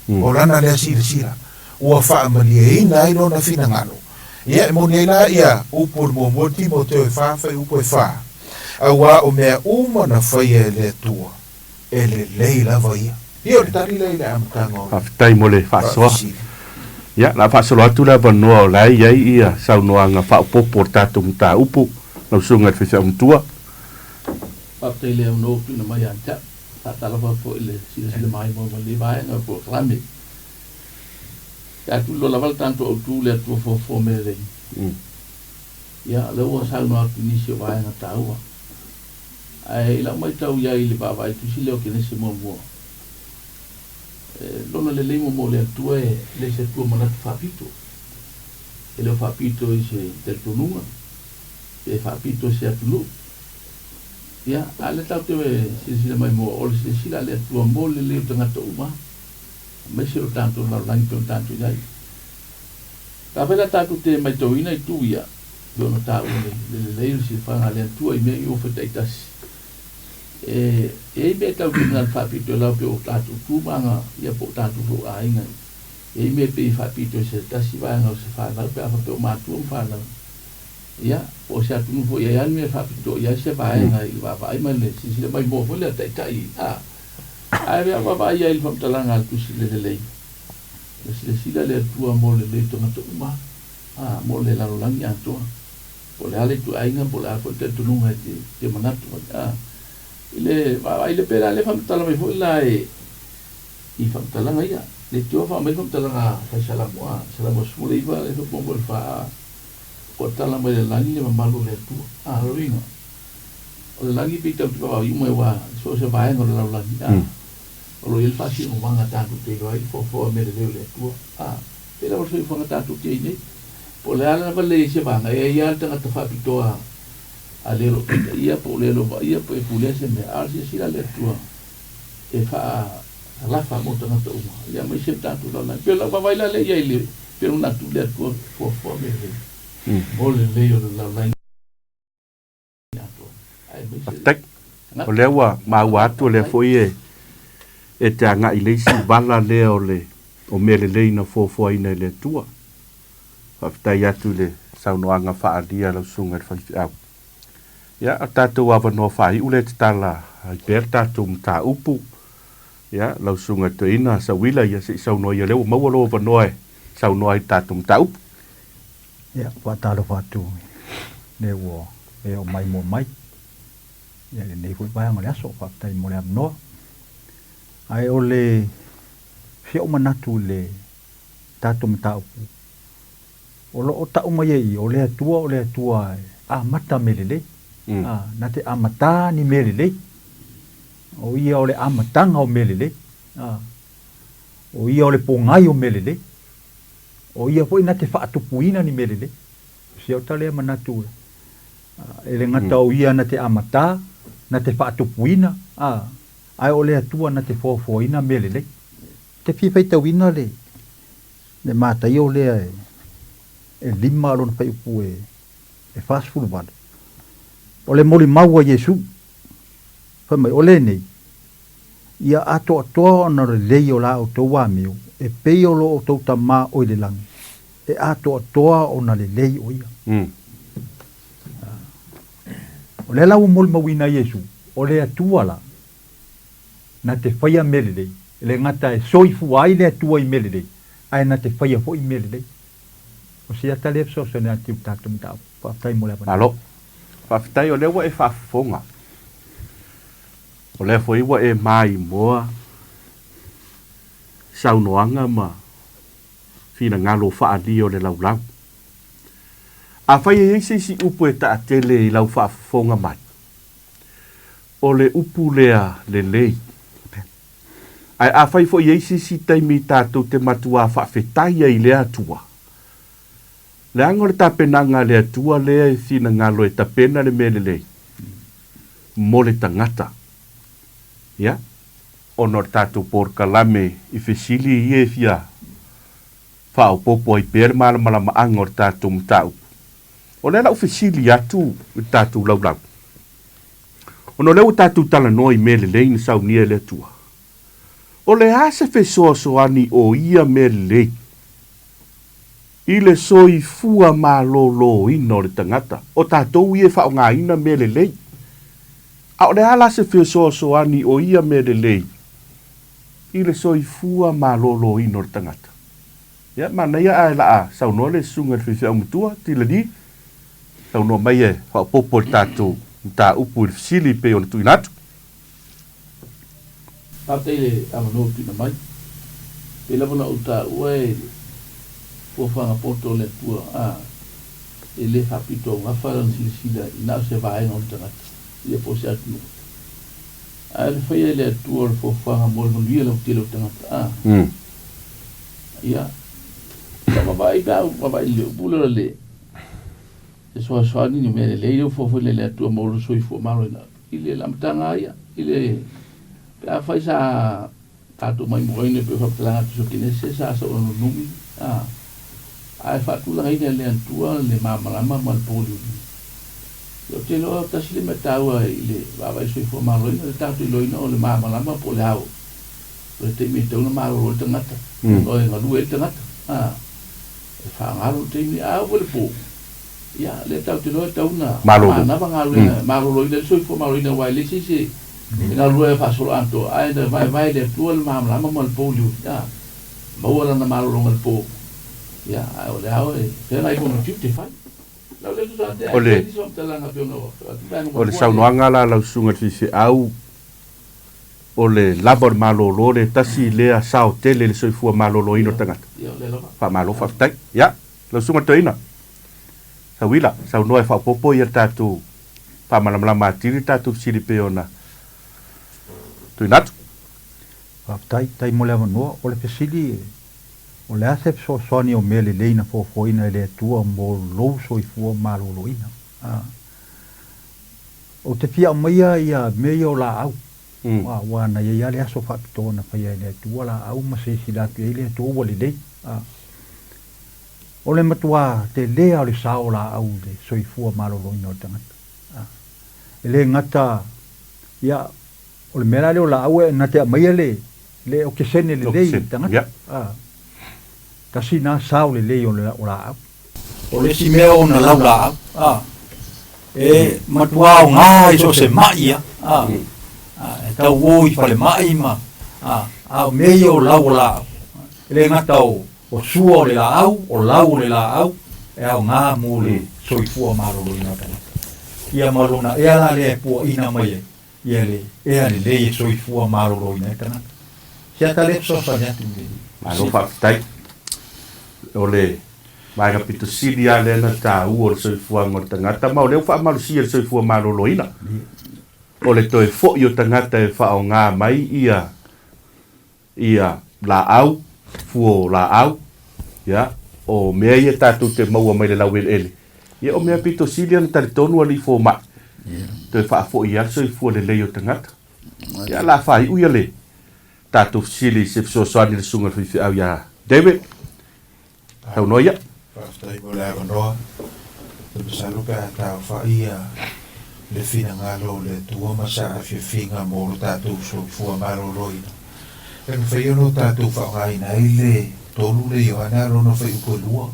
Speaker 11: O lana lea sila. Ua wha amalia ina I lona finangalo. Ia moni ila ia upo mo Timoteo e whawhai upo e wha. Awa o mea uma na whaia le tua. E le leila vaia. Ia o le tari leila amtanga o.
Speaker 10: Whaftai mo le whaasoa. Ia, na whaasolo atu la wanoa o lai iai ia sau noanga whaopopo o tātou mta upu. Nau sunga e whiwhia umtua.
Speaker 23: Whaftai lea uno pina mai anta. Tātalawa fo ile sila mai mo le vaenga po klame. Ia tu lo laval tanto o tu le tua fo me rei. Ia, le ua sau noa kinisi o vaenga taua. Ai la mai tau ia I le baba I tu sile o kene se mua. lona le leimo mo le atua le se tua manatu whapito. E leo whapito I se te tununga. E whapito se atulu. Ia, ale tau te sila mai mo o le sila le atua mo le leo tangata uma. Mai se o tanto la langi pe o tanto iai. Ka whela tātu te mai tauina I tu ia. Dona tāu le leiro si whanga le atua I mea I ofa taitasi. E mea tau ki ngā whapito e lau pe o tātu tūmanga ia po tātu fo a inga. E mea pe I whapito se tasi vāanga o se whanau pe awha pe o mātua o whanau. Ia, o se atunu fo ia mea whapito ia se vāanga I wāwai mai le sisile mai mō fo le taitai. Ai rea wāwai ia I whamtalanga al tusi le lei. Le sila le atua mō le lei tonga to uma. Mō le lalolangi atoa. Po le ale tu ainga, po le alfo te tununga te manatu. Ile pera le whamtala mai fo ila I whamtalanga ia. Le tua wha mai whamtalanga whai salamoa. Salamoa smule iwa le whamomol wha ko tala mai le langi le mamalu le atua. Roinga. O le langi pita uti wha iuma iwa so se vaenga o le laulangi. O lo il fasi o wanga tātu te iwa I fo me le leo le atua. Pera o so I whanga tātu te inei. Po le ala na le se vanga ia tanga te whapitoa a lero ia po lero ia po e pulese me arsi sila le tua e fa rafa mo tanga to uma ia mai se tanto la pe la vai la le ia ile per una tu le tua fo me mo le le la la
Speaker 10: tak o le wa ma wa tu le foi e te anga I le si vala le o me le na fo ina le tua tai atu le saunoanga whaalia lau sunga le whaifiau. Ia, a tātou awa no whai ule te tala ai per tātou mta upu. Ia, lau sunga te ina sa wila ia se saunoa ia leo maualo wa noe saunoa I tātou mta upu.
Speaker 16: Ia, whatalo whatu ne wo e o mai mo mai. Ia, le nei fui bayanga le aso whatai mo le amnoa. Ai o le whio manatu le tātou mta upu. O lo o tau mai ei, o le atua a mata melele. Na te amata ni melele. O ia o le amatanga o melele. O ia o le pongai o melele. O ia foi na te whaatupuina ni melele. Si o tale manatu. Ele ngata o ia na te amata, na te whaatupuina. Ai o le atua na te fofoina melele. Te whiwhaitawina le. Le mata i o lea e lima alona pai upu e fast food vale. O le moli maua Yesu. Whamai, o le nei. Ia ato atoa ona le lei o la o tau wāmeo. E pei o lo o tau tamā o le langi. E ato atoa ona le lei o ia. O le lau moli mawina Yesu. O le atua la. Na te whaia melelei. Le ngata e soifu ai le atua I melelei. Ai na te whaia ho I melelei. O si ata le so se na tiu tatu mta pa tai mo le pa.
Speaker 10: Alo. Fa fitai o le wa e fa fonga. O le foi wa e mai moa. Saunoanga ma. Fina ngalo fa ali o le laulau. A fai e si upu e ta atele I lau fa fonga mai. O le upu lea le lei. Ai a fai fo i si taimi tātou te matua fa fetai I le atua. Le angore tapenanga le atua lea I fina ngalo e tapena le mele lei. Mo le tangata. Ia. Ono tātou por kalame I fesili I e fia. Whao popo I per malama angore tātou mtau. O le lau fesili atu I tātou laulau. Ono leu tātou tala noi mele lei ni sau nia le atua. O le ase fesoso ani o ia mele lei. I le soi fua ma lo ino le tangata. O tātou I e whao ngā ina mele lei. A o le ala se fesoso ani o ia mele lei. I le soi fua ma lo ino le tangata. Ia, mana ia ai la a. Sau no le sunga le whiwhia umutua, tila di. Sau no mai e whao popo le tātou. Mta upu le fisili pe o le tuinatu.
Speaker 23: Tātei le amano tina mai. Pe lavana uta ue po whanga poto le tua e le hapito ngā wharan sila I nā se vaenga o tangata. Ia po se atu. le whaia le atua le whawhanga mo le manuia lau tilo tangata. Ia. Ia mawai bau, mawai leo bula le. E soa soa nini mele le iau whawhai le atua mo le soi fua maro ina. Ile lamtanga ia, ile pea whai sa tātou mai moine pe whaptalanga tuso kinese sa sa ono numi. Ai whatulanga ina le antua le mamalama ma le poli. Yo te loa tasi le mataua ile wawai soi fua maro ina le tātou iloina o le mamalama po le hao. Le te me tauna maro o le tangata. O e ngalua e tangata. E whaangaro te imi au le po. Ia, le tau te loa tauna.
Speaker 10: Malolo.
Speaker 23: Napa ngaruina, malolo ina le soi fua maro ina wai le sisi. Ina lua e whasolo anto. Ai na vai le tua le mamalama ma le poli. Ia, maua lana malolo ma le po. Ia, o le hao e. Pena i kono tiu te whai.
Speaker 10: O le saunoanga la lau sunga tisi au o le lava le malolo le tasi lea sao tele le soifua malolo ino tangata. Wha malo whaftai. Ia, lau sunga toina. Sa wila, saunoa e whapopo i tātou wha malamalama atiri tātou siripe ona. Tui natu.
Speaker 16: Whaftai, tai mo le awanua, o le pesili o le asep so soani o mele leina fofoina le tua mo lou soifua maloloina. O te pia maia ia mea o la au. Wana ia le aso whapitona whaia le tua la au masisi latu e le tua wale lei. O le matua te lea o le sao la au le soifua maloloina o tangata. E le ngata ia o le mera le o la au e na te maia le o kesene le lei tangata. Kasi na sao le lei o la au.
Speaker 9: O le si mea o na lau la au. E matua o ngā i so se mai ia. E tau o i whale mai ma. O mei o lau la au. Le ngata o sua o le la au, o lau o le la au. E au ngā mo le soifua marolo ina tana. Ia marona e ala le pua ina mai. Ia le e ale le soifua marolo ina tana. Sia tale so sa nyatu.
Speaker 10: Malo whaftai. O le mai kapito sili a le na tā ua le soifua ngor tangata. Ma o leo wha amalu si le soifua marolo ina. O le toe fo i o tangata e wha o ngā mai ia la au, fuo la au. Ia, o mea ia tātou te maua mai le lau ele. Ia o mea pito sili ana tali tonu ali fo ma. Toe wha fo i arso i fua le lei o tangata. Ia la whai uia le. Tātou sili se fsosoani le sunga whiwhi au ia. David, tau noia.
Speaker 11: Whaftai mo le awanoa. Te masalo pe a tau whaia le whina ngalo le tua masa a whiwhinga mo lo tātou so fua maro loina. E me whaia no tātou whaongaina i le tolu le Iohana rono whai uko lua.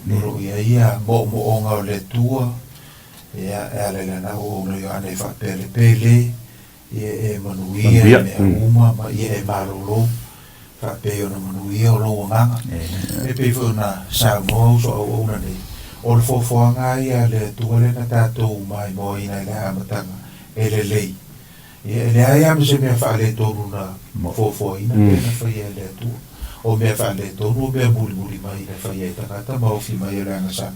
Speaker 11: Noro ia mo onga o le tua. Ia e ale lana o no Iohana i whapele pele. Ia e manuia me uma ma ia e marolo. Whapeo na manuia o lo nganga. Me pefo na sauno so o una nei. O le fofoanga ia le tua le na tātou mai mo ina le amatanga e le lei. Ia le ai am se me whale tonu na fofoina pena whaia le tua. O me whale tonu o mea muri mai le whaia i tangata ma ofi mai e ranga sana.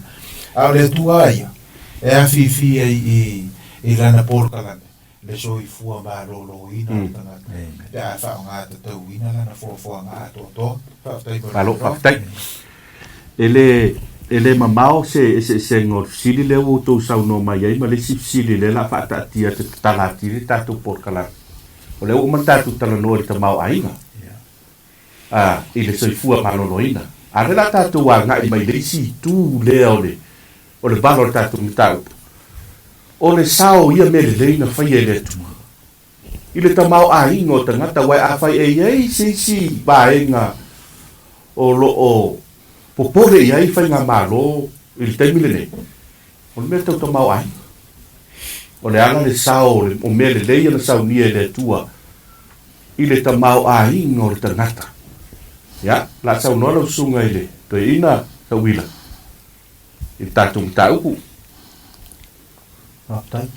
Speaker 11: Au le tua ia e a fifia i lana porkalane. Le soi fua marolo ina tangata. Te a whaonga te tau ina lana fofoanga ato to.
Speaker 10: Malo whaftai. Ele mamao se ngor sili le o to sauno mai ai ma le sili le la fata tia te talati le tatu porkala. O le o mantatu tala no te mau ainga. Ile soifua maloloina. Are la tatu wa ngai mai le si tu le ole. O le valor tatu mitau. O le sao ia me le leina fai e le tu. Ile ta mau ainga o tangata wai a fai ei si baenga o lo o popore ia i fai ngā malo il taimile nei. O le mea tau mau ai. O le ala le sao, o mea le leia na sao nia le tua. I le tamau ai ngā o le tangata. Ia, la sao noa lau sunga i le. Toi ina sa wila. I tātung tauku.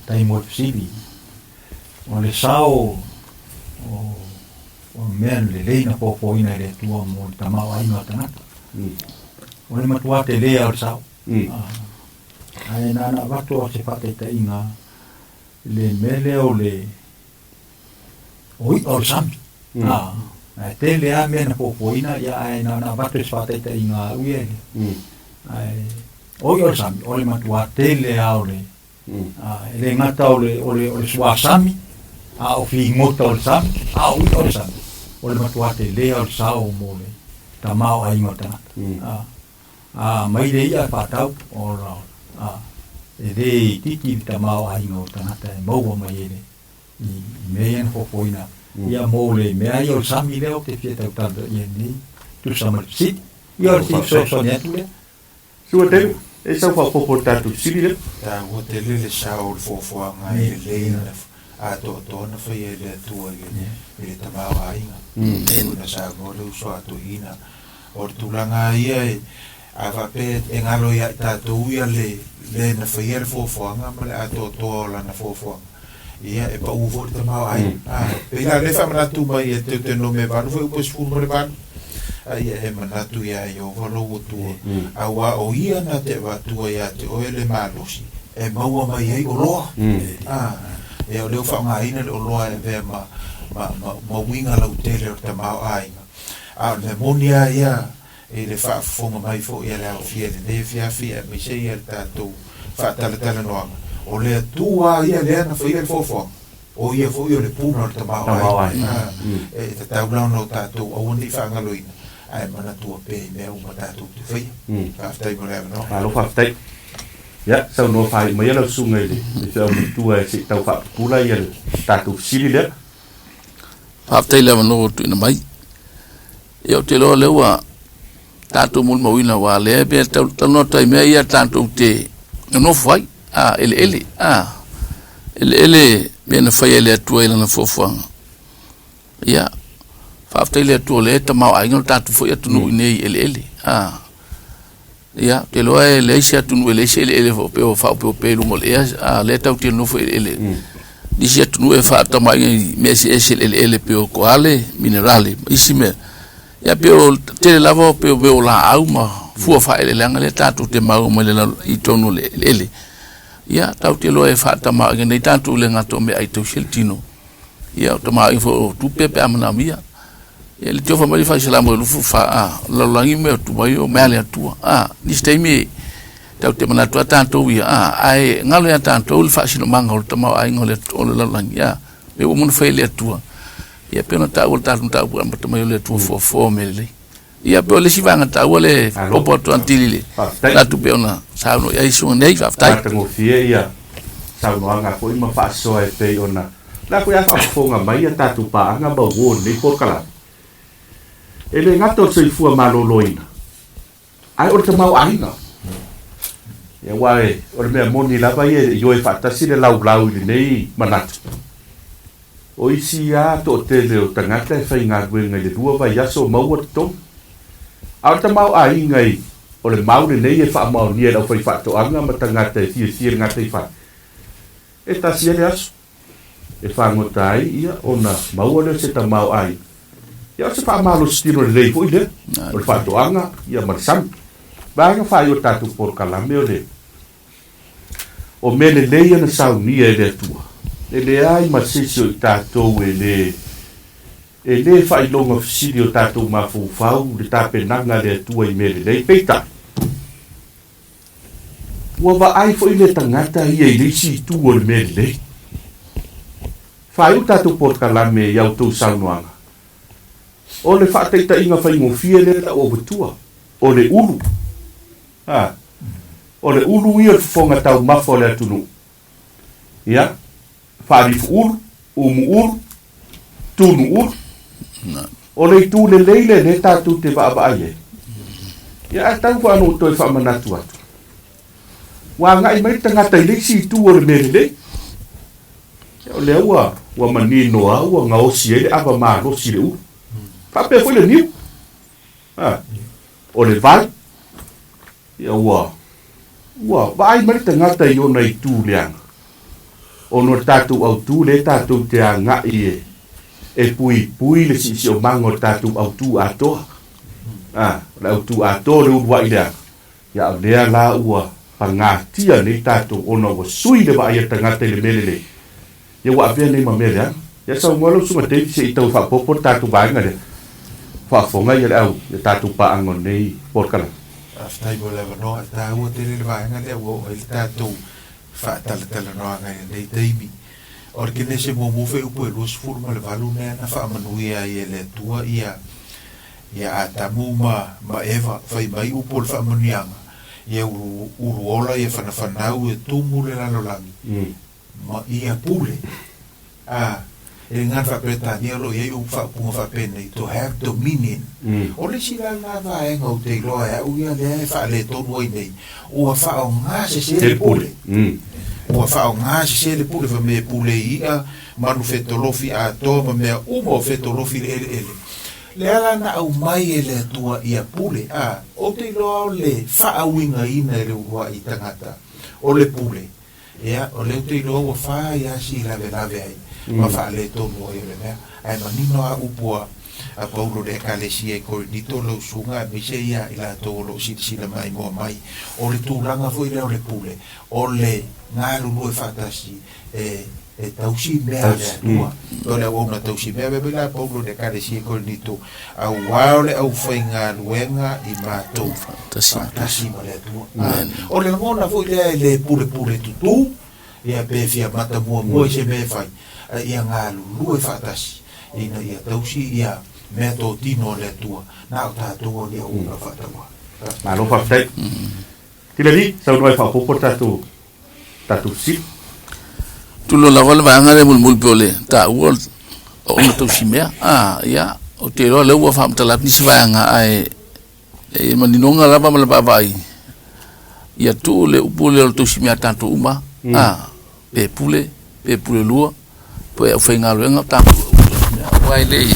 Speaker 9: Tai mo fsili. O le sao, o mea le leina popo ina le tua mo le tamau ai ngā tangata. O le matua te lea o le sao. Ai nana watu o se whate ta inga le mele o le
Speaker 16: oi o sami tele a mena popoina ia ai na vatu spate te inga uie ai oi o sami ole matua tele a ole ele ngata ole suasami a o fi ngota ole sami a oi ole sami ole matua tele ole sao mole tamao ai ngota mai dei a patau ora ele tiki tamao ai ngota nata mo mai ele meien popoina ia mole me ai o sami leo te fieta o tanto ni tu sama sit ia ti so net le
Speaker 10: sua te e sa fa popo tatu sili
Speaker 11: ta o te le sa o fo ngai le na a to na fa ye le tu e ta ba ai na sa go le so a tu ina o tu langa ia a va pe engalo ia ta tu ia le na fa ye fo nga ma a to la na fo ia e pa uvo te mau ai pe la le fa mana tu mai e te no me va foi pois fu mo le van ai e mana tu ia yo volo tu a wa o ia na te va tu ia te o ele malosi e mau mai ai o lo e o le fa mai na o lo e ve ma winga la utele o te mau ai le monia ia e le fa fonga mai fo ia la fiele ne fia mi se ia ta tu fa tala no o le tua ia le na foi el fofo o ia foi o le puna o tamau ai e te tau no tatu o undi fanga loina ai mana tua pe me o tatu te foi aftai mo le no
Speaker 10: alo aftai ya sau no fai mai la sunga le se o tua se tau fa pula ia tatu sili le
Speaker 23: aftai le no tu na mai eu te lo le wa tatu mul mo ina wa le be tau no tai me ia tatu te no foi ele bena fai ele atua ila na fofuanga ia faaftai le atua le tamau aiga o tatu foi atunu inei ele ia te loa e leisi atunu leisi ele faupeo faupeo luga o lea le tautilanofu ele disi atunu e faatamaiga mea siesi ele peo koale minerale isi mea ia peo tele lava peo peo laau ma fua faeleleaga le tatu te mau ma le i tonu ele ia tau te loa e whaatama i nei tātou le ngato me ai tau siltino ia o tama i fo tupe pe amana mia ia le tiofa mari whai salamo e lufu wha laulangi me o tumai o mea le atua nisi teimi tau te manatua tātou ia ai ngalo ia tātou le wha sino manga o le tama ai ngole o le laulangi ia me o muna whai le atua ia pena tau o le tātou tau pua matamai o le atua fo me le ia pe o le sivanga tau le opo atu antili le natu pe ona sauno ia isu nei whaftai
Speaker 10: tango fie ia sauno anga ko ima whaasoa e pe ona la ko ia whaafonga mai ia tatu pa anga ba wo nei porkala ele ngato se fua maloloina ai o te mau ainga ia wae o le mea moni lava ia yo e whaatasi le lau i nei manatu o isi a to tele o tangata e whai ngā guenga le rua vai aso maua te tonga au te mau ai ngai o le mau nei e wha mau nia lau whai whaatoanga ma tangata e fia ngata i wha e tasi ele aso e whangota ai ia o na mau leo se ta mau ai ia se wha malo stiro le lei fui le o le whaatoanga ia marisam vanga whai o tatu por kalame o le o me le leia na sau nia e le atua e le ai ma sisi o i tātou e le whailonga fisiri o tātou mawhau le tāpenanga le atua i mele lei peita. Ua wa ai fo i le tangata i e leisi tu o le mele lei. Whai o tātou porkalame i au tau saunoanga. O le whaataita inga whaingofia le la o watua. O le ulu. O le ulu i o whafonga tau mafo le atunu. Ia. Whaarifu ulu. Umu ulu. Tunu ulu. O le tu le leile le tātou te wa e. Ia tau whanu o toi whamanatu atu. Wa ngai mai tangata i leisi tu o le mele lei. O le ua mani noa ua ngaosi ele ava maa losi le ulu. Pape foi le niu. O le vai. Ia ua vai mai tangata i ona i tu leanga. O no tātou au tu le tātou te a ngai e pui le si o mango tātou au tu atoa. Le au tu atoa le urua i leanga. Ia au lea la ua pangatia le tātou ona ua sui le vai tangata i le mele le. Ia ua avea nei ma mele anga. Ya sa ngolo suma te se ito fa popo tatu banga de. Fa fonga ya au ya tatu pa angon nei por kala.
Speaker 11: After I will ever know that I would deliver and there will tattoo fat no they baby. Organise mo move upo los formal valune na fa manuia ele tua ia atamuma ma eva fai mai upo fa manianga. Ia uruola ia fanau e tumule la lolangi. Ma ia pule. E ngan fa Bretania lo ia fa punga fa pene to have dominion. Ole sila na va en o te lo ia u ia le fa le to no nei. O fa o nga se pule. O fa o nga se pule fa me pule ia manufetolofi a to me umo fetolofi ele. Le ala na au mai ele tua ia pule o te lo le fa winga ina le ua i tangata o le pule ia o le te lo fa ia si la ve ai ma fa le to no ia le ai ma nino a upua a Paulo de Calesi e Corinito lo sunga mi se ia ila to lo si la mai mo mai o le tulanga foi le o le pule o le ngalu no fatasi e tausi mea le tua o le ona tausi mea bebela Paulo de Calesi e Corinito au waole au fainga luenga i matou tasi mo le tua o le mona foi le pule tutu ia pe fia mata mo se me fai ia ngalu lu fatasi ina ia tausi ia mea to tino le tua na o tatou le ona fatawa
Speaker 10: Malo fa fai. Tila ni sa no fa popo tatu si
Speaker 23: tu lo lava va ngale mul pole ta wol o no to simea ya o te lo le wa fam talat ni svanga ai e maninonga lava mal vai ya tu le upule to simea tanto uma pe pule lua pe o fenga lo nga ta wai le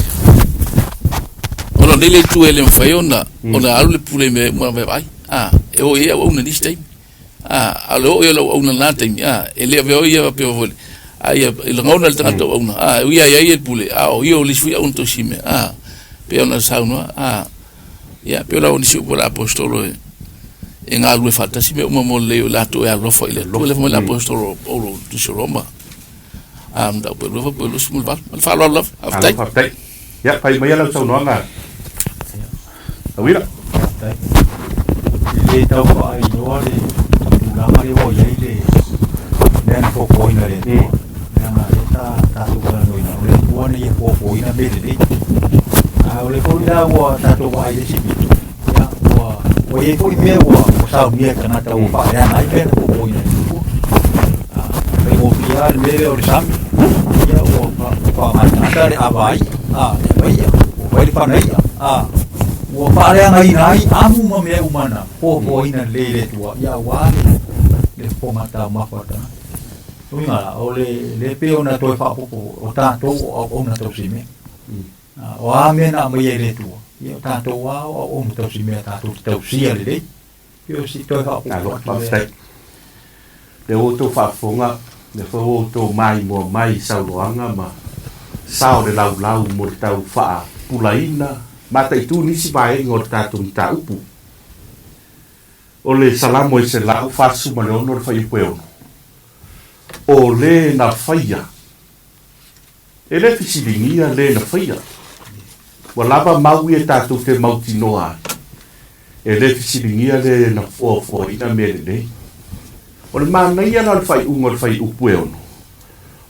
Speaker 23: o lo le tu ele mfai ona ona alu le pule me mo vai e o ia o na this time alo yo lo una nata ele veo ia pe vol ai il ngona el tanto una ia ia pule o yo li fui un to sime pe ona sauna ia pe la onisi por apostolo en algo falta si me mo le la to ya lo foi le mo la apostolo o to Roma da pe lo smul val fa lo aftai
Speaker 10: ya pai mai la sauna nga awira
Speaker 16: le tau ko ai no le la mari o ye le den fo ko ina le na ta tu ko no ina le ko ni ko ina be le le ko ina wa ta to ai le sibi ya wa ye ko me wa sa mi ka na ta u pa ya ai be ko ina pe mo pia le o sam ya wa pa ma ta le abai ya wa le pa nei o pare ngai amu ma me umana po ina le tua ya wa le po mata ma fata unga le pe ona to fa po o ta to o na to sime o ame na me le tua ya ta to wa o to sime ta to sia le yo si to fa po
Speaker 10: le o to fa fonga le fo to mai mo mai sa loanga ma sa o le lau mo tau fa pulaina mata itu nisi vai ngor tatu ta upu ole salamo i se la farsu ma no fa i pueo ole na faia ele fisilingia le na faia wala ba mau e tatu te mauti noa ele fisilingia le na fo ina mele ole ma na ia na fai ungor fai upueo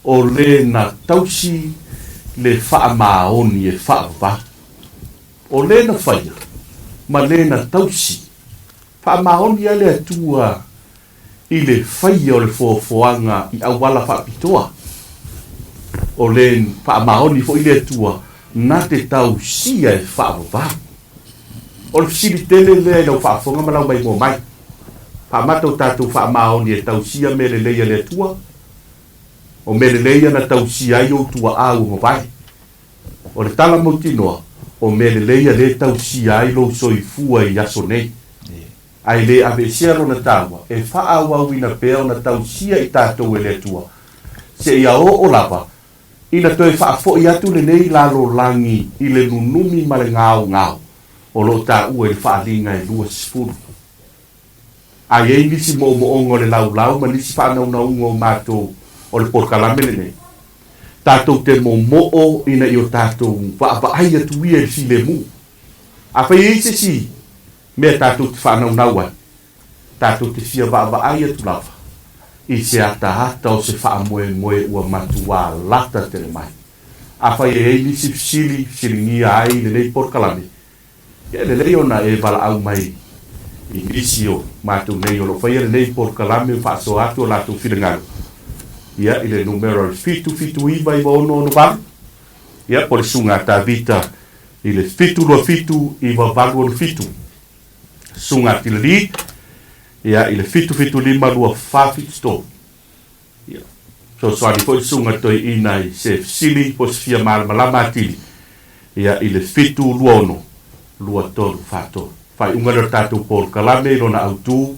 Speaker 10: ole na tausi le fa maoni e fa va o lena faia ma lena tausi fa maoni ale atua i le faia o le fofoanga i awala fa pitoa o len fa maoni fo i le atua na te tausia e fa va o le sili tele le no fa fonga ma mai mo mai fa mato tatu fa maoni e tausia me le le atua o me le na tausia i o tua au mo vai o le tala mo tinoa o me le leia le tau si ai lo soifua i aso nei. Ai le ave siaro na tawa, e faa wawina peo na tau sia i tātou e le tua. Se ia o lava, ina toi faa fo i atu le nei lalo langi i le nunumi ma le ngau. O lo ta ua i faa linga i lua sifuru. Ai e nisi mo ongo le lau ma nisi faa nau ungo mato o le porkalame le nei. Tātou te mo'o ina i o tātou whaapa'ai atu ia si le mu. A whai eise si, mea tātou te whanau nauai. Tātou te fia whaapa'ai atu lawa. I se ata hata o se whaamoe ua matua lata te le mai. A whai e eili si sili ngia ai le nei porkalame. Ia le lei ona e wala au mai. I nisi o mātou nei o lo whai le nei porkalame whaaso atu o lātou whirangaru. Ia, i le numero fitu iwa iwa ono waru. Ia, po le sunga tā vita i le fitu iwa waru ono fitu. Sunga ti le li. Ia, i le fitu lima lua whawhitu sto. Ia, so soani po i sunga toi inai se sili po se fia malama atili. Ia, i le fitu lua ono. Lua toru whato. Whai ungara tātou por kalame rona autu.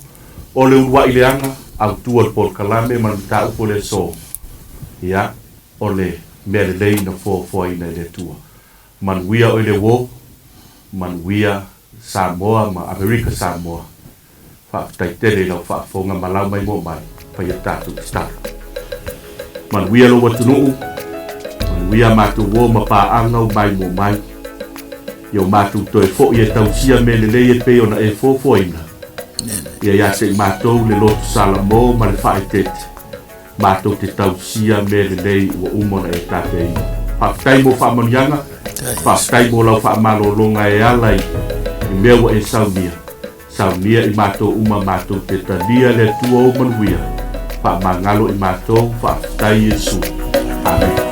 Speaker 10: O le urua i le anga. Au tua por kalame man ta upo le so. Ia, o le mea le lei na fo ina le tua. Man wia o le wo, man wia Samoa ma Amerika Samoa. Whaafitai tere lau whaafonga malau mai mo mai, pai a tātou te stara. Man wia lo watunuu, man wia mātou wo ma pāanga o mai mo mai. Yo mātou toi fo i e tausia me le lei e peo na e fo ina. Ia ia se mātou le lotu salamo ma le whaetete. Mātou te tausia me le lei ua umona e tātei. Whaafitai mo whaamanianga, whaafitai mo lau whaamalolonga e alai. I mea ua e saunia. Saunia i mātou uma mātou te talia le tua o manuia. Whaamangalo i mātou whaafitai Yesu. Amen.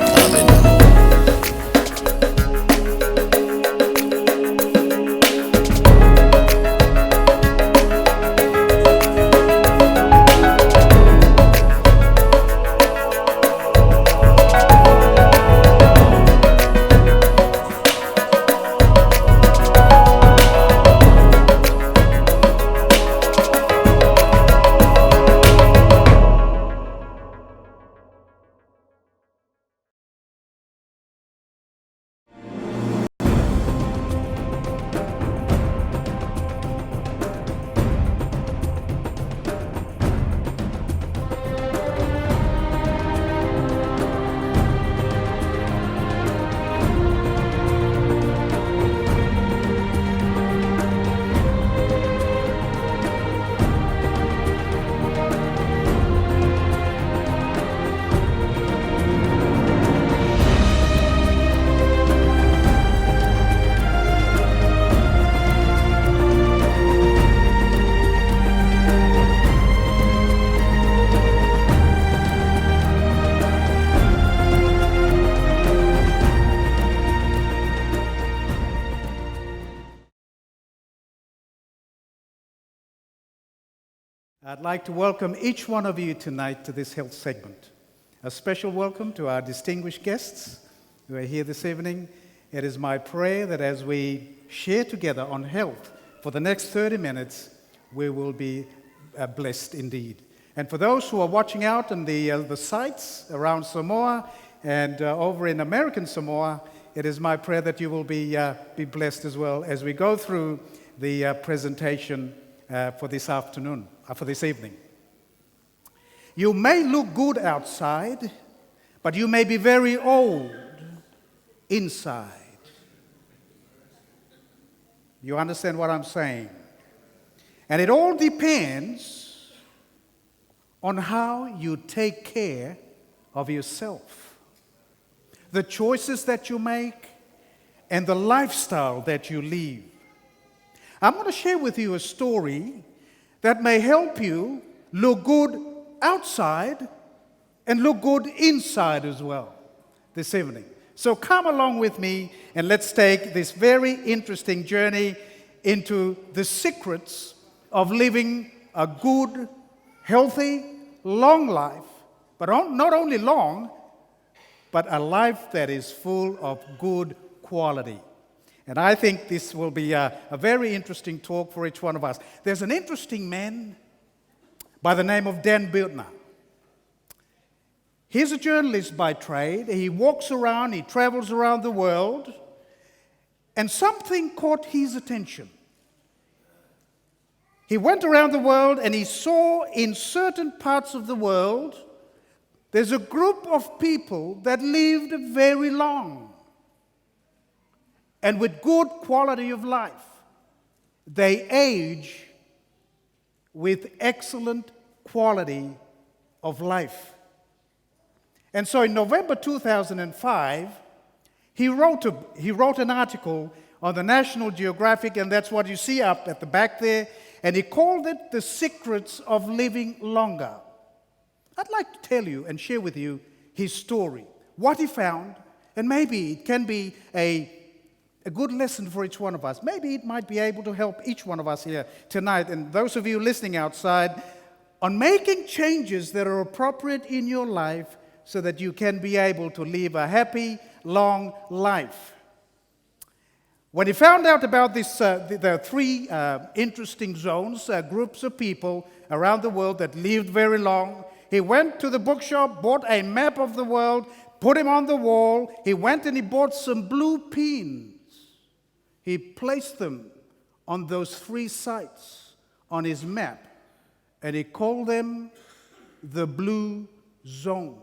Speaker 13: I'd like to welcome each one of you tonight to this health segment. A special welcome to our distinguished guests who are here this evening. It is my prayer that as we share together on health for the next 30 minutes, we will be blessed indeed. And for those who are watching out on the sites around Samoa and over in American Samoa, it is my prayer that you will be blessed as well as we go through the presentation for this afternoon, for this evening. You may look good outside, but you may be very old inside. You understand what I'm saying? And it all depends on how you take care of yourself. The choices that you make and the lifestyle that you live. I'm going to share with you a story that may help you look good outside and look good inside as well this evening. So come along with me and let's take this very interesting journey into the secrets of living a good, healthy, long life, but not only long, but a life that is full of good quality. And I think this will be a very interesting talk for each one of us. There's an interesting man by the name of Dan Biltner. He's a journalist by trade. He walks around, he travels around the world, and something caught his attention. He went around the world and he saw in certain parts of the world There's a group of people that lived very long and with good quality of life. They age with excellent quality of life. And so in November 2005, he wrote an article on the National Geographic, and that's what you see up at the back there, and he called it The Secrets of Living Longer. I'd like to tell you and share with you his story, what he found, and maybe it can be a good lesson for each one of us. Maybe it might be able to help each one of us here tonight, and those of you listening outside, on making changes that are appropriate in your life so that you can be able to live a happy, long life. When he found out about this, there are three interesting zones, groups of people around the world that lived very long. He went to the bookshop, bought a map of the world, put him on the wall. He went and he bought some blue pins. He placed them on those three sites on his map, and he called them the blue zones.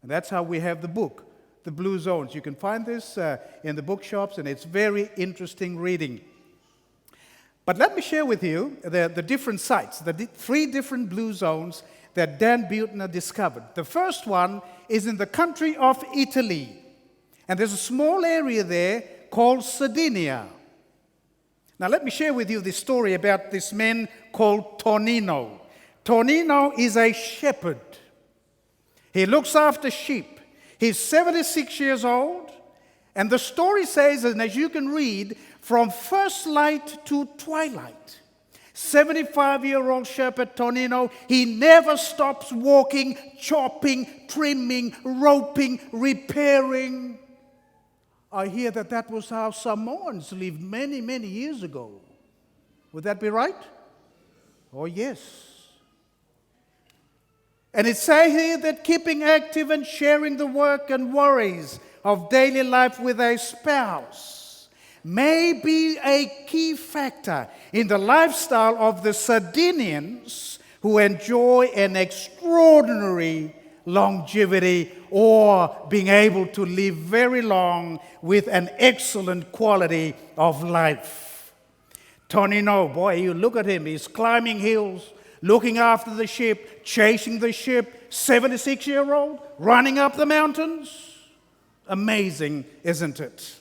Speaker 13: And that's how we have the book, The Blue Zones. You can find this in the bookshops, and it's very interesting reading. But let me share with you the different sites, the three different blue zones that Dan Buettner discovered. The first one is in the country of Italy. And there's a small area there called Sardinia. Now let me share with you this story about this man called Tonino. Tonino is a shepherd. He looks after sheep. He's 76 years old, and the story says, and as you can read, from first light to twilight, 75-year-old shepherd Tonino, he never stops walking, chopping, trimming, roping, repairing. I hear that was how Samoans lived many, many years ago. Would that be right? Oh, yes. And it says here that keeping active and sharing the work and worries of daily life with a spouse may be a key factor in the lifestyle of the Sardinians who enjoy an extraordinary longevity or being able to live very long with an excellent quality of life. Tonino, boy, you look at him, he's climbing hills, looking after the sheep, chasing the sheep, 76-year-old, running up the mountains. Amazing, isn't it?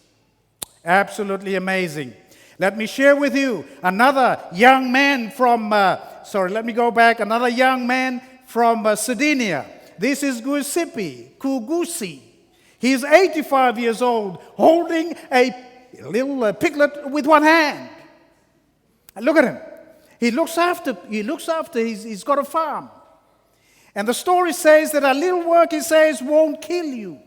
Speaker 13: Absolutely amazing. Let me share with you another young man from, another young man from Sardinia. This is Giuseppe Kugusi. He's 85 years old, holding a little piglet with one hand. And look at him. He looks after, he's got a farm. And the story says that a little work, he says, won't kill you.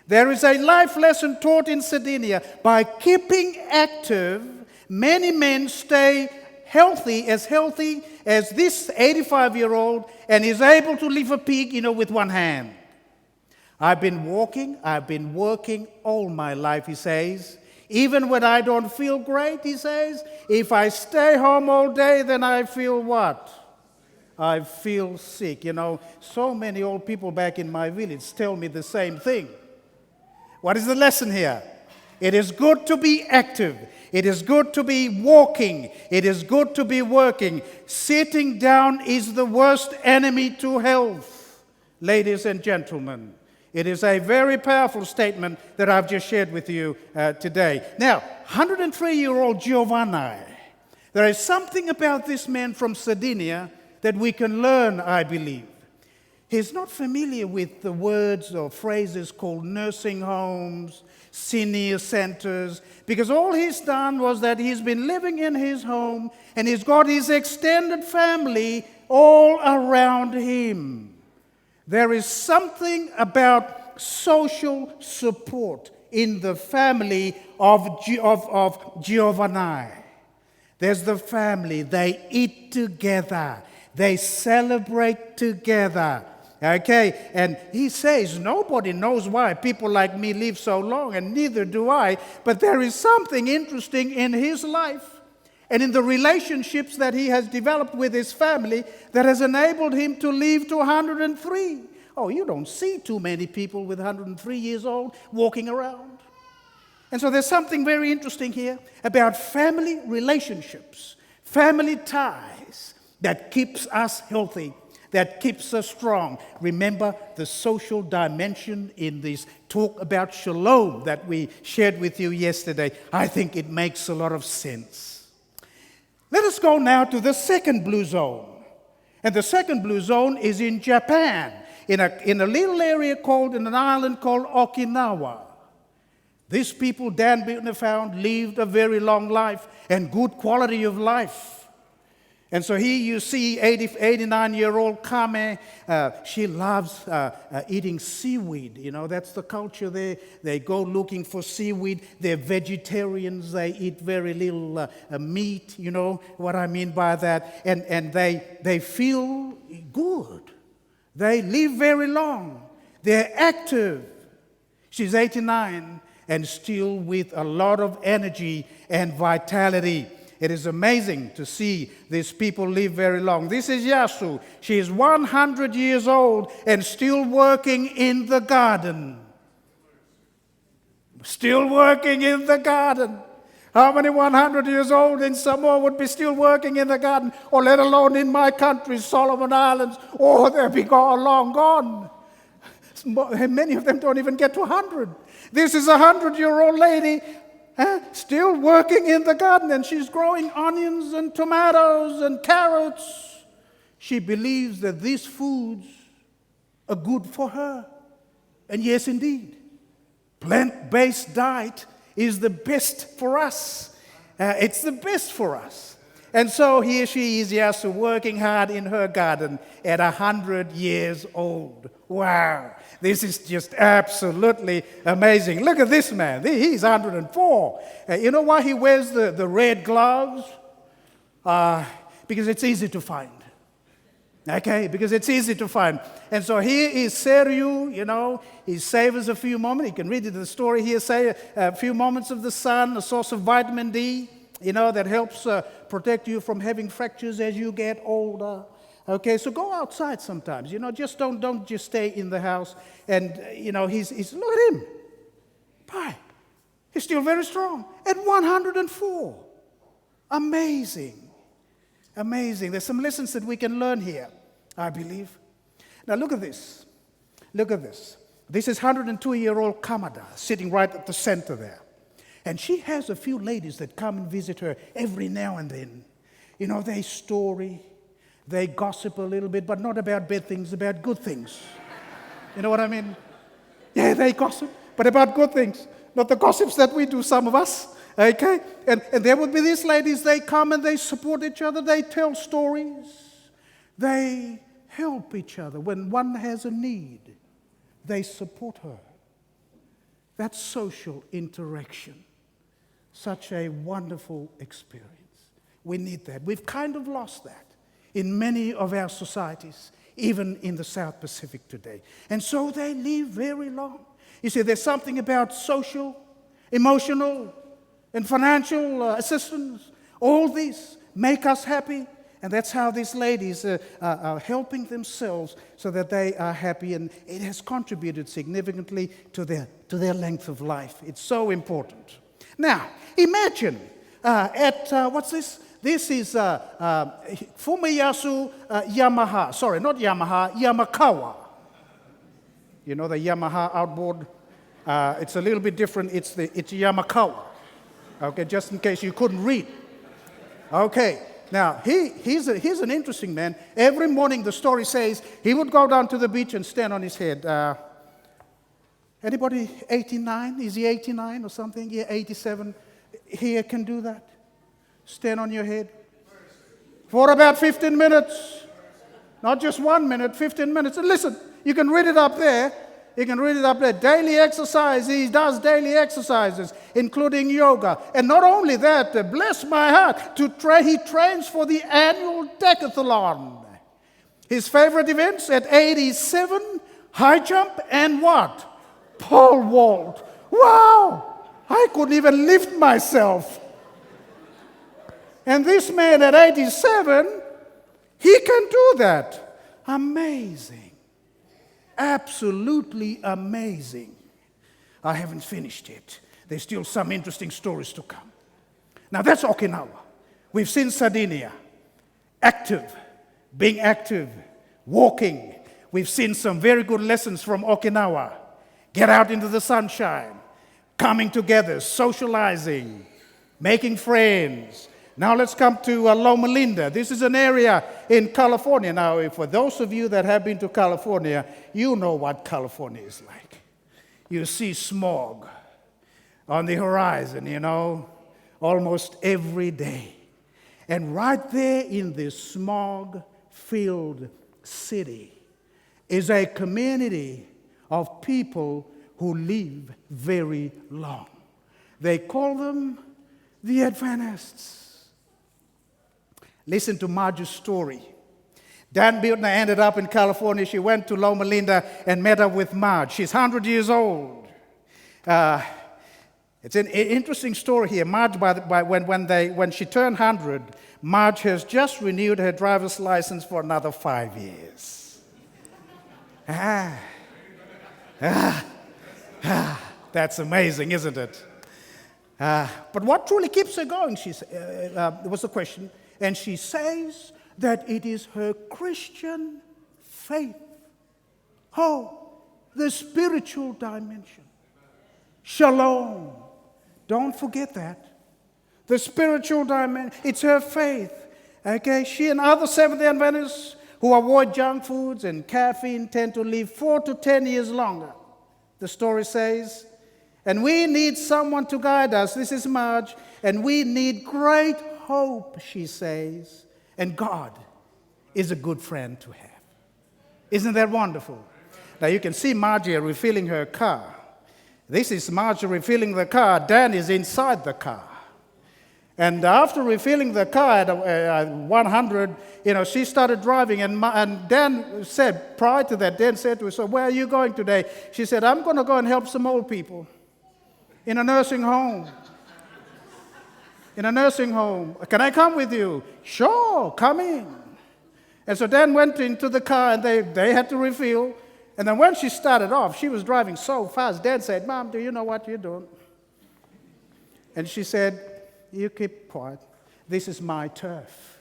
Speaker 13: There is a life lesson taught in Sardinia. By keeping active, many men stay healthy as this 85-year-old, and is able to lift a pig, with one hand. I've been working all my life, he says. Even when I don't feel great, he says, if I stay home all day, then I feel what? I feel sick. So many old people back in my village tell me the same thing. What is the lesson here? It is good to be active. It is good to be walking. It is good to be working. Sitting down is the worst enemy to health, ladies and gentlemen. It is a very powerful statement that I've just shared with you today. Now, 103-year-old Giovanni. There is something about this man from Sardinia that we can learn, I believe. He's not familiar with the words or phrases called nursing homes, senior centers, because all he's done was that he's been living in his home and he's got his extended family all around him. There is something about social support in the family of Giovanni. There's the family. They eat together. They celebrate together. Okay, and he says, nobody knows why people like me live so long, and neither do I, but there is something interesting in his life. and in the relationships that he has developed with his family that has enabled him to live to 103. Oh, you don't see too many people with 103 years old walking around. And so there's something very interesting here about family relationships, family ties that keeps us healthy, that keeps us strong. Remember the social dimension in this talk about shalom that we shared with you yesterday. I think it makes a lot of sense. Let us go now to the second blue zone. And the second blue zone is in Japan, in a little area in an island called Okinawa. These people, Dan Bittner found, lived a very long life and good quality of life. And so here you see 89-year-old Kame. She loves eating seaweed. You know, that's the culture there. They go looking for seaweed. They're vegetarians. They eat very little meat. You know what I mean by that. And they feel good. They live very long. They're active. She's 89 and still with a lot of energy and vitality. It is amazing to see these people live very long. This is Yasu. She is 100 years old and still working in the garden. Still working in the garden. How many 100 years old in Samoa would be still working in the garden? Or let alone in my country, Solomon Islands. Oh, they'll be long gone. Many of them don't even get to 100. This is a 100-year-old lady still working in the garden, and she's growing onions and tomatoes and carrots. She believes that these foods are good for her. And yes, indeed, plant-based diet is the best for us. It's the best for us. And so here she is, Yasu, working hard in her garden at 100 years old. Wow. This is just absolutely amazing. Look at this man. He's 104. You know why he wears the red gloves? Because it's easy to find. Okay, because it's easy to find. And so here is Seryu, you know, he savors a few moments. You can read the story here, say a few moments of the sun, a source of vitamin D, you know, that helps protect you from having fractures as you get older. Okay, so go outside sometimes, you know, just don't just stay in the house. And, you know, he's look at him. Bye. He's still very strong at 104. Amazing. Amazing. There's some lessons that we can learn here, I believe. Now look at this. Look at this. This is 102-year-old Kamada sitting right at the center there. And she has a few ladies that come and visit her every now and then. You know, they story. They gossip a little bit, but not about bad things, about good things. You know what I mean? Yeah, they gossip, but about good things. Not the gossips that we do, some of us. Okay? And there would be these ladies, they come and they support each other. They tell stories. They help each other. When one has a need, they support her. That's social interaction. Such a wonderful experience. We need that. We've kind of lost that in many of our societies, even in the South Pacific today. And so they live very long. You see, there's something about social, emotional, and financial assistance. All these make us happy. And that's how these ladies are helping themselves so that they are happy. And it has contributed significantly to their length of life. It's so important. Now, imagine what's this? This is Fumiyasu Yamaha. Sorry, not Yamaha, Yamakawa. You know the Yamaha outboard? It's a little bit different. It's Yamakawa. Okay, just in case you couldn't read. Okay, now he's an interesting man. Every morning, the story says, he would go down to the beach and stand on his head. Anybody 89? Is he 89 or something? Yeah, 87. Here can do that. Stand on your head for about 15 minutes. Not just 1 minute, 15 minutes. And listen, you can read it up there. You can read it up there. Daily exercise. He does daily exercises, including yoga. And not only that, bless my heart, he trains for the annual decathlon. His favorite events at 87, high jump and what? Pole vault. Wow! I couldn't even lift myself. And this man at 87, he can do that. Amazing. Absolutely amazing. I haven't finished it. There's still some interesting stories to come. Now that's Okinawa. We've seen Sardinia. Being active, walking. We've seen some very good lessons from Okinawa. Get out into the sunshine, coming together, socializing, making friends. Now let's come to Loma Linda. This is an area in California. Now, for those of you that have been to California, you know what California is like. You see smog on the horizon, almost every day. And right there in this smog-filled city is a community of people who live very long. They call them the Adventists. Listen to Marge's story. Dan Biltner ended up in California. She went to Loma Linda and met up with Marge. She's 100 years old. It's an interesting story here. Marge, when she turned 100, Marge has just renewed her driver's license for another 5 years. That's amazing, isn't it? But what truly keeps her going, was the question. And she says that it is her Christian faith. Oh, the spiritual dimension. Shalom. Don't forget that. The spiritual dimension. It's her faith. Okay, she and other Seventh-day Adventists who avoid junk foods and caffeine tend to live 4 to 10 years longer. The story says, and we need someone to guide us. This is Marge. And we need great hope, she says. And God is a good friend to have. Isn't that wonderful? Now you can see Margie refilling her car. This is Margie refilling the car. Dan is inside the car. And after refilling the car at 100, she started driving. And Dan said, prior to that, Dan said to her, so where are you going today? She said, I'm going to go and help some old people in a nursing home. In a nursing home. Can I come with you? Sure, come in. And so Dan went into the car and they had to refill. And then when she started off, she was driving so fast. Dan said, Mom, do you know what you're doing? And she said, you keep quiet. This is my turf.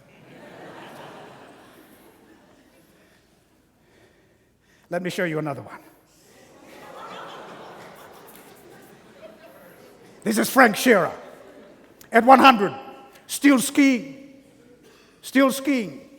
Speaker 13: Let me show you another one. This is Frank Shearer. At 100, still skiing. Still skiing.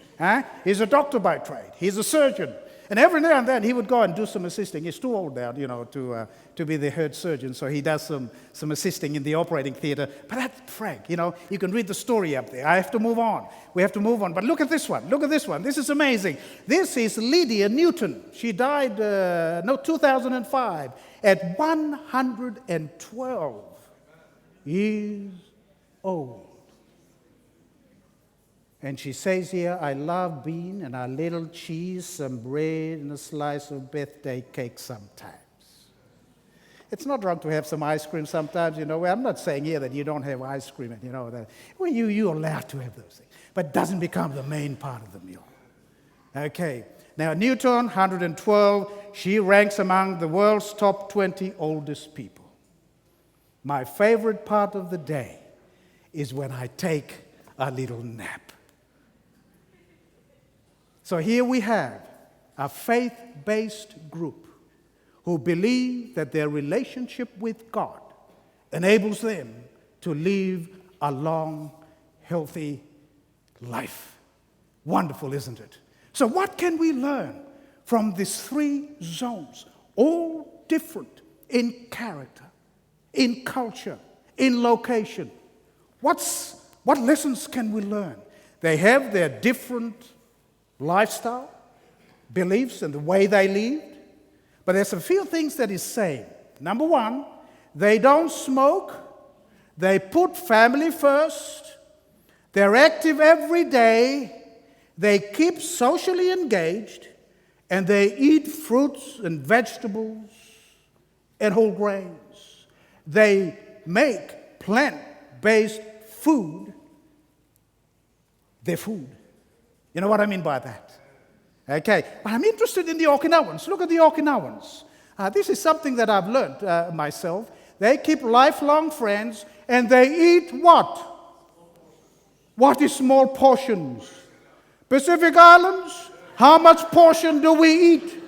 Speaker 13: He's a doctor by trade. He's a surgeon. And every now and then he would go and do some assisting. He's too old now, to be the head surgeon, so he does some assisting in the operating theater. But that's Frank, you can read the story up there. I have to move on. We have to move on. But look at this one. Look at this one. This is amazing. This is Lydia Newton. She died, 2005, at 112 years old. And she says here, I love bean and a little cheese, some bread, and a slice of birthday cake sometimes. It's not wrong to have some ice cream sometimes, I'm not saying here that you don't have ice cream and that. Well, you're allowed to have those things. But it doesn't become the main part of the meal. Okay. Now, Newton, 112, she ranks among the world's top 20 oldest people. My favorite part of the day is when I take a little nap. So here we have a faith-based group who believe that their relationship with God enables them to live a long, healthy life. Wonderful, isn't it? So what can we learn from these three zones, all different in character, in culture, in location? What lessons can we learn? They have their different lifestyle, beliefs, and the way they lived. But there's a few things that is same. Number one, they don't smoke. They put family first. They're active every day. They keep socially engaged. And they eat fruits and vegetables and whole grains. They make plant-based food their food. You know what I mean by that? Okay, but I'm interested in the Okinawans. Look at the Okinawans. This is something that I've learned myself. They keep lifelong friends, and they eat what? What is small portions? Pacific Islands, how much portion do we eat?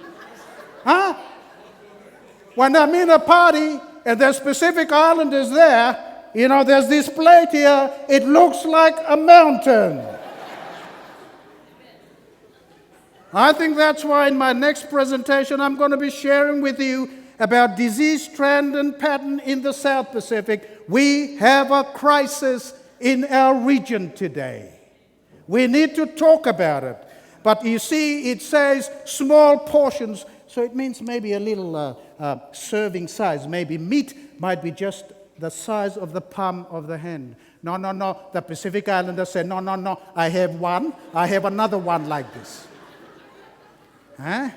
Speaker 13: Huh? When I'm in a party and there's Pacific Islanders there, you know, there's this plate here, it looks like a mountain. I think that's why in my next presentation I'm going to be sharing with you about disease trend and pattern in the South Pacific. We have a crisis in our region today. We need to talk about it. But you see, it says small portions, so it means maybe a little serving size. Maybe meat might be just the size of the palm of the hand. No. The Pacific Islanders said, no. I have one. I have another one like this. Huh?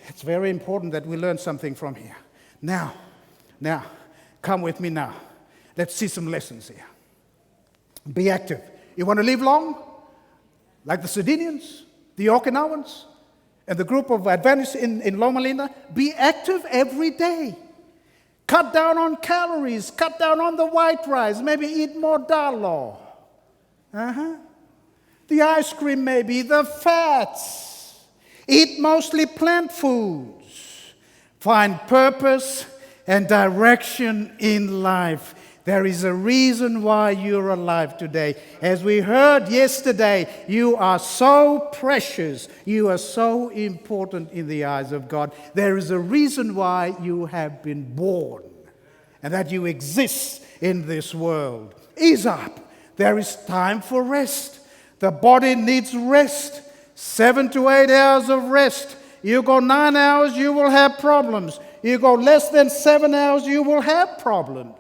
Speaker 13: It's very important that we learn something from here. Now, come with me now. Let's see some lessons here. Be active. You want to live long? Like the Sardinians, the Okinawans, and the group of Adventists in Loma Linda? Be active every day. Cut down on calories. Cut down on the white rice. Maybe eat more dalo. The ice cream maybe, the fats. Eat mostly plant foods. Find purpose and direction in life. There is a reason why you're alive today. As we heard yesterday, you are so precious. You are so important in the eyes of God. There is a reason why you have been born and that you exist in this world. Ease up. There is time for rest. The body needs rest. 7 to 8 hours of rest. You go 9 hours, you will have problems. You go less than 7 hours, you will have problems.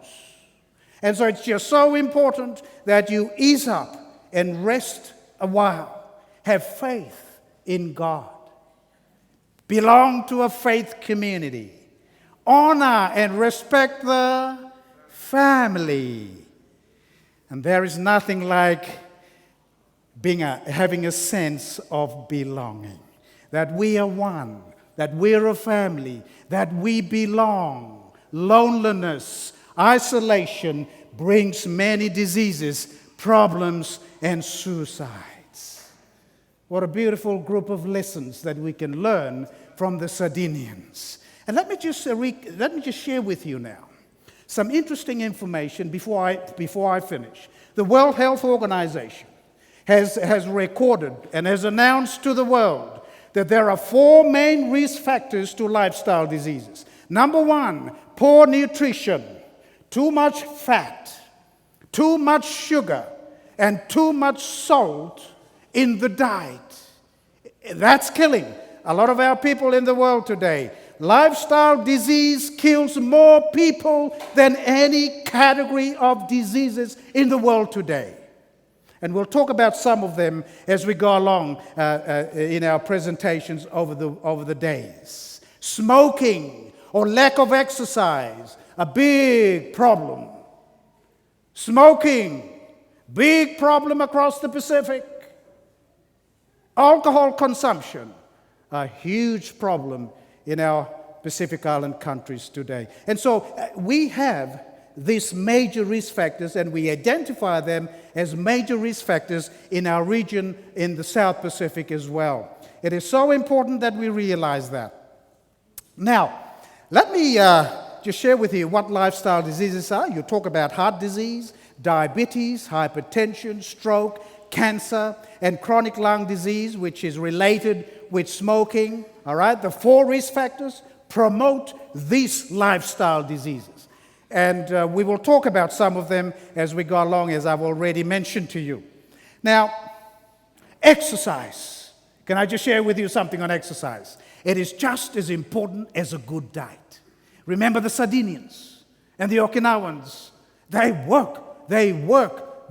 Speaker 13: And so it's just so important that you ease up and rest a while. Have faith in God. Belong to a faith community. Honor and respect the family. And there is nothing like having a sense of belonging. That we are one. That we're a family. That we belong. Loneliness, isolation brings many diseases, problems, and suicides. What a beautiful group of lessons that we can learn from the Sardinians. And let me just share with you now some interesting information before I finish. The World Health Organization has recorded and has announced to the world that there are 4 main risk factors to lifestyle diseases. Number 1, poor nutrition, too much fat, too much sugar, and too much salt in the diet. That's killing a lot of our people in the world today. Lifestyle disease kills more people than any category of diseases in the world today. And we'll talk about some of them as we go along in our presentations over the days. Smoking or lack of exercise, a big problem. Smoking, big problem across the Pacific. Alcohol consumption, a huge problem in our Pacific Island countries today. And so we have these major risk factors, and we identify them as major risk factors in our region in the South Pacific as well. It is so important that we realize that. Now, let me just share with you what lifestyle diseases are. You talk about heart disease, diabetes, hypertension, stroke, cancer, and chronic lung disease, which is related with smoking. All right, the 4 risk factors promote these lifestyle diseases. And we will talk about some of them as we go along, as I've already mentioned to you. Now, exercise. Can I just share with you something on exercise? It is just as important as a good diet. Remember the Sardinians and the Okinawans. They work,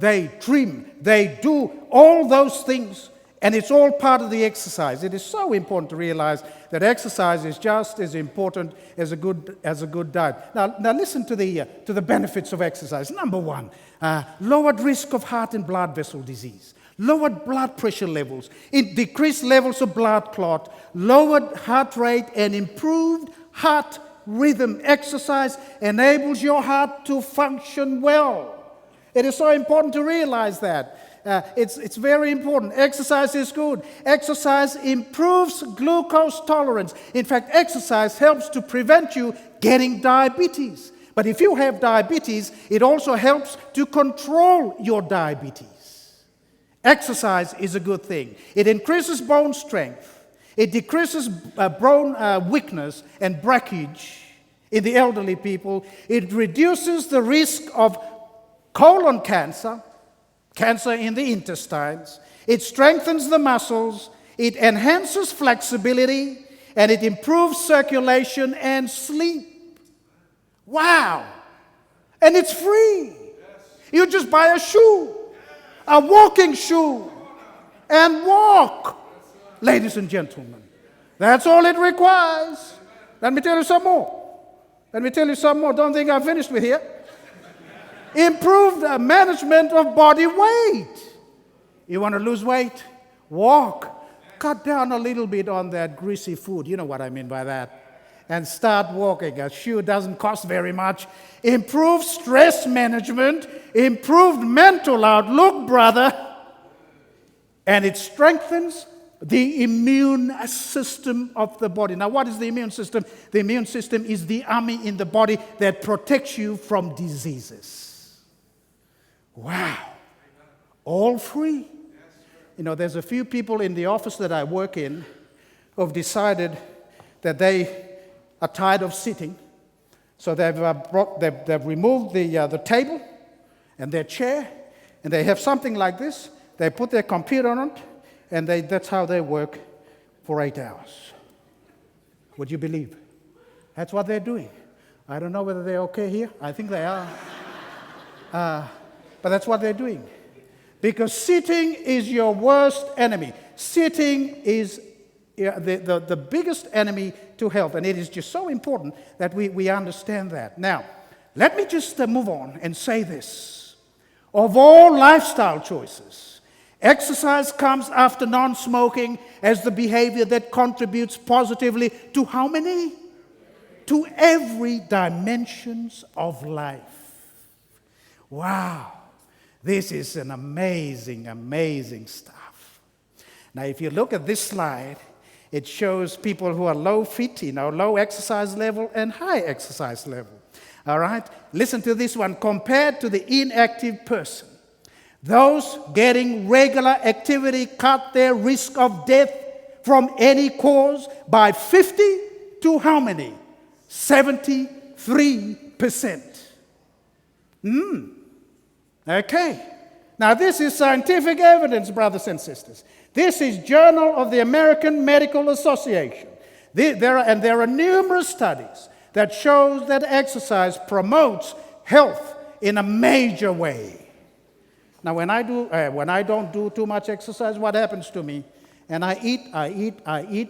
Speaker 13: they trim, they do all those things And it's all part of the exercise. It is so important to realize that exercise is just as important as a good diet. Now listen to the benefits of exercise. Number one, lowered risk of heart and blood vessel disease, lowered blood pressure levels, it decreased levels of blood clot, lowered heart rate, and improved heart rhythm. Exercise enables your heart to function well. It is so important to realize that. It's very important. Exercise is good. Exercise improves glucose tolerance. In fact, exercise helps to prevent you getting diabetes. But if you have diabetes, it also helps to control your diabetes. Exercise is a good thing. It increases bone strength. It decreases bone weakness and breakage in the elderly people. It reduces the risk of colon cancer, cancer in the intestines. It strengthens the muscles. It enhances flexibility. And it improves circulation and sleep. Wow. And it's free. You just buy a shoe, a walking shoe, and walk. Ladies and gentlemen, that's all it requires. Let me tell you some more. Don't think I'm finished with here. Improved management of body weight. You want to lose weight? Walk. Cut down a little bit on that greasy food. You know what I mean by that. And start walking. A shoe doesn't cost very much. Improved stress management. Improved mental outlook, brother. And it strengthens the immune system of the body. Now, what is the immune system? The immune system is the army in the body that protects you from diseases. Wow. All free. You know, there's a few people in the office that I work in who have decided that they are tired of sitting. So they've removed the table and their chair, and they have something like this. They put their computer on it, and that's how they work for 8 hours. Would you believe? That's what they're doing. I don't know whether they're okay here. I think they are. But that's what they're doing. Because sitting is your worst enemy. Sitting is the biggest enemy to health. And it is just so important that we understand that. Now, let me just move on and say this. Of all lifestyle choices, exercise comes after non-smoking as the behavior that contributes positively to how many? To every dimensions of life. Wow. This is an amazing, amazing stuff. Now, if you look at this slide, it shows people who are low fit, low exercise level and high exercise level. All right? Listen to this one. Compared to the inactive person, those getting regular activity cut their risk of death from any cause by 50 to how many? 73%. Okay. Now, this is scientific evidence, brothers and sisters. This is Journal of the American Medical Association. There are numerous studies that shows that exercise promotes health in a major way. Now, when I don't do too much exercise, what happens to me? And I eat,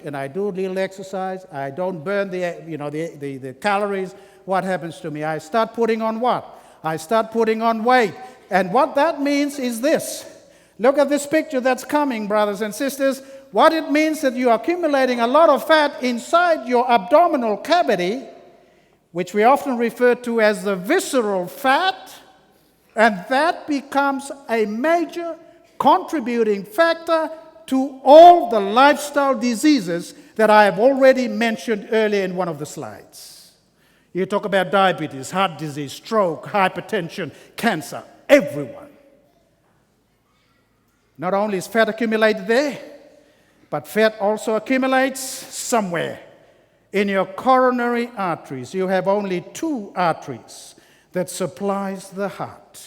Speaker 13: and I do little exercise. I don't burn the calories. What happens to me? I start putting on what? I start putting on weight. And what that means is this. Look at this picture that's coming, brothers and sisters. What it means that you are accumulating a lot of fat inside your abdominal cavity, which we often refer to as the visceral fat, and that becomes a major contributing factor to all the lifestyle diseases that I have already mentioned earlier in one of the slides. You talk about diabetes, heart disease, stroke, hypertension, cancer, everyone. Not only is fat accumulated there, but fat also accumulates somewhere. In your coronary arteries, you have only 2 arteries that supplies the heart.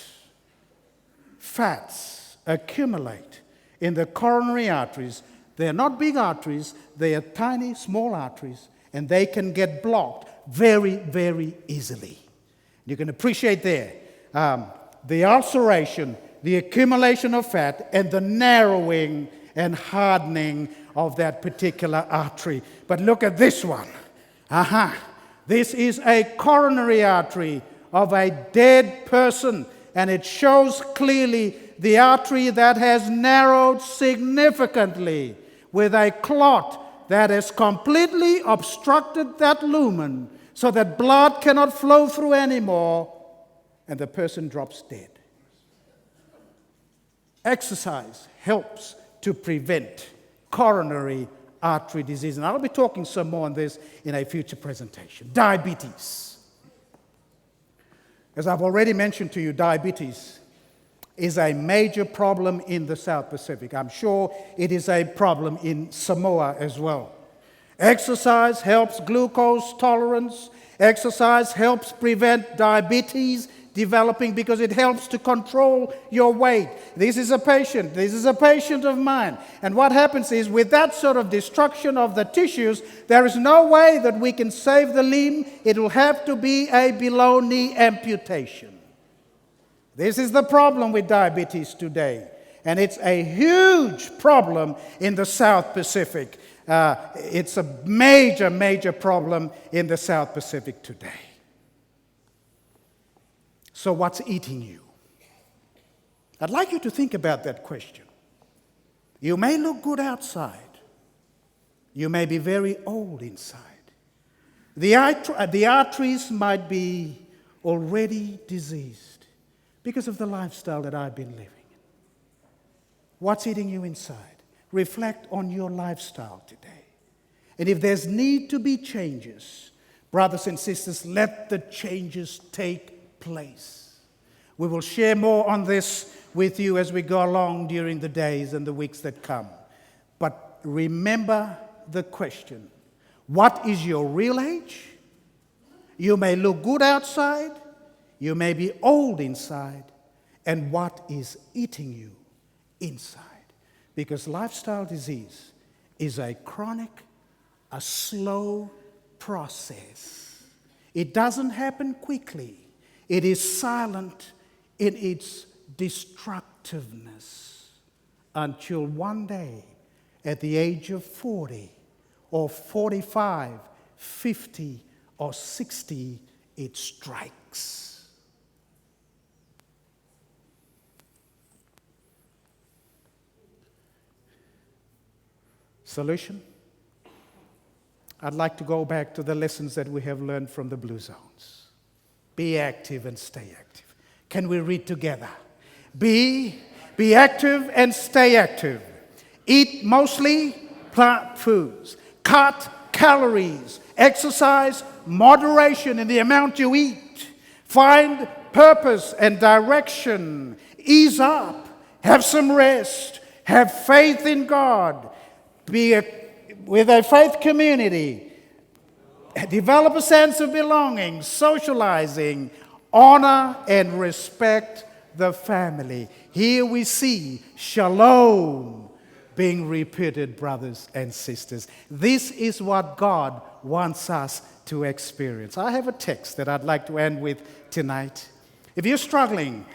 Speaker 13: Fats accumulate in the coronary arteries. They are not big arteries, they are tiny, small arteries, and they can get blocked very, very easily. You can appreciate there the ulceration, the accumulation of fat, and the narrowing and hardening of that particular artery. But look at this one. This is a coronary artery of a dead person, and it shows clearly the artery that has narrowed significantly with a clot that has completely obstructed that lumen so that blood cannot flow through anymore, and the person drops dead. Exercise helps to prevent coronary artery disease, and I'll be talking some more on this in a future presentation. Diabetes. As I've already mentioned to you, diabetes is a major problem in the South Pacific. I'm sure it is a problem in Samoa as well. Exercise helps glucose tolerance. Exercise helps prevent diabetes developing because it helps to control your weight. This is a patient of mine. And what happens is, with that sort of destruction of the tissues, there is no way that we can save the limb. It will have to be a below-knee amputation. This is the problem with diabetes today. And it's a huge problem in the South Pacific. It's a major, major problem in the South Pacific today. So what's eating you? I'd like you to think about that question. You may look good outside. You may be very old inside. The arteries might be already diseased because of the lifestyle that I've been living in. What's eating you inside? Reflect on your lifestyle today. And if there's need to be changes, brothers and sisters, let the changes take place. We will share more on this with you as we go along during the days and the weeks that come. But remember the question: what is your real age? You may look good outside, you may be old inside, and what is eating you inside? Because lifestyle disease is a chronic, a slow process. It doesn't happen quickly. It is silent in its destructiveness until one day, at the age of 40 or 45, 50 or 60, it strikes. Solution? I'd like to go back to the lessons that we have learned from the Blue Zones. Be active and stay active. Can we read together? Be active and stay active. Eat mostly plant foods. Cut calories. Exercise moderation in the amount you eat. Find purpose and direction. Ease up. Have some rest. Have faith in God. Be with a faith community. Develop a sense of belonging, socializing, honor and respect the family. Here we see shalom being repeated, brothers and sisters. This is what God wants us to experience. I have a text that I'd like to end with tonight. If you're struggling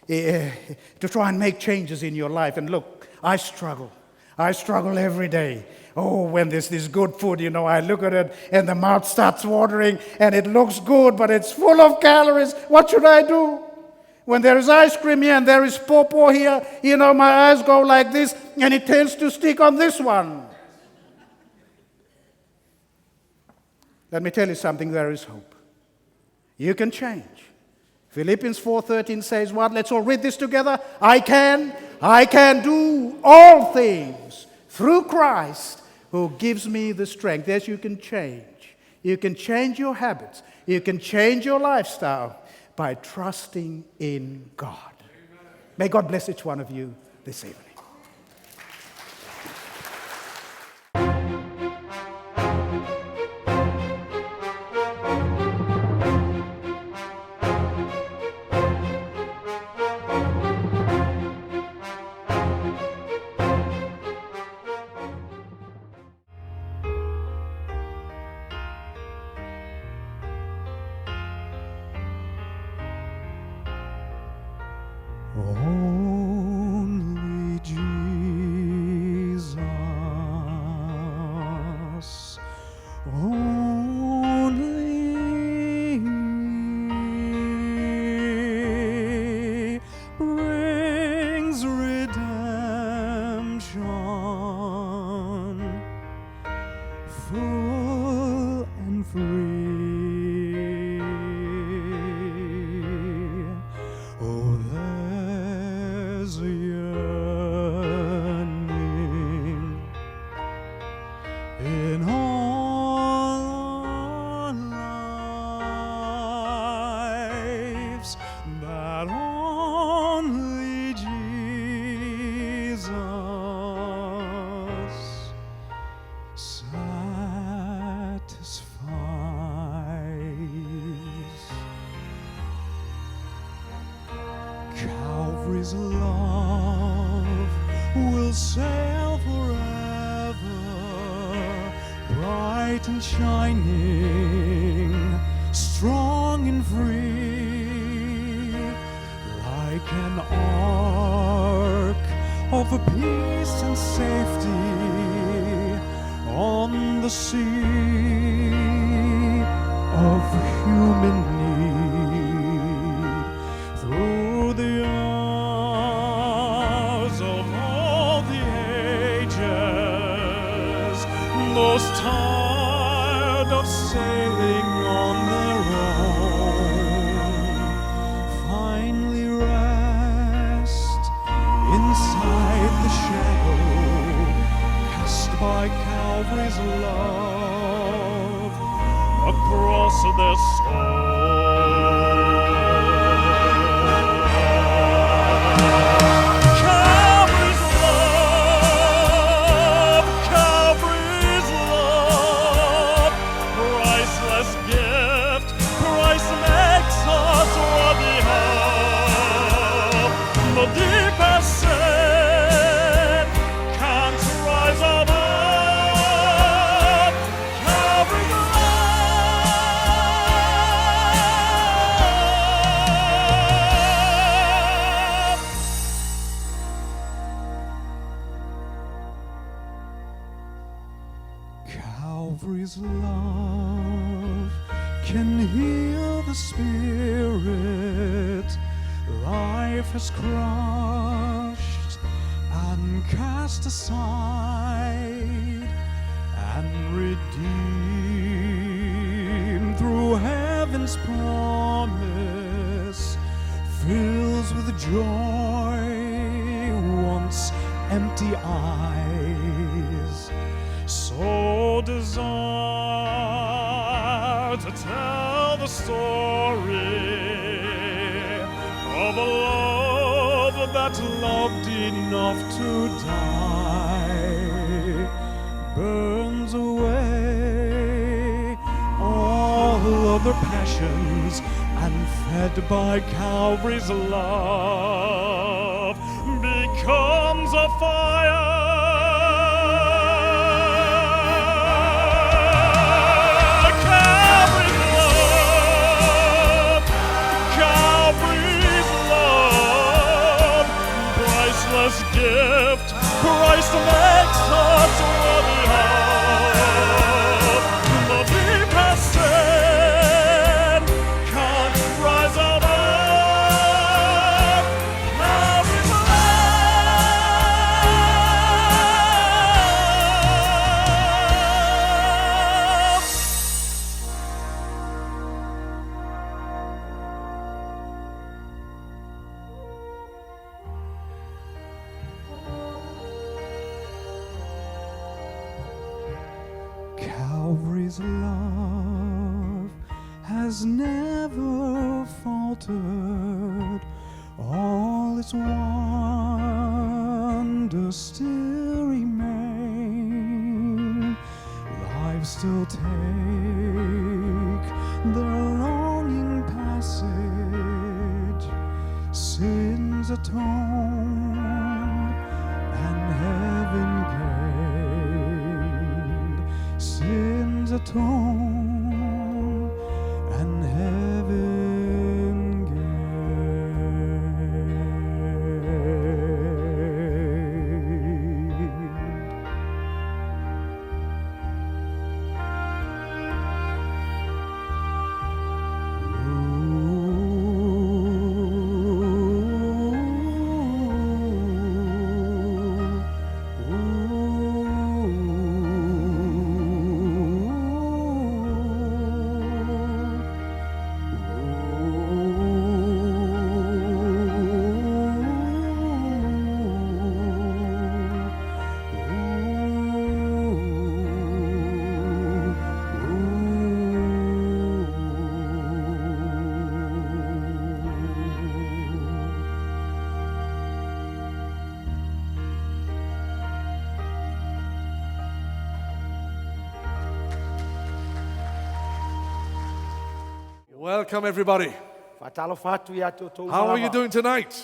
Speaker 13: to try and make changes in your life, and look, I struggle every day. Oh, when there's this good food, I look at it and the mouth starts watering and it looks good, but it's full of calories. What should I do? When there is ice cream here and there is pawpaw here, my eyes go like this and it tends to stick on this one. Let me tell you something, there is hope. You can change. Philippians 4:13 says what? Let's all read this together. I can do all things through Christ who gives me the strength. Yes, you can change. You can change your habits. You can change your lifestyle by trusting in God. May God bless each one of you this evening.
Speaker 1: Only Jesus Calvary's love will sail forever, bright and shining, strong and free, like an ark of peace and safety on the sea of human need. Through the hours of all the ages, those tired of sailing on their own finally rest inside the shadow cast by Calvary's love across their Calvary's love, priceless gift, Christ makes us worthy of. The deepest sin can't rise above Calvary's love. Calvary's love can heal the spirit life has crushed and cast aside, and redeem through heaven's promise, fills with joy once empty eyes. So desire to tell the story of a love that loved enough to die, burns away all other passions, and fed by Calvary's love becomes a fire. Gift Christ makes us worthy of. The deepest sin can't rise above Calvary's Calvary's love has never faltered, all its wonders still remain. Lives still take their longing passage, sins atoned and heaven gained. Sins atoned and heaven
Speaker 17: Welcome, everybody. How are you doing tonight?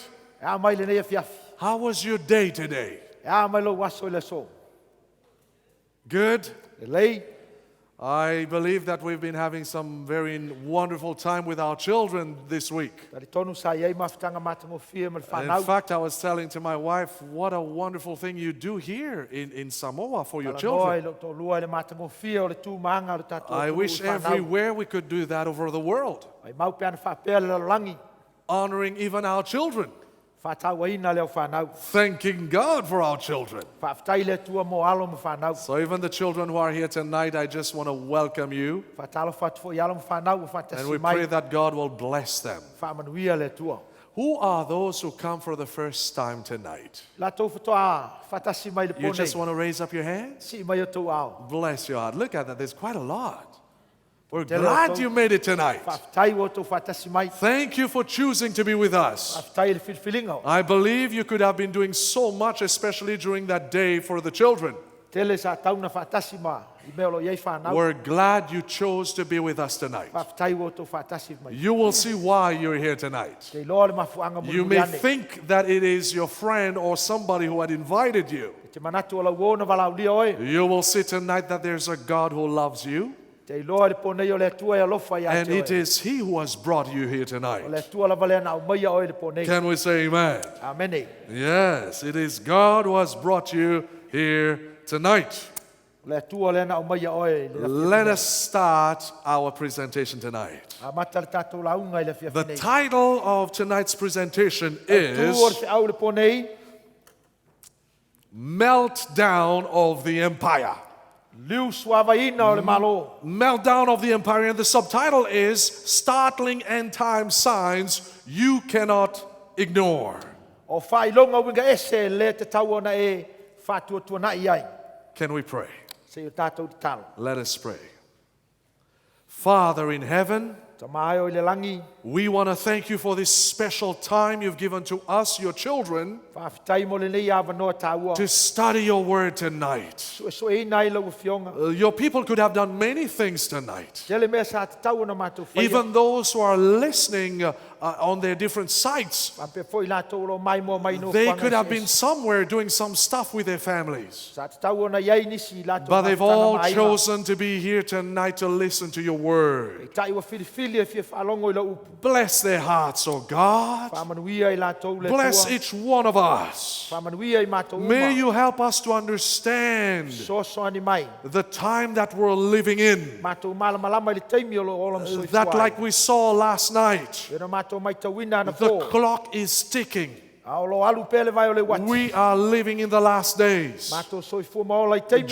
Speaker 17: How was your day today? Good? I believe that we've been having some very wonderful time with our children this week. In fact, I was telling to my wife, what a wonderful thing you do here in Samoa for your children. I wish everywhere we could do that over the world. Honoring even our children. Thanking God for our children. So even the children who are here tonight, I just want to welcome you. And we pray that God will bless them. Who are those who come for the first time tonight? You just want to raise up your hand? Bless your heart. Look at that. There's quite a lot. We're glad you made it tonight. Thank you for choosing to be with us. I believe you could have been doing so much, especially during that day for the children. We're glad you chose to be with us tonight. You will see why you're here tonight. You may think that it is your friend or somebody who had invited you. You will see tonight that there's a God who loves you. And it is He who has brought you here tonight. Can we say amen? Yes, it is God who has brought you here tonight. Let us start our presentation tonight. The title of tonight's presentation is Meltdown of the Empire. Meltdown of the Empire, and the subtitle is Startling End Time Signs You Cannot Ignore. Can we pray? Let us pray. Father in heaven, we want to thank you for this special time you've given to us, your children, to study your word tonight. Your people could have done many things tonight. Even those who are listening on their different sites, they could have been somewhere doing some stuff with their families. But they've all chosen to be here tonight to listen to your word. Bless their hearts, oh God. Bless each one of us. May you help us to understand the time that we're living in. That, like we saw last night, the clock is ticking. We are living in the last days.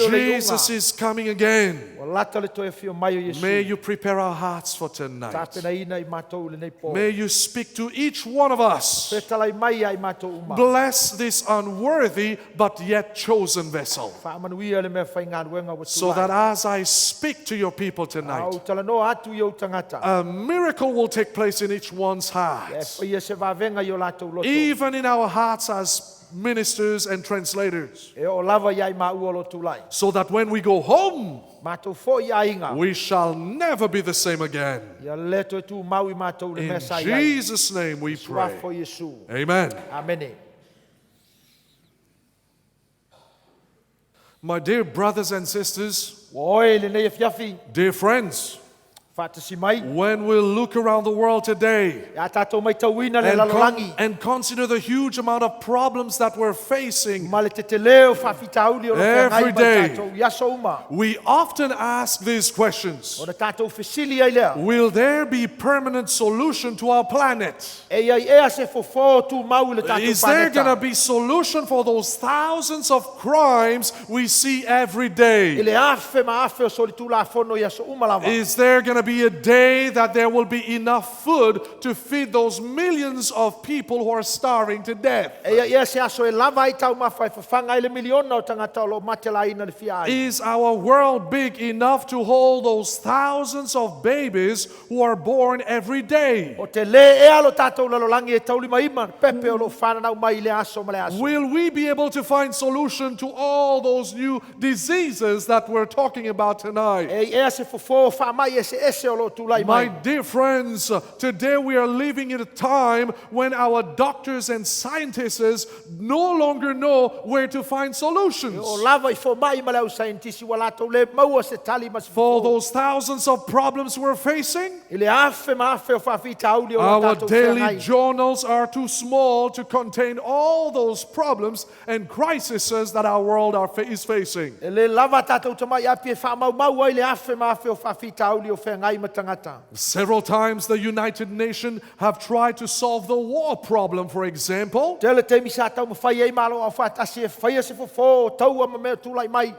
Speaker 17: Jesus is coming again. May you prepare our hearts for tonight. May you speak to each one of us. Bless this unworthy but yet chosen vessel, so that as I speak to your people tonight, a miracle will take place in each one's heart, even in our hearts as ministers and translators, so that when we go home, we shall never be the same again. In Jesus' name we pray. Amen. My dear brothers and sisters, dear friends, when we look around the world today and consider the huge amount of problems that we're facing every day, we often ask these questions. Will there be permanent solution to our planet? Is there going to be solution for those thousands of crimes we see every day? Is there going to be a day that there will be enough food to feed those millions of people who are starving to death? Is our world big enough to hold those thousands of babies who are born every day? Will we be able to find solution to all those new diseases that we're talking about tonight?
Speaker 13: ese o lo tūlai
Speaker 17: My
Speaker 13: mai.
Speaker 17: dear friends, today we are living in a time when our doctors and scientists no longer know where to find solutions.
Speaker 13: O lava I fo mai ma le au scientisi wa lātou le maua se tali ma se
Speaker 17: For those thousands of problems we're facing,
Speaker 13: I le afe ma afe o whawhita auli o
Speaker 17: our
Speaker 13: tātou
Speaker 17: daily
Speaker 13: whiangai.
Speaker 17: journals are too small to contain all those problems and crises that our world is facing.
Speaker 13: E le lava tātou tamai api e whamau ai le afe ma afe o whawhita auli o whengai ma tangata.
Speaker 17: Several times the United Nations have tried to solve the war problem, for example.
Speaker 13: Tele te misa tau ma whai ei malo a whatasi e whaia se fofo tau ama mea tūlai mai.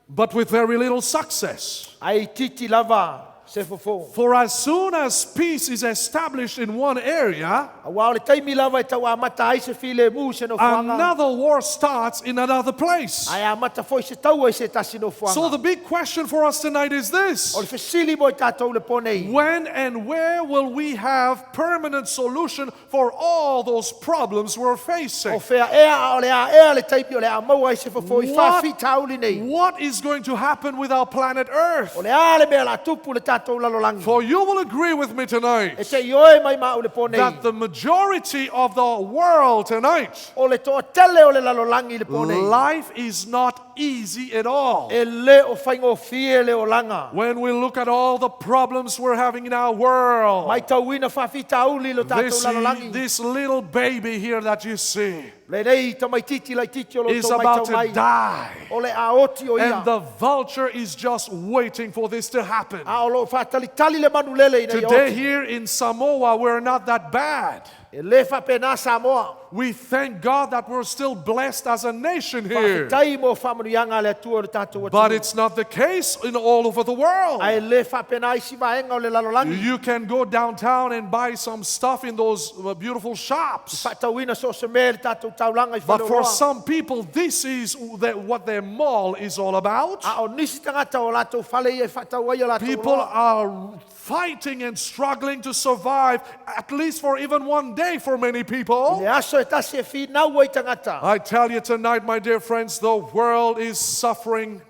Speaker 17: But with very little success.
Speaker 13: Ai titi lava se fofo.
Speaker 17: For as soon as peace is established in one area,
Speaker 13: Wa o le taimi lava e tau a mata ai se file mu se no whanga.
Speaker 17: another war starts in another place.
Speaker 13: Ai a mata foi se tau ai se tasi no whanga.
Speaker 17: So the big question for us tonight is this.
Speaker 13: O le fesili mo i tātou le ponei.
Speaker 17: When and where will we have permanent solution for all those problems we're facing?
Speaker 13: O whea ea o le a ea le taipi o le a mau ai se fofo I whawhita auli nei.
Speaker 17: What is going to happen with our planet Earth?
Speaker 13: O le a le mea la tupu le tātou lalolangi.
Speaker 17: For you will agree with me tonight
Speaker 13: E te ioe mai ma o le ponei.
Speaker 17: that the majority of the world tonight,
Speaker 13: O le toa tele o le lalolangi le ponei.
Speaker 17: life is not easy at all.
Speaker 13: E le o whaingo fie le o langa.
Speaker 17: When we look at all the problems we're having in our world,
Speaker 13: Mai tau ina whawhita auli lo tātou lalolangi.
Speaker 17: this little baby here that you see
Speaker 13: Le nei ta mai titi lai titi o lo
Speaker 17: is
Speaker 13: tau mai
Speaker 17: about
Speaker 13: tau mai.
Speaker 17: to die.
Speaker 13: O le a oti o ia.
Speaker 17: And the vulture is just waiting for this to happen.
Speaker 13: A o lo whatali tali le manu lele ina i
Speaker 17: Today
Speaker 13: oti.
Speaker 17: here in Samoa, we're not that bad.
Speaker 13: E le whapena Samoa.
Speaker 17: We thank God that we're still blessed as a nation here.
Speaker 13: Whawhitai mo whamanuianga le atua o le tātou
Speaker 17: But
Speaker 13: atu.
Speaker 17: it's not the case in all over the world.
Speaker 13: Ai le whapena isi vaenga o le lalolangi.
Speaker 17: You can go downtown and buy some stuff in those beautiful shops.
Speaker 13: Whatauina so se me le tātou taulanga I
Speaker 17: But for
Speaker 13: whaloa.
Speaker 17: some people, this is what their mall is all about.
Speaker 13: A o nisi tangata o lātou whale i e whatau ai o lātou
Speaker 17: People
Speaker 13: loa.
Speaker 17: are fighting and struggling to survive, at least for even one day for many people.
Speaker 13: Le aso e tasi e whinau ai tangata.
Speaker 17: I tell you tonight, my dear friends, the world is suffering.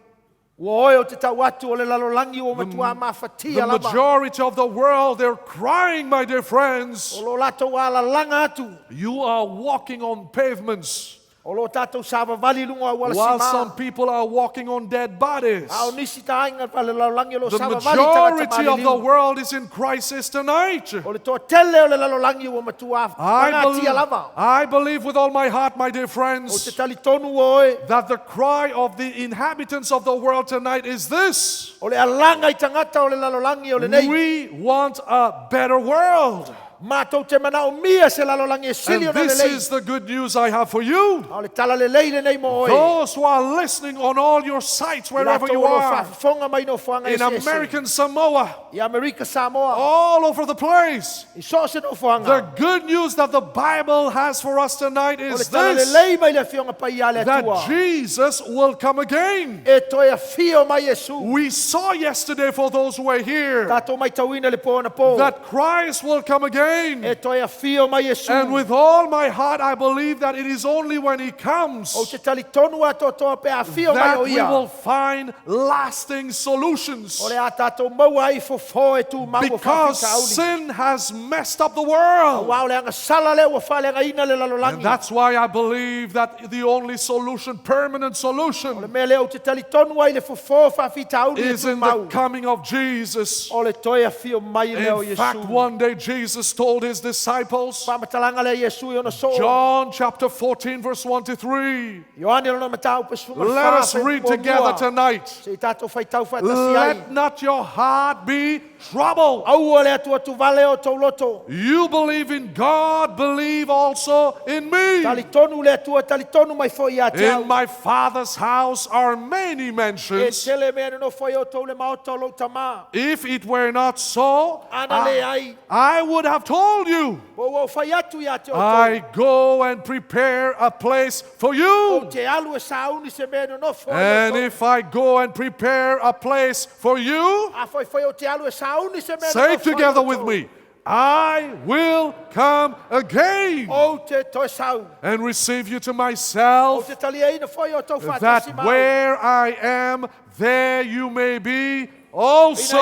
Speaker 13: Ua oe o te tau atu o le lalolangi o matua mawhatia
Speaker 17: The
Speaker 13: lava.
Speaker 17: majority of the world, they're crying, my dear friends.
Speaker 13: O lo lātou ala langa atu.
Speaker 17: You are walking on pavements,
Speaker 13: O lo tātou sāwa vali lunga o wala
Speaker 17: while
Speaker 13: sima.
Speaker 17: some people are walking on dead bodies.
Speaker 13: A o nisi ta ainga pa le lalolangi o lo
Speaker 17: The
Speaker 13: sāwa vali tangata
Speaker 17: majority of the
Speaker 13: mali liu.
Speaker 17: world is in crisis tonight.
Speaker 13: O le toa tele o le lalolangi o matua whangatia lava.
Speaker 17: I believe with all my heart, my dear
Speaker 13: O te
Speaker 17: friends,
Speaker 13: tali tonu o oe.
Speaker 17: that the cry of the inhabitants of the world tonight is this:
Speaker 13: O le alanga I tangata o le lalolangi o le nei.
Speaker 17: we want a better world.
Speaker 13: Mātou te mana o mia se lalolangi e sili o
Speaker 17: And
Speaker 13: na le
Speaker 17: this
Speaker 13: lei.
Speaker 17: is the good news I have for you.
Speaker 13: O le tala le lei le nei mo oe.
Speaker 17: Those who are listening on all your sites, wherever you are,
Speaker 13: Whafonga mai no whanga
Speaker 17: in
Speaker 13: ese ese.
Speaker 17: American Samoa,
Speaker 13: I Amerika Samoa.
Speaker 17: all over the place.
Speaker 13: I so se no whanga.
Speaker 17: The good news that the Bible has for us tonight
Speaker 13: O le
Speaker 17: is
Speaker 13: tala le
Speaker 17: this:
Speaker 13: lei mai le whionga pai a le
Speaker 17: that
Speaker 13: atua.
Speaker 17: Jesus will come again.
Speaker 13: E toi a fio mai Yesu.
Speaker 17: We saw yesterday, for those who were here,
Speaker 13: Tātou mai tauina le pōna pō.
Speaker 17: that Christ will come again.
Speaker 13: E toi a fio mai Yesu.
Speaker 17: And with all my heart, I believe that it is only when He comes
Speaker 13: O te tali tonu a toa pe a fio mai
Speaker 17: that
Speaker 13: o
Speaker 17: we
Speaker 13: ia.
Speaker 17: will find lasting solutions.
Speaker 13: O le a tātou maua ai fo fo e tu mau o
Speaker 17: Because
Speaker 13: whawhika auli.
Speaker 17: sin has messed up the
Speaker 13: A
Speaker 17: world.
Speaker 13: wao le anga sala le ua whale anga ina le
Speaker 17: And
Speaker 13: lalolangi.
Speaker 17: that's why I believe that the only solution, permanent
Speaker 13: O le
Speaker 17: solution,
Speaker 13: mea leo te tali tonu ai le fo fo whawhita auli e
Speaker 17: is
Speaker 13: tu
Speaker 17: in the
Speaker 13: mau.
Speaker 17: coming of Jesus.
Speaker 13: O le toi a fio mai leo
Speaker 17: In fact,
Speaker 13: Yesu.
Speaker 17: one day Jesus told His disciples,
Speaker 13: Whamatalanga le Yesu i ona so.
Speaker 17: John chapter 14, verse 1 to 3.
Speaker 13: Ioane ona matau pe sunga
Speaker 17: Let us read together tonight.
Speaker 13: Se tātou whaitau whaitasi ai.
Speaker 17: Let not your heart be troubled.
Speaker 13: Au le atua tu vale o tau loto.
Speaker 17: You believe in God, believe also in me.
Speaker 13: Tali tonu le atua, tali tonu mai foi a te au.
Speaker 17: In my Father's house are many
Speaker 13: E
Speaker 17: mansions.
Speaker 13: tele mea no foi o tau le maoto lo tama.
Speaker 17: If it were not so,
Speaker 13: Ana le ai.
Speaker 17: I would have told you.
Speaker 13: O fai atu ia te o
Speaker 17: I
Speaker 13: tau.
Speaker 17: go and prepare a place for
Speaker 13: O
Speaker 17: you.
Speaker 13: te alu e sauni se mea no foi
Speaker 17: And
Speaker 13: o tau.
Speaker 17: if I go and prepare a place for you,
Speaker 13: A foi o te alu e sauni se mea
Speaker 17: say together with me, I will come again
Speaker 13: O te toi sau.
Speaker 17: and receive you to
Speaker 13: O
Speaker 17: myself,
Speaker 13: te tali ai na foi o tau
Speaker 17: that
Speaker 13: whaitasi mau.
Speaker 17: where I am, there you may be Also,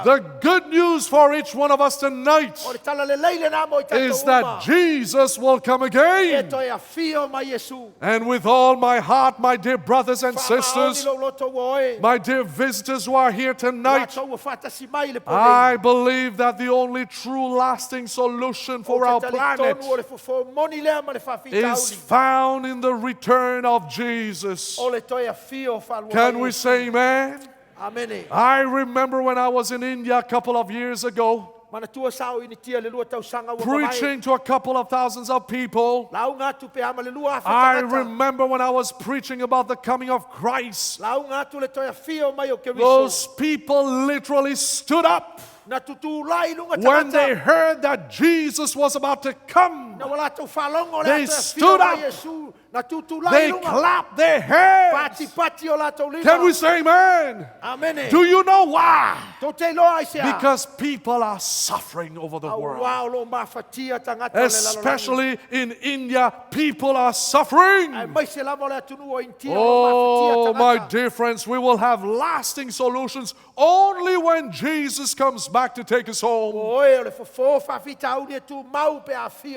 Speaker 17: the good news for each one of us tonight is that Jesus will come again. And with all my heart, my dear brothers and sisters, my dear visitors who are here tonight, I believe that the only true lasting solution for our planet is found in the return of Jesus. Can we say amen?
Speaker 8: Amen.
Speaker 17: I remember when I was in India a couple of years ago, preaching to a couple of thousands of people. I remember when I was preaching about the coming of Christ. Those people literally stood up when they heard that Jesus was about to come. They stood up. They clapped their hands. Can we say amen?
Speaker 8: Amen.
Speaker 17: Do you know why? Because people are suffering over the world. Especially in India, people are suffering. Oh, my dear friends, we will have lasting solutions only when Jesus comes back to take us home.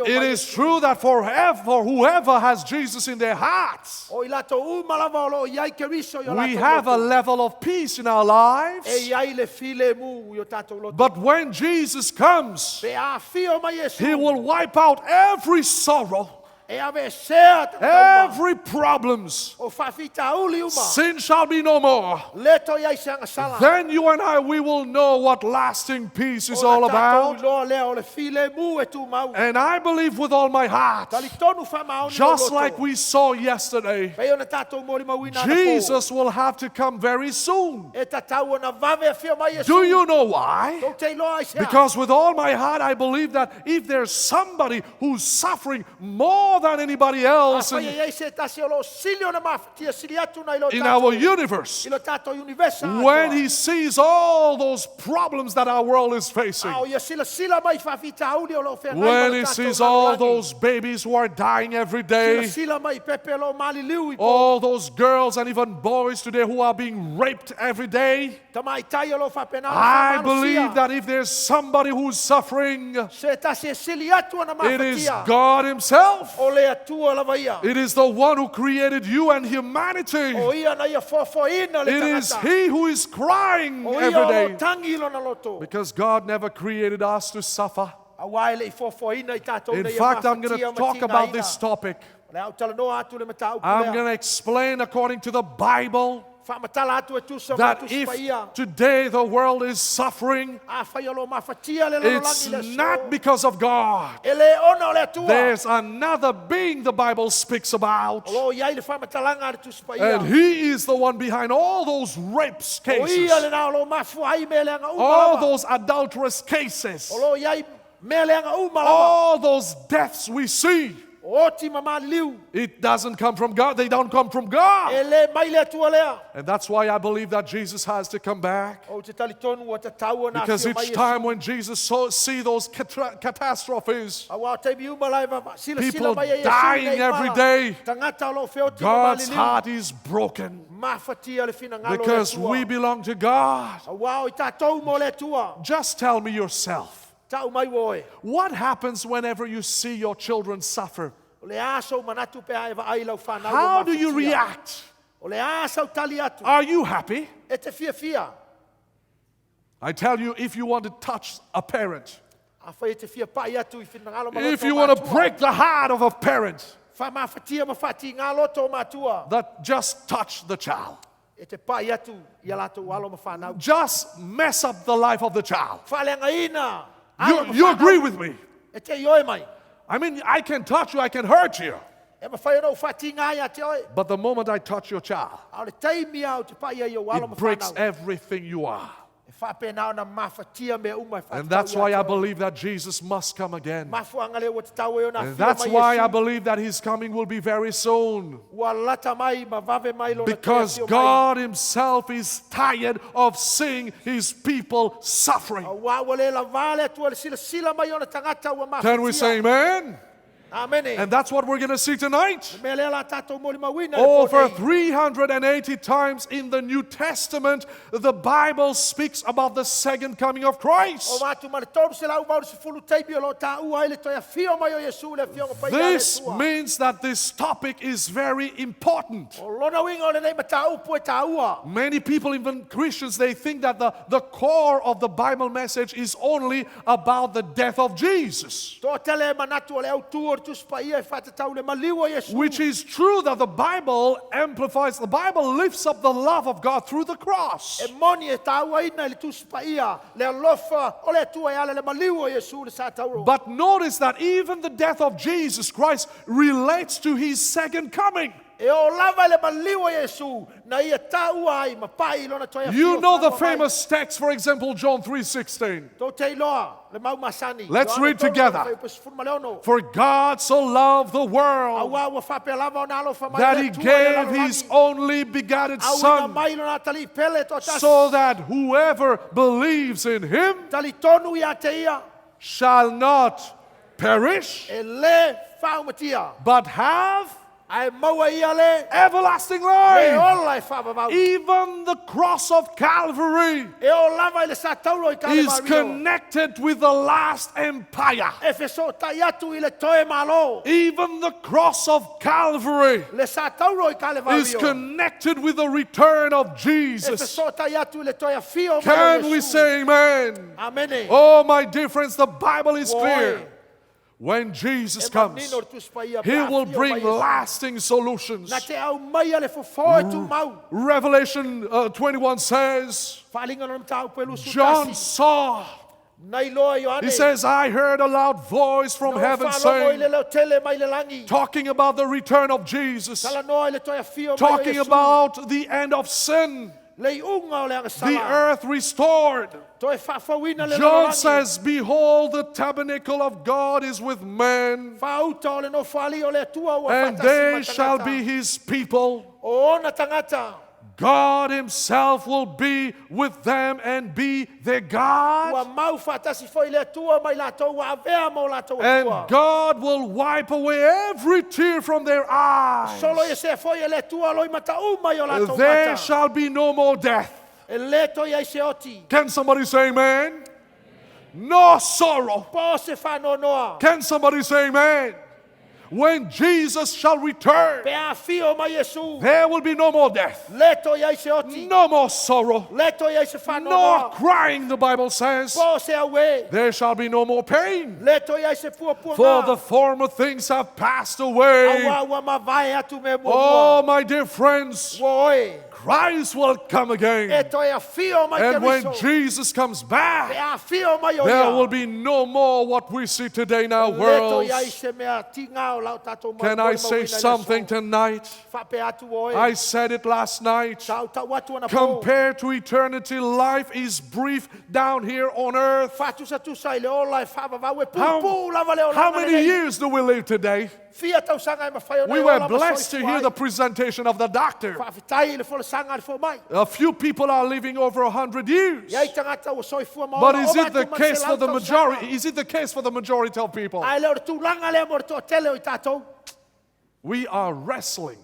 Speaker 17: It is true that for whoever has Jesus in their hearts, we have a level of peace in our lives. But when Jesus comes, He will wipe out every sorrow, every problems. Sin shall be no more. Then you and I, we will know what lasting peace is all about. And I believe with all my heart, just like we saw yesterday, Jesus will have to come very soon. Do you know why? Because with all my heart, I believe that if there's somebody who's suffering more than anybody else in our universe, when he sees all those problems that our world is facing, when he sees all those babies who are dying every day, all those girls and even boys today who are being raped every day, I believe that if there's somebody who's suffering, it is God Himself. It is the one who created you and humanity. It is He who is crying every day. Because God never created us to suffer. In fact, I'm going to talk about this topic. I'm going to explain according to the Bible that if today the world is suffering, it's not because of God. There's another being the Bible speaks about. And He is the one behind all those rape cases, all those adulterous cases, all those deaths we see. It doesn't come from God. They don't come from God. And that's why I believe that Jesus has to come back. Because each time when Jesus see those catastrophes, people dying every day, God's heart is broken. Because we belong to God. Just tell me yourself. What happens whenever you see your children suffer? How do you react? Are you happy? I tell you, if you want to touch a parent, if you want to break the heart of a parent, that just touch the child. Just mess up the life of the child. You agree with me? I mean, I can touch you, I can hurt you. But the moment I touch your child, it breaks everything you are. And that's why I believe that Jesus must come again. And that's why I believe that His coming will be very soon. Because God Himself is tired of seeing His people suffering. Can we say amen?
Speaker 13: Amen.
Speaker 17: And that's what we're going to see tonight.
Speaker 13: Me le la tātou moli mawina le
Speaker 17: Over
Speaker 13: pōtei.
Speaker 17: 380 times in the New Testament, the Bible speaks about the second coming of
Speaker 13: O
Speaker 17: Christ.
Speaker 13: watu ma le tolu se lau mauri se fulu teipi o lo tāua ai le toia fio mai o Yesu le fionga pai ale
Speaker 17: This
Speaker 13: tua.
Speaker 17: means that this topic is very important.
Speaker 13: O lona winga o le nei ma tāupu e tāua.
Speaker 17: Many people, even Christians, they think that the core of the Bible message is only about the death of Jesus.
Speaker 13: Tō tele manatu o le au tū o le tusu pai e whatatau le maliu o Yesu.
Speaker 17: Which is true that the Bible amplifies, the Bible lifts up the love of God through the cross.
Speaker 13: E moni e tāua ina le tusu pai ia le alofa o le tua e ale le maliu o Yesu le sa tauro.
Speaker 17: But notice that even the death of Jesus Christ relates to his second coming.
Speaker 13: E o lava le maliu o Yesu na ia tāua ai ma pai lona toia
Speaker 17: You
Speaker 13: fio
Speaker 17: know the
Speaker 13: whanua mai.
Speaker 17: famous text, for example, John 3:16.
Speaker 13: Tō te iloa le mau masani.
Speaker 17: Let's
Speaker 13: Ioana
Speaker 17: read
Speaker 13: tolu
Speaker 17: together.
Speaker 13: le whai upesifuru ma le ono.
Speaker 17: For God so loved the world
Speaker 13: Aua ua whapea lava o nā alofa mai
Speaker 17: that
Speaker 13: le
Speaker 17: he
Speaker 13: tua le
Speaker 17: gave
Speaker 13: lalolani.
Speaker 17: his only begotten
Speaker 13: Au ina
Speaker 17: Son,
Speaker 13: mai lona tali pele tō tasi.
Speaker 17: so that whoever believes in him
Speaker 13: Tali tonu ia te ia.
Speaker 17: shall not perish,
Speaker 13: E le whaumatia.
Speaker 17: but have
Speaker 13: Ai maua ia le.
Speaker 17: everlasting
Speaker 13: E
Speaker 17: life.
Speaker 13: ola e whapavau.
Speaker 17: Even the cross of Calvary
Speaker 13: E o lava i le sa tauro i kale
Speaker 17: is
Speaker 13: mario.
Speaker 17: connected with the last empire.
Speaker 13: E wheso tai atu i le toe malo.
Speaker 17: Even the cross of Calvary
Speaker 13: Le sa tauro i kale
Speaker 17: is
Speaker 13: mario.
Speaker 17: connected with the return of
Speaker 13: E
Speaker 17: Jesus.
Speaker 13: wheso tai atu i le toe fio
Speaker 17: Can we say amen?
Speaker 13: Amene.
Speaker 17: Oh, my dear friends, the Bible is
Speaker 13: Woi.
Speaker 17: clear. When Jesus
Speaker 13: E
Speaker 17: comes,
Speaker 13: manino le tuspaia
Speaker 17: he
Speaker 13: pa
Speaker 17: will
Speaker 13: fio
Speaker 17: bring
Speaker 13: mai Yesu.
Speaker 17: lasting solutions.
Speaker 13: Na te au mai ale fofoe tu mau.
Speaker 17: Revelation 21 says,
Speaker 13: Whalinga no mtau pelu su
Speaker 17: John
Speaker 13: tasi.
Speaker 17: saw,
Speaker 13: Nai loa Ioane.
Speaker 17: he says, I heard a loud voice from
Speaker 13: No
Speaker 17: heaven
Speaker 13: whalogo i
Speaker 17: saying,
Speaker 13: le leo tele mai le langi.
Speaker 17: talking about the return of Jesus,
Speaker 13: Tala noa i le toe fio mai o
Speaker 17: talking
Speaker 13: Yesu.
Speaker 17: about the end of sin,
Speaker 13: Le unga o le anga
Speaker 17: the
Speaker 13: sala.
Speaker 17: earth restored.
Speaker 13: Toe whawhawina le
Speaker 17: John
Speaker 13: lalangi.
Speaker 17: says, behold, the tabernacle of God is with men,
Speaker 13: Whauta o le no whali o le tua ua
Speaker 17: and
Speaker 13: whatasi
Speaker 17: they
Speaker 13: ma
Speaker 17: shall
Speaker 13: tangata.
Speaker 17: be his people.
Speaker 13: O ona tangata.
Speaker 17: God himself will be with them and be their God.
Speaker 13: Ua mau whatasi foi le tua mai latou ua avea mo latou
Speaker 17: And
Speaker 13: tua.
Speaker 17: God will wipe away every tear from their eyes.
Speaker 13: Solo ia se foi le tua loi mata mai o latou
Speaker 17: There
Speaker 13: mata.
Speaker 17: shall be no more death.
Speaker 13: E le toi ai se oti.
Speaker 17: Can somebody say amen? No sorrow.
Speaker 13: Po se whanonoa.
Speaker 17: Can somebody say amen? When Jesus shall return,
Speaker 13: Pe a fio mai Yesu.
Speaker 17: there will be no more death,
Speaker 13: Le toi ai se oti.
Speaker 17: no more sorrow,
Speaker 13: Le toi ai se
Speaker 17: nor
Speaker 13: whanonoa.
Speaker 17: crying, the Bible says.
Speaker 13: Po se awe.
Speaker 17: There shall be no more pain,
Speaker 13: Le toi ai se pua pua
Speaker 17: for
Speaker 13: ngā.
Speaker 17: the former things have passed away.
Speaker 13: Awa ua mawai atu me mua
Speaker 17: Oh,
Speaker 13: mua.
Speaker 17: my dear friends,
Speaker 13: Woi.
Speaker 17: Christ will come
Speaker 13: E
Speaker 17: again.
Speaker 13: toi a fio mai te
Speaker 17: And when
Speaker 13: riso.
Speaker 17: Jesus comes
Speaker 13: Pe
Speaker 17: back,
Speaker 13: a fio mai o
Speaker 17: there
Speaker 13: ia.
Speaker 17: will be no more what we see today in our
Speaker 13: Le toi
Speaker 17: world.
Speaker 13: ai se mea tinga o lau tatou mai.
Speaker 17: Can I say something tonight?
Speaker 13: Whape atu o e.
Speaker 17: I said it last night.
Speaker 13: Tau tau atu ana po.
Speaker 17: Compared to eternity, life is brief down here on earth.
Speaker 13: Fatu sa tu sai le ola e whawawau e
Speaker 17: How-
Speaker 13: pupu lava le ola.
Speaker 17: How many years do we live today?
Speaker 13: Fia tau sanga e mawhai o
Speaker 17: We
Speaker 13: nei
Speaker 17: were
Speaker 13: ola ma
Speaker 17: blessed to
Speaker 13: soi
Speaker 17: hear the
Speaker 13: fuai.
Speaker 17: presentation of the doctor.
Speaker 13: Whawhitai le fola sanga le fo mai.
Speaker 17: A few people are living over 100 years.
Speaker 13: Iai tangata o soi fua ma
Speaker 17: But
Speaker 13: ola,
Speaker 17: is
Speaker 13: o
Speaker 17: it the
Speaker 13: matu man
Speaker 17: case
Speaker 13: se
Speaker 17: for the
Speaker 13: lau tau
Speaker 17: majority?
Speaker 13: sanga.
Speaker 17: Is it the case for the majority of people?
Speaker 13: Ai leo tu langa le mo to tele o i tātou.
Speaker 17: We are wrestling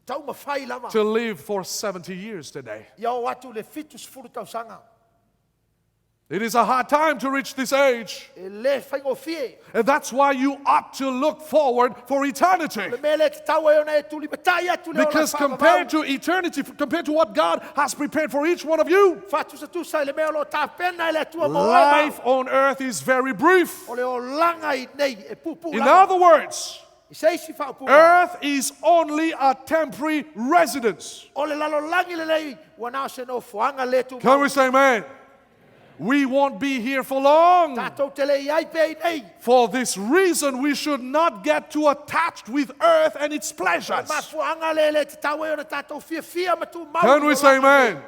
Speaker 13: Tau mawhai lava.
Speaker 17: to live for 70 years today.
Speaker 13: Ia o atu le fitu sifuru tau sanga.
Speaker 17: It is a hard time to reach this age.
Speaker 13: E le whaingo fie.
Speaker 17: And that's why you ought to look forward for eternity.
Speaker 13: Le mele te tau e ona e tuli betai atu le ola
Speaker 17: Because
Speaker 13: whawawau.
Speaker 17: compared to eternity, compared to what God has prepared for each one of you,
Speaker 13: Fatu sa tu sai le mea lo tā pena e le atua mo
Speaker 17: life on earth is very brief.
Speaker 13: O le o langa I nei e pupu
Speaker 17: In
Speaker 13: lava.
Speaker 17: other words,
Speaker 13: I sei si whaupunga.
Speaker 17: earth is only a temporary residence.
Speaker 13: O le lalo langi le lei, wana se no fuanga le tu.
Speaker 17: Can we say amen? We won't be here for long.
Speaker 13: Tātou te le iai pe nei.
Speaker 17: For this reason, we should not get too attached with earth and its pleasures.
Speaker 13: Ma fuanga le le te tau e ona tātou fia ma tu mau.
Speaker 17: Can we say amen?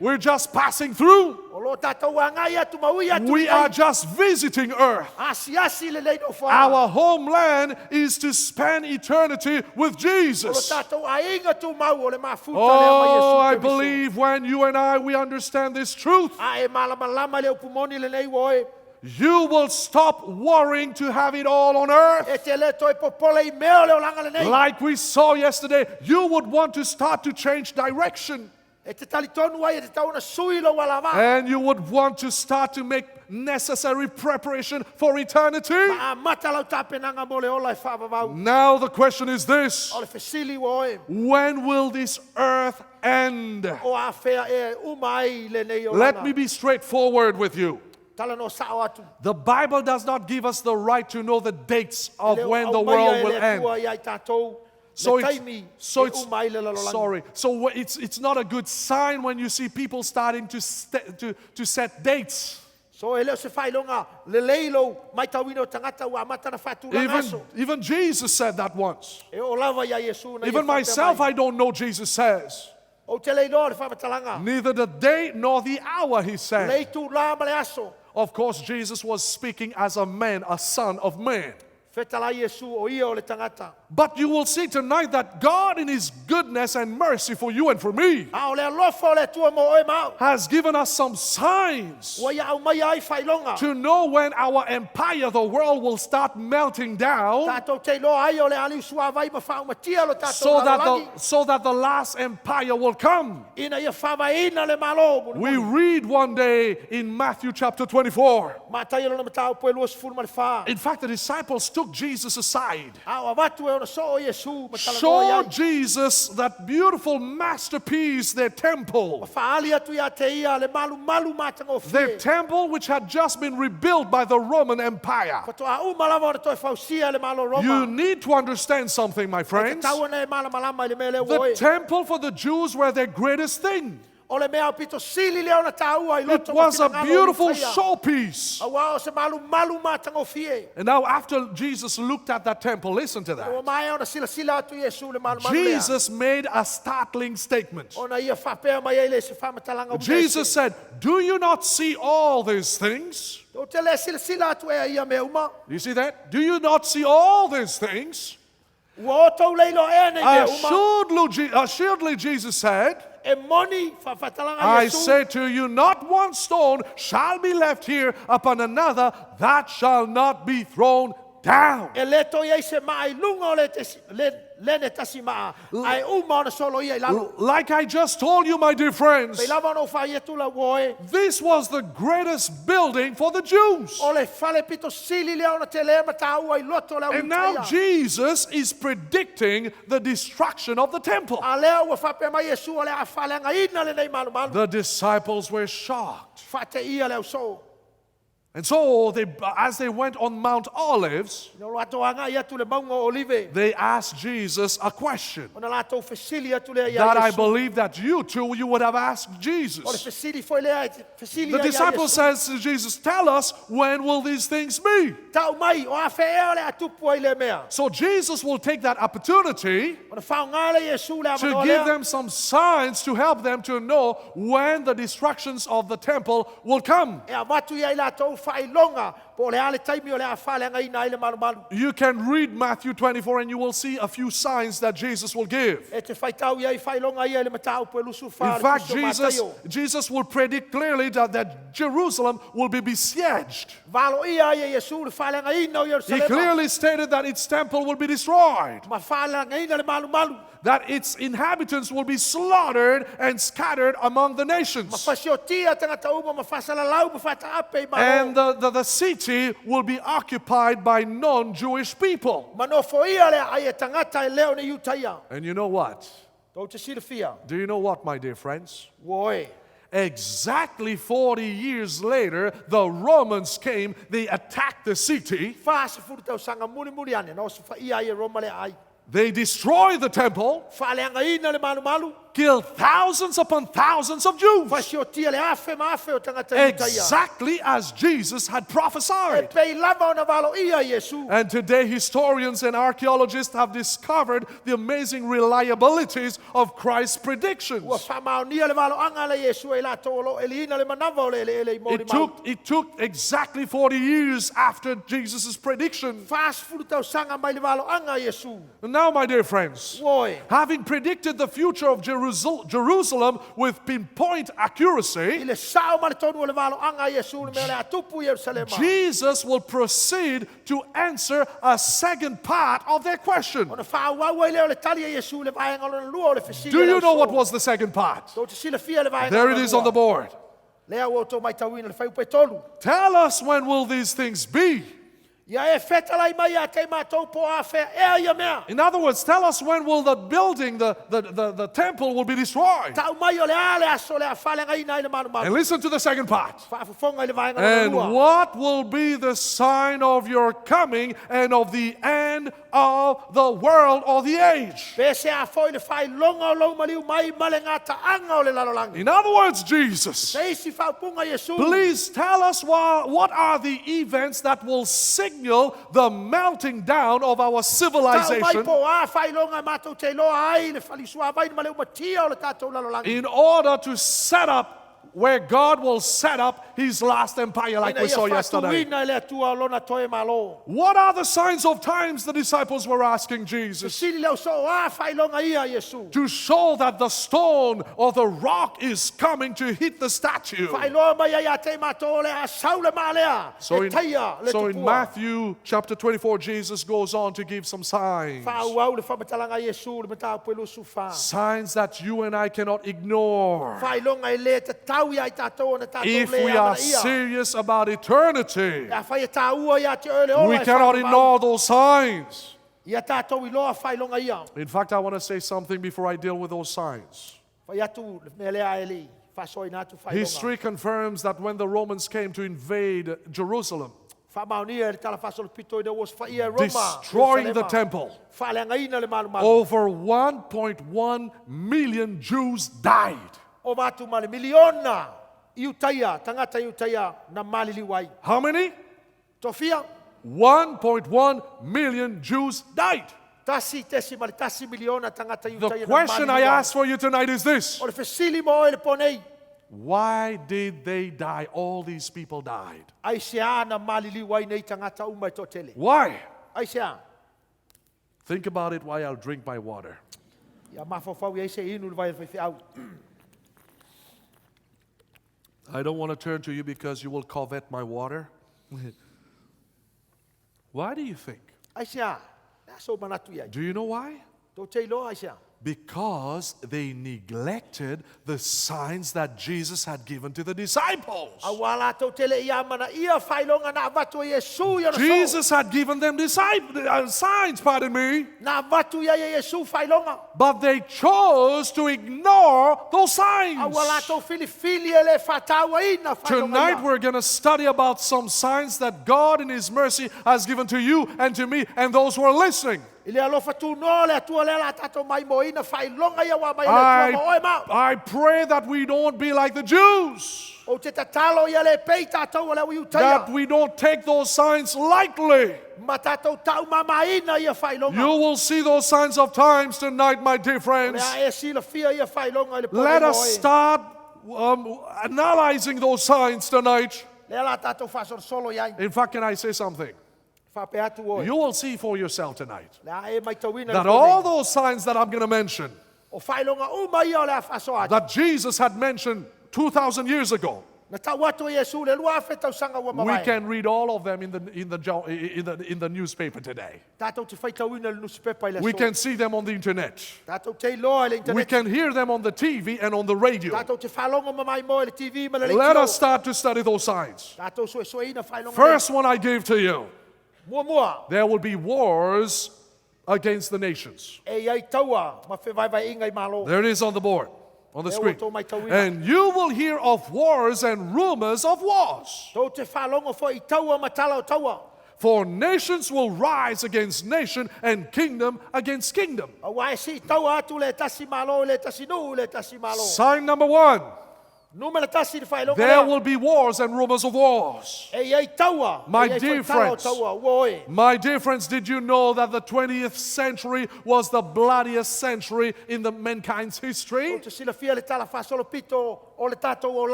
Speaker 17: We're just passing through.
Speaker 13: O lo tātou angai atu maui atu.
Speaker 17: We are just visiting earth.
Speaker 13: Asi asi le lei no fuanga.
Speaker 17: Our homeland is to spend eternity with
Speaker 13: O lo
Speaker 17: Jesus.
Speaker 13: tātou ainga tu mau o le mafuta le ama
Speaker 17: Oh,
Speaker 13: Yesu
Speaker 17: I
Speaker 13: te miso.
Speaker 17: believe when you and I, we understand this truth,
Speaker 13: A e malama lama le upumoni le nei woe.
Speaker 17: you will stop worrying to have it all on earth. Like we saw yesterday, you would want to start to change direction. And you would want to start to make necessary preparation for eternity. Now the question is this: when will this earth end? Let me be straightforward with you. The Bible does not give us the right to know the dates of when the world will end. So it's not a good sign when you see people starting to set dates. Even Jesus said that once. Even myself, I don't know Jesus says. Neither the day nor the hour, he said. Of course, Jesus was speaking as a man, a son of man. But you will see tonight that God in His goodness and mercy for you and for me has given us some signs to know when our empire, the world, will start melting down, so that the last empire will come. We read one day in Matthew chapter 24. In fact, the disciples took Jesus aside, showed Jesus that beautiful masterpiece, their temple. Their temple which had just been rebuilt by the Roman Empire. You need to understand something, my friends. The temple for the Jews were their greatest thing. It was a beautiful showpiece. And now after Jesus looked at that temple, listen to that. Jesus made a startling statement. Jesus said, "Do you not see all these things?" You see that? Do you not see all these things? Assuredly, Jesus said, I say to you, not one stone shall be left here upon another that shall not be thrown down. Like I just told you, my dear friends, this was the greatest building for the Jews. And now Jesus is predicting the destruction of the temple. The disciples were shocked. And so, as they went on Mount Olives, they asked Jesus a question that I believe that you would have asked Jesus. The disciple says to Jesus, "Tell us, when will these things be?" So Jesus will take that opportunity to give them some signs to help them to know when the destructions of the temple will come. You can read Matthew 24 and you will see a few signs that Jesus will give. In fact, Jesus will predict clearly that Jerusalem will be besieged. He clearly stated that its temple will be destroyed, that its inhabitants will be slaughtered and scattered among the nations, and the city will be occupied by non-Jewish people. And you know what? Do you know what, my dear friends? Exactly 40 years later, the Romans came, they attacked the city. They destroyed the temple, killed thousands upon thousands of Jews, exactly as Jesus had prophesied. And today historians and archaeologists have discovered the amazing reliabilities of Christ's predictions. It took exactly 40 years after Jesus' prediction. And now, my dear friends, having predicted the future of Jerusalem, Jerusalem with pinpoint accuracy, Jesus will proceed to answer a second part of their question. Do you know what was the second part? There it is on the board. Tell us, when will these things be? In other words, tell us, when will the building, the temple will be destroyed? And listen to the second part. And what will be the sign of your coming and of the end of the world or the age? In other words, Jesus, please tell us what are the events that will signal the melting down of our civilization in order to set up where God will set up His last empire, like we saw yesterday. What are the signs of times, the disciples were asking Jesus? To show that the stone or the rock is coming to hit the statue. So in Matthew chapter 24, Jesus goes on to give some signs. Signs that you and I cannot ignore. If we are serious about eternity, we cannot ignore those signs. In fact, I want to say something before I deal with those signs. History confirms that when the Romans came to invade Jerusalem, destroying the temple, over 1.1 million Jews died. How many? 1.1 million Jews died. The question I ask for you tonight is this: why did they die? All these people died. Why? Think about it while I'll drink my water. I don't want to turn to you because you will covet my water. Why do you think? Do you know why? Because they neglected the signs that Jesus had given to the disciples. Jesus had given them signs, pardon me. But they chose to ignore those signs. Tonight we're going to study about some signs that God in His mercy has given to you and to me and those who are listening. I pray that we don't be like the Jews. That we don't take those signs lightly. You will see those signs of times tonight, my dear friends. Let us start analyzing those signs tonight. In fact, can I say something? You will see for yourself tonight that all those signs that I'm going to mention, that Jesus had mentioned 2,000 years ago, we can read all of them in the newspaper today. We can see them on the internet. We can hear them on the TV and on the radio. Let us start to study those signs. First one I gave to you. There will be wars against the nations. There it is on the board, on the screen. And you will hear of wars and rumors of wars. For nations will rise against nation and kingdom against kingdom. Sign number one. There will be wars and rumors of wars. My dear friends, did you know that the 20th century was the bloodiest century in the mankind's history?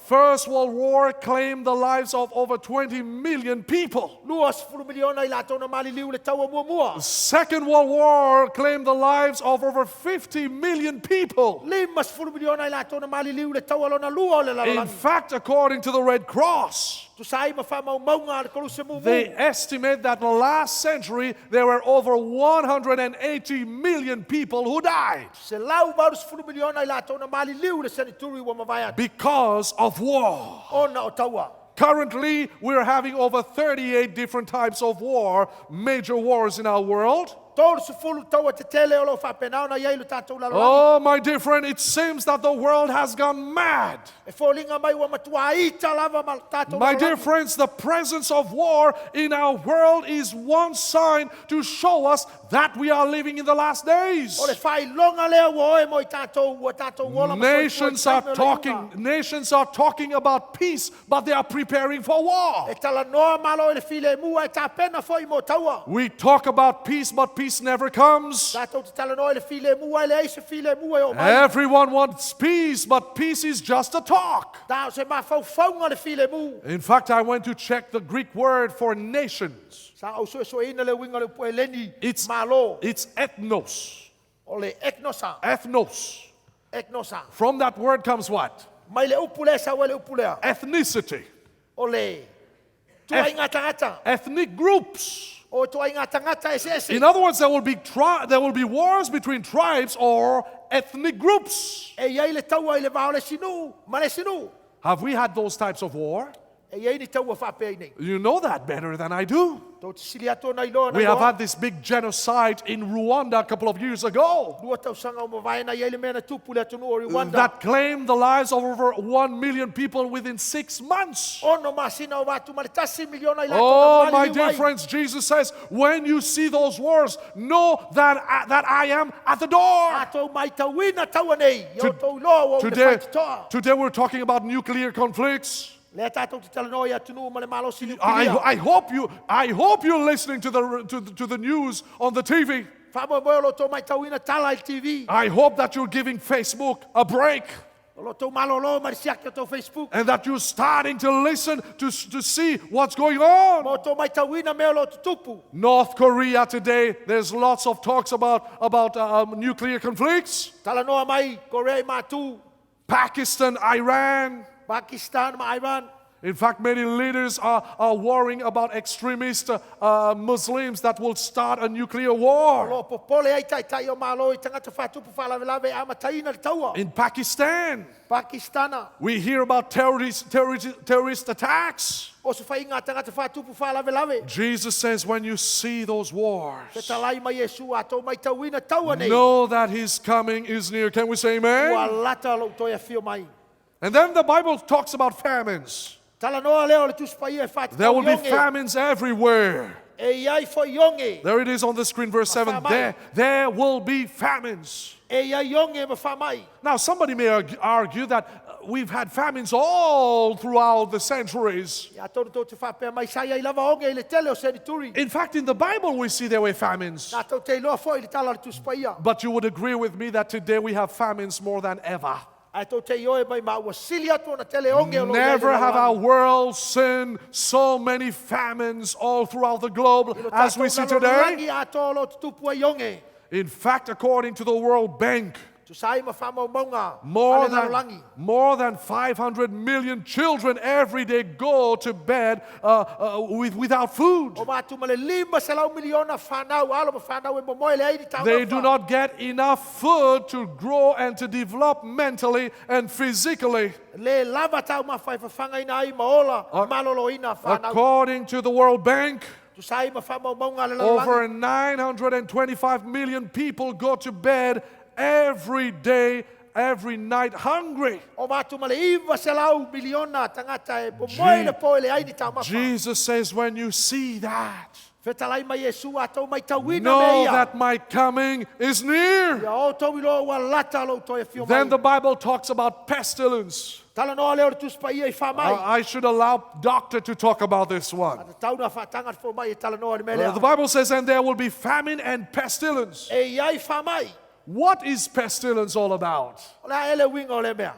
Speaker 17: First World War claimed the lives of over 20 million people. Second World War claimed the lives of over 50 million people. In fact, according to the Red Cross, they estimate that the last century there were over 180 million people who died because of war. Currently, we're having over 38 different types of war, major wars in our world. Oh, my dear friend, it seems that the world has gone mad. My dear friends, the presence of war in our world is one sign to show us that we are living in the last days. Nations are talking about peace, but they are preparing for war. We talk about peace, but peace never comes. Everyone wants peace, but peace is just a talk. In fact, I went to check the Greek word for nations. It's ethnos. Ethnos. From that word comes what? Ethnicity. Ethnic groups. In other words, there will be wars between tribes or ethnic groups. Have we had those types of war? You know that better than I do. We have had this big genocide in Rwanda a couple of years ago that claimed the lives of over 1 million people within 6 months. Oh, my dear friends, Jesus says, when you see those wars, know that I am at the door. Today we're talking about nuclear conflicts. I hope you're listening to the news on the TV. I hope that you're giving Facebook a break. And that you're starting to listen to see what's going on. North Korea today, there's lots of talks about nuclear conflicts. Pakistan, Iran. In fact, many leaders are worrying about extremist Muslims that will start a nuclear war. In Pakistan, we hear about terrorist attacks. Jesus says, when you see those wars, know that His coming is near. Can we say amen? And then the Bible talks about famines. There will be famines everywhere. There it is on the screen, verse 7. There will be famines. Now, somebody may argue that we've had famines all throughout the centuries. In fact, in the Bible, we see there were famines. But you would agree with me that today we have famines more than ever. Never have our world seen so many famines all throughout the globe as we see today. In fact, according to the World Bank, more than 500 million children every day go to bed without food. They do not get enough food to grow and to develop mentally and physically. According to the World Bank, over 925 million people go to bed every day every night hungry.
Speaker 8: O mātou ma le iwa se lau miliona tangata e po moe le po le aini tau mafa.
Speaker 17: Jesus says, when you see that,
Speaker 8: Fetalai mai Yesu atou mai tauina
Speaker 17: know
Speaker 8: me ia.
Speaker 17: that my coming is near.
Speaker 8: Ia o tau ilo wa lata lo toi e fio
Speaker 17: Then
Speaker 8: mai.
Speaker 17: the Bible talks about pestilence.
Speaker 8: Tala noa leo tus pa ia I wha mai.
Speaker 17: I should allow doctor to talk about this one.
Speaker 8: Tau na whatanga fo mai e tala noa ni mele.
Speaker 17: The Bible says, and there will be famine and pestilence.
Speaker 8: E iai wha mai.
Speaker 17: What is pestilence all about?
Speaker 8: Ola ele winga o le mea.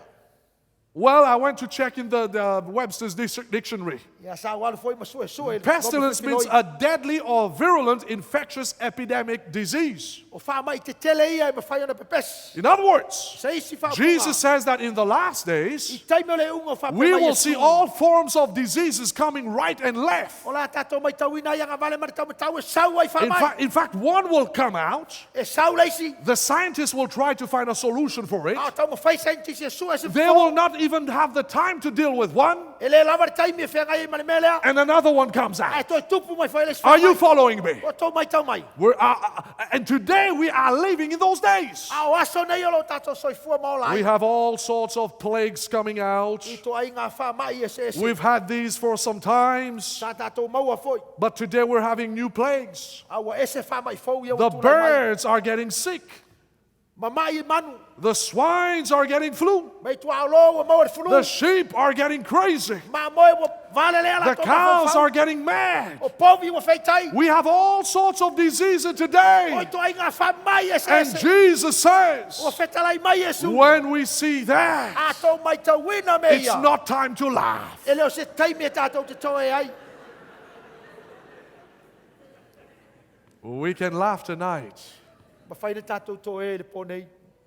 Speaker 17: Well, I went to check in the Webster's dictionary.
Speaker 8: Ia sa wala foi masue sue.
Speaker 17: Pestilence means a deadly or virulent infectious epidemic disease.
Speaker 8: O wha mai te tele ia e ma whai ona pepes.
Speaker 17: In other words,
Speaker 8: Se isi wha
Speaker 17: Jesus says that in the last days,
Speaker 8: I taime o le unga wha
Speaker 17: we
Speaker 8: mai
Speaker 17: will
Speaker 8: Yesu.
Speaker 17: see all forms of diseases coming right and left.
Speaker 8: Ola tatou mai tauina ia ngā vale mara tau matau e sau ai wha mai.
Speaker 17: In fact, one will come out.
Speaker 8: E sau leisi.
Speaker 17: The scientists will try to find a solution for it.
Speaker 8: A tau ma whai scientist e sua e se
Speaker 17: They will not even have the time to deal with one,
Speaker 8: E le lava taime e whenga e mane melea.
Speaker 17: and another one comes
Speaker 8: Ai
Speaker 17: out.
Speaker 8: toi tupu mai whai leisi.
Speaker 17: Are you following me?
Speaker 8: O tau mai tau mai.
Speaker 17: And today we are living in those days.
Speaker 8: A o aso nei o lo tatou soifua maola ai.
Speaker 17: We have all sorts of plagues coming out.
Speaker 8: I to ai ngā wha mai e se se.
Speaker 17: We've had these for some times,
Speaker 8: Sa tatou maua foi.
Speaker 17: but today we're having new plagues.
Speaker 8: A ua ese wha mai fau ia
Speaker 17: The
Speaker 8: utula mai.
Speaker 17: birds are getting sick.
Speaker 8: Ma mai I manu.
Speaker 17: The swines are getting flu.
Speaker 8: Mei tua o lo o mau e fulu.
Speaker 17: The sheep are getting crazy.
Speaker 8: Ma moe o vale lea la
Speaker 17: The cows are getting mad.
Speaker 8: O povi o feitai.
Speaker 17: We have all sorts of diseases today.
Speaker 8: O to ai ngā wha mai e se
Speaker 17: And
Speaker 8: se.
Speaker 17: Jesus says,
Speaker 8: O fetalai mai e su.
Speaker 17: when we see that,
Speaker 8: A tau mai tau wina me
Speaker 17: it's
Speaker 8: ia.
Speaker 17: not time to laugh.
Speaker 8: E leo se taime e tatou te toe ai.
Speaker 17: We can laugh tonight,
Speaker 8: Ma whai le tatou toe e le ponei.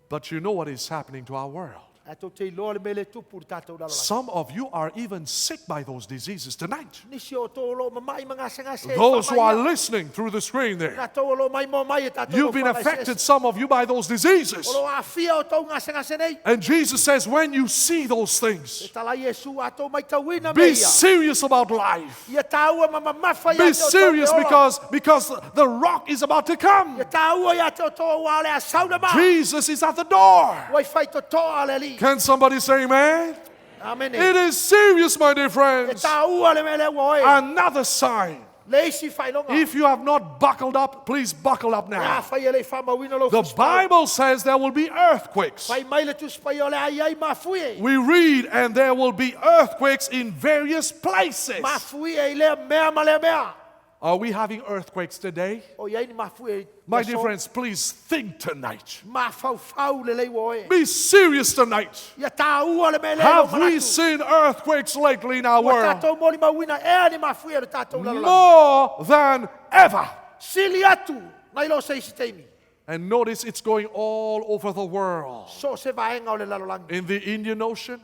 Speaker 17: but you know what is happening to our world.
Speaker 8: A tau te iloa le mele tupu le tatou lalala.
Speaker 17: Some of you are even sick by those diseases tonight.
Speaker 8: Nisi o tō lo ma mai mga se ngase.
Speaker 17: Those who are listening through the screen there,
Speaker 8: Ngā tau lo mai mo mai e tatou.
Speaker 17: you've been affected, some of you, by those diseases.
Speaker 8: O lo a fia o tau ngase ngase nei.
Speaker 17: And Jesus says, when you see those things,
Speaker 8: E tala Yesu a tau mai tau wina me
Speaker 17: be
Speaker 8: ia.
Speaker 17: serious about life.
Speaker 8: Ia tāua ma mawha ia
Speaker 17: Be
Speaker 8: te o tō
Speaker 17: serious
Speaker 8: te ola.
Speaker 17: because the rock is about to come.
Speaker 8: Ia tāua ia te o tō wale a sauna ma.
Speaker 17: Jesus is at the door.
Speaker 8: Wai whai to tō ale li.
Speaker 17: Can somebody say amen?
Speaker 8: Amen.
Speaker 17: It is serious, my dear
Speaker 8: E
Speaker 17: friends.
Speaker 8: tāua le mele ua oe.
Speaker 17: Another sign.
Speaker 8: Le isi whai longa.
Speaker 17: If you have not buckled up, please buckle up
Speaker 8: Ia
Speaker 17: now.
Speaker 8: whai ele wha mawina lo
Speaker 17: The
Speaker 8: fuspa.
Speaker 17: Bible says there will be earthquakes.
Speaker 8: Whai mai le tuspai o le ai ai mafui.
Speaker 17: We read, and there will be earthquakes in various places.
Speaker 8: Mafui e le mea ma le mea.
Speaker 17: Are we having earthquakes today?
Speaker 8: O iai ni mafui.
Speaker 17: My dear friends, please think tonight.
Speaker 8: Mafau fau le le ua oe.
Speaker 17: Be serious tonight.
Speaker 8: Ia tāua le mele
Speaker 17: Have we seen earthquakes lately in our
Speaker 8: Ua
Speaker 17: world?
Speaker 8: tātou moni mawina e ni mafui e le tātou lalala.
Speaker 17: More than ever.
Speaker 8: Sili atu. Nai lo se isi teimi.
Speaker 17: And notice it's going all over the world.
Speaker 8: So se vaenga o le lalolangi.
Speaker 17: In the Indian Ocean,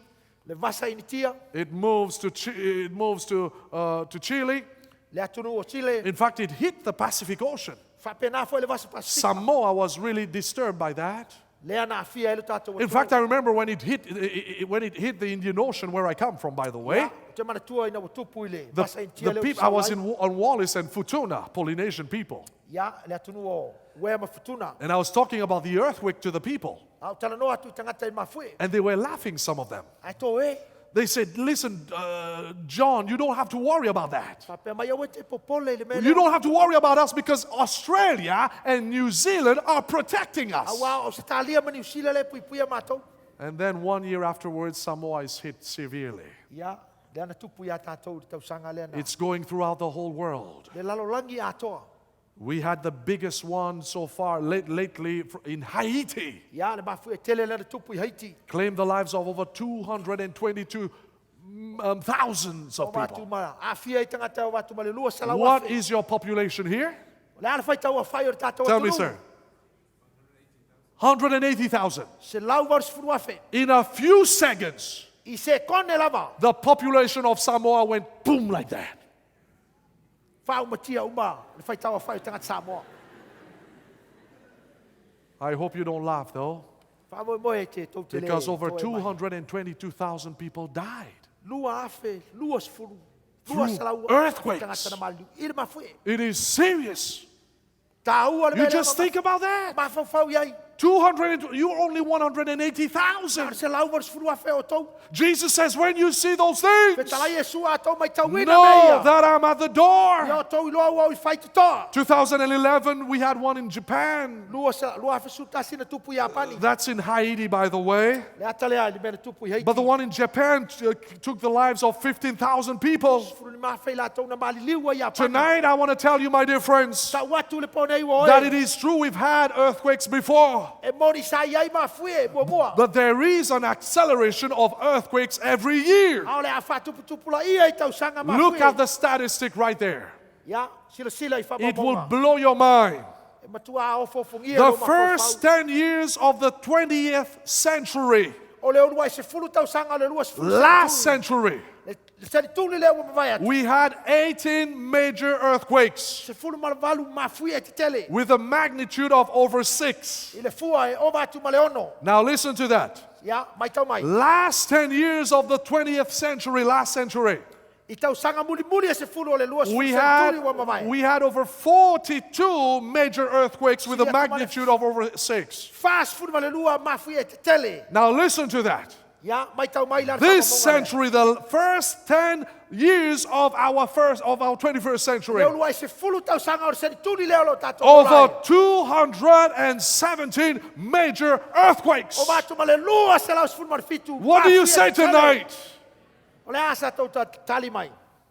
Speaker 8: Le vasa initia.
Speaker 17: it moves to Chile.
Speaker 8: Le atunu o Chile.
Speaker 17: In fact, it hit the Pacific Ocean.
Speaker 8: Whapena fo le vasa Pasifika.
Speaker 17: Samoa was really disturbed by that.
Speaker 8: Le ana fia e le tātou.
Speaker 17: In fact, I remember when it hit the Indian Ocean, where I come from, by the way.
Speaker 8: Te mana tua ina o tupu i le.
Speaker 17: The,
Speaker 8: Vasa initia le
Speaker 17: I was on Wallis and Futuna, Polynesian people.
Speaker 8: Ia, le atunu o. Wea ma futuna.
Speaker 17: And I was talking about the earthquake to the people.
Speaker 8: Au tala no atu tangata i mafui.
Speaker 17: And they were laughing, some of them.
Speaker 8: Ai tō e.
Speaker 17: They said, listen, John, you don't have to worry about that.
Speaker 8: Whapea mai au e te popole le mele.
Speaker 17: You don't have to worry about us because Australia and New Zealand are protecting us.
Speaker 8: Awa o se tālia ma New Zealand le pui pui a mātou.
Speaker 17: And then 1 year afterwards, Samoa is hit severely.
Speaker 8: Ia, le ana tupu ia tātou i tausanga le ana.
Speaker 17: It's going throughout the whole world.
Speaker 8: Le lalolangi a toa.
Speaker 17: We had the biggest one so far lately in Haiti.
Speaker 8: Ia, le mafui e tele le ana tupu i Haiti.
Speaker 17: Claimed the lives of over 222 thousands of
Speaker 8: O mātu
Speaker 17: people.
Speaker 8: ma, a fia i tangata o watu ma le lua salawa.
Speaker 17: What is your population here?
Speaker 8: Le ana whai tau a whai o le tātou
Speaker 17: Tell
Speaker 8: atunu.
Speaker 17: me, sir. 180,000.
Speaker 8: Se lau varu sifuru afe.
Speaker 17: In a few seconds,
Speaker 8: I se kone lava.
Speaker 17: the population of Samoa went boom like that.
Speaker 8: Whau matia uma. Le whai tau a whai o tangata Samoa.
Speaker 17: I hope you don't laugh though,
Speaker 8: Whau moe moe te tau te le.
Speaker 17: because over
Speaker 8: tau e mai.
Speaker 17: 222,000 people died.
Speaker 8: Lua afe, lua sifuru. Lua
Speaker 17: Through
Speaker 8: salawa.
Speaker 17: earthquakes.
Speaker 8: Tangata na malu. I le mafui.
Speaker 17: It is serious.
Speaker 8: Tāua le
Speaker 17: You
Speaker 8: mele
Speaker 17: just
Speaker 8: ma-
Speaker 17: think about that.
Speaker 8: Mafau fau iai.
Speaker 17: you're only 180,000. Jesus says, when you see those things, know that I'm at the door. 2011, we had one in Japan. That's in Haiti, by the way. But the one in Japan took the lives of 15,000 people. Tonight, I want to tell you, my dear friends, that it is true we've had earthquakes before. But there is an acceleration of earthquakes every year. Look at the statistic right there. It will blow your mind. The first 10 years of the 20th century, last century, we had 18 major earthquakes with a magnitude of over 6. Now listen to that. Last 10 years of the 20th century, last century, we had over 42 major earthquakes with a magnitude of over 6. Now listen to that. This century, the first 10 years of our 21st century, over 217 major earthquakes. What do you say tonight?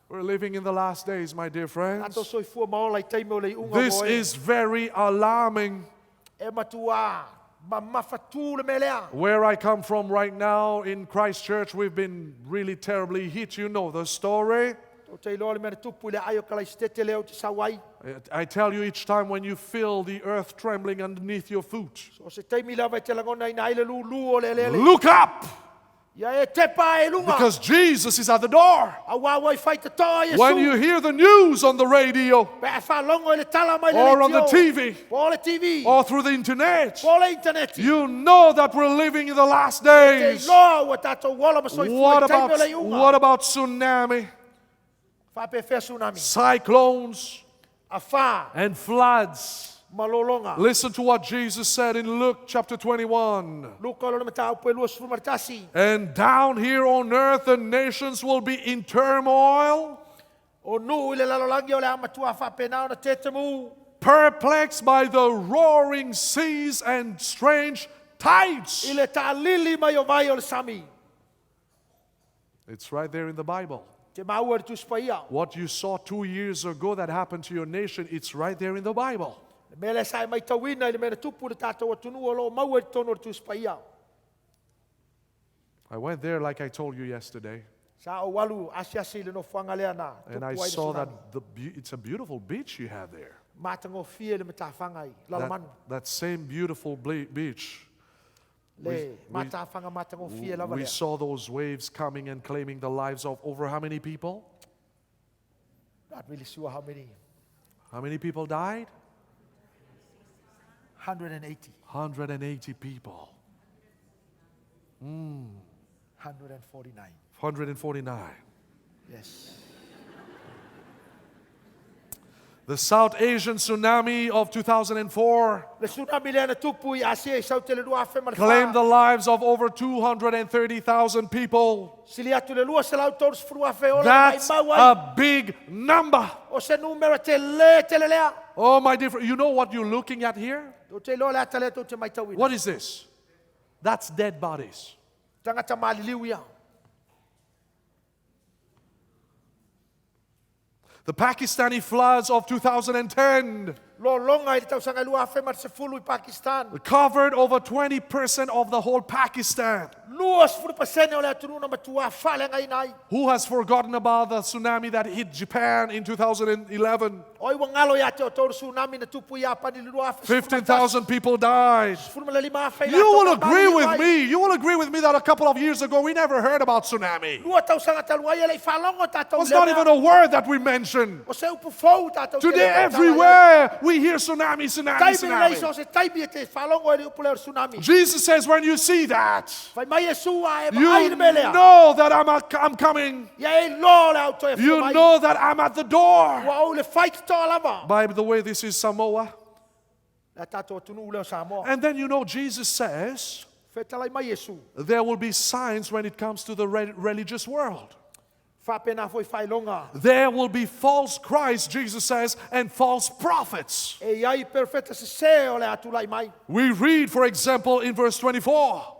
Speaker 17: We're living in the last days, my dear friends. This is very alarming. Where I come from right now in Christchurch, we've been really terribly hit. You know the story. I tell you each time when you feel the earth trembling underneath your feet, look up! Because Jesus is at the door. When you hear the news on the radio, or on the TV, or through the internet, you know that we're living in the last days. What about tsunami? Cyclones and floods. Listen to what Jesus said in Luke chapter 21. And down here on earth, the nations will be in turmoil, perplexed by the roaring seas and strange tides. It's right there in the Bible. What you saw 2 years ago that happened to your nation, it's right there in the Bible. I went there like I told you yesterday. And I saw that it's a beautiful beach you have there. That same beautiful beach. We saw those waves coming and claiming the lives of over how many people?
Speaker 8: Not really sure how many.
Speaker 17: How many people died?
Speaker 8: 180.
Speaker 17: 180 people.
Speaker 8: 149.
Speaker 17: 149.
Speaker 8: Yes.
Speaker 17: The South Asian tsunami of 2004 claimed the lives of over 230,000 people. That's a big number. Oh, my dear friend, you know what you're looking at here? What is this? That's dead bodies. The Pakistani floods of 2010 covered over 20% of the whole Pakistan. Who has forgotten about the tsunami that hit Japan in 2011? 15,000 people died. You will agree with me. You will agree with me that a couple of years ago we never heard about tsunami. It was not even a word that we mentioned. Today, everywhere we hear tsunami, tsunami, tsunami. Jesus says, when you see that, you know that I'm coming. You know that I'm at the door. By the way, this is Samoa. And then you know Jesus says there will be signs when it comes to the religious world. There will be false Christs, Jesus says, and false prophets. We read, for example, in verse 24.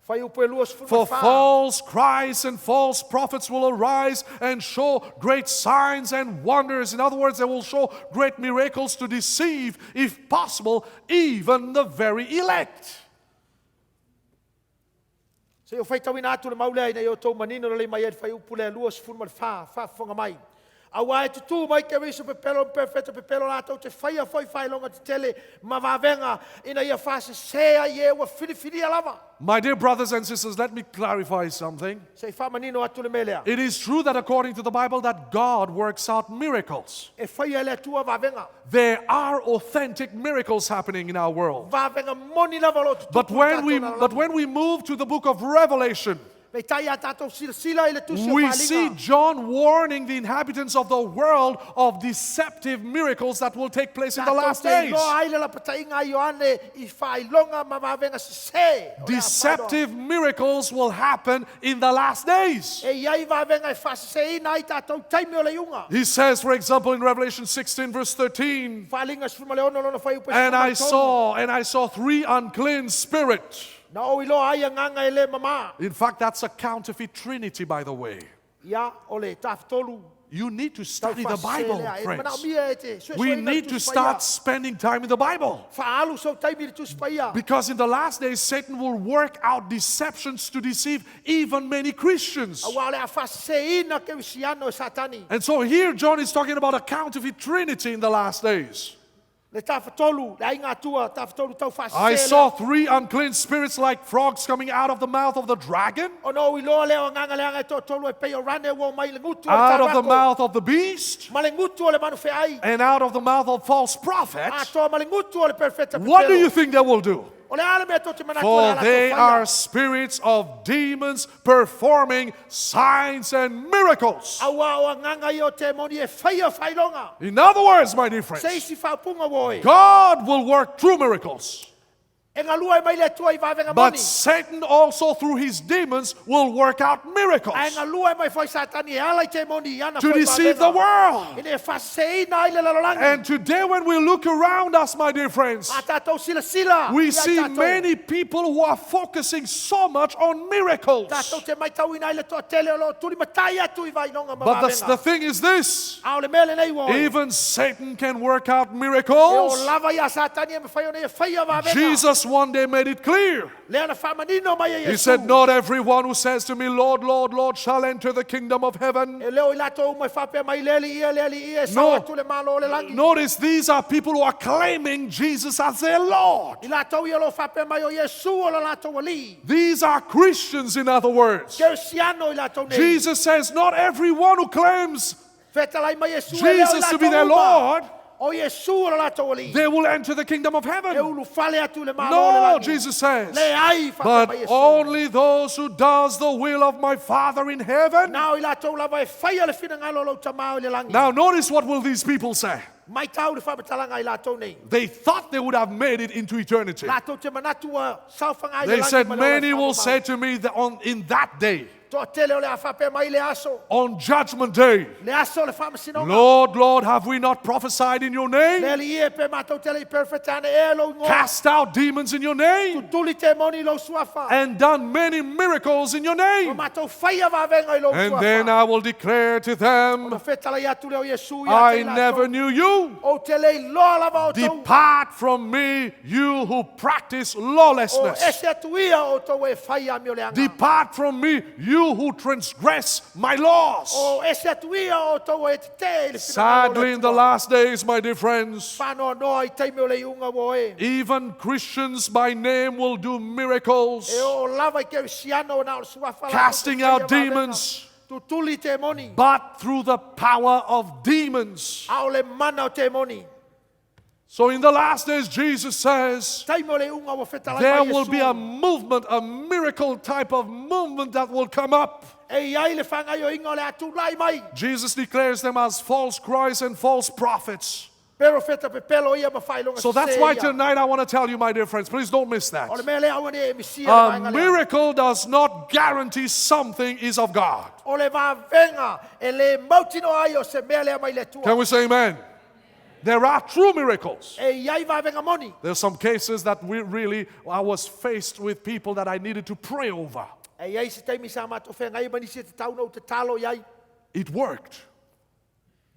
Speaker 17: For false Christs and false prophets will arise and show great signs and wonders. In other words, they will show great miracles to deceive, if possible, even the very elect.
Speaker 8: Se o faita wina atu le maulea ina yo tau manino le mai fai upule lua sfun mal fa fonga mai. Awa e tutu mai ke riso pe pelo perfetto pe pelo la tau te faia foi fai longa te tele ma va venga ina ia fase sea ye wa fili alava.
Speaker 17: My dear brothers and sisters, let me clarify something. It is true that according to the Bible that God works out miracles. There are authentic miracles happening in our world. But when we move to the book of Revelation, we see John warning the inhabitants of the world of deceptive miracles that will take place in the last days. Deceptive miracles will happen in the last days. He says, for example, in Revelation 16 verse 13, and I saw 3 unclean spirits. In fact, that's a counterfeit trinity, by the way. You need to study the Bible, friends. We need to start spending time in the Bible. Because in the last days, Satan will work out deceptions to deceive even many Christians. And so here John is talking about a counterfeit trinity in the last days. I saw 3 unclean spirits like frogs coming out of the mouth of the dragon, out of the mouth of the beast, and out of the mouth of false prophets. What do you think they will do? For they are spirits of demons performing signs and miracles. In other words, my dear friends, God will work through miracles. But Satan also through his demons will work out miracles to deceive the world. And today when we look around us, my dear friends, we see many people who are focusing so much on miracles. But the thing is this, even Satan can work out miracles. Jesus one day made it clear. He said, not everyone who says to me, Lord, Lord, Lord, shall enter the kingdom of heaven. Notice these are people who are claiming Jesus as their Lord. These are Christians, in other words. Jesus says, not everyone who claims Jesus to be their Lord, they will enter the kingdom of heaven. No, Jesus says, but only those who does the will of my Father in heaven. Now notice what will these people say. They thought they would have made it into eternity. They said, many will say to me that in that day, on judgment day, Lord, Lord, have we not prophesied in your name? Cast out demons in your name? And done many miracles in your name? And then I will declare to them, I never knew you. Depart from me, you who practice lawlessness. Depart from me, you who transgress my laws. Sadly, in the last days, my dear friends, even Christians by name will do miracles, casting out demons, but through the power of demons. So in the last days, Jesus says, there will be a movement, a miracle type of movement that will come up. Jesus declares them as false Christs and false prophets.
Speaker 8: Pero feta pe pelo ia mawhai longa
Speaker 17: So that's
Speaker 8: se
Speaker 17: why
Speaker 8: ia.
Speaker 17: tonight I want to tell you, my dear friends, please don't miss that.
Speaker 8: O le mea lea awane e misia le
Speaker 17: A
Speaker 8: vaenga lea.
Speaker 17: miracle does not guarantee something is of God.
Speaker 8: O le vavenga e le mautino ai o se mea lea mai le tua.
Speaker 17: Can we say amen? There are true miracles.
Speaker 8: E iai vavenga moni.
Speaker 17: There are some cases that I was faced with people that I needed to pray over.
Speaker 8: E iai se taimi sa mato whenga i mani se te tau no te talo iai.
Speaker 17: It worked.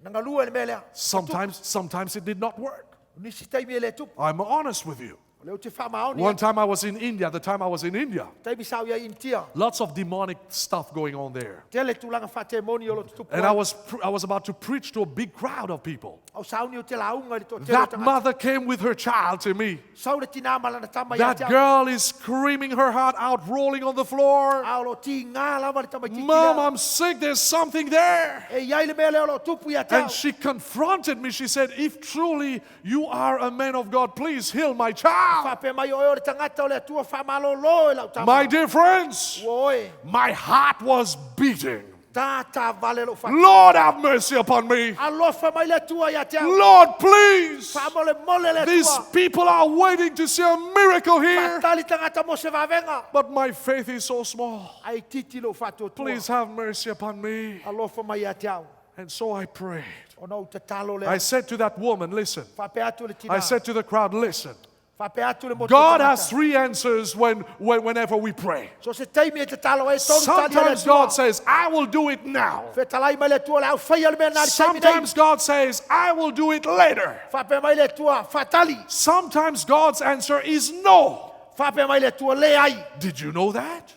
Speaker 8: Nanga lua le mea lea.
Speaker 17: Sometimes it did not work.
Speaker 8: Nisi taimi e le tupu.
Speaker 17: I'm honest with you.
Speaker 8: O leo te whamaoni.
Speaker 17: One time I was in India, the time I was in India,
Speaker 8: Taimi sao iai intia.
Speaker 17: lots of demonic stuff going on there.
Speaker 8: Tele tulanga whate moni o lo tupu.
Speaker 17: And I was about to preach to a big crowd of people.
Speaker 8: Au sauni o te launga le to te
Speaker 17: That mother came with her child to me.
Speaker 8: Sau le tina malana tama ia
Speaker 17: That
Speaker 8: te au.
Speaker 17: girl is screaming her heart out, rolling on the floor.
Speaker 8: Au lo ti ngā lava le tama tiki
Speaker 17: Mom,
Speaker 8: lea.
Speaker 17: I'm sick. There's something there.
Speaker 8: E iai le mea lea o lo tupu ia te au.
Speaker 17: And she confronted me. She said, if truly you are a man of God, please heal my child.
Speaker 8: Whape mai o le tangata o le atua whamalolo e lau tama.
Speaker 17: My dear friends,
Speaker 8: Oi.
Speaker 17: my heart was beating.
Speaker 8: Tata vale lo whate.
Speaker 17: Lord, have mercy upon me.
Speaker 8: Alofa mai le atua ia te au.
Speaker 17: Lord, please.
Speaker 8: Whamole mole le
Speaker 17: These
Speaker 8: atua.
Speaker 17: people are waiting to see a miracle here.
Speaker 8: Whatali tangata mo se vavenga.
Speaker 17: But my faith is so small.
Speaker 8: Ai titi lo whatu tua.
Speaker 17: Please have mercy upon me.
Speaker 8: Alofa mai ia te au.
Speaker 17: And so I prayed.
Speaker 8: O nau te talo le au.
Speaker 17: I said to that woman, listen.
Speaker 8: Whape atu le tina.
Speaker 17: I said to the crowd, listen.
Speaker 8: Whape atu le motu
Speaker 17: God
Speaker 8: tangata.
Speaker 17: has three answers whenever we pray.
Speaker 8: So se taimi e te talo e tonu tali le
Speaker 17: Sometimes
Speaker 8: atua.
Speaker 17: God says, I will do it now.
Speaker 8: Whetalai mai le atua le au whaia le mea nari taimi nei.
Speaker 17: Sometimes God says, I will do it later.
Speaker 8: Whape mai le atua whatali.
Speaker 17: Sometimes God's answer is no.
Speaker 8: Whape mai le atua le ai.
Speaker 17: Did you know that?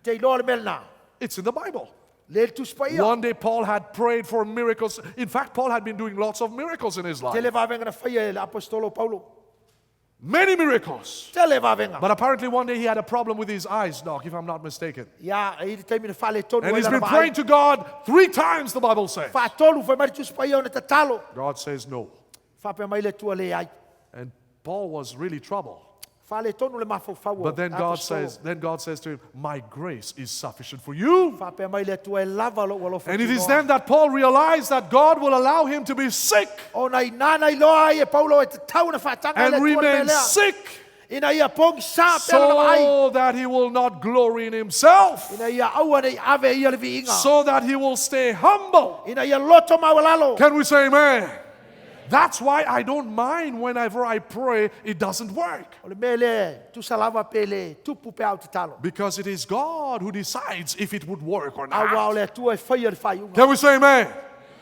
Speaker 8: Te ilo le mea
Speaker 17: It's in the Bible.
Speaker 8: Le tu spaia.
Speaker 17: One day Paul had prayed for miracles. In fact, Paul had been doing lots of miracles in his
Speaker 8: Te
Speaker 17: life.
Speaker 8: le vavenga na whaia le apostolo Paulo.
Speaker 17: Many miracles.
Speaker 8: Te le vavenga.
Speaker 17: But apparently one day he had a problem with his eyes, Doc, if I'm not mistaken.
Speaker 8: Ia, e te taimi na whale tonu.
Speaker 17: And he's been praying to God 3 times, the Bible says.
Speaker 8: Whatolu whai mai tu spaia o ne te talo.
Speaker 17: God says no.
Speaker 8: Whape mai le tua le ai.
Speaker 17: And Paul was really troubled.
Speaker 8: Whale tonu le mafau
Speaker 17: But then God says to him, my grace is sufficient for you.
Speaker 8: Whape mai le tua e lava lo walo
Speaker 17: And it is then that Paul realized that God will allow him to be sick
Speaker 8: O nai nana I loa ai e Paulo e te tau na whatanga le
Speaker 17: and
Speaker 8: tua le
Speaker 17: remain
Speaker 8: lea.
Speaker 17: sick
Speaker 8: Ina ia pong sa pera na ai.
Speaker 17: so that he will not glory in himself,
Speaker 8: Ina ia aua nei ave ia le viinga.
Speaker 17: so that he will stay humble.
Speaker 8: Ina ia loto mawalalo.
Speaker 17: Can we say amen? That's why I don't mind whenever I pray it doesn't work.
Speaker 8: O le mele tu salava pele tupu pe au te talo.
Speaker 17: Because it is God who decides if it would work or
Speaker 8: Aua o
Speaker 17: not.
Speaker 8: le tua e whaia le whai unga.
Speaker 17: Can we say amen?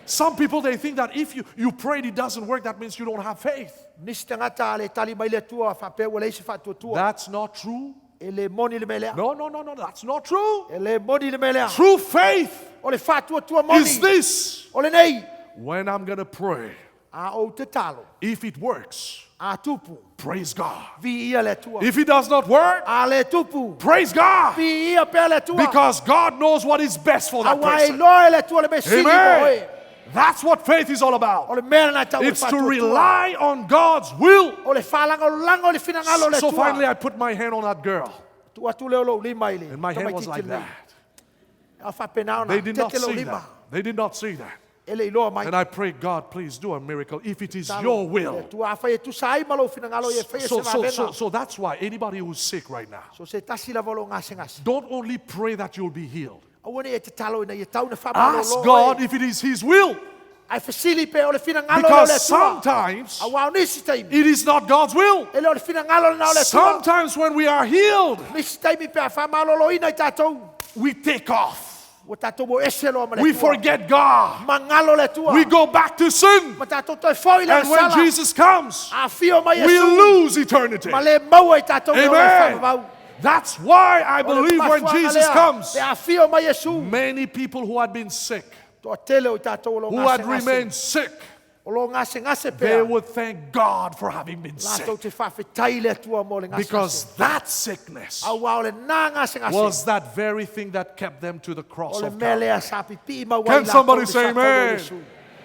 Speaker 17: Some people, they think that if you prayed it doesn't work, that means you don't have faith.
Speaker 8: Nisi tangata le tali mai le tua whape ua leise whatua tua.
Speaker 17: That's not true.
Speaker 8: E le moni le melea.
Speaker 17: No, that's not true.
Speaker 8: E le moni le melea.
Speaker 17: True faith
Speaker 8: O le whatua tua moni.
Speaker 17: is this.
Speaker 8: O le nei.
Speaker 17: When I'm going to pray,
Speaker 8: A o te talo.
Speaker 17: if it works,
Speaker 8: A tupu.
Speaker 17: praise God.
Speaker 8: Vi ia le tua.
Speaker 17: If it does not work,
Speaker 8: A le tupu.
Speaker 17: praise God.
Speaker 8: Vi ia pe le tua.
Speaker 17: Because God knows what is best for that
Speaker 8: Awa e
Speaker 17: person.
Speaker 8: loa le tua le me sili
Speaker 17: Amen. That's what faith is all about.
Speaker 8: O le mea na tau
Speaker 17: It's
Speaker 8: e
Speaker 17: to
Speaker 8: whatua tua.
Speaker 17: rely on God's will.
Speaker 8: O le whalango lango le finangalo le tua.
Speaker 17: So finally I put my hand on that girl.
Speaker 8: Tua tu leo lo lima ile.
Speaker 17: And my hand was like that.
Speaker 8: A whapenao na.
Speaker 17: They did not
Speaker 8: Tete lo
Speaker 17: see
Speaker 8: lima.
Speaker 17: that. They did not see that.
Speaker 8: Ele iloa mai.
Speaker 17: And I prayed, God, please do a miracle if it is your will.
Speaker 8: Tua whai e tu sai malo finangalo e whai e se vavenga.
Speaker 17: So that's why anybody who's sick right now,
Speaker 8: So se tasi la volo ngase ngase.
Speaker 17: don't only pray that you'll be healed.
Speaker 8: Awane e te talo ina e tau na whamalo
Speaker 17: Ask
Speaker 8: lo.
Speaker 17: God if it is His will.
Speaker 8: Ai fasili pe o le finangalo le
Speaker 17: Because
Speaker 8: tua.
Speaker 17: sometimes
Speaker 8: Awa nisi taimi.
Speaker 17: it is not God's will.
Speaker 8: Ele o le finangalo na o le tua.
Speaker 17: Sometimes when we are healed,
Speaker 8: Nisi taimi pe a whamalo lo ina i tatou.
Speaker 17: we take off.
Speaker 8: O tatou mo ese lo ma le
Speaker 17: We
Speaker 8: tua.
Speaker 17: forget God.
Speaker 8: Mangalo le tua.
Speaker 17: We go back to sin.
Speaker 8: Ma tatou toi foi le
Speaker 17: And when
Speaker 8: sala.
Speaker 17: Jesus comes,
Speaker 8: A fio mai
Speaker 17: we
Speaker 8: Yesu.
Speaker 17: lose eternity.
Speaker 8: Ma le mau e tatou le o le
Speaker 17: Amen.
Speaker 8: whamau.
Speaker 17: That's why I
Speaker 8: O le
Speaker 17: believe when
Speaker 8: pasua
Speaker 17: Jesus
Speaker 8: ngalea.
Speaker 17: comes,
Speaker 8: Pe a fio mai Yesu.
Speaker 17: many people who had been sick,
Speaker 8: To tele o tatou lo
Speaker 17: who
Speaker 8: ngase
Speaker 17: had
Speaker 8: ngase.
Speaker 17: remained sick,
Speaker 8: O lo ngase ngase pe.
Speaker 17: they would thank God for having been sick.
Speaker 8: Lato te whawhetai le tua mo le ngase
Speaker 17: Because
Speaker 8: ngase.
Speaker 17: that sickness
Speaker 8: Awa o le nā ngase ngase.
Speaker 17: was that very thing that kept them to the
Speaker 8: O
Speaker 17: cross
Speaker 8: le
Speaker 17: of
Speaker 8: mele
Speaker 17: Calvary.
Speaker 8: a sapi pi ma wai
Speaker 17: Can
Speaker 8: latou
Speaker 17: somebody
Speaker 8: le
Speaker 17: say
Speaker 8: whakau o
Speaker 17: amen?
Speaker 8: Yesu.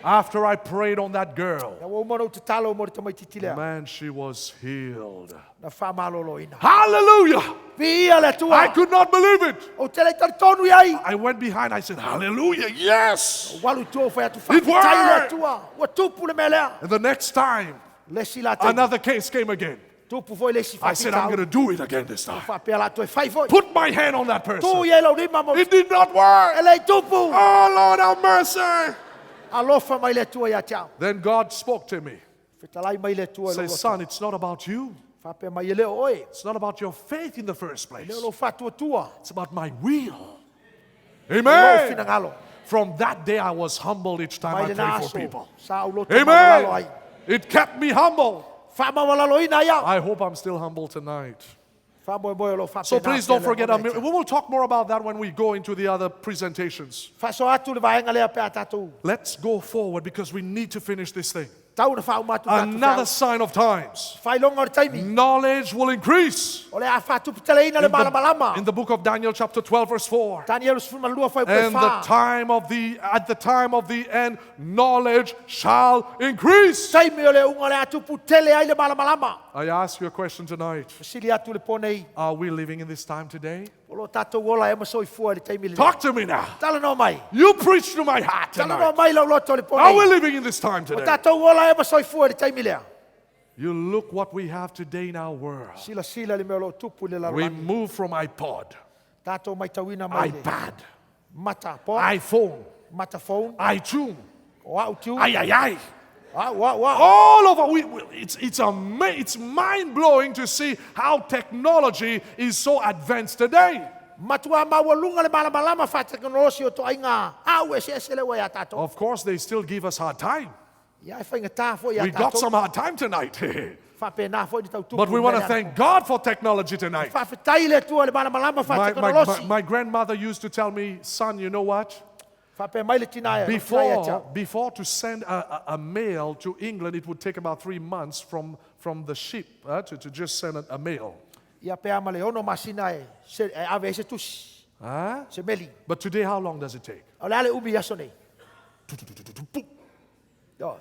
Speaker 17: After I prayed on that girl,
Speaker 8: Ia ua umano te talo mo le tamaititi lea.
Speaker 17: man, she was healed.
Speaker 8: Na whamaloloina.
Speaker 17: Hallelujah!
Speaker 8: Pia le tua.
Speaker 17: I could not believe it.
Speaker 8: O tele tonu iai.
Speaker 17: I went behind, I said, hallelujah, yes!
Speaker 8: Walu tua whai atu
Speaker 17: It
Speaker 8: whakitai le
Speaker 17: worked!
Speaker 8: tua. Ua tupu le mea lea.
Speaker 17: And the next time,
Speaker 8: Lesi la tau.
Speaker 17: another case came again.
Speaker 8: Tupu foi lesi
Speaker 17: I said, I'm going to do it again this time.
Speaker 8: Whapea la toi whai foi.
Speaker 17: Put my hand on that person.
Speaker 8: Tu ia lau rima mo.
Speaker 17: It did not work.
Speaker 8: Elei tupu.
Speaker 17: Oh, Lord, have mercy.
Speaker 8: Alofa mai le tua ia tiao.
Speaker 17: Then God spoke to me.
Speaker 8: Whetalai mai le tua.
Speaker 17: Say, son, it's not about you.
Speaker 8: Whapea mai leo oe.
Speaker 17: It's not about your faith in the first place.
Speaker 8: Leo lo whatua tua.
Speaker 17: It's about my will.
Speaker 8: Lo
Speaker 17: Amen.
Speaker 8: finangalo.
Speaker 17: From that day, I was humbled each time I
Speaker 8: Mai le
Speaker 17: prayed
Speaker 8: na
Speaker 17: for
Speaker 8: aso.
Speaker 17: people.
Speaker 8: Sa ulo te mawalalo ai.
Speaker 17: Amen. It kept me humble.
Speaker 8: Whamawalaloina ia.
Speaker 17: I hope I'm still humble tonight.
Speaker 8: Whamoe lo whapea
Speaker 17: So
Speaker 8: na
Speaker 17: please
Speaker 8: pea
Speaker 17: don't
Speaker 8: le
Speaker 17: forget,
Speaker 8: mo le
Speaker 17: we will talk more about that when we go into the other presentations.
Speaker 8: Whaso atu le vaenga lea pea tatu.
Speaker 17: Let's go forward because we need to finish this thing.
Speaker 8: Tau na whau matu tatu
Speaker 17: Another
Speaker 8: whau.
Speaker 17: sign of times.
Speaker 8: Whailonga o le taimi.
Speaker 17: Knowledge will increase.
Speaker 8: O le a whatu pitaleina le malamalama.
Speaker 17: In the book of Daniel chapter 12 verse 4.
Speaker 8: Daniel sfuma lua whai
Speaker 17: And at the time of the end, knowledge shall increase.
Speaker 8: Taimi o le unga le atu putele ai le malamalama.
Speaker 17: I ask you a question tonight.
Speaker 8: Sili atu le ponei.
Speaker 17: Are we living in this time today?
Speaker 8: O lo tatou ola e masoi fua le taimi le.
Speaker 17: Talk to me now.
Speaker 8: Tala no mai.
Speaker 17: You preach to my heart
Speaker 8: Tala no
Speaker 17: tonight.
Speaker 8: mai lau loto le ponei.
Speaker 17: Are we living in this time
Speaker 8: O
Speaker 17: today?
Speaker 8: tatou ola e masoi fua le taimi lea.
Speaker 17: You look what we have today in our world.
Speaker 8: Sila le mea lo tupu le
Speaker 17: We
Speaker 8: lalani.
Speaker 17: move from iPod,
Speaker 8: Tatou mai tauina mai le.
Speaker 17: iPad,
Speaker 8: Mata po.
Speaker 17: iPhone,
Speaker 8: Mata phone.
Speaker 17: iTunes.
Speaker 8: O au tiu.
Speaker 17: Ay.
Speaker 8: Wa.
Speaker 17: All over, it's mind-blowing to see how technology is so advanced today.
Speaker 8: Matua mawalunga le malamalama fa teknolosi o to ainga. Au e se le wa ya tatou.
Speaker 17: Of course, they still give us hard time.
Speaker 8: Ya fa inga ta fo ya
Speaker 17: We
Speaker 8: tatou.
Speaker 17: got some hard time tonight.
Speaker 8: Fa pe na fo di tau tupu.
Speaker 17: But we want to thank God for technology tonight.
Speaker 8: Fa fitai le tua le malamalama fa teknolosi.
Speaker 17: My grandmother used to tell me, son, you know what?
Speaker 8: Fa pe mai le tina ya.
Speaker 17: Before to send a mail to England, it would take about 3 months from the ship to just send a mail.
Speaker 8: Ia pe ama le ono masina e se ave se tusi. Se meli.
Speaker 17: But today, how long does it take?
Speaker 8: O le ale ubi aso nei. Yo.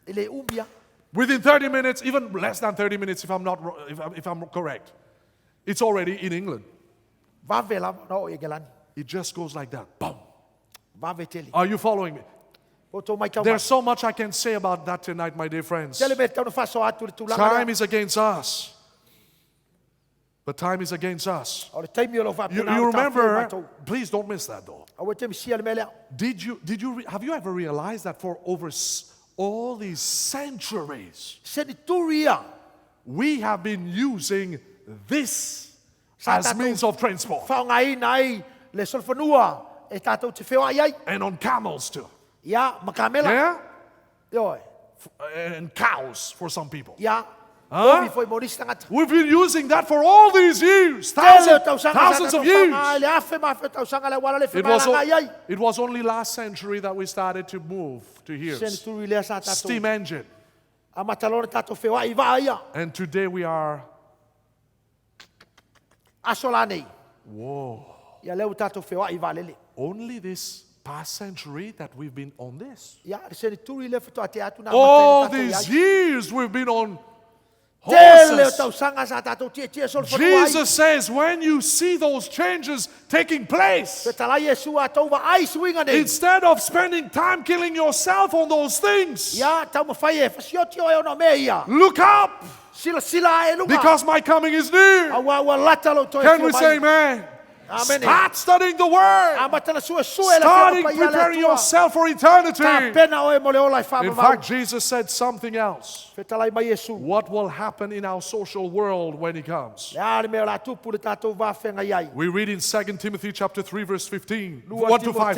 Speaker 8: Ele ubia.
Speaker 17: Within 30 minutes, even less than 30 minutes, if I'm correct, it's already in England.
Speaker 8: Vavela no e gelani.
Speaker 17: It just goes like that. Boom.
Speaker 8: Vaveteli.
Speaker 17: Are you following me?
Speaker 8: Poto mai tau.
Speaker 17: There's so much I can say about that tonight, my dear friends.
Speaker 8: Tele me tau no fa so atu le tulanga.
Speaker 17: Time is against us. The time is against us.
Speaker 8: O le taimi o lo fa.
Speaker 17: You remember, please don't miss that though.
Speaker 8: O te misia le mele.
Speaker 17: Have you ever realized that for over all these centuries, we have been using this as means of transport? And on camels too. Yeah? And cows for some people. Huh? We've been using that for all these years, thousands of years. It was only last century that we started to move to here. Steam engine. And today we are. Whoa. Only this past century that we've been on this. All these years we've been on horses. Jesus says when you see those changes taking place, instead of spending time killing yourself on those things, look up, because my coming is near. Can we say amen? Start studying the Word. Starting preparing yourself for eternity. In fact, Jesus said something else. What will happen in our social world when He comes? We read in 2 Timothy chapter 3 verse 15. 1 to 5.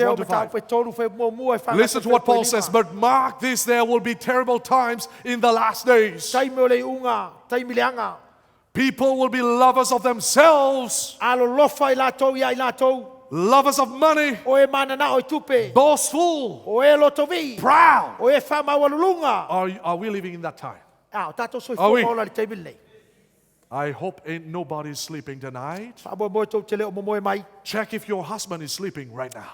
Speaker 17: Listen to what Paul says. But mark this, there will be terrible times in the last days. People will be lovers of themselves, lovers of money, boastful, proud. Are we living in that time? Are we? I hope ain't nobody sleeping tonight. Check if your husband is sleeping right now.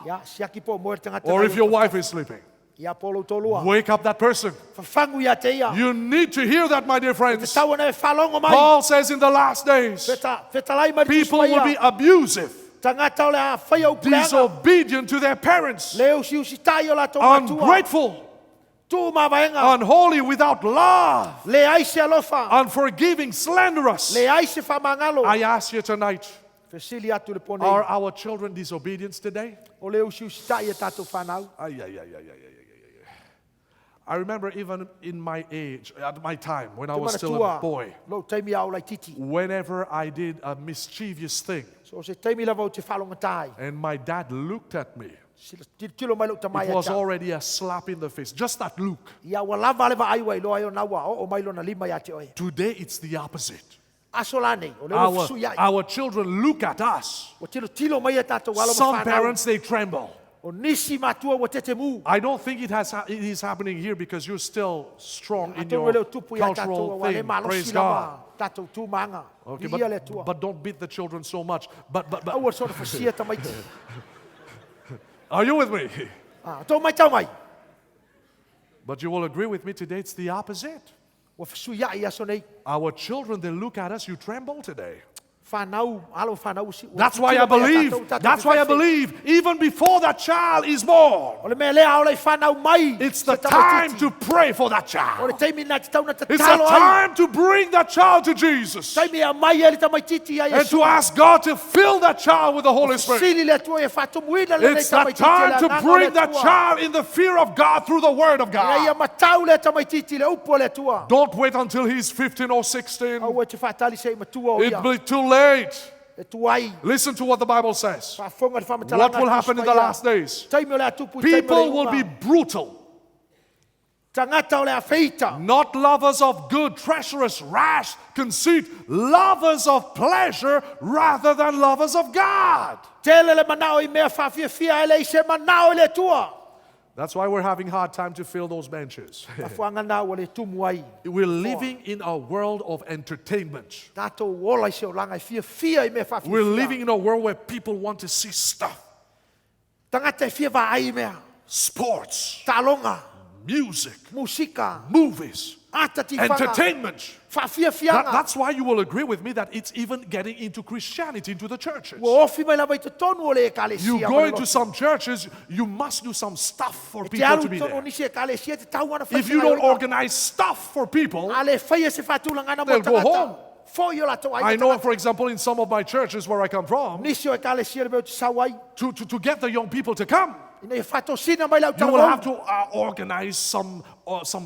Speaker 17: Or if your wife is sleeping.
Speaker 8: Ia polo tolua.
Speaker 17: Wake up that person.
Speaker 8: Fafangu ia te ia.
Speaker 17: You need to hear that, my dear friends.
Speaker 8: Te tau ana e whalongo mai.
Speaker 17: Paul says in the last days,
Speaker 8: Fetalai mai
Speaker 17: people will be abusive,
Speaker 8: tangata o le a whaia upuleanga.
Speaker 17: disobedient to their parents,
Speaker 8: Leo si usi tai o la tō matua.
Speaker 17: ungrateful,
Speaker 8: Tu mawaenga.
Speaker 17: unholy, without love,
Speaker 8: Le aise alofa.
Speaker 17: unforgiving, slanderous.
Speaker 8: Le aise whamangalo.
Speaker 17: I ask you tonight,
Speaker 8: Fesili atu le pone.
Speaker 17: are our children disobedient today?
Speaker 8: O leo si usi tai e tātou whanau.
Speaker 17: I remember even in my age, at my time, when I was
Speaker 8: Te
Speaker 17: still a
Speaker 8: manatua.
Speaker 17: boy,
Speaker 8: Lo taimi au lai titi.
Speaker 17: whenever I did a mischievous thing,
Speaker 8: So se taimi lava o te whalonga tai.
Speaker 17: and my dad looked at me,
Speaker 8: Tilo mai lo tamai
Speaker 17: it was
Speaker 8: ata.
Speaker 17: already a slap in the face. Just that look.
Speaker 8: Ia wa lava leva ai wai lo ai o nawa o mai lo na lima ia te oe.
Speaker 17: Today it's the opposite.
Speaker 8: Asolane o leo fusu iai.
Speaker 17: Our children look at us.
Speaker 8: O tilo mai e tātou walo
Speaker 17: Some
Speaker 8: ma whanau.
Speaker 17: parents, they tremble.
Speaker 8: O nisi matua wa te te mu.
Speaker 17: I don't think it is happening here because you're still strong in
Speaker 8: Atou
Speaker 17: your
Speaker 8: leo tupu ia tātou
Speaker 17: cultural
Speaker 8: wa le
Speaker 17: thing.
Speaker 8: malosi
Speaker 17: Praise
Speaker 8: lava.
Speaker 17: God.
Speaker 8: Tātou tu manga.
Speaker 17: Okay,
Speaker 8: Ia le tua.
Speaker 17: but don't beat the children so much. But
Speaker 8: Au sort of fasia tamai te.
Speaker 17: are you with me?
Speaker 8: Tō mai tau mai.
Speaker 17: But you will agree with me today, it's the opposite.
Speaker 8: Wa fasu iai aso nei.
Speaker 17: Our children, they look at us, you tremble today.
Speaker 8: Whanau, alo whanau si.
Speaker 17: That's why I believe, even before that child is born,
Speaker 8: O le mea lea au lai whanau mai.
Speaker 17: it's the time to pray for that
Speaker 8: O
Speaker 17: child.
Speaker 8: le taimi nā te tauna te
Speaker 17: It's the
Speaker 8: talo ai.
Speaker 17: time to bring that child to Jesus
Speaker 8: Taimi a mai e le tamai titi ai
Speaker 17: and to ask God to fill that child with the Holy Spirit.
Speaker 8: Sili le tua e whatumuina le
Speaker 17: It's
Speaker 8: nei
Speaker 17: the
Speaker 8: tamai titi le
Speaker 17: time to
Speaker 8: ananga
Speaker 17: bring
Speaker 8: le
Speaker 17: that
Speaker 8: tua.
Speaker 17: child in the fear of God through the Word of
Speaker 8: Ia ia
Speaker 17: God.
Speaker 8: matau le tamai titi le upo le tua.
Speaker 17: Don't wait until he's 15 or 16.
Speaker 8: Au e te whatali sei matua o ia.
Speaker 17: It'll be too late.
Speaker 8: E tuai.
Speaker 17: Listen to what the Bible says.
Speaker 8: Whafonga le whamatalanga
Speaker 17: What will
Speaker 8: tu
Speaker 17: happen in the
Speaker 8: spai ia.
Speaker 17: last days?
Speaker 8: Taimi o le atupu, taimi o le
Speaker 17: People will
Speaker 8: unga.
Speaker 17: be brutal,
Speaker 8: Tangata o le awheita.
Speaker 17: not lovers of good, treacherous, rash, conceit, lovers of pleasure rather than lovers of God.
Speaker 8: Tele le manao I mea whawhiawhia e le se manao le tua.
Speaker 17: That's why we're having hard time to fill those benches.
Speaker 8: Whafuanga nā o le tumu ai.
Speaker 17: We're living in a world of entertainment.
Speaker 8: Tātou ola I se o langa I whiawhia I mea whawhiawhia.
Speaker 17: We're living in a world where people want to see stuff.
Speaker 8: Tangata I whia wa ai mea.
Speaker 17: Sports,
Speaker 8: Talonga.
Speaker 17: music,
Speaker 8: Musika.
Speaker 17: movies,
Speaker 8: Ata ti whanga.
Speaker 17: entertainment.
Speaker 8: Whawhiawhianga.
Speaker 17: That's why you will agree with me that it's even getting into Christianity, into the churches.
Speaker 8: Ua ofi mai lava I te tonu o le ekalesia.
Speaker 17: You go into some churches, you must do some stuff for
Speaker 8: Te
Speaker 17: people
Speaker 8: alu
Speaker 17: to be
Speaker 8: tono
Speaker 17: there.
Speaker 8: nisi ekalesia te tau ana
Speaker 17: If you don't organize stuff for people,
Speaker 8: Ale whaia se whatulanga na mo
Speaker 17: they'll go home.
Speaker 8: Foi o lato ai.
Speaker 17: I know, for example, in some of my churches where I come from,
Speaker 8: Nisi o ekalesia le meu te sau ai.
Speaker 17: to get the young people to come,
Speaker 8: Ina e whatosina mai lau
Speaker 17: you
Speaker 8: tau
Speaker 17: will have to organize some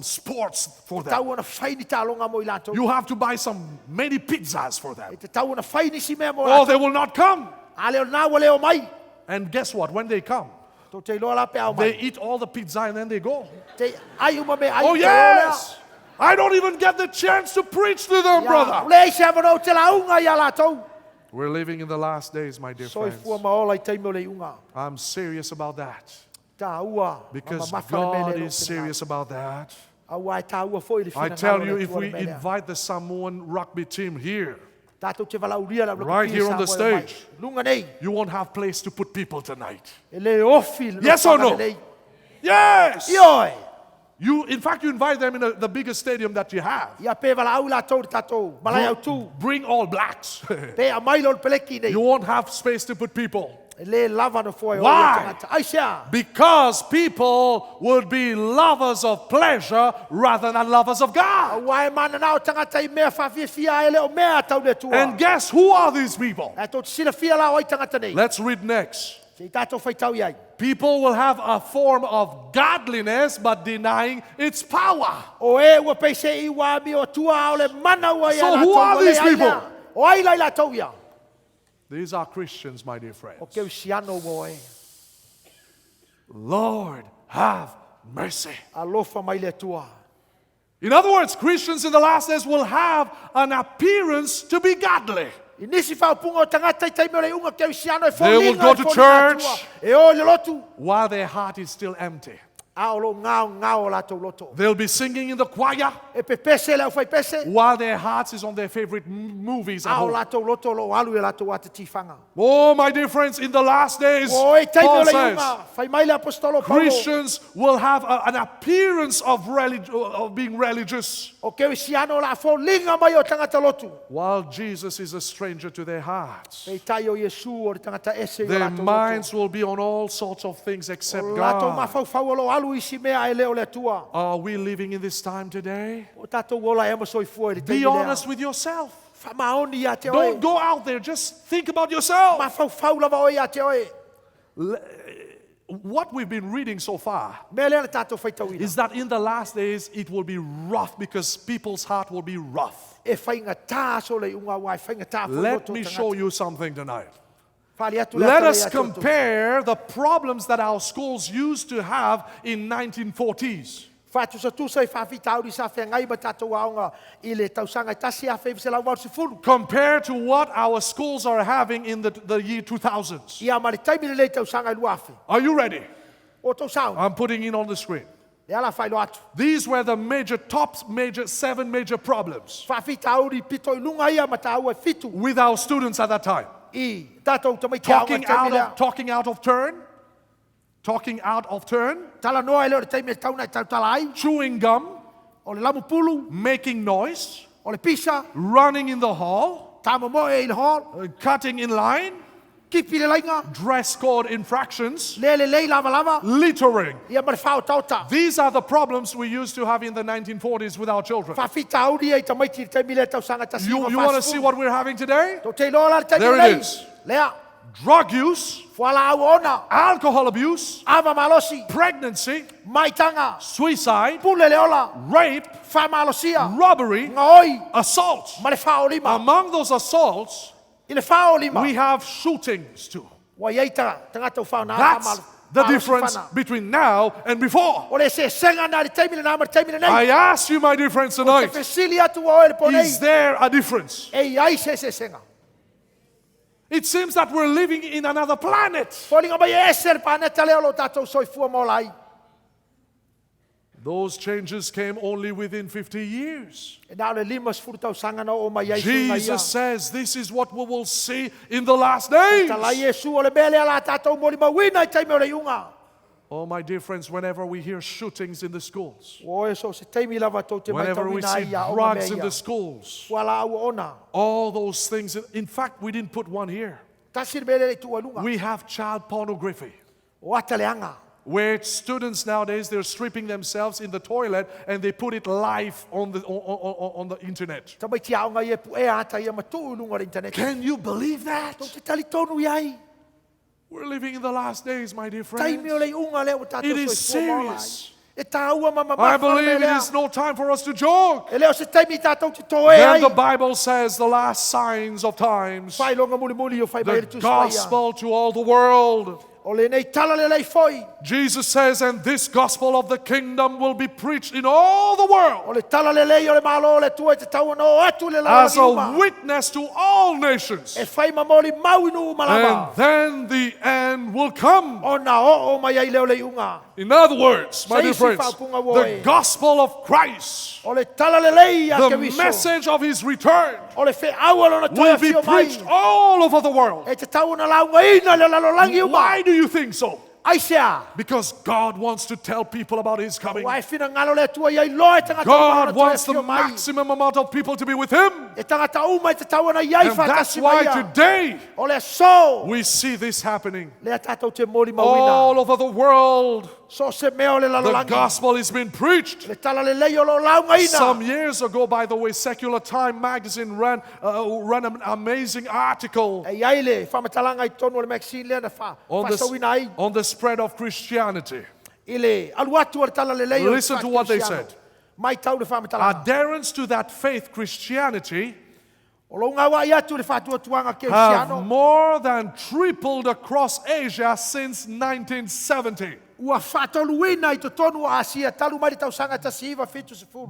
Speaker 17: sports for them.
Speaker 8: Tau ana whaini talonga mo I lato.
Speaker 17: You have to buy some many pizzas for them.
Speaker 8: Te tau ana whaini si mea mo
Speaker 17: Or they
Speaker 8: lato.
Speaker 17: will not come.
Speaker 8: Ale o nā wale o mai.
Speaker 17: And guess what? When they come,
Speaker 8: Tau te loa la pe au
Speaker 17: they
Speaker 8: mai.
Speaker 17: eat all the pizza and then they go.
Speaker 8: Te ai uma me ai.
Speaker 17: Oh,
Speaker 8: te
Speaker 17: yes! I don't even get the chance to preach to them,
Speaker 8: ola.
Speaker 17: brother.
Speaker 8: Le se avano te launga ia lato.
Speaker 17: We're living in the last days, my dear
Speaker 8: Soi
Speaker 17: friends.
Speaker 8: fua maola I teimo le unga.
Speaker 17: I'm serious about that.
Speaker 8: Tā ua.
Speaker 17: Because
Speaker 8: Mama mawhana
Speaker 17: God
Speaker 8: mele lo
Speaker 17: is
Speaker 8: te
Speaker 17: serious about that.
Speaker 8: nā. Au ai tā ua foi le
Speaker 17: I
Speaker 8: whina
Speaker 17: tell
Speaker 8: ngalo
Speaker 17: you,
Speaker 8: le
Speaker 17: if
Speaker 8: tua le
Speaker 17: we
Speaker 8: mele.
Speaker 17: invite the Samoan rugby team here,
Speaker 8: Tātou te walauria la
Speaker 17: right here on the stage,
Speaker 8: Lunga nei.
Speaker 17: you won't have place to put people tonight.
Speaker 8: E le ofi. le
Speaker 17: Yes or
Speaker 8: whanga
Speaker 17: no?
Speaker 8: nei.
Speaker 17: Yes!
Speaker 8: Ioi.
Speaker 17: In fact, you invite them in the biggest stadium that you have.
Speaker 8: Ia pe wala au latou tātou. Malai au tū.
Speaker 17: Bring all blacks.
Speaker 8: Pe a mai lo le peleki nei.
Speaker 17: You won't have space to put people.
Speaker 8: E le lava no foi o
Speaker 17: Why?
Speaker 8: ia tangata. Ai sea.
Speaker 17: Because people would be lovers of pleasure rather than lovers of God.
Speaker 8: Wai mana nao tangata I mea whawhiawhia e leo mea tau le tua.
Speaker 17: And guess who are these people?
Speaker 8: E tō te sila whia lao ai tangata nei.
Speaker 17: Let's read next.
Speaker 8: Se I tātou whaitau iai.
Speaker 17: People will have a form of godliness but denying its power.
Speaker 8: O e ua pei se I wā mi o tua o le mana ua ia
Speaker 17: So
Speaker 8: la
Speaker 17: who
Speaker 8: tau
Speaker 17: are
Speaker 8: o le
Speaker 17: these
Speaker 8: ai
Speaker 17: people?
Speaker 8: lea. O ai lai la tau ia.
Speaker 17: These are Christians, my dear friends.
Speaker 8: O keu siano mo e.
Speaker 17: Lord, have mercy.
Speaker 8: Alofa mai le tua.
Speaker 17: In other words, Christians in the last days will have an appearance to be godly.
Speaker 8: I nisi whaupunga o tangata I taimi o le unga keu siano e
Speaker 17: They will
Speaker 8: wholinga
Speaker 17: go
Speaker 8: e
Speaker 17: to
Speaker 8: wholinga
Speaker 17: church.
Speaker 8: tua. E o le lotu.
Speaker 17: While their heart is still empty. They'll be singing in the choir while their hearts is on their favorite movies at home. Oh, my dear friends, in the last days, Paul says, Christians will have an appearance of being religious, while Jesus is a stranger to their hearts. Their minds will be on all sorts of things except God. Are we living in this time today? Be honest with yourself. Don't go out there, just think about yourself. What we've been reading so far is that in the last days it will be rough because people's heart will be rough. Let me show you something tonight. Let us compare the problems that our schools used to have in 1940s. Compared to what our schools are having in the year 2000s. Are you ready? I'm putting it on the screen. These were the seven major problems with our students at that time. Talking out of turn, chewing gum, making noise, running in the hall, cutting in line, dress code infractions, littering. These are the problems we used to have in the 1940s with our children. You want to see what we're having today? There it is. Drug use, alcohol abuse, pregnancy, suicide, rape, robbery, assault. Among those assaults, we have shootings too. That's the difference between now and before. I ask you, my dear friends, tonight, is there a difference? It seems that we're living in another planet. Those changes came only within 50 years. Jesus says this is what we will see in the last days. Oh, my dear friends, whenever we hear shootings in the schools, whenever we see drugs in the schools, all those things, in fact, we didn't put one here. We have child pornography, where students nowadays, they're stripping themselves in the toilet and they put it live on the internet. Can you believe that? We're living in the last days, my dear friends. It is serious. I believe it is no time for us to joke. Then the Bible says the last signs of times, the gospel to all the world. Jesus says, and this gospel of the kingdom will be preached in all the world as a witness to all nations. And then the end will come. In other words, my dear friends, the gospel of Christ, the message of his return, will be preached all over the world. Why do you think so? Because God wants to tell people about his coming. God wants the maximum amount of people to be with him. And that's why today we see this happening all over the world. The gospel is being preached. Some years ago, by the way, Secular Time magazine ran an amazing article on the spread of Christianity. Listen to what they said. Adherents to that faith, Christianity, have more than tripled across Asia since 1970.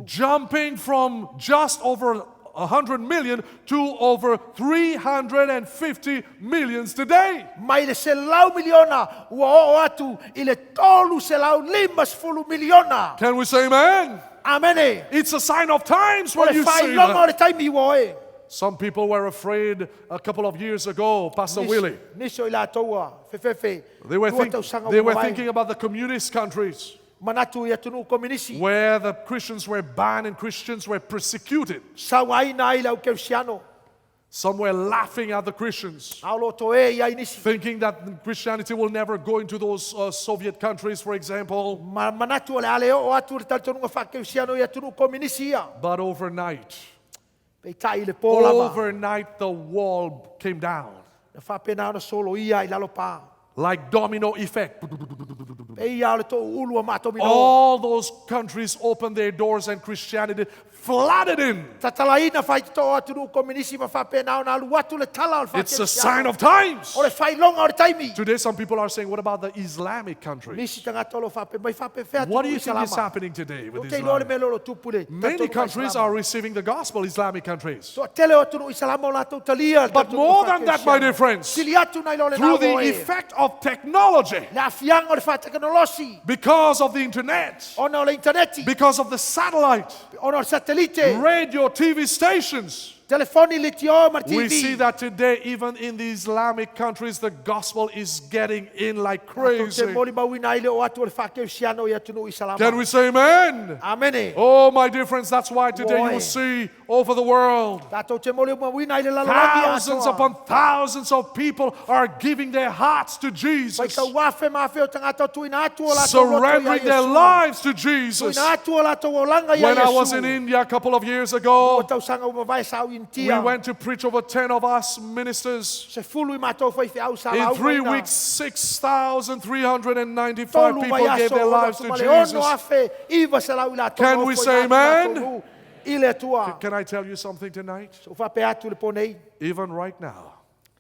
Speaker 17: Jumping from just over 100 million to over 350 millions today.
Speaker 8: Mai le se lau miliona ua o atu i le tolu se lau 50 miliona.
Speaker 17: Can we say amen?
Speaker 8: Amen.
Speaker 17: It's a sign of times when you say
Speaker 8: longa o le
Speaker 17: that.
Speaker 8: taimi ua e.
Speaker 17: Some people were afraid a couple of years ago, Pastor Willie.
Speaker 8: Niso i la toua fefefe.
Speaker 17: They were thinking about the communist countries
Speaker 8: Manatu ia tunu komunisi.
Speaker 17: where the Christians were banned and Christians were persecuted.
Speaker 8: Sauaina ai lau keusiano.
Speaker 17: Some were laughing at the Christians,
Speaker 8: Aulo toe ia inisi.
Speaker 17: thinking that Christianity will never go into those Soviet countries, for example.
Speaker 8: Manatu le ale o atu le tonu fa keusiano ia tunu komunisi ia.
Speaker 17: But overnight,
Speaker 8: Pe tai le po lava.
Speaker 17: overnight the wall came down.
Speaker 8: Na fa pena na solo ia i lalo pa.
Speaker 17: Like domino effect.
Speaker 8: Pe ia le to ulu ma to mino.
Speaker 17: All those countries opened their doors and Christianity flooded in.
Speaker 8: Tatalaina fai to atu komunisi ma fa pena na lu atu le tala fa.
Speaker 17: It's a sign of times.
Speaker 8: O le fai longa o le taimi.
Speaker 17: Today some people are saying, what about the Islamic countries?
Speaker 8: Nisi tanga tolo fa pe mai fa pe fe.
Speaker 17: What do you think is happening today with
Speaker 8: Te lo le
Speaker 17: Islam?
Speaker 8: melo tupule.
Speaker 17: Many countries are receiving the gospel, Islamic countries.
Speaker 8: So tele o tunu isalama o la to talia.
Speaker 17: But more than that, my dear friends,
Speaker 8: Sili atu na lo le
Speaker 17: through the effect of technology,
Speaker 8: La fianga o le fa teknolosi.
Speaker 17: because of the internet,
Speaker 8: Ona o le interneti.
Speaker 17: because of the satellite,
Speaker 8: Ona o satellite.
Speaker 17: radio, TV stations,
Speaker 8: Telefoni le tio mar
Speaker 17: we
Speaker 8: TV.
Speaker 17: see that today, even in the Islamic countries, the gospel is getting in like crazy.
Speaker 8: Te moli mawina ile o atu o le fa keusiano ia tunu isalama.
Speaker 17: Can we say amen?
Speaker 8: Amen.
Speaker 17: Oh, my dear friends, that's why today you
Speaker 8: Boy.
Speaker 17: will see over the world
Speaker 8: Tato te moli mawina ile la lagi
Speaker 17: thousands upon thousands of people are giving their hearts to
Speaker 8: Vai
Speaker 17: Jesus,
Speaker 8: ka wafe mafe o tangata tu ina atu o la
Speaker 17: surrendering their lives to Jesus.
Speaker 8: Ina atu o la to o langa ia
Speaker 17: When I was
Speaker 8: Yesu.
Speaker 17: in India a couple of years
Speaker 8: O
Speaker 17: ago,
Speaker 8: tau sanga o mawai sa
Speaker 17: we
Speaker 8: intia.
Speaker 17: went to preach over 10 of us ministers.
Speaker 8: Se fulu I matou fai fe au sa
Speaker 17: In
Speaker 8: au
Speaker 17: 3
Speaker 8: maina.
Speaker 17: weeks, 6,395
Speaker 8: Tolu
Speaker 17: people
Speaker 8: mai
Speaker 17: gave
Speaker 8: aso
Speaker 17: their
Speaker 8: o
Speaker 17: lives
Speaker 8: la
Speaker 17: to
Speaker 8: sumale ono
Speaker 17: Jesus.
Speaker 8: afe iwa se lau ila tono
Speaker 17: Can we
Speaker 8: foi
Speaker 17: say
Speaker 8: na
Speaker 17: amen?
Speaker 8: tonu. Ile tua.
Speaker 17: Can I tell you something tonight?
Speaker 8: So fa pe atu le ponei.
Speaker 17: Even right now,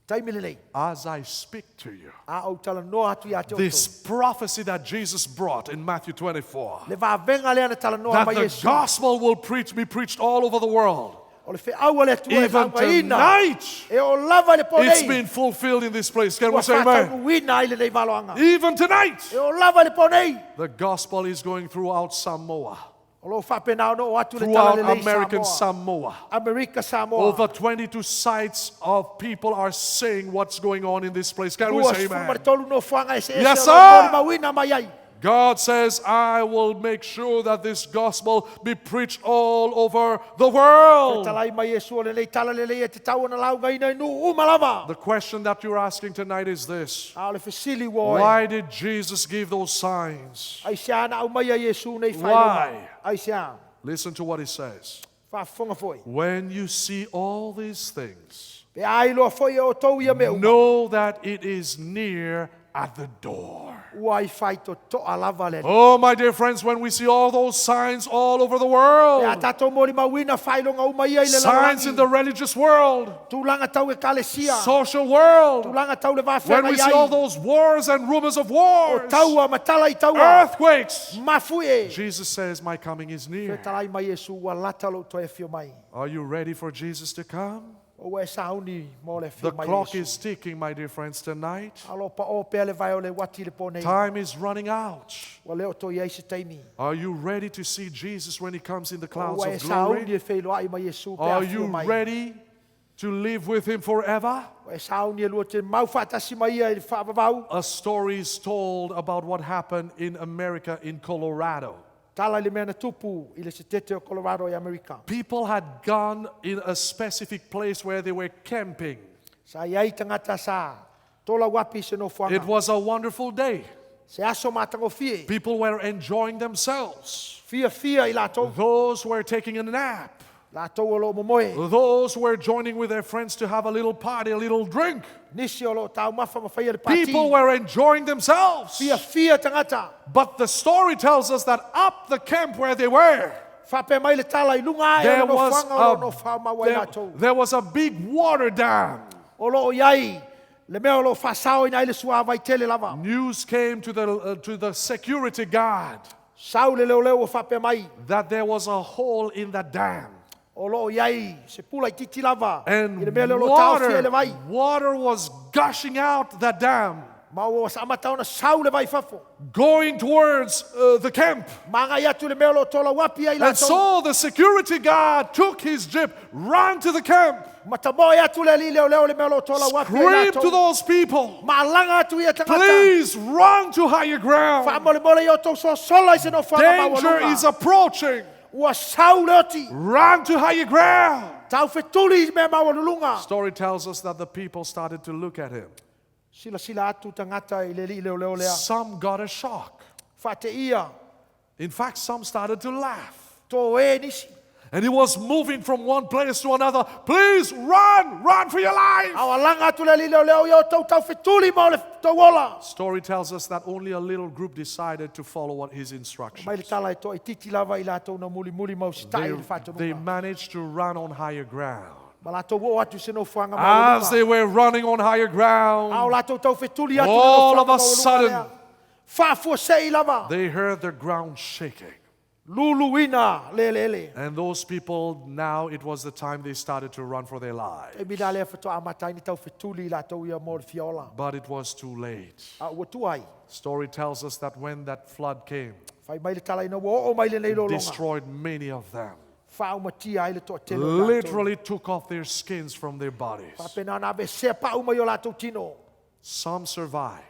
Speaker 8: Taimi le nei.
Speaker 17: as I speak to you,
Speaker 8: A au tala no atu ia te
Speaker 17: this
Speaker 8: oto.
Speaker 17: prophecy that Jesus brought in Matthew 24,
Speaker 8: Le va venga le ana tala no
Speaker 17: that
Speaker 8: mai
Speaker 17: the
Speaker 8: Yesu.
Speaker 17: gospel will be preached all over the world.
Speaker 8: O le fe au le tua e
Speaker 17: Even
Speaker 8: fa ina.
Speaker 17: tonight,
Speaker 8: E o lava le ponei.
Speaker 17: it's been fulfilled in this place. Can we say amen?
Speaker 8: Wina ile nei valoanga.
Speaker 17: Even tonight,
Speaker 8: E o lava le ponei.
Speaker 17: the gospel is going throughout Samoa,
Speaker 8: O lo fa pe na no atu le
Speaker 17: throughout
Speaker 8: tala le
Speaker 17: American
Speaker 8: Samoa.
Speaker 17: Samoa.
Speaker 8: America Samoa.
Speaker 17: Over 22 sites of people are saying what's going on in this place. Can we
Speaker 8: Duas
Speaker 17: say
Speaker 8: fumar
Speaker 17: amen?
Speaker 8: tolu no fuanga ese
Speaker 17: Yes,
Speaker 8: ese
Speaker 17: sir.
Speaker 8: o le poli mawina mai ai.
Speaker 17: God says, I will make sure that this gospel be preached all over the world.
Speaker 8: Talai mai Yesu o le lei tala le lei e te tau na lau gaina nu umalava.
Speaker 17: The question that you're asking tonight is this:
Speaker 8: A le fesili wo.
Speaker 17: why did Jesus give those signs?
Speaker 8: Ai sia na au mai a Yesu nei fai.
Speaker 17: Why?
Speaker 8: Ai sia.
Speaker 17: Listen to what he says.
Speaker 8: Fa fonga foi.
Speaker 17: When you see all these things,
Speaker 8: Pe ai lo foi o tou ia me.
Speaker 17: know that it is near at the door.
Speaker 8: Uai fai to alava le.
Speaker 17: Oh, my dear friends, when we see all those signs all over the world,
Speaker 8: Pe tato mori mawina fai longa u mai ai le
Speaker 17: signs in the religious world,
Speaker 8: Tulanga tau e kalesia.
Speaker 17: social world,
Speaker 8: Tulanga tau le va
Speaker 17: when we see all those wars and rumors of wars,
Speaker 8: Taua matala I taua.
Speaker 17: earthquakes,
Speaker 8: Mafue.
Speaker 17: Jesus says, my coming is
Speaker 8: Pe
Speaker 17: near.
Speaker 8: talai mai Yesu wa latalo to e fio mai.
Speaker 17: Are you ready for Jesus to come?
Speaker 8: O e sauni mo le
Speaker 17: The
Speaker 8: fio mai.
Speaker 17: clock
Speaker 8: Yesu.
Speaker 17: is ticking, my dear friends, tonight.
Speaker 8: Alo pa o pe le vai o le wati le ponei.
Speaker 17: Time is running out.
Speaker 8: Wa leo to ia se taimi.
Speaker 17: Are you ready to see Jesus when he comes in the clouds
Speaker 8: O e
Speaker 17: of glory?
Speaker 8: sauni e fei lo ai mai Yesu pe
Speaker 17: Are
Speaker 8: a fio
Speaker 17: you
Speaker 8: mai.
Speaker 17: ready to live with him forever?
Speaker 8: O e sauni e lua te mau fatasi mai ai fa vavau.
Speaker 17: A story is told about what happened in America, in Colorado.
Speaker 8: Tala le mena tupu i le se tete o Colorado e Amerika.
Speaker 17: People had gone in a specific place where they were camping.
Speaker 8: Sa iai tangata sa. Tola wapi se no fuanga.
Speaker 17: It was a wonderful day.
Speaker 8: Se aso matango fie.
Speaker 17: People were enjoying themselves.
Speaker 8: Fia fia I lato.
Speaker 17: Those were taking a nap.
Speaker 8: Lato o lo momoe.
Speaker 17: Those were joining with their friends to have a little party, a little drink.
Speaker 8: Nisi o lo tau mafa mawhai le pati.
Speaker 17: People were enjoying themselves.
Speaker 8: Fia fia tangata.
Speaker 17: But the story tells us that up the camp where they were,
Speaker 8: Fape mai le tala I lunga ai
Speaker 17: there
Speaker 8: o no
Speaker 17: was
Speaker 8: fuanga o no fa mawai lato.
Speaker 17: there was a big water dam.
Speaker 8: O lo iai. Le mea o lo fasao ina ile sua vai tele lava.
Speaker 17: News came to the security guard
Speaker 8: Sau le leo leo o fape mai.
Speaker 17: that there was a hole in the dam.
Speaker 8: O lo iai se pula I titi lava.
Speaker 17: And
Speaker 8: I le mea leo lo tau fia le vai.
Speaker 17: water was gushing out the dam,
Speaker 8: Ma o sa amata ona sau le vai fafo.
Speaker 17: going towards the camp.
Speaker 8: Manga ia tu le mea lo tola wapi ai la
Speaker 17: And so the security guard took his jeep, ran to the camp,
Speaker 8: Matamo ia tu le li leo leo le mea lo tola wapi ai la
Speaker 17: screamed to those people,
Speaker 8: Ma langa tu ia tangata.
Speaker 17: please run to higher ground.
Speaker 8: Fa mole mole ia tau so sola I se no whanga ma
Speaker 17: Danger
Speaker 8: walunga.
Speaker 17: is approaching.
Speaker 8: Ua sau le oti.
Speaker 17: Run to higher ground.
Speaker 8: Tau fetuli I mea ma walunga.
Speaker 17: Story tells us that the people started to look at him.
Speaker 8: Sila sila atu tangata I le li leo leo lea.
Speaker 17: Some got a shock.
Speaker 8: Fa te ia.
Speaker 17: In fact, some started to laugh.
Speaker 8: To e nisi.
Speaker 17: And he was moving from one place to another. Please run, run for your life.
Speaker 8: Awa langa atu le li leo leo ia tau tau fetuli ma o le tau wola.
Speaker 17: Story tells us that only a little group decided to follow what his instructions.
Speaker 8: Mai le tala I to I titi lava I la tau na muli muli mau sitai le fatonunga.
Speaker 17: They managed to run on higher ground.
Speaker 8: Ma la tau wo atu se no whanga ma
Speaker 17: As they were running on higher
Speaker 8: Au
Speaker 17: ground,
Speaker 8: la tau tau fetuli atu
Speaker 17: all of a sudden,
Speaker 8: fa fo sei lava.
Speaker 17: they heard the ground shaking.
Speaker 8: Luluina le le le.
Speaker 17: And those people, now it was the time they started to run for their lives.
Speaker 8: E mina le fato amata ni tau fetuli la tau ia mo le fiola.
Speaker 17: But it was too late.
Speaker 8: A ua tuai.
Speaker 17: Story tells us that when that flood came,
Speaker 8: Fai mai le tala ina wo o mai le nei lo
Speaker 17: it
Speaker 8: longa.
Speaker 17: destroyed many of them.
Speaker 8: Fa umatia ai le to telo.
Speaker 17: Literally took off their skins from their bodies.
Speaker 8: Fa pena na be se pa uma yo la tau tino.
Speaker 17: Some survived.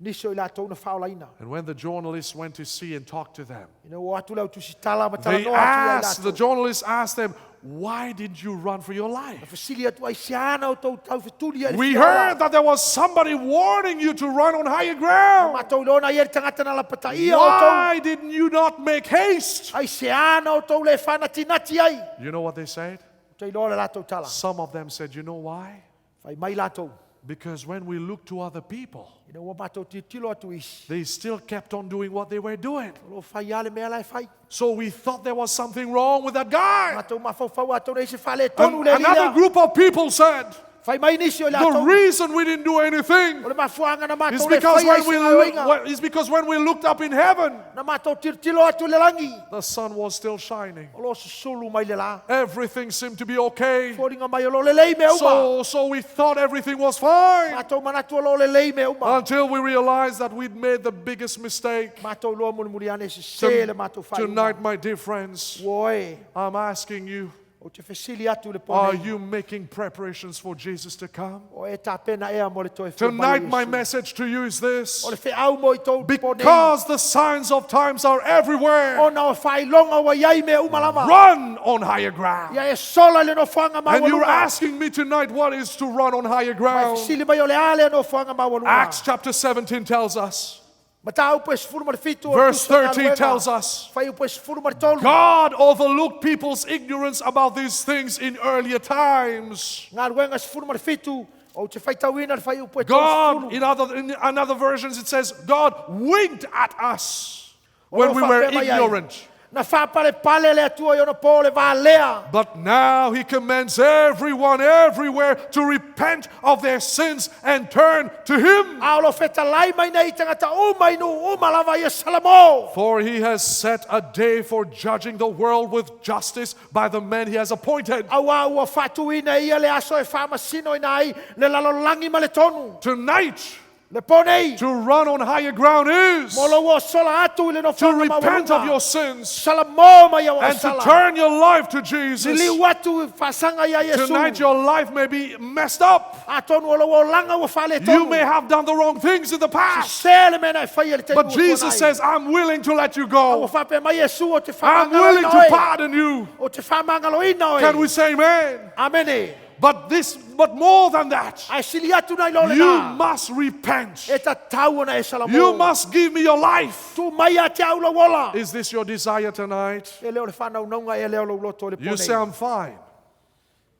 Speaker 8: Niso I la tau na faulaina.
Speaker 17: And when the journalists went to see and talked to them,
Speaker 8: Ina wo atu lau tu si tala ma tala
Speaker 17: they
Speaker 8: no atu ai la
Speaker 17: asked, the journalists asked them, why did you run for your life?
Speaker 8: Fasili atu ai siana o tau tau fetuli ai le
Speaker 17: We
Speaker 8: fiola.
Speaker 17: heard that there was somebody warning you to run on higher ground.
Speaker 8: Ma tau lona ia le tangata na la pataia o tau.
Speaker 17: Why didn't you not make haste?
Speaker 8: Ai siana o tau le whanati nati ai.
Speaker 17: You know what they said?
Speaker 8: Tau lona la tau tala.
Speaker 17: Some of them said, you know why?
Speaker 8: Fai mai la tau.
Speaker 17: Because when we look to other people,
Speaker 8: Ina wo matou titilo atu isi.
Speaker 17: they still kept on doing what they were doing.
Speaker 8: Lo fai ale mea lai fai.
Speaker 17: So we thought there was something wrong with that guy.
Speaker 8: Matou mafau atu nei se fale tonu
Speaker 17: And
Speaker 8: le
Speaker 17: another
Speaker 8: lia.
Speaker 17: group of people said,
Speaker 8: Fai mai nisi o la
Speaker 17: the
Speaker 8: tau.
Speaker 17: reason we didn't do anything
Speaker 8: O le mafuanga na
Speaker 17: is
Speaker 8: matou le
Speaker 17: because
Speaker 8: fai ai
Speaker 17: when we
Speaker 8: se ngawinga.
Speaker 17: it's because when we looked up in heaven,
Speaker 8: Na matou titilo atu le langi.
Speaker 17: the sun was still shining.
Speaker 8: O lo susulu mai le la.
Speaker 17: Everything seemed to be okay.
Speaker 8: Fōringa mai o lo le lei me uma.
Speaker 17: So we thought everything was fine
Speaker 8: Matou manatu o lo le lei me uma.
Speaker 17: until we realized that we'd made the biggest mistake.
Speaker 8: Matou loa muli muli ane se se le matou fai uma.
Speaker 17: Tonight, my dear friends,
Speaker 8: Woe.
Speaker 17: I'm asking you,
Speaker 8: O te fesili atu le
Speaker 17: are
Speaker 8: pone.
Speaker 17: you making preparations for Jesus to come?
Speaker 8: O e tā pena ea mo le toi
Speaker 17: Tonight, my message to you is this.
Speaker 8: O le fe au mo I tau pone.
Speaker 17: Because the signs of times are everywhere,
Speaker 8: O na o fai longa wa iai me uma lama.
Speaker 17: run on higher ground.
Speaker 8: Ia e sola le no whanga
Speaker 17: And you're
Speaker 8: mawalunga.
Speaker 17: asking me tonight what is to run on higher
Speaker 8: Mai
Speaker 17: ground.
Speaker 8: fesili mai o le ale no whanga mawalunga.
Speaker 17: Acts chapter 17 tells us,
Speaker 8: Mata upo e sifuru ma le fitu o
Speaker 17: verse
Speaker 8: tusa na
Speaker 17: 13
Speaker 8: luenga.
Speaker 17: tells us,
Speaker 8: Fai upo e sifuru ma le tolu.
Speaker 17: God overlooked people's ignorance about these things in earlier times.
Speaker 8: Ngā luenga sifuru ma le fitu. O te whai tauina le fai upo e tolu
Speaker 17: God,
Speaker 8: sifuru.
Speaker 17: in another versions, it says, God winked at us when we were ignorant.
Speaker 8: Na whapare pale le atua i ona pō le vā lea.
Speaker 17: But now he commands everyone everywhere to repent of their sins and turn to him.
Speaker 8: Aolo feta lai mai nei tangata o mai no o malava ia salamo.
Speaker 17: For he has set a day for judging the world with justice by the men he has appointed.
Speaker 8: Awa ua whatuina ia le aso e whamasino i nai le lalolangi ma le tonu.
Speaker 17: Tonight,
Speaker 8: Le ponei.
Speaker 17: to run on higher ground is
Speaker 8: Molo ua sola atu i le no
Speaker 17: to
Speaker 8: whanga
Speaker 17: repent of
Speaker 8: mawalunga.
Speaker 17: your sins
Speaker 8: Salamo mai au
Speaker 17: and to
Speaker 8: sala.
Speaker 17: turn your life to
Speaker 8: Ni
Speaker 17: Jesus.
Speaker 8: liu atu i whasanga ia Yesu.
Speaker 17: Tonight, your life may be messed up.
Speaker 8: A tonu o lo o langa ua whale tonu.
Speaker 17: You may have done the wrong things in the past.
Speaker 8: Sele mena e whai ele te
Speaker 17: But Jesus says, I'm willing to let you go.
Speaker 8: Ua whape mai Yesu o te
Speaker 17: I'm
Speaker 8: whamangalo
Speaker 17: willing
Speaker 8: ina
Speaker 17: to
Speaker 8: oi.
Speaker 17: pardon you.
Speaker 8: O te whamangalo ina oi.
Speaker 17: Can we say amen?
Speaker 8: Amene.
Speaker 17: But more than that,
Speaker 8: Ai sili atu nai lo le
Speaker 17: you
Speaker 8: na.
Speaker 17: must repent.
Speaker 8: E ta tau ona e salamo.
Speaker 17: You must give me your life.
Speaker 8: Tu mai a te aula wola.
Speaker 17: Is this your desire tonight?
Speaker 8: E leo le whanau naunga e leo lo loto le
Speaker 17: You say, I'm fine.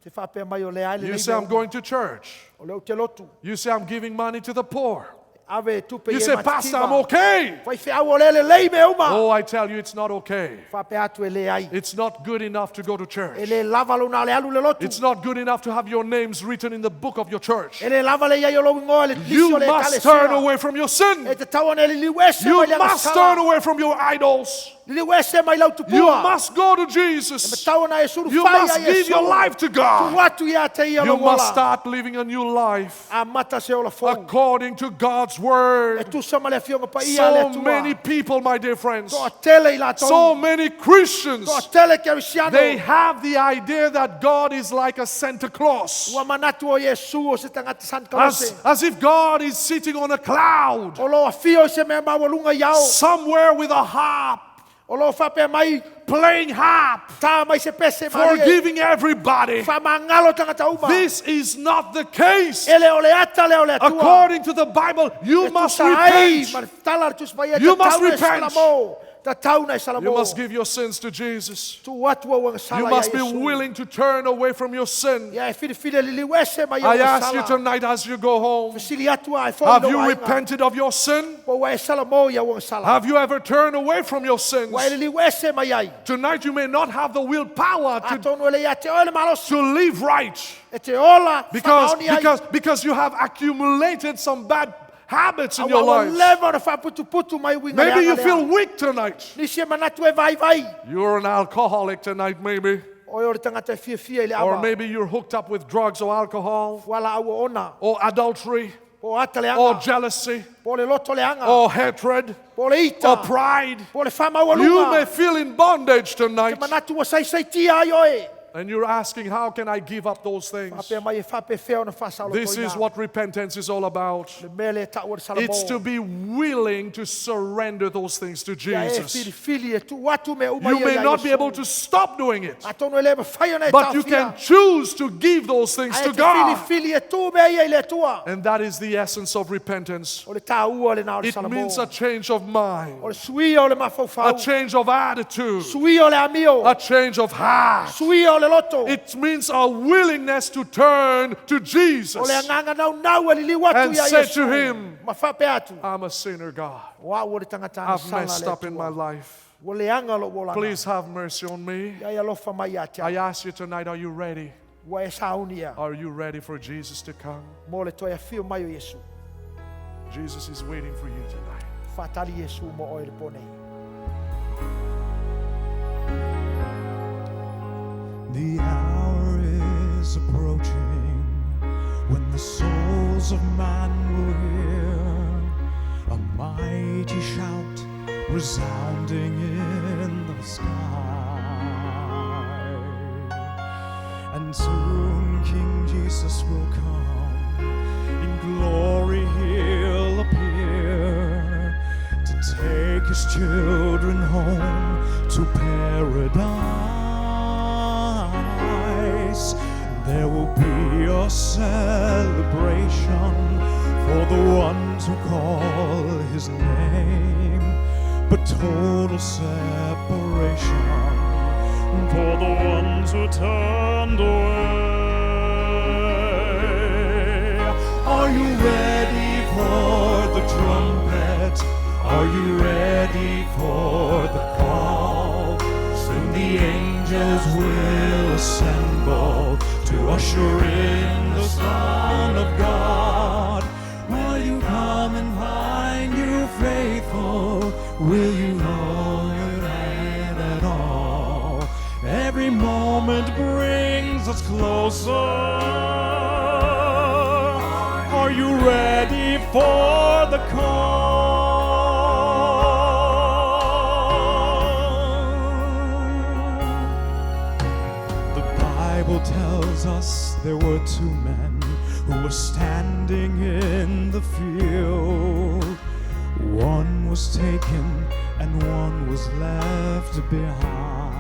Speaker 8: Te whapea mai o le ai le
Speaker 17: You
Speaker 8: nei
Speaker 17: say,
Speaker 8: mea
Speaker 17: I'm going to church.
Speaker 8: O leo te lotu.
Speaker 17: You say, I'm giving money to the poor.
Speaker 8: Ave tupe
Speaker 17: You
Speaker 8: e
Speaker 17: say,
Speaker 8: matitima.
Speaker 17: Pastor, I'm okay.
Speaker 8: Whai whi au o le lei me uma.
Speaker 17: Oh, I tell you, it's not okay.
Speaker 8: Whapea atu e le ai.
Speaker 17: It's not good enough to go to
Speaker 8: E
Speaker 17: church.
Speaker 8: le lava lo na le alu le lotu.
Speaker 17: It's not good enough to have your names written in the book of your church.
Speaker 8: E le lava le iai o lo ingoa le
Speaker 17: You
Speaker 8: tisi o le
Speaker 17: must
Speaker 8: kale
Speaker 17: turn
Speaker 8: sea.
Speaker 17: away from your sin.
Speaker 8: E te tau ana e li liu ese
Speaker 17: You
Speaker 8: mai le
Speaker 17: must
Speaker 8: ngasala.
Speaker 17: turn away from your idols.
Speaker 8: You
Speaker 17: must go to Jesus. You must give your life to God. You must start living a new life according to God's word. So many people, my dear friends, so many Christians, they have the idea that God is like a Santa Claus. As if God is sitting on a cloud somewhere with a harp, playing harp, forgiving everybody. This is not the case. According to the Bible, you must repent. You must repent. You must give your sins to Jesus. You must be willing to turn away from your sin. I ask you tonight as you go home, have you repented of your sin? Have you ever turned away from your sins? Tonight you may not have the willpower to live right because you have accumulated some bad habits in your life. Maybe you feel weak tonight. You're an alcoholic tonight, maybe. Or maybe you're hooked up with drugs or alcohol, or adultery, or jealousy, or hatred, or pride. You may feel in bondage tonight. And you're asking, how can I give up those things? This is what repentance is all about. It's to be willing to surrender those things to Jesus. You may not be able to stop doing it, but you can choose to give those things to God. And that is the essence of repentance. It means a change of mind, a change of attitude, a change of heart. It means a willingness to turn to Jesus and say to Him, I'm a sinner, God. I've messed up in my life. Please have mercy on me. I ask you tonight, are you ready? Are you ready for Jesus to come? Jesus is waiting for you tonight.
Speaker 1: The hour is approaching when the souls of man will hear a mighty shout resounding in the sky. And soon King Jesus will come, in glory He'll appear to take His children home to paradise. There will be a celebration for the ones who call His name, but total separation for the ones who turned away. Are you ready for the trumpet? Are you ready for the call? Soon the angels will assemble to usher in the Son of God. Will you come and find you faithful? Will you hold your hand at all? Every moment brings us closer. Are you ready for the call? The Bible tells us there were two men who were standing in the field. One was taken and one was left behind.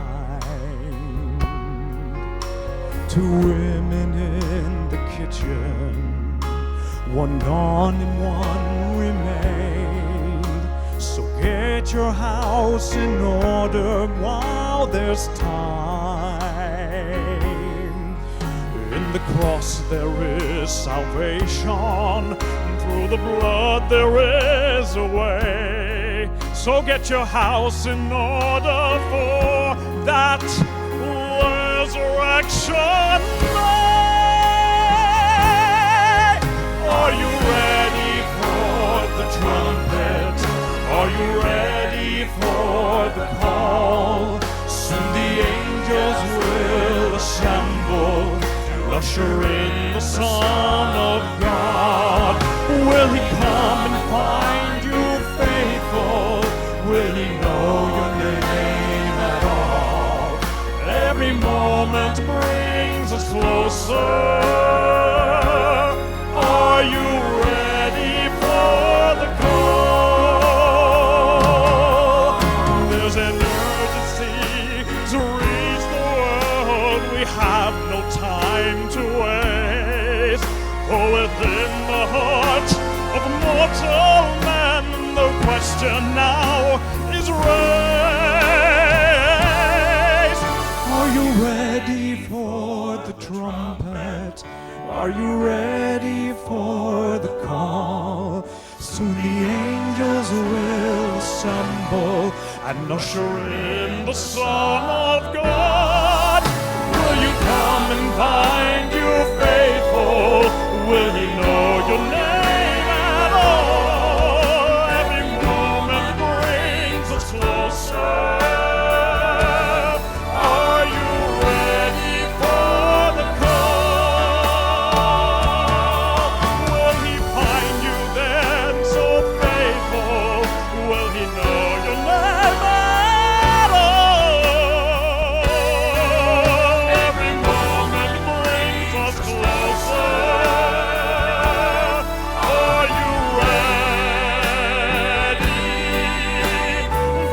Speaker 1: Two women in the kitchen, one gone and one remained. So get your house in order while there's time. In the cross there is salvation, through the blood there is a way. So get your house in order for that resurrection day. Are you ready for the trumpet? Are you ready for
Speaker 17: for the call. Soon the angels will assemble to usher in the Son of God. Will he come and find you faithful? Will he know your name at all? Every moment brings us closer. Are you ready for the call? There's an urgency to reach the world. We have no time to waste. For within the heart of mortal man, the question now is raised. Are you ready for the trumpet? Are you ready for the call? Soon the angels will assemble and usher in the Son of God. Will you come and find you faithful? Will he know your name at all? Every moment brings us closer. Are you ready for the call? Will he find you then so faithful? Will he know your name at all? Every moment brings us closer. Are you ready for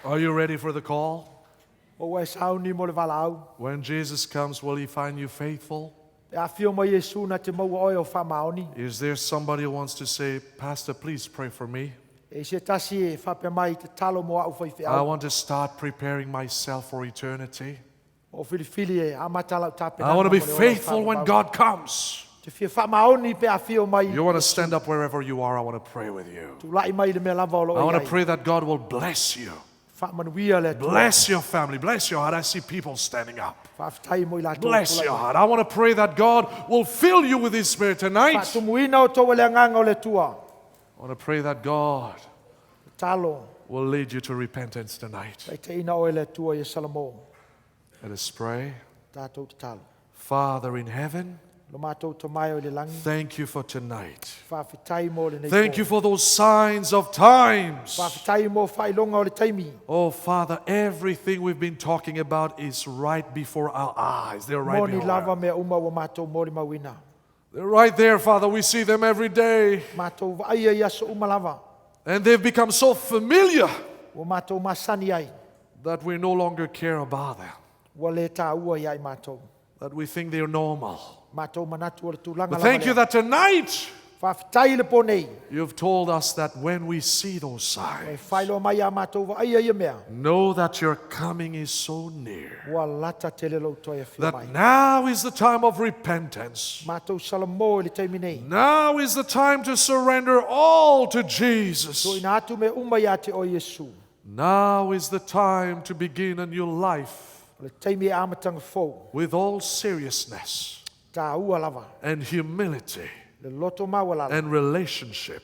Speaker 17: Are you ready for the call? When Jesus comes, will he find you faithful? Is there somebody who wants to say, Pastor, please pray for me? I want to start preparing myself for eternity. I want to be faithful when God comes. You want to stand up wherever you are, I want to pray with you. I want to pray that God will bless you. Bless your family. Bless your heart. I see people standing up. Bless your heart. I want to pray that God will fill you with His Spirit tonight. I want to pray that God will lead you to repentance tonight. Let us pray. Father in heaven, thank you for tonight. Thank you for those signs of times. Oh, Father, everything we've been talking about is right before our eyes. They're right before. They're right there, Father. We see them every day. And they've become so familiar that we no longer care about them. That we think they're normal. But thank you that tonight you've told us that when we see those signs, know that your coming is so near. That now is the time of repentance. Now is the time to surrender all to Jesus. Now is the time to begin a new life with all seriousness and humility and relationship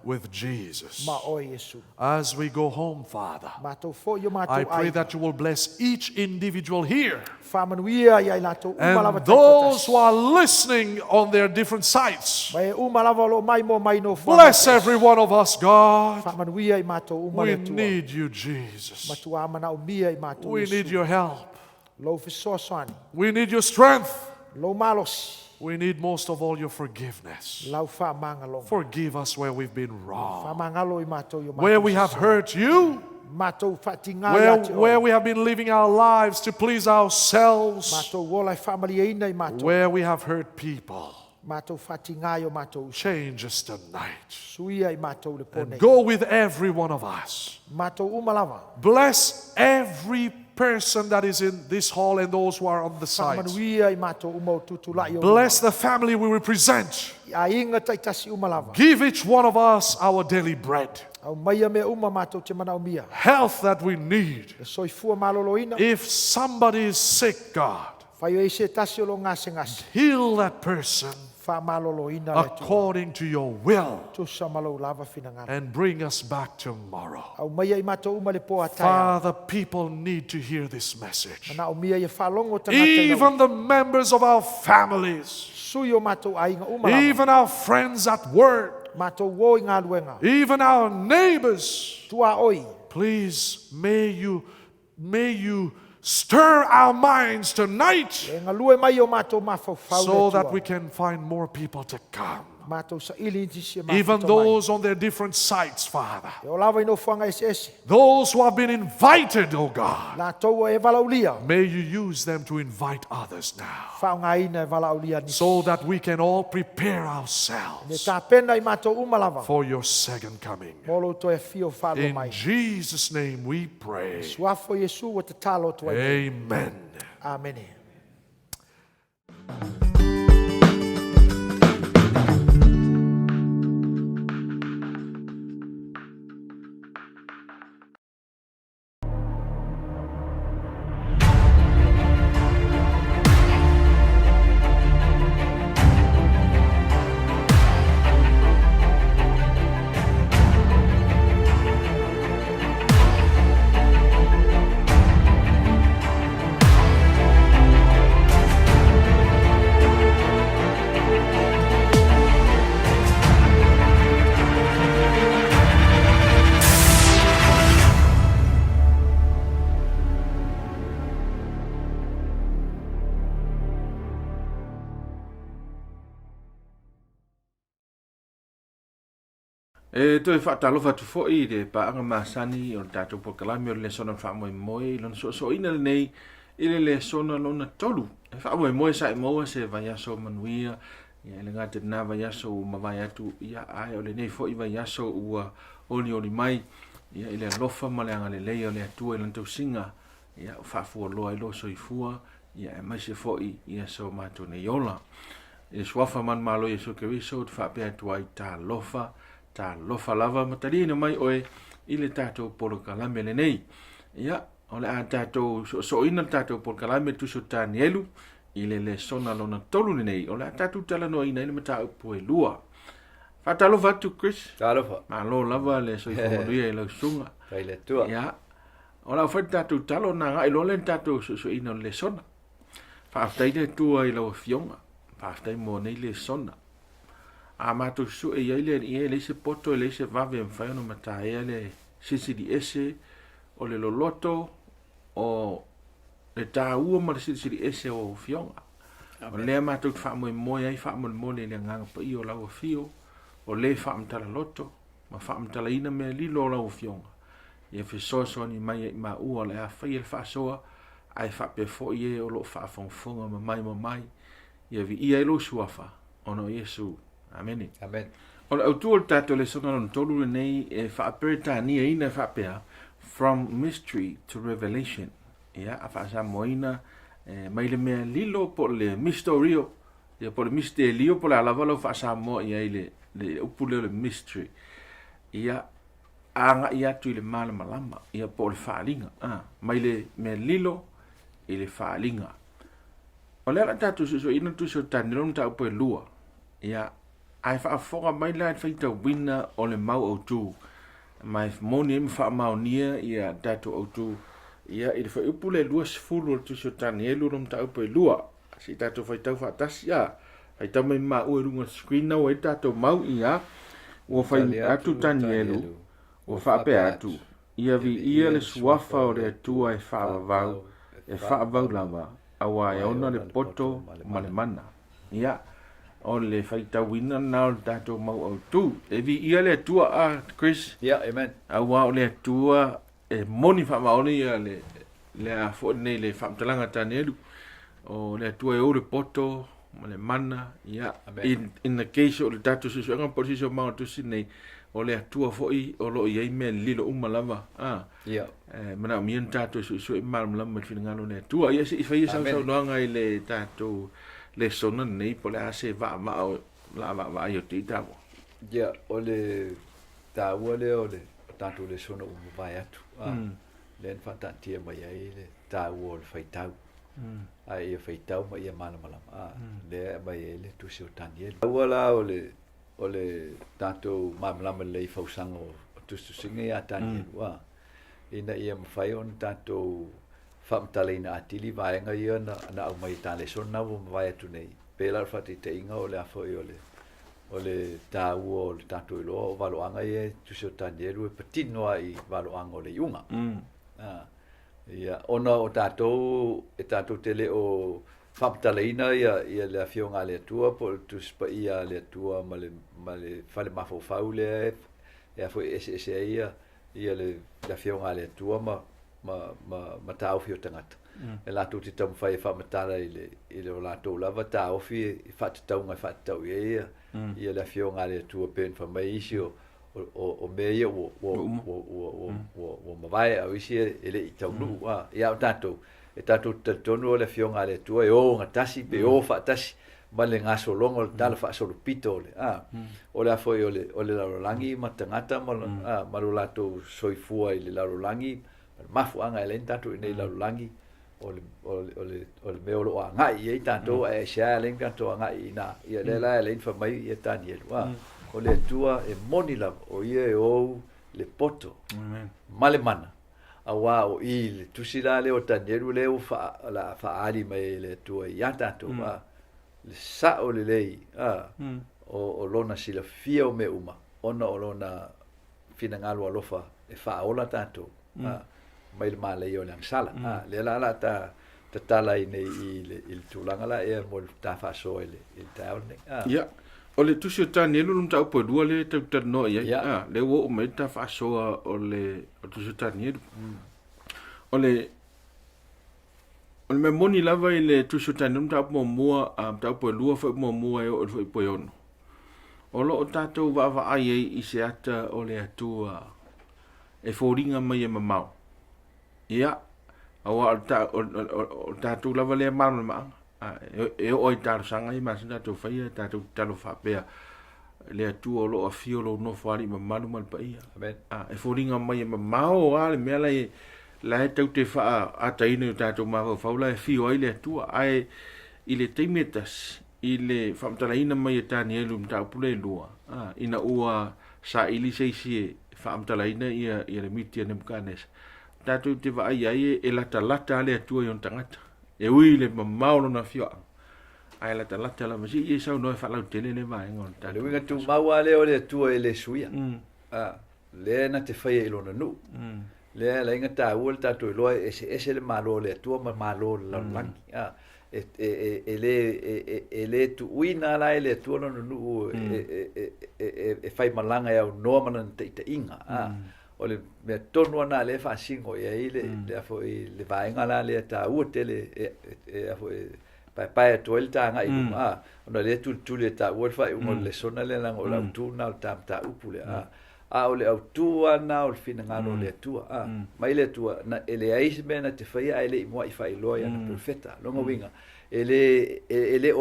Speaker 17: with Jesus. As we go home, Father, I pray that you will bless each individual here and those who are listening on their different sites. Bless every one of us, God. We need you, Jesus. We need your help. We need your strength. We need most of all your forgiveness. Forgive us where we've been wrong, where we have hurt you, where we have been living our lives to please ourselves, where we have hurt people. Change us tonight and go with every one of us. Bless every person that is in this hall and those who are on the side.
Speaker 8: Whaamanuia i mātou uma o tutulai o
Speaker 17: Bless the family we represent.
Speaker 8: a inga taitasi uma lava.
Speaker 17: Give each one of us our daily bread.
Speaker 8: Au maia me uma mātou te mana o mia.
Speaker 17: Health that we need.
Speaker 8: E soifua maloloina.
Speaker 17: If somebody is sick, God,
Speaker 8: Whai o e se tasi o lo ngase ngase.
Speaker 17: heal that person
Speaker 8: Whaamaloloina le tu.
Speaker 17: according to your will
Speaker 8: Tusa malo lava finangana.
Speaker 17: and bring us back tomorrow.
Speaker 8: Au maia i mātou uma le poa taia.
Speaker 17: Father, people need to hear this message.
Speaker 8: Ana o mia i whalongo tangata
Speaker 17: Even the members of our families,
Speaker 8: Sui o mātou ainga uma lava.
Speaker 17: even our friends at work,
Speaker 8: Mātou wo i ngā luenga.
Speaker 17: even our neighbors,
Speaker 8: Tua oi.
Speaker 17: please may you stir our minds tonight
Speaker 8: E ngā lue mai o mātou mawhawhau
Speaker 17: so
Speaker 8: le
Speaker 17: that
Speaker 8: tua.
Speaker 17: we can find more people to come.
Speaker 8: Mātou sa ili tisi e mātou
Speaker 17: Even
Speaker 8: mai.
Speaker 17: those on their different sites, Father.
Speaker 8: E o lava ino fuanga ese ese.
Speaker 17: Those who have been invited, oh God.
Speaker 8: Nātou e walaulia.
Speaker 17: May you use them to invite others now
Speaker 8: Whaunga ina e walaulia nisi.
Speaker 17: so that we can all prepare
Speaker 8: Ne
Speaker 17: ourselves
Speaker 8: tā pena i mātou uma lava.
Speaker 17: for your second coming.
Speaker 8: Molo to e fio whalo
Speaker 17: In
Speaker 8: mai.
Speaker 17: Jesus' name we pray.
Speaker 8: Suafo Yesu o te talo to e.
Speaker 17: Amen.
Speaker 8: Amen.
Speaker 10: E toi whaatalofa tu fo i de pa anga masani o tātou po kalami o le sona wha moe moe lona so ina le nei i le sona lona tolu. E wha moe moe sa e moa se vai aso manuia ia le ngā te nā vai aso u mawai atu ia ai o le nei fo i vai aso ua oni mai ia i le alofa ma le anga le leia o le atua i lana tau singa ia o whaafua loa i lo so i fua ia e mai se fo i ia so mātou ne yola. E swafa man malo i so keriso te whaapea tua i tā lofa ta lofa lava matarina mai oe i le tātou polo kalame le nei. Ia, o le a tātou so ina tātou polo kalame tu so tāni elu i le sona lona tolu le nei. O le a tātou tala no ina ina mata upo e lua. Whatalofa tu, Chris?
Speaker 9: Talofa.
Speaker 10: Ma lo lava le so i komoduia i lau sunga.
Speaker 9: Kai le tua.
Speaker 10: Ia, o la whai tātou talo na ngai lo le tātou so ina le sona. Whaaftai ne tua i lau fionga. Whaaftai mo nei le sona. A mātou su e iaile ni e leise poto e leise vave mwhai ono mata e le sisi di ese o le loloto o le tā ua ma le sisi di ese o fionga. O lea mātou wha moe moe ai wha moe moe le nganga pa i o lau fio o le wha mtala loto ma wha mtala ina me lilo o lau fionga. Ia fisoso ni mai e ma ua le a whai e wha soa ai wha pe fo i e o lo wha fonga ma mai ia vi ia e lo suafa ono Yesu. Amen.
Speaker 9: Amen.
Speaker 10: O le autua le tātou le sona lona tolu le nei e whaapere nia ina whaapea from mystery to revelation. Ia, a whaasa moina mai le mea lilo po le mistorio, ia po le misterio po le alawalo whaasa mo ia i le upule le mystery. Ia, anga ia tu i le mala malama, ia po le whaalinga. Mai le mea lilo i le whaalinga. O le ala tātou so ina tu so tanilon ta upo e lua. Ia, ai whaafonga mai lai whaita wina o le mau au tū. Mai moni emi whaamaunia ia datu au tū. Ia i le whaupule lua sifuru o tuso tani elu rom ta upo e lua. Si datu whaitau whaatasi ia. Whaitau mai ma ue runga screen au e datu mau ia. Ua whai atu tani elu. Ua whaape atu. Ia vi ia le suafa o le atua e whaavavau. E whaavau lava. Awa e ona le poto ma le mana. Ia. O le whaita wina na o tātou mau au tū. E vi ia le atua a, Chris.
Speaker 9: Yeah, amen.
Speaker 10: Awa o le atua e moni whamaoni ia le a fo nei le whamtalanga tane elu. O le atua e o le poto, ma le mana, ia. In the case o le tātou susuanga posiso mau tusi nei, o le atua fo'i o lo iai me lilo uma lava
Speaker 9: ia
Speaker 10: mana mien tatou su mal lama finangalo le atua ia se fai sa noanga i le tatou le sona nei po le ase va va io ti tavo
Speaker 9: ia o le taua le o le tatou le sona uma vai atu le fatatia mai ai le taua o le faitau ai ia faitau mai ia malama le mai le tusi o taniel wala o le tatou malama le fausanga o tusi a taniel wa ina ia mafai on tatou famtalina atili vaenga ia na au mai tale sona wo vai atu nei pela fatite inga o le afo o le taua o le tatou lo o valoanga ia tusi o taniel e patino ai valoanga o le iunga ia ona o tatou e tatou tele o famtaleina ia le afionga le tua po tuspa ia le tua male fale mafofau le e foi ese ia le afionga le tua ma tau fio tangata e la tu te tam fai fa matala ile o la to lava tau fi fat tau ngai fat tau ia le afionga le tua pen fa mai isio o meia o mavai au isi ele i tau nu ia o tatou e tatou tonu le fionga le tua e o ngatasi pe o fatasi ma le ngaso longo tala fa solo pito le o le foi o le larolangi ma tangata ma lo latou soifua i le larolangi mafu anga ele tatou nei larolangi o le meolo a ngai e tatou e sia le tatou ngai na ia le la le fa mai ia tani o le tua e monila o ia e o le poto male mana awa o i le tusila le o tanieru le o fa ali mai le tua ia tatou le sa o le lei o lona sila fia o me uma ona o lona finangalo alofa e fa ola tatou mai le male o le sala le la ta tala nei il tulanga la e mo ta fa so il taone
Speaker 10: ia o le tusi o tanielu num tau po dua le tau tano ia le wo o mai ta fa so o le tusi o tanielu o le me moni lava i le tusi o tanielu tau po mua tau po lua fa mo mua e o foi po ono o lo o tatou va ai i se ata o le atua e foringa mai e mamau ia awa o tatou lava le manu ma e o tatou sanga i masina tatou faia tatou talo fapea le atu o lo afio lo no fali ma manu mal paia e foringa mai e mamau ale me lai la tau te fa ataina tatou ma faula e fio ai le atu ai ile teimetas ile famtalaina mai e tanielu mtau pule lua ina ua sa ili seisi famtalaina ia le mitia ne mkanes tatou te va ai e lata le atu yon tangata e ui le mamau na fio ai lata la masi e sa no fa la tele le vai ngon
Speaker 9: ta le winga tu maua le o le atu e le suia le na te fai e lona nu le la inga ta ul tatou lo ese le malo le atu ma malo la lang ele tu uina la ele tu no nu e fai malanga e no mana te inga o le me tonu na le fa singo e le foi le vainga la le ta u tele e foi pai to el ta ngai ona le tu le ta u fa u le sona le lang o la tu na ta upule o le tu ana o fina ngano le tu mai le tu na ele ai me na te fai ele mo i fai loia na profeta longa winga ele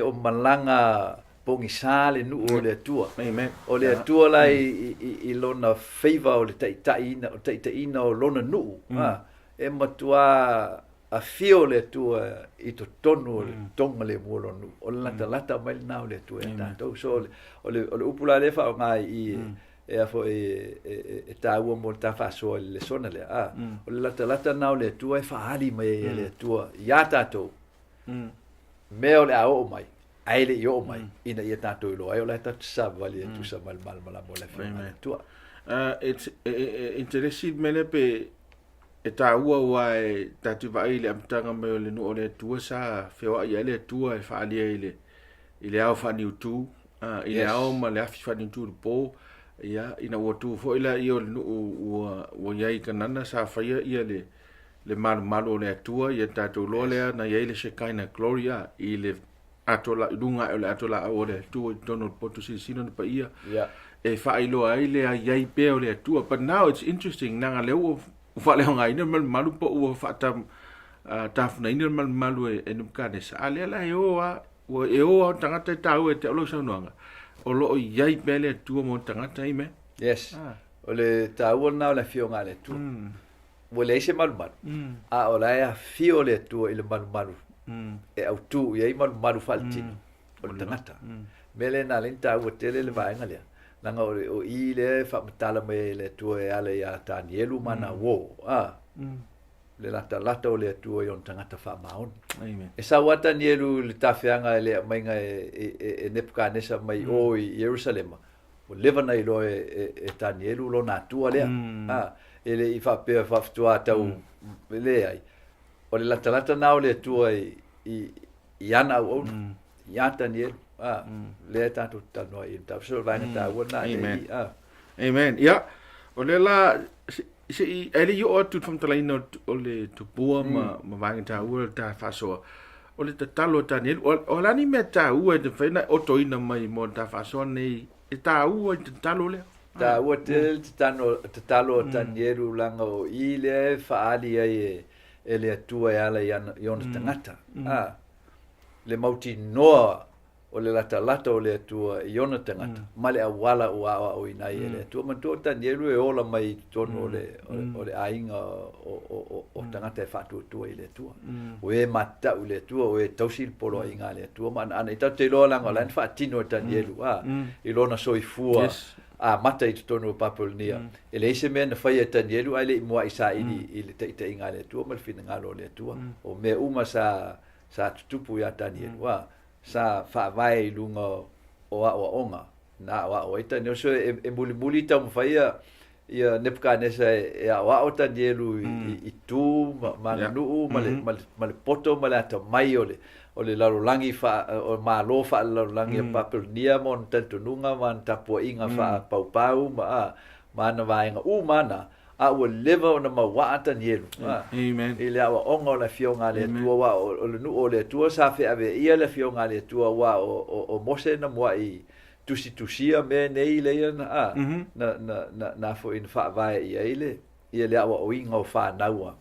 Speaker 9: o malanga pongi sale nu o le tua o le tua la i lona favor o le taitaina o lona nu e matua a fio le tua i to tonu o le tonga le mo lonu o le lata mai na o le tua tanto so o le upula le fa ngai i e a e ta ua mo ta fa so le sona le o le lata na o le tua e fa ali mai le tua ya tato me o le ao mai ai le yo mai ina ia tatou lo ai o le tatou sa vali tu sa mal mo le fa tua
Speaker 10: it's interesting mele pe e ta ua e tatou vai le amtanga mai o le no o le tua sa feo ai le tua e fa ali ile ao fa ni tu ile ao ma le afi fa ni tu po ia ina o tu fo ila io no o ia kanana sa fa ia le malo le tua ia tatou lo le na ia le shekaina gloria ile atola dunga ole atola ore tu tono potu sino pa ia
Speaker 9: yeah
Speaker 10: e fa ilo ai le ai pe ole tu but now it's interesting nanga le o fa le ngai ne malu po o fa ta taf na ina malu e no ka des ale la e o tanga ta o te lo sa no o lo ai pe le tu mo tanga ta ime
Speaker 9: yes ole ta o na le fio ngale tu o le se malu a o la ya fio le tu ile malu e au tu e malu faltino o tangata mele na lenta o tele le vai ngale nanga o i le fa tala me le tu e ale ya Danielu mana wo le lata o le tu e on tangata fa maun
Speaker 10: amen
Speaker 9: e sa wa Danielu le tafeanga le mainga e Nebukadnesa mai o i Jerusalem o leva na ilo e Danielu lo na tu ale ele i fa pe fa tua tau le ai o le lata na o le tu i ana o ya Danielu le tanto tanto in ta so va na wona
Speaker 10: amen ya o le la si ele yo tu from talaino o le tu bua ma va ta o ta fa so o le talo Daniel o la ni meta o de fe na o to ina mai mo ta fa so nei e ta o te talo le
Speaker 9: ta o te talo Daniel langa o ile fa ali ele tua ala yon tangata le mauti noa o le lata o le tua iona tangata male a wala o ina ele tua man to Daniel e ola mai tono o le ainga o tangata e fatu tua ile tua o e mata o le tua o e tausil polo inga le tua man ana ita te lo langa lan fatino Daniel i lona soifua mata i tono papolnia ele ise men na fai Daniel ale mo isa ili te inga le tua mal fina ngalo le tua o me uma sa tupu ya Daniel sa fa vai lunga o onga na o ita no so e muli ta mo fai ia Nebukadnesa e o Daniel i tu manu mal poto mal ata mai ole lalo langi fa o malo fa lalo langi papelnia mon tanto nunga man tapo inga fa pau mana vai nga mana a o leva ona ma wa Daniel
Speaker 10: amen
Speaker 9: ile a onga la fionga le tua wa o le nu o le tua sa fe ave ia le fionga le tua wa o mose na mo i tusia me nei le na fo in fa vai ile ile a o inga o fa na wa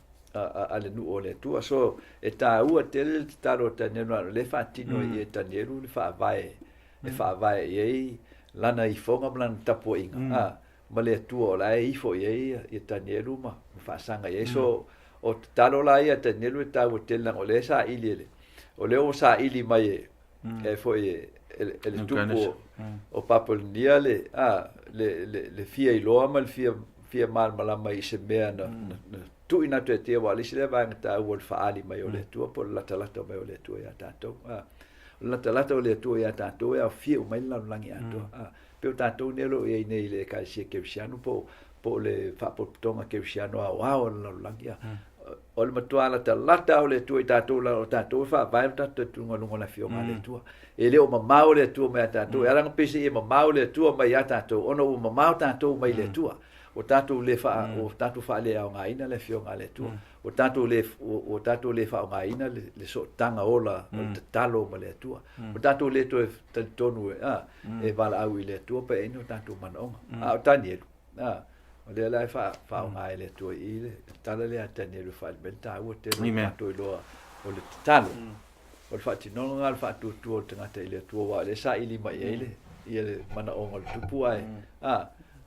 Speaker 9: ale nu o le tua so e ta ua tele talo Daniel le fa tino i Daniel le fa vai e lana i fonga plan tapo inga ma le tua la i fo i Daniel ma fa sanga e so o talo la i Daniel ta o tele o le sa ile o le o sa ili mai e fo ele tupo o papel niale le fia i loa mal fia mal malama i se mea na tu ina te wa le sile va ta o fa ali mai o le tua por la talata mai o le tua ya tato la talata o le tua ya tato ya fia o mai la langi ato pe o tato ne lo e nei le ka se ke siano po le fa po tonga ke siano a o la langi o le matua la talata o le tua tato la o tato fa vai tato tu ngolo na fio ma le tua e le o mama o le tua mai tato era ng pese e mama o le tua mai ya tato ono o mama tato mai le tua o tato le fa o tato fa le au ngaina le fio ngale tu o tato le fa ngaina le so tanga ola o talo ma le tua o tato le to tonu e vala au le tua pe eno tato manonga o Daniel o le la fa ngai le tua ile tala le Daniel fa ben ta o te to lo o le talo o fa ti no ngal fa tu tanga te le tua wa le sa ili mai ile mana onga tupu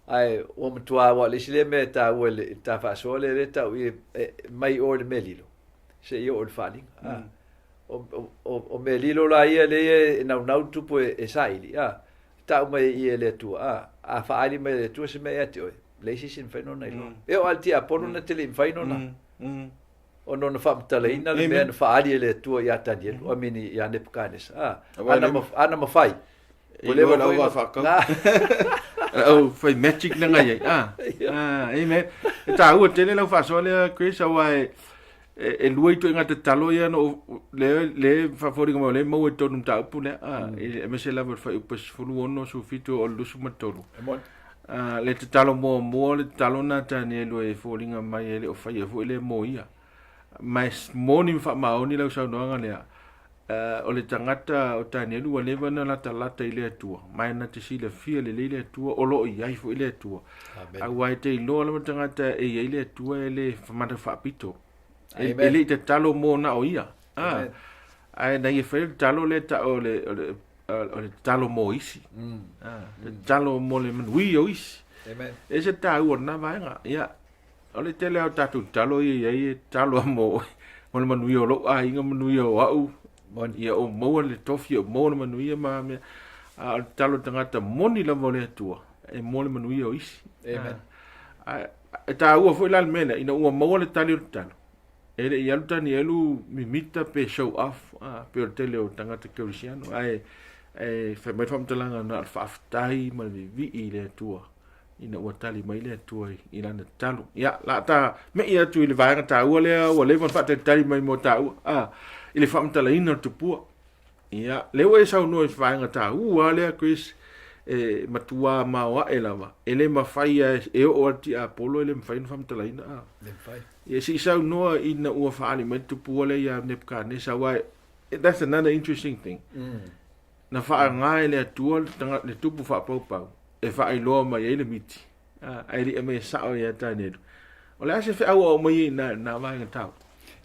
Speaker 9: ai o mtua wa le sile me ta o le ta fa so le ta mai o le melilo se io o fali o melilo la ia le na tupu e saili ta mai ia le tu a fa ali me le tu se me ati o le si sin fa no na lo e o alti a pono na tele fa no na o no fa mtale ina le me fa ali le tu ya Daniel o mini ya Nebukadnesa ana ma fai
Speaker 10: o le wa fa ka oh fai magic na ngai amen ta o tele la fa so le Chris awai e lui to ngata talo ya no le favori mo le mo to num ta pu le e me se la fa upes fulu ono su fito o lu su matolo le talo mo le talo na Daniel e folinga mai le o fai fo le mo ia mas mo ni fa ma oni la sa no nga le
Speaker 17: o le tangata o Danielu, o lewa na lata i le atua. Mai na te sila fia le atua, o lo i ai fo i le atua. A wai te iloa le tangata e i le atua e le whamata whaapito. E le te talo mō na o ia. Ai na i whai talo le ta o le talo mō isi. Le talo mō le manui o isi. E se tā ua na vaenga. Ia, o le tele au tatu talo i ai talo mō. O le manui o lo a inga manui o au. Ia o maua le tofi o maua le manuia ma mea a talo tangata moni la mo le atua e mo le manuia o isi. E tā ua foi lal mena ina ua maua le tali o talo. E le ialu tani elu mimita pe show off pe o tele o tangata keurisiano. Ai mai whamtalanga na alfaaftai ma le vi i le atua. Ina ua tali mai le atua i lana talo. Ia, la ta me ia tu i le vaenga tā ua lea ua levan whate tali mai mo tā ua. I le whamtala ina tupua. Ia, leo e sau no e whaenga tā ua lea Chris matua maua e lava. E le mawhai e o ati a polo e le mawhai na whamtala ina.
Speaker 9: Le mawhai.
Speaker 17: Ia si sau noa ina ua whaali mai tupua le ia Nebukadnesa wai. That's another interesting thing. Na wha ngai le atua le tupu wha paupau. E wha i loa mai e le miti. Ai li e me sao ia tāneru. O le ase whi au au mai na vaenga tau.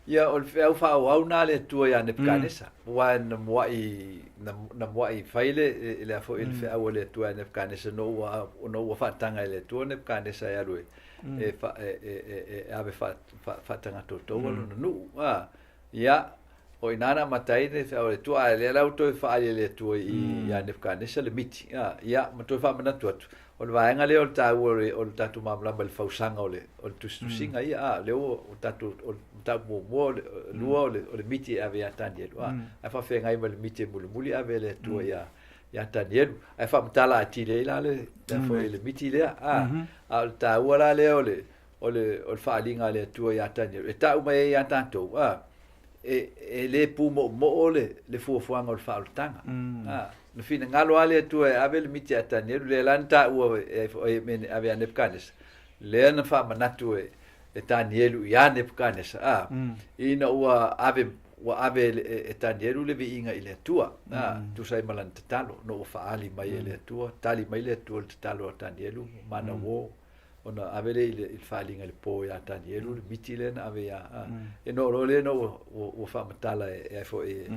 Speaker 9: Ia o le whau whau au nā le tua ia Nebukadnesa. Wa na mwai whaile le afo i le whau o le tua Nebukadnesa no ua whaatanga i le tua Nebukadnesa e arue. E ave whaatanga tōtou anu na nu. Ia o inana matai ne whau le tua le lau toi whaali le tua i Nebukadnesa le miti. Ia ma toi whaamana atu. O le vaenga leo le tāu o le tatu mamlama le whausanga o le tusinga ia. Leo o tatu tau mo lua o le miti ave ia Danielu. Ai whawhengai ma le miti muli ave le tua ia Danielu. Ai whamtala ati le ila le le miti lea. A le tāu ala leo o le whaalinga le tua ia Danielu. E tau mai ia tātou. E le pu mo le fuafuanga o le whaalutanga. Na fina ngalo ale tua ave le miti a Danielu le lanta ua ave a Nebukadnesa. Le na whaamanatu e Danielu ia Nebukadnesa. Ina ua ave e Danielu le viinga i le atua. Tu sai malan te talo. No ua whaali mai e le atua. Tali mai le atua le te talo a Danielu. Mana wo. Ona ave le il whaalinga le po ia Danielu. Le miti le na ave ia. E no ro le no ua whaamatala e fo e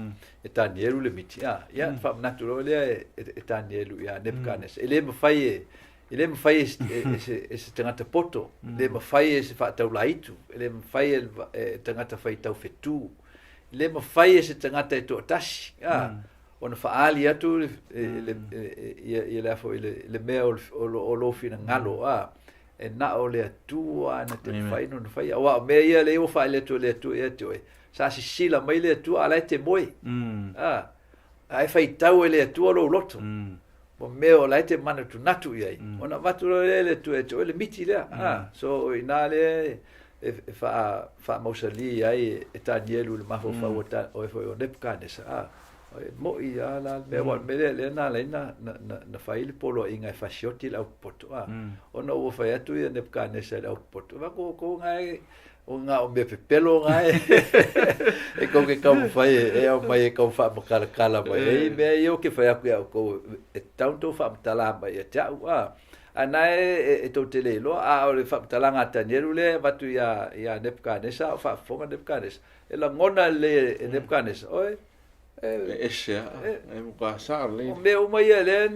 Speaker 9: Danielu le miti. Ia whaamanatu ro le e Danielu ia Nebukadnesa. E le mawhai ele me fai esse tangata poto, ele me fai esse fatau laitu, ele me fai tangata fai tau fetu, ele me fai esse tangata e to tashi. Ona faali atu ele afo ele mea o lo fina ngalo e na o le atua na te fai no fai wa me ia le o fai le tu e tu sa si sila mai le tu ala te moi. Ai fai tau ele atua lo loto. O meo lai te mana tu natu iai. Ona watu le tu e le miti lea. So ina le fa mausali ai e Danielu le mafo fa o o Nebukadnesa. Mo ia la me wa me le na na fai le polo inga e fasioti la poto. Ona o fa atu e Nebukadnesa la poto. Va ko ngai o nga o me pelo ngai e ko ke ka fai e o mai ka fa kala mai e me io ke fa aku ko e tanto fa tala mai e tau ana e to tele lo a o fa tala nga Danielu le vatu ia Nebukadnesa fa fonga Nebukadnesa e la ngona le Nebukadnesa oi
Speaker 17: e mo ka sa le
Speaker 9: me o mai le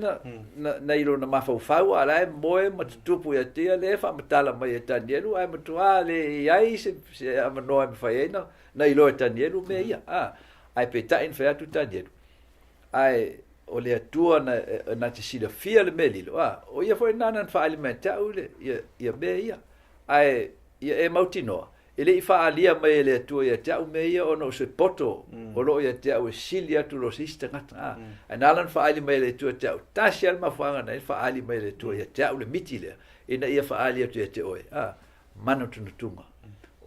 Speaker 9: na ilo na mafau ala e moe ma tupu ia tia le fa matala mai e Danielu ai matua le ai se amano e fai na ilo e Danielu me ia ai peta in fa tu Danielu ai o le atua na te sila fia le melilo o ia foi nana fa alimenta ule ia me ia ai ia e mautinoa ele I faalia mai le atua ia te au meia ono se poto o lo ia te au silia tu lo sista ngata analan faali mai le atua te au tasial mafanga na faali mai le atua ia te au le mitile ina ia faalia tu ia te oe mano tunutunga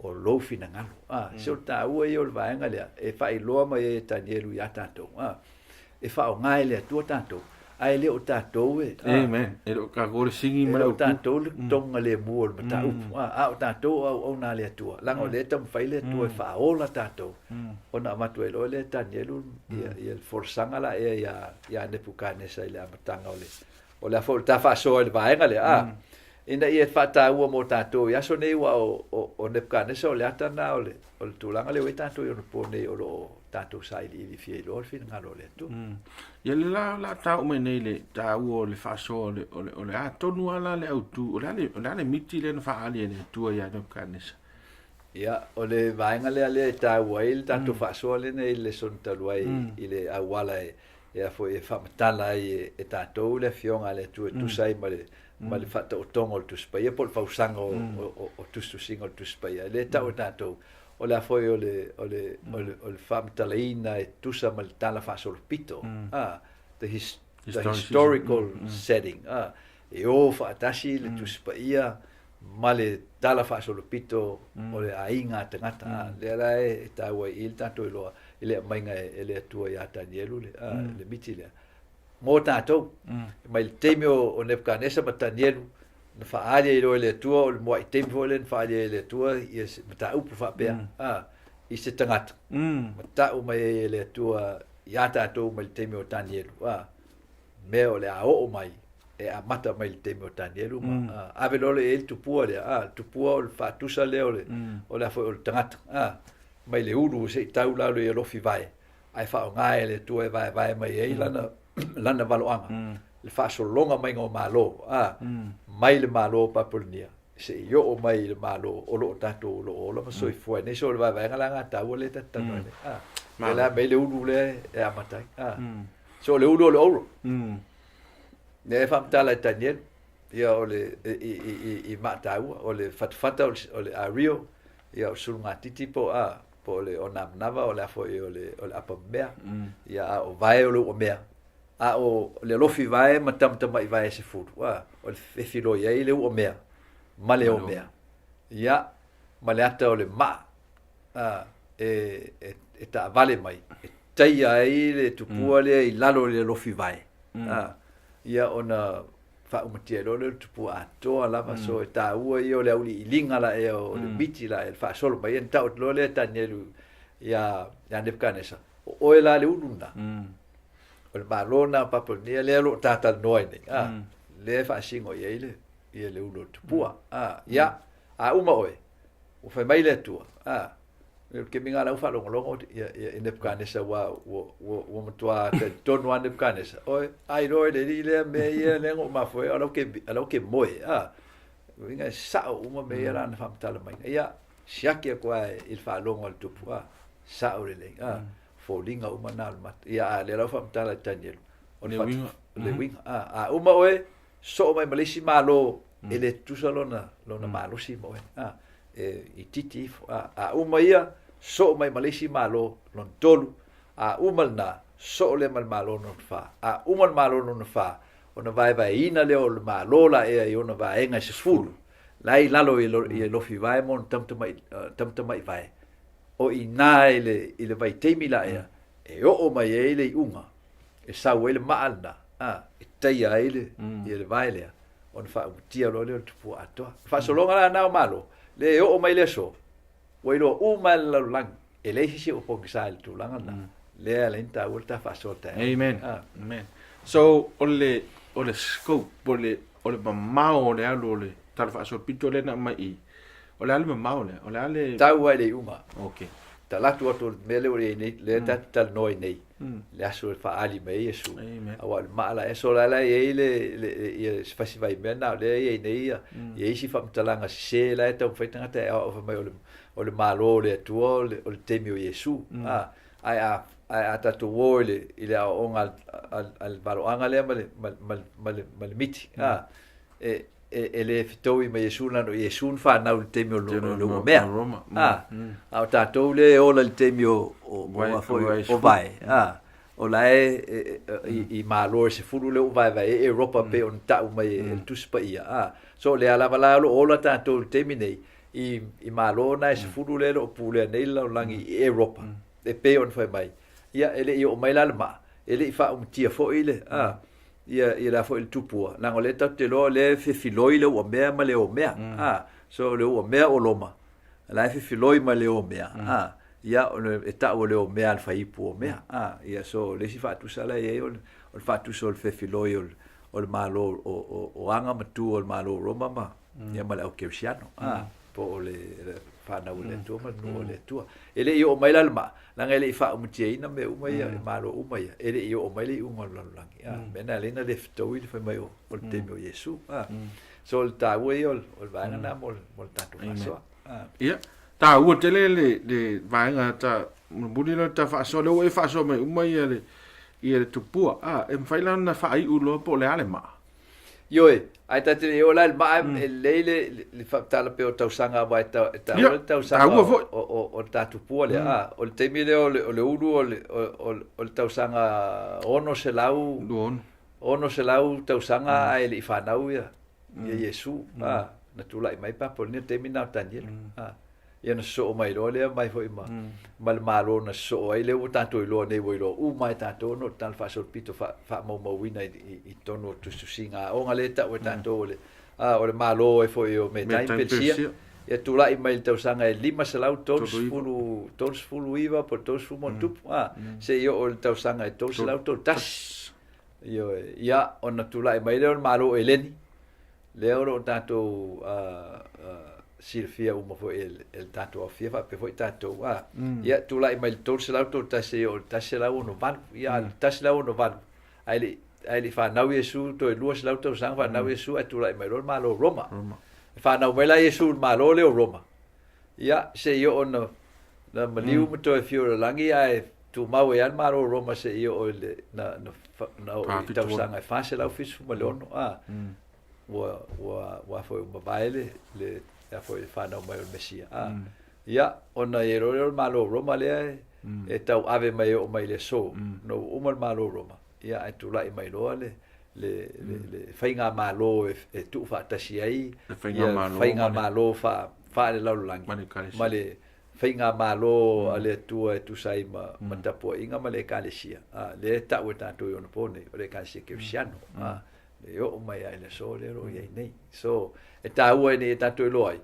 Speaker 9: o lo fina ngalo so ta ua ia o le vaenga lea e fai loa mai e Danielu ia tātou e fao ngai le atua tātou ai le o tātou e.
Speaker 10: Amen. E lo ka gore singi
Speaker 9: E
Speaker 10: mara
Speaker 9: o tātou le tonga le mua le mata upu. A o tātou au nā le atua. Langa o le tam whai le atua e whaola tātou. O nā matu e loa le Danielu i le forsanga la e ia Nebukadnesa i le amatanga o le. O le afo le ta whaasoa le vaenga le a. Ina i e whātāua mō tātou i aso nei wa o Nebukadnesa o le atana o le tūlanga le o i tātou i ono pōnei o lo tātou sa ili fia i loa fina ngalo le atu.
Speaker 10: Ia le la tau mai nei le tau o le whaasoa o le atonu ala le autu, o le miti le na whaali e le tua ia Nebukadnesa.
Speaker 9: Ia, o le vaenga lea le tau ai le tātou whaasoa le nei le son taluai i le awala e a fo e whamatala e tātou le fionga le tu tusai ma le whata o tonga o tuspaia, po le whausanga o tustusinga o tuspaia. Le tau tātou. O le afoi o le whamatalaina e tusa ma le tala whaasolo pito. The historical setting. E o whaatasi le tuspaia ma le tala whaasolo pito o le ainga tangata. Le ara e taua i le tātou i loa i le mainga e le atua i a Danielu le miti lea. Mō tātou, mai le teimi o Nebukadnesa ma Danielu, na whaaria i roe le atua, o le mua i teimi fo le na whaaria i le atua, i mata upu whaapea, i se tangata. Mata u mai le atua, i a tātou mai le teimi o Danielu, mea o le a o mai, e a mata mai le teimi o Danielu, ave lole e il tupua le, tupua o le whaatusa le o le afo o le tangata, mai le uru se i tau lau le lofi vai, ai whao ngai le atua e vai mai e lana valoanga. Le whaasolonga mai ngā mālo, mai le mālo Papulnia. Se i o mai le mālo o lo tātou o lo o la masoi fuai. Nei so le vai vaenga la ngā tau le tatano le. E la mai le uru le e amatai. So le uru o le ouro. Ne e whamtala e Daniel, ia o le i mātau, o le whatwhata o le Ario, ia o suru ngā titi po le o namnava o le afo i o le apa mea, ia o vai o le o mea. A o le lofi vai ma tamtama i vai se furu. O le fefilo iei le o mea. Ma le o mea. Ia, ma le ata o le ma. E ta vale mai. E taia ai le tupua le i lalo le lofi vai. Ia ona fa umatia le tupua atoa lava so e ta ua i o le auli i linga la e o le miti la e fa solo mai. E tau lo le Danielu ia Nebukadnesa. O e la le ununa. O le malona Papulnia le alo tātal noai nei. Le whaasingo i eile, i le ulo tupua. Ia, a uma oe, o whai mai le atua. Ke minga lau whalongolongo i Nebukadnesa wa matua te tonu a Nebukadnesa. Oe, ai roi le li lea me ia lengo mafoe, alau ke moe. Winga sao uma me ia rana whamatala mai. Ia, siakia kua i le whalongo al tupua. Sao le lei. Folinga uma na mat ia le la fam tala Daniel on le winga a uma oe so mai malisi malo ele tusalona lona malo si mo i titi a uma ia so mai malisi malo lon tolu a uma na so le mal malo non fa a uma malo non fa ona vai ina le o malo la e ona vai enga se fulu lai lalo i lo fi vai mon tamta mai vai o i nai le vai teimi la ea, e o mai e le unga, e sau e le maalna, e teia e le vai lea, o na wha utia lo le o tupu atoa. Wha solonga la nao malo, le e o mai le so, o i lo uma la lang, e le hisi o pongi sa le tu langa na, le a lenta ulta wha solta.
Speaker 10: Amen. Amen. So, o le scope, o le mamao le alu o le tala wha sol pito le na mai i, o le ale mamao le, o le ale...
Speaker 9: Tau ai le uma.
Speaker 10: Ok.
Speaker 9: Ta latu atu mele o le tal noi nei. Le asu fa ali mai Yesu. Awa mala e so la e le fasi vai mena le e nei e si fam talanga se la e tau faitanga te o mai o le malo le tu o le temi o Yesu. A tatu o ile a onga al balo anga le mal miti. E le fitoi mai Yesu na no Yesu fa na o temi o lo mea. A tatu le o le temi o vai. O lai i malo se fulu le vai vai Europa pe on ta mai tu spaia. So le ala vala o la tatu temi nei i malo na se fulu le o pule nei la langi Europa. E pe on foi mai. Ia ele i o mai la ma. Ele i fa tia fo ile. ia la fo il tupua la ngole ta te lo le fe filoi le o mea ma le o mea so le o mea o loma la fe filoi ma le o mea ia o e ta o le o mea al fai pu o mea ia so le si fa tu sala e o fa tu sol fe filoi o le malo o anga ma tu o le malo roma ma ia ma le o keusiano po o le na o le tu ma no le tu ele io mai la ma la ngele fa o mtie ina me o mai malo o mai ele io o mai le un ngol langi me na le na le ftoi le fa mai o te me o Yesu so il ta o io o va na mo tanto fa so
Speaker 17: ia ta o te le va nga ta budi lo ta fa so le o fa so mai o mai ele ia tu pu e fai la na fa ai u lo po le ale ma
Speaker 9: yo ai ta te o la ma le fa ta la pe o tausanga vai ta tausanga o ta tu pu le o te mi le o le uru o le tausanga ono se lau ono se lau tausanga ai le fa nau ia Yesu na tu lai mai pa po ne te mi na taniel ia na so mai lo le mai foi ma le malo na so ai le o tanto lo nei voi lo mai tanto no tal fa so pito fa mo wina I tono tu singa o ngale ta o tanto le o le malo e foi o me tai pensia ia tu lai mai tau sanga e lima salau tons fulu iva por tons fu montup se io o tau sanga e tons salau to tas io ia ona tu lai mai le malo eleni le o tanto Silvia uma foi el tanto a fia pe foi tanto ia tu lai mai tol se lauto tase o tase la uno van ia tase la uno van ai fa nau Yesu to lu se lauto sang fa nau Yesu tu lai mai ro malo Roma fa nau mai la Yesu malo le Roma ia se io on na maliu mo to fio langi ai tu mau e al malo Roma se io o le na tau sang ai fa se lau fisu malono wa foi uma baile le foi fa no mai o Messia ia ona e ro malo Roma le e tau ave mai o mai le so no uma malo Roma ia e tu lai mai lo le fainga malo e tu fa tasi ai fainga malo fa le lau langi ma le fainga malo ale tu sai ma tapo inga ma le kalesia le ta o tanto yo no pone o le kalesia ke siano le o mai ai le so le ro ia nei so e ta ua ni tanto loi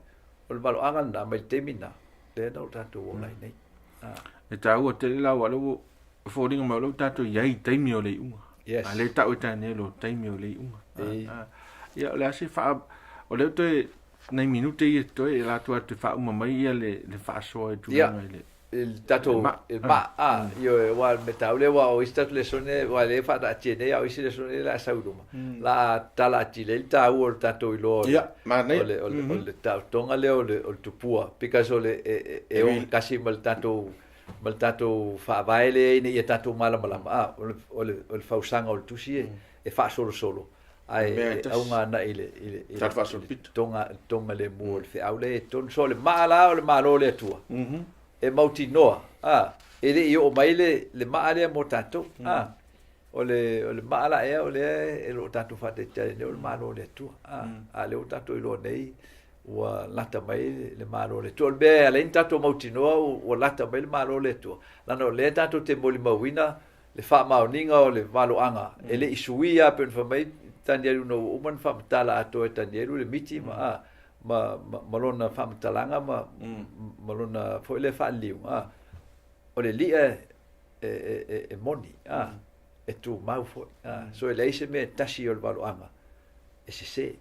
Speaker 9: o le malo anga na mai temina le no tanto o lai nei
Speaker 17: e ta ua te la wa lo fo ringa ma lo tanto iai taimi o le unga a le ta o tane lo taimi o le unga ia le asi fa o le te nei minute i to e la tua te fa uma mai ia le fa so e tu mai
Speaker 9: il tato io wa metaule wa o istat le sone wa le fa da tiene o isi le sone la sauduma la tala tile il ta o tato i lo le ta tonga le o tupua because o le e o kasi mal tato fa baile ni e tato mala o le fa usanga o tusi e fa solo ai aunga na ile
Speaker 17: fa solo pit
Speaker 9: tonga le mo fe aule ton sole mala o le malo le tua e mauti noa ele io mai le maale mo tanto o le maala e o le lo tanto fate te o le malo le tu le o tanto lo nei o lata mai le malo le tu be ale tanto mauti noa o lata mai le malo le tu la no le tanto te moli mawina le fa mauninga o le valo anga ele isuia pen fa mai tanielu no o man fa tala ato e tanielu le miti malona whamatalanga malona foi le whaaliu o le lia e moni e tu mau foi so e leise me tasi o le waloanga e se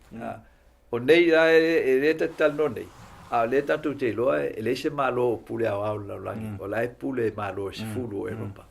Speaker 9: o nei la e reta tal no nei a le tatu te loa e leise malo pule au la langi o la e pule malo se fulu e ropa